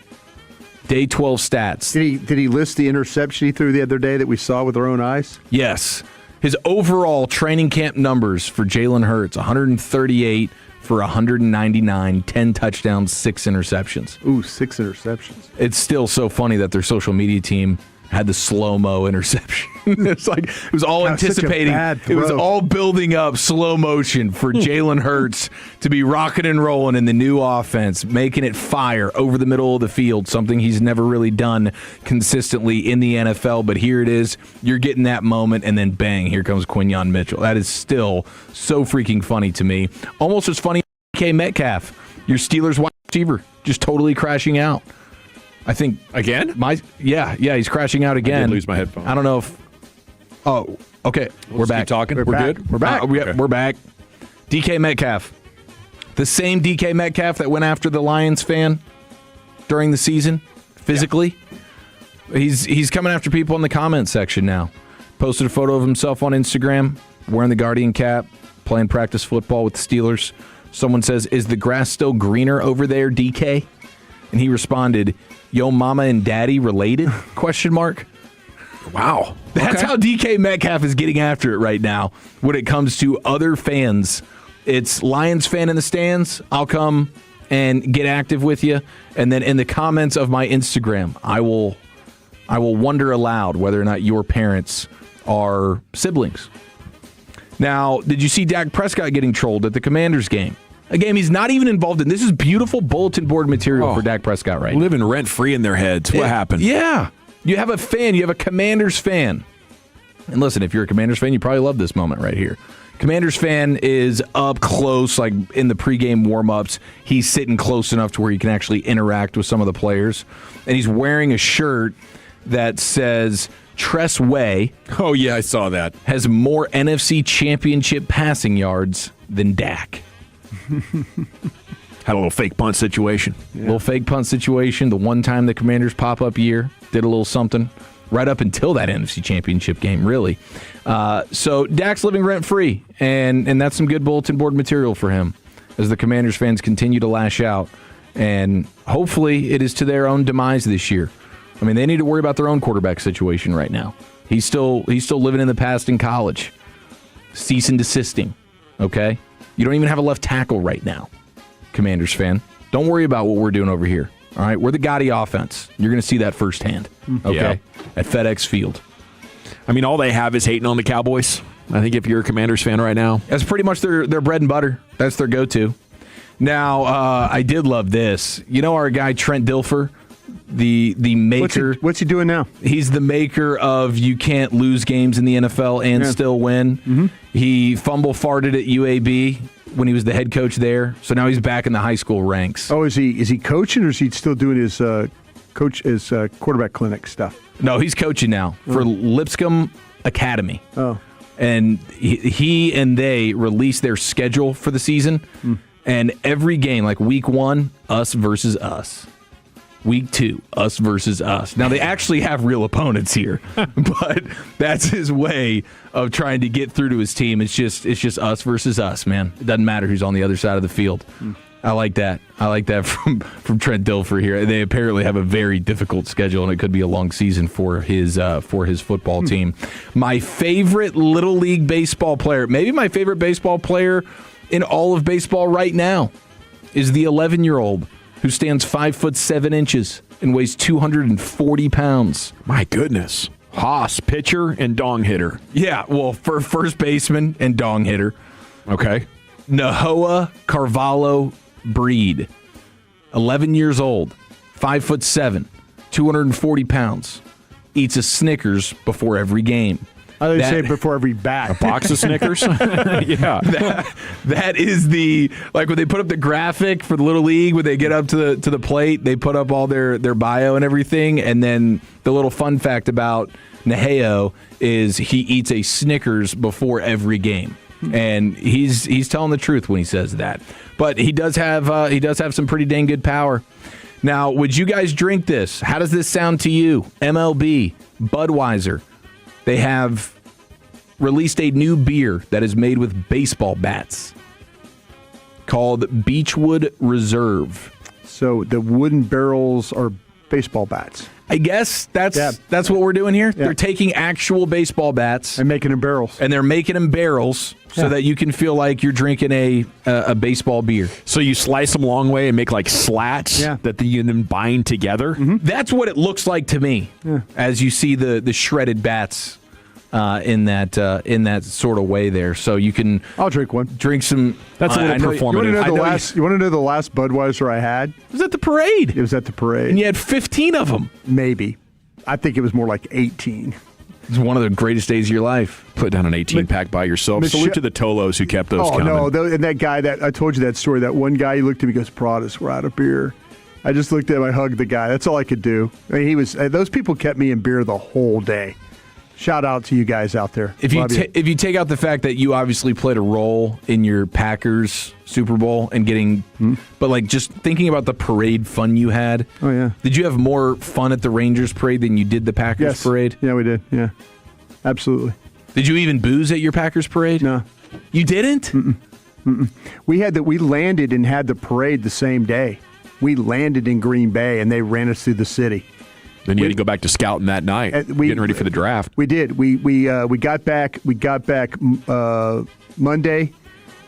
Speaker 12: Day 12 stats.
Speaker 4: Did he list the interception he threw the other day that we saw with our own eyes?
Speaker 12: Yes. His overall training camp numbers for Jalen Hurts, 138 for 199, 10 touchdowns, 6 interceptions.
Speaker 4: Ooh, 6 interceptions.
Speaker 12: It's still so funny that their social media team had the slow-mo interception. It's like it was all anticipating. It was all building up slow motion for Jalen Hurts to be rocking and rolling in the new offense, making it fire over the middle of the field, something he's never really done consistently in the NFL. But here it is. You're getting that moment, and then bang, here comes Quinyon Mitchell. That is still so freaking funny to me. Almost as funny as DK Metcalf, your Steelers wide receiver, just totally crashing out. I think
Speaker 14: again.
Speaker 12: Yeah, he's crashing out again.
Speaker 14: I did lose my headphones.
Speaker 12: I don't know if. Oh, okay. We're back.
Speaker 14: Keep talking.
Speaker 12: We're good. We're back. We're back. DK Metcalf, the same DK Metcalf that went after the Lions fan during the season, physically. Yeah. He's coming after people in the comment section now. Posted a photo of himself on Instagram wearing the Guardian cap, playing practice football with the Steelers. Someone says, "Is the grass still greener over there, DK?" And he responded, "Yo, mama and daddy related?" Question mark. Wow. That's how DK Metcalf is getting after it right now when it comes to other fans. It's Lions fan in the stands. I'll come and get active with you. And then in the comments of my Instagram, I will wonder aloud whether or not your parents are siblings. Now, did you see Dak Prescott getting trolled at the Commanders game? A game he's not even involved in. This is beautiful bulletin board material for Dak Prescott right now.
Speaker 14: Living rent-free in their heads. What happened?
Speaker 12: Yeah. You have a fan. You have a Commanders fan. And listen, if you're a Commanders fan, you probably love this moment right here. Commanders fan is up close, like in the pregame warm-ups. He's sitting close enough to where he can actually interact with some of the players. And he's wearing a shirt that says Tress Way.
Speaker 14: Oh, yeah, I saw that.
Speaker 12: Has more NFC Championship passing yards than Dak.
Speaker 14: Had a little fake punt situation.
Speaker 12: Yeah. Little fake punt situation. The one time the Commanders pop-up year did a little something right up until that NFC Championship game, really. So Dak's living rent-free, and that's some good bulletin board material for him as the Commanders fans continue to lash out. And hopefully it is to their own demise this year. I mean, they need to worry about their own quarterback situation right now. He's still living in the past in college. Cease and desisting, okay? You don't even have a left tackle right now, Commanders fan. Don't worry about what we're doing over here. All right, we're the Gotti offense. You're going to see that firsthand, okay, at FedEx Field.
Speaker 14: I mean, all they have is hating on the Cowboys. I think if you're a Commanders fan right now.
Speaker 12: That's pretty much their bread and butter. That's their go-to. Now, I did love this. You know our guy Trent Dilfer, the maker.
Speaker 4: What's he doing now?
Speaker 12: He's the maker of you can't lose games in the NFL and still win. Mm-hmm. He fumble farted at UAB when he was the head coach there. So now he's back in the high school ranks.
Speaker 4: Oh, is he coaching or is he still doing his quarterback clinic stuff.
Speaker 12: No, he's coaching now for Lipscomb Academy.
Speaker 4: Oh.
Speaker 12: And he and they released their schedule for the season. And every game, like week 1, us versus us. Week 2, us versus us. Now, they actually have real opponents here, but that's his way of trying to get through to his team. It's just us versus us, man. It doesn't matter who's on the other side of the field. I like that. I like that from Trent Dilfer here. They apparently have a very difficult schedule, and it could be a long season for his football team. My favorite Little League baseball player, maybe my favorite baseball player in all of baseball right now, is the 11-year-old who stands 5'7" and weighs 240 pounds.
Speaker 14: My goodness. Haas, pitcher and dong hitter.
Speaker 12: Yeah, well, for first baseman and dong hitter.
Speaker 14: Okay.
Speaker 12: Nahoa Carvalho Breed, 11 years old, 5'7", 240 pounds, eats a Snickers before every game.
Speaker 4: I would say before every bat.
Speaker 14: A box of Snickers? Yeah.
Speaker 12: That is like when they put up the graphic for the Little League, when they get up to the plate, they put up all their bio and everything, and then the little fun fact about Naheo is he eats a Snickers before every game. And he's telling the truth when he says that. But he does have some pretty dang good power. Now, would you guys drink this? How does this sound to you? MLB, Budweiser, they have released a new beer that is made with baseball bats called Beechwood Reserve.
Speaker 4: So the wooden barrels are baseball bats.
Speaker 12: I guess that's what we're doing here. Yeah. They're taking actual baseball bats
Speaker 4: and making them barrels.
Speaker 12: And they're making them barrels so that you can feel like you're drinking a baseball beer.
Speaker 14: So you slice them long way and make like slats that you then bind together?
Speaker 12: Mm-hmm. That's what it looks like to me as you see the shredded bats in that sort of way there. So you can
Speaker 4: I'll drink one.
Speaker 12: Drink some.
Speaker 14: That's a little performative.
Speaker 4: You want to know the last Budweiser I had?
Speaker 12: It was at the parade.
Speaker 4: It was at the parade.
Speaker 12: And you had 15 of them.
Speaker 4: Maybe. I think it was more like 18.
Speaker 12: It's one of the greatest days of your life.
Speaker 14: Put down an 18-pack by yourself. Salute to the Tolos who kept those coming.
Speaker 4: Oh, no. And that guy, that I told you that story, that one guy, he looked at me and goes, Pradas, we're out of beer. I just looked at him, I hugged the guy. That's all I could do. I mean, those people kept me in beer the whole day. Shout out to you guys out there.
Speaker 12: If you take out the fact that you obviously played a role in your Packers Super Bowl and getting, but like just thinking about the parade fun you had.
Speaker 4: Oh, yeah.
Speaker 12: Did you have more fun at the Rangers parade than you did the Packers parade?
Speaker 4: Yeah, we did. Yeah, absolutely.
Speaker 12: Did you even booze at your Packers parade?
Speaker 4: No.
Speaker 12: You didn't?
Speaker 4: Mm-mm. We landed and had the parade the same day. We landed in Green Bay and they ran us through the city.
Speaker 14: Then you had to go back to scouting that night, getting ready for the draft.
Speaker 4: We did. We got back. We got back Monday.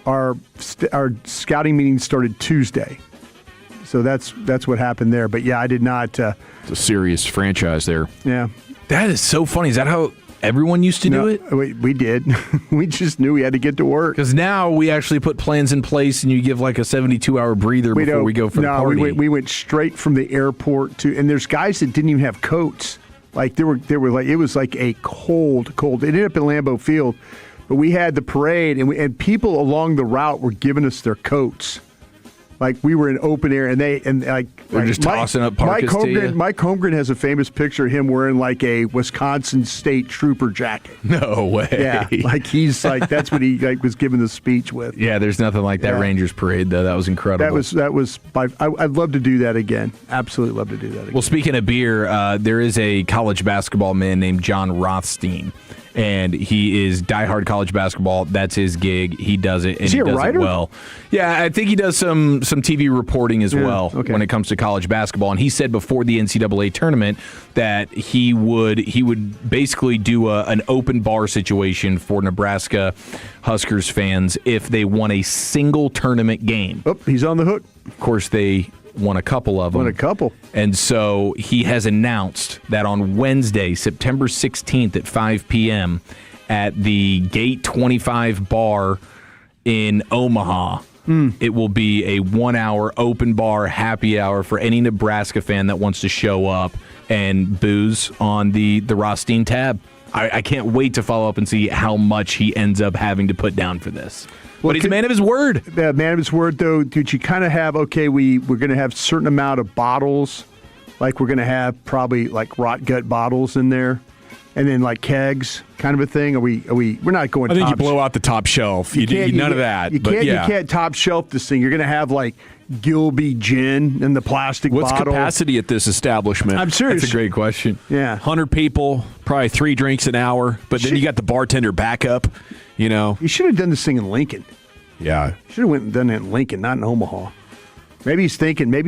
Speaker 4: Our scouting meeting started Tuesday. So that's what happened there. But yeah, I did not.
Speaker 14: It's a serious franchise there.
Speaker 4: Yeah,
Speaker 12: that is so funny. Is that how everyone used to do it?
Speaker 4: We did. We just knew we had to get to work.
Speaker 12: Because now we actually put plans in place, and you give like a 72-hour breather before we go for the party.
Speaker 4: No, we went straight from the airport to, and there's guys that didn't even have coats. Like they were like, it was like a cold. It ended up in Lambeau Field, but we had the parade, and people along the route were giving us their coats. Like we were in open air, and they're
Speaker 12: just tossing up parkas to you.
Speaker 4: Mike Holmgren has a famous picture of him wearing like a Wisconsin State Trooper jacket.
Speaker 12: No way.
Speaker 4: Yeah, like he's like that's what he was giving the speech with.
Speaker 12: Yeah, there's nothing like that Rangers parade though. That was incredible.
Speaker 4: That was. I'd love to do that again. Absolutely love to do that again.
Speaker 12: Well, speaking of beer, there is a college basketball man named John Rothstein. And he is diehard college basketball. That's his gig. He does it, and he does
Speaker 4: writer?
Speaker 12: it well. Yeah, I think he does some TV reporting as well when it comes to college basketball. And he said before the NCAA tournament that he would basically do an open bar situation for Nebraska Huskers fans if they won a single tournament game.
Speaker 4: Oh, he's on the hook.
Speaker 12: Of course, they won a couple of them.
Speaker 4: Won a couple.
Speaker 12: And so he has announced that on Wednesday, September 16th at 5 p.m. at the Gate 25 bar in Omaha, it will be a 1-hour open bar happy hour for any Nebraska fan that wants to show up and booze on the Rothstein tab. I can't wait to follow up and see how much he ends up having to put down for this. But he's a man of his word.
Speaker 4: Man of his word, though, did you kind of have, we're going to have a certain amount of bottles, like we're going to have probably like rot gut bottles in there, and then like kegs, kind of a thing? We're not going.
Speaker 14: I think you blow out the top shelf. You none of that.
Speaker 4: You can't top shelf this thing. You're going to have like Gilby gin in the plastic
Speaker 14: What's
Speaker 4: bottle.
Speaker 14: What's capacity at this establishment?
Speaker 4: I'm serious.
Speaker 12: That's a great question.
Speaker 4: Yeah,
Speaker 14: 100 people, probably 3 drinks an hour. But then you got the bartender backup. You know,
Speaker 4: you should have done this thing in Lincoln.
Speaker 14: Yeah,
Speaker 4: should have went and done it in Lincoln, not in Omaha. Maybe he's thinking that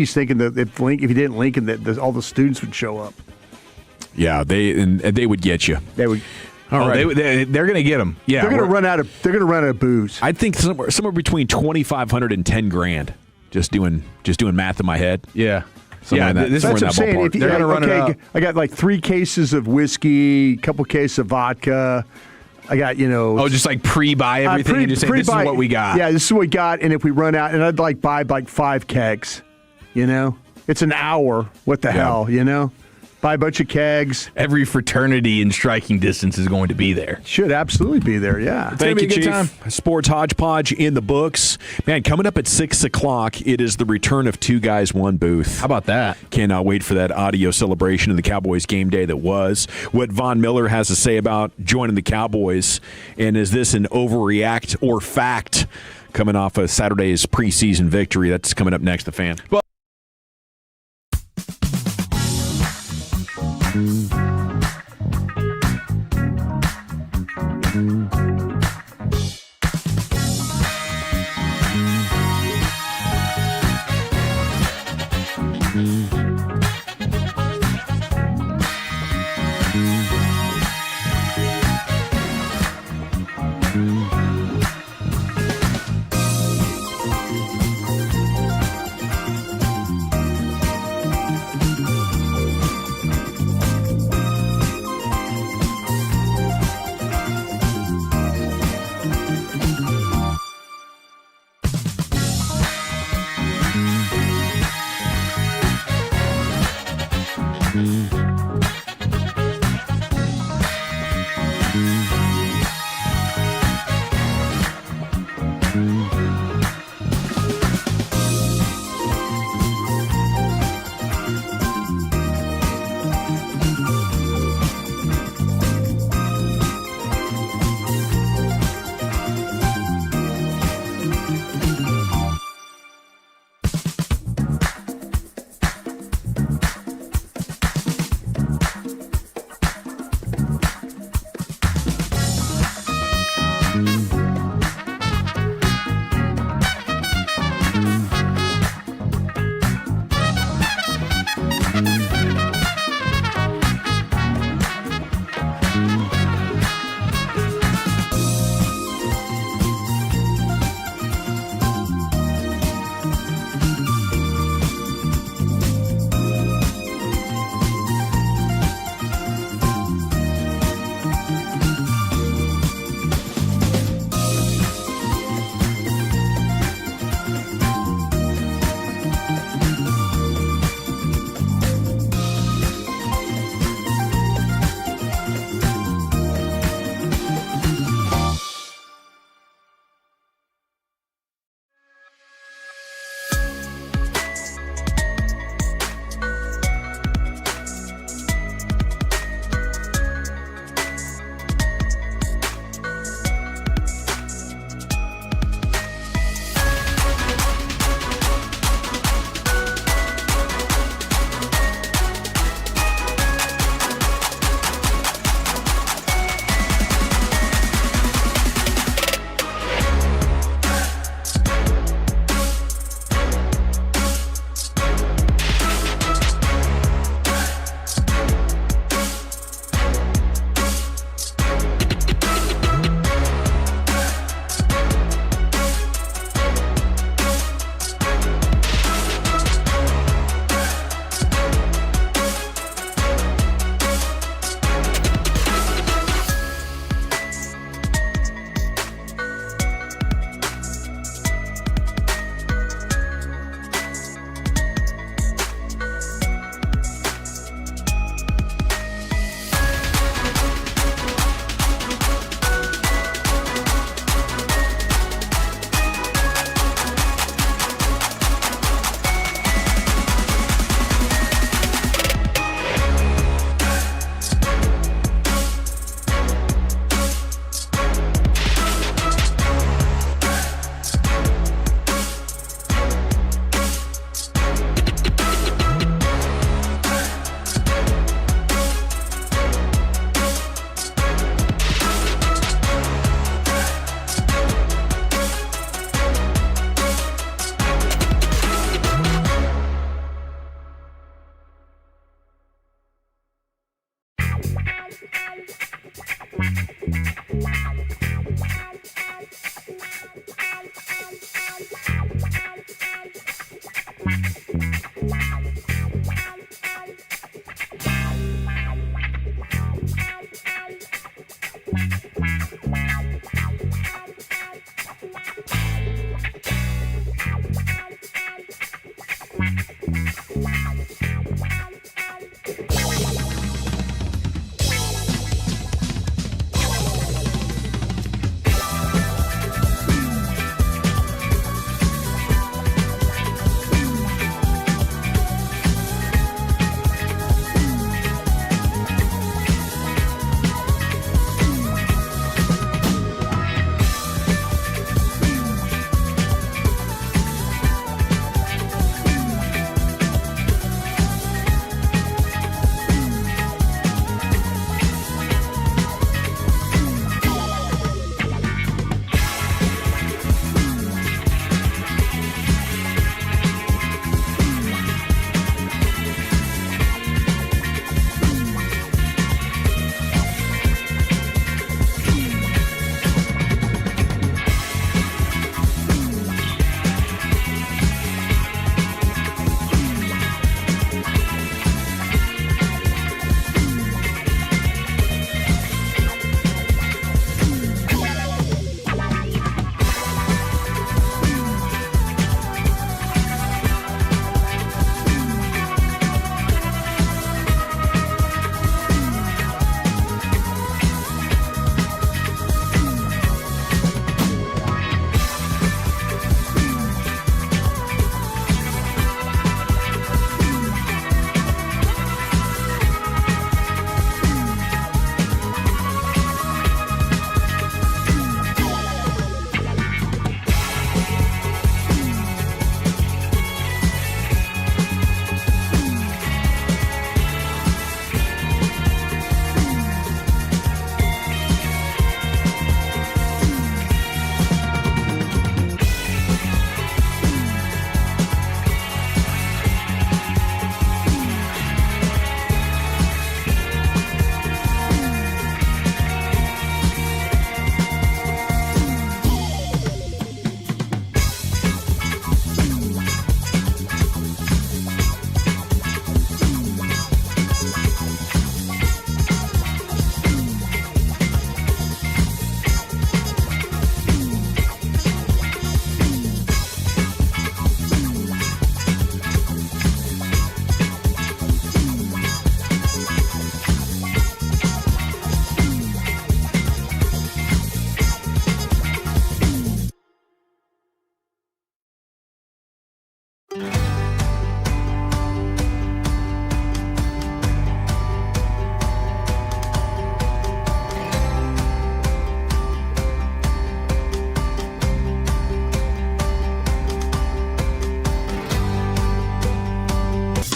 Speaker 4: if he didn't Lincoln, that all the students would show up.
Speaker 14: Yeah, they would get you.
Speaker 4: They would.
Speaker 12: All right, they're going to get them. Yeah,
Speaker 4: they're going to run out of booze.
Speaker 14: I think somewhere between $2,500 and $10,000. Just doing math in my head.
Speaker 12: Yeah.
Speaker 4: That's what I'm saying. They're going to run it up. I got like 3 cases of whiskey, a couple cases of vodka. I got,
Speaker 12: just like pre-buy everything and just say, this is what we got.
Speaker 4: Yeah, this is what we got, and if we run out, and I'd like buy like 5 kegs, It's an hour. What the hell, Buy a bunch of kegs.
Speaker 12: Every fraternity in striking distance is going to be there.
Speaker 4: Should absolutely be there, yeah.
Speaker 14: Thank you, Chief. Sports Hodgepodge in the books. Man, coming up at 6 o'clock, it is the return of 2 Guys, 1 Booth.
Speaker 12: How about that?
Speaker 14: Cannot wait for that audio celebration of the Cowboys game day that was. What Von Miller has to say about joining the Cowboys, and is this an overreact or fact coming off of Saturday's preseason victory? That's coming up next, The Fan. Well,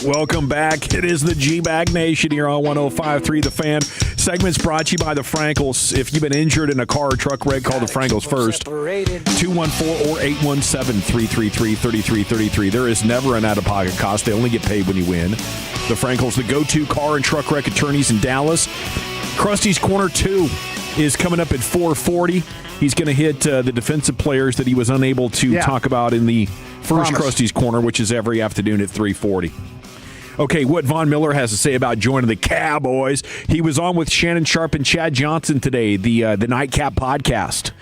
Speaker 14: Welcome back. It is the G-Bag Nation here on 105.3 The Fan. Segment's brought to you by the Frankels. If you've been injured in a car or truck wreck, call the Frankels first. 214 or 817-333-3333. There is never an out-of-pocket cost. They only get paid when you win. The Frankels, the go-to car and truck wreck attorneys in Dallas. Krusty's Corner 2 is coming up at 4:40. He's going to hit the defensive players that he was unable to talk about in the first Krusty's Corner, which is every afternoon at 3:40. Okay, what Von Miller has to say about joining the Cowboys. He was on with Shannon Sharp and Chad Johnson today, the Nightcap podcast.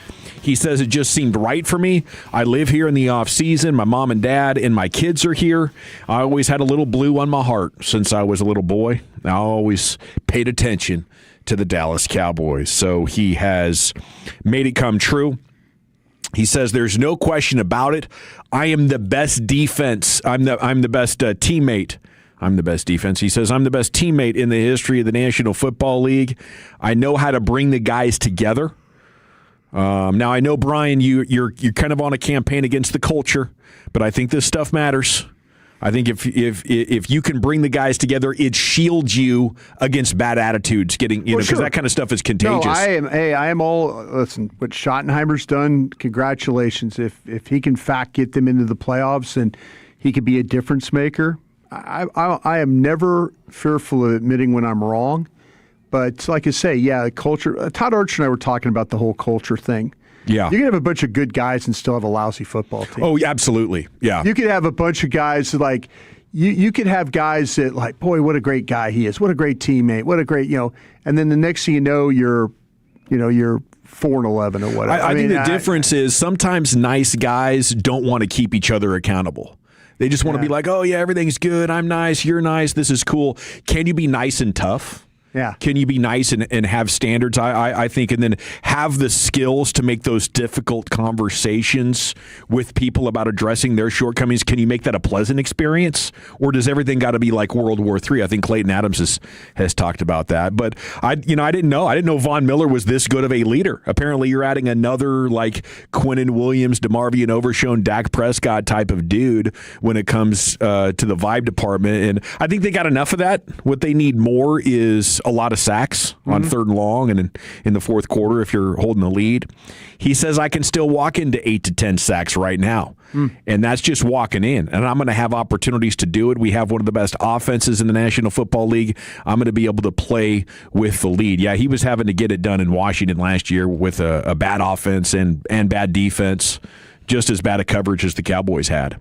Speaker 14: He says it just seemed right for me. I live here in the off season. My mom and dad and my kids are here. I always had a little blue on my heart since I was a little boy. I always paid attention to the Dallas Cowboys. So he has made it come true. He says there's no question about it. I am the best defense. I'm the best teammate. I'm the best defense. He says I'm the best teammate in the history of the National Football League. I know how to bring the guys together. Now I know, Brian, you're kind of on a campaign against the culture, but I think this stuff matters. I think if you can bring the guys together, it shields you against bad attitudes getting, because that kind of stuff is contagious.
Speaker 4: No, I am all, listen, what Schottenheimer's done, congratulations. If he can get them into the playoffs and he could be a difference maker, I am never fearful of admitting when I'm wrong. But like I say, culture. Todd Archer and I were talking about the whole culture thing. Yeah. You can have a bunch of good guys and still have a lousy football team.
Speaker 14: Oh, absolutely. Yeah.
Speaker 4: You could have a bunch of guys like you could have guys that like, boy, what a great guy he is. What a great teammate. What a great, and then the next thing you know, you're 4-11 or whatever.
Speaker 14: I think the difference is sometimes nice guys don't want to keep each other accountable. They just want to be like, oh, yeah, everything's good. I'm nice. You're nice. This is cool. Can you be nice and tough?
Speaker 4: Yeah.
Speaker 14: Can you be nice and have standards, I think, and then have the skills to make those difficult conversations with people about addressing their shortcomings? Can you make that a pleasant experience? Or does everything got to be like World War III? I think Clayton Adams has talked about that. But I didn't know. I didn't know Von Miller was this good of a leader. Apparently you're adding another like Quinnen Williams, DeMarvion Overshown, Dak Prescott type of dude when it comes to the vibe department. And I think they got enough of that. What they need more is a lot of sacks on 3rd and long and in the 4th quarter if you're holding the lead. He says I can still walk into 8 to 10 sacks right now. And that's just walking in. And I'm going to have opportunities to do it. We have one of the best offenses in the National Football League. I'm going to be able to play with the lead. Yeah, he was having to get it done in Washington last year with a bad offense and bad defense, just as bad a coverage as the Cowboys had.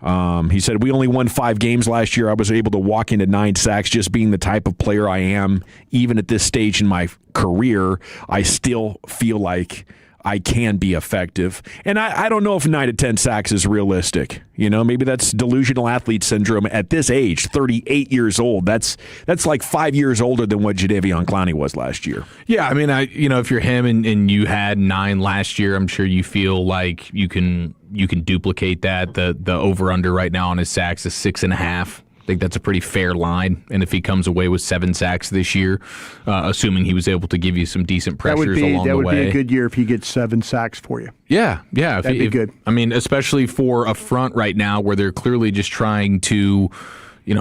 Speaker 14: He said, we only won 5 games last year. I was able to walk into 9 sacks. Just being the type of player I am, even at this stage in my career, I still feel like I can be effective. And I don't know if 9 to 10 sacks is realistic. Maybe that's delusional athlete syndrome at this age, 38 years old. That's like 5 years older than what Jadeveon Clowney was last year.
Speaker 12: Yeah, I mean, if you're him and you had 9 last year, I'm sure you feel like you can duplicate that. The over-under right now on his sacks is 6.5. I think that's a pretty fair line. And if he comes away with 7 sacks this year, assuming he was able to give you some decent pressures along the way.
Speaker 4: That would be a good year if he gets 7 sacks for you.
Speaker 12: Yeah.
Speaker 4: That'd be good.
Speaker 12: I mean, especially for a front right now where they're clearly just trying to,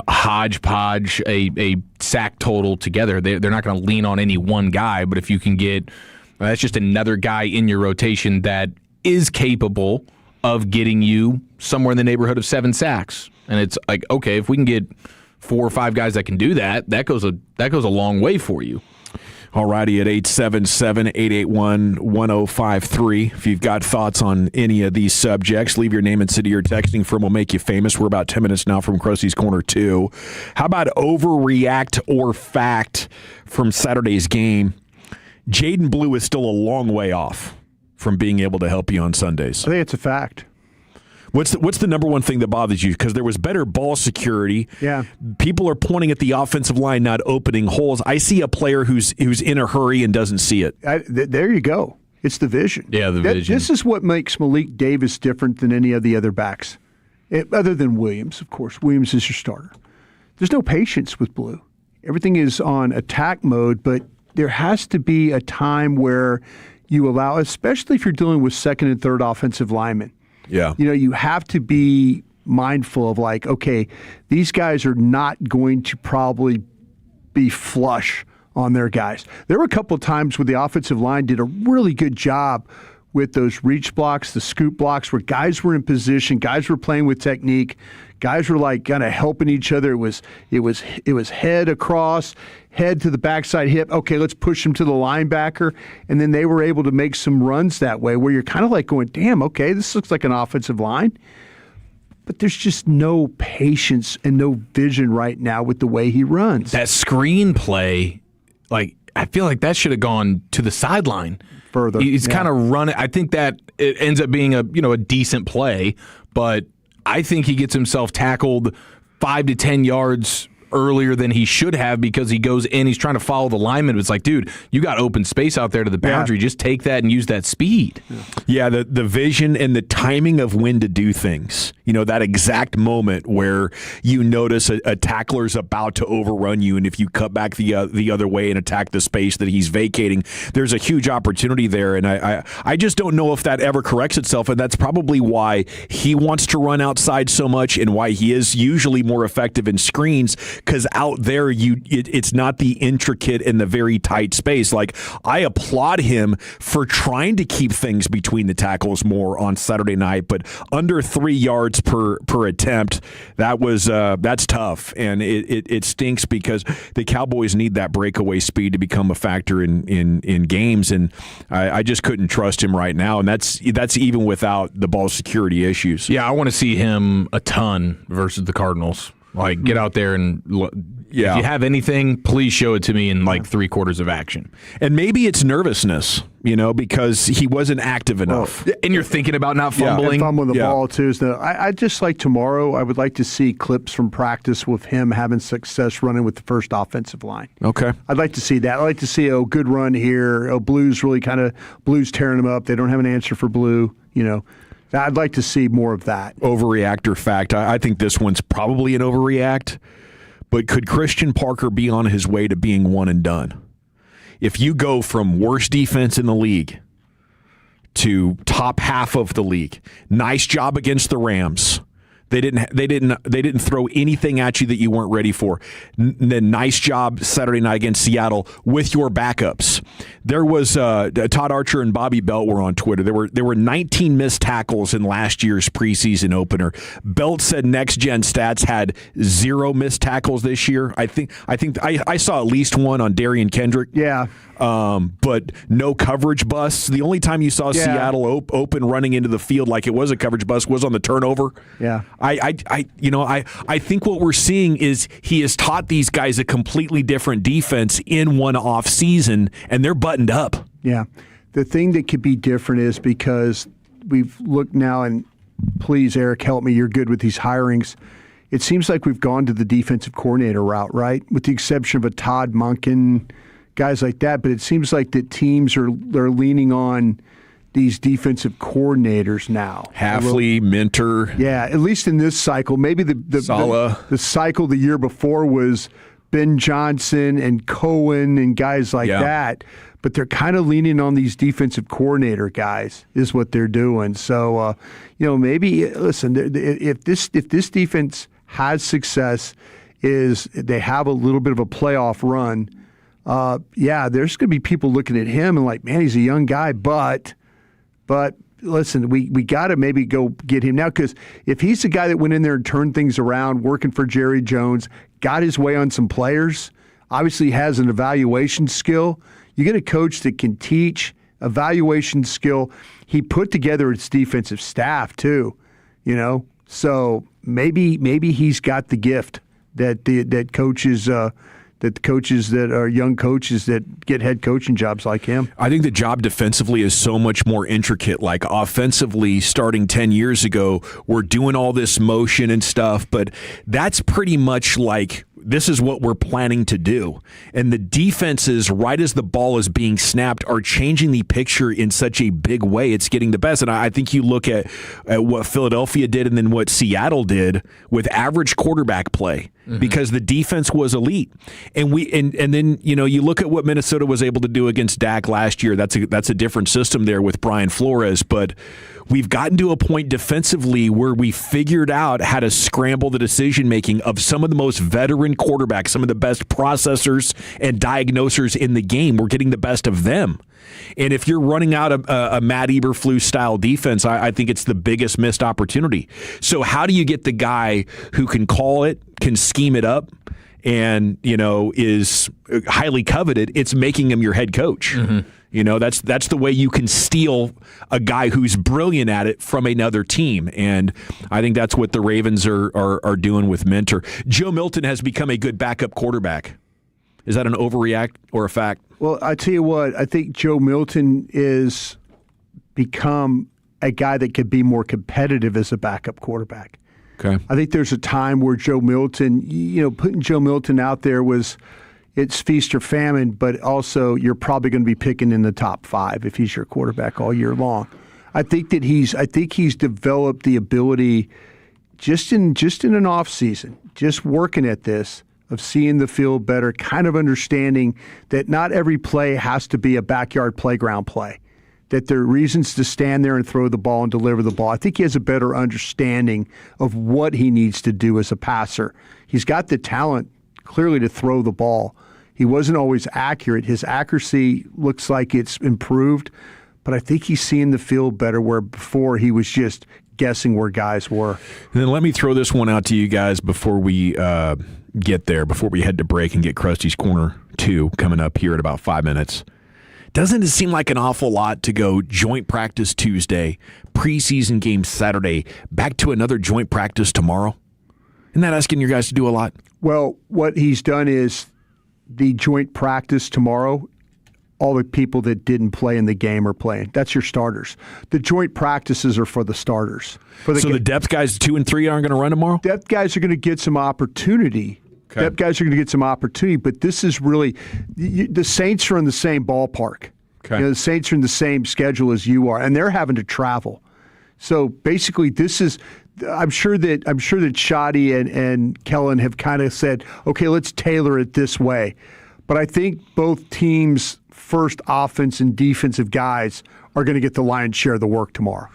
Speaker 12: hodgepodge a sack total together. They're not going to lean on any one guy, but if you can get, that's just another guy in your rotation that is capable of getting you somewhere in the neighborhood of 7 sacks. And it's like, okay, if we can get 4 or 5 guys that can do that, that goes a long way for you.
Speaker 14: All righty, at 877-881-1053. If you've got thoughts on any of these subjects, leave your name and city you're texting from. We'll make you famous. We're about 10 minutes now from Krusty's Corner 2. How about overreact or fact from Saturday's game? Jaden Blue is still a long way off from being able to help you on Sundays.
Speaker 4: I think it's a fact.
Speaker 14: What's the number one thing that bothers you? Because there was better ball security.
Speaker 4: Yeah.
Speaker 14: People are pointing at the offensive line not opening holes. I see a player who's in a hurry and doesn't see it.
Speaker 4: There you go. It's the vision.
Speaker 12: Yeah, the vision.
Speaker 4: This is what makes Malik Davis different than any of the other backs. Other than Williams, of course. Williams is your starter. There's no patience with Blue. Everything is on attack mode, but there has to be a time where you allow, especially if you're dealing with second and third offensive linemen.
Speaker 14: Yeah.
Speaker 4: You have to be mindful of like, okay, these guys are not going to probably be flush on their guys. There were a couple of times where the offensive line did a really good job with those reach blocks, the scoop blocks, where guys were in position, guys were playing with technique, guys were like kind of helping each other. It was head across, head to the backside hip. Okay, let's push him to the linebacker, and then they were able to make some runs that way where you're kind of like going, damn, okay, this looks like an offensive line. But there's just no patience and no vision right now with the way he runs.
Speaker 12: That screen play, like I feel like that should have gone to the sideline.
Speaker 4: Further.
Speaker 12: He's kind of running. I think that it ends up being a decent play, but I think he gets himself tackled 5 to 10 yards earlier than he should have because he goes in, he's trying to follow the lineman. It's like, dude, you got open space out there to the boundary. Yeah. Just take that and use that speed.
Speaker 14: Yeah, the vision and the timing of when to do things. That exact moment where you notice a tackler's about to overrun you, and if you cut back the other way and attack the space that he's vacating, there's a huge opportunity there. And I just don't know if that ever corrects itself, and that's probably why he wants to run outside so much and why he is usually more effective in screens, because out there it's not the intricate and the very tight space. Like, I applaud him for trying to keep things between the tackles more on Saturday night, but under 3 yards per attempt, that's tough, and it stinks because the Cowboys need that breakaway speed to become a factor in games, and I just couldn't trust him right now, and that's even without the ball security issues.
Speaker 12: Yeah, I want to see him a ton versus the Cardinals. Like, get out there and if you have anything, please show it to me in like 3/4 of action.
Speaker 14: And maybe it's nervousness, because he wasn't active enough.
Speaker 12: And you're thinking about not fumbling.
Speaker 4: And fumbling the ball too. So I just like tomorrow, I would like to see clips from practice with him having success running with the first offensive line.
Speaker 14: Okay.
Speaker 4: I'd like to see that. I'd like to see a good run here. Blue's tearing him up. They don't have an answer for Blue, I'd like to see more of that.
Speaker 14: Overreactor fact. I think this one's probably an overreact, but could Christian Parker be on his way to being one and done? If you go from worst defense in the league to top half of the league, nice job against the Rams. They didn't throw anything at you that you weren't ready for. Then nice job Saturday night against Seattle with your backups. There was Todd Archer and Bobby Belt were on Twitter. There were 19 missed tackles in last year's preseason opener. Belt said Next Gen Stats had 0 missed tackles this year. I think I saw at least one on Darian Kendrick.
Speaker 4: Yeah.
Speaker 14: But no coverage busts. The only time you saw Seattle open running into the field like it was a coverage bust was on the turnover.
Speaker 4: Yeah.
Speaker 14: I think what we're seeing is he has taught these guys a completely different defense in one off season, and they're buttoned up.
Speaker 4: Yeah. The thing that could be different is because we've looked now, and please, Eric, help me. You're good with these hirings. It seems like we've gone to the defensive coordinator route, right? With the exception of a Todd Monken, guys like that, but it seems like that teams are leaning on these defensive coordinators now.
Speaker 14: Halfley, Minter.
Speaker 4: Yeah, at least in this cycle. Maybe the cycle the year before was Ben Johnson and Cohen and guys like that. But they're kind of leaning on these defensive coordinator guys is what they're doing. So, maybe, listen, if this defense has success, is they have a little bit of a playoff run, there's going to be people looking at him and like, man, he's a young guy, but listen, we got to maybe go get him now, because if he's the guy that went in there and turned things around, working for Jerry Jones, got his way on some players, obviously has an evaluation skill. You get a coach that can teach evaluation skill. He put together his defensive staff too, So maybe he's got the gift that coaches. That the coaches that are young coaches that get head coaching jobs like him.
Speaker 14: I think the job defensively is so much more intricate. Like offensively, starting 10 years ago, we're doing all this motion and stuff, but that's pretty much like this is what we're planning to do. And the defenses, right as the ball is being snapped, are changing the picture in such a big way. It's getting the best. And I think you look at what Philadelphia did and then what Seattle did with average quarterback play. because the defense was elite. And then you look at what Minnesota was able to do against Dak last year. That's a different system there with Brian Flores, but we've gotten to a point defensively where we figured out how to scramble the decision-making of some of the most veteran quarterbacks, some of the best processors and diagnosers in the game. We're getting the best of them. And if you're running out a Matt Eberflus-style defense, I think it's the biggest missed opportunity. So how do you get the guy who can call it, can scheme it up, and is highly coveted? It's making him your head coach. That's the way you can steal a guy who's brilliant at it from another team. And I think that's what the Ravens are doing with Minter. Joe Milton has become a good backup quarterback. Is that an overreact or a fact?
Speaker 4: Well, I tell you what, I think Joe Milton is become a guy that could be more competitive as a backup quarterback.
Speaker 14: Okay.
Speaker 4: I think there's a time where Joe Milton, putting Joe Milton out there it's feast or famine, but also you're probably going to be picking in the top 5 if he's your quarterback all year long. I think he's developed the ability just in an off season, just working at this, of seeing the field better, kind of understanding that not every play has to be a backyard playground play, that there are reasons to stand there and throw the ball and deliver the ball. I think he has a better understanding of what he needs to do as a passer. He's got the talent, clearly, to throw the ball. He wasn't always accurate. His accuracy looks like it's improved, but I think he's seeing the field better, where before he was just guessing where guys were.
Speaker 14: And then let me throw this one out to you guys before we get there, before we head to break and get Krusty's Corner 2 coming up here in about 5 minutes. Doesn't it seem like an awful lot to go joint practice Tuesday, preseason game Saturday, back to another joint practice tomorrow? Isn't that asking your guys to do a lot?
Speaker 4: Well, what he's done is the joint practice tomorrow, all the people that didn't play in the game are playing. That's your starters. The joint practices are for the starters.
Speaker 14: The depth guys 2 and 3 aren't going to run tomorrow?
Speaker 4: Depth guys are going to get some opportunity.
Speaker 14: Okay.
Speaker 4: Depth guys are going to get some opportunity, but this is really the Saints are in the same ballpark.
Speaker 14: Okay.
Speaker 4: The Saints are in the same schedule as you are, and they're having to travel. So basically, this is. I'm sure that Shoddy and Kellen have kind of said, okay, let's tailor it this way. But I think both teams' first offense and defensive guys are going to get the lion's share of the work tomorrow.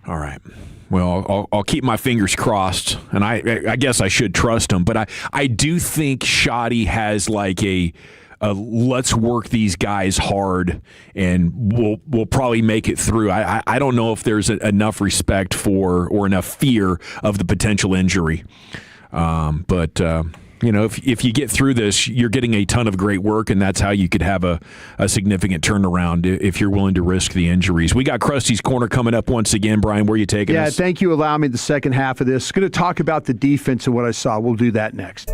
Speaker 14: All right. Well, I'll keep my fingers crossed, and I guess I should trust him. But I do think Shoddy has like a let's work these guys hard, and we'll probably make it through. I don't know if there's enough respect for or enough fear of the potential injury. But if you get through this, you're getting a ton of great work, and that's how you could have a significant turnaround if you're willing to risk the injuries. We got Krusty's Corner coming up once again. Brian, where are you taking us?
Speaker 4: Yeah, thank you. Allow me the second half of this. Going to talk about the defense and what I saw. We'll do that next.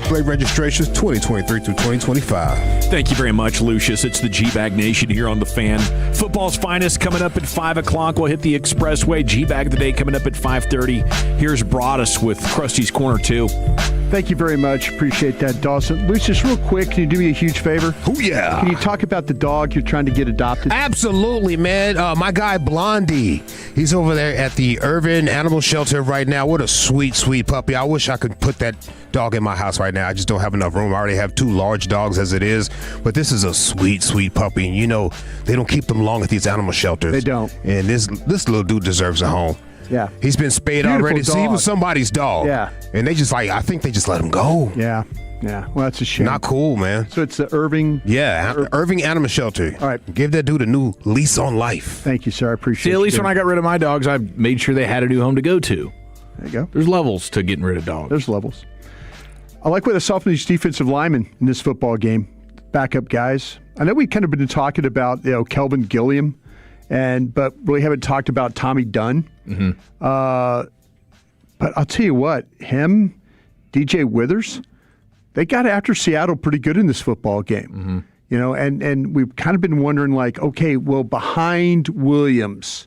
Speaker 15: plate registrations 2023 through 2025.
Speaker 14: Thank you very much, Lucius. It's the G-Bag Nation here on The Fan. Football's finest coming up at 5 o'clock. We'll hit the Expressway. G-Bag of the Day coming up at 5:30. Here's Broadus with Krusty's Corner 2.
Speaker 4: Thank you very much. Appreciate that, Dawson. Lucius, real quick, can you do me a huge favor?
Speaker 15: Oh, yeah.
Speaker 4: Can you talk about the dog you're trying to get adopted?
Speaker 15: Absolutely, man. My guy, Blondie. He's over there at the Irvin Animal Shelter right now. What a sweet, sweet puppy. I wish I could put that dog in my house right now. I just don't have enough room. I already have 2 large dogs as it is. But this is a sweet, sweet puppy. And you know, they don't keep them long at these animal shelters.
Speaker 4: They don't.
Speaker 15: And this little dude deserves a home.
Speaker 4: Yeah.
Speaker 15: He's been spayed
Speaker 4: Beautiful
Speaker 15: already.
Speaker 4: dog.
Speaker 15: See, he was somebody's dog.
Speaker 4: Yeah.
Speaker 15: And they just I think they just let him go.
Speaker 4: Yeah. Yeah. Well, that's a shame.
Speaker 15: Not cool, man.
Speaker 4: So it's the Irving.
Speaker 15: Yeah, Irving Animal Shelter.
Speaker 4: All right.
Speaker 15: Give that dude a new lease on life.
Speaker 4: Thank you, sir. I appreciate
Speaker 12: See,
Speaker 4: it.
Speaker 12: at least when I got rid of my dogs, I made sure they had a new home to go to.
Speaker 4: There you go.
Speaker 12: There's levels to getting but dogs.
Speaker 4: There's levels. I like what I saw from these defensive linemen in this football game. Backup guys. I know we've kind of been talking about, Kelvin Gilliam, but really haven't talked about Tommy Dunn.
Speaker 12: Mm-hmm.
Speaker 4: But I'll tell you what, him, DJ Withers, they got after Seattle pretty good in this football game.
Speaker 12: Mm-hmm.
Speaker 4: And we've kind of been wondering, okay, well, behind Williams,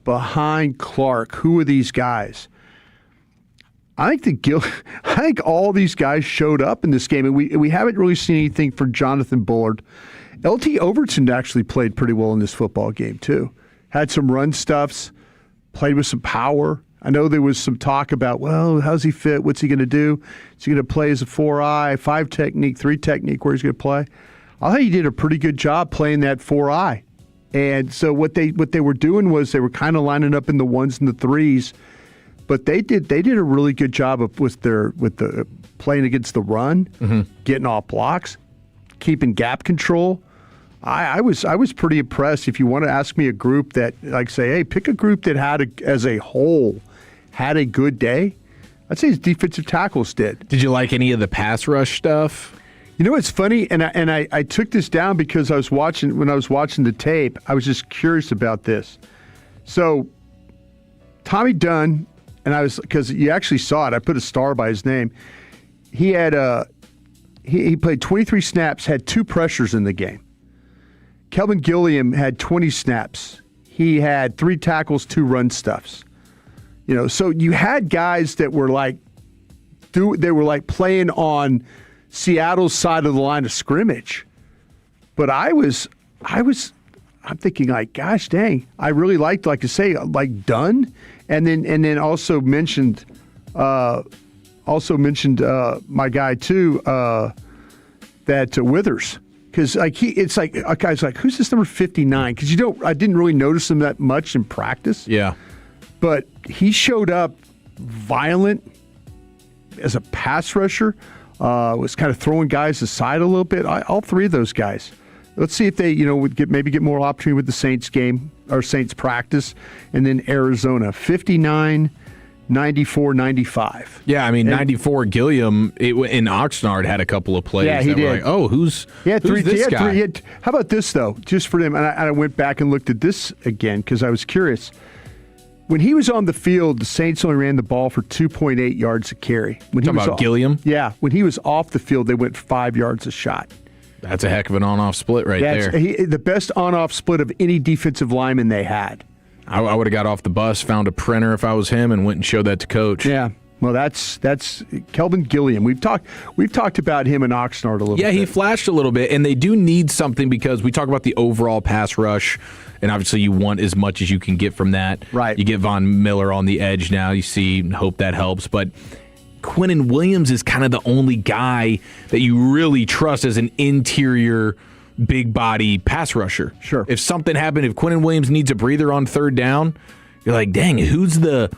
Speaker 4: behind Clark, who are these guys? I think all these guys showed up in this game, and we haven't really seen anything from Jonathan Bullard. LT Overton actually played pretty well in this football game too. Had some run stuffs, played with some power. I know there was some talk about, well, how's he fit? What's he going to do? Is he going to play as a 4-eye, 5 technique, 3 technique? Where he's going to play? I think he did a pretty good job playing that 4-eye. And so what they were doing was they were kind of lining up in the 1s and the 3s. But they did a really good job with the playing against the run, getting off blocks, keeping gap control. I was pretty impressed. If you want to ask me a group that, say, hey, pick a group that as a whole had a good day, I'd say his defensive tackles did.
Speaker 12: Did you like any of the pass rush stuff?
Speaker 4: You know what's funny, and I took this down because when I was watching the tape, I was just curious about this. So Tommy Dunn. And because you actually saw it, I put a star by his name. He had he played 23 snaps, had 2 pressures in the game. Kelvin Gilliam had 20 snaps. He had 3 tackles, 2 run stuffs. So you had guys that were playing on Seattle's side of the line of scrimmage. But I'm thinking gosh dang, I really liked, Dunn. And then also mentioned my guy too, that Withers, because it's like a guy's like, who's this number 59? Because I didn't really notice him that much in practice.
Speaker 12: Yeah,
Speaker 4: but he showed up violent as a pass rusher. Was kind of throwing guys aside a little bit. All 3 of those guys. Let's see if they, would get more opportunity with the Saints game or Saints practice, and then Arizona 59, 94, 95.
Speaker 12: Yeah, 94. Gilliam in Oxnard had a couple of plays.
Speaker 4: Yeah, he did.
Speaker 12: Were like, oh, who's this guy?
Speaker 4: How about this though? Just for them, and I went back and looked at this again because I was curious. When he was on the field, the Saints only ran the ball for 2.8 yards a carry. When
Speaker 12: Talking about Gilliam?
Speaker 4: Yeah. When he was off the field, they went 5 yards a shot.
Speaker 12: That's a heck of an on-off split there.
Speaker 4: The best on-off split of any defensive lineman they had.
Speaker 12: I would have got off the bus, found a printer if I was him, and went and showed that to Coach.
Speaker 4: Yeah. Well, that's Kelvin Gilliam. We've talked about him in Oxnard a little bit.
Speaker 12: Yeah, he flashed a little bit, and they do need something because we talk about the overall pass rush, and obviously you want as much as you can get from that.
Speaker 4: Right.
Speaker 12: You get Von Miller on the edge now. You see, hope that helps, but Quinnen Williams is kind of the only guy that you really trust as an interior big body pass rusher.
Speaker 4: Sure.
Speaker 12: If something happened, if Quinnen Williams needs a breather on 3rd down, you're like, dang, who's the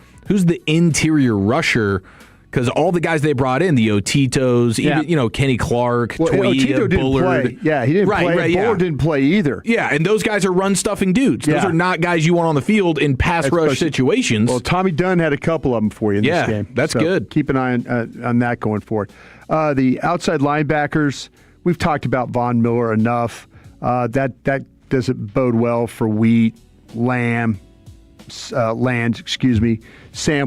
Speaker 12: interior rusher? Because all the guys they brought in, the Otitos, even, Kenny Clark, Tweed,
Speaker 4: Otito
Speaker 12: Bullard.
Speaker 4: didn't play. Yeah, he didn't play.
Speaker 12: Right,
Speaker 4: Bullard didn't play either.
Speaker 12: Yeah, and those guys are run-stuffing dudes. Those are not guys you want on the field in pass rush situations.
Speaker 4: Well, Tommy Dunn had a couple of them for you in this game.
Speaker 12: That's good.
Speaker 4: Keep an eye on that going forward. The outside linebackers, we've talked about Von Miller enough. That doesn't bode well for Land, Sam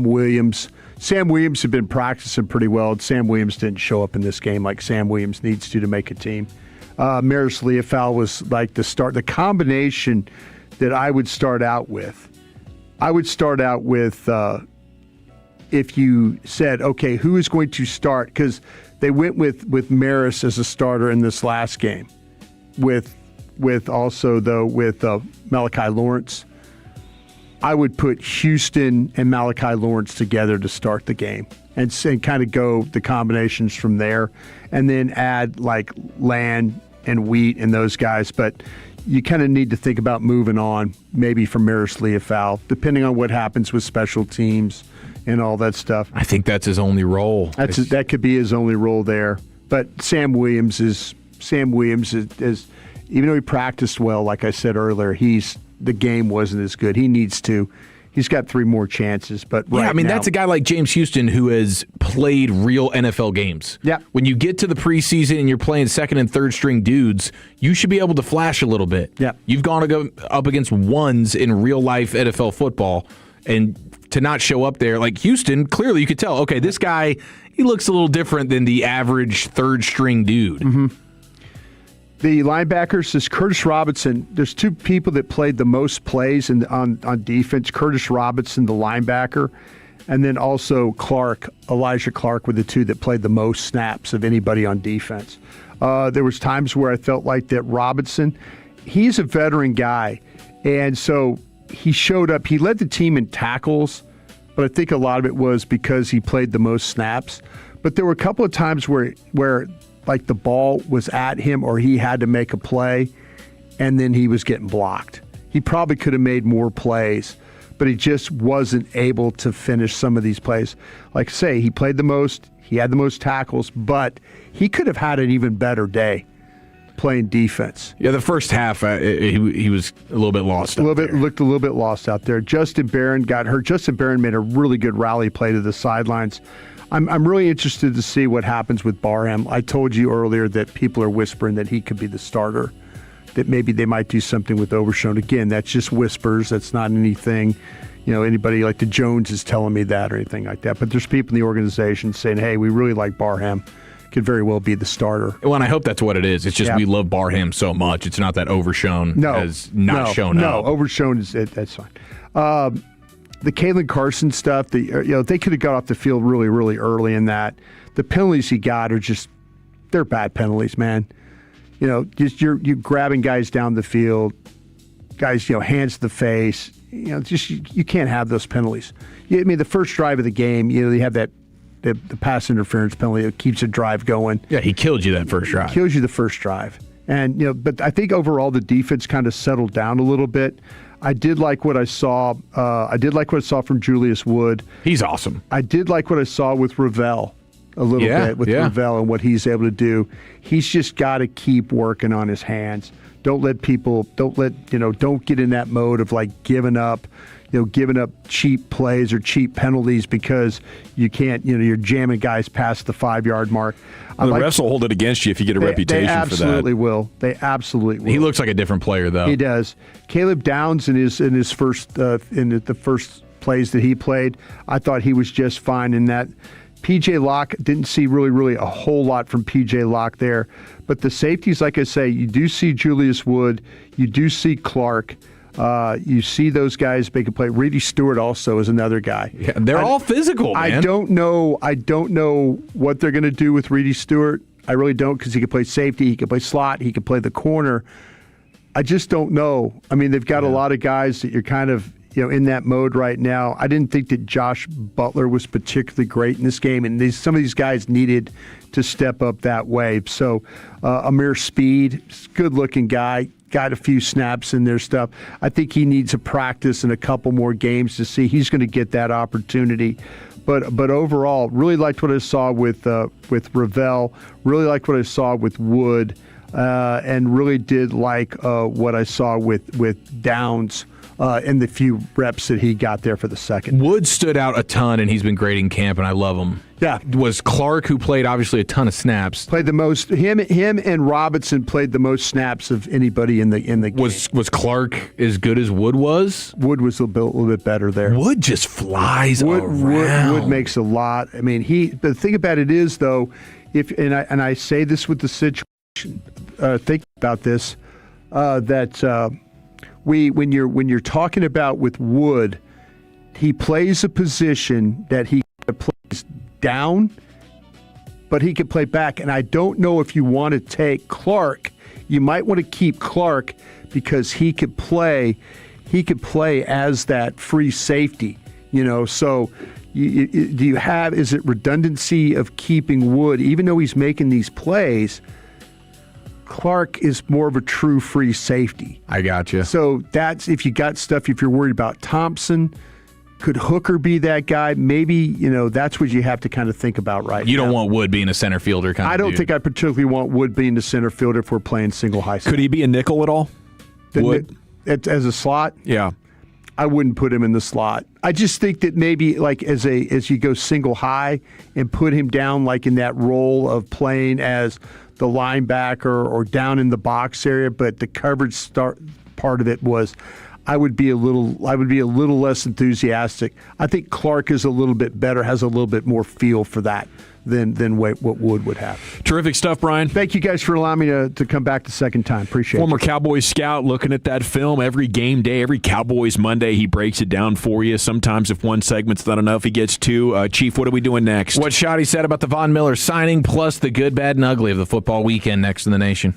Speaker 4: Williams. Sam Williams had been practicing pretty well. Sam Williams didn't show up in this game like Sam Williams needs to make a team. Maris Leofau was like the combination that I would start out with. I would start out with if you said, okay, who is going to start? Because they went with Maris as a starter in this last game, with Malachi Lawrence. I would put Houston and Malachi Lawrence together to start the game and kind of go the combinations from there, and then add like Land and Wheat and those guys. But you kind of need to think about moving on, maybe from Maris Leofau, depending on what happens with special teams and all that stuff.
Speaker 12: I think that's his only role.
Speaker 4: That could be his only role there. But Sam Williams is even though he practiced well, like I said earlier, the game wasn't as good. He's got 3 more chances. But right now,
Speaker 12: that's a guy like James Houston who has played real NFL games.
Speaker 4: Yeah.
Speaker 12: When you get to the preseason and you're playing second and third string dudes, you should be able to flash a little bit.
Speaker 4: Yeah.
Speaker 12: You've gone to go up against ones in real life NFL football, and to not show up there, like Houston, clearly you could tell, okay, this guy, he looks a little different than the average third string dude.
Speaker 4: Mm-hmm. The linebackers is Curtis Robinson. There's 2 people that played the most plays on defense. Curtis Robinson, the linebacker, and then also Elijah Clark were the 2 that played the most snaps of anybody on defense. There was times where I felt like that Robinson, he's a veteran guy, and so he showed up. He led the team in tackles, but I think a lot of it was because he played the most snaps. But there were a couple of times where like the ball was at him or he had to make a play, and then he was getting blocked. He probably could have made more plays, but he just wasn't able to finish some of these plays. Like I say, he played the most, he had the most tackles, but he could have had an even better day playing defense.
Speaker 12: Yeah, the first half, he was a little bit lost.
Speaker 4: Looked a little bit lost out there. Justin Barron got hurt. Justin Barron made a really good rally play to the sidelines. I'm really interested to see what happens with Barham. I told you earlier that people are whispering that he could be the starter, that maybe they might do something with Overshown. Again, that's just whispers. That's not anything, anybody like the Jones is telling me that or anything like that. But there's people in the organization saying, hey, we really like Barham. Could very well be the starter.
Speaker 12: Well, and I hope that's what it is. It's just we love Barham so much. It's not that Overshown has not shown up.
Speaker 4: No, Overshown that's fine. The Kalen Carson stuff, they could have got off the field really, really early in that. The penalties he got are they're bad penalties, man. Just you're grabbing guys down the field, guys, hands to the face. You can't have those penalties. The first drive of the game, you have that the pass interference penalty that keeps a drive going.
Speaker 12: Yeah, he killed you that first drive.
Speaker 4: Kills you the first drive. And but I think overall the defense kind of settled down a little bit. I did like what I saw. From Julius Wood.
Speaker 12: He's awesome.
Speaker 4: I did like what I saw with Ravel a little bit with Ravel and what he's able to do. He's just got to keep working on his hands. Don't get in that mode of like giving up cheap plays or cheap penalties because you can't, you're jamming guys past the 5-yard mark.
Speaker 14: The refs will hold it against you if you get a reputation for that.
Speaker 4: They absolutely will. They absolutely will.
Speaker 12: He looks like a different player, though.
Speaker 4: He does. Caleb Downs in his first the first plays that he played, I thought he was just fine in that. PJ Locke, didn't see really a whole lot from PJ Locke there. But the safeties, like I say, you do see Julius Wood, you do see Clark. You see those guys make a play. Reedy Stewart also is another guy.
Speaker 12: Yeah, they're all physical, man.
Speaker 4: I don't know what they're going to do with Reedy Stewart. I really don't, because he can play safety, he can play slot, he can play the corner. I just don't know. I mean, they've got a lot of guys that you're kind of in that mode right now. I didn't think that Josh Butler was particularly great in this game, and some of these guys needed to step up that way. So Amir Speed, good-looking guy. Got a few snaps in their stuff. I think he needs to practice in a couple more games to see he's going to get that opportunity. But overall, really liked what I saw with Ravel. Really liked what I saw with Wood, and really did like what I saw with Downs in the few reps that he got there for the second.
Speaker 12: Wood stood out a ton, and he's been great in camp, and I love him.
Speaker 4: Yeah.
Speaker 12: Was Clark, who played obviously a ton of snaps.
Speaker 4: Played the most. Him and Robinson played the most snaps of anybody in the game.
Speaker 12: Was Clark as good as Wood was?
Speaker 4: Wood was a little bit better there.
Speaker 12: Wood just flies around.
Speaker 4: Wood makes a lot. I mean, the thing about it is, though, and I say this with the situation, think about this, that when you're talking about with Wood, he plays a position that he plays down, but he could play back. And I don't know if you want to take Clark. You might want to keep Clark because he could play as that free safety. So is it redundancy of keeping Wood, even though he's making these plays? Clark is more of a true free safety.
Speaker 12: I got you.
Speaker 4: So that's if you're worried about Thompson. Could Hooker be that guy? Maybe, that's what you have to kind of think about right now.
Speaker 12: You don't want Wood being a center fielder kind of
Speaker 4: I don't
Speaker 12: dude.
Speaker 4: think I particularly want Wood being the center fielder if we're playing single high.
Speaker 14: Could he be a nickel at all?
Speaker 4: Wood? As a slot?
Speaker 14: Yeah.
Speaker 4: I wouldn't put him in the slot. I just think that maybe like as you go single high and put him down like in that role of playing as the linebacker or down in the box area, but the coverage part of it was I would be a little less enthusiastic. I think Clark is a little bit better, has a little bit more feel for that than what Wood would have.
Speaker 14: Terrific stuff, Brian.
Speaker 4: Thank you guys for allowing me to come back the second time. Appreciate it.
Speaker 14: Former Cowboys scout looking at that film every game day, every Cowboys Monday. He breaks it down for you. Sometimes if one segment's not enough, he gets two. Chief, what are we doing next?
Speaker 12: What Shotty said about the Von Miller signing, plus the good, bad, and ugly of the football weekend next in the nation.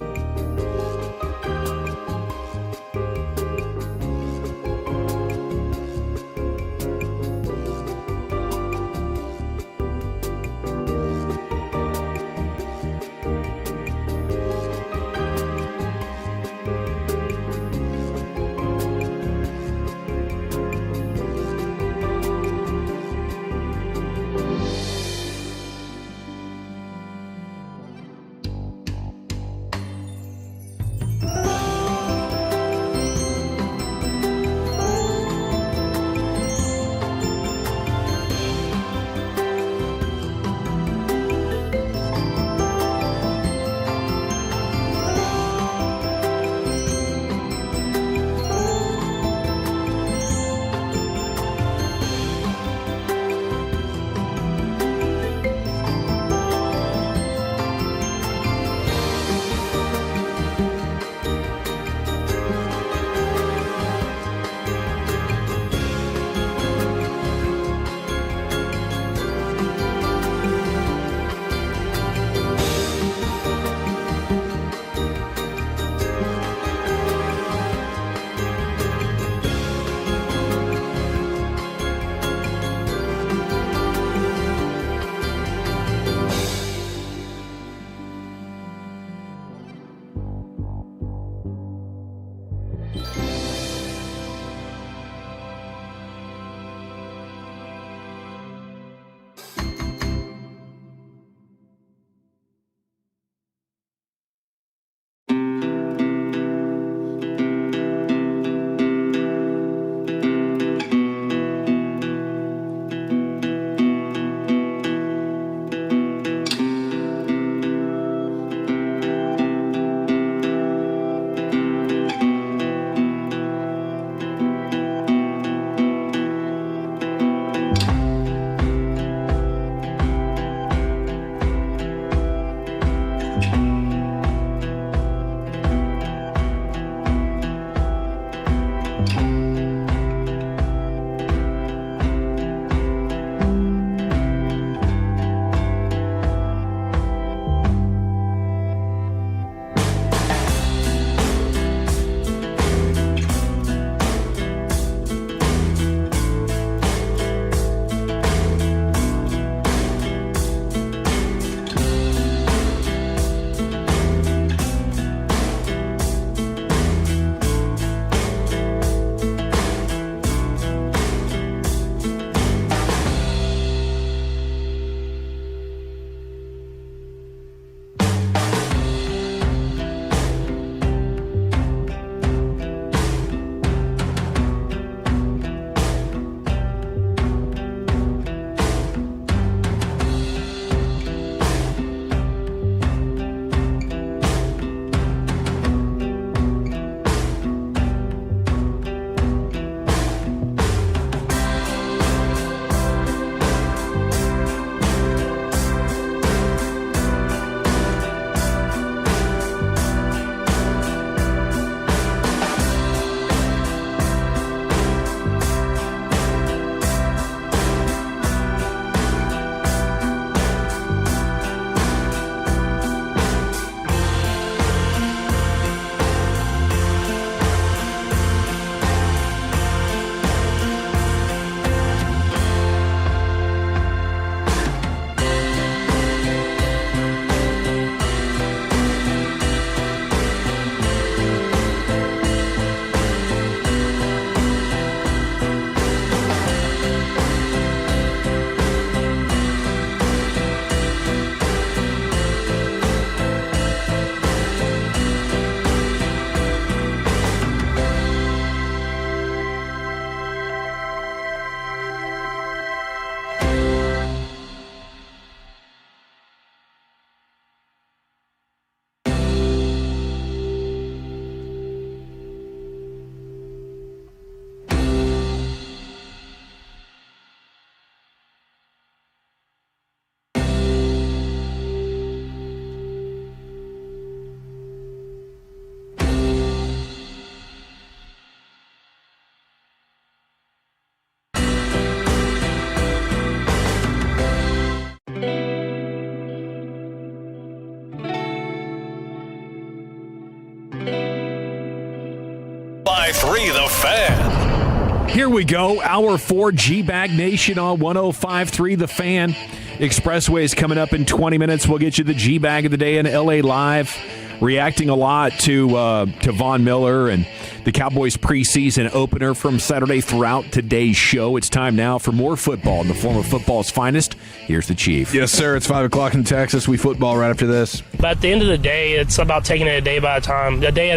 Speaker 1: Fan.
Speaker 14: Here we go. Hour 4 G-Bag Nation on 105.3 The Fan. Expressway is coming up in 20 minutes. We'll get you the G-Bag of the day in LA Live. Reacting a lot to Von Miller and the Cowboys preseason opener from Saturday throughout today's show. It's time now for more football in the form of football's finest. Here's the Chief.
Speaker 12: Yes, sir. It's 5 o'clock in Texas. We football right after this.
Speaker 3: But at the end of the day, it's about taking it a day by a time, a day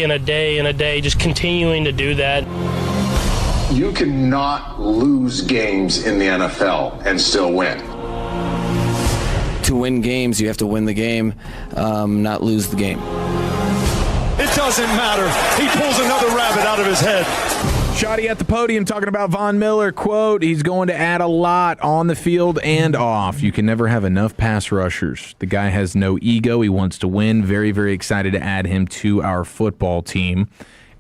Speaker 3: and a day, just continuing to do that.
Speaker 5: You cannot lose games in the NFL and still win.
Speaker 8: To win games, you have to win the game, not lose the game.
Speaker 9: It doesn't matter. He pulls another rabbit out of his head.
Speaker 12: Shoddy at the podium talking about Von Miller. Quote, he's going to add a lot on the field and off. You can never have enough pass rushers. The guy has no ego. He wants to win. Very, very excited to add him to our football team.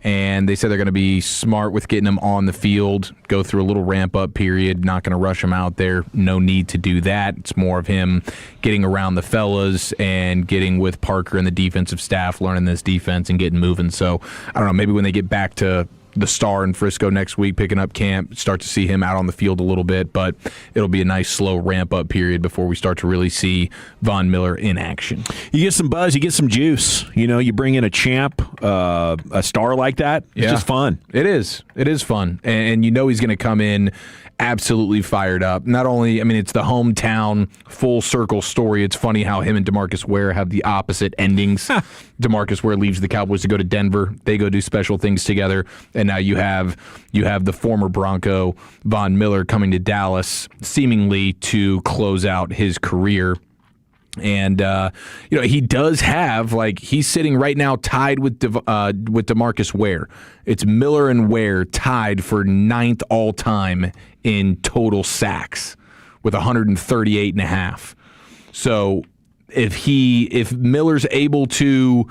Speaker 12: And they said they're going to be smart with getting him on the field, go through a little ramp-up period, not going to rush him out there. No need to do that. It's more of him getting around the fellas and getting with Parker and the defensive staff, learning this defense and getting moving. So, I don't know, maybe when they get back to the Star in Frisco next week, picking up camp, start to see him out on the field a little bit, but it'll be a nice slow ramp-up period before we start to really see Von Miller in action.
Speaker 14: You get some buzz, you get some juice. You know, you bring in a champ, a star like that. It's just fun.
Speaker 12: It is. It is fun. And you know he's going to come in absolutely fired up. Not only, I mean, it's the hometown full circle story. It's funny how him and DeMarcus Ware have the opposite endings. DeMarcus Ware leaves the Cowboys to go to Denver. They go do special things together. And now you have the former Bronco Von Miller coming to Dallas, seemingly to close out his career. And he does have, like, he's sitting right now tied with DeMarcus Ware. It's Miller and Ware tied for 9th all time in total sacks with 138.5. So if Miller's able to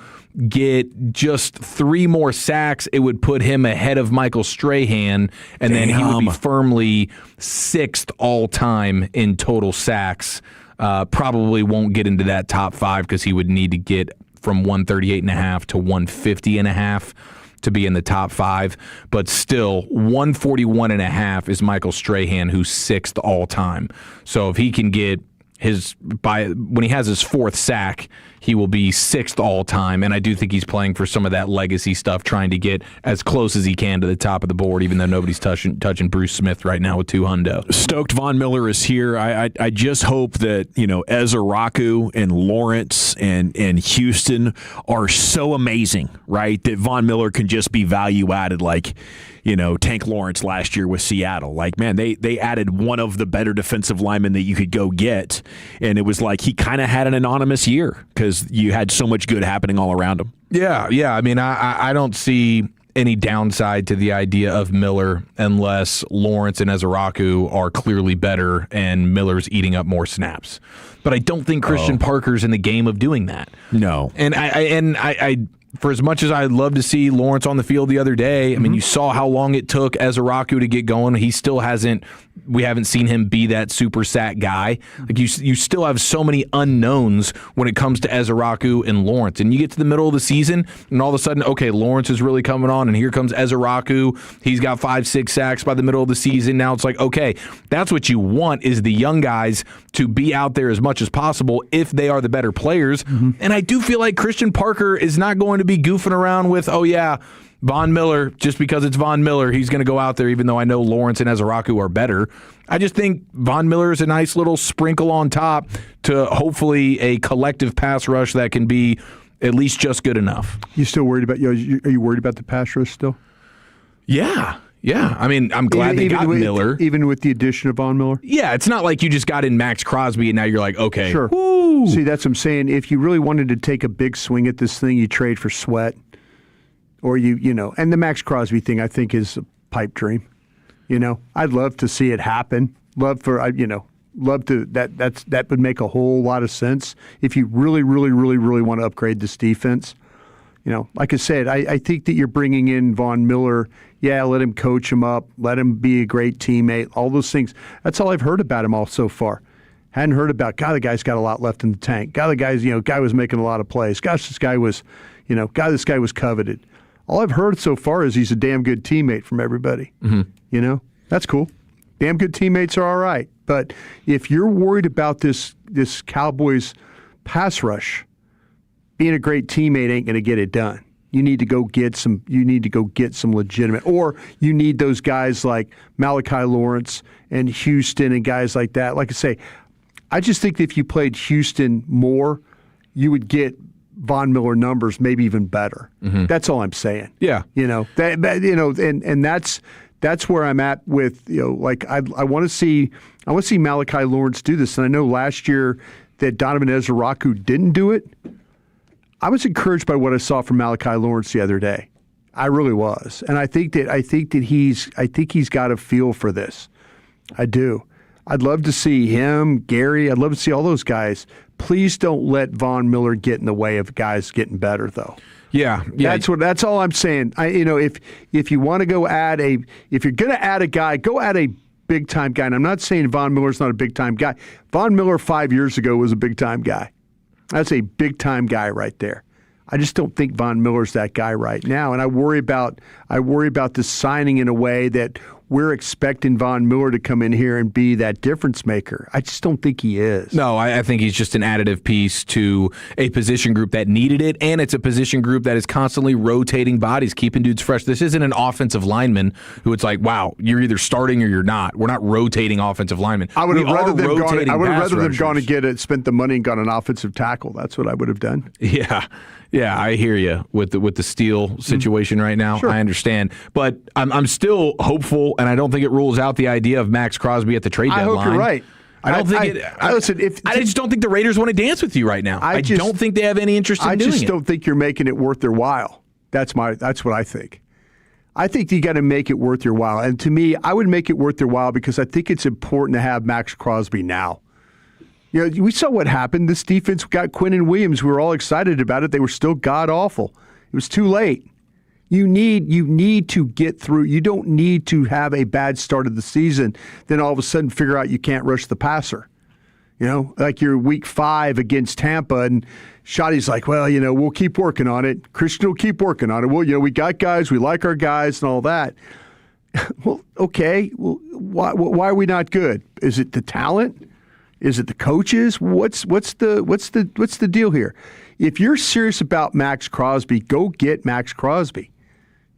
Speaker 12: get just 3 more sacks, it would put him ahead of Michael Strahan, and then he would be firmly 6th all time in total sacks. Probably won't get into that top 5 because he would need to get from 138.5 to 150.5 to be in the top 5. But still, 141.5 is Michael Strahan, who's 6th all time. So if he can get when he has his 4th sack, he will be 6th all time. And I do think he's playing for some of that legacy stuff, trying to get as close as he can to the top of the board, even though nobody's touching Bruce Smith right now with 2 hundo.
Speaker 14: Stoked Von Miller is here. I just hope that, Ezeraku and Lawrence and Houston are so amazing, right, that Von Miller can just be value added like, Tank Lawrence last year with Seattle. Like, man, they added one of the better defensive linemen that you could go get, and it was like he kind of had an anonymous year because you had so much good happening all around him.
Speaker 12: Yeah. I mean, I don't see any downside to the idea of Miller unless Lawrence and Ezeraku are clearly better and Miller's eating up more snaps. But I don't think Christian Parker's in the game of doing that.
Speaker 14: No.
Speaker 12: And I for as much as I'd love to see Lawrence on the field the other day, I mean, you saw how long it took Ezeraku to get going. He still we haven't seen him be that super sack guy. Like you still have so many unknowns when it comes to Ezeraku and Lawrence. And you get to the middle of the season, and all of a sudden, okay, Lawrence is really coming on, and here comes Ezeraku. He's got 5-6 sacks by the middle of the season. Now it's like, okay, that's what you want is the young guys to be out there as much as possible if they are the better players. And I do feel like Christian Parker is not going to be goofing around with, Von Miller, just because it's Von Miller, he's going to go out there, even though I know Lawrence and Ezeraku are better. I just think Von Miller is a nice little sprinkle on top to hopefully a collective pass rush that can be at least just good enough.
Speaker 4: You still worried about? Are you worried about the pass rush still?
Speaker 12: Yeah. I mean, I'm glad they got Miller.
Speaker 4: Even with the addition of Von Miller?
Speaker 12: Yeah, it's not like you just got in Max Crosby and now you're like, okay.
Speaker 4: Sure.
Speaker 12: Woo.
Speaker 4: See, that's what I'm saying. If you really wanted to take a big swing at this thing, you trade for Sweat. Or and the Max Crosby thing, I think, is a pipe dream. I'd love to see it happen. Love to that would make a whole lot of sense if you really, really, really, really want to upgrade this defense. Like I said, I think that you're bringing in Von Miller. Yeah, let him coach him up, let him be a great teammate. All those things. That's all I've heard about him all so far. Hadn't heard about, God, the guy's got a lot left in the tank. God, the guy's, guy was making a lot of plays. Gosh, this guy was, this guy was coveted. all I've heard so far is he's a damn good teammate from everybody. You know, that's cool. Damn good teammates are all right. But if you're worried about this Cowboys pass rush, being a great teammate ain't going to get it done. You need to go get some. You need to go get some legitimate, or you need those guys like Malachi Lawrence and Houston and guys like that. Like I say, I just think that if you played Houston more, you would get Von Miller numbers, maybe even better. That's all I'm saying.
Speaker 12: Yeah,
Speaker 4: you know that you know, and that's where I'm at with, you know, like I want to see Malachi Lawrence do this, and I know last year that Donovan Ezra-Raku didn't do it. I was encouraged by what I saw from Malachi Lawrence the other day. I really was, and I think that he's got a feel for this. I do. I'd love to see him, Gary. I'd love to see all those guys. Please don't let Von Miller get in the way of guys getting better, though.
Speaker 12: Yeah.
Speaker 4: That's all I'm saying. If you want to go if you're going to add a guy, go add a big time guy. And I'm not saying Von Miller's not a big time guy. Von Miller 5 years ago was a big time guy. That's a big time guy right there. I just don't think Von Miller's that guy right now, and I worry about the signing in a way that we're expecting Von Miller to come in here and be that difference maker. I just don't think he is.
Speaker 12: No, I think he's just an additive piece to a position group that needed it, and it's a position group that is constantly rotating bodies, keeping dudes fresh. This isn't an offensive lineman who it's like, wow, you're either starting or you're not. We're not rotating offensive linemen.
Speaker 4: I would have rather them gone and spent the money and got an offensive tackle. That's what I would have done.
Speaker 12: Yeah, I hear you with the Steele situation right now.
Speaker 4: Sure.
Speaker 12: I understand, but I'm still hopeful, and I don't think it rules out the idea of Max Crosby at the trade deadline.
Speaker 4: I hope you're right.
Speaker 12: I just don't think the Raiders want to dance with you right now. I don't think they have any interest in doing it.
Speaker 4: I just don't think you're making it worth their while. That's what I think. I think you got to make it worth your while, and to me, I would make it worth their while because I think it's important to have Max Crosby now. You know, we saw what happened. This defense got Quinnen Williams. We were all excited about it. They were still god-awful. It was too late. You need to get through. You don't need to have a bad start of the season, then all of a sudden figure out you can't rush the passer. You know, like you're week 5 against Tampa, and Shotty's like, well, you know, we'll keep working on it. Christian will keep working on it. Well, you know, we got guys. We like our guys and all that. Well, okay. Well, why are we not good? Is it the talent? Is it the coaches? What's the deal here? If you're serious about Max Crosby, go get Max Crosby.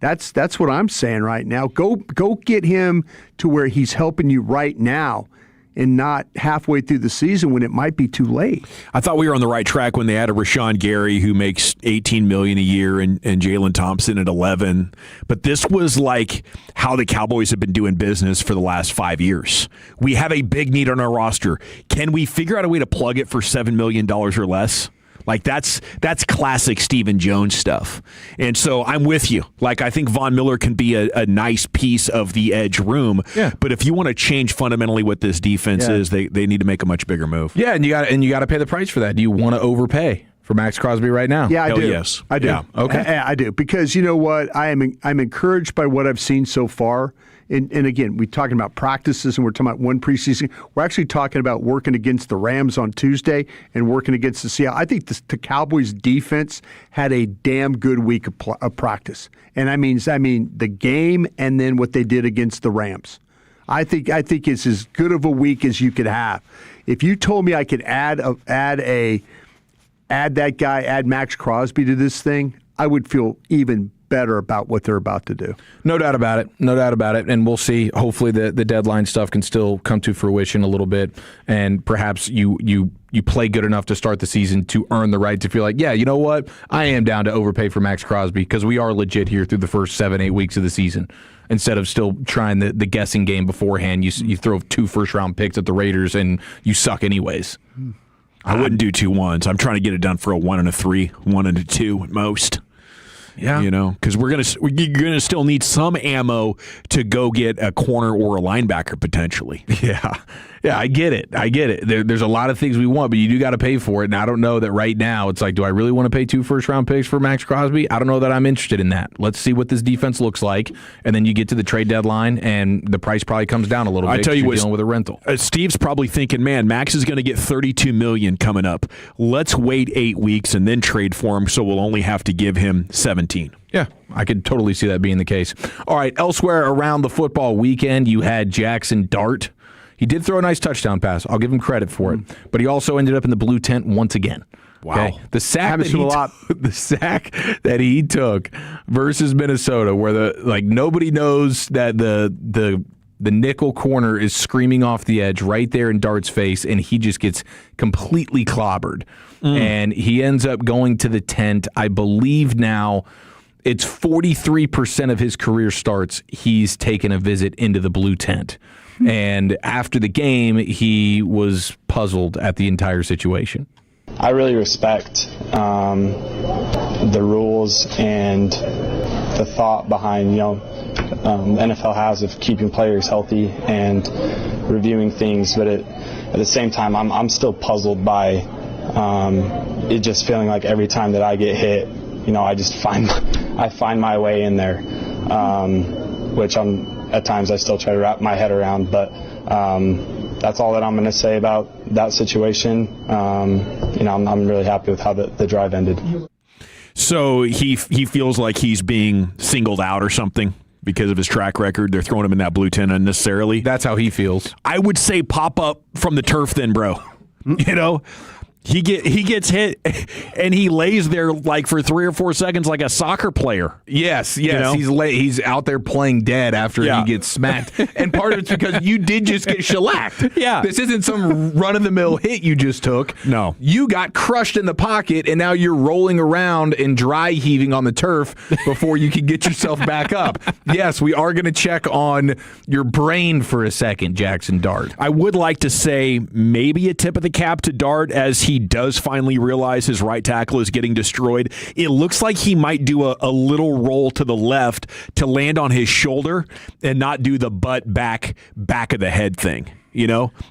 Speaker 4: That's what I'm saying right now. Go get him to where he's helping you right now, and not halfway through the season when it might be too late.
Speaker 14: I thought we were on the right track when they added Rashawn Gary, who makes $18 million a year, and Jalen Thompson at $11 million. But this was like how the Cowboys have been doing business for the last 5 years. We have a big need on our roster. Can we figure out a way to plug it for $7 million or less? Like that's classic Stephen Jones stuff. And so I'm with you. Like I think Von Miller can be a nice piece of the edge room.
Speaker 12: Yeah.
Speaker 14: But if you want to change fundamentally what this defense is, they need to make a much bigger move.
Speaker 12: Yeah, and you got to pay the price for that. Do you want to overpay for Max Crosby right now?
Speaker 4: Yeah, I do.
Speaker 14: Yes.
Speaker 4: I do.
Speaker 12: Yeah. Okay.
Speaker 4: I do, because you know what? I'm encouraged by what I've seen so far. And again, we're talking about practices and we're talking about one preseason. We're actually talking about working against the Rams on Tuesday and working against the Seahawks. I think the Cowboys defense had a damn good week of practice. And I mean the game and then what they did against the Rams. I think it's as good of a week as you could have. If you told me I could add Max Crosby to this thing, I would feel even better about what they're about to do.
Speaker 12: No doubt about it. And we'll see. Hopefully the deadline stuff can still come to fruition a little bit, and perhaps you play good enough to start the season to earn the right to feel like, yeah, you know what? I am down to overpay for Max Crosby because we are legit here through the first 7-8 weeks of the season. Instead of still trying the guessing game beforehand, you throw 2 first-round picks at the Raiders and you suck anyways.
Speaker 14: I wouldn't do 2 1s. I'm trying to get it done for a 1 and a 3, 1 and a 2 at most.
Speaker 12: Yeah,
Speaker 14: you know, because you're gonna still need some ammo to go get a corner or a linebacker potentially.
Speaker 12: Yeah, I get it. There's a lot of things we want, but you do got to pay for it. And I don't know that right now. It's like, do I really want to pay 2 first-round picks for Max Crosby? I don't know that I'm interested in that. Let's see what this defense looks like, and then you get to the trade deadline, and the price probably comes down a little bit.
Speaker 14: I tell you what,
Speaker 12: dealing with a rental.
Speaker 14: Steve's probably thinking, man, Max is going to get $32 million coming up. Let's wait 8 weeks and then trade for him, so we'll only have to give him $17 17.
Speaker 12: Yeah, I could totally see that being the case. All right, elsewhere around the football weekend, you had Jackson Dart. He did throw a nice touchdown pass. I'll give him credit for it. But he also ended up in the blue tent once again.
Speaker 14: Wow.
Speaker 12: Okay? The sack that he took versus Minnesota, where nobody knows that the nickel corner is screaming off the edge right there in Dart's face, and he just gets completely clobbered. And he ends up going to the tent. I believe now it's 43% of his career starts he's taken a visit into the blue tent. And after the game, he was puzzled at the entire situation.
Speaker 2: I really respect the rules and the thought behind, NFL has of keeping players healthy and reviewing things. But at the same time, I'm still puzzled by it just feeling like every time that I get hit, I just find my way in there, which at times I still try to wrap my head around. But that's all that I'm going to say about that situation. I'm really happy with how the drive ended.
Speaker 14: So he feels like he's being singled out or something because of his track record. They're throwing him in that blue tent unnecessarily.
Speaker 12: That's how he feels.
Speaker 14: I would say pop up from the turf then, bro. He gets hit and he lays there like for 3 or 4 seconds like a soccer player.
Speaker 12: Yes. He's out there playing dead after he gets smacked. And part of it's because you did just get shellacked.
Speaker 14: Yeah.
Speaker 12: This isn't some run-of-the-mill hit you just took.
Speaker 14: No.
Speaker 12: You got crushed in the pocket, and now you're rolling around and dry heaving on the turf before you can get yourself back up. Yes, we are going to check on your brain for a second, Jackson Dart.
Speaker 14: I would like to say maybe a tip of the cap to Dart as he does finally realize his right tackle is getting destroyed. It looks like he might do a little roll to the left to land on his shoulder and not do the butt back of the head thing.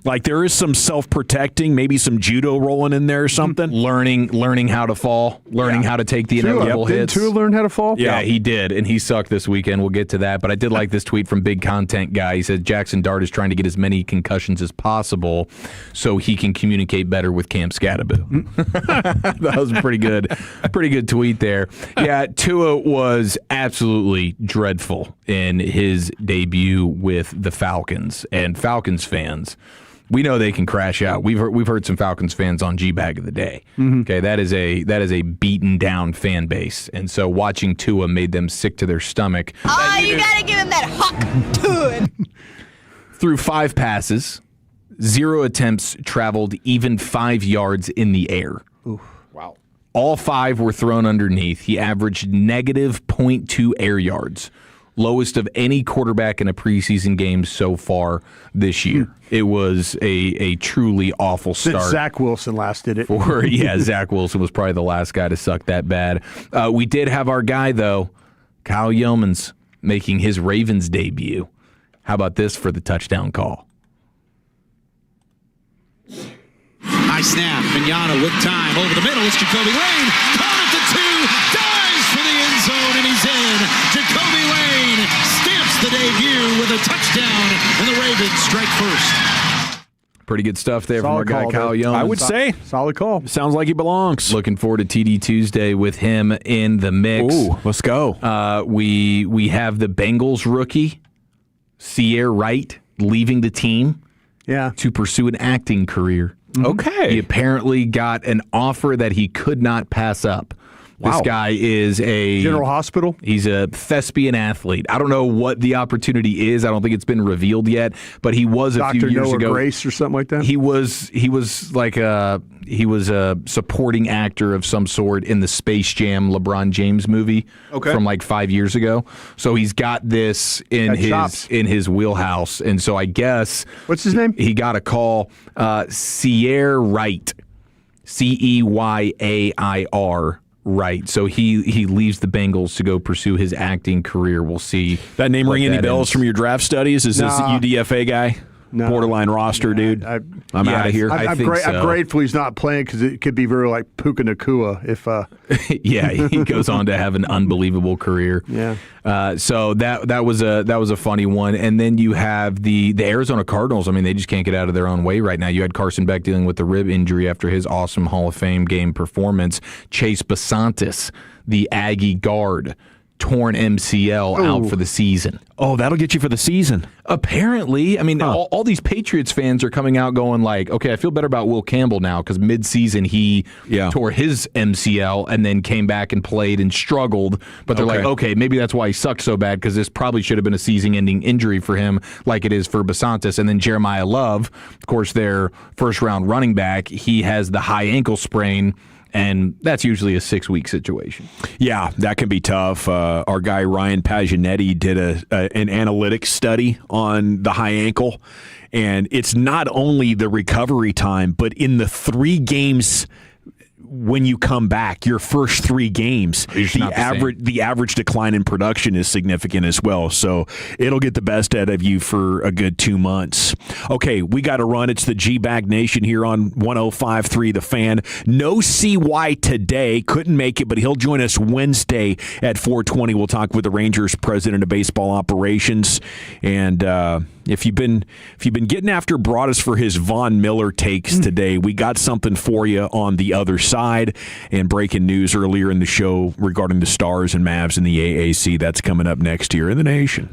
Speaker 14: Like there is some self-protecting, maybe some judo rolling in there or something.
Speaker 12: Learning how to fall, how to take the inevitable hits.
Speaker 4: Didn't Tua learn how to fall?
Speaker 12: Yeah, he did, and he sucked this weekend. We'll get to that, but I did like this tweet from Big Content Guy. He said Jackson Dart is trying to get as many concussions as possible so he can communicate better with Cam Scadaboo. That was a pretty good tweet there. Yeah, Tua was absolutely dreadful in his debut with the Falcons, and Falcons fans, we know they can crash out. We've heard some Falcons fans on G-Bag of the Day. Okay, that is a beaten down fan base, and so watching Tua made them sick to their stomach.
Speaker 11: Oh, you gotta give him that hawk to it.
Speaker 12: Through 5 passes, 0 attempts traveled even 5 yards in the air.
Speaker 4: Oof.
Speaker 14: Wow.
Speaker 12: All 5 were thrown underneath. He averaged negative .2 air yards. Lowest of any quarterback in a preseason game so far this year. It was a truly awful start.
Speaker 4: Since Zach Wilson last did it.
Speaker 12: Zach Wilson was probably the last guy to suck that bad. We did have our guy, though, Kyle Yeomans, making his Ravens debut. How about this for the touchdown call?
Speaker 6: High snap, Mignogna with time, over the middle, it's Jacoby Lane, caught at the 2, dives for the end zone, and he's in. Jacoby Lane stamps the debut with a touchdown, and the Ravens strike first.
Speaker 12: Pretty good stuff there from our guy Kyle Yeomans.
Speaker 14: I would say.
Speaker 4: Solid call.
Speaker 14: Sounds like he belongs.
Speaker 12: Looking forward to TD Tuesday with him in the mix.
Speaker 14: Ooh, let's go.
Speaker 12: We have the Bengals rookie, Seahawks Wright, leaving the team to pursue an acting career.
Speaker 14: Okay.
Speaker 12: He apparently got an offer that he could not pass up. This guy is a
Speaker 4: General Hospital.
Speaker 12: He's a thespian athlete. I don't know what the opportunity is. I don't think it's been revealed yet. But he was a few years ago.
Speaker 4: Grace or something like that.
Speaker 12: He was a supporting actor of some sort in the Space Jam LeBron James movie from like 5 years ago. So he's got this in his wheelhouse. And so I guess
Speaker 4: what's his name?
Speaker 12: He got a call. Seahawks Wright, Ceyair. Right. So he leaves the Bengals to go pursue his acting career. We'll see.
Speaker 14: That name ring any bells from your draft studies? Is this a UDFA guy? No. Borderline roster, dude. I'm out of here.
Speaker 4: I'm grateful he's not playing because it could be very like Puka Nacua if.
Speaker 12: He goes on to have an unbelievable career.
Speaker 4: Yeah.
Speaker 12: So that was a funny one, and then you have the Arizona Cardinals. I mean, they just can't get out of their own way right now. You had Carson Beck dealing with the rib injury after his awesome Hall of Fame game performance. Chase Basantis, the Aggie guard, torn MCL out for the season.
Speaker 14: Oh, that'll get you for the season.
Speaker 12: Apparently. I mean, all these Patriots fans are coming out going like, okay, I feel better about Will Campbell now because mid-season he tore his MCL and then came back and played and struggled. But they're like, okay, maybe that's why he sucked so bad because this probably should have been a season-ending injury for him like it is for Basantis. And then Jeremiah Love, of course, their first-round running back, he has the high ankle sprain. And that's usually a 6-week situation.
Speaker 14: Yeah, that can be tough. Our guy Ryan Paginetti did an analytics study on the high ankle, and it's not only the recovery time, but in the 3 games when you come back, your first 3 games, the average decline in production is significant as well. So it'll get the best out of you for a good 2 months. Okay, we got to run. It's the G-Bag Nation here on 105.3 The Fan. No CY today. Couldn't make it, but he'll join us Wednesday at 4:20. We'll talk with the Rangers president of baseball operations. And if you've been getting after Broadus for his Von Miller takes today, we got something for you on the other side. And breaking news earlier in the show regarding the Stars and Mavs in the AAC. That's coming up next here in the Nation.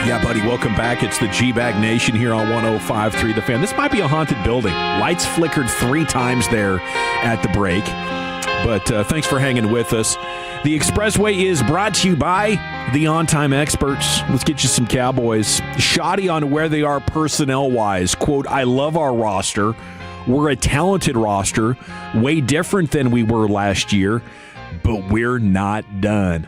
Speaker 14: Yeah, buddy, welcome back. It's the G-Bag Nation here on 105.3 The Fan. This might be a haunted building. Lights flickered 3 times there at the break. But thanks for hanging with us. The Expressway is brought to you by the On-Time Experts. Let's get you some Cowboys. Shoddy on where they are personnel-wise. Quote, I love our roster. We're a talented roster. Way different than we were last year. But we're not done.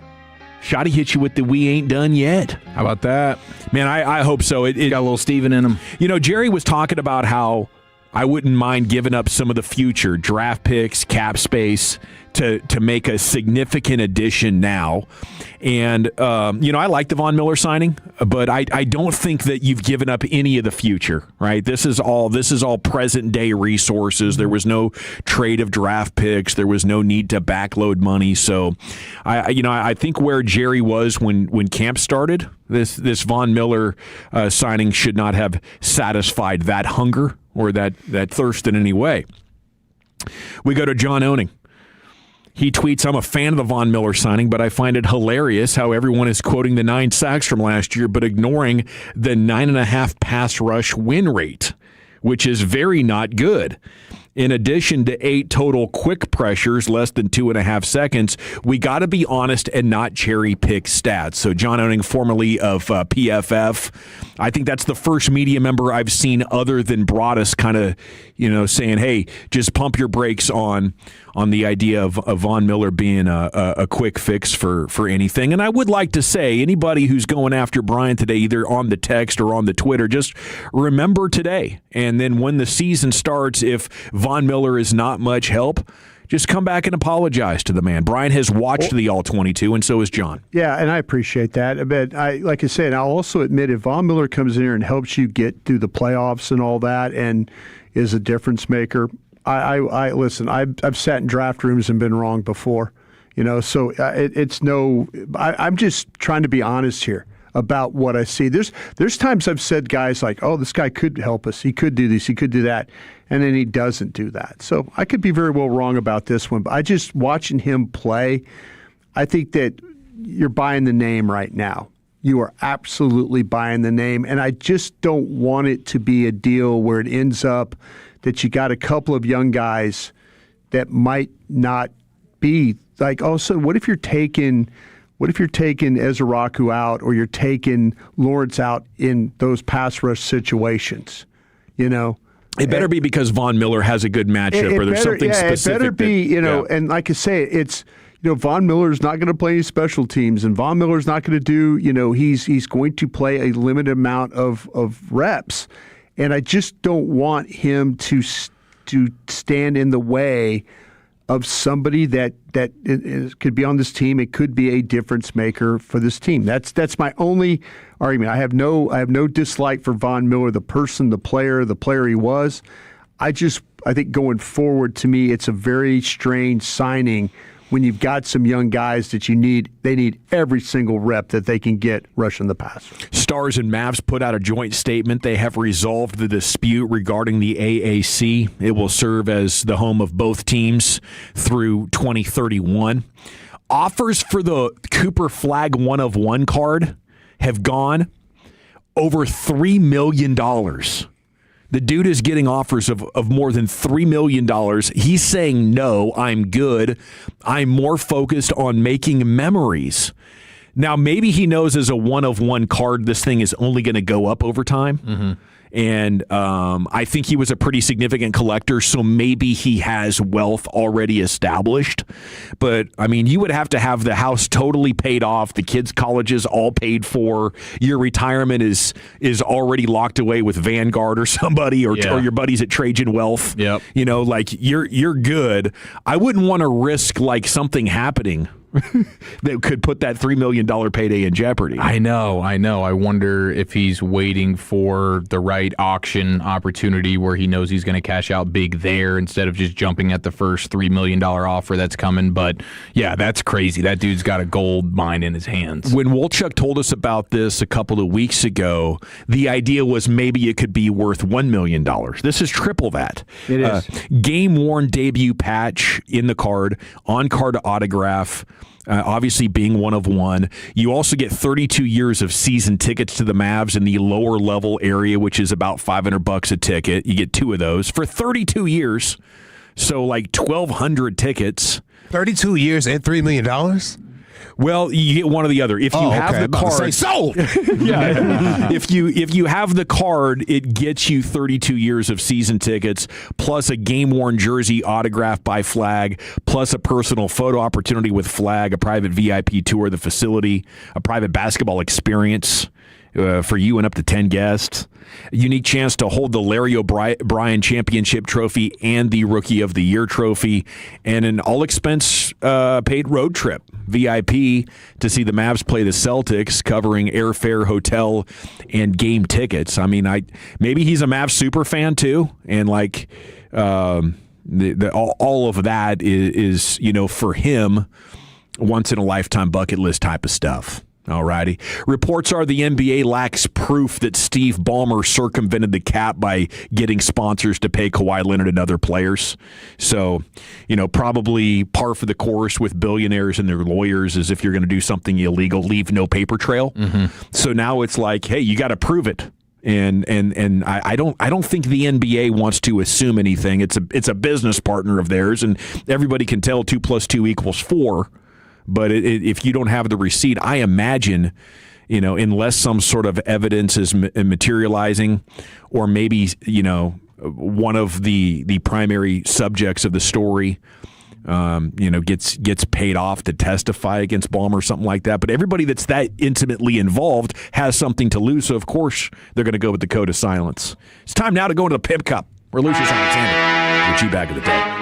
Speaker 14: Shoddy hit you with the we ain't done yet.
Speaker 12: How about that?
Speaker 14: Man, I hope so. It
Speaker 12: got a little Steven in him.
Speaker 14: You know, Jerry was talking about how I wouldn't mind giving up some of the future draft picks, cap space to make a significant addition now. And, you know, I like the Von Miller signing, but I don't think that you've given up any of the future, right? This is all present day resources. There was no trade of draft picks. There was no need to backload money. So, I think where Jerry was when camp started, this Von Miller signing should not have satisfied that hunger or that thirst in any way. We go to John Owning. He tweets, I'm a fan of the Von Miller signing, but I find it hilarious how everyone is quoting the 9 sacks from last year, but ignoring the 9.5 pass rush win rate, which is very not good. In addition to 8 total quick pressures, less than 2.5 seconds, we got to be honest and not cherry pick stats. So John Owning, formerly of PFF, I think that's the first media member I've seen other than Broadus kind of, saying, hey, just pump your brakes on the idea of Von Miller being a quick fix for anything. And I would like to say, anybody who's going after Brian today, either on the text or on the Twitter, just remember today. And then when the season starts, if Von Miller is not much help, just come back and apologize to the man. Brian has watched the All-22, and so has John.
Speaker 4: Yeah, and I appreciate that. But like I said, I'll also admit if Von Miller comes in here and helps you get through the playoffs and all that and is a difference maker, I listen, I've sat in draft rooms and been wrong before. So I'm just trying to be honest here about what I see. There's times I've said guys like, oh, this guy could help us. He could do this. He could do that. And then he doesn't do that. So I could be very well wrong about this one. But I just watching him play, I think that you're buying the name right now. You are absolutely buying the name. And I just don't want it to be a deal where it ends up that you got a couple of young guys that might not be like, oh, so what if you're taking Ezraku out or you're taking Lawrence out in those pass rush situations,
Speaker 14: It better be because Von Miller has a good matchup or there's something specific.
Speaker 4: It better be, and like I say, it's, Von Miller's not going to play any special teams, and Von Miller's not going to do, he's going to play a limited amount of reps. And I just don't want him to stand in the way of somebody that could be on this team. It could be a difference maker for this team. That's my only argument. I have no dislike for Von Miller, the person, the player he was. I think going forward, to me, it's a very strange signing when you've got some young guys that they need every single rep that they can get rushing the passer.
Speaker 14: Stars and Mavs put out a joint statement. They have resolved the dispute regarding the AAC. It will serve as the home of both teams through 2031. Offers for the Cooper Flag 1-of-1 card have gone over $3 million. The dude is getting offers of more than $3 million. He's saying, no, I'm good. I'm more focused on making memories. Now, maybe he knows as a 1-of-1 card, this thing is only going to go up over time. Mm-hmm. And I think he was a pretty significant collector, so maybe he has wealth already established. But, I mean, you would have to have the house totally paid off, the kids' colleges all paid for, your retirement is already locked away with Vanguard or somebody, or your buddies at Trajan Wealth.
Speaker 12: Yep.
Speaker 14: You're good. I wouldn't want to risk, something happening that could put that $3 million payday in jeopardy.
Speaker 12: I know. I wonder if he's waiting for the right auction opportunity where he knows he's going to cash out big there instead of just jumping at the first $3 million offer that's coming. But, yeah, that's crazy. That dude's got a gold mine in his hands.
Speaker 14: When Wolchuk told us about this a couple of weeks ago, the idea was maybe it could be worth $1 million. This is triple that.
Speaker 4: It is.
Speaker 14: Game-worn debut patch in the card, on-card autograph. Obviously, being one of one. You also get 32 years of season tickets to the Mavs in the lower level area, which is about $500 a ticket. You get 2 of those for 32 years. So like 1,200 tickets.
Speaker 15: 32 years and $3 million?
Speaker 14: Well, you get one or the other. If you have the card,
Speaker 15: sold.
Speaker 14: Yeah. If you have the card, it gets you 32 years of season tickets, plus a game-worn jersey autographed by Flag, plus a personal photo opportunity with Flag, a private VIP tour of the facility, a private basketball experience for you and up to 10 guests. A unique chance to hold the Larry O'Brien Championship Trophy and the Rookie of the Year Trophy, and an all-expense paid road trip, VIP, to see the Mavs play the Celtics, covering airfare, hotel, and game tickets. I mean, maybe he's a Mavs super fan too, and like all of that is for him, once-in-a-lifetime bucket list type of stuff. Alrighty. Reports are the NBA lacks proof that Steve Ballmer circumvented the cap by getting sponsors to pay Kawhi Leonard and other players. So, probably par for the course with billionaires and their lawyers is if you're going to do something illegal, leave no paper trail. Mm-hmm. So now it's like, hey, you got to prove it. And I don't think the NBA wants to assume anything. It's a business partner of theirs, and everybody can tell 2 + 2 = 4. But if you don't have the receipt, I imagine, unless some sort of evidence is materializing, or maybe, one of the primary subjects of the story, gets paid off to testify against Ballmer or something like that. But everybody that's that intimately involved has something to lose. So, of course, they're going to go with the code of silence. It's time now to go into the Pip Cup, where Lucius Alexander, the G-Bag of the day.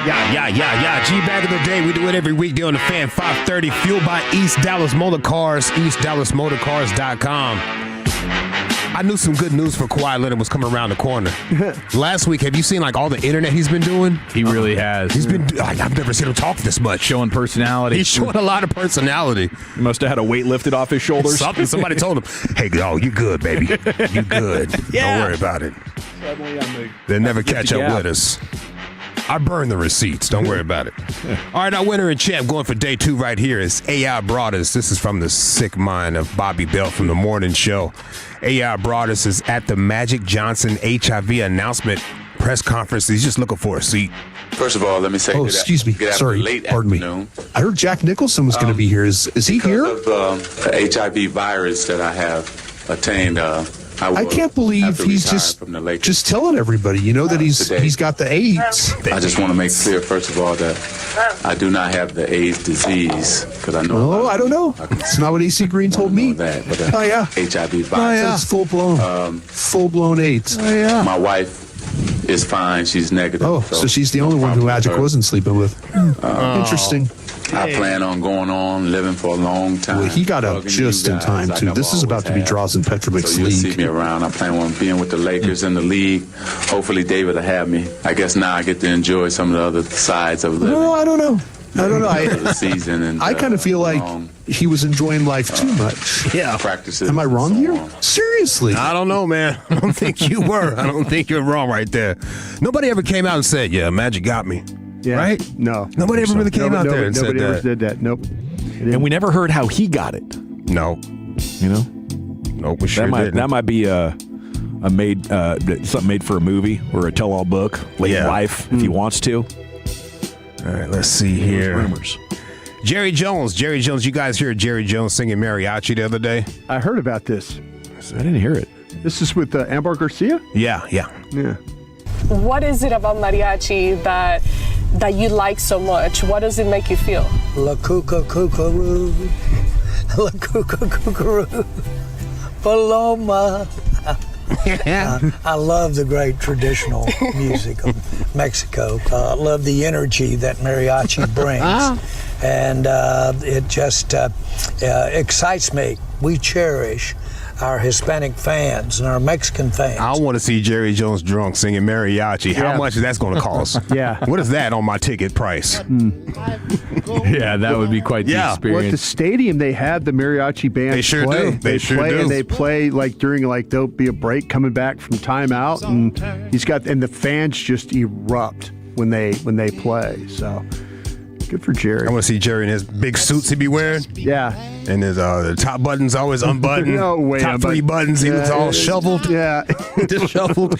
Speaker 15: Yeah. G-Bag of the day. We do it every weekday on the Fan 530, fueled by East Dallas Motor Cars, eastdallasmotorcars.com. I knew some good news for Kawhi Leonard was coming around the corner. Last week, have you seen all the internet he's been doing?
Speaker 12: He really has.
Speaker 15: He's been. I've never seen him talk this much.
Speaker 12: Showing personality.
Speaker 15: He's showing a lot of personality.
Speaker 14: He must have had a weight lifted off his shoulders.
Speaker 15: Somebody told him, "Hey, you good, baby? You good?
Speaker 14: Yeah.
Speaker 15: Don't worry about it. They'll never catch up with us." I burn the receipts. Don't worry about it. All right, our winner and champ going for day 2 right here is AI Broadus. This is from the sick mind of Bobby Belt from the morning show. AI Broadus is at the Magic Johnson HIV announcement press conference. He's just looking for a seat.
Speaker 24: First of all, let me say
Speaker 22: excuse me. Sorry,
Speaker 24: late
Speaker 22: pardon
Speaker 24: afternoon.
Speaker 22: me. I heard Jack Nicholson was going to be here. Is he here?
Speaker 24: Because of the HIV virus that I have attained,
Speaker 22: I can't believe he's just telling everybody, that he's got the AIDS.
Speaker 24: I just want to make clear, first of all, that I do not have the AIDS disease, because I know.
Speaker 22: Oh, I don't know. It's not what AC Green told me.
Speaker 24: That, but HIV virus.
Speaker 22: Oh, yeah. It's full-blown AIDS.
Speaker 24: Oh, yeah. My wife is fine. She's negative.
Speaker 22: Oh, so she's the only one who Magic wasn't sleeping with. Interesting.
Speaker 24: I plan on going on living for a long time.
Speaker 22: Well, he got out just in time, too. This is about to be Draws and Petrovic's league.
Speaker 24: So you'll see me around. I plan on being with the Lakers in the league. Hopefully David will have me. I guess now I get to enjoy some of the other sides of living.
Speaker 22: No, I don't know.
Speaker 24: The season and,
Speaker 22: I kind of feel like he was enjoying life too much.
Speaker 15: Yeah.
Speaker 24: Practices.
Speaker 22: Am I wrong here? Seriously.
Speaker 15: I don't know, man. I don't think you were. I don't think you're wrong right there. Nobody ever came out and said, yeah, Magic got me.
Speaker 4: Yeah.
Speaker 15: Right?
Speaker 4: No.
Speaker 15: Nobody ever really came out there and said that.
Speaker 4: Nobody ever did that. Nope.
Speaker 14: And we never heard how he got it.
Speaker 15: No. Nope, we sure didn't.
Speaker 14: That might be something made for a movie or a tell-all book late in life if he wants to.
Speaker 15: All right, let's see here.
Speaker 14: Rumors.
Speaker 15: Jerry Jones, you guys heard Jerry Jones singing mariachi the other day?
Speaker 4: I heard about this.
Speaker 14: I didn't hear it.
Speaker 4: This is with Ambar Garcia?
Speaker 15: Yeah.
Speaker 7: What is it about mariachi that you like so much? What does it make you feel?
Speaker 13: La cuca cucaroo, la cuca cucaroo, Paloma. I love the great traditional music of Mexico. I love the energy that mariachi brings. And it just excites me. We cherish our Hispanic fans and our Mexican fans.
Speaker 15: I want to see Jerry Jones drunk singing mariachi. How much is that going to cost? What is that on my ticket price?
Speaker 12: Yeah, that would be quite the experience.
Speaker 4: Well, at the stadium, they had the mariachi band.
Speaker 15: They sure do. They sure do.
Speaker 4: And they play during there'll be a break coming back from timeout, and and the fans just erupt when they play. So Good for Jerry.
Speaker 15: I want to see Jerry in his big suits he be wearing.
Speaker 4: Yeah.
Speaker 15: And his the top button's always unbuttoned.
Speaker 4: No way.
Speaker 15: Top three buttons, he was all shoveled.
Speaker 4: Yeah.
Speaker 15: Disheveled.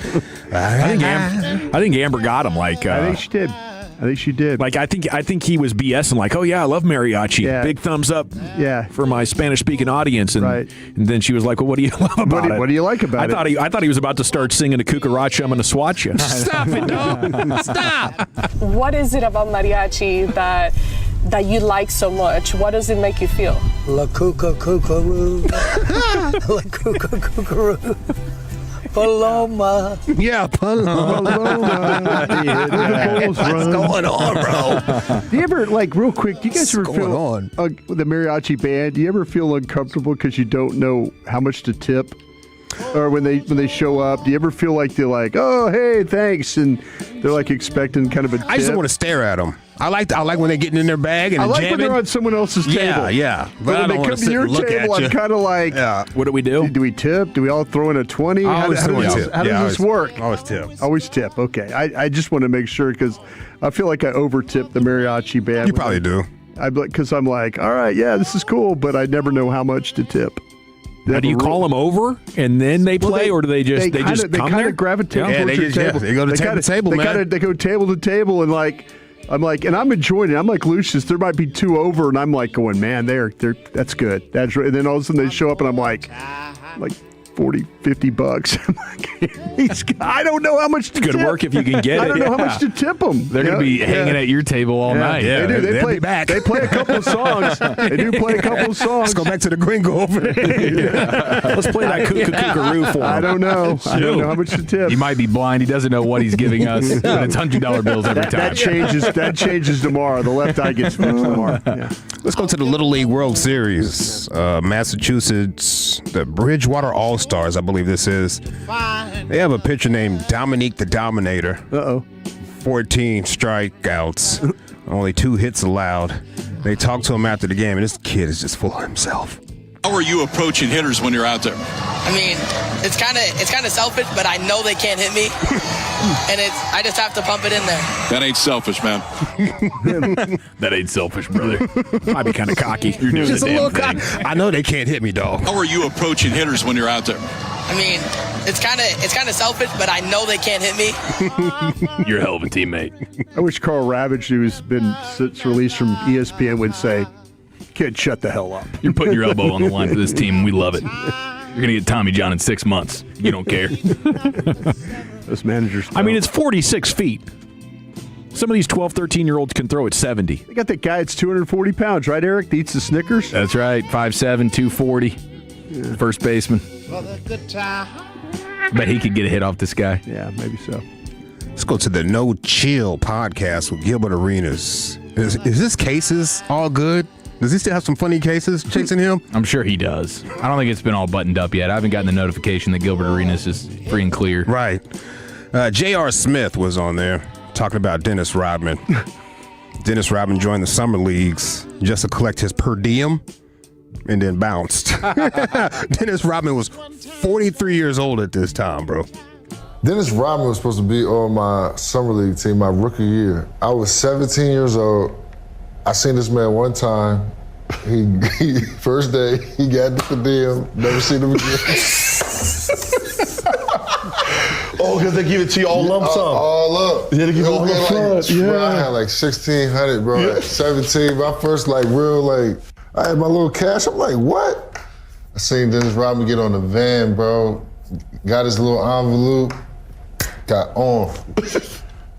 Speaker 14: I think Amber got him. Like
Speaker 4: I think she did. I think she did.
Speaker 14: Like I think he was BSing. Like, oh yeah, I love mariachi.
Speaker 4: Yeah.
Speaker 14: Big thumbs up.
Speaker 4: Yeah.
Speaker 14: For my Spanish speaking audience. And,
Speaker 4: right.
Speaker 14: And then she was like, well, what do you love about it?
Speaker 4: What do you like about it?
Speaker 14: I thought he was about to start singing a cucaracha. I'm going to swat you.
Speaker 15: Stop it, dog. Stop.
Speaker 7: What is it about mariachi that you like so much? What does it make you feel?
Speaker 13: La cuca-cucaroo. La cuca-cucaroo. Paloma.
Speaker 15: Yeah, Paloma. What's going on, bro?
Speaker 4: Do you ever, like, real quick, do you guys ever feel
Speaker 15: on?
Speaker 4: With the mariachi band, do you ever feel uncomfortable because you don't know how much to tip? Or when they show up, do you ever feel like they're like, oh, hey, thanks, and they're like expecting kind of a tip?
Speaker 15: I just don't want to stare at them. I like when they're getting in their bag and
Speaker 4: I like
Speaker 15: jamming.
Speaker 4: when they're on someone else's table.
Speaker 15: Yeah.
Speaker 4: But when they come to your table, I'm kind of like,
Speaker 14: what do we do?
Speaker 4: Do we tip? Do we all throw in a 20? How does this work?
Speaker 15: Always tip.
Speaker 4: Always tip. Okay. I just want to make sure because I feel like I over-tip the mariachi band.
Speaker 15: You probably do.
Speaker 4: Because I'm like, all right, yeah, this is cool, but I never know how much to tip.
Speaker 14: Now, do you call them over and then they play, or do they just
Speaker 4: they kind of gravitate towards your table?
Speaker 15: They go to table to table, man.
Speaker 4: They go table to table, and and I'm enjoying it. I'm like Lucius. There might be two over, and I'm like going, man, that's good. That's right. And then all of a sudden they show up, and I'm like $40, $50. I'm like, I don't know how much to tip.
Speaker 14: Good work if you can get it.
Speaker 4: I don't know how much to tip them.
Speaker 14: They're going to be hanging at your table all night.
Speaker 4: Yeah, they do.
Speaker 15: They'll be back.
Speaker 4: They play a couple of songs. They do play a couple of songs.
Speaker 15: Let's go back to the gringo over there.
Speaker 14: Let's play that cuckaroo for him.
Speaker 4: I don't know. I don't know how much to tip.
Speaker 12: He might be blind. He doesn't know what he's giving us. And it's $100 bills every time.
Speaker 4: That changes tomorrow. The left eye gets fixed tomorrow. Yeah.
Speaker 15: Let's go to the Little League World Series. Massachusetts, the Bridgewater All-Stars, I believe this is. They have a pitcher named Dominique the Dominator. 14 strikeouts, only 2 hits allowed. They talked to him after the game, and this kid is just full of himself.
Speaker 6: How are you approaching hitters when you're out there?
Speaker 23: I mean, it's kind of selfish, but I know they can't hit me, and I just have to pump it in there.
Speaker 6: That ain't selfish, man.
Speaker 12: That ain't selfish, brother.
Speaker 14: Might be kind of cocky.
Speaker 12: You're doing
Speaker 15: Just
Speaker 12: the
Speaker 15: a little
Speaker 12: damn thing.
Speaker 15: cocky. I know they can't hit me, dog.
Speaker 6: How are you approaching hitters when you're out there?
Speaker 23: I mean, it's kind of selfish, but I know they can't hit me.
Speaker 12: You're a hell of a teammate.
Speaker 4: I wish Carl Ravage, who's been released from ESPN, would say, kid, shut the hell up.
Speaker 12: You're putting your elbow on the line for this team. We love it. You're going to get Tommy John in 6 months. You don't care.
Speaker 4: Those managers.
Speaker 14: I mean, it's 46 feet. Some of these 12, 13-year-olds can throw at 70.
Speaker 4: They got that guy that's 240 pounds, right, Eric? That eats the Snickers?
Speaker 12: That's right. 5'7", 240. Yeah. First baseman. Bet he could get a hit off this guy.
Speaker 4: Yeah, maybe so.
Speaker 15: Let's go to the No Chill podcast with Gilbert Arenas. Is this cases all good? Does he still have some funny cases chasing him?
Speaker 12: I'm sure he does. I don't think it's been all buttoned up yet. I haven't gotten the notification that Gilbert Arenas is free and clear.
Speaker 15: Right. J.R. Smith was on there talking about Dennis Rodman. Dennis Rodman joined the summer leagues just to collect his per diem and then bounced. Dennis Rodman was 43 years old at this time, bro.
Speaker 10: Dennis Rodman was supposed to be on my summer league team my rookie year. I was 17 years old. I seen this man one time. He first day, he got the per diem, never seen him again.
Speaker 9: Oh, because they give it to you all lump sum.
Speaker 10: All up.
Speaker 9: Yeah, they give it all up front.
Speaker 10: I had like 1,600, bro, at 17. My first I had my little cash. I'm like, what? I seen Dennis Rodman get on the van, bro. Got his little envelope. Got on.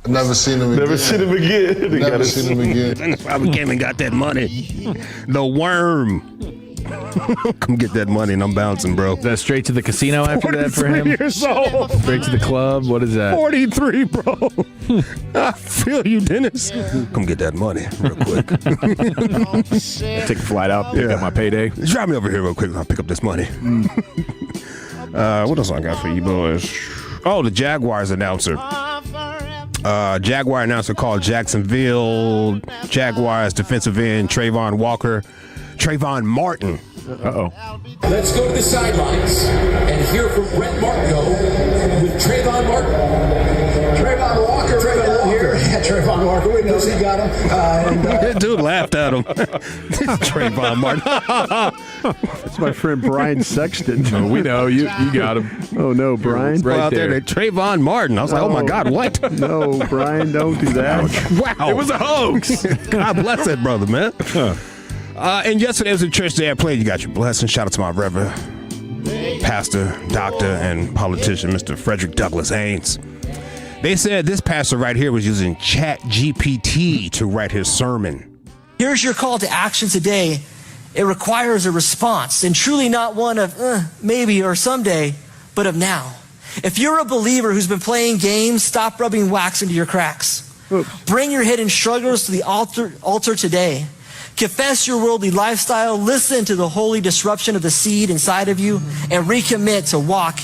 Speaker 10: Never seen him again.
Speaker 9: Never seen him again.
Speaker 10: Never seen him again.
Speaker 15: Dennis Rodman came and got that money. The worm. Come get that money and I'm bouncing, bro.
Speaker 12: Is that straight to the casino after that for him?
Speaker 15: 43 years old.
Speaker 12: Straight to the club? What is that?
Speaker 15: 43, bro. I feel you, Dennis. Come get that money real quick.
Speaker 14: Take a flight out, pick up my payday.
Speaker 15: Drive me over here real quick. I'll pick up this money. What else I got for you boys? Oh, the Jaguars announcer. Jaguar announcer called Jacksonville Jaguars defensive end Trayvon Martin.
Speaker 16: Uh-oh. Let's go to the sidelines and hear from Brett Martineau with Trayvon Martin. Trayvon Walker. Yeah, Trayvon Walker. We know knows he got him.
Speaker 15: That dude laughed at him. Trayvon Martin.
Speaker 4: That's my friend Brian Sexton.
Speaker 12: Oh, we know. You got him.
Speaker 4: Oh, no, Brian.
Speaker 15: Right out there, Trayvon Martin. I was like, oh, my God, what?
Speaker 4: No, Brian, don't do that.
Speaker 15: Wow.
Speaker 12: It was a hoax.
Speaker 15: God bless that brother, man. And yesterday was a church day I played. You got your blessing. Shout out to my reverend pastor, doctor, and politician, Mr. Frederick Douglass Haynes. They said this pastor right here was using ChatGPT to write his sermon.
Speaker 17: Here's your call to action today. It requires a response, and truly not one of maybe or someday, but of now. If you're a believer who's been playing games, stop rubbing wax into your cracks. Bring your hidden struggles to the altar today. Confess your worldly lifestyle, listen to the holy disruption of the seed inside of you, and recommit to walk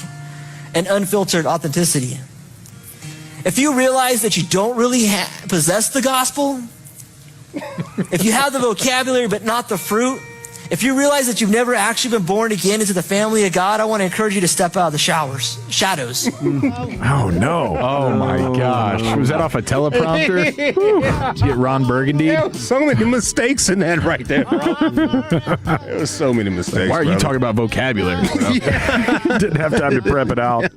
Speaker 17: in unfiltered authenticity. If you realize that you don't really possess the gospel, if you have the vocabulary but not the fruit, if you realize that you've never actually been born again into the family of God, I want to encourage you to step out of the shadows.
Speaker 12: Oh, no. Oh, my gosh. Was that off a teleprompter? Did you get Ron Burgundy?
Speaker 15: There were so many mistakes in that right there, bro. There were so many mistakes.
Speaker 12: Why are you talking about vocabulary?
Speaker 4: Didn't have time to prep it out.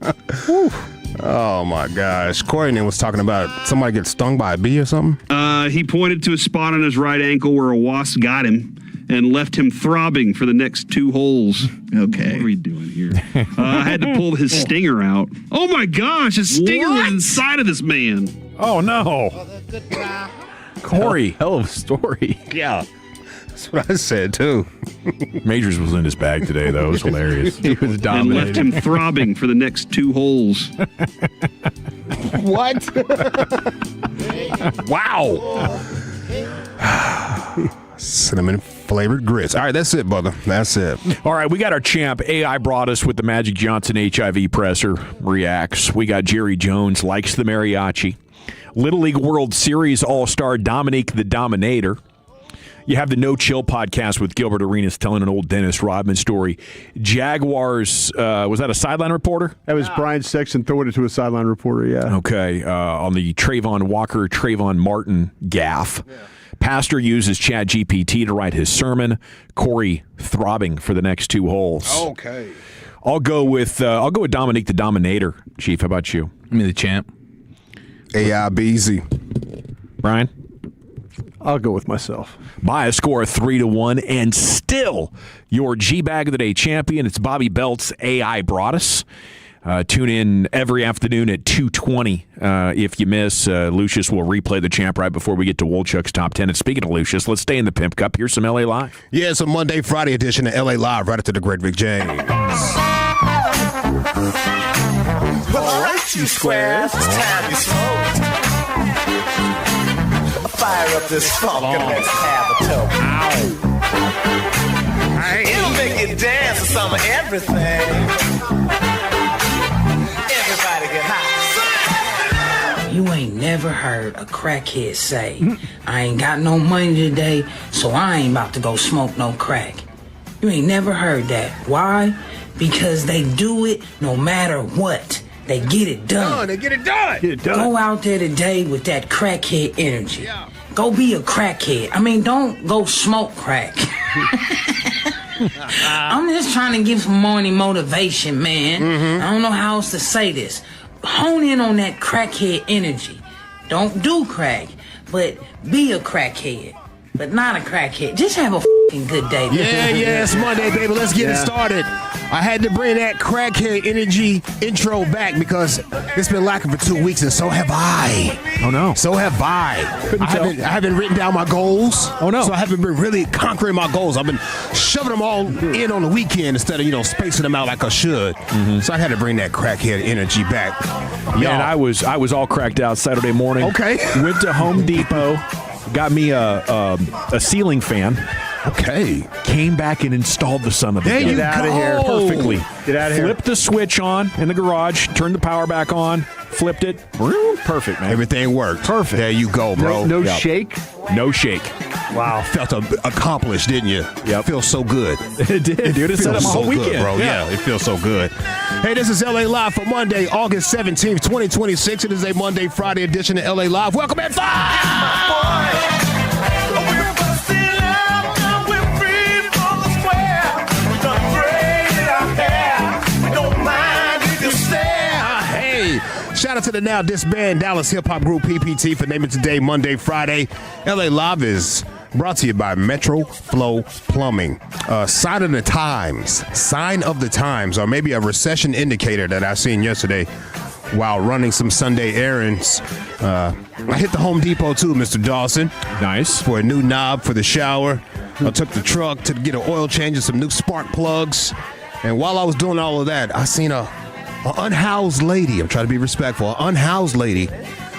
Speaker 15: Oh, my gosh. Corey was talking about somebody get stung by a bee or something.
Speaker 18: He pointed to a spot on his right ankle where a wasp got him and left him throbbing for the next 2 holes. Okay. What are we doing here? I had to pull his stinger out. Oh, my gosh. His stinger was inside of this man.
Speaker 12: Oh, no. Corey. Hell of a story.
Speaker 15: Yeah. That's what I said, too.
Speaker 12: Majors was in his bag today, though. It was hilarious. He was
Speaker 18: And
Speaker 12: dominating.
Speaker 18: left him throbbing for the next 2 holes.
Speaker 15: What? Wow. Cinnamon flavored grits. All right, that's it, brother. That's it.
Speaker 12: All right, we got our champ. AI brought us with the Magic Johnson HIV presser. Reacts. We got Jerry Jones, likes the mariachi. Little League World Series All-Star Dominique the Dominator. You have the No Chill podcast with Gilbert Arenas telling an old Dennis Rodman story. Jaguars, was that a sideline reporter?
Speaker 4: That was Brian Sexton throwing it to a sideline reporter, yeah.
Speaker 12: Okay, on the Trayvon Walker, Trayvon Martin gaffe. Yeah. Pastor uses ChatGPT to write his sermon. Corey throbbing for the next 2 holes.
Speaker 15: Okay.
Speaker 12: I'll go with Dominique the Dominator. Chief, how about you?
Speaker 19: Give me the champ.
Speaker 15: AIBZ.
Speaker 12: Brian?
Speaker 4: I'll go with myself.
Speaker 12: By a score of 3-1, and still your G-Bag of the Day champion. It's Bobby Belt's AI brought us. Tune in every afternoon at 2:20. If you miss, Lucius will replay the champ right before we get to Wolchuk's Top 10. And speaking of Lucius, let's stay in the Pimp Cup. Here's some LA Live.
Speaker 15: Yeah, it's a Monday, Friday edition of LA Live right after the great Rick James.
Speaker 20: Well, all right, you squares, it's time you smoke. Fire up this funk and let's have a toke. It'll make you dance to some of everything. Everybody get high.
Speaker 21: You ain't never heard a crackhead say, I ain't got no money today, so I ain't about to go smoke no crack. You ain't never heard that. Why? Because they do it no matter what. They get it done.
Speaker 15: They get it done.
Speaker 4: Get it done.
Speaker 21: Go out there today with that crackhead energy. Yeah. Go be a crackhead. I mean, don't go smoke crack. I'm just trying to give some morning motivation, man. Mm-hmm. I don't know how else to say this. Hone in on that crackhead energy. Don't do crack, but be a crackhead. But not a crackhead. Just have a f***ing good day.
Speaker 15: Yeah, it's Monday, baby. Let's get it started. I had to bring that crackhead energy intro back because it's been lacking for 2 weeks, and so have I.
Speaker 12: Oh, no.
Speaker 15: So have I. I haven't written down my goals.
Speaker 12: Oh, no.
Speaker 15: So I haven't been really conquering my goals. I've been shoving them all in on the weekend instead of, spacing them out like I should. Mm-hmm. So I had to bring that crackhead energy back.
Speaker 12: Man, I was all cracked out Saturday morning.
Speaker 15: Okay.
Speaker 12: Went to Home Depot, got me a ceiling fan.
Speaker 15: Okay.
Speaker 12: Came back and installed the son of a gun.
Speaker 15: Get out of here.
Speaker 12: Perfectly.
Speaker 4: Get out of here.
Speaker 12: Flipped the switch on in the garage, turned the power back on,
Speaker 14: flipped it. Perfect, man.
Speaker 15: Everything worked.
Speaker 14: Perfect.
Speaker 15: There you go, bro.
Speaker 4: No shake?
Speaker 14: No shake.
Speaker 15: Wow. Felt accomplished, didn't you?
Speaker 14: Yep.
Speaker 15: Feels so good.
Speaker 14: It did, dude. It set up my whole weekend.
Speaker 15: Good, bro. Yeah, it feels so good. Hey, this is LA Live for Monday, August 17th, 2026. It is a Monday, Friday edition of LA Live. Welcome at 5! Shout out to the now disbanded Dallas hip-hop group PPT for naming today Monday, Friday. LA Live is brought to you by Metro Flow Plumbing. Sign of the times, or maybe a recession indicator that I seen yesterday while running some Sunday errands. I hit the Home Depot too, Mr. Dawson.
Speaker 14: Nice.
Speaker 15: For a new knob for the shower. I took the truck to get an oil change and some new spark plugs. And while I was doing all of that, I seen an unhoused lady. I'm trying to be respectful. An unhoused lady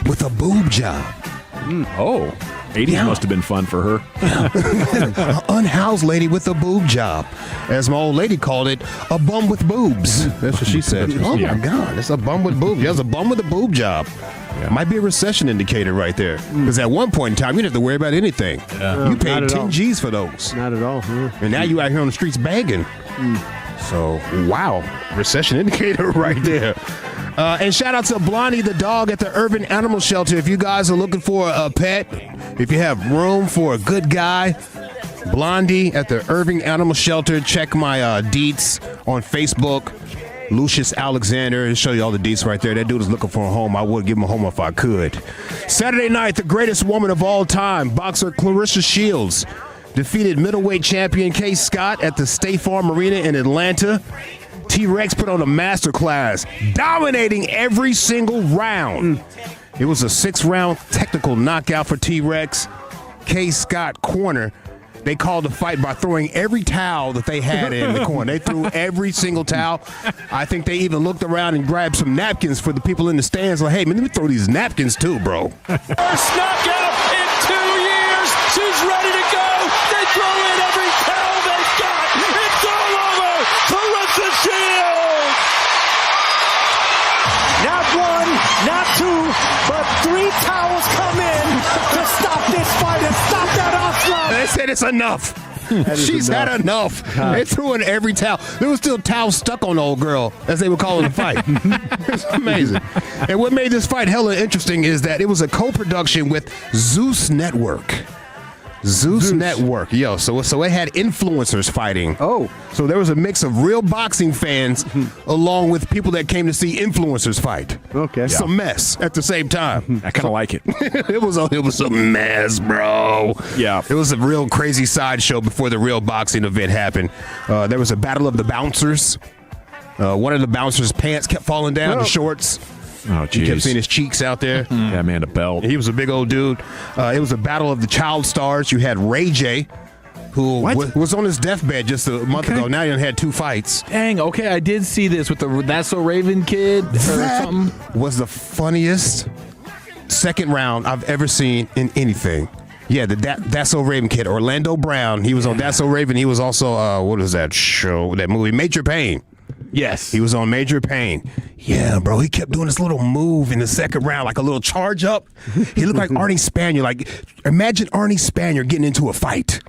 Speaker 15: with a boob job.
Speaker 14: 80s must have been fun for her.
Speaker 15: An unhoused lady with a boob job. As my old lady called it, a bum with boobs. That's what she said. Oh, my God. It's a bum with boobs. There's a bum with a boob job. Yeah. Might be a recession indicator right there. Because at one point in time, you didn't have to worry about anything. Yeah. You paid 10 G's for those.
Speaker 4: Not at all. Yeah.
Speaker 15: And now you out here on the streets begging. So, wow. Recession indicator right there. And shout out to Blondie the dog at the Urban Animal Shelter. If you guys are looking for a pet, if you have room for a good guy, Blondie at the Urban Animal Shelter. Check my deets on Facebook. Lucius Alexander, show you all the deets right there. That dude is looking for a home. I would give him a home if I could. Saturday night, the greatest woman of all time, boxer Clarissa Shields, defeated middleweight champion Kay Scott at the State Farm Arena in Atlanta. T-Rex put on a masterclass, dominating every single round. It was a 6-round technical knockout for T-Rex. Kay Scott corner, they called the fight by throwing every towel that they had in the corner. They threw every single towel. I think they even looked around and grabbed some napkins for the people in the stands. Like, hey, man, let me throw these napkins too, bro.
Speaker 20: First knockout in 2 years. She's ready to go. They throw in every towel they've got. It's all over. Clarissa Shields. Not one, not two, but 3 towels come in to stop this fight and stop that onslaught.
Speaker 15: They said it's enough. She's had enough. They threw in every towel. There was still towels stuck on the old girl, as they were calling the fight. It's amazing. And what made this fight hella interesting is that it was a co-production with Zeus Network. Zeus Network, yo. So it had influencers fighting.
Speaker 4: Oh.
Speaker 15: So there was a mix of real boxing fans along with people that came to see influencers fight.
Speaker 4: Okay.
Speaker 15: It's a mess at the same time.
Speaker 14: I kind of like it.
Speaker 15: It was a mess, bro.
Speaker 14: Yeah.
Speaker 15: It was a real crazy sideshow before the real boxing event happened. There was a battle of the bouncers. One of the bouncers' pants kept falling down, the shorts.
Speaker 14: Oh, geez.
Speaker 15: You kept seeing his cheeks out there.
Speaker 14: Yeah, man, a belt.
Speaker 15: He was a big old dude. It was a battle of the child stars. You had Regh, who was on his deathbed just a month ago. Now he had 2 fights.
Speaker 12: Dang, okay, I did see this with the That's So Raven kid or something.
Speaker 15: Was the funniest second round I've ever seen in anything. Yeah, That's So Raven kid, Orlando Brown. He was on That's So Raven. He was also, what is that show, that movie, Major Payne.
Speaker 12: Yes.
Speaker 15: He was on Major Payne. Yeah, bro. He kept doing this little move in the second round, like a little charge up. He looked like Arnie Spanier. Like, imagine Arnie Spanier getting into a fight.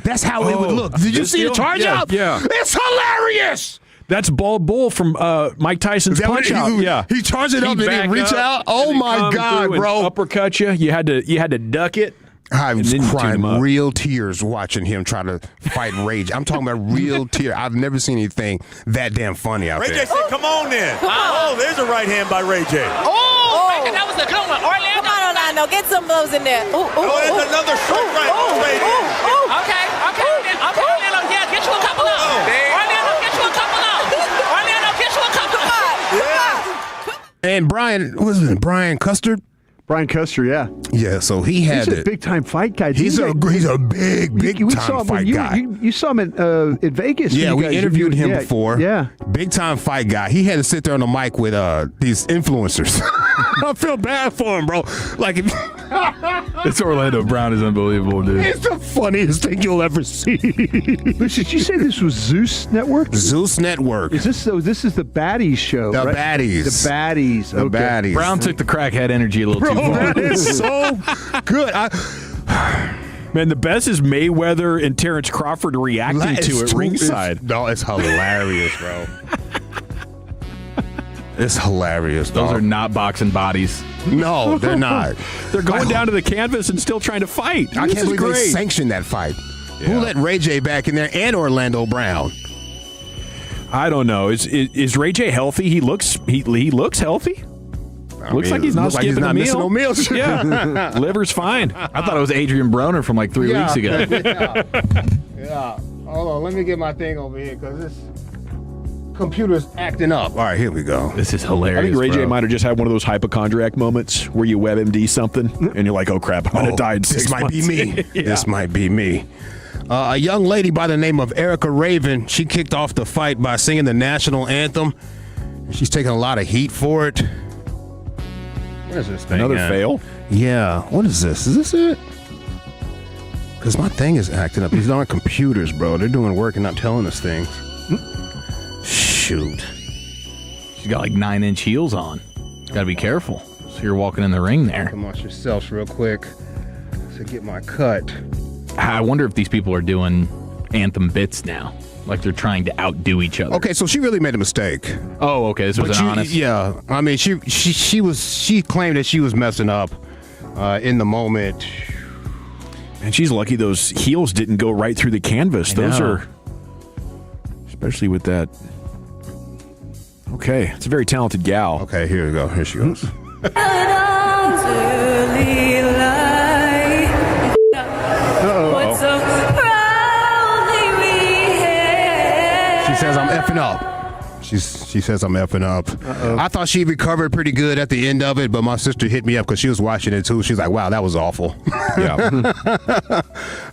Speaker 15: That's how it would look. Did you see the charge up?
Speaker 14: Yeah.
Speaker 15: It's hilarious.
Speaker 14: That's Bald Bull from Mike Tyson's Punch Out. Yeah.
Speaker 15: He charged it up and then reach out. Oh, my God, bro.
Speaker 14: Uppercut you. You had to duck it.
Speaker 15: I was crying real tears watching him try to fight Rage. I'm talking about real tears. I've never seen anything that damn funny out
Speaker 9: Ray
Speaker 15: there.
Speaker 9: J said, come on then. Oh, there's a right hand by Ray J.
Speaker 11: Oh, that was a good one. Orlando. Come on, Orlando. Get some blows in there. Ooh,
Speaker 9: there's another straight right on Ray J.
Speaker 11: Okay, Orlando. Yeah, get you a couple of. Orlando, get you a couple of. Orlando, get you a couple of.
Speaker 15: And Brian Custard?
Speaker 4: Brian Custer, yeah.
Speaker 15: Yeah, so he's
Speaker 4: a big-time fight guy.
Speaker 15: He's a big-time fight guy.
Speaker 4: You saw him at Vegas.
Speaker 15: Yeah, we interviewed him before.
Speaker 4: Yeah.
Speaker 15: Big-time fight guy. He had to sit there on the mic with these influencers. I feel bad for him, bro. Like,
Speaker 12: This Orlando Brown is unbelievable, dude.
Speaker 15: it's the funniest thing you'll ever see.
Speaker 4: Did you say this was Zeus Network?
Speaker 15: Zeus Network.
Speaker 4: Is this so? This is the Baddies show.
Speaker 15: The
Speaker 4: right?
Speaker 15: Baddies.
Speaker 4: The Baddies.
Speaker 15: The
Speaker 4: Okay.
Speaker 15: Baddies.
Speaker 12: Brown took the crackhead energy a little too far.
Speaker 15: That is so good.
Speaker 14: Man, the best is Mayweather and Terrence Crawford reacting to it ringside.
Speaker 15: It's hilarious, bro. It's hilarious.
Speaker 12: Those
Speaker 15: dog.
Speaker 12: are not boxing bodies.
Speaker 15: No, they're not.
Speaker 14: They're going down to the canvas and still trying to fight.
Speaker 15: I
Speaker 14: This
Speaker 15: can't
Speaker 14: is
Speaker 15: believe they
Speaker 14: great.
Speaker 15: sanctioned that fight. Who let Regh back in there and Orlando Brown?
Speaker 14: I don't know. Is Ray J healthy? He looks healthy. Looks like he's not skipping a meal.
Speaker 15: missing no meals.
Speaker 14: Yeah, liver's fine.
Speaker 12: I thought it was Adrian Broner from like 3 weeks ago.
Speaker 15: Yeah. Hold on. Let me get my thing over here because this computer's acting up. All right, here we go.
Speaker 12: This is hilarious.
Speaker 14: I think Ray J
Speaker 12: bro.
Speaker 14: might have just had one of those hypochondriac moments where you WebMD something and you're like, oh crap, I'm going to die in 6
Speaker 15: This might
Speaker 14: months.
Speaker 15: be me.
Speaker 14: Yeah.
Speaker 15: This might be me. A young lady by the name of Erica Raven, she kicked off the fight by singing the national anthem. She's taking a lot of heat for it. What is this thing?
Speaker 14: Another fail?
Speaker 15: Yeah. What is this? Is this it? Because my thing is acting up. These aren't computers, bro. They're doing work and not telling us things. Shoot.
Speaker 12: She's got like 9-inch heels on. Gotta be careful. So you're walking in the ring there.
Speaker 15: Come on yourselves real quick to get my cut.
Speaker 12: I wonder if these people are doing anthem bits now. Like they're trying to outdo each other.
Speaker 15: Okay, so she really made a mistake.
Speaker 12: Oh, okay. This was an honest.
Speaker 15: Yeah, I mean, she claimed that she was messing up in the moment.
Speaker 14: And she's lucky those heels didn't go right through the canvas. Those are, especially with that. Okay, it's a very talented gal.
Speaker 15: Okay, here we go. Here she goes. She says I'm effing up. She says I'm effing up. I thought she recovered pretty good at the end of it, but my sister hit me up because she was watching it too. She's like, wow, that was awful.
Speaker 14: Yeah.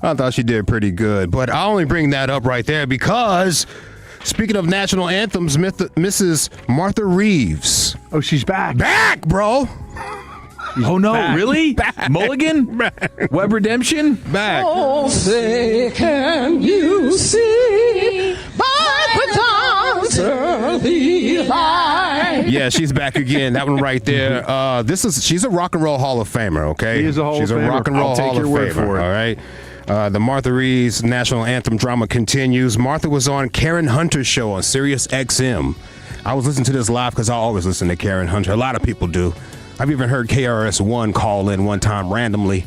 Speaker 15: I thought she did pretty good. But I only bring that up right there because, speaking of national anthems, Mrs. Martha Reeves.
Speaker 4: Oh, she's back.
Speaker 15: Back, bro.
Speaker 12: Oh, no,
Speaker 15: back.
Speaker 12: really?
Speaker 15: Back.
Speaker 12: Mulligan?
Speaker 15: Back.
Speaker 12: Web Redemption?
Speaker 15: Back.
Speaker 11: Oh, say, can you see by the dawn's early light?
Speaker 15: Yeah, she's back again. That one right there. She's a rock and roll Hall of Famer, okay?
Speaker 4: She is a Hall
Speaker 15: She's
Speaker 4: of Famer.
Speaker 15: a rock and roll
Speaker 12: I'll take
Speaker 15: Hall
Speaker 12: your
Speaker 15: of
Speaker 12: word
Speaker 15: Famer,
Speaker 12: for it.
Speaker 15: all right? The Martha Reeves national anthem drama continues. Martha was on Karen Hunter's show on Sirius XM. I was listening to this live because I always listen to Karen Hunter. A lot of people do. I've even heard KRS-One call in one time randomly.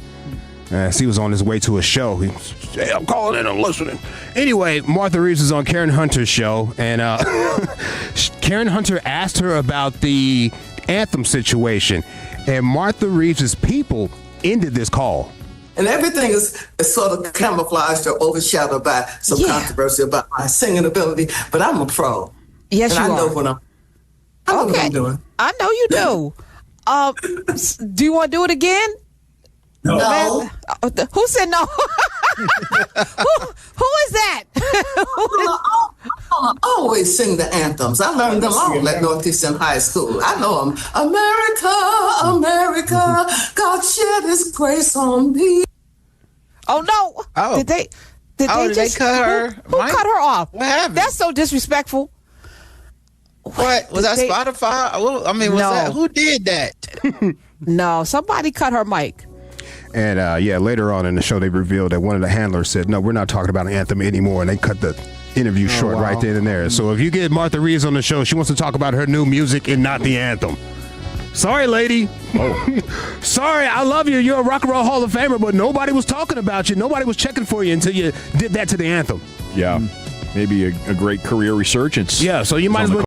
Speaker 15: He was on his way to a show. He was, hey, I'm calling in, I'm listening. Anyway, Martha Reeves is on Karen Hunter's show, and Karen Hunter asked her about the anthem situation, and Martha Reeves' people ended this call.
Speaker 1: And everything is sort of camouflaged or overshadowed by some controversy about my singing ability, but I'm a pro.
Speaker 3: Yes,
Speaker 1: and
Speaker 3: you
Speaker 1: I know
Speaker 3: are.
Speaker 1: what I know what I'm doing.
Speaker 3: I know you do. Do you want to do it again?
Speaker 1: No.
Speaker 3: Who said no? who is that?
Speaker 1: I always sing the anthems. I learned them all at Northeastern High School. I know them. America, America, God shed His grace on me.
Speaker 3: Oh no!
Speaker 5: Oh.
Speaker 3: Did they
Speaker 5: cut her?
Speaker 3: Who cut her off?
Speaker 5: What happened?
Speaker 3: That's so disrespectful.
Speaker 5: What was that? Spotify? I mean, was that who did that?
Speaker 3: No, somebody cut her mic.
Speaker 15: And later on in the show, they revealed that one of the handlers said, no, we're not talking about an anthem anymore. And they cut the interview short right then and there. So if you get Martha Reeves on the show, she wants to talk about her new music and not the anthem. Sorry, lady. Sorry, I love you. You're a Rock and Roll Hall of Famer, but nobody was talking about you. Nobody was checking for you until you did that to the anthem.
Speaker 14: Yeah. Maybe a great career resurgence.
Speaker 15: Yeah, so you might as well